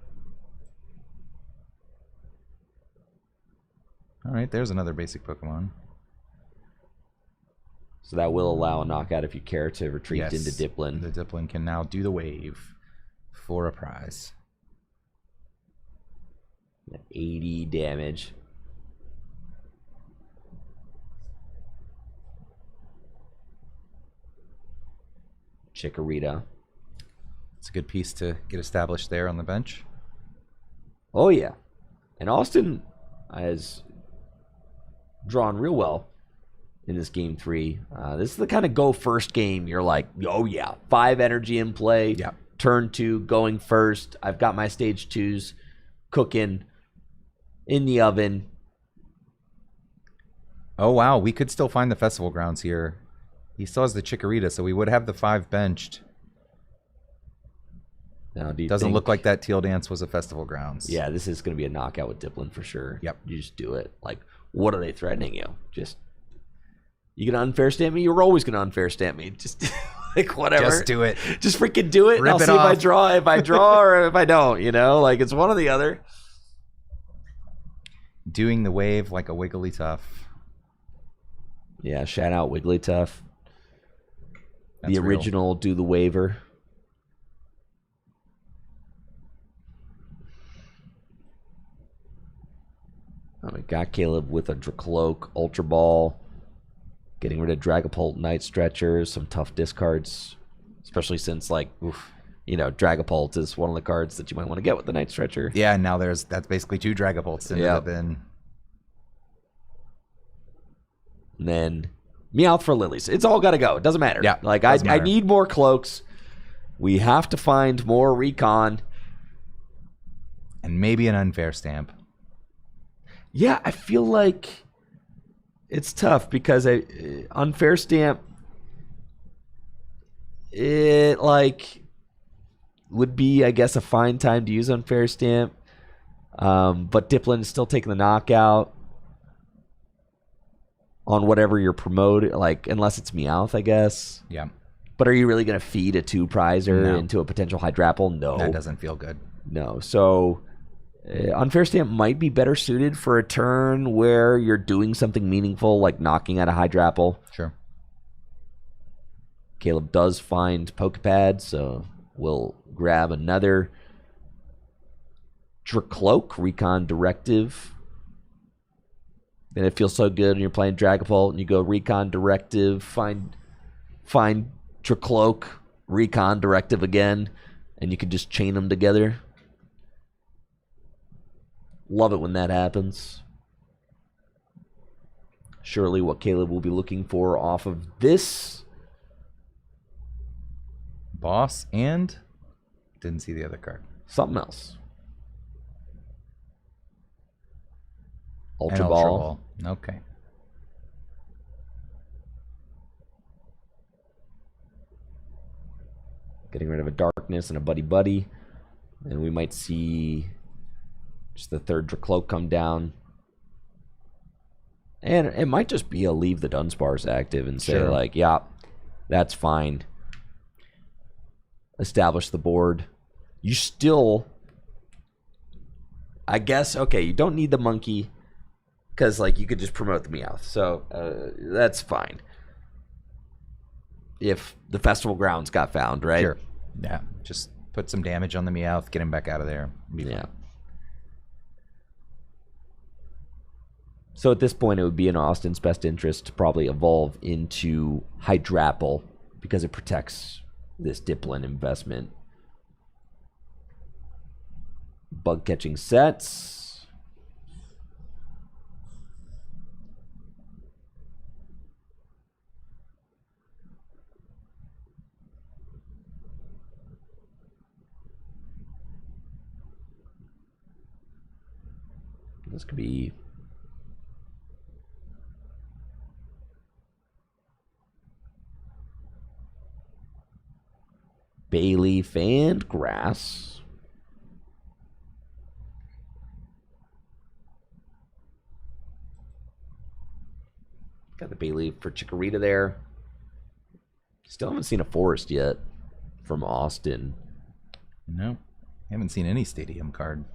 All right, there's another basic Pokemon.
So that will allow a knockout if you care to retreat
Yes,
into Diplin.
The Diplin can now do the wave for a prize.
80 damage. Chikorita.
It's a good piece to get established there on the bench.
Oh, yeah. And Austin has drawn real well in this game 3. This is the kind of go first game. You're like, oh, yeah, 5 energy in play.
Yeah.
Turn 2, going first. I've got my stage 2s cooking in the oven.
Oh, wow. We could still find the festival grounds here. He still has the Chikorita, so we would have the 5 benched.
Now, do you
Doesn't
think,
look like that Teal Dance was a festival grounds.
Yeah, this is going to be a knockout with Diplin for sure.
Yep.
You just do it. Like, what are they threatening you? Just, you going to unfair stamp me? You're always going to unfair stamp me. Just, like, whatever.
Just do it.
Just freaking do it. And
Rip
I'll
it
see if I
off.
draw or if I don't, you know? Like, it's one or the other.
Doing the wave like a Wigglytuff.
Yeah, shout out Wigglytuff.
That's
The
real.
original Do the Waiver. We got Caleb with a Dracloak, Ultra Ball, getting rid of Dragapult, Night Stretchers, some tough discards, especially since, like, you know, Dragapult is one of the cards that you might want to get with the Night Stretcher.
Yeah, and now that's basically 2 Dragapults into the bin.
And then Meowth for Lilies. It's all got to go. It doesn't matter.
Yeah,
like
doesn't
I
matter.
need more cloaks. We have to find more recon.
And maybe an unfair stamp.
Yeah, I feel like it's tough because unfair stamp, it like would be, I guess, a fine time to use unfair stamp. But Diplin is still taking the knockout on whatever you're promoting, like, unless it's Meowth, I guess.
Yeah.
But are you really going to feed a 2-prizer
No.
into a potential Hydrapple? No.
That doesn't feel good.
No. So unfair stamp might be better suited for a turn where you're doing something meaningful, like knocking out a Hydrapple.
Sure.
Caleb does find Pokepad, so we'll grab another Dracloak, Recon Directive. And it feels so good when you're playing Dragapult and you go Recon Directive, find Dracloak, Recon Directive again, and you can just chain them together. Love it when that happens. Surely what Caleb will be looking for off of this.
Boss and didn't see the other card.
Something else.
And
Ultra Ball.
Okay.
Getting rid of a Darkness and a Buddy Buddy. And we might see just the third Dracloak come down. And it might just be a leave the Dunsparce active and say,
Sure.
like, yeah, that's fine. Establish the board. You still, I guess, okay, you don't need the monkey because, like, you could just promote the Meowth. So that's fine. If the festival grounds got found, right?
Sure. Yeah. Just put some damage on the Meowth, get him back out of there. Be fine.
Yeah. So at this point, it would be in Austin's best interest to probably evolve into Hydrapple because it protects this Diplin investment. Bug catching sets. This could be Bayleaf and Grass. Got the Bayleaf for Chikorita there. Still haven't seen a Forest yet from Austin.
No, haven't seen any stadium card.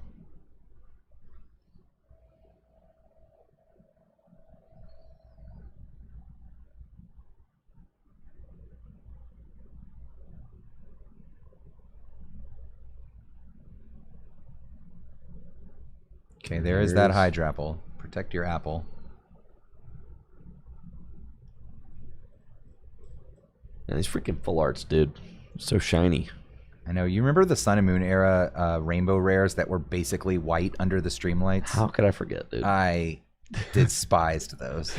Okay, there is that Hydrapple. Protect your apple.
And these freaking full arts, dude. So shiny.
I know. You remember the Sun and Moon era rainbow rares that were basically white under the streamlights?
How could I forget, dude?
I despised those.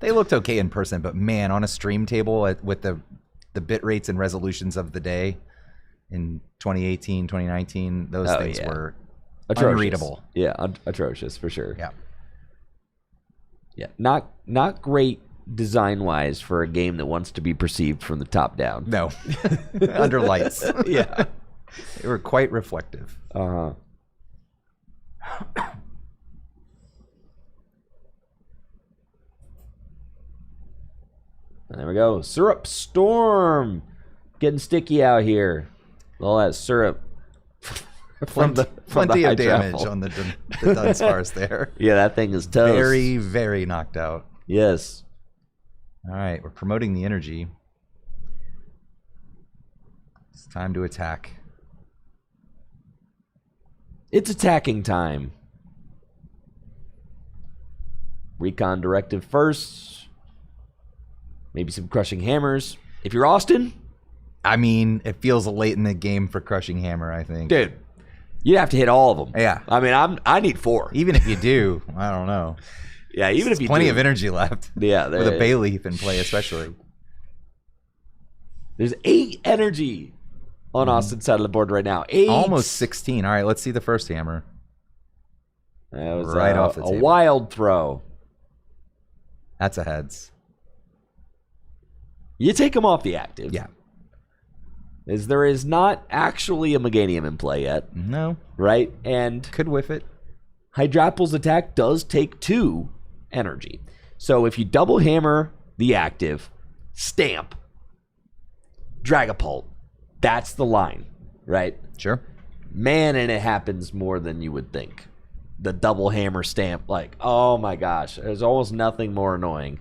They looked okay in person, but man, on a stream table with the bit rates and resolutions of the day in 2018, 2019, those things were
atrocious.
Unreadable.
Yeah, atrocious for sure.
Yeah.
Yeah, not great design-wise for a game that wants to be perceived from the top down.
No. Under lights.
Yeah.
They were quite reflective.
Uh-huh. There we go. Syrup Storm. Getting sticky out here. All that syrup.
Plenty of damage on the Dunsparce there.
Yeah, that thing is toast.
Very, very knocked out.
Yes.
All right, we're promoting the energy. It's time to attack.
It's attacking time. Recon directive first. Maybe some crushing hammers. If you're Austin,
I mean, it feels late in the game for Crushing Hammer, I think.
dude, you'd have to hit all of them.
Yeah.
I mean, I need 4.
Even if you do, I don't know.
Yeah, even if you
plenty
do.
of energy left.
Yeah,
with a Bay Leaf in play, especially.
There's 8 energy on Austin's side of the board right now. 8.
Almost 16. All right, let's see the first hammer.
That was
right off the
a
table.
wild throw.
That's a heads.
You take him off the active.
Yeah.
As there is not actually a Meganium in play yet.
No.
Right? And
could whiff it.
Hydrapple's attack does take 2 energy. So if you double hammer the active, stamp, Dragapult, that's the line, right?
Sure.
Man, and it happens more than you would think. The double hammer stamp, like, oh my gosh, there's almost nothing more annoying.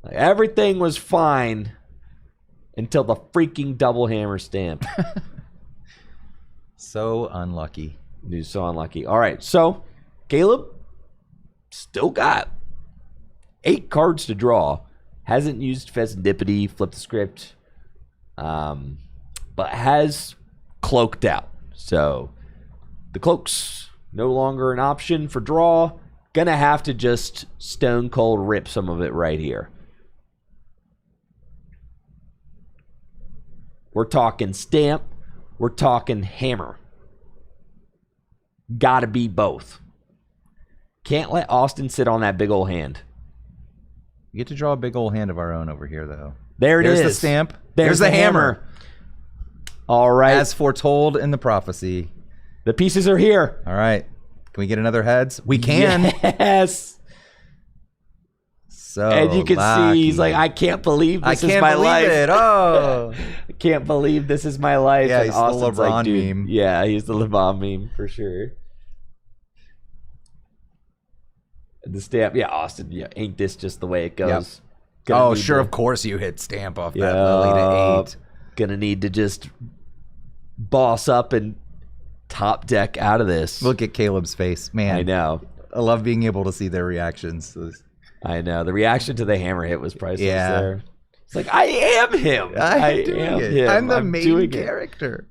Like, everything was fine until the freaking double hammer stamp.
So unlucky.
You're so unlucky. All right, so Caleb still got 8 cards to draw. Hasn't used Pheasantipity, Flip the Script, but has cloaked out. So the cloak's no longer an option for draw. Gonna have to just stone cold rip some of it right here. We're talking stamp. We're talking hammer. Gotta be both. Can't let Austin sit on that big old hand.
We get to draw a big old hand of our own over here, though.
There's
There's the stamp.
There's the hammer. All right.
As foretold in the prophecy.
The pieces are here.
All right. Can we get another heads? We can.
Yes.
So
and you can see he's like, I can't believe this is my life.
It. Oh.
I can't believe this is my life.
Yeah,
and
he's the
Austin's
LeBron
like, dude,
meme.
Yeah, he's the LeBron meme for sure. And the stamp, yeah, Austin, yeah, ain't this just the way it goes?
Yep. Oh, sure, of course you hit stamp off that Lily to 8.
Gonna need to just boss up and top deck out of this.
Look at Caleb's face. Man,
I know.
I love being able to see their reactions.
I know. The reaction to the hammer hit was priceless there. It's like, I am him. I am him.
I'm the main character.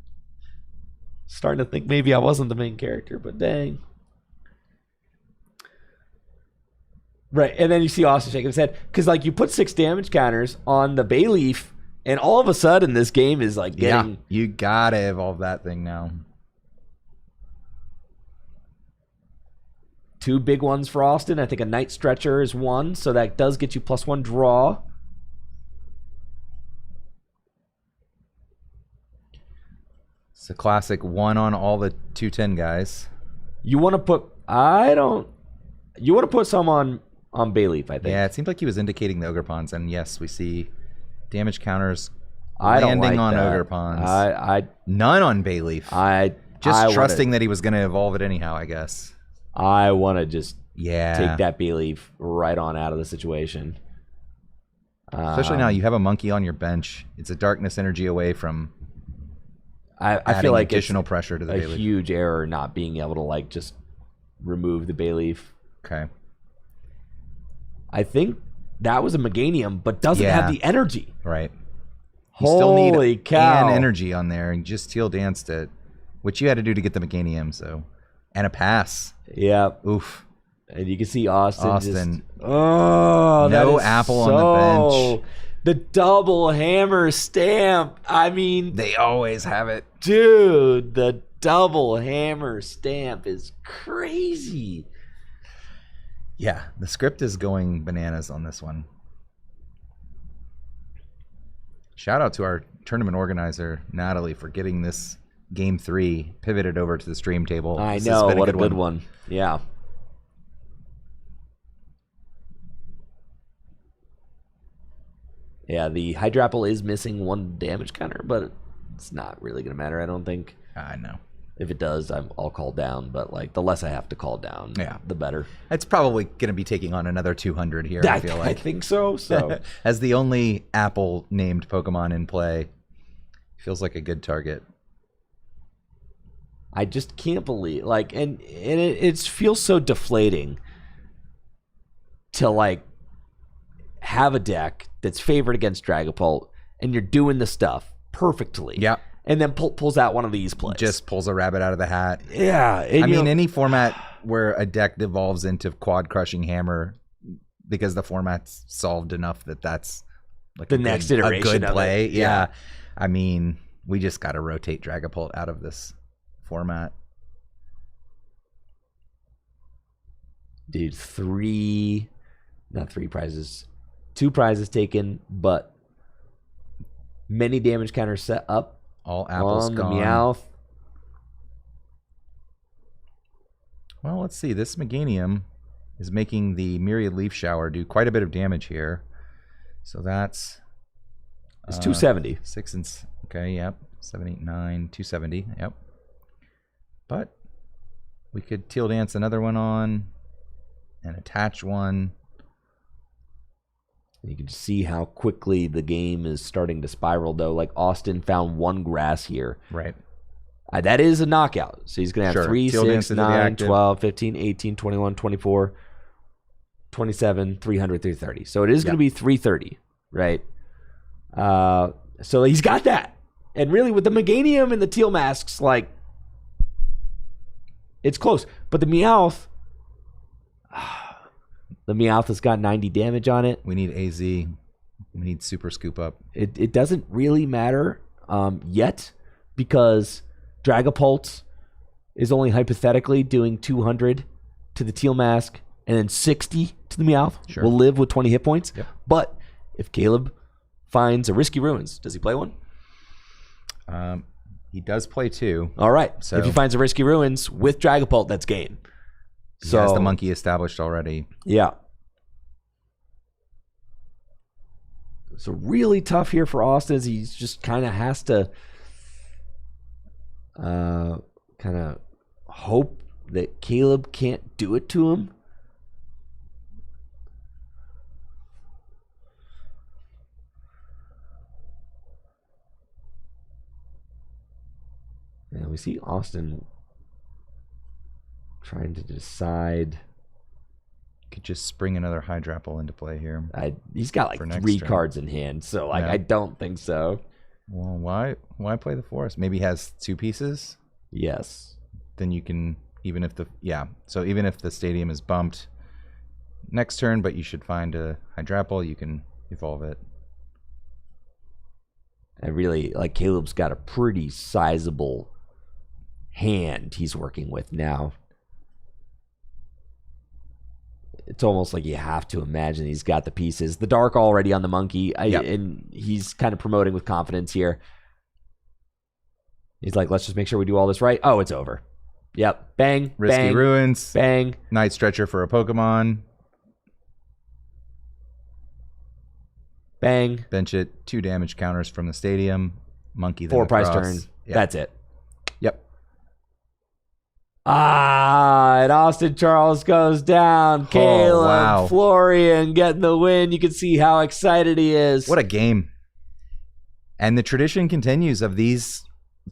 Starting to think maybe I wasn't the main character, but dang. Right, and then you see Austin shaking his head. Because, like, you put 6 damage counters on the Bay Leaf, and all of a sudden this game is, like, getting...
Yeah, you gotta evolve that thing now.
2 big ones for Austin. I think a Night Stretcher is 1, so that does get you +1 draw.
It's a classic 1 on all the 210 guys.
You want to put... You want to put some on Bay Leaf, I think.
Yeah, it seemed like he was indicating the Ogre Pawns, and yes, we see damage counters
I don't
landing
like
on
that.
Ogerpons. None on Bayleaf.
Just
Trusting that he was going to evolve it anyhow, I guess.
I want to just
Yeah.
take that Bayleaf right on out of the situation.
Especially now you have a monkey on your bench. It's a darkness energy away from
I feel like
additional pressure to the
a
Bayleaf.
huge error not being able to like just remove the Bayleaf.
Okay.
I think that was a Meganium, but doesn't have the energy.
Right. You still need
Holy cow.
an energy on there, and just teal danced it, which you had to do to get the Meganium, so. And a pass.
Yeah.
Oof.
And you can see Austin. Just,
No
that is
apple on the bench.
The double hammer stamp. I mean,
They always have it.
dude, the double hammer stamp is crazy.
Yeah, the script is going bananas on this one. Shout out to our tournament organizer, Natalie, for getting this game 3 pivoted over to the stream table.
I
This has
know,
been
what a good one. Yeah. Yeah, the Hydrapple is missing 1 damage counter, but it's not really going to matter, I don't think.
I know.
If it does, I'll call down, but like the less I have to call down, the better.
It's probably going to be taking on another 200 here, I feel like.
I think so. So
As the only Apple named Pokemon in play, feels like a good target.
I just can't believe and it feels so deflating to like have a deck that's favored against Dragapult and you're doing the stuff perfectly.
Yeah.
And then pulls out one of these plays.
Just pulls a rabbit out of the hat.
Yeah.
I mean, any format where a deck devolves into quad crushing hammer because the format's solved enough that's like
the next iteration
a good
of
play.
it.
Yeah. I mean, we just got to rotate Dragapult out of this format.
Dude, 2 prizes taken, but many damage counters set up.
All apples
on
gone.
The Meowth.
Well, let's see. This Meganium is making the Myriad Leaf Shower do quite a bit of damage here. So that's...
It's 270.
6 and... Okay, yep. 7, 8, 9, 270. Yep. But we could Teal Dance another one on and attach one.
You can see how quickly the game is starting to spiral, though. Like, Austin found 1 grass here.
Right.
That is a knockout. So he's going to have 3,
Teal
6,
Dance into the
9,
active.
12, 15, 18, 21, 24, 27, 300, 330. So it is going to be 330, right? So he's got that. And really, with the Meganium and the Teal Masks, like, it's close. But the Meowth... The Meowth has got 90 damage on it.
We need AZ. We need Super Scoop Up.
It doesn't really matter yet because Dragapult is only hypothetically doing 200 to the Teal Mask and then 60 to the Meowth.
Sure.
Will live with 20 hit points.
Yep.
But if Caleb finds a Risky Ruins, does he play one?
He does play 2.
All right.
So
if he finds a Risky Ruins with Dragapult, that's game.
He has the monkey established already.
Yeah. So really tough here for Austin as he just kind of has to kind of hope that Caleb can't do it to him. And we see Austin trying to decide.
Could just spring another Hydrapple into play here.
He's got like 3 cards in hand, so like
Yeah.
I don't think so.
Well, why play the forest? Maybe he has 2 pieces.
Yes.
Then you can So even if the stadium is bumped next turn, but you should find a Hydrapple, you can evolve it.
And really, like, Caleb's got a pretty sizable hand he's working with now. It's almost like you have to imagine he's got the pieces. The dark already on the monkey, and he's kind of promoting with confidence here. He's like, let's just make sure we do all this right. Oh, it's over. Yep. Bang.
Risky
bang,
Ruins.
Bang.
Night Stretcher for a Pokemon.
Bang.
Bench it. 2 damage counters from the stadium. Monkey. Then
4 price
across.
turn.
Yeah.
That's it.
Yep.
And Austin Charles goes down. Caleb
wow.
Florian getting the win. You can see how excited he is.
What a game. And the tradition continues of these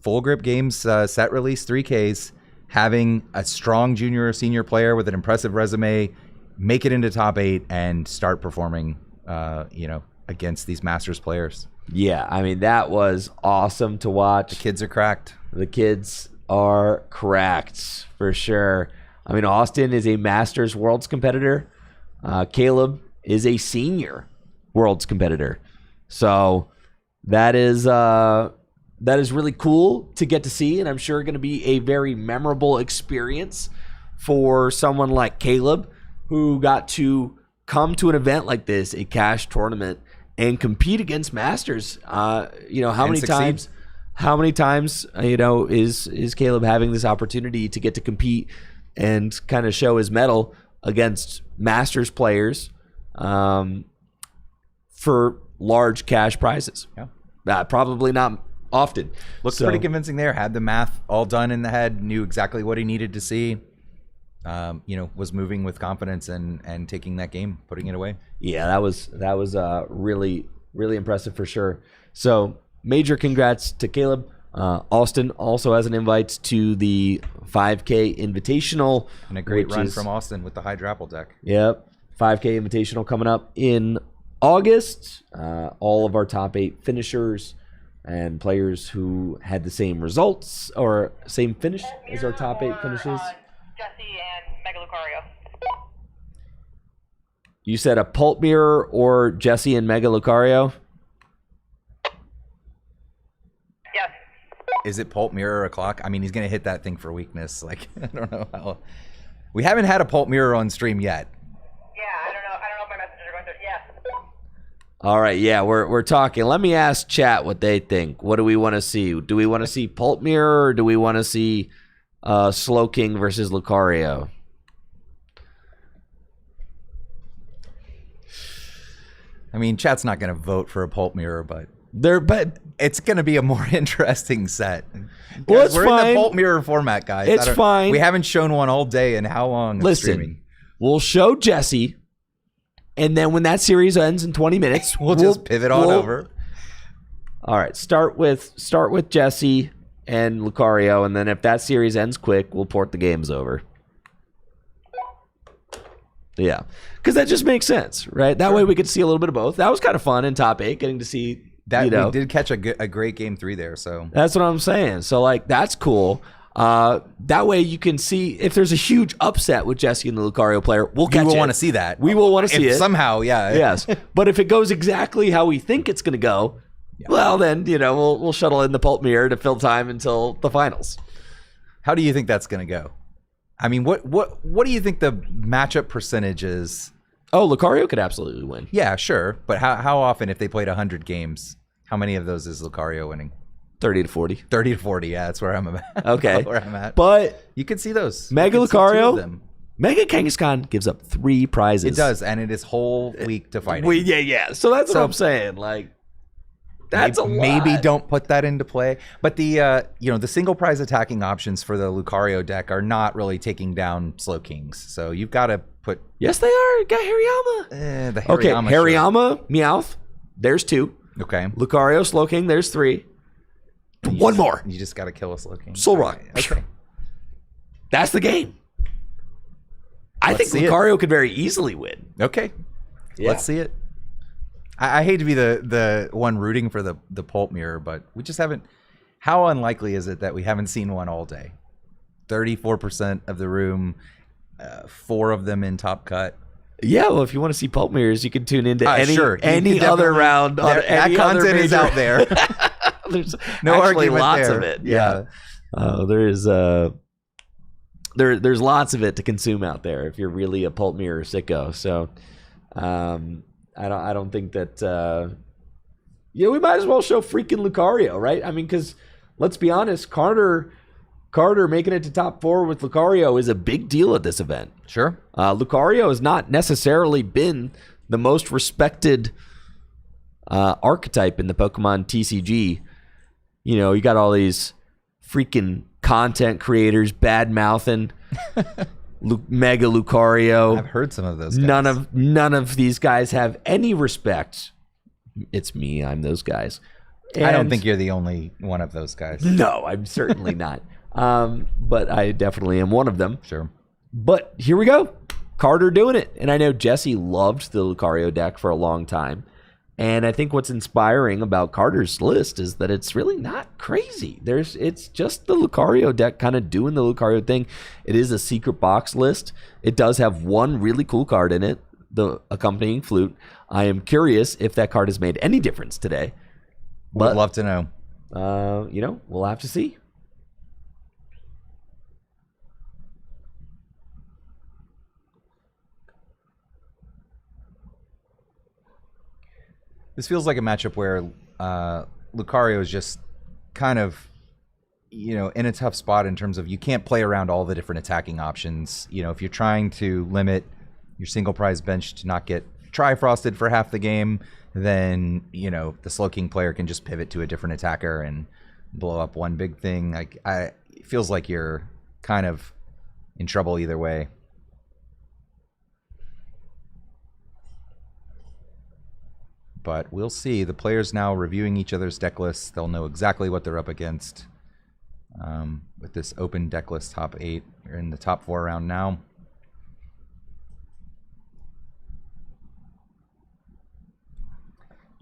full grip games, set release 3Ks, having a strong junior or senior player with an impressive resume make it into top 8 and start performing, against these Masters players.
Yeah, I mean, that was awesome to watch.
The kids are cracked.
The kids are cracked for sure. I mean, Austin is a Masters Worlds competitor. Caleb is a senior Worlds competitor. So that is really cool to get to see, and I'm sure going to be a very memorable experience for someone like Caleb, who got to come to an event like this, a cash tournament, and compete against Masters. How many times is Caleb having this opportunity to get to compete and kind of show his mettle against Masters players for large cash prizes?
Yeah.
Probably not often.
Looked pretty convincing there. Had the math all done in the head, knew exactly what he needed to see. Was moving with confidence and taking that game, putting it away.
Yeah, that was really, really impressive for sure. So major congrats to Caleb. Austin also has an invite to the 5K Invitational.
And a great run from Austin with the Hydrapple deck.
Yep, 5K Invitational coming up in August. All of our top 8 finishers and players who had the same results or same finish as our top 8 finishes.
Jesse and Mega Lucario.
You said a Pulp Mirror or Jesse and Mega Lucario?
Yes.
Is it Pulp Mirror or a clock? I mean, he's going to hit that thing for weakness. Like, I don't know how. We haven't had a Pulp Mirror on stream yet.
Yeah, I don't know if my messages are going through. Yeah.
All right, yeah, we're talking. Let me ask chat what they think. What do we want to see? Do we want to see Pulp Mirror or do we want to see Slow King versus Lucario?
I mean, chat's not going to vote for a Pulp Mirror, but it's going to be a more interesting set.
Well, it's
we're
fine.
in the Pulp Mirror format, guys.
It's fine.
We haven't shown one all day, and how long?
Listen,
streaming?
we'll show Jesse, and then when that series ends in 20 minutes,
we'll just pivot on over.
All right, start with Jesse and Lucario, and then if that series ends quick, we'll port the games over. Yeah, because that just makes sense, right? That way we could see a little bit of both. That was kind of fun in top 8, getting to see
that. We did catch a great game 3 there, so
that's what I'm saying. So like that's cool. That way you can see if there's a huge upset with Jesse and the Lucario player. We'll catch it.
We will want to see that.
We will want to see it
somehow. Yeah.
Yes, but if it goes exactly how we think it's going to go. Yeah. Well, then, we'll shuttle in the Pulp Mirror to fill time until the finals.
How do you think that's going to go? I mean, what do you think the matchup percentage is?
Oh, Lucario could absolutely win.
Yeah, sure. But how often, if they played 100 games, how many of those is Lucario winning?
30 to 40.
30 to 40, yeah, that's where I'm at.
Okay.
Where I'm at.
But
you can see those.
Mega Lucario, Mega Kangaskhan gives up 3 prizes.
It does, and it is whole week to fight.
Yeah. So that's what I'm saying. Like, that's
maybe don't put that into play. But the the single prize attacking options for the Lucario deck are not really taking down Slow Kings. So you've got to put.
Yes, they are. Got Hariyama.
The Hariyama.
Okay, Hariyama, Meowth. There's 2.
Okay.
Lucario, Slow King. There's 3. One more.
You just got to kill a Slow King.
Soul Rock.
Okay.
That's the game. I think Lucario could very easily win.
Okay. Yeah. Let's see it. I hate to be the one rooting for the Pulp Mirror, but we just haven't. How unlikely is it that we haven't seen one all day? 34% of the room, 4 of them in top cut.
Yeah, well, if you want to see Pulp Mirrors, you can tune into any
other
round.
That content is out there.
There's
no
actually
argument
lots
there.
of it. Yeah. There's lots of it to consume out there if you're really a Pulp Mirror sicko. So I don't think that we might as well show freaking Lucario, right? I mean, because let's be honest, Carter making it to top 4 with Lucario is a big deal at this event.
Sure.
Lucario has not necessarily been the most respected archetype in the Pokemon TCG. You know, you got all these freaking content creators bad mouthing Mega Lucario.
I've heard some of those guys.
None of these guys have any respect. It's me. I'm those guys.
I don't
And-
think you're the only one of those guys.
No, I'm certainly not. But I definitely am one of them.
Sure.
But here we go. Carter doing it. And I know Jesse loved the Lucario deck for a long time. And I think what's inspiring about Carter's list is that it's really not crazy. It's just the Lucario deck kind of doing the Lucario thing. It is a secret box list. It does have one really cool card in it, the accompanying flute. I am curious if that card has made any difference today.
Would love to know.
We'll have to see.
This feels like a matchup where Lucario is just kind of, in a tough spot in terms of you can't play around all the different attacking options. If you're trying to limit your single prize bench to not get Trifrosted for half the game, then, the Slow King player can just pivot to a different attacker and blow up one big thing. It feels like you're kind of in trouble either way. But we'll see. The players now reviewing each other's deck lists. They'll know exactly what they're up against. With this open deck list top 8, we're in the top 4 round now.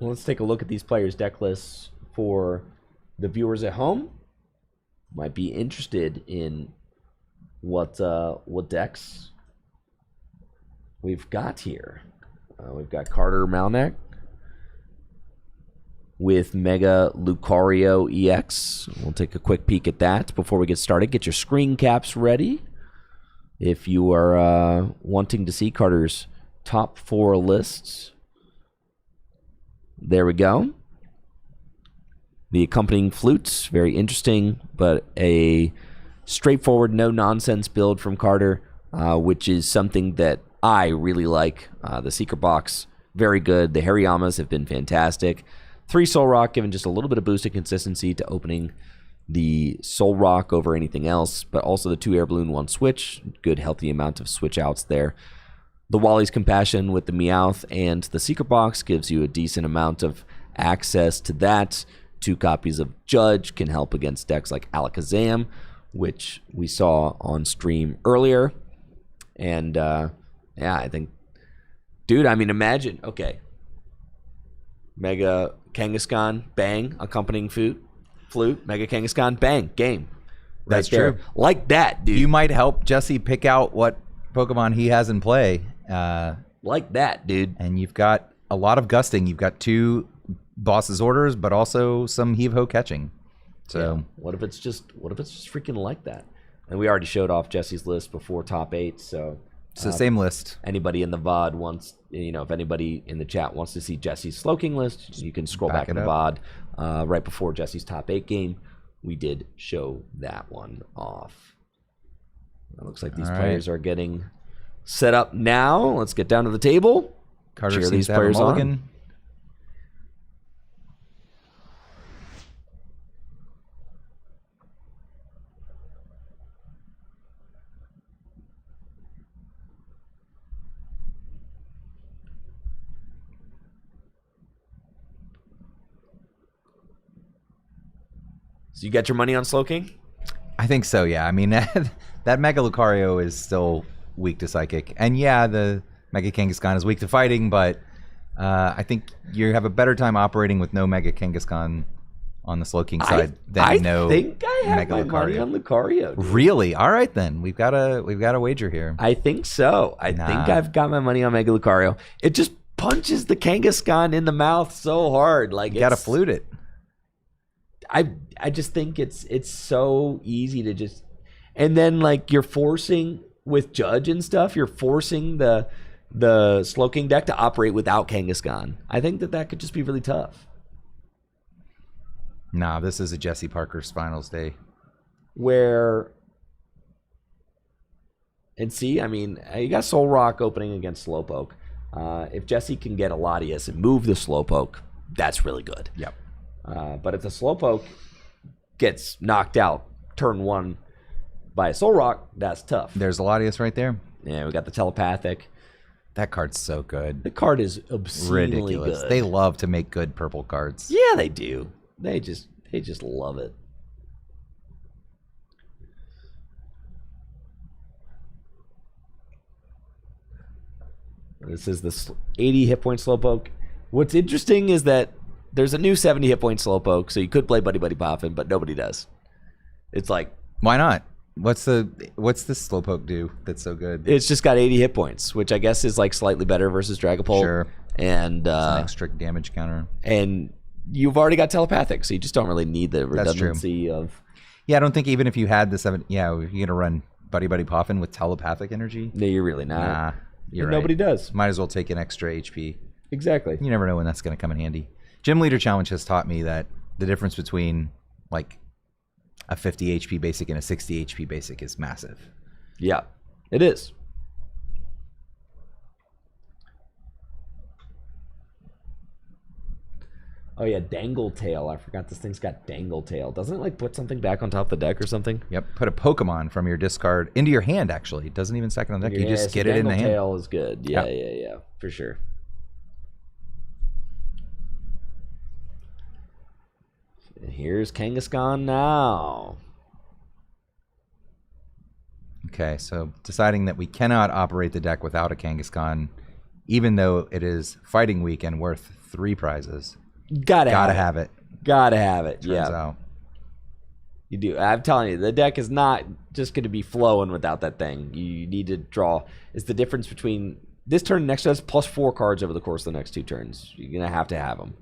Well, let's take a look at these players' deck lists for the viewers at home. Might be interested in what decks we've got here. We've got Carter Malnek with Mega Lucario EX. We'll take a quick peek at that before we get started. Get your screen caps ready if you are wanting to see Carter's top 4 lists. There we go. The accompanying flutes, very interesting, but a straightforward, no-nonsense build from Carter, which is something that I really like. The Secret Box, very good. The Hariyamas have been fantastic. 3 Soul Rock, giving just a little bit of boost of consistency to opening the Soul Rock over anything else, but also the 2 Air Balloon, 1 Switch. Good, healthy amount of switch outs there. The Wally's Compassion with the Meowth and the Secret Box gives you a decent amount of access to that. 2 copies of Judge can help against decks like Alakazam, which we saw on stream earlier. And, I think... Dude, I mean, imagine... Okay. Mega Kangaskhan, bang, accompanying flute. Mega Kangaskhan, bang, game.
That's
there.
true.
Like that, dude.
You might help Jesse pick out what Pokemon he has in play.
Like that, dude.
And you've got a lot of gusting. You've got 2 boss's orders, but also some heave-ho catching. So
yeah. What if it's just freaking like that? And we already showed off Jesse's list before top 8, so
it's the same list.
Anybody in the VOD wants, if anybody in the chat wants to see Jesse's Slow King list, you can scroll back in the VOD. Right before Jesse's top 8 game, we did show that one off. It looks like these players are getting set up now. Let's get down to the table.
Carter
cheer
seems
these
to have a
players
mulligan.
on. So you got your money on Slow King?
I think so, yeah. I mean, that Mega Lucario is still weak to Psychic. And yeah, the Mega Kangaskhan is weak to Fighting, but I think you have a better time operating with no Mega Kangaskhan on the Slow King side than no
I think I have
Mega
my money on Lucario. Dude.
Really? All right, then. We've got a wager here.
I think so. I think I've got my money on Mega Lucario. It just punches the Kangaskhan in the mouth so hard. Like
You got to flute it.
I just think it's so easy to just, and then like you're forcing with Judge and stuff, you're forcing the Slow King deck to operate without Kangaskhan. I think that could just be really tough.
Nah, this is a Jesse Parker's finals day.
And see, I mean, you got Soul Rock opening against Slowpoke. If Jesse can get a Latias and move the Slowpoke, that's really good.
Yep.
But if the Slowpoke gets knocked out turn 1 by a Soul Rock, that's tough.
There's Latias right there.
Yeah, we got the Telepathic.
That card's so good.
The card is obscenely
Ridiculous.
good.
They love to make good purple cards.
Yeah, they do. They just love it. This is the 80 hit point Slowpoke. What's interesting is that there's a new 70 hit point Slowpoke, so you could play Buddy Buddy Poffin, but nobody does. It's like,
why not? What's this Slowpoke do that's so good?
it's just got 80 hit points, which I guess is like slightly better versus Dragapult.
Sure.
And
An extra damage counter.
and you've already got Telepathic, so you just don't really need the
That's true.
redundancy of.
Yeah, I don't think even if you had the 7, you're gonna run Buddy Buddy Poffin with telepathic energy.
No, you're really not.
Nah, you're
And
right.
nobody does.
Might as well take an extra HP.
Exactly.
You never know when that's gonna come in handy. Gym Leader Challenge has taught me that the difference between like a 50 HP basic and a 60 HP basic is massive.
Yeah, it is. Oh yeah, Dangle Tail. I forgot this thing's got Dangle Tail. Doesn't it like put something back on top of the deck or something?
Yep, put a Pokemon from your discard into your hand. Actually, it doesn't even stack it on the deck. You just get it in the
Dangle
hand.
Tail is good. Yeah,
Yeah.
yeah, for sure. And here's Kangaskhan now.
Okay, so deciding that we cannot operate the deck without a Kangaskhan, even though it is fighting week and worth 3 prizes.
Gotta
have it.
Gotta have it.
Turns
Yeah,
out.
you do. I'm telling you, the deck is not just going to be flowing without that thing. You need to draw. It's the difference between this turn and next turn. That's plus 4 cards over the course of the next 2 turns. You're going to have them.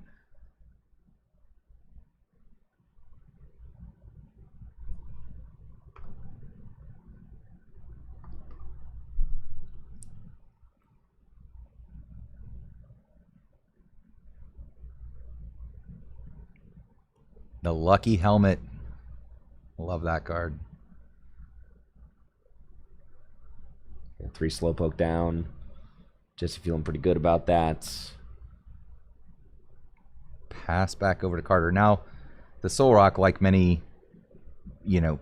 The Lucky Helmet. Love that card.
3 Slowpoke down. Just feeling pretty good about that.
Pass back over to Carter. Now, the Soul Rock, like many,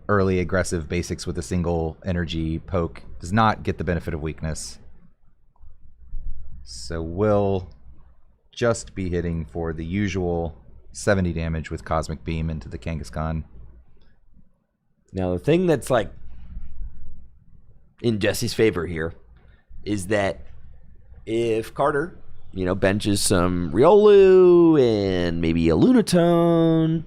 early aggressive basics with a single energy poke, does not get the benefit of weakness. So will just be hitting for the usual 70 damage with Cosmic Beam into the Kangaskhan.
Now, the thing that's like in Jesse's favor here is that if Carter, benches some Riolu and maybe a Lunatone.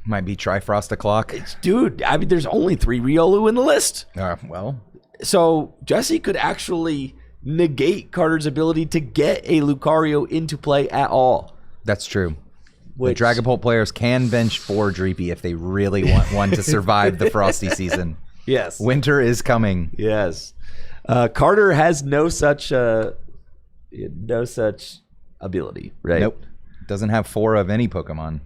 Might be Trifrost o'clock.
Dude, I mean, there's only 3 Riolu in the list.
Well,
So Jesse could actually negate Carter's ability to get a Lucario into play at all.
that's true.
Which-
The Dragapult players can bench 4 Dreepy if they really want one to survive the frosty season.
Yes.
Winter is coming.
Yes. Carter has no such ability, right?
Nope. Doesn't have 4 of any Pokemon.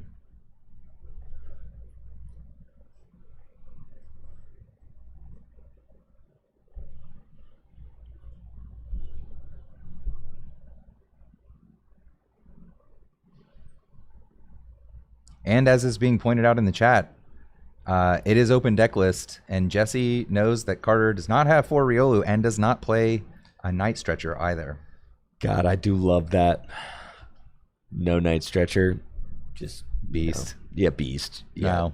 And as is being pointed out in the chat, it is open deck list, and Jesse knows that Carter does not have 4 Riolu and does not play a Night Stretcher either.
God, I do love that. No Night Stretcher. Just
Beast.
Yeah, Beast. Yeah.
No.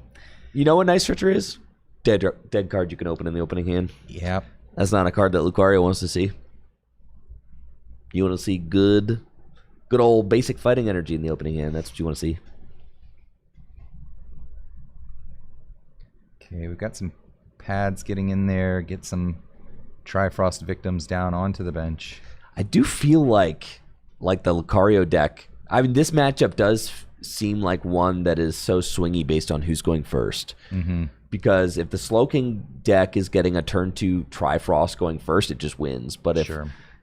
You know what Night Stretcher is? Dead card you can open in the opening hand.
Yep.
That's not a card that Lucario wants to see. You want to see good old basic fighting energy in the opening hand. That's what you want to see.
Okay, we've got some pads getting in there. Get some Trifrost victims down onto the bench.
I do feel like the Lucario deck. I mean, this matchup does seem like one that is so swingy based on who's going first.
Mm-hmm.
Because if the Slowking deck is getting a turn 2 Trifrost going first, it just wins. But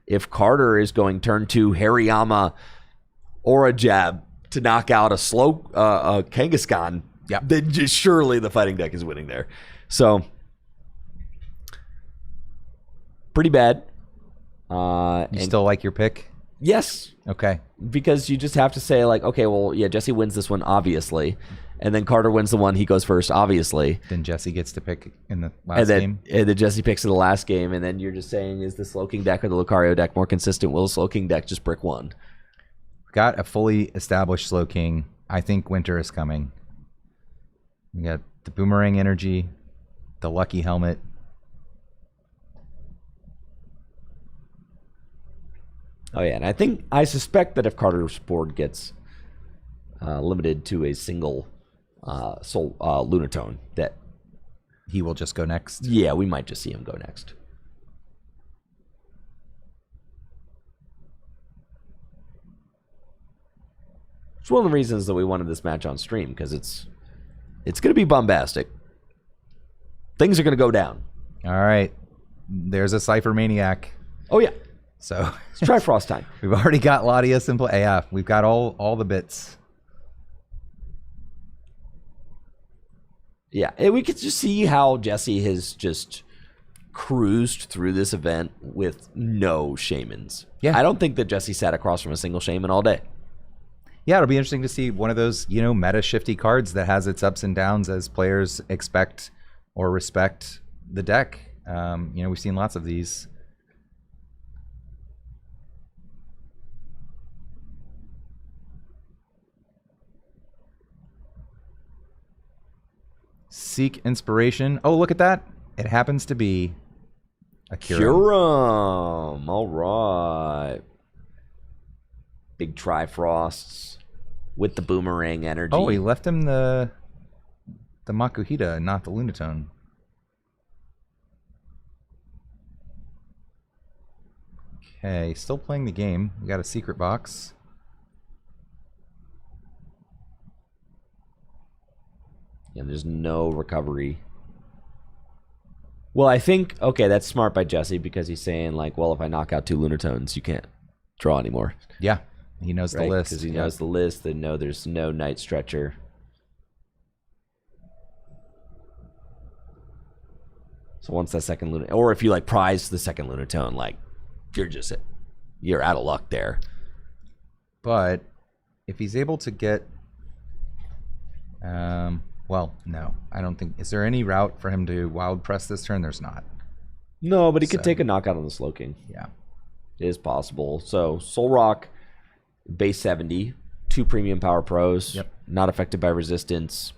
if Carter is going turn 2 Hariyama or a Jab to knock out a Kangaskhan,
Yep.
then just surely the fighting deck is winning there. So pretty bad.
You still like your pick?
Yes,
Okay.
because you just have to say like, okay, well, yeah, Jesse wins this one, obviously. And then Carter wins the one, he goes first, obviously.
Then Jesse gets to pick in the last game.
And then Jesse picks in the last game, and then you're just saying, is the Slowking deck or the Lucario deck more consistent? Will the Slowking deck just brick one?
Got a fully established Slowking. I think winter is coming. We got the Boomerang Energy, the Lucky Helmet.
Oh yeah, and I suspect that if Carter's board gets limited to a single Lunatone, that
He will just go next.
yeah, we might just see him go next. It's one of the reasons that we wanted this match on stream, because it's going to be bombastic. Things are going to go down.
All right. There's a Cypher Maniac.
Oh yeah,
So
it's Trifrost time.
we've already got Latias and yeah, we've got all the bits.
Yeah, and we could just see how Jesse has just cruised through this event with no shamans.
Yeah.
I don't think that Jesse sat across from a single shaman all day.
Yeah, it'll be interesting to see one of those, meta shifty cards that has its ups and downs as players expect or respect the deck. We've seen lots of these. Seek inspiration. Oh, look at that. It happens to be a
Curum. All right. Big Trifrosts with the Boomerang Energy.
Oh, he left him the Makuhita, not the Lunatone. Okay, still playing the game. We got a secret box.
And there's no recovery. Well, I think, okay, that's smart by Jesse, because he's saying, like, well, if I knock out 2 Lunatones, you can't draw anymore.
Yeah, he knows the list.
Because he knows the list. They know there's no Night Stretcher. So once that second Lunatone, or if you, like, prize the second Lunatone, like, you're out of luck there.
But if he's able to get... well, no. I don't think... Is there any route for him to wild press this turn? There's not.
No, but he could take a knockout on the Slowking.
Yeah.
It is possible. So, Soul Rock, base 70, 2 premium power pros,
Yep.
not affected by resistance.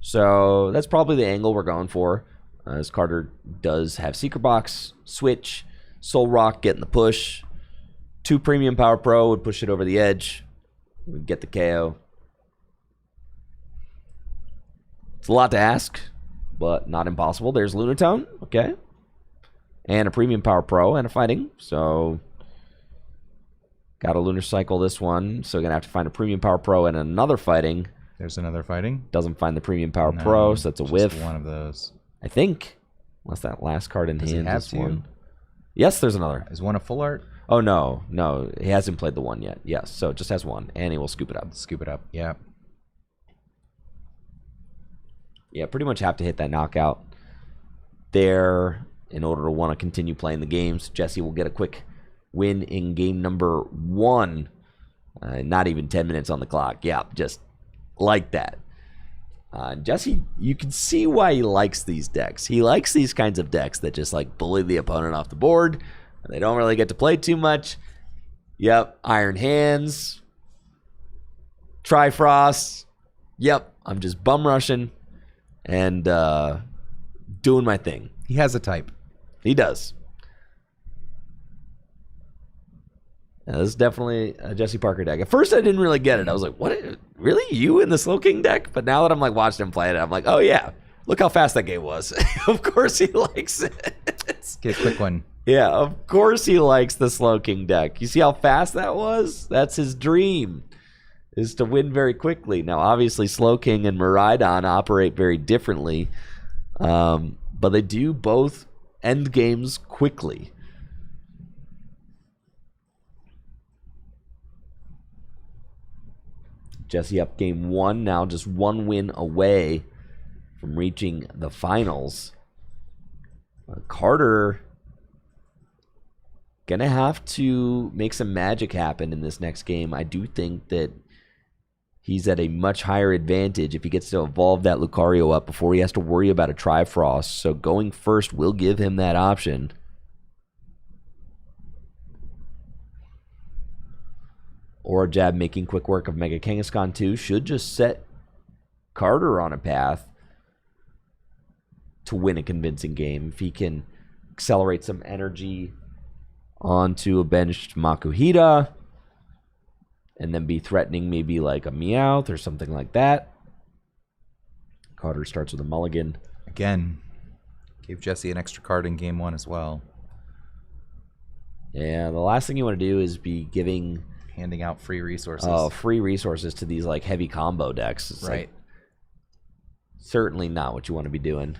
So, that's probably the angle we're going for. As Carter does have Secret Box, Switch, Soul Rock getting the push. 2 premium power pro would push it over the edge. Would get the KO. It's a lot to ask, but not impossible. There's Lunatone, okay. And a premium power pro and a fighting. So, got a Lunar Cycle this one. So, going to have to find a premium power pro and another fighting.
There's another fighting.
Doesn't find the premium power
No,
pro, so that's a
just
whiff.
one of those.
I think. Unless that last card in
Does he
hand
have
is
to?
one. Yes, there's another.
Is one a full art?
Oh, no. He hasn't played the one yet. Yes, so it just has one, and he will scoop it up.
Scoop it up. Yeah.
Yeah, pretty much have to hit that knockout there in order to want to continue playing the games. Jesse will get a quick win in game number 1. Not even 10 minutes on the clock. Yeah, just like that. Jesse, you can see why he likes these decks. He likes these kinds of decks that just like bully the opponent off the board. They don't really get to play too much. Yep, Iron Hands, Trifrost. Yep, I'm just bum rushing and doing my thing.
He has a type.
He does. Yeah, this is definitely a Jesse Parker deck. At first, I didn't really get it. I was like, "What? Really? You in the Slowking deck?" But now that I'm like watching him play it, I'm like, "Oh yeah, look how fast that game was." Of course, he likes it.
Get a quick one.
Yeah, of course he likes the Slowking deck. You see how fast that was? That's his dream, is to win very quickly. Now, obviously, Slowking and Miraidon operate very differently, but they do both end games quickly. Jesse up game 1, now just 1 win away from reaching the finals. Carter gonna have to make some magic happen in this next game. I do think that he's at a much higher advantage if he gets to evolve that Lucario up before he has to worry about a Trifrost. So going first will give him that option. Or Jab making quick work of Mega Kangaskhan 2 should just set Carter on a path to win a convincing game. If he can accelerate some energy onto a benched Makuhita and then be threatening maybe like a Meowth or something like that. Carter starts with a mulligan.
Again, gave Jesse an extra card in game 1 as well.
Yeah, the last thing you want to do is be handing
out free resources.
Oh, free resources to these like heavy combo decks. It's
right.
Like, certainly not what you want to be doing.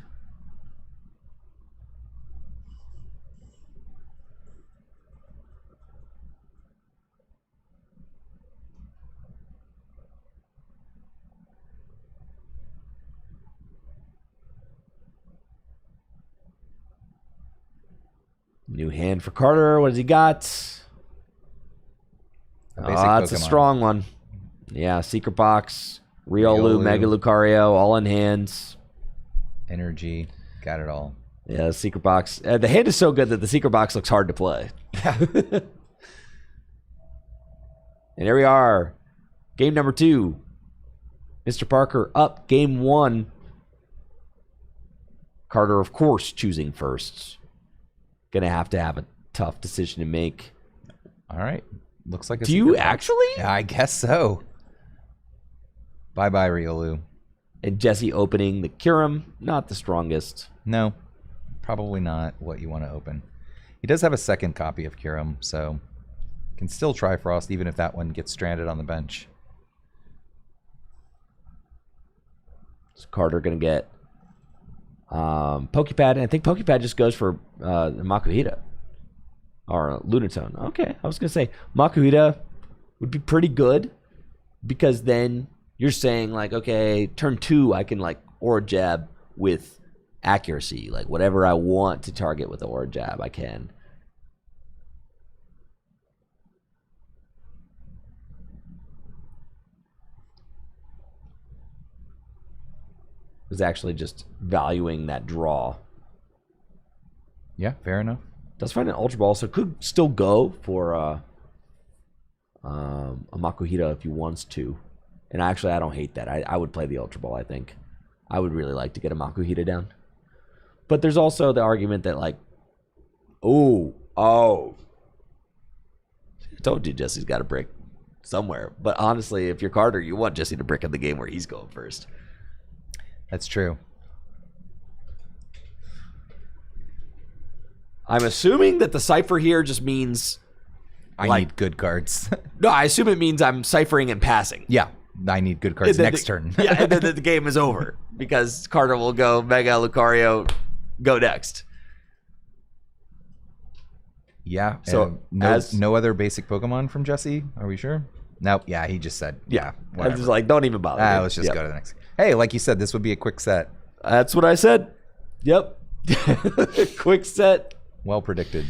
New hand for Carter. What has he got? It's a strong one. Yeah, Secret Box, Riolu, Mega Lucario, all in hands.
Energy, got it all.
Yeah, the Secret Box. The hand is so good that the Secret Box looks hard to play. And here we are. Game number 2. Mr. Parker up game 1. Carter, of course, choosing first. Gonna have a tough decision to make.
All right. Looks like a
Do you actually?
Yeah, I guess so. Bye-bye, Riolu.
And Jesse opening the Kyurem, not the strongest.
No, probably not what you want to open. He does have a second copy of Kyurem, so can still try Frost even if that one gets stranded on the bench.
So Carter gonna get Pokepad, and I think Pokepad just goes for Makuhita. Or Lunatone. Okay, I was going to say Makuhita would be pretty good because then you're saying like, okay, turn 2 I can like Aura Jab with accuracy. Like whatever I want to target with the Aura Jab, I can. Was actually just valuing that draw.
Yeah, fair enough.
Does find an Ultra Ball, so could still go for a Makuhita if he wants to. And actually, I don't hate that. I would play the Ultra Ball, I think. I would really like to get a Makuhita down. But there's also the argument that, like, oh. I told you Jesse's got to brick somewhere. But honestly, if you're Carter, you want Jesse to brick in the game where he's going first.
That's true.
I'm assuming that the cipher here just means
I need good cards.
No, I assume it means I'm ciphering and passing.
Yeah, I need good cards next turn.
Yeah, and then the game is over because Carter will go Mega Lucario, go next.
Yeah. So no other basic Pokemon from Jesse. Are we sure? Nope. Yeah, he just said. Yeah.
I was just like, don't even bother.
Let's just go to the next. Hey, like you said, this would be a quick set.
That's what I said. Yep. Quick set.
Well predicted.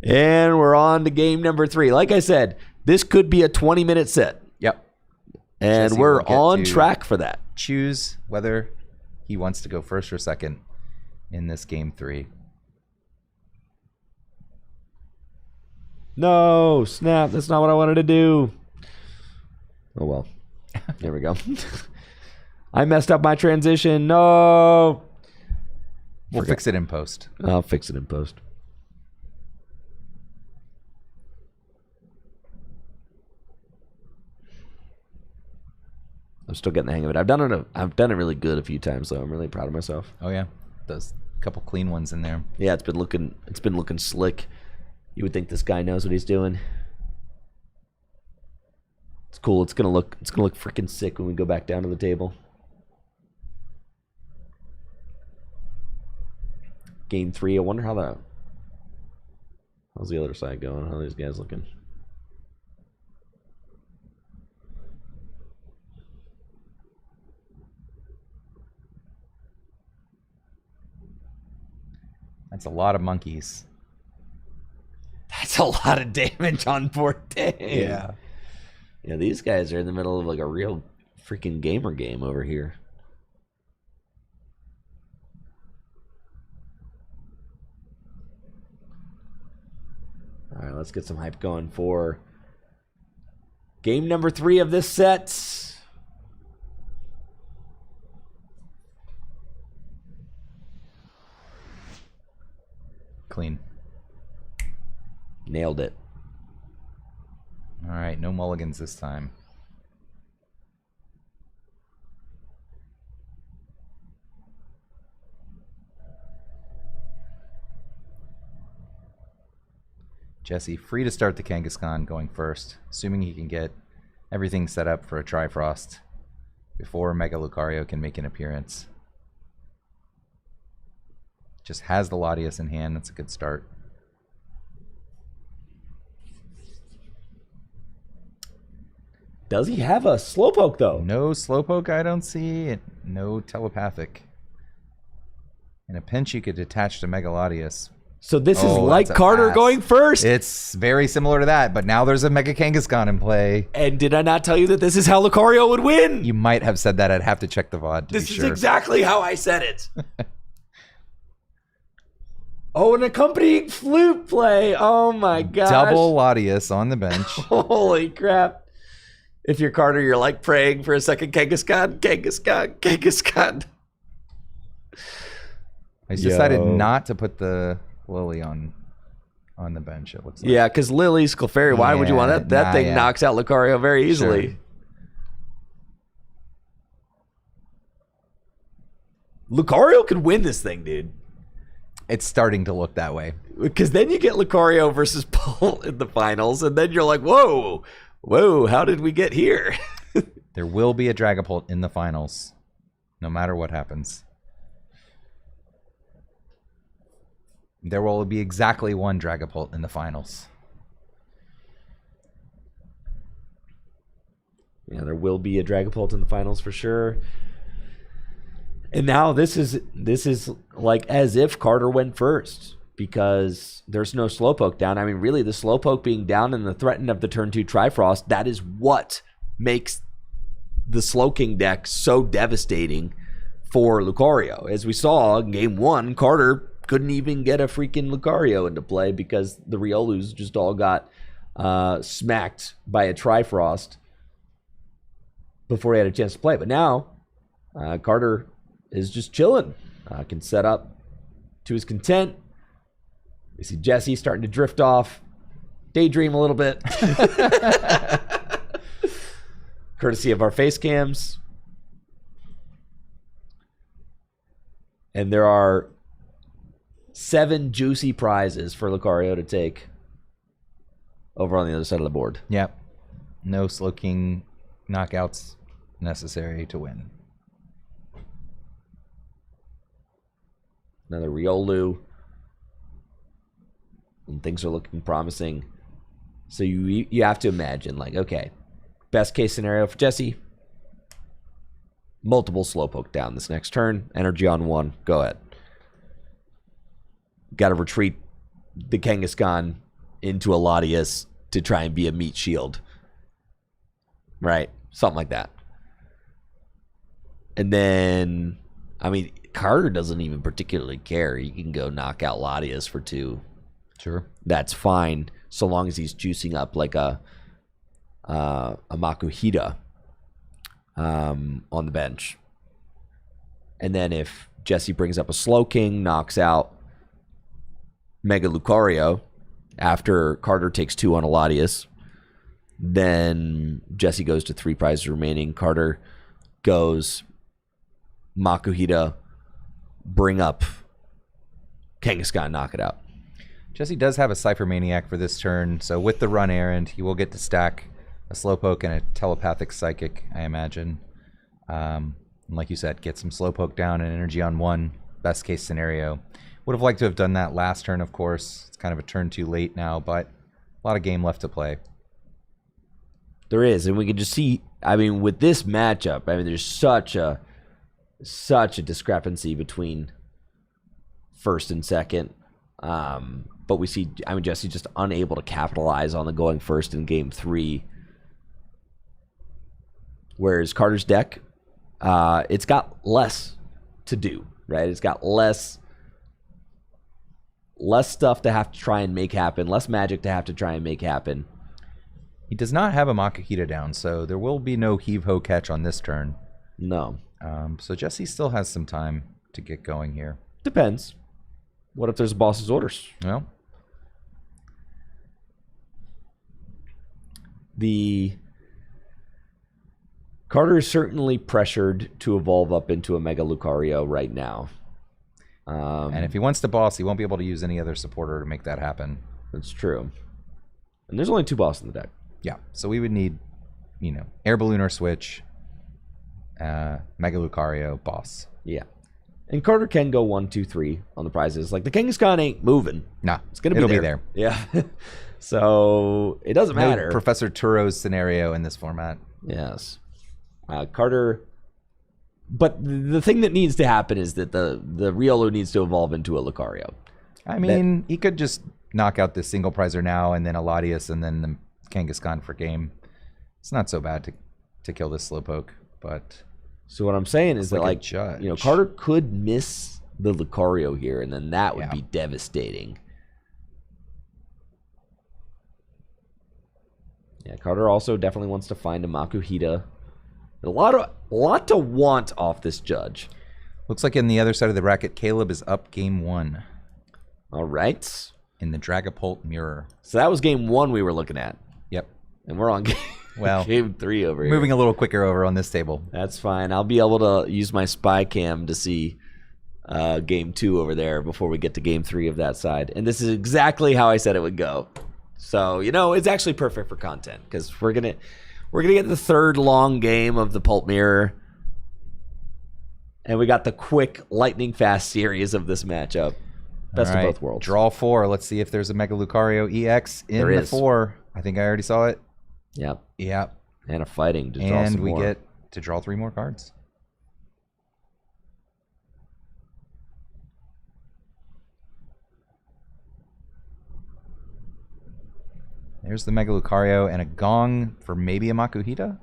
And we're on to game number 3. Like I said, this could be a 20-minute set.
Yep.
And
Jesse
we're on track for that.
Choose whether he wants to go first or second in this game 3.
No, snap. That's not what I wanted to do. Oh, well. There we go. I messed up my transition. No.
We'll fix it in post.
I'll fix it in post. I'm still getting the hang of it. I've done it really good a few times, though. I'm really proud of myself.
Oh yeah, there's a couple clean ones in there.
Yeah, it's been looking slick. You would think this guy knows what he's doing. It's cool. It's gonna look freaking sick when we go back down to the table. Game 3. I wonder how's the other side going? How are these guys looking?
That's a lot of monkeys.
That's a lot of damage on board. Dang.
Yeah.
Yeah, these guys are in the middle of like a real freaking gamer game over here. All right, let's get some hype going for game number 3 of this set.
Clean.
Nailed it.
All right, no mulligans this time. Jesse, free to start the Kangaskhan going first, assuming he can get everything set up for a Trifrost before Mega Lucario can make an appearance. Just has the Latias in hand. That's a good start.
Does he have a Slowpoke, though?
No Slowpoke, I don't see. And no Telepathic. In a pinch, you could attach to Mega Latias.
So this is
Oh,
like
that's a
Carter
pass.
going first.
It's very similar to that, but now there's a Mega Kangaskhan in play.
And did I not tell you that this is how Lucario would win?
You might have said that. I'd have to check the VOD to
This
be
is
sure.
exactly how I said it. Oh, an accompanying flute play. Oh my gosh.
Double Latias on the bench.
Holy crap. If you're Carter, you're like praying for a second Kangaskhan, Kangaskhan, Kangaskhan.
I decided
Yo.
not to put the Lily on the bench, it looks like.
Yeah, because Lily's Clefairy, why would you want that? That thing
yeah.
knocks out Lucario very easily.
Sure.
Lucario could win this thing, dude.
It's starting to look that way.
Because then you get Lucario versus Paul in the finals, and then you're like, whoa, how did we get here?
There will be a Dragapult in the finals, no matter what happens. There will be exactly one Dragapult in the finals.
Yeah, there will be a Dragapult in the finals for sure. And now this is like as if Carter went first because there's no Slowpoke down. I mean, really, the Slowpoke being down and the threat of the turn 2 Trifrost, that is what makes the Slowking deck so devastating for Lucario. As we saw in game 1, Carter couldn't even get a freaking Lucario into play because the Riolus just all got smacked by a Trifrost before he had a chance to play. But now, Carter is just chilling. Can set up to his content. We see Jesse starting to drift off. Daydream a little bit. Courtesy of our face cams. And there are 7 juicy prizes for Lucario to take over on the other side of the board.
Yep. No Slowking knockouts necessary to win.
Another Riolu. And things are looking promising. So you have to imagine, like, okay, best case scenario for Jesse, multiple Slowpoke down this next turn. Energy on 1. Go ahead. Got to retreat the Kangaskhan into a Latias to try and be a meat shield. Right? Something like that. And then, I mean, Carter doesn't even particularly care. He can go knock out Latias for 2.
Sure.
That's fine, so long as he's juicing up like a Makuhita on the bench. And then if Jesse brings up a Slowking, knocks out Mega Lucario after Carter takes 2 on a Latias, then Jesse goes to 3 prizes remaining. Carter goes Makuhita, bring up Kangaskhan, knock it out.
Jesse does have a Cypher Maniac for this turn, so with the run errand, he will get to stack a Slowpoke and a Telepathic Psychic, I imagine. And like you said, get some Slowpoke down and energy on 1, best case scenario. Would have liked to have done that last turn, of course. It's kind of a turn too late now, but a lot of game left to play.
There is, and we can just see, I mean, with this matchup, I mean, there's such a discrepancy between first and second. But we see, I mean, Jesse just unable to capitalize on the going first in game 3. Whereas Carter's deck, it's got less to do, right? It's got less stuff to have to try and make happen, less magic to have to try and make happen.
He does not have a Makuhita down, so there will be no heave-ho catch on this turn.
No.
So Jesse still has some time to get going here.
Depends. What if there's a boss's orders?
Well,
Carter is certainly pressured to evolve up into a Mega Lucario right now.
And if he wants to boss, he won't be able to use any other supporter to make that happen.
That's true. And there's only 2 bosses in the deck.
Yeah, so we would need, Air Balloon or Switch, Mega Lucario, boss.
Yeah. And Carter can go 1, 2, 3 on the prizes. Like, the Kangaskhan ain't moving.
No,
it's going to be there. Yeah. So, it doesn't matter.
No Professor Turo's scenario in this format.
Yes. Carter... But the thing that needs to happen is that the Riolu needs to evolve into a Lucario.
I mean, he could just knock out the single prizer now, and then a Latias, and then the Kangaskhan for game. It's not so bad to kill this Slowpoke, but...
So what I'm saying is that, like,
judge.
Carter could miss the Lucario here, and then that would be devastating. Yeah, Carter also definitely wants to find a Makuhita. A lot to want off this judge.
Looks like on the other side of the bracket, Caleb is up game 1.
All right.
In the Dragapult Mirror.
So that was game 1 we were looking at.
Yep.
And we're on game 3 over here.
Moving a little quicker over on this table.
That's fine. I'll be able to use my spy cam to see game 2 over there before we get to game 3 of that side. And this is exactly how I said it would go. So, it's actually perfect for content because we're gonna get the 3rd long game of the Pulp Mirror. And we got the quick, lightning-fast series of this matchup. Best of both worlds.
Draw 4. Let's see if there's a Mega Lucario EX in the 4. I think I already saw it.
Yep.
Yep.
And a fighting to draw some
And we
more.
get to draw 3 more cards. There's the Mega Lucario and a Gong for maybe a Makuhita.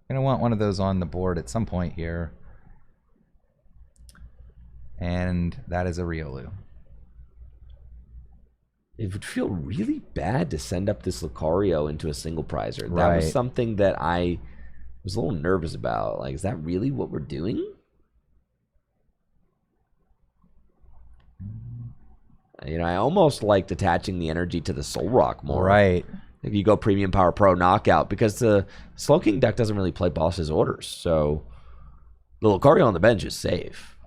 Gonna want one of those on the board at some point here. And that is a Riolu.
It would feel really bad to send up this Lucario into a single prizer. That was something that I was a little nervous about. Like, is that really what we're doing? I almost liked attaching the energy to the Soul Rock more.
Right.
If you go Premium Power Pro Knockout, because the Slowking deck doesn't really play boss's orders. So the Lucario on the bench is safe.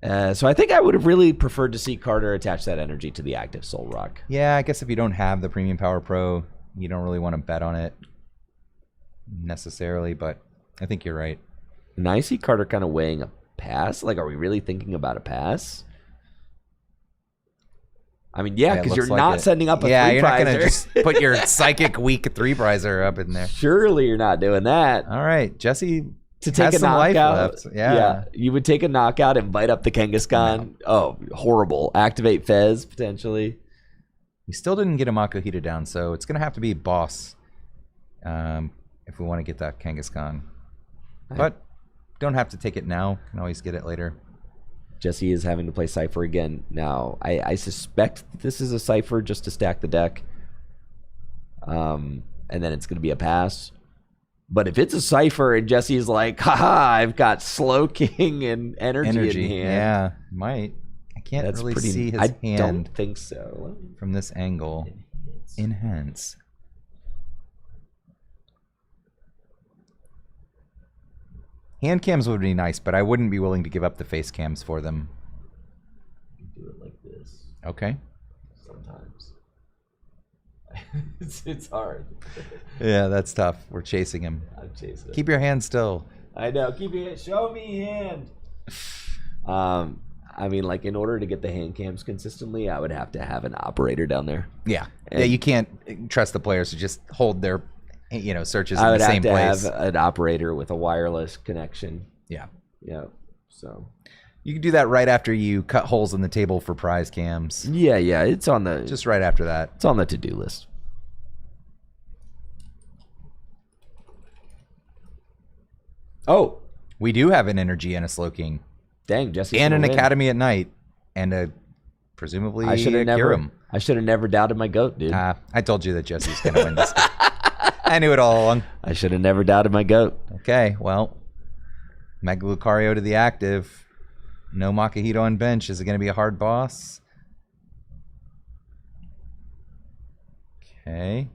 So I think I would have really preferred to see Carter attach that energy to the active Soul Rock.
Yeah, I guess if you don't have the Premium Power Pro, you don't really want to bet on it necessarily, but I think you're right.
And I see Carter kind of weighing a pass. Like, are we really thinking about a pass? I mean, yeah, because you're not sending up a 3-prizer.
Yeah, you're not going to just put your Psychic Weak 3-prizer up in there.
Surely you're not doing that.
All right, Jesse
to take
has
a
some
knockout.
Life left. Yeah,
you would take a knockout and bite up the Kangaskhan. No. Oh, horrible. Activate Fez, potentially.
We still didn't get a Makuhita down, so it's going to have to be boss if we want to get that Kangaskhan. But don't have to take it now. Can always get it later.
Jesse is having to play Cypher again now. I suspect this is a Cypher just to stack the deck. And then it's going to be a pass. But if it's a Cypher and Jesse's like, haha, I've got Slowking and energy in hand.
Yeah, might. I can't really see his hand.
I don't think so.
From this angle. Enhance. Hand cams would be nice, but I wouldn't be willing to give up the face cams for them.
Do it like this.
Okay.
Sometimes. it's hard.
Yeah, that's tough. We're chasing him.
I'm chasing.
Keep your hand still.
I know. Keep your hand. Show me hand. I mean, like, in order to get the hand cams consistently, I would have to have an operator down there.
Yeah. Yeah, you can't trust the players to just hold their searches in the same place.
I would have to have an operator with a wireless connection.
Yeah.
Yeah. So
You can do that right after you cut holes in the table for prize cams.
yeah, it's on the
Just right after that.
it's on the to-do list. Oh,
We do have an energy and a Slowking.
dang, Jesse.
And an Academy at Night. And a presumably
I should
a
have never.
Kyurem.
I should have never doubted my goat, dude.
I told you that Jesse's going to win this. I knew it all along.
I should have never doubted my goat.
Okay, well, Mega Lucario to the active. No Makahito on bench. Is it going to be a hard boss? Okay.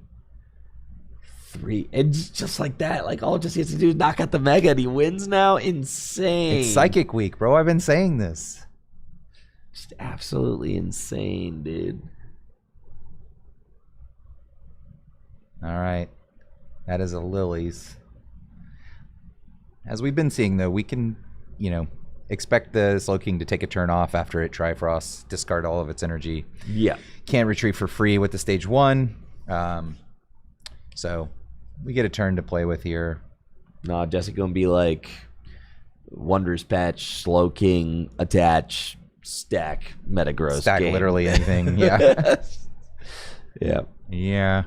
3, and just like that, like all Jesse has to do is knock out the Mega, and he wins now. Insane.
It's Psychic Week, bro. I've been saying this.
Just absolutely insane, dude.
All right. That is a Lilies. As we've been seeing, though, we can, expect the Slowking to take a turn off after it Trifrost, discard all of its energy.
Yeah.
Can't retrieve for free with the stage 1. So we get a turn to play with here.
Nah, Jesse gonna be like Wonders Patch, Slowking, attach, stack, Metagross.
Stack
game.
literally anything. Yeah.
Yeah.
Yeah.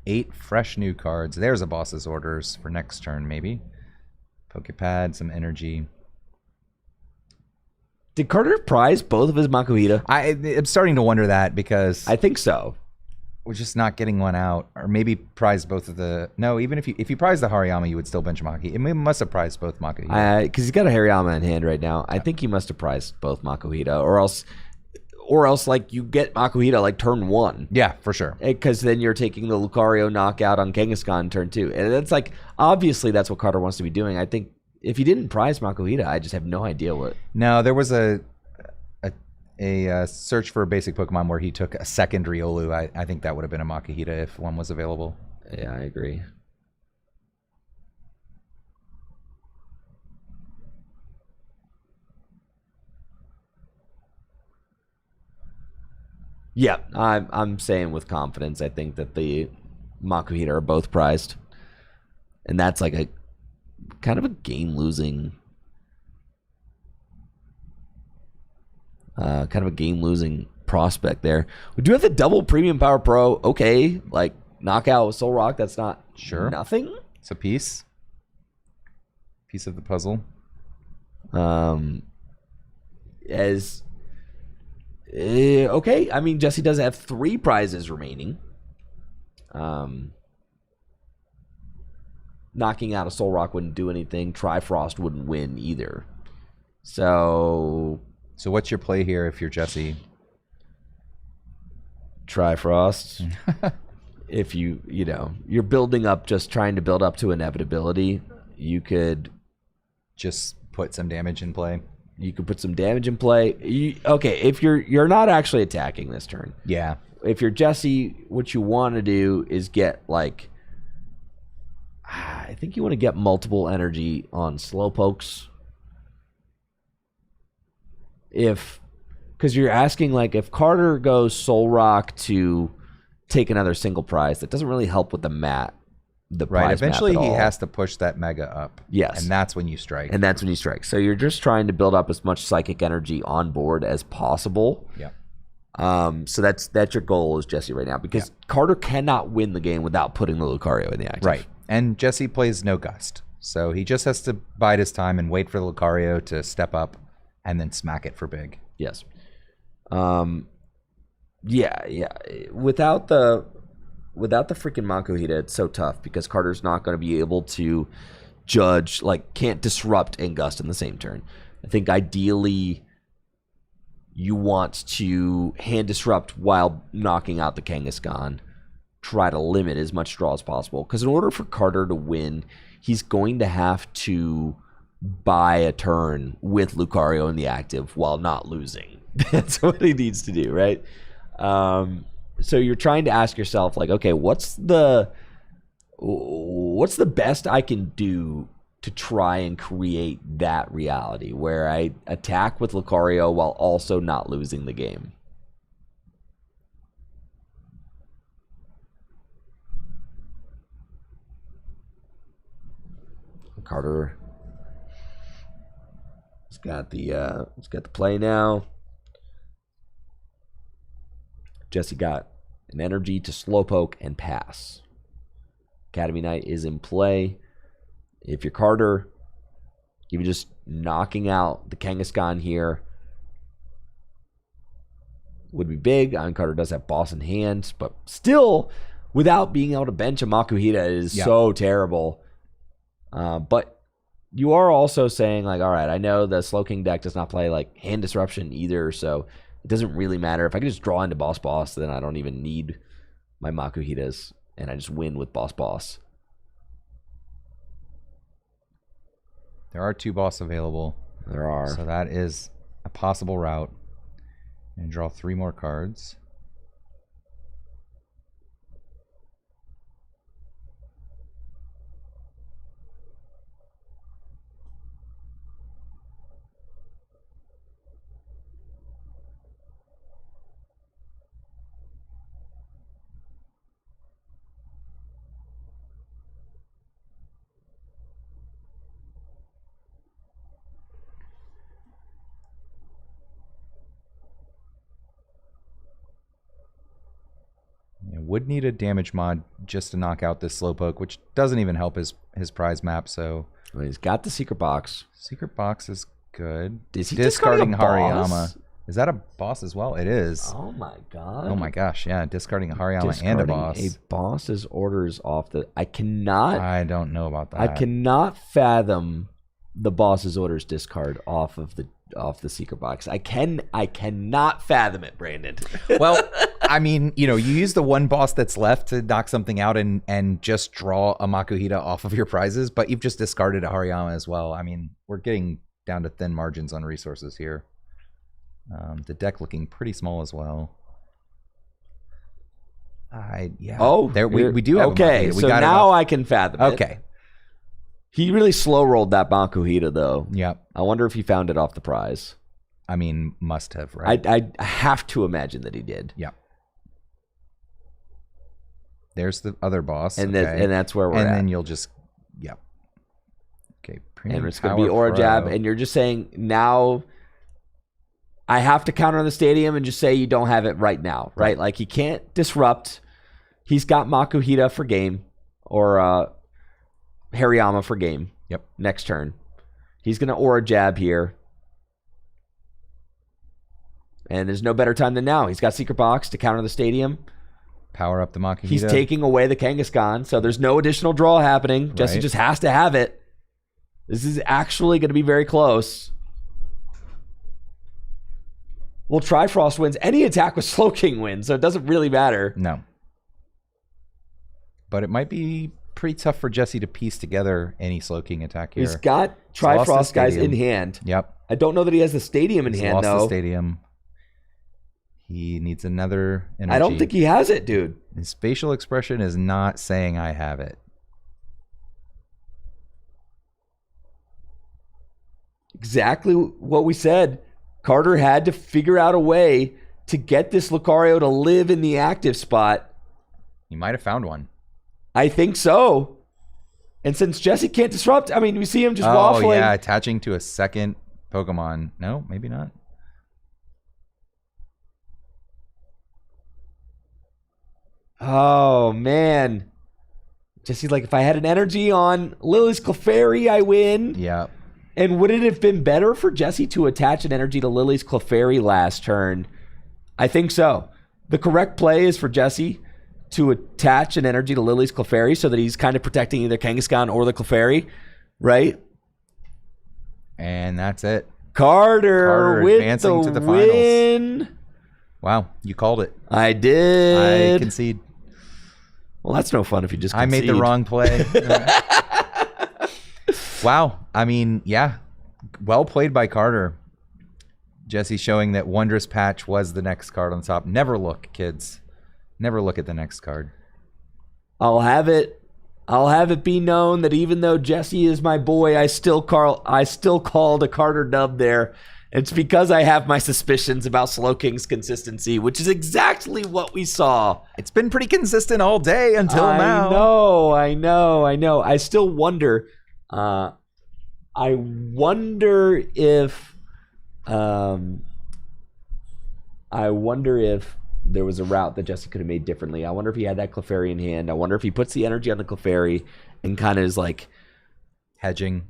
Eight fresh new cards. There's a boss's orders for next turn, maybe. Pokepad, some energy.
Did Carter prize both of his Makuhita?
I'm starting to wonder that because
I think so.
we're just not getting one out. Or maybe prize both of the... No, even if you prize the Hariyama, you would still bench Maki. It must have prized both Makuhita.
Because he's got a Hariyama in hand right now. I think he must have prized both Makuhita, or else like you get Makuhita like turn 1.
Yeah, for sure.
Because then you're taking the Lucario knockout on Kangaskhan turn 2. And that's like, obviously that's what Carter wants to be doing. I think if he didn't prize Makuhita, I just have no idea what.
No, there was a search for a basic Pokemon where he took a second Riolu. I think that would have been a Makuhita if one was available.
Yeah, I agree. Yeah, I'm saying with confidence, I think that the Makuhita are both prized. And that's like a kind of a game-losing prospect there. We do have the double Premium Power Pro. Okay, like knockout with Soul Rock, that's not nothing.
It's a piece of the puzzle.
Okay, I mean, Jesse does have 3 prizes remaining. Knocking out a Soul Rock wouldn't do anything. Trifrost wouldn't win either. So
what's your play here if you're Jesse?
Trifrost. If you're building up, just trying to build up to inevitability, you could
just put some damage in play.
You could put some damage in play. Okay, if you're not actually attacking this turn.
Yeah.
If you're Jesse, what you want to do is get like, I think you want to get multiple energy on Slowpokes. Because you're asking like if Carter goes Soul Rock to take another single prize, that doesn't really help with the mat.
Right. Eventually, he has to push that Mega up.
Yes.
And that's when you strike.
So you're just trying to build up as much psychic energy on board as possible.
Yeah.
So that's your goal as Jesse right now, because Carter cannot win the game without putting the Lucario in the active.
Right. And Jesse plays no Gust. So he just has to bide his time and wait for the Lucario to step up and then smack it for big.
Yes. Yeah. Without the freaking Makuhita, it's so tough because Carter's not going to be able to judge, like, can't disrupt and Gust in the same turn. I think ideally you want to hand disrupt while knocking out the Kangaskhan. Try to limit as much draw as possible. Because in order for Carter to win, he's going to have to buy a turn with Lucario in the active while not losing. That's what he needs to do, right? So you're trying to ask yourself, like, okay, what's the best I can do to try and create that reality where I attack with Lucario while also not losing the game. Carter has got the play now. Jesse got an energy to Slowpoke and pass. Academy Knight is in play. If you're Carter, even just knocking out the Kangaskhan here would be big. Carter does have boss in hand, but still, without being able to bench a Makuhita is so terrible. But you are also saying, like, all right, I know the Slowking deck does not play, like, hand disruption either, so it doesn't really matter. If I can just draw into Boss, then I don't even need my Makuhitas, and I just win with Boss.
There are 2 boss available.
There are.
So that is a possible route. And draw 3 more cards. Would need a damage mod just to knock out this Slowpoke, which doesn't even help his prize map. So
Well, he's got the secret box.
Secret box is good.
Is he
discarding
discarding a
Hariyama?
boss?
Is that a boss as well? It is.
Oh my god.
Oh my gosh, yeah, discarding a Hariyama and a boss.
A boss's orders off the. I cannot.
I don't know about that.
I cannot fathom the boss's orders discard off the secret box. I cannot fathom it, Brandon.
Well, I mean, you use the one boss that's left to knock something out and just draw a Makuhita off of your prizes, but you've just discarded a Hariyama as well. I mean, we're getting down to thin margins on resources here. The deck looking pretty small as well. Yeah.
Oh,
there we do have
okay.
A
so now I can fathom it.
Okay.
He really slow rolled that Makuhita though.
Yep.
I wonder if he found it off the prize.
I mean, must have, right?
I have to imagine that he did.
Yep. There's the other boss,
and
okay.
that's where we're at.
And then you'll just, yep. Okay.
And it's going to be Aura Jab, and you're just saying now. I have to counter on the stadium and just say you don't have it right now, right? Like he can't disrupt. He's got Makuhita for game or Hariyama for game.
Yep.
Next turn. He's going to Aura Jab here. And there's no better time than now. He's got Secret Box to counter the stadium.
Power up the Makuhita.
He's taking away the Kangaskhan, so there's no additional draw happening. Right. Jesse just has to have it. This is actually going to be very close. Well, Trifrost wins. Any attack with Slowking wins, so it doesn't really matter.
No. But it might be pretty tough for Jesse to piece together any Slowking attack here.
He's got Trifrost guys in hand.
Yep.
I don't know that he has the stadium in hand, though.
Lost the stadium. He needs another energy.
I don't think he has it, dude.
His facial expression is not saying I have it.
Exactly what we said. Carter had to figure out a way to get this Lucario to live in the active spot.
He might have found one.
I think so. And since Jesse can't disrupt, I mean, we see him just waffling.
Oh, yeah, attaching to a second Pokemon. No, maybe not.
Oh, man. Jesse's like, if I had an energy on Lily's Clefairy, I win.
Yeah.
And would it have been better for Jesse to attach an energy to Lily's Clefairy last turn? I think so. The correct play is for Jesse to attach an energy to Lily's Clefairy so that he's kind of protecting either Kangaskhan or the Clefairy, right?
And that's it.
Carter with
advancing
the
to the
win.
Finals. Wow, you called it.
I did.
I concede.
Well, that's no fun if you just concede.
I made the wrong play. Wow. I mean, yeah. Well played by Carter. Jesse showing that Wondrous Patch was the next card on top. Never look, kids. Never look at the next card.
I'll have it I'll have it be known that even though Jesse is my boy, I still called a Carter dub there. It's because I have my suspicions about Slowking's consistency, which is exactly what we saw.
It's been pretty consistent all day until now.
I know. I still wonder. I wonder if there was a route that Jesse could have made differently. I wonder if he had that Clefairy in hand. I wonder if he puts the energy on the Clefairy and kind of is like
hedging,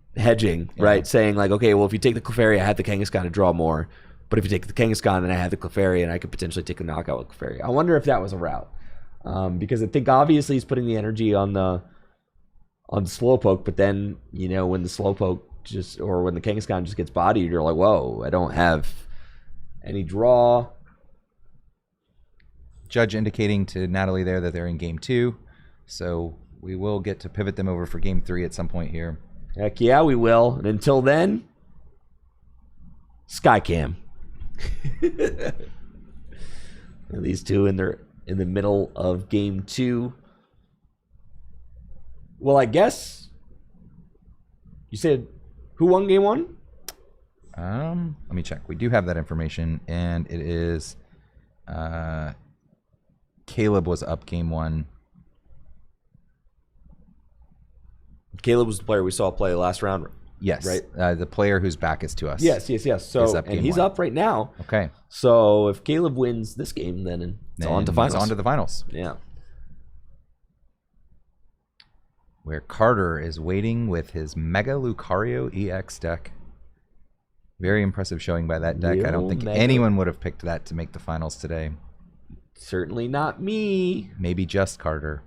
right? Saying like, okay, well, if you take the Clefairy, I have the Kangaskhan to draw more. But if you take the Kangaskhan, then I have the Clefairy, and I could potentially take a knockout with Clefairy. I wonder if that was a route. Because I think obviously he's putting the energy on Slowpoke, but then, you know, when the Slowpoke when the Kangaskhan just gets bodied, you're like, whoa, I don't have any draw.
Judge indicating to Natalie there that they're in game 2. So we will get to pivot them over for game 3 at some point here.
Heck yeah, we will. And until then, Skycam. These two in the middle of game 2. Well, I guess you said who won game 1?
Let me check. We do have that information, and it is Caleb was up game 1.
Caleb was the player we saw play last round.
Yes,
right.
The player whose back is to us.
Yes. So, and he's up right now.
Okay.
So if Caleb wins this game, then it's on to finals.
It's on to the finals.
Yeah.
Where Carter is waiting with his Mega Lucario EX deck. Very impressive showing by that deck. I don't think anyone would have picked that to make the finals today.
Certainly not me.
Maybe just Carter.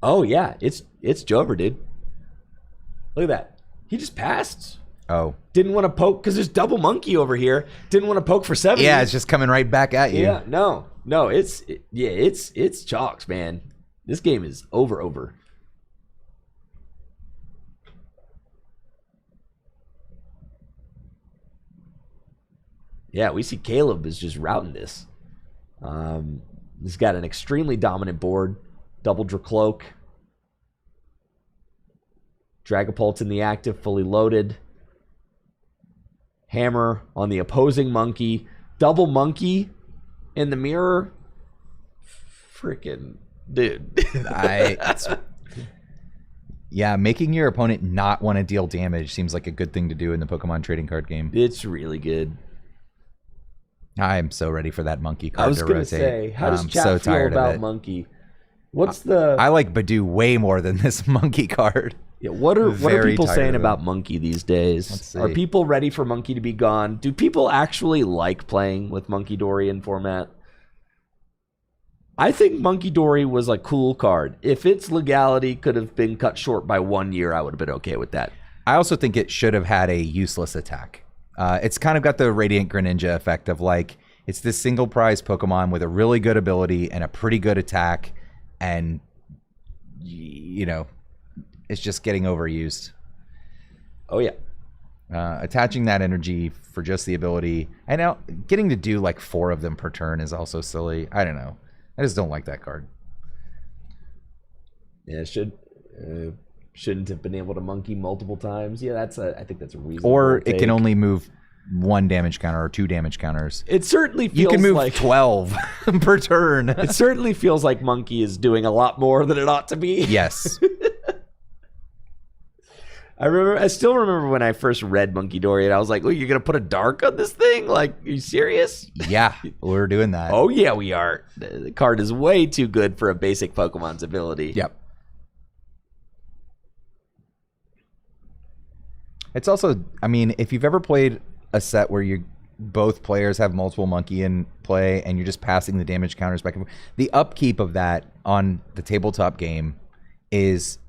Oh yeah, it's Jover, dude. Look at that. He just passed.
Oh.
Didn't want to poke because there's double monkey over here. Didn't want to poke for 70.
Yeah, it's just coming right back at you.
Yeah, no, it's chalks, man. This game is over. Yeah, we see Caleb is just routing this. He's got an extremely dominant board. Double Dracloak. Dragapult's in the active, fully loaded. Hammer on the opposing monkey. Double monkey in the mirror. Freaking dude.
Yeah, making your opponent not want to deal damage seems like a good thing to do in the Pokemon trading card game.
It's really good.
I'm so ready for that monkey card.
I was going to say, how does chat feel about monkey? I
like Badoo way more than this monkey card.
Yeah, what are people saying about monkey these days? Are people ready for monkey to be gone? Do people actually like playing with Monkey Dory in format? I think Monkey Dory was a cool card. If its legality could have been cut short by 1 year, I would have been okay with that.
I also think it should have had a useless attack. It's kind of got the Radiant Greninja effect of like, it's this single prize Pokemon with a really good ability and a pretty good attack, and you know, it's just getting overused.
Oh yeah.
Attaching that energy for just the ability, and now getting to do like 4 of them per turn is also silly. I don't know. I just don't like that card.
Yeah, shouldn't have been able to monkey multiple times. Yeah, I think that's a reasonable
Or
take.
it can only move 1 damage counter or 2 damage counters.
It certainly feels
you can move
like
12 per turn.
It certainly feels like monkey is doing a lot more than it ought to be.
Yes.
I still remember when I first read Monkey Dory, and I was like, "Oh, you're gonna put a dark on this thing? Like, are you serious?"
Yeah, we're doing that.
Oh yeah, we are. The card is way too good for a basic Pokemon's ability.
Yep. It's also, I mean, if you've ever played a set where both players have multiple monkey in play and you're just passing the damage counters back and forth, the upkeep of that on the tabletop game is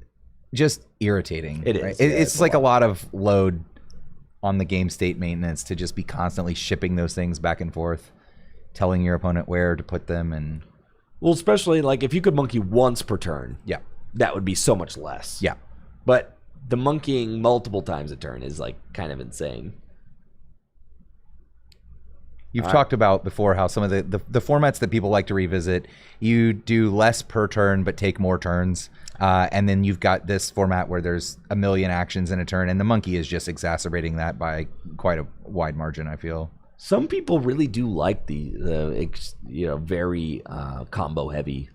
just irritating.
It is.
Right?
Yeah,
it's like a lot of load on the game state maintenance to just be constantly shipping those things back and forth, telling your opponent where to put them. And
well, especially like if you could monkey once per turn,
yeah,
that would be so much less.
Yeah.
But the monkeying multiple times a turn is like kind of insane.
You've talked about before how some of the formats that people like to revisit, you do less per turn but take more turns. And then you've got this format where there's a million actions in a turn, and the monkey is just exacerbating that by quite a wide margin, I feel.
Some people really do like the very combo heavy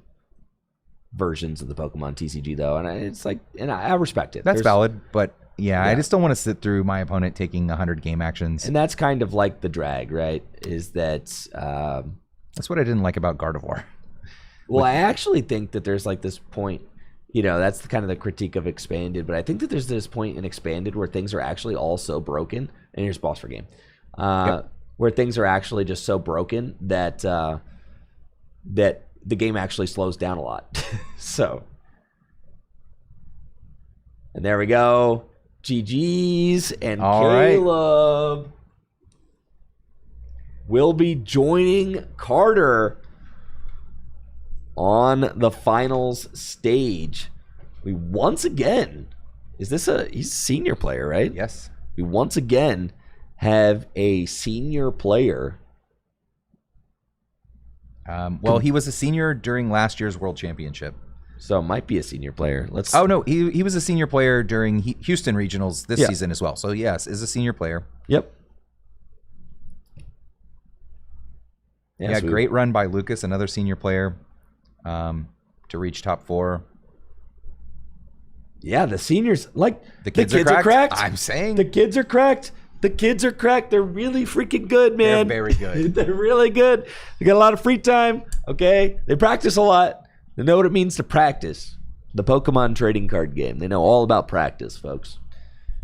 versions of the Pokemon TCG though, and it's like, and I respect it.
That's valid, but yeah, I just don't want to sit through my opponent taking 100 game actions.
And that's kind of like the drag, right? Is that
that's what I didn't like about Gardevoir.
Well, I actually think that there's like this point, that's kind of the critique of Expanded, but I think that there's this point in Expanded where things are actually all so broken, and here's boss for game, where things are actually just so broken that that the game actually slows down a lot. So, and there we go. GG's, and
all
Caleb
right.
will be joining Carter on the finals stage. We once again, he's a senior player, right?
Yes.
We once again have a senior player.
Well, he was a senior during last year's World Championship.
So it might be a senior player.
Oh no, he was a senior player during Houston Regionals this season as well. So yes, is a senior player.
Yep.
Yeah, great run by Lucas, another senior player, to reach top 4.
Yeah, the seniors, like,
the kids are cracked. I'm saying
the kids are cracked. The kids are cracked. They're really freaking good, man.
They're very good.
They're really good. They got a lot of free time. Okay, they practice a lot. They know what it means to practice. The Pokemon trading card game. They know all about practice, folks.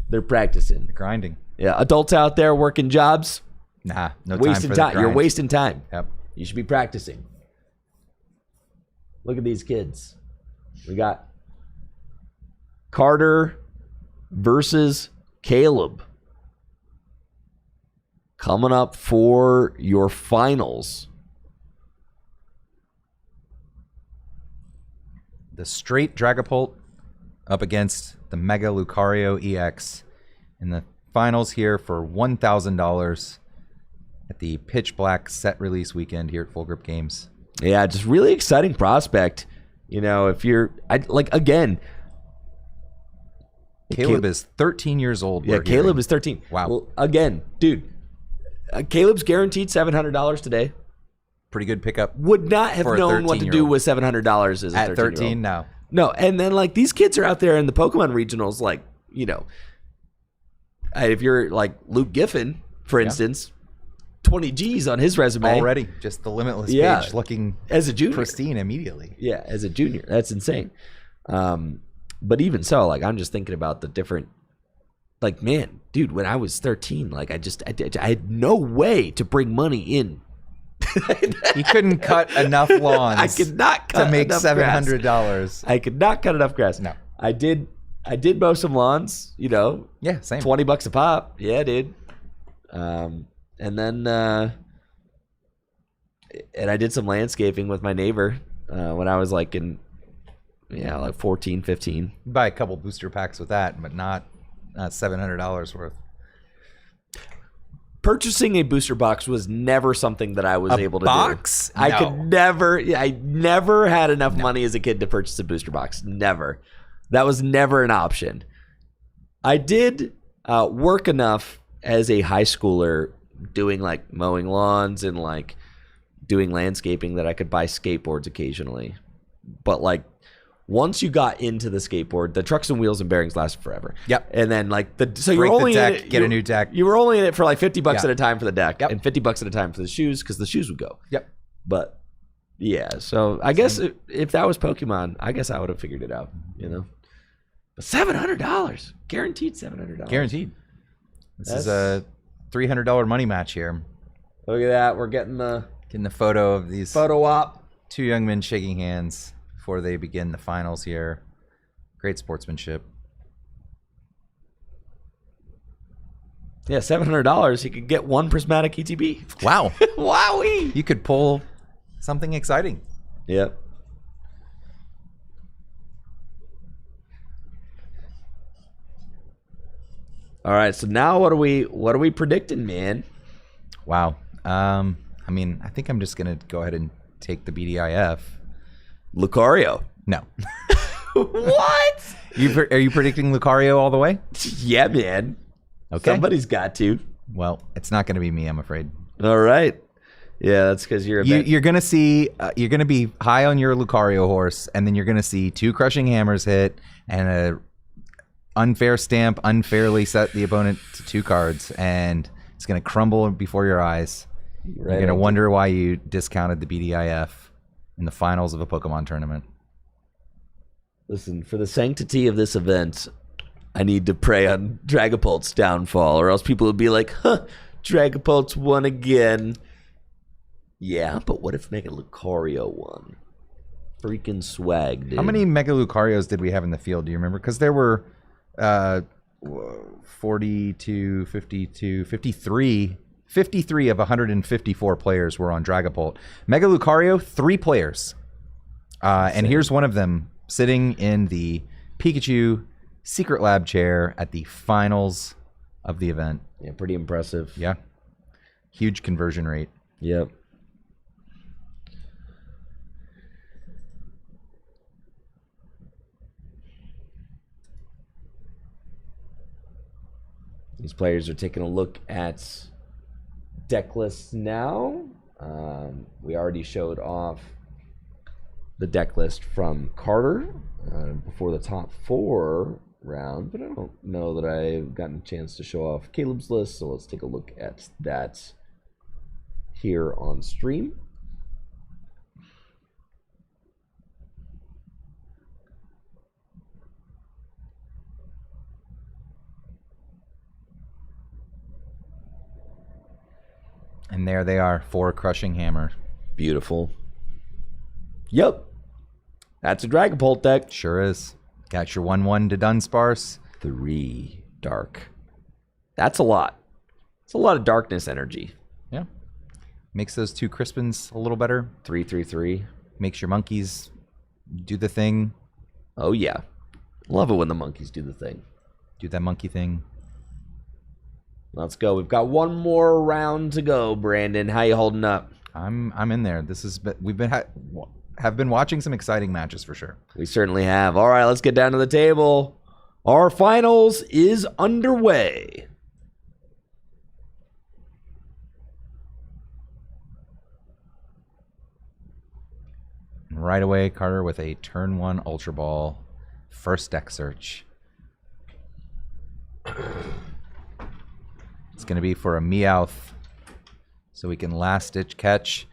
They're practicing.
They're grinding.
Yeah, adults out there working jobs.
Nah, no
wasting
time for
time. You're wasting time.
Yep.
You should be practicing. Look at these kids. We got Carter versus Caleb coming up for your finals.
The straight Dragapult up against the Mega Lucario EX in the finals here for $1,000 at the Pitch Black set release weekend here at Full Grip Games.
Yeah, just really exciting prospect. If you're again,
Caleb is 13 years old.
Yeah, Caleb is 13.
Wow.
Well, again, dude, Caleb's guaranteed $700 today.
Pretty good pickup.
Would not have known what to do with $700 as a 13-year-old.
At 13, no.
No, and then like these kids are out there in the Pokemon regionals, like, if you're like Luke Giffen, for instance, 20 G's on his resume.
Already, just the Limitless page looking
as a junior.
Pristine immediately.
Yeah, as a junior. That's insane. But even so, like, I'm just thinking about the different, like, man, dude, when I was 13, like, I had no way to bring money in.
He couldn't cut enough lawns.
I could not cut
to make
enough
$700.
Grass. I could not cut enough grass.
No.
I did mow some lawns,
Yeah, same.
$20 a pop. Yeah, I did. And then and I did some landscaping with my neighbor when I was like in 14, 15.
Buy a couple booster packs with that, but not $700 worth.
Purchasing a booster box was never something that I was able to
box?
do. I
No.
could never. I never had enough money as a kid to purchase a booster box. Never. That was never an option. I did work enough as a high schooler doing like mowing lawns and like doing landscaping that I could buy skateboards occasionally. But like once you got into the skateboard, the trucks and wheels and bearings lasted forever.
Yep.
And then like so
Break
you're only
the deck,
in it,
get a new deck.
You were only in it for like $50
Yeah.
at a time for the deck,
Yep.
and $50 at a time for the shoes because the shoes would go.
Yep.
But yeah, so I guess if that was Pokemon, I guess I would have figured it out. But $700, guaranteed $700.
Guaranteed. This is a $300 money match here.
Look at that. We're getting the
photo of these
photo op.
two young men shaking hands before they begin the finals here. Great sportsmanship.
Yeah, $700. You could get one prismatic ETB.
Wow.
Wowee.
You could pull something exciting.
Yep. All right, so now what are we predicting, man?
Wow. I mean, I think I'm just gonna go ahead and take the BDIF.
Lucario.
No.
What?
Are you predicting Lucario all the way?
Yeah, man.
Okay.
Somebody's got to.
Well, it's not going to be me, I'm afraid.
All right. Yeah, that's because
You're going to see. You're going to be high on your Lucario horse, and then you're going to see 2 crushing hammers hit and a unfair stamp unfairly set the opponent to 2 cards, and it's going to crumble before your eyes. You're going to wonder why you discounted the BDIF in the finals of a Pokemon tournament.
Listen, for the sanctity of this event, I need to pray on Dragapult's downfall, or else people would be like, huh, Dragapult's won again. Yeah, but what if Mega Lucario won? Freaking swag, dude.
How many Mega Lucarios did we have in the field? Do you remember? Because there were 42, 52, 53. 53 of 154 players were on Dragapult. Mega Lucario, 3 players. And here's one of them sitting in the Pikachu Secret Lab chair at the finals of the event.
Yeah, pretty impressive.
Yeah. Huge conversion rate.
Yep. These players are taking a look at deck lists now. We already showed off the deck list from Carter before the top 4 round, but I don't know that I've gotten a chance to show off Caleb's list, so let's take a look at that here on stream.
And there they are, 4 crushing hammer.
Beautiful. Yep. That's a Dragapult deck.
Sure is. Got your 1/1 to Dunsparce.
3 dark. That's a lot. It's a lot of darkness energy.
Yeah. Makes those 2 Crispins a little better.
3/3/3.
Makes your monkeys do the thing.
Oh, yeah. Love it when the monkeys do the thing.
Do that monkey thing.
Let's go. We've got one more round to go, Brandon. How you holding up?
I'm in there. This is have been watching some exciting matches for sure.
We certainly have. All right, let's get down to the table. Our finals is underway.
Right away, Carter with a turn 1 Ultra Ball. First deck search. It's going to be for a Meowth, so we can last ditch catch.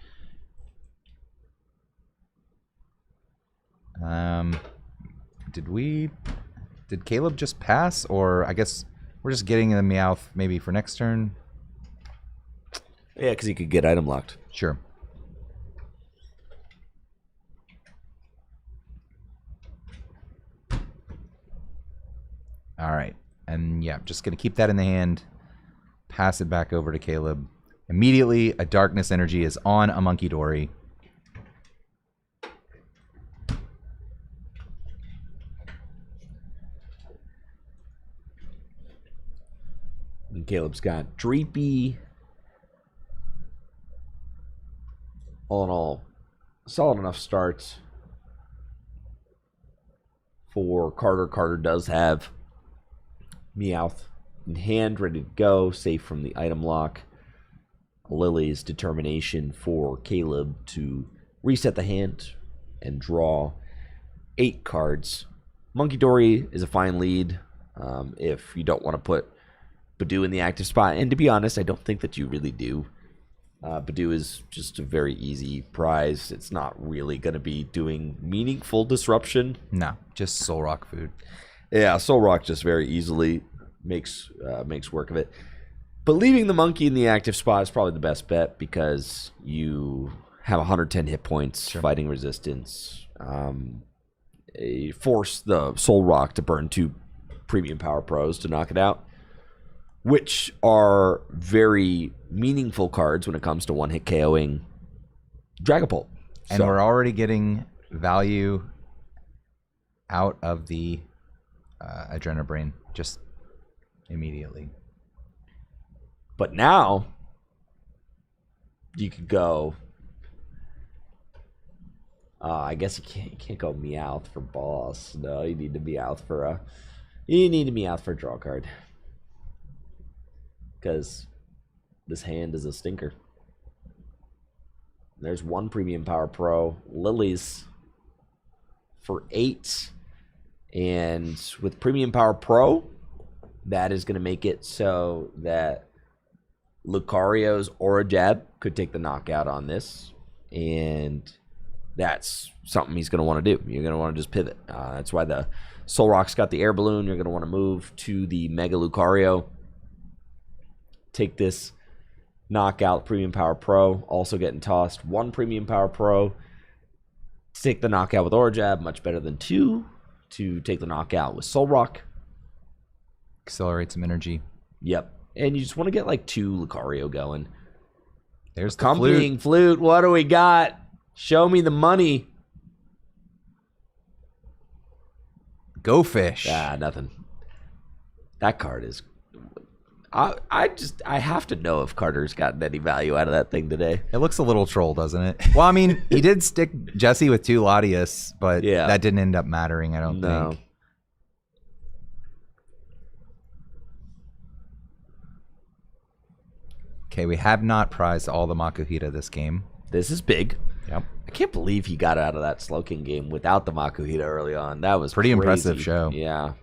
Did Caleb just pass, or I guess we're just getting the Meowth maybe for next turn?
Yeah, because he could get item locked.
Sure. All right, and yeah, just going to keep that in the hand. Pass it back over to Caleb. Immediately, a Darkness Energy is on a Monkey Dory.
And Caleb's got Dreepy. All in all, solid enough start for Carter. Carter does have Meowth in hand, ready to go, safe from the item lock. Lily's determination for Caleb to reset the hand and draw 8 cards. Monkey Dory is a fine lead if you don't want to put Badoo in the active spot. And to be honest, I don't think that you really do. Badoo is just a very easy prize. It's not really going to be doing meaningful disruption.
No, just Soul Rock food.
Yeah, Soul Rock just very easily makes work of it. But leaving the monkey in the active spot is probably the best bet because you have 110 hit points,
Sure.
fighting resistance. Force the Soul Rock to burn 2 premium power pros to knock it out, which are very meaningful cards when it comes to one-hit KOing Dragapult.
And we're already getting value out of the Adrenabrain just immediately.
But now you could go. I guess you can't go Meowth for boss. No, you need to Meowth for a draw card. Because this hand is a stinker. There's one Premium Power Pro. Lilies for 8. And with Premium Power Pro, that is going to make it so that Lucario's Aura Jab could take the knockout on this. And that's something he's going to want to do. You're going to want to just pivot. That's why the Solrock's got the air balloon. You're going to want to move to the Mega Lucario. Take this knockout Premium Power Pro. Also getting tossed 1 Premium Power Pro. Take the knockout with Aura Jab. Much better than 2 to take the knockout with Solrock.
Accelerate some energy.
Yep. And you just want to get like 2 Lucario going.
There's the
Accompanying flute. What do we got? Show me the money.
Go Fish.
Nothing. That card is... I have to know if Carter's gotten any value out of that thing today.
It looks a little troll, doesn't it? Well, I mean, he did stick Jesse with 2 Latias, but that didn't end up mattering, I don't think. Okay, we have not prized all the Makuhita this game.
This is big.
Yep.
I can't believe he got out of that Slowking game without the Makuhita early on. That was
pretty
crazy.
Impressive show.
Yeah.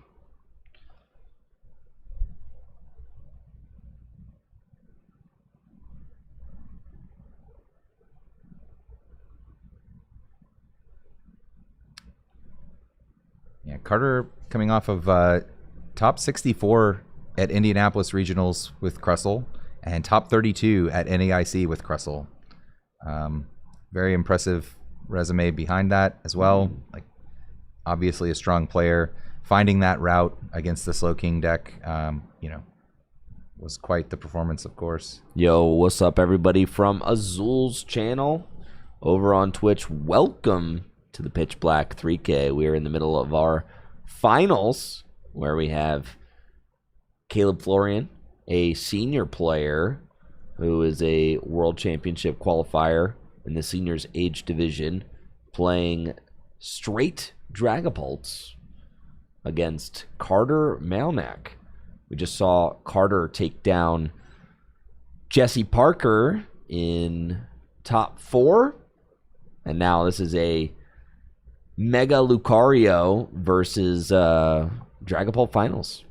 Yeah, Carter coming off of top 64 at Indianapolis Regionals with Cressel and top 32 at NAIC with Cressel. Very impressive resume behind that as well. Like, obviously a strong player. Finding that route against the Slowking deck, was quite the performance, of course.
Yo, what's up, everybody from Azul's channel over on Twitch? Welcome to the Pitch Black 3K. We are in the middle of our finals where we have Caleb Florian, a senior player who is a World Championship qualifier in the seniors age division, playing straight Dragapults against Carter Malnack. We just saw Carter take down Jesse Parker in top 4, and now this is a Mega Lucario versus Dragapult finals.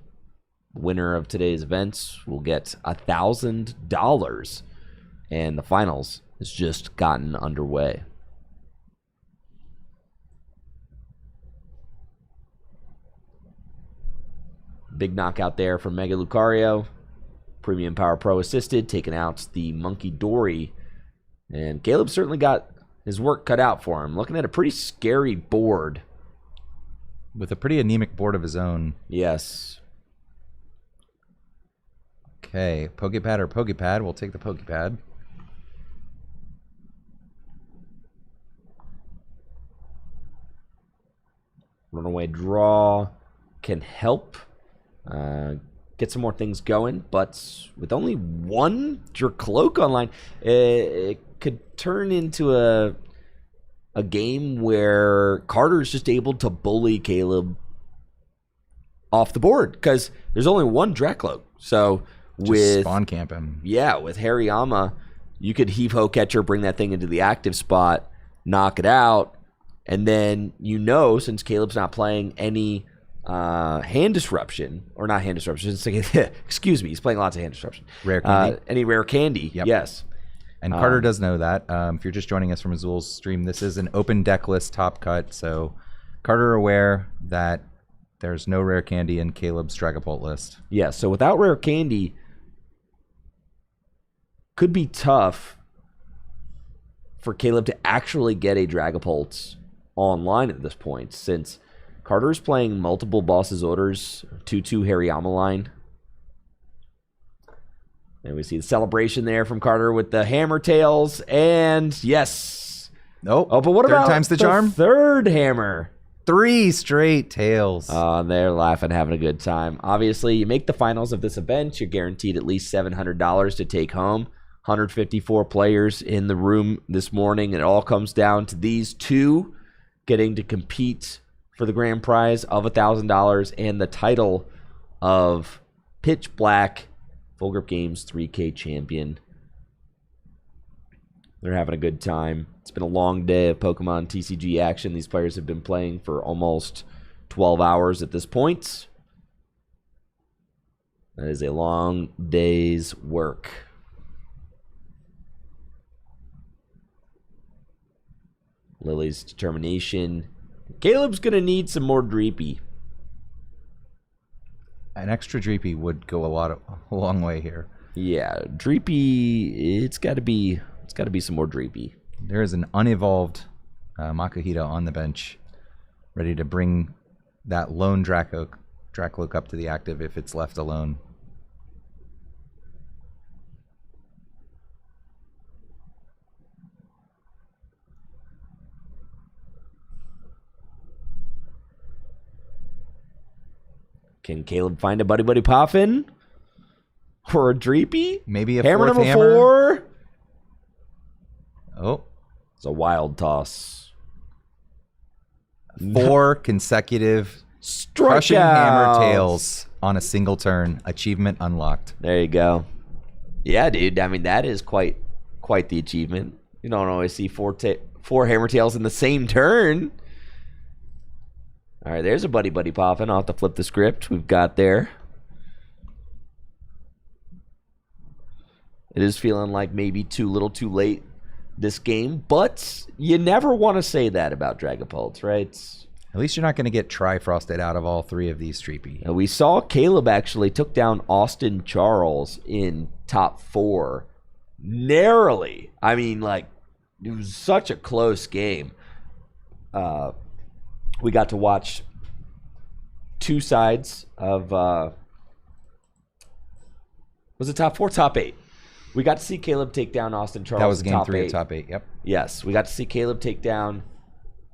Winner of today's events will get $1,000, and the finals has just gotten underway. Big knockout there from Mega Lucario. Premium Power Pro assisted, taking out the Monkey Dory. And Caleb certainly got his work cut out for him. Looking at a pretty scary board.
With a pretty anemic board of his own.
Yes.
Okay, Pokepad or Pokepad? We'll take the Pokepad.
Runaway draw can help get some more things going, but with only 1 Jercloak online, it could turn into a game where Carter's just able to bully Caleb off the board because there's only 1 Dracloak. So
just
with
spawn camp him.
Yeah, with Hariyama, you could heave-ho catcher, bring that thing into the active spot, knock it out, and then since Caleb's not playing any hand disruption, or not hand disruption, excuse me, he's playing lots of hand disruption.
Rare candy.
Any rare candy,
yep.
Yes.
And Carter does know that. If you're just joining us from Azul's stream, this is an open deck list top cut, so Carter aware that there's no rare candy in Caleb's Dragapult list.
Yeah, so without rare candy, could be tough for Caleb to actually get a Dragapult online at this point, since Carter's playing multiple Boss's Orders, 2/2 Hariyama line. And we see the celebration there from Carter with the hammer tails, and yes.
Nope.
Oh, but what about
time's the charm?
Third hammer?
3 straight tails.
They're laughing, having a good time. Obviously, you make the finals of this event, you're guaranteed at least $700 to take home. 154 players in the room this morning. And it all comes down to these two getting to compete for the grand prize of $1,000 and the title of Pitch Black Full Grip Games 3K champion. They're having a good time. It's been a long day of Pokemon TCG action. These players have been playing for almost 12 hours at this point. That is a long day's work. Lily's determination. Caleb's going to need some more Dreepy.
An extra Dreepy would go a long way here.
Yeah, Dreepy, it's got to be some more Dreepy.
There is an unevolved Makuhita on the bench, ready to bring that lone Dracloak up to the active if it's left alone.
Can Caleb find a Buddy Poffin? Or a Dreepy?
Maybe a
hammer
fourth
number
hammer.
4?
Oh.
It's a wild toss.
4 consecutive crushing hammer tails on a single turn. Achievement unlocked.
There you go. Yeah, dude. I mean, that is quite the achievement. You don't always see 4 hammer tails in the same turn. All right, there's a Buddy Poffin. I'll have to flip the script we've got there. It is feeling like maybe too little too late this game, but you never want to say that about Dragapult, right?
At least you're not going to get Trifrosted out of all 3 of these Streepy.
We saw Caleb actually took down Austin Charles in top 4 narrowly. I mean, like, it was such a close game. We got to watch 2 sides of was it top 4, top 8? We got to see Caleb take down Austin Charles.
That was
in
game
top
3
8.
of top 8, yep.
Yes, we got to see Caleb take down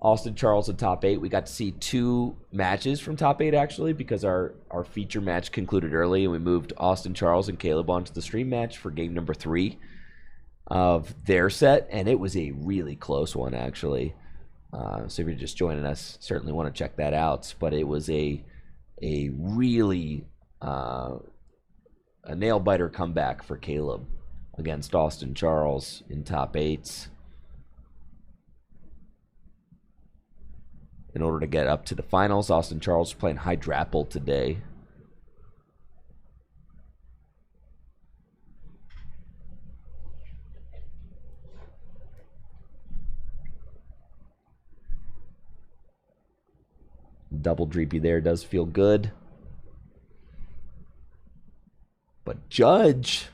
Austin Charles in top 8. We got to see 2 matches from top 8, actually, because our feature match concluded early, and we moved Austin Charles and Caleb onto the stream match for game number 3 of their set, and it was a really close one, actually. So if you're just joining us, certainly want to check that out. But it was a really a nail-biter comeback for Caleb against Austin Charles in top 8s in order to get up to the finals. Austin Charles is playing Hydrapple today. Double Dreepy there does feel good. But Judge.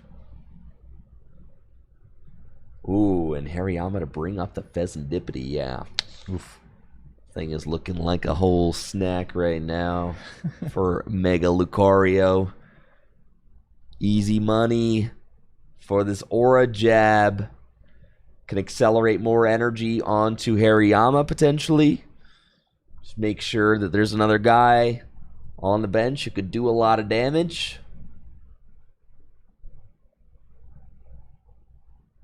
Ooh, and Hariyama to bring up the Pheasantipity, yeah. Oof. Thing is looking like a whole snack right now for Mega Lucario. Easy money for this Aura Jab. Can accelerate more energy onto Hariyama potentially. Just make sure that there's another guy on the bench who could do a lot of damage.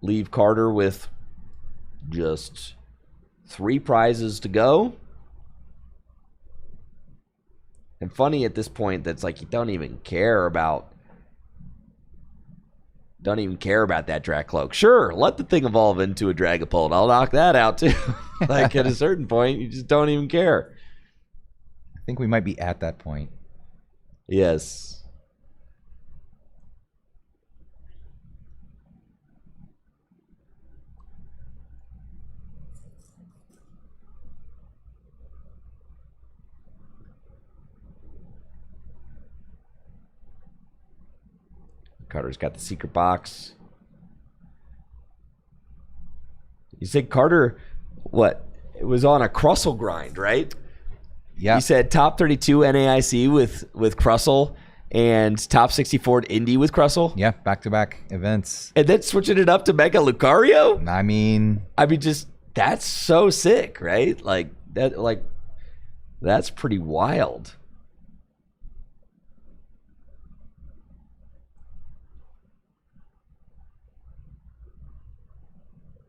Leave Carter with just 3 prizes to go. And funny at this point, that's like you don't even care about that Dracloak. Sure, let the thing evolve into a Dragapult. I'll knock that out too. Like at a certain point, you just don't even care.
I think we might be at that point.
Yes. Carter's got the secret box. You said Carter, what? It was on a Crustle grind, right?
Yeah.
You said top 32 NAIC with Crustle and top 64 Indy with Crustle?
Yeah, back-to-back events.
And then switching it up to Mega Lucario?
I mean,
just that's so sick, right? That's pretty wild.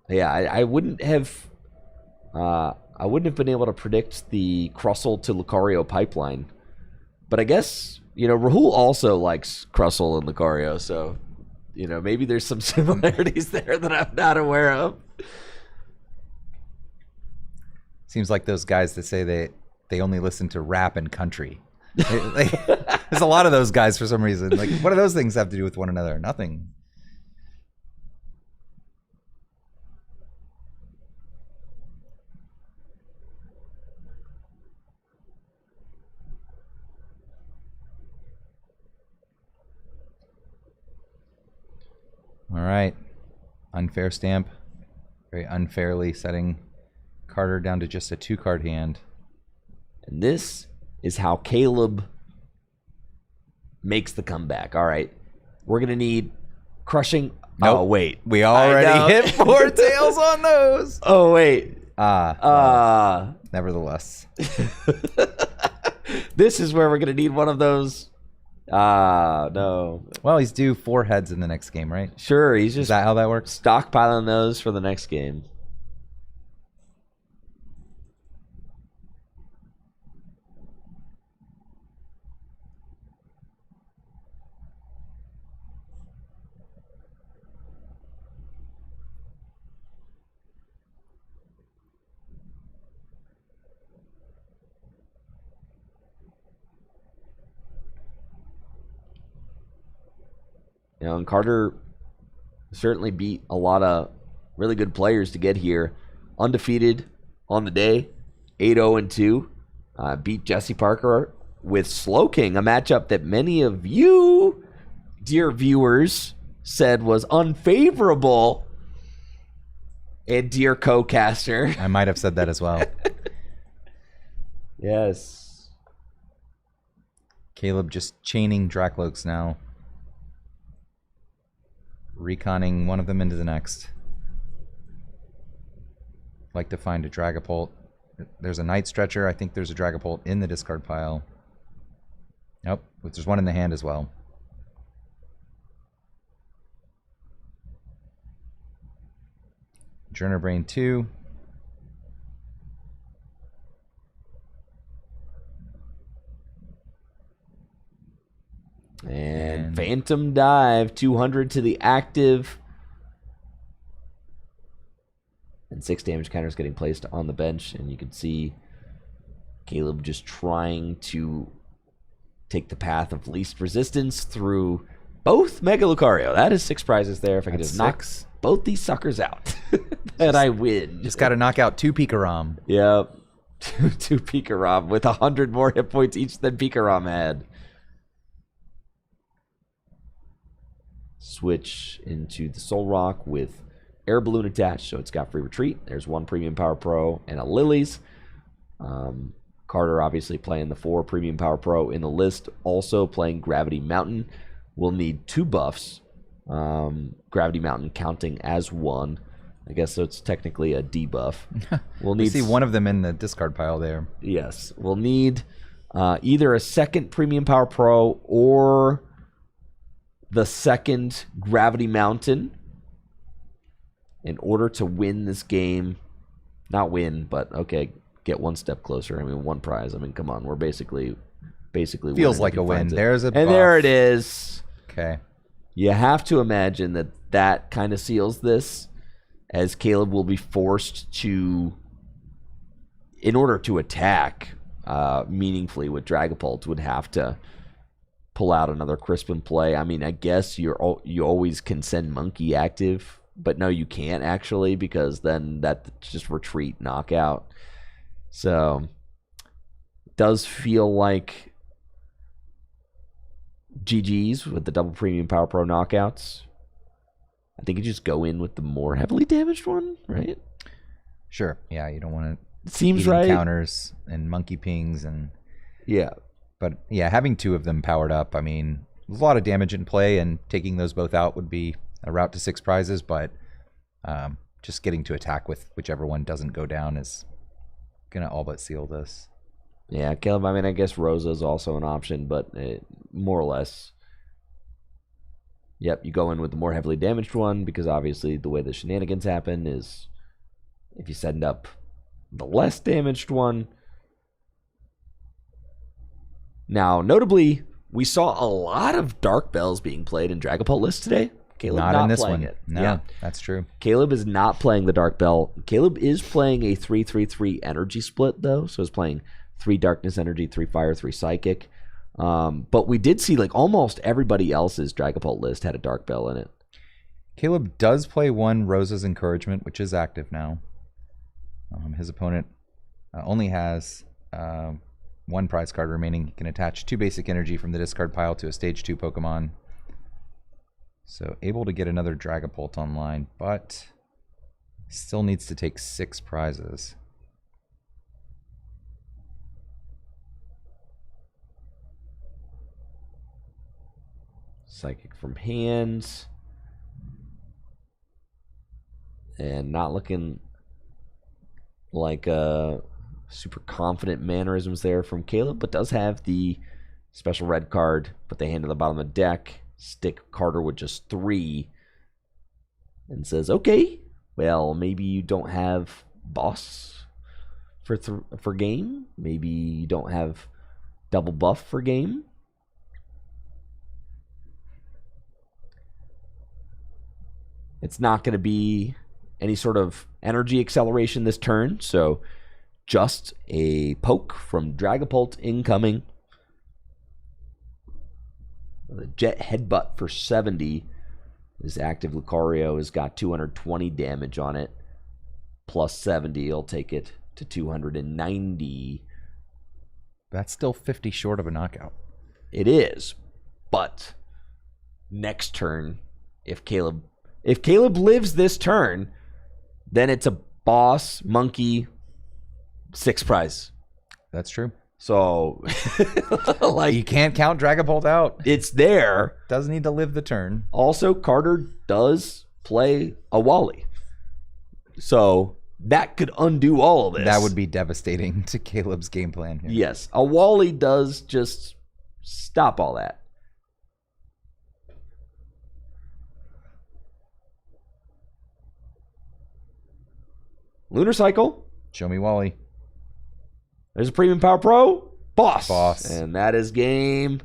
Yeah, I wouldn't have been able to predict the Crustle to Lucario pipeline. But I guess, Rahul also likes Crustle and Lucario, so, maybe there's some similarities there that I'm not aware of.
Seems like those guys that say they only listen to rap and country. There's a lot of those guys for some reason. Like, what do those things have to do with one another? Nothing. All right. Unfair stamp. Very unfairly setting Carter down to just a 2-card hand.
And this is how Caleb makes the comeback. All right. We're going to need crushing.
Nope.
Oh, wait.
We already hit 4 tails on those.
Oh, wait.
Nevertheless.
This is where we're going to need one of those. No.
Well, he's due 4 heads in the next game, right?
Sure. He's
Is
just
that how that works?
stockpiling those for the next game. And Carter certainly beat a lot of really good players to get here. Undefeated on the day, 8-0-2. Beat Jesse Parker with Slow King, a matchup that many of you, dear viewers, said was unfavorable. And dear co-caster.
I might have said that as well.
Yes.
Caleb just chaining Dracloaks now. Reconning one of them into the next. Like to find a Dragapult. There's a Night Stretcher. I think there's a Dragapult in the discard pile. Nope, there's one in the hand as well. Journer Brain 2.
And Phantom Dive, 200 to the active. And 6 damage counters getting placed on the bench. And you can see Caleb just trying to take the path of least resistance through both Mega Lucario. That is 6 prizes there. If I can just knock both these suckers out, then I win.
Just got to knock out 2 Pikarom.
Yep. 2 Pikarom with 100 more hit points each than Pikarom had. Switch into the Soul Rock with Air Balloon attached, so it's got free retreat. There's 1 Premium Power Pro and a Lilies. Carter obviously playing the 4 Premium Power Pro in the list, also playing Gravity Mountain. We'll need 2 buffs. Gravity Mountain counting as 1. I guess so it's technically a debuff. We'll need
see one of them in the discard pile there.
Yes. We'll need either a second Premium Power Pro or the second Gravity Mountain in order to win this game. Not win, but okay, get 1 step closer. I mean, 1 prize. I mean, come on, we're basically
feels like a win. There's a buff.
And there it is.
Okay.
You have to imagine that kind of seals this, as Caleb will be forced to, in order to attack meaningfully with Dragapult, would have to pull out another Crispin play. I mean, I guess you always can send Monkey active, but no, you can't actually, because then that's just retreat knockout. So it does feel like GG's with the double Premium Power Pro knockouts. I think you just go in with the more heavily damaged one, right?
Sure. Yeah, you don't want to.
Seems right.
Counters and monkey pings and
yeah.
But yeah, having 2 of them powered up, I mean, there's a lot of damage in play, and taking those both out would be a route to 6 prizes, but just getting to attack with whichever one doesn't go down is going to all but seal this.
Yeah, Caleb, I mean, I guess Rosa is also an option, but more or less Yep, you go in with the more heavily damaged one because obviously the way the shenanigans happen is if you send up the less damaged one. Now, notably, we saw a lot of Dark Bells being played in Dragapult lists today. Caleb
Not in this
playing
one.
it.
No,
Yeah.
that's true.
Caleb is not playing the Dark Bell. Caleb is playing a 3-3-3 energy split, though. So he's playing 3 Darkness Energy, 3 Fire, 3 Psychic. But we did see like almost everybody else's Dragapult list had a Dark Bell in it.
Caleb does play 1 Rose's Encouragement, which is active now. His opponent only has 1 prize card remaining. He can attach 2 basic energy from the discard pile to a stage 2 Pokemon. So able to get another Dragapult online, but still needs to take 6 prizes.
Psychic from hands. And not looking like super confident mannerisms there from Caleb, but does have the special red card. Put the hand to the bottom of the deck. Stick Carter with just 3. And says, okay, well, maybe you don't have boss for game. Maybe you don't have double buff for game. It's not going to be any sort of energy acceleration this turn, so just a poke from Dragapult incoming. The Jet Headbutt for 70. This active Lucario has got 220 damage on it. Plus 70, I'll take it to 290.
That's still 50 short of a knockout.
It is, but next turn, if Caleb lives this turn, then it's a boss, monkey, 6 prize.
That's true.
So, like,
you can't count Dragapult out.
It's there.
Does need to live the turn.
Also, Carter does play a Wally. So, that could undo all of this.
That would be devastating to Caleb's game plan here.
Yes. A Wally does just stop all that. Lunar Cycle.
Show me Wally.
There's a Premium Power Pro. Boss.
Boss.
And that is game.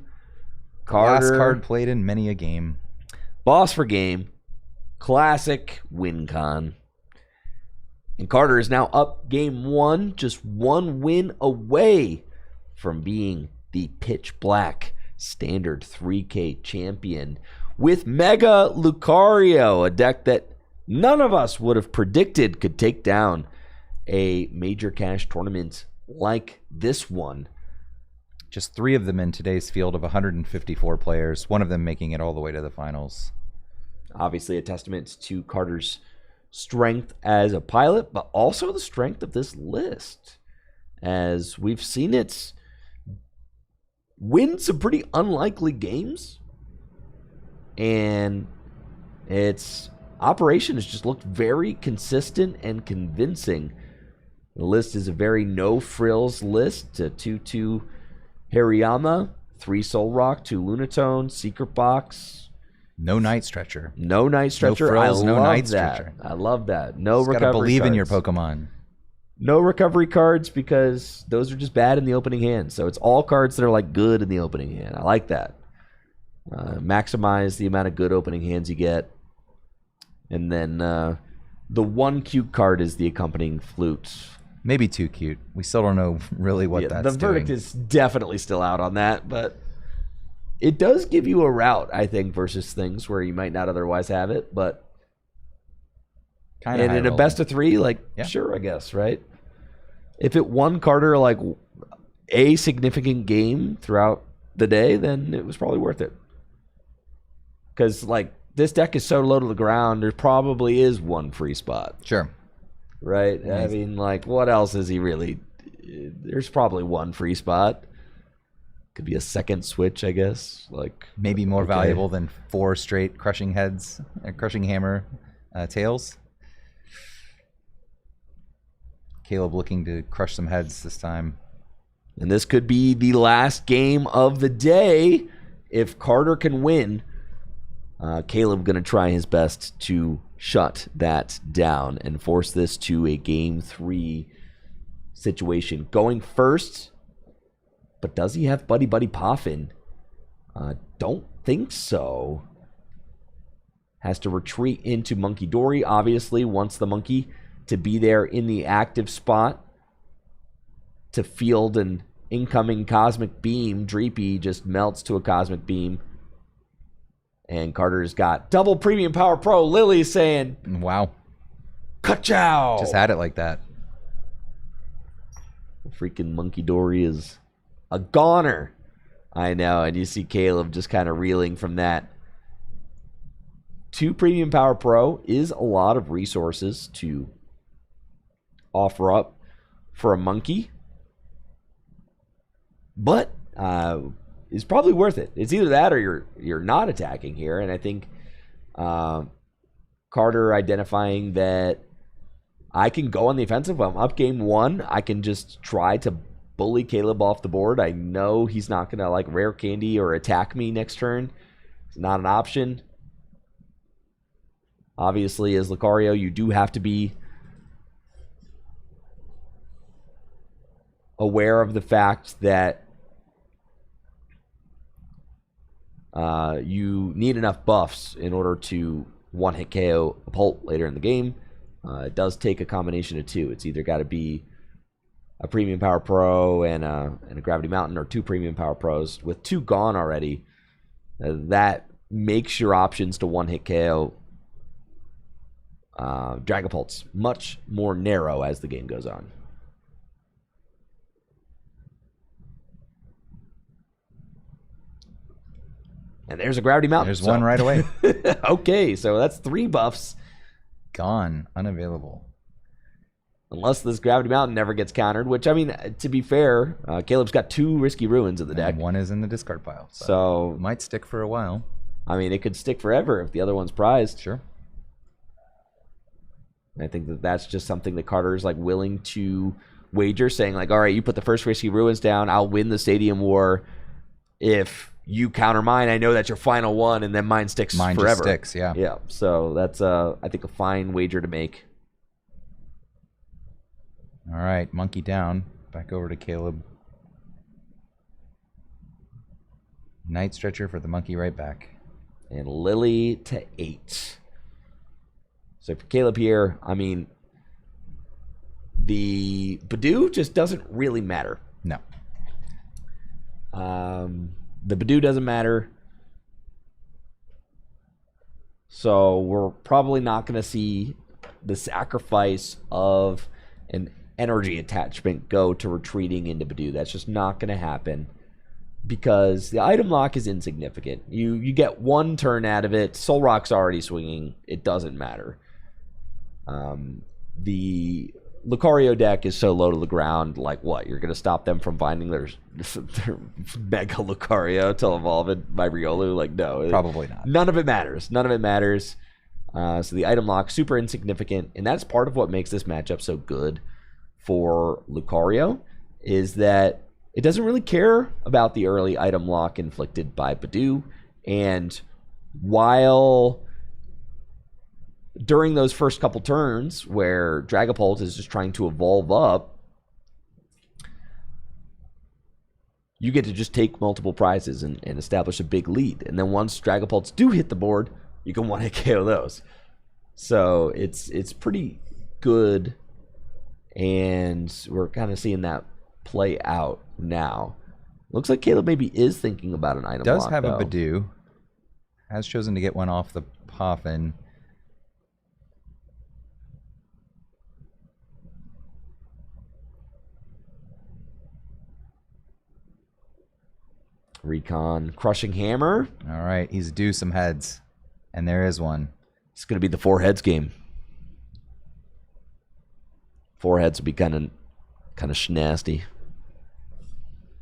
Carter.
Last card played in many a game.
Boss for game. Classic win con. And Carter is now up game 1. Just 1 win away from being the Pitch Black Standard 3K champion. With Mega Lucario, a deck that none of us would have predicted could take down a major cash tournament like this one.
Just 3 of them in today's field of 154 players, one of them making it all the way to the finals.
Obviously a testament to Carter's strength as a pilot, but also the strength of this list, as we've seen it win some pretty unlikely games, and its operation has just looked very consistent and convincing. The list is a very no-frills list. 2-2 Hariyama, 3 Soul Rock, 2 Lunatone, Secret Box.
No Night Stretcher.
No Night Stretcher.
No frills, no Night
that.
Stretcher.
I love that. No
Just
recovery
gotta believe
cards.
in your Pokemon.
No recovery cards because those are just bad in the opening hand. So it's all cards that are like good in the opening hand. I like that. Maximize the amount of good opening hands you get. And then the 1 cute card is the accompanying flute.
Maybe too cute. We still don't know really what that's doing.
The verdict is definitely still out on that, but it does give you a route, I think, versus things where you might not otherwise have it. But
Kinda
and in a
high-rolling.
best of 3, like,
Yeah.
sure, I guess, right? If it won Carter like a significant game throughout the day, then it was probably worth it. Because like this deck is so low to the ground, there probably is 1 free spot.
Sure.
Right? I mean, like, what else is he really? There's probably 1 free spot. Could be a second switch, I guess. Like
Maybe more
okay.
valuable than 4 straight crushing heads, crushing hammer tails. Caleb looking to crush some heads this time.
And this could be the last game of the day if Carter can win Caleb going to try his best to shut that down and force this to a game 3 situation. Going first, but does he have Buddy Buddy Poffin? Don't think so. Has to retreat into Monkey Dory. Obviously wants the monkey to be there in the active spot to field an incoming Cosmic Beam. Dreepy just melts to a Cosmic Beam. And Carter's got double Premium Power Pro. Lily saying,
wow.
Ka-chow!
Just had it like that.
Freaking Monkey Dory is a goner. I know, and you see Caleb just kind of reeling from that. 2 Premium Power Pro is a lot of resources to offer up for a monkey. But is probably worth it. It's either that or you're not attacking here. And I think Carter identifying that I can go on the offensive. I'm up game 1. I can just try to bully Caleb off the board. I know he's not going to like rare candy or attack me next turn. It's not an option. Obviously, as Lucario, you do have to be aware of the fact that you need enough buffs in order to one-hit KO a Pult later in the game. It does take a combination of 2. It's either got to be a Premium Power Pro and a Gravity Mountain, or 2 Premium Power Pros. With 2 gone already, that makes your options to one-hit KO Dragapults much more narrow as the game goes on. And there's a Gravity Mountain.
There's one right away.
Okay, so that's 3 buffs.
Gone. Unavailable.
Unless this Gravity Mountain never gets countered, which, I mean, to be fair, Caleb's got 2 Risky Ruins in the deck.
And 1 is in the discard pile.
So
it might stick for a while.
I mean, it could stick forever if the other one's prized.
Sure.
I think that that's just something that Carter is like willing to wager, saying like, all right, you put the first Risky Ruins down, I'll win the Stadium War. If you counter mine, I know that's your final one, and then mine sticks forever.
Mine just sticks, yeah.
Yeah, so that's, I think, a fine wager to make.
All right, monkey down. Back over to Caleb. Night Stretcher for the monkey right back.
And Lily to 8. So for Caleb here, I mean, the Badoo just doesn't really matter.
No.
The Badoo doesn't matter. So we're probably not going to see the sacrifice of an energy attachment go to retreating into Badoo. That's just not going to happen because the item lock is insignificant. You get 1 turn out of it. Soul Rock's already swinging. It doesn't matter. The Lucario deck is so low to the ground, like what? You're going to stop them from finding their Mega Lucario to evolve it by Riolu? Like, no.
Probably not.
None of it matters. None of it matters. So the item lock, super insignificant. And that's part of what makes this matchup so good for Lucario, is that it doesn't really care about the early item lock inflicted by Badoo. And while during those first couple turns where Dragapult is just trying to evolve up, you get to just take multiple prizes and establish a big lead. And then once Dragapults do hit the board, you can one-hit KO those. So it's pretty good, and we're kind of seeing that play out now. Looks like Caleb maybe is thinking about an item
Does
lock,
have
though.
a Badoo. Has chosen to get one off the Poffin.
Recon, Crushing Hammer.
All right, he's due some heads, and there is one.
It's going to be the 4 heads game. 4 heads would be kind of schnasty.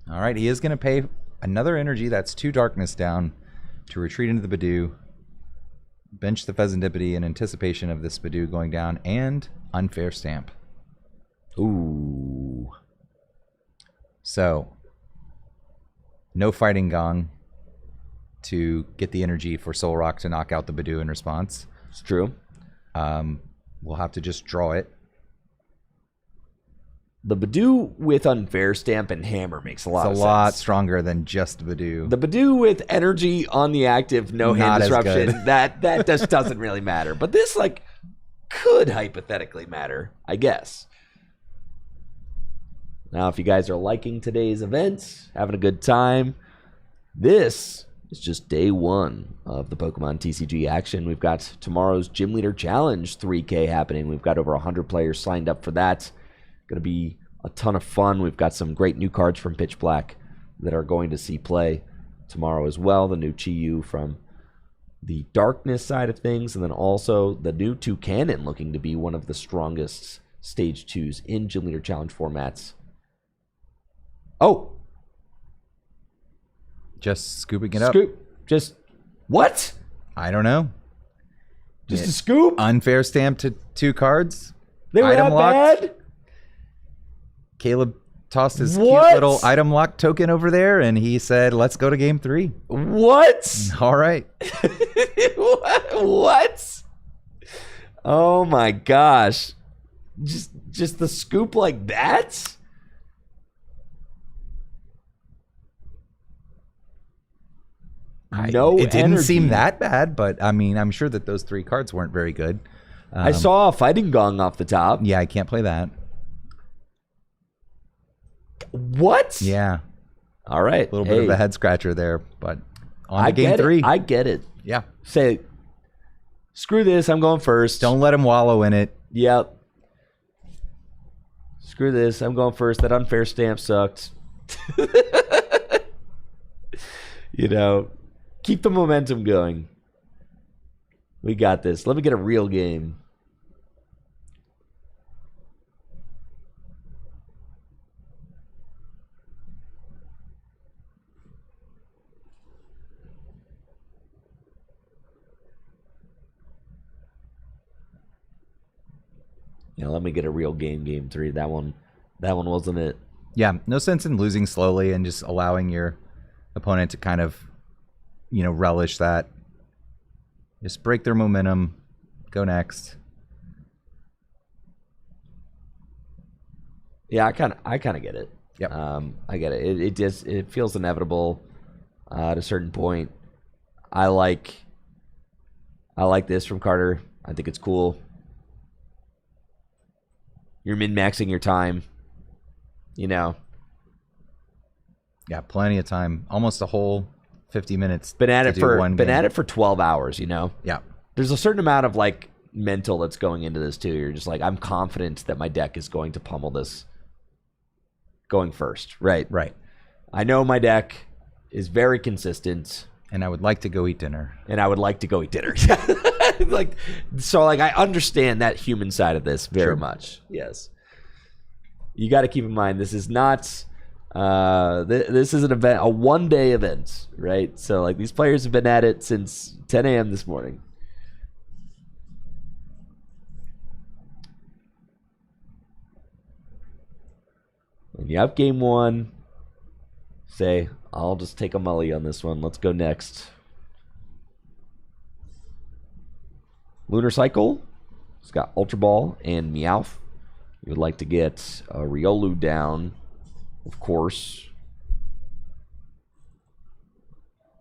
All right, he is going to pay another energy. That's 2 darkness down to retreat into the Badoo. Bench the Pheasantipity in anticipation of this Badoo going down, and Unfair Stamp.
Ooh.
So, no Fighting Gong. to get the energy for Soul Rock to knock out the Badoo in response.
It's true.
We'll have to just draw it.
The Badoo with Unfair Stamp and Hammer makes a lot of
It's
sense.
a lot stronger than just Badoo.
The Badoo with energy on the active, no hand
Not as
disruption,
good.
that just doesn't really matter. But this, like, could hypothetically matter, I guess. Now, if you guys are liking today's event, having a good time, this is just day one of the Pokemon TCG action. We've got tomorrow's Gym Leader Challenge 3K happening. We've got over 100 players signed up for that. Going to be a ton of fun. We've got some great new cards from Pitch Black that are going to see play tomorrow as well. The new Chi-Yu from the darkness side of things, and then also the new Toucanon looking to be one of the strongest Stage 2s in Gym Leader Challenge formats. Oh!
Just scooping it up.
Scoop. Just, what?
I don't know.
Just a scoop?
Unfair Stamp to 2 cards.
They were
Item
that
locked.
bad?
Caleb tossed his
What?
cute little item lock token over there, and he said, let's go to game 3.
What?
All right.
What? Oh my gosh. Just the scoop like that? No
It didn't
energy.
seem that bad, but I mean, I'm sure that those 3 cards weren't very good.
I saw a fighting gong off the top.
Yeah, I can't play that.
What?
Yeah,
All right.
a little bit of a head scratcher there, but on to
I
game
get
3.
It. I get it.
Yeah,
Say, screw this. I'm going first.
don't let him wallow in it.
Yep. Screw this. I'm going first. That unfair stamp sucked. You know, keep the momentum going. We got this. Let me get a real game. Yeah, let me get a real game 3. That one wasn't it.
Yeah, no sense in losing slowly and just allowing your opponent to kind of, relish that. Just break their momentum. Go next.
Yeah, I kind of get it.
Yep.
I get it. It feels inevitable at a certain point. I like this from Carter. I think it's cool. You're min-maxing your time.
Yeah, plenty of time. Almost a whole 50 minutes.
Been at
to
it
do
for
one
been
game.
at it for 12 hours,
Yeah.
There's a certain amount of like mental that's going into this too. You're just like, I'm confident that my deck is going to pummel this going first. Right.
Right.
I know my deck is very consistent.
And I would like to go eat dinner.
And I would like to go eat dinner. I understand that human side of this very much. Yes. You got to keep in mind, this is not, this is an event, a one-day event, right? So, like, these players have been at it since 10 a.m. this morning. When you have game 1, say, I'll just take a mully on this one. Let's go next. Lunar Cycle. It's got Ultra Ball and Meowth. You would like to get a Riolu down, of course.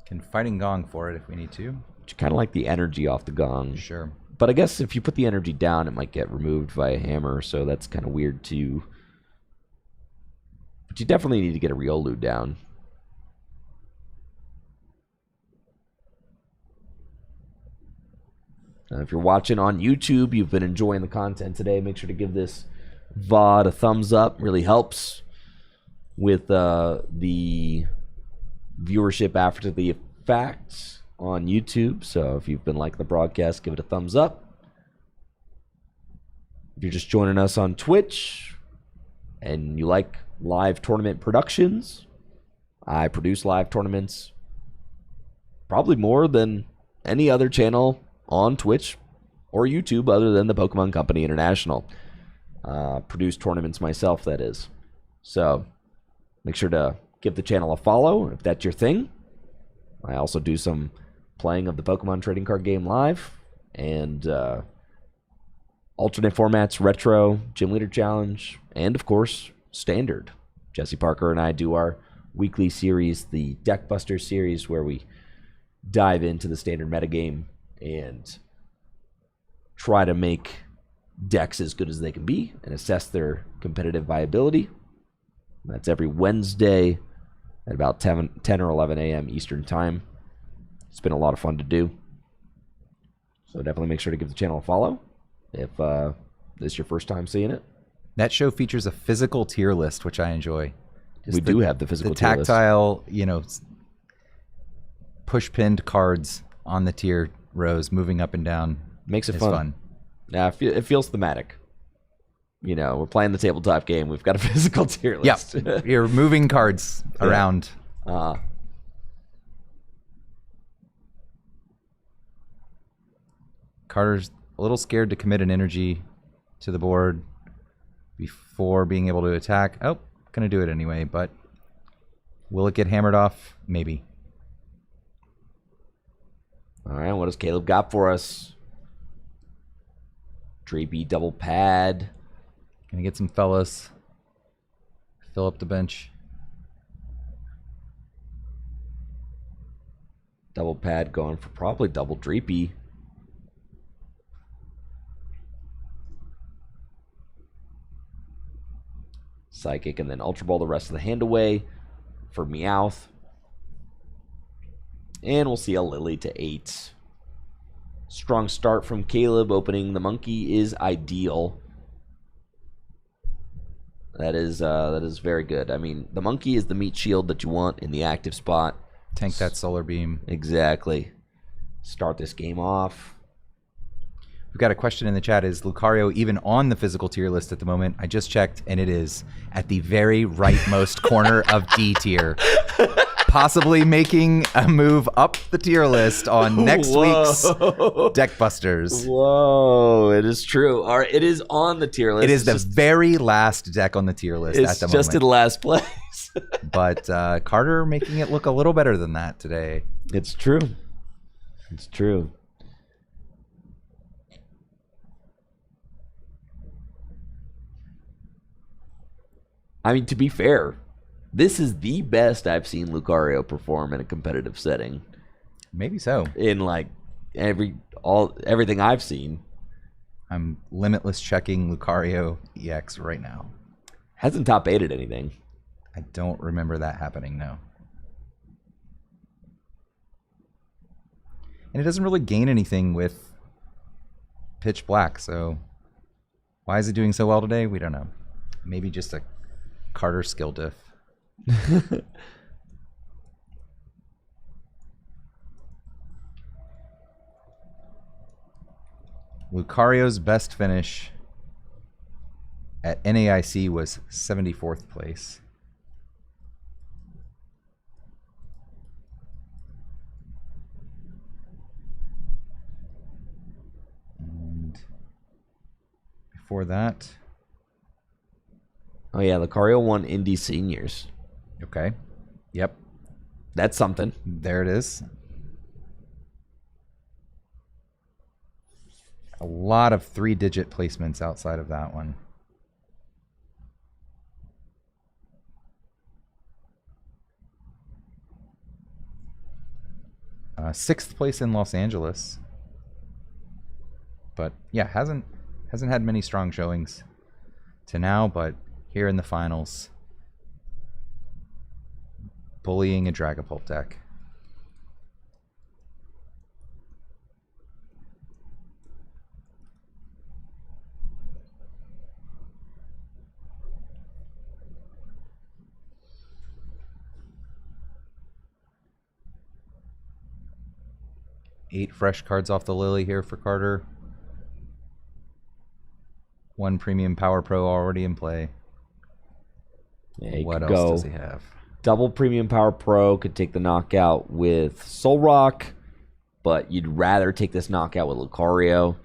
Can Fighting Gong for it if we need to.
But you kind of like the energy off the gong.
Sure.
But I guess if you put the energy down, it might get removed via hammer, so that's kind of weird too. But you definitely need to get a Riolu down. If you're watching on YouTube, you've been enjoying the content today, make sure to give this VOD a thumbs up. Really helps with the viewership after the fact on YouTube. So if you've been liking the broadcast, give it a thumbs up. If you're just joining us on Twitch and you like live tournament productions, I produce live tournaments probably more than any other channel on Twitch or YouTube other than the Pokemon Company International. Produce tournaments myself, that is. So make sure to give the channel a follow if that's your thing. I also do some playing of the Pokemon Trading Card game live and alternate formats, retro, Gym Leader Challenge, and of course, standard. Jesse Parker and I do our weekly series, the Deck Buster series, where we dive into the standard metagame and try to make decks as good as they can be and assess their competitive viability. That's every Wednesday at about 10 or 11 a.m. Eastern Time. It's been a lot of fun to do. So definitely make sure to give the channel a follow if this is your first time seeing it.
That show features a physical tier list, which I enjoy.
We do have the physical tier list.
tactile, push-pinned cards on the tier rows, moving up and down.
Makes it
is
fun. Yeah, it feels thematic. We're playing the tabletop game. We've got a physical tier list.
Yeah, you're moving cards around. Carter's a little scared to commit an energy to the board before being able to attack. Oh, gonna do it anyway, but will it get hammered off? Maybe.
All right, what does Caleb got for us? Drapey double pad.
Gonna get some fellas. Fill up the bench.
Double pad going for probably double Drapey. Psychic and then Ultra Ball the rest of the hand away for Meowth. And we'll see a Lily to 8. Strong start from Caleb. Opening the monkey is ideal. That is very good. I mean, the monkey is the meat shield that you want in the active spot.
Tank that solar beam.
Exactly. Start this game off.
We've got a question in the chat. Is Lucario even on the physical tier list at the moment? I just checked, and it is at the very rightmost corner of D tier. Possibly making a move up the tier list on next week's Deck Busters.
Whoa, it is true. All right, it is on the tier list.
It is the very last deck on the tier list at the moment.
It's just in last place.
But Carter making it look a little better than that today.
It's true. It's true. I mean, to be fair, this is the best I've seen Lucario perform in a competitive setting.
Maybe so.
In like everything I've seen.
I'm limitless checking Lucario EX right now.
Hasn't top 8'd anything.
I don't remember that happening, no. And it doesn't really gain anything with Pitch Black, so why is it doing so well today? We don't know. Maybe just a Carter skill diff. Lucario's best finish at NAIC was 74th place. And before that,
oh yeah, Lucario won Indy Seniors.
okay. Yep.
That's something.
There it is. A lot of 3-digit placements outside of that one. Sixth place in Los Angeles. But yeah, hasn't had many strong showings to now, but here in the finals, bullying a Dragapult deck. Eight fresh cards off the Lily here for Carter. One Premium Power Pro already in play.
Yeah,
What else does he have?
Double Premium Power Pro could take the knockout with Solrock, but you'd rather take this knockout with Lucario.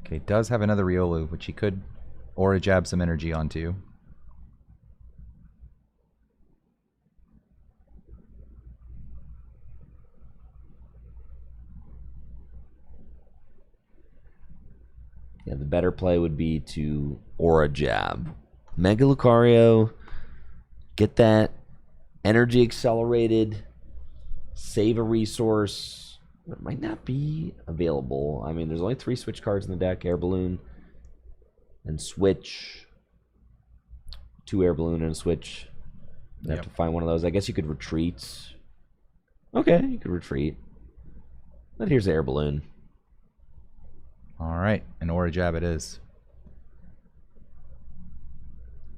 Okay, does have another Riolu, which he could Aura jab some energy onto you.
Yeah, the better play would be to Aura Jab. Mega Lucario, get that energy accelerated, save a resource. It might not be available. I mean, there's only 3 switch cards in the deck. Air Balloon and Switch. 2 Air Balloon and a Switch. You have to find one of those. I guess you could retreat. Okay, you could retreat. But here's the Air Balloon.
All right, an Aura jab it is.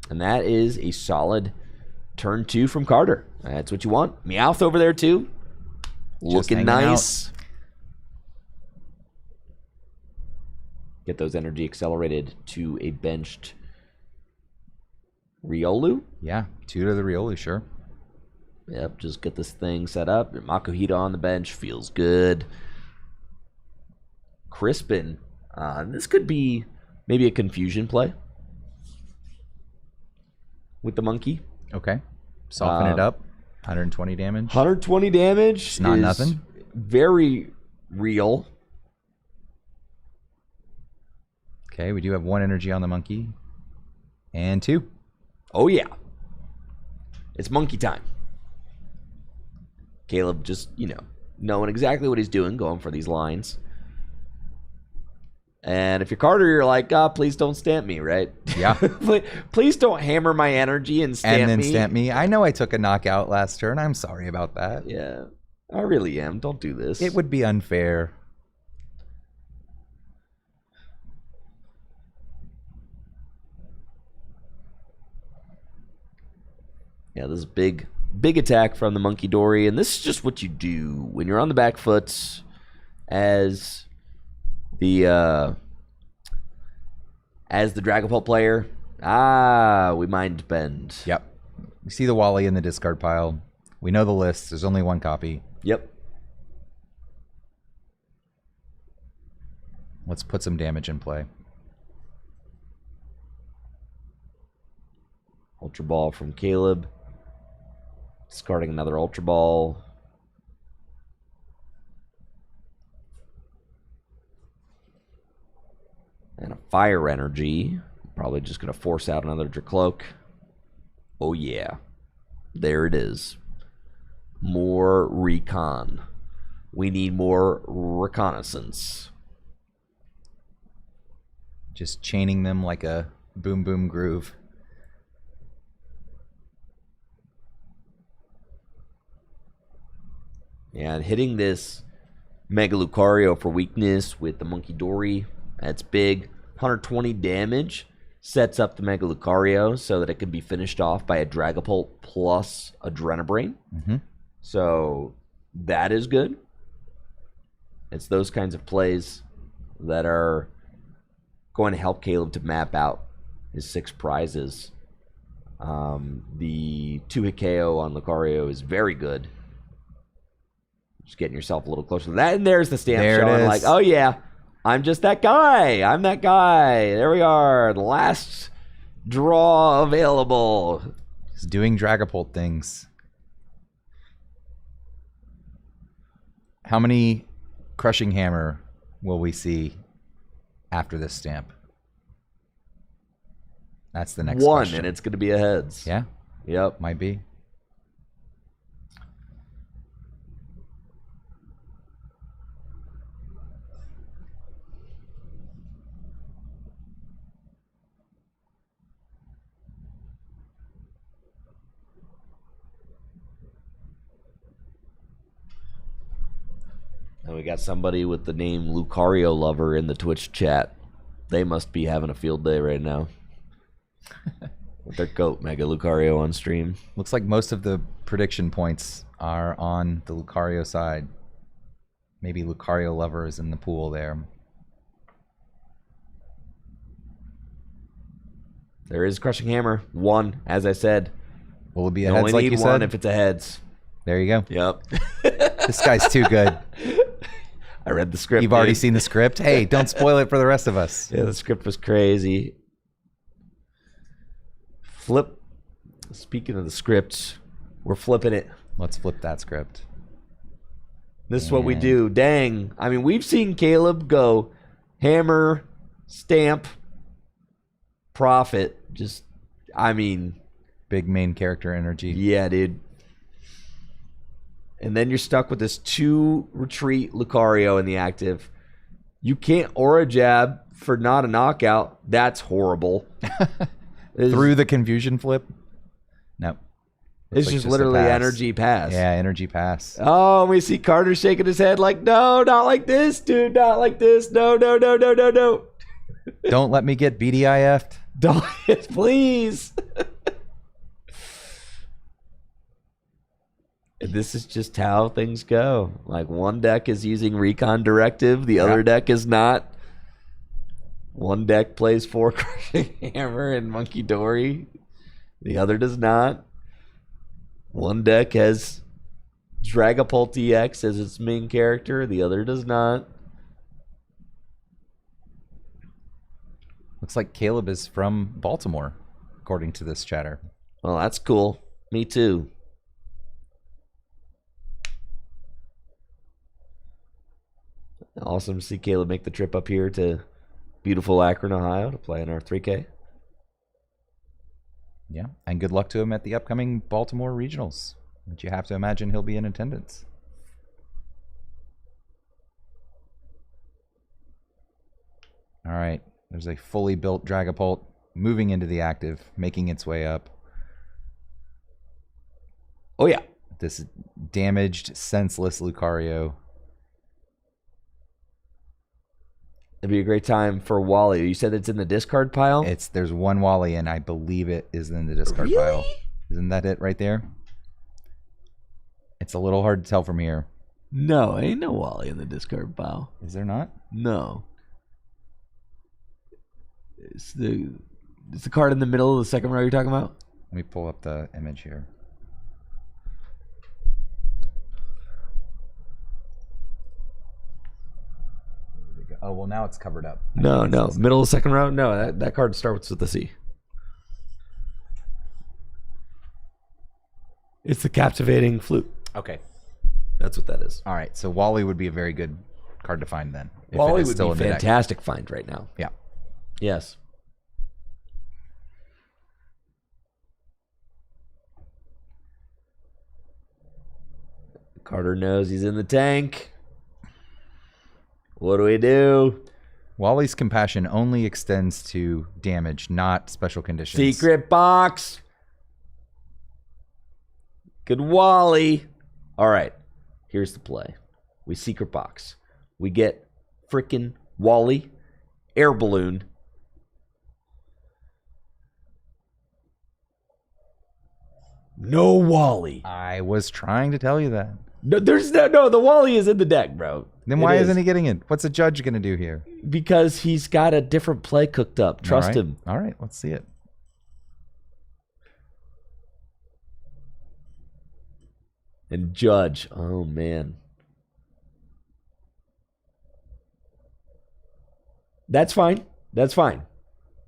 And that is a solid turn 2 from Carter. That's what you want. Meowth over there too. Looking nice. Get those energy accelerated to a benched Riolu.
Yeah, 2 to the Riolu, sure.
Yep, just get this thing set up. Makuhita on the bench. Feels good. Crispin. This could be maybe a confusion play with the monkey.
Okay. Soften it up. 120 damage.
120 damage.
It's not nothing.
Very real.
Okay, we do have 1 energy on the monkey. And 2.
Oh, yeah. It's monkey time. Caleb just, knowing exactly what he's doing, going for these lines. And if you're Carter, you're like, please don't stamp me, right?
Yeah.
Please don't hammer my energy and stamp me.
And then stamp me. I know I took a knockout last turn. I'm sorry about that.
Yeah, I really am. Don't do this.
It would be unfair.
Yeah, this is big attack from the Monkey Dory, and this is just what you do when you're on the back foot as the Dragapult player. We mind bend.
Yep. We see the Wally in the discard pile. We know the list. There's only 1 copy.
Yep.
Let's put some damage in play.
Ultra Ball from Caleb. Discarding another Ultra Ball. And a Fire Energy. Probably just going to force out another Dracloak. Oh, yeah. There it is. More recon. We need more reconnaissance.
Just chaining them like a boom boom groove.
And hitting this Mega Lucario for weakness with the Monkey Dory, that's big. 120 damage sets up the Mega Lucario so that it can be finished off by a Dragapult plus Adrenabrain.
Mm-hmm.
So that is good. It's those kinds of plays that are going to help Caleb to map out his 6 prizes. The 2-hit KO on Lucario is very good. Just getting yourself a little closer to that. And there's the stamp showing like, oh yeah, I'm just that guy. I'm that guy. There we are. The last draw available.
He's doing Dragapult things. How many Crushing Hammer will we see after this stamp? That's the next
one,
question.
And it's going to be a heads.
Yeah?
Yep.
Might be.
And we got somebody with the name Lucario Lover in the Twitch chat. They must be having a field day right now. With their goat, Mega Lucario, on stream.
Looks like most of the prediction points are on the Lucario side. Maybe Lucario Lover is in the pool there.
There is Crushing Hammer. 1, as I said.
Will it be
You
a heads
only
like
need
you
1
said?
if it's a heads.
There you go.
Yep.
This guy's too good.
I read the script.
You've already
dude.
seen the script? Hey, don't spoil it for the rest of us.
Yeah, the script was crazy. Flip. Speaking of the script, we're flipping it.
Let's flip that script.
This is what we do. Dang. I mean, we've seen Caleb go hammer, stamp, profit. Just, I mean.
Big main character energy.
Yeah, dude. And then you're stuck with this 2 retreat Lucario in the active. You can't aura jab for not a knockout. That's horrible.
Through the confusion flip? No.
It's just literally energy pass.
Yeah, energy pass.
Oh, we see Carter shaking his head like, no, not like this, dude. Not like this. No, no, no, no, no, no.
Don't let me get BDIF'd.
Don't, please. This is just how things go. Like, one deck is using Recon Directive, the other deck is not. One deck plays 4 Crushing Hammer and Monkey Dory, the other does not. One deck has Dragapult EX as its main character, the other does not.
Looks like Caleb is from Baltimore, according to this chatter.
Well, that's cool. Me too. Awesome to see Caleb make the trip up here to beautiful Akron, Ohio to play in our 3K.
Yeah, and good luck to him at the upcoming Baltimore Regionals, which you have to imagine he'll be in attendance. All right, there's a fully built Dragapult moving into the active, making its way up.
Oh, yeah.
This damaged, senseless Lucario.
It'd be a great time for Wally. You said it's in the discard pile?
There's one Wally, and I believe it is in the discard pile. Isn't that it right there? It's a little hard to tell from here.
No, ain't no Wally in the discard pile.
Is there not?
No. It's the card in the middle of the second row you're talking about?
Let me pull up the image here. Oh, well, now it's covered up.
No. Middle of the second row? No, that card starts with the C. It's the Captivating Flute.
Okay.
That's what that is.
All right, so Wally would be a very good card to find then.
Wally would be a fantastic find right now.
Yeah.
Yes. Carter knows he's in the tank. What do we do?
Wally's compassion only extends to damage, not special conditions.
Secret box. Good Wally. All right. Here's the play. We secret box. We get frickin' Wally, air balloon. No Wally.
I was trying to tell you that.
No, the Wally is in the deck, bro.
Then why isn't he getting it? What's the judge going to do here?
Because he's got a different play cooked up. Trust him.
All right, let's see it.
And judge. Oh, man. That's fine. That's fine.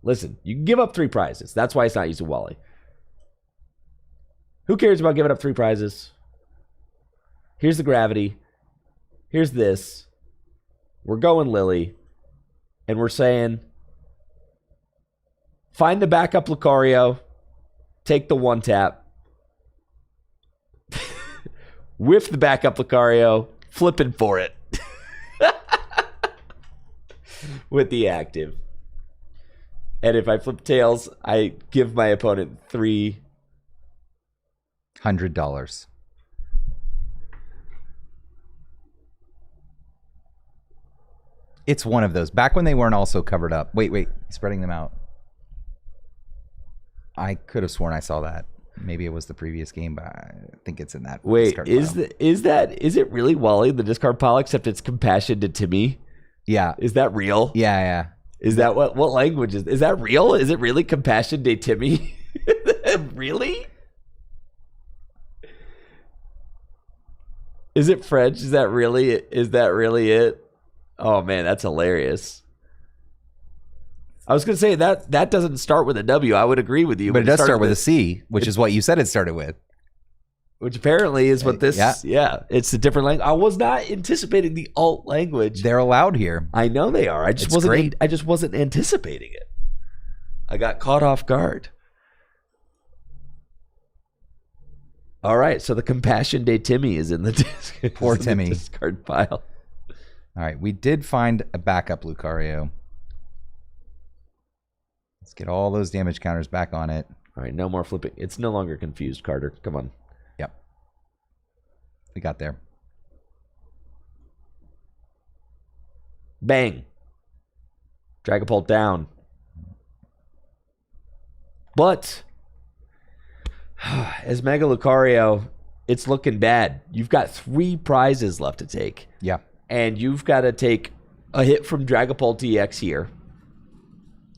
Listen, you can give up 3 prizes. That's why it's not using Wally. Who cares about giving up 3 prizes? Here's the gravity. Here's this. We're going Lily. And we're saying, find the backup Lucario. Take the 1-tap. Whiff the backup Lucario. Flipping for it. With the active. And if I flip tails, I give my opponent $300.
It's one of those. Back when they weren't also covered up. Wait, he's spreading them out. I could have sworn I saw that. Maybe it was the previous game, but I think it's in that.
Wait, is it really Wally in the discard pile? Except it's compassion to Timmy.
Yeah.
Is that real?
Yeah.
Is that what language is that real? Is it really compassion de Timmy? Really? Is it French? Is that really it? Oh man, that's hilarious. I was going to say that doesn't start with a W. I would agree with you.
But it does start with a C, which is what you said it started with.
Which apparently is what this,
Yeah.
it's a different language. I was not anticipating the alt language.
They're allowed here.
I know they are. I just wasn't anticipating it. I got caught off guard. All right, so the Compassion Day Timmy is in the
Poor Timmy.
discard pile.
All right, we did find a backup Lucario. Let's get all those damage counters back on it.
All right, no more flipping. It's no longer confused, Carter. Come on.
Yep. We got there.
Bang. Dragapult down. But as Mega Lucario, it's looking bad. You've got 3 prizes left to take.
Yeah.
And you've got to take a hit from Dragapult EX here.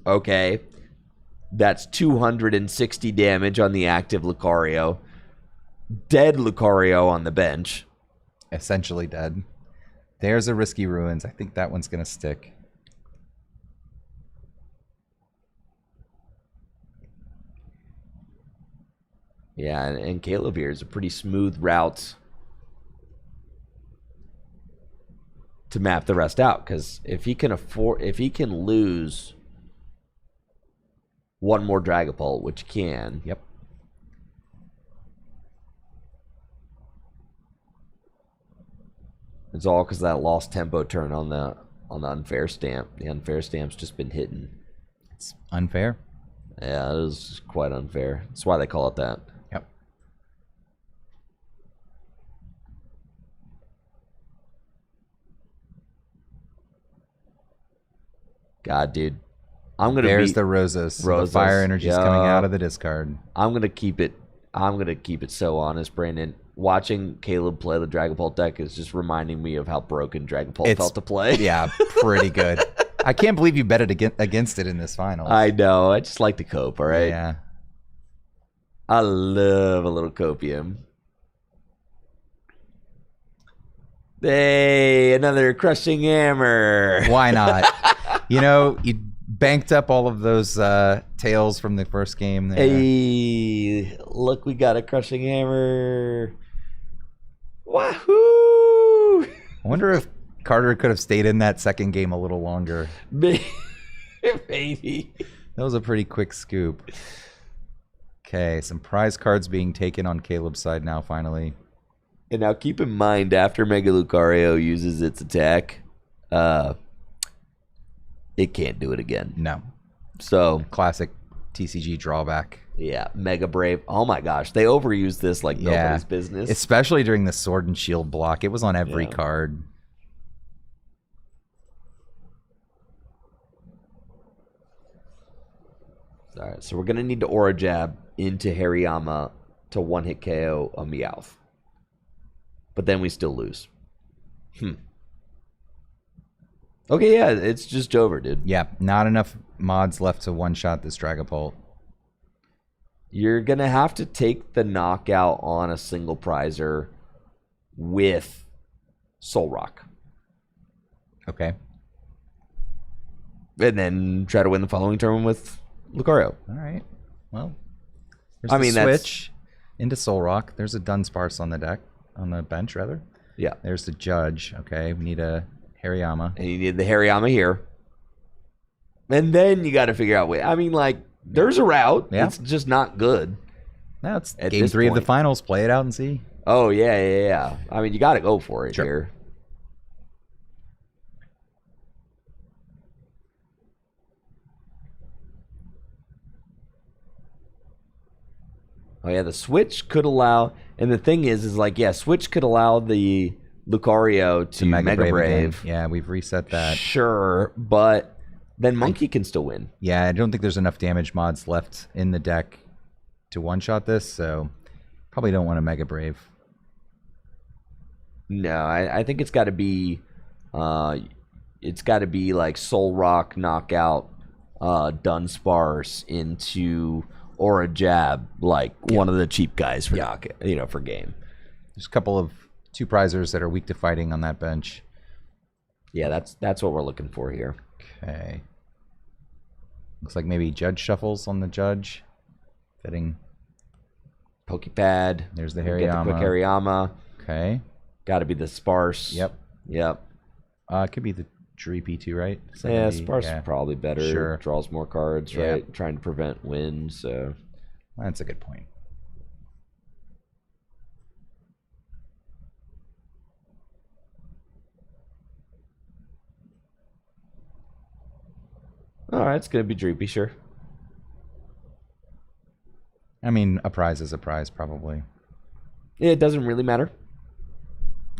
Okay. That's 260 damage on the active Lucario. Dead Lucario on the bench.
Essentially dead. There's a Risky Ruins. I think that one's going to stick.
Yeah, and Caleb here is a pretty smooth route to map the rest out, because if he can lose one more Dragapult, which he can.
Yep.
It's all because of that lost tempo turn on the unfair stamp. The unfair stamp's just been hitting.
It's unfair.
Yeah, it is quite unfair. That's why they call it that.
Yep.
God, dude. I'm gonna
There's the Rosas. The fire energy's coming out of the discard.
I'm gonna keep it so honest, Brandon. Watching Caleb play the Dragapult deck is just reminding me of how broken Dragapult felt to play.
Yeah, pretty good. I can't believe you betted against it in this final.
I know. I just like to cope, all right?
Yeah.
I love a little copium. Hey, another crushing hammer.
Why not? You banked up all of those tails from the first game there.
Hey, look, we got a crushing hammer. Wahoo!
I wonder if Carter could have stayed in that second game a little longer.
Maybe.
That was a pretty quick scoop. Okay, some prize cards being taken on Caleb's side now, finally.
And now keep in mind, after Mega Lucario uses its attack, it can't do it again.
No.
So
classic TCG drawback.
Yeah, Mega Brave. Oh my gosh, they overused this like nobody's business.
Especially during the Sword and Shield block. It was on every card.
All right, so we're going to need to Aura Jab into Hariyama to one-hit KO a Meowth. But then we still lose. Okay, yeah, it's just over, dude.
Yeah, not enough mods left to one-shot this Dragapult.
You're going to have to take the knockout on a single prizer with Soul Rock.
Okay.
And then try to win the following turn with Lucario.
All right. Well, there's the switch into Soul Rock. There's a Dunsparce on the deck, on the bench, rather.
Yeah.
There's the Judge. Okay, we need a Hariyama.
And you need the Hariyama here. And then you got to figure out what... I mean, like, there's a route.
Yeah.
It's just not good.
Now it's game 3 of the finals. Play it out and see.
Oh, yeah. I mean, you got to go for it here. Oh, yeah, the switch could allow... And the thing is like, yeah, switch could allow the Lucario to Mega Brave.
Yeah, we've reset that.
Sure, but then Monkey can still win.
Yeah, I don't think there's enough damage mods left in the deck to one-shot this, so probably don't want a Mega Brave.
No, I think it's got to be... it's got to be like Soul Rock knockout Dunsparce into... Or a Jab, like one of the cheap guys for for game.
There's a couple of 2 prizers that are weak to fighting on that bench.
Yeah, that's what we're looking for here.
Okay. Looks like maybe Judge Shuffles on the Judge. Fitting.
Pokepad.
There's the
Get the
Hariyama.
quick Hariyama.
Okay.
Got to be the Sparse.
Yep. It could be the Dreepy too, right?
Yeah,
70,
Sparse is probably better.
Sure.
Draws more cards,
Yeah.
right? Trying to prevent wins. So
That's a good point.
all right, it's gonna be Droopy, sure.
I mean, a prize is a prize, probably.
It doesn't really matter.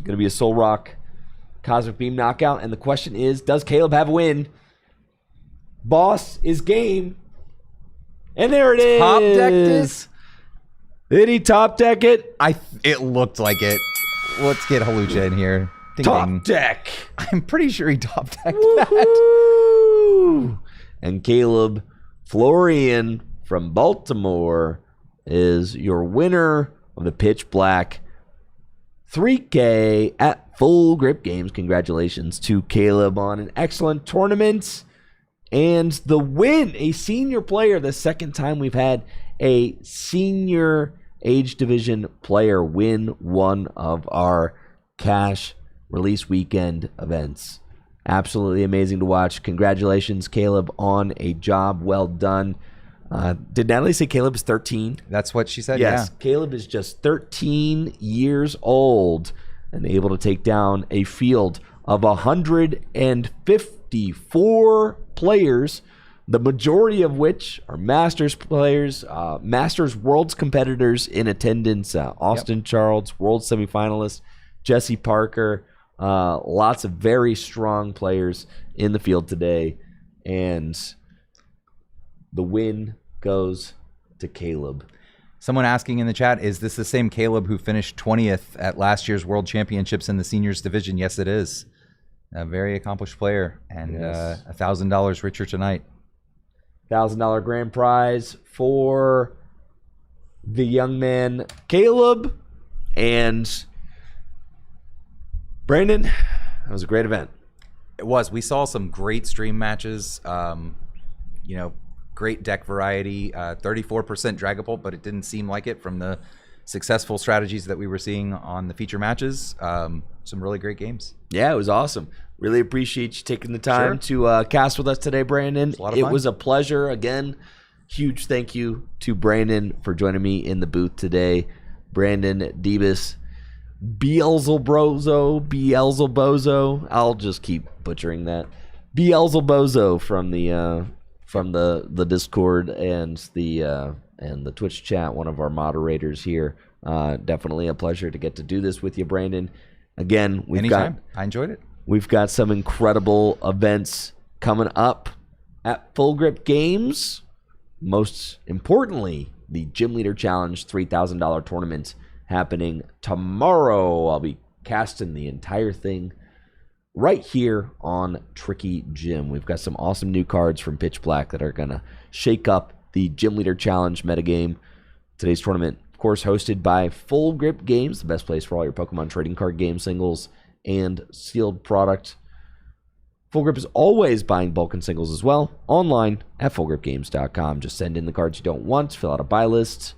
Gonna be a Soul Rock Cosmic Beam knockout, and the question is, does Caleb have a win? Boss is game. And there it is.
Top decked it?
Did he top deck it?
It looked like it. Let's get Halucha in here. Ding,
Top
ding.
deck.
I'm pretty sure he top decked that.
Woo-hoo. And Caleb Florian from Baltimore is your winner of the Pitch Black 3K at Full Grip Games. Congratulations to Caleb on an excellent tournament and the win. A senior player, the second time we've had a senior age division player win one of our cash release weekend events. Absolutely amazing to watch. Congratulations, Caleb, on a job well done. Did Natalie say Caleb is 13?
That's what she said,
Yes,
yeah.
Caleb is just 13 years old and able to take down a field of 154 players, the majority of which are Masters players, Masters Worlds competitors in attendance. Austin Charles, World semifinalist, Jesse Parker, lots of very strong players in the field today. And the win goes to Caleb.
Someone asking in the chat, is this the same Caleb who finished 20th at last year's World Championships in the seniors division? Yes, it is. A very accomplished player, and
Yes.
$1,000 richer tonight.
$1,000 grand prize for the young man Caleb. And Brandon, that was a great event.
It was. We saw some great stream matches. Great deck variety. 34% Dragapult, but it didn't seem like it from the successful strategies that we were seeing on the feature matches. Some really great games.
Yeah, it was awesome. Really appreciate you taking the time
Sure.
to cast with us today, Brandon.
It was a lot of
It
fun.
was a pleasure. Again, huge thank you to Brandon for joining me in the booth today. Brandon Debes, Beelzebozo. I'll just keep butchering that. Beelzebozo from the Discord and the Twitch chat, one of our moderators here. Definitely a pleasure to get to do this with you, Brandon. Again,
Anytime. I enjoyed it.
We've got some incredible events coming up at Full Grip Games. Most importantly, the Gym Leader Challenge $3,000 tournament happening tomorrow. I'll be casting the entire thing right here on Tricky Gym. We've got some awesome new cards from Pitch Black that are going to shake up the Gym Leader Challenge metagame. Today's tournament, of course, hosted by Full Grip Games, the best place for all your Pokemon Trading Card game singles and sealed product. Full Grip is always buying bulk and singles as well, online at fullgripgames.com. Just send in the cards you don't want, fill out a buy list,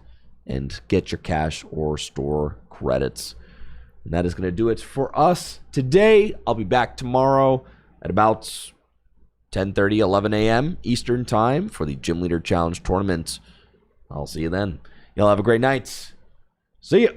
and get your cash or store credits. And that is going to do it for us today. I'll be back tomorrow at about 10:30, 11 a.m. Eastern Time for the Gym Leader Challenge tournament. I'll see you then. Y'all have a great night. See ya.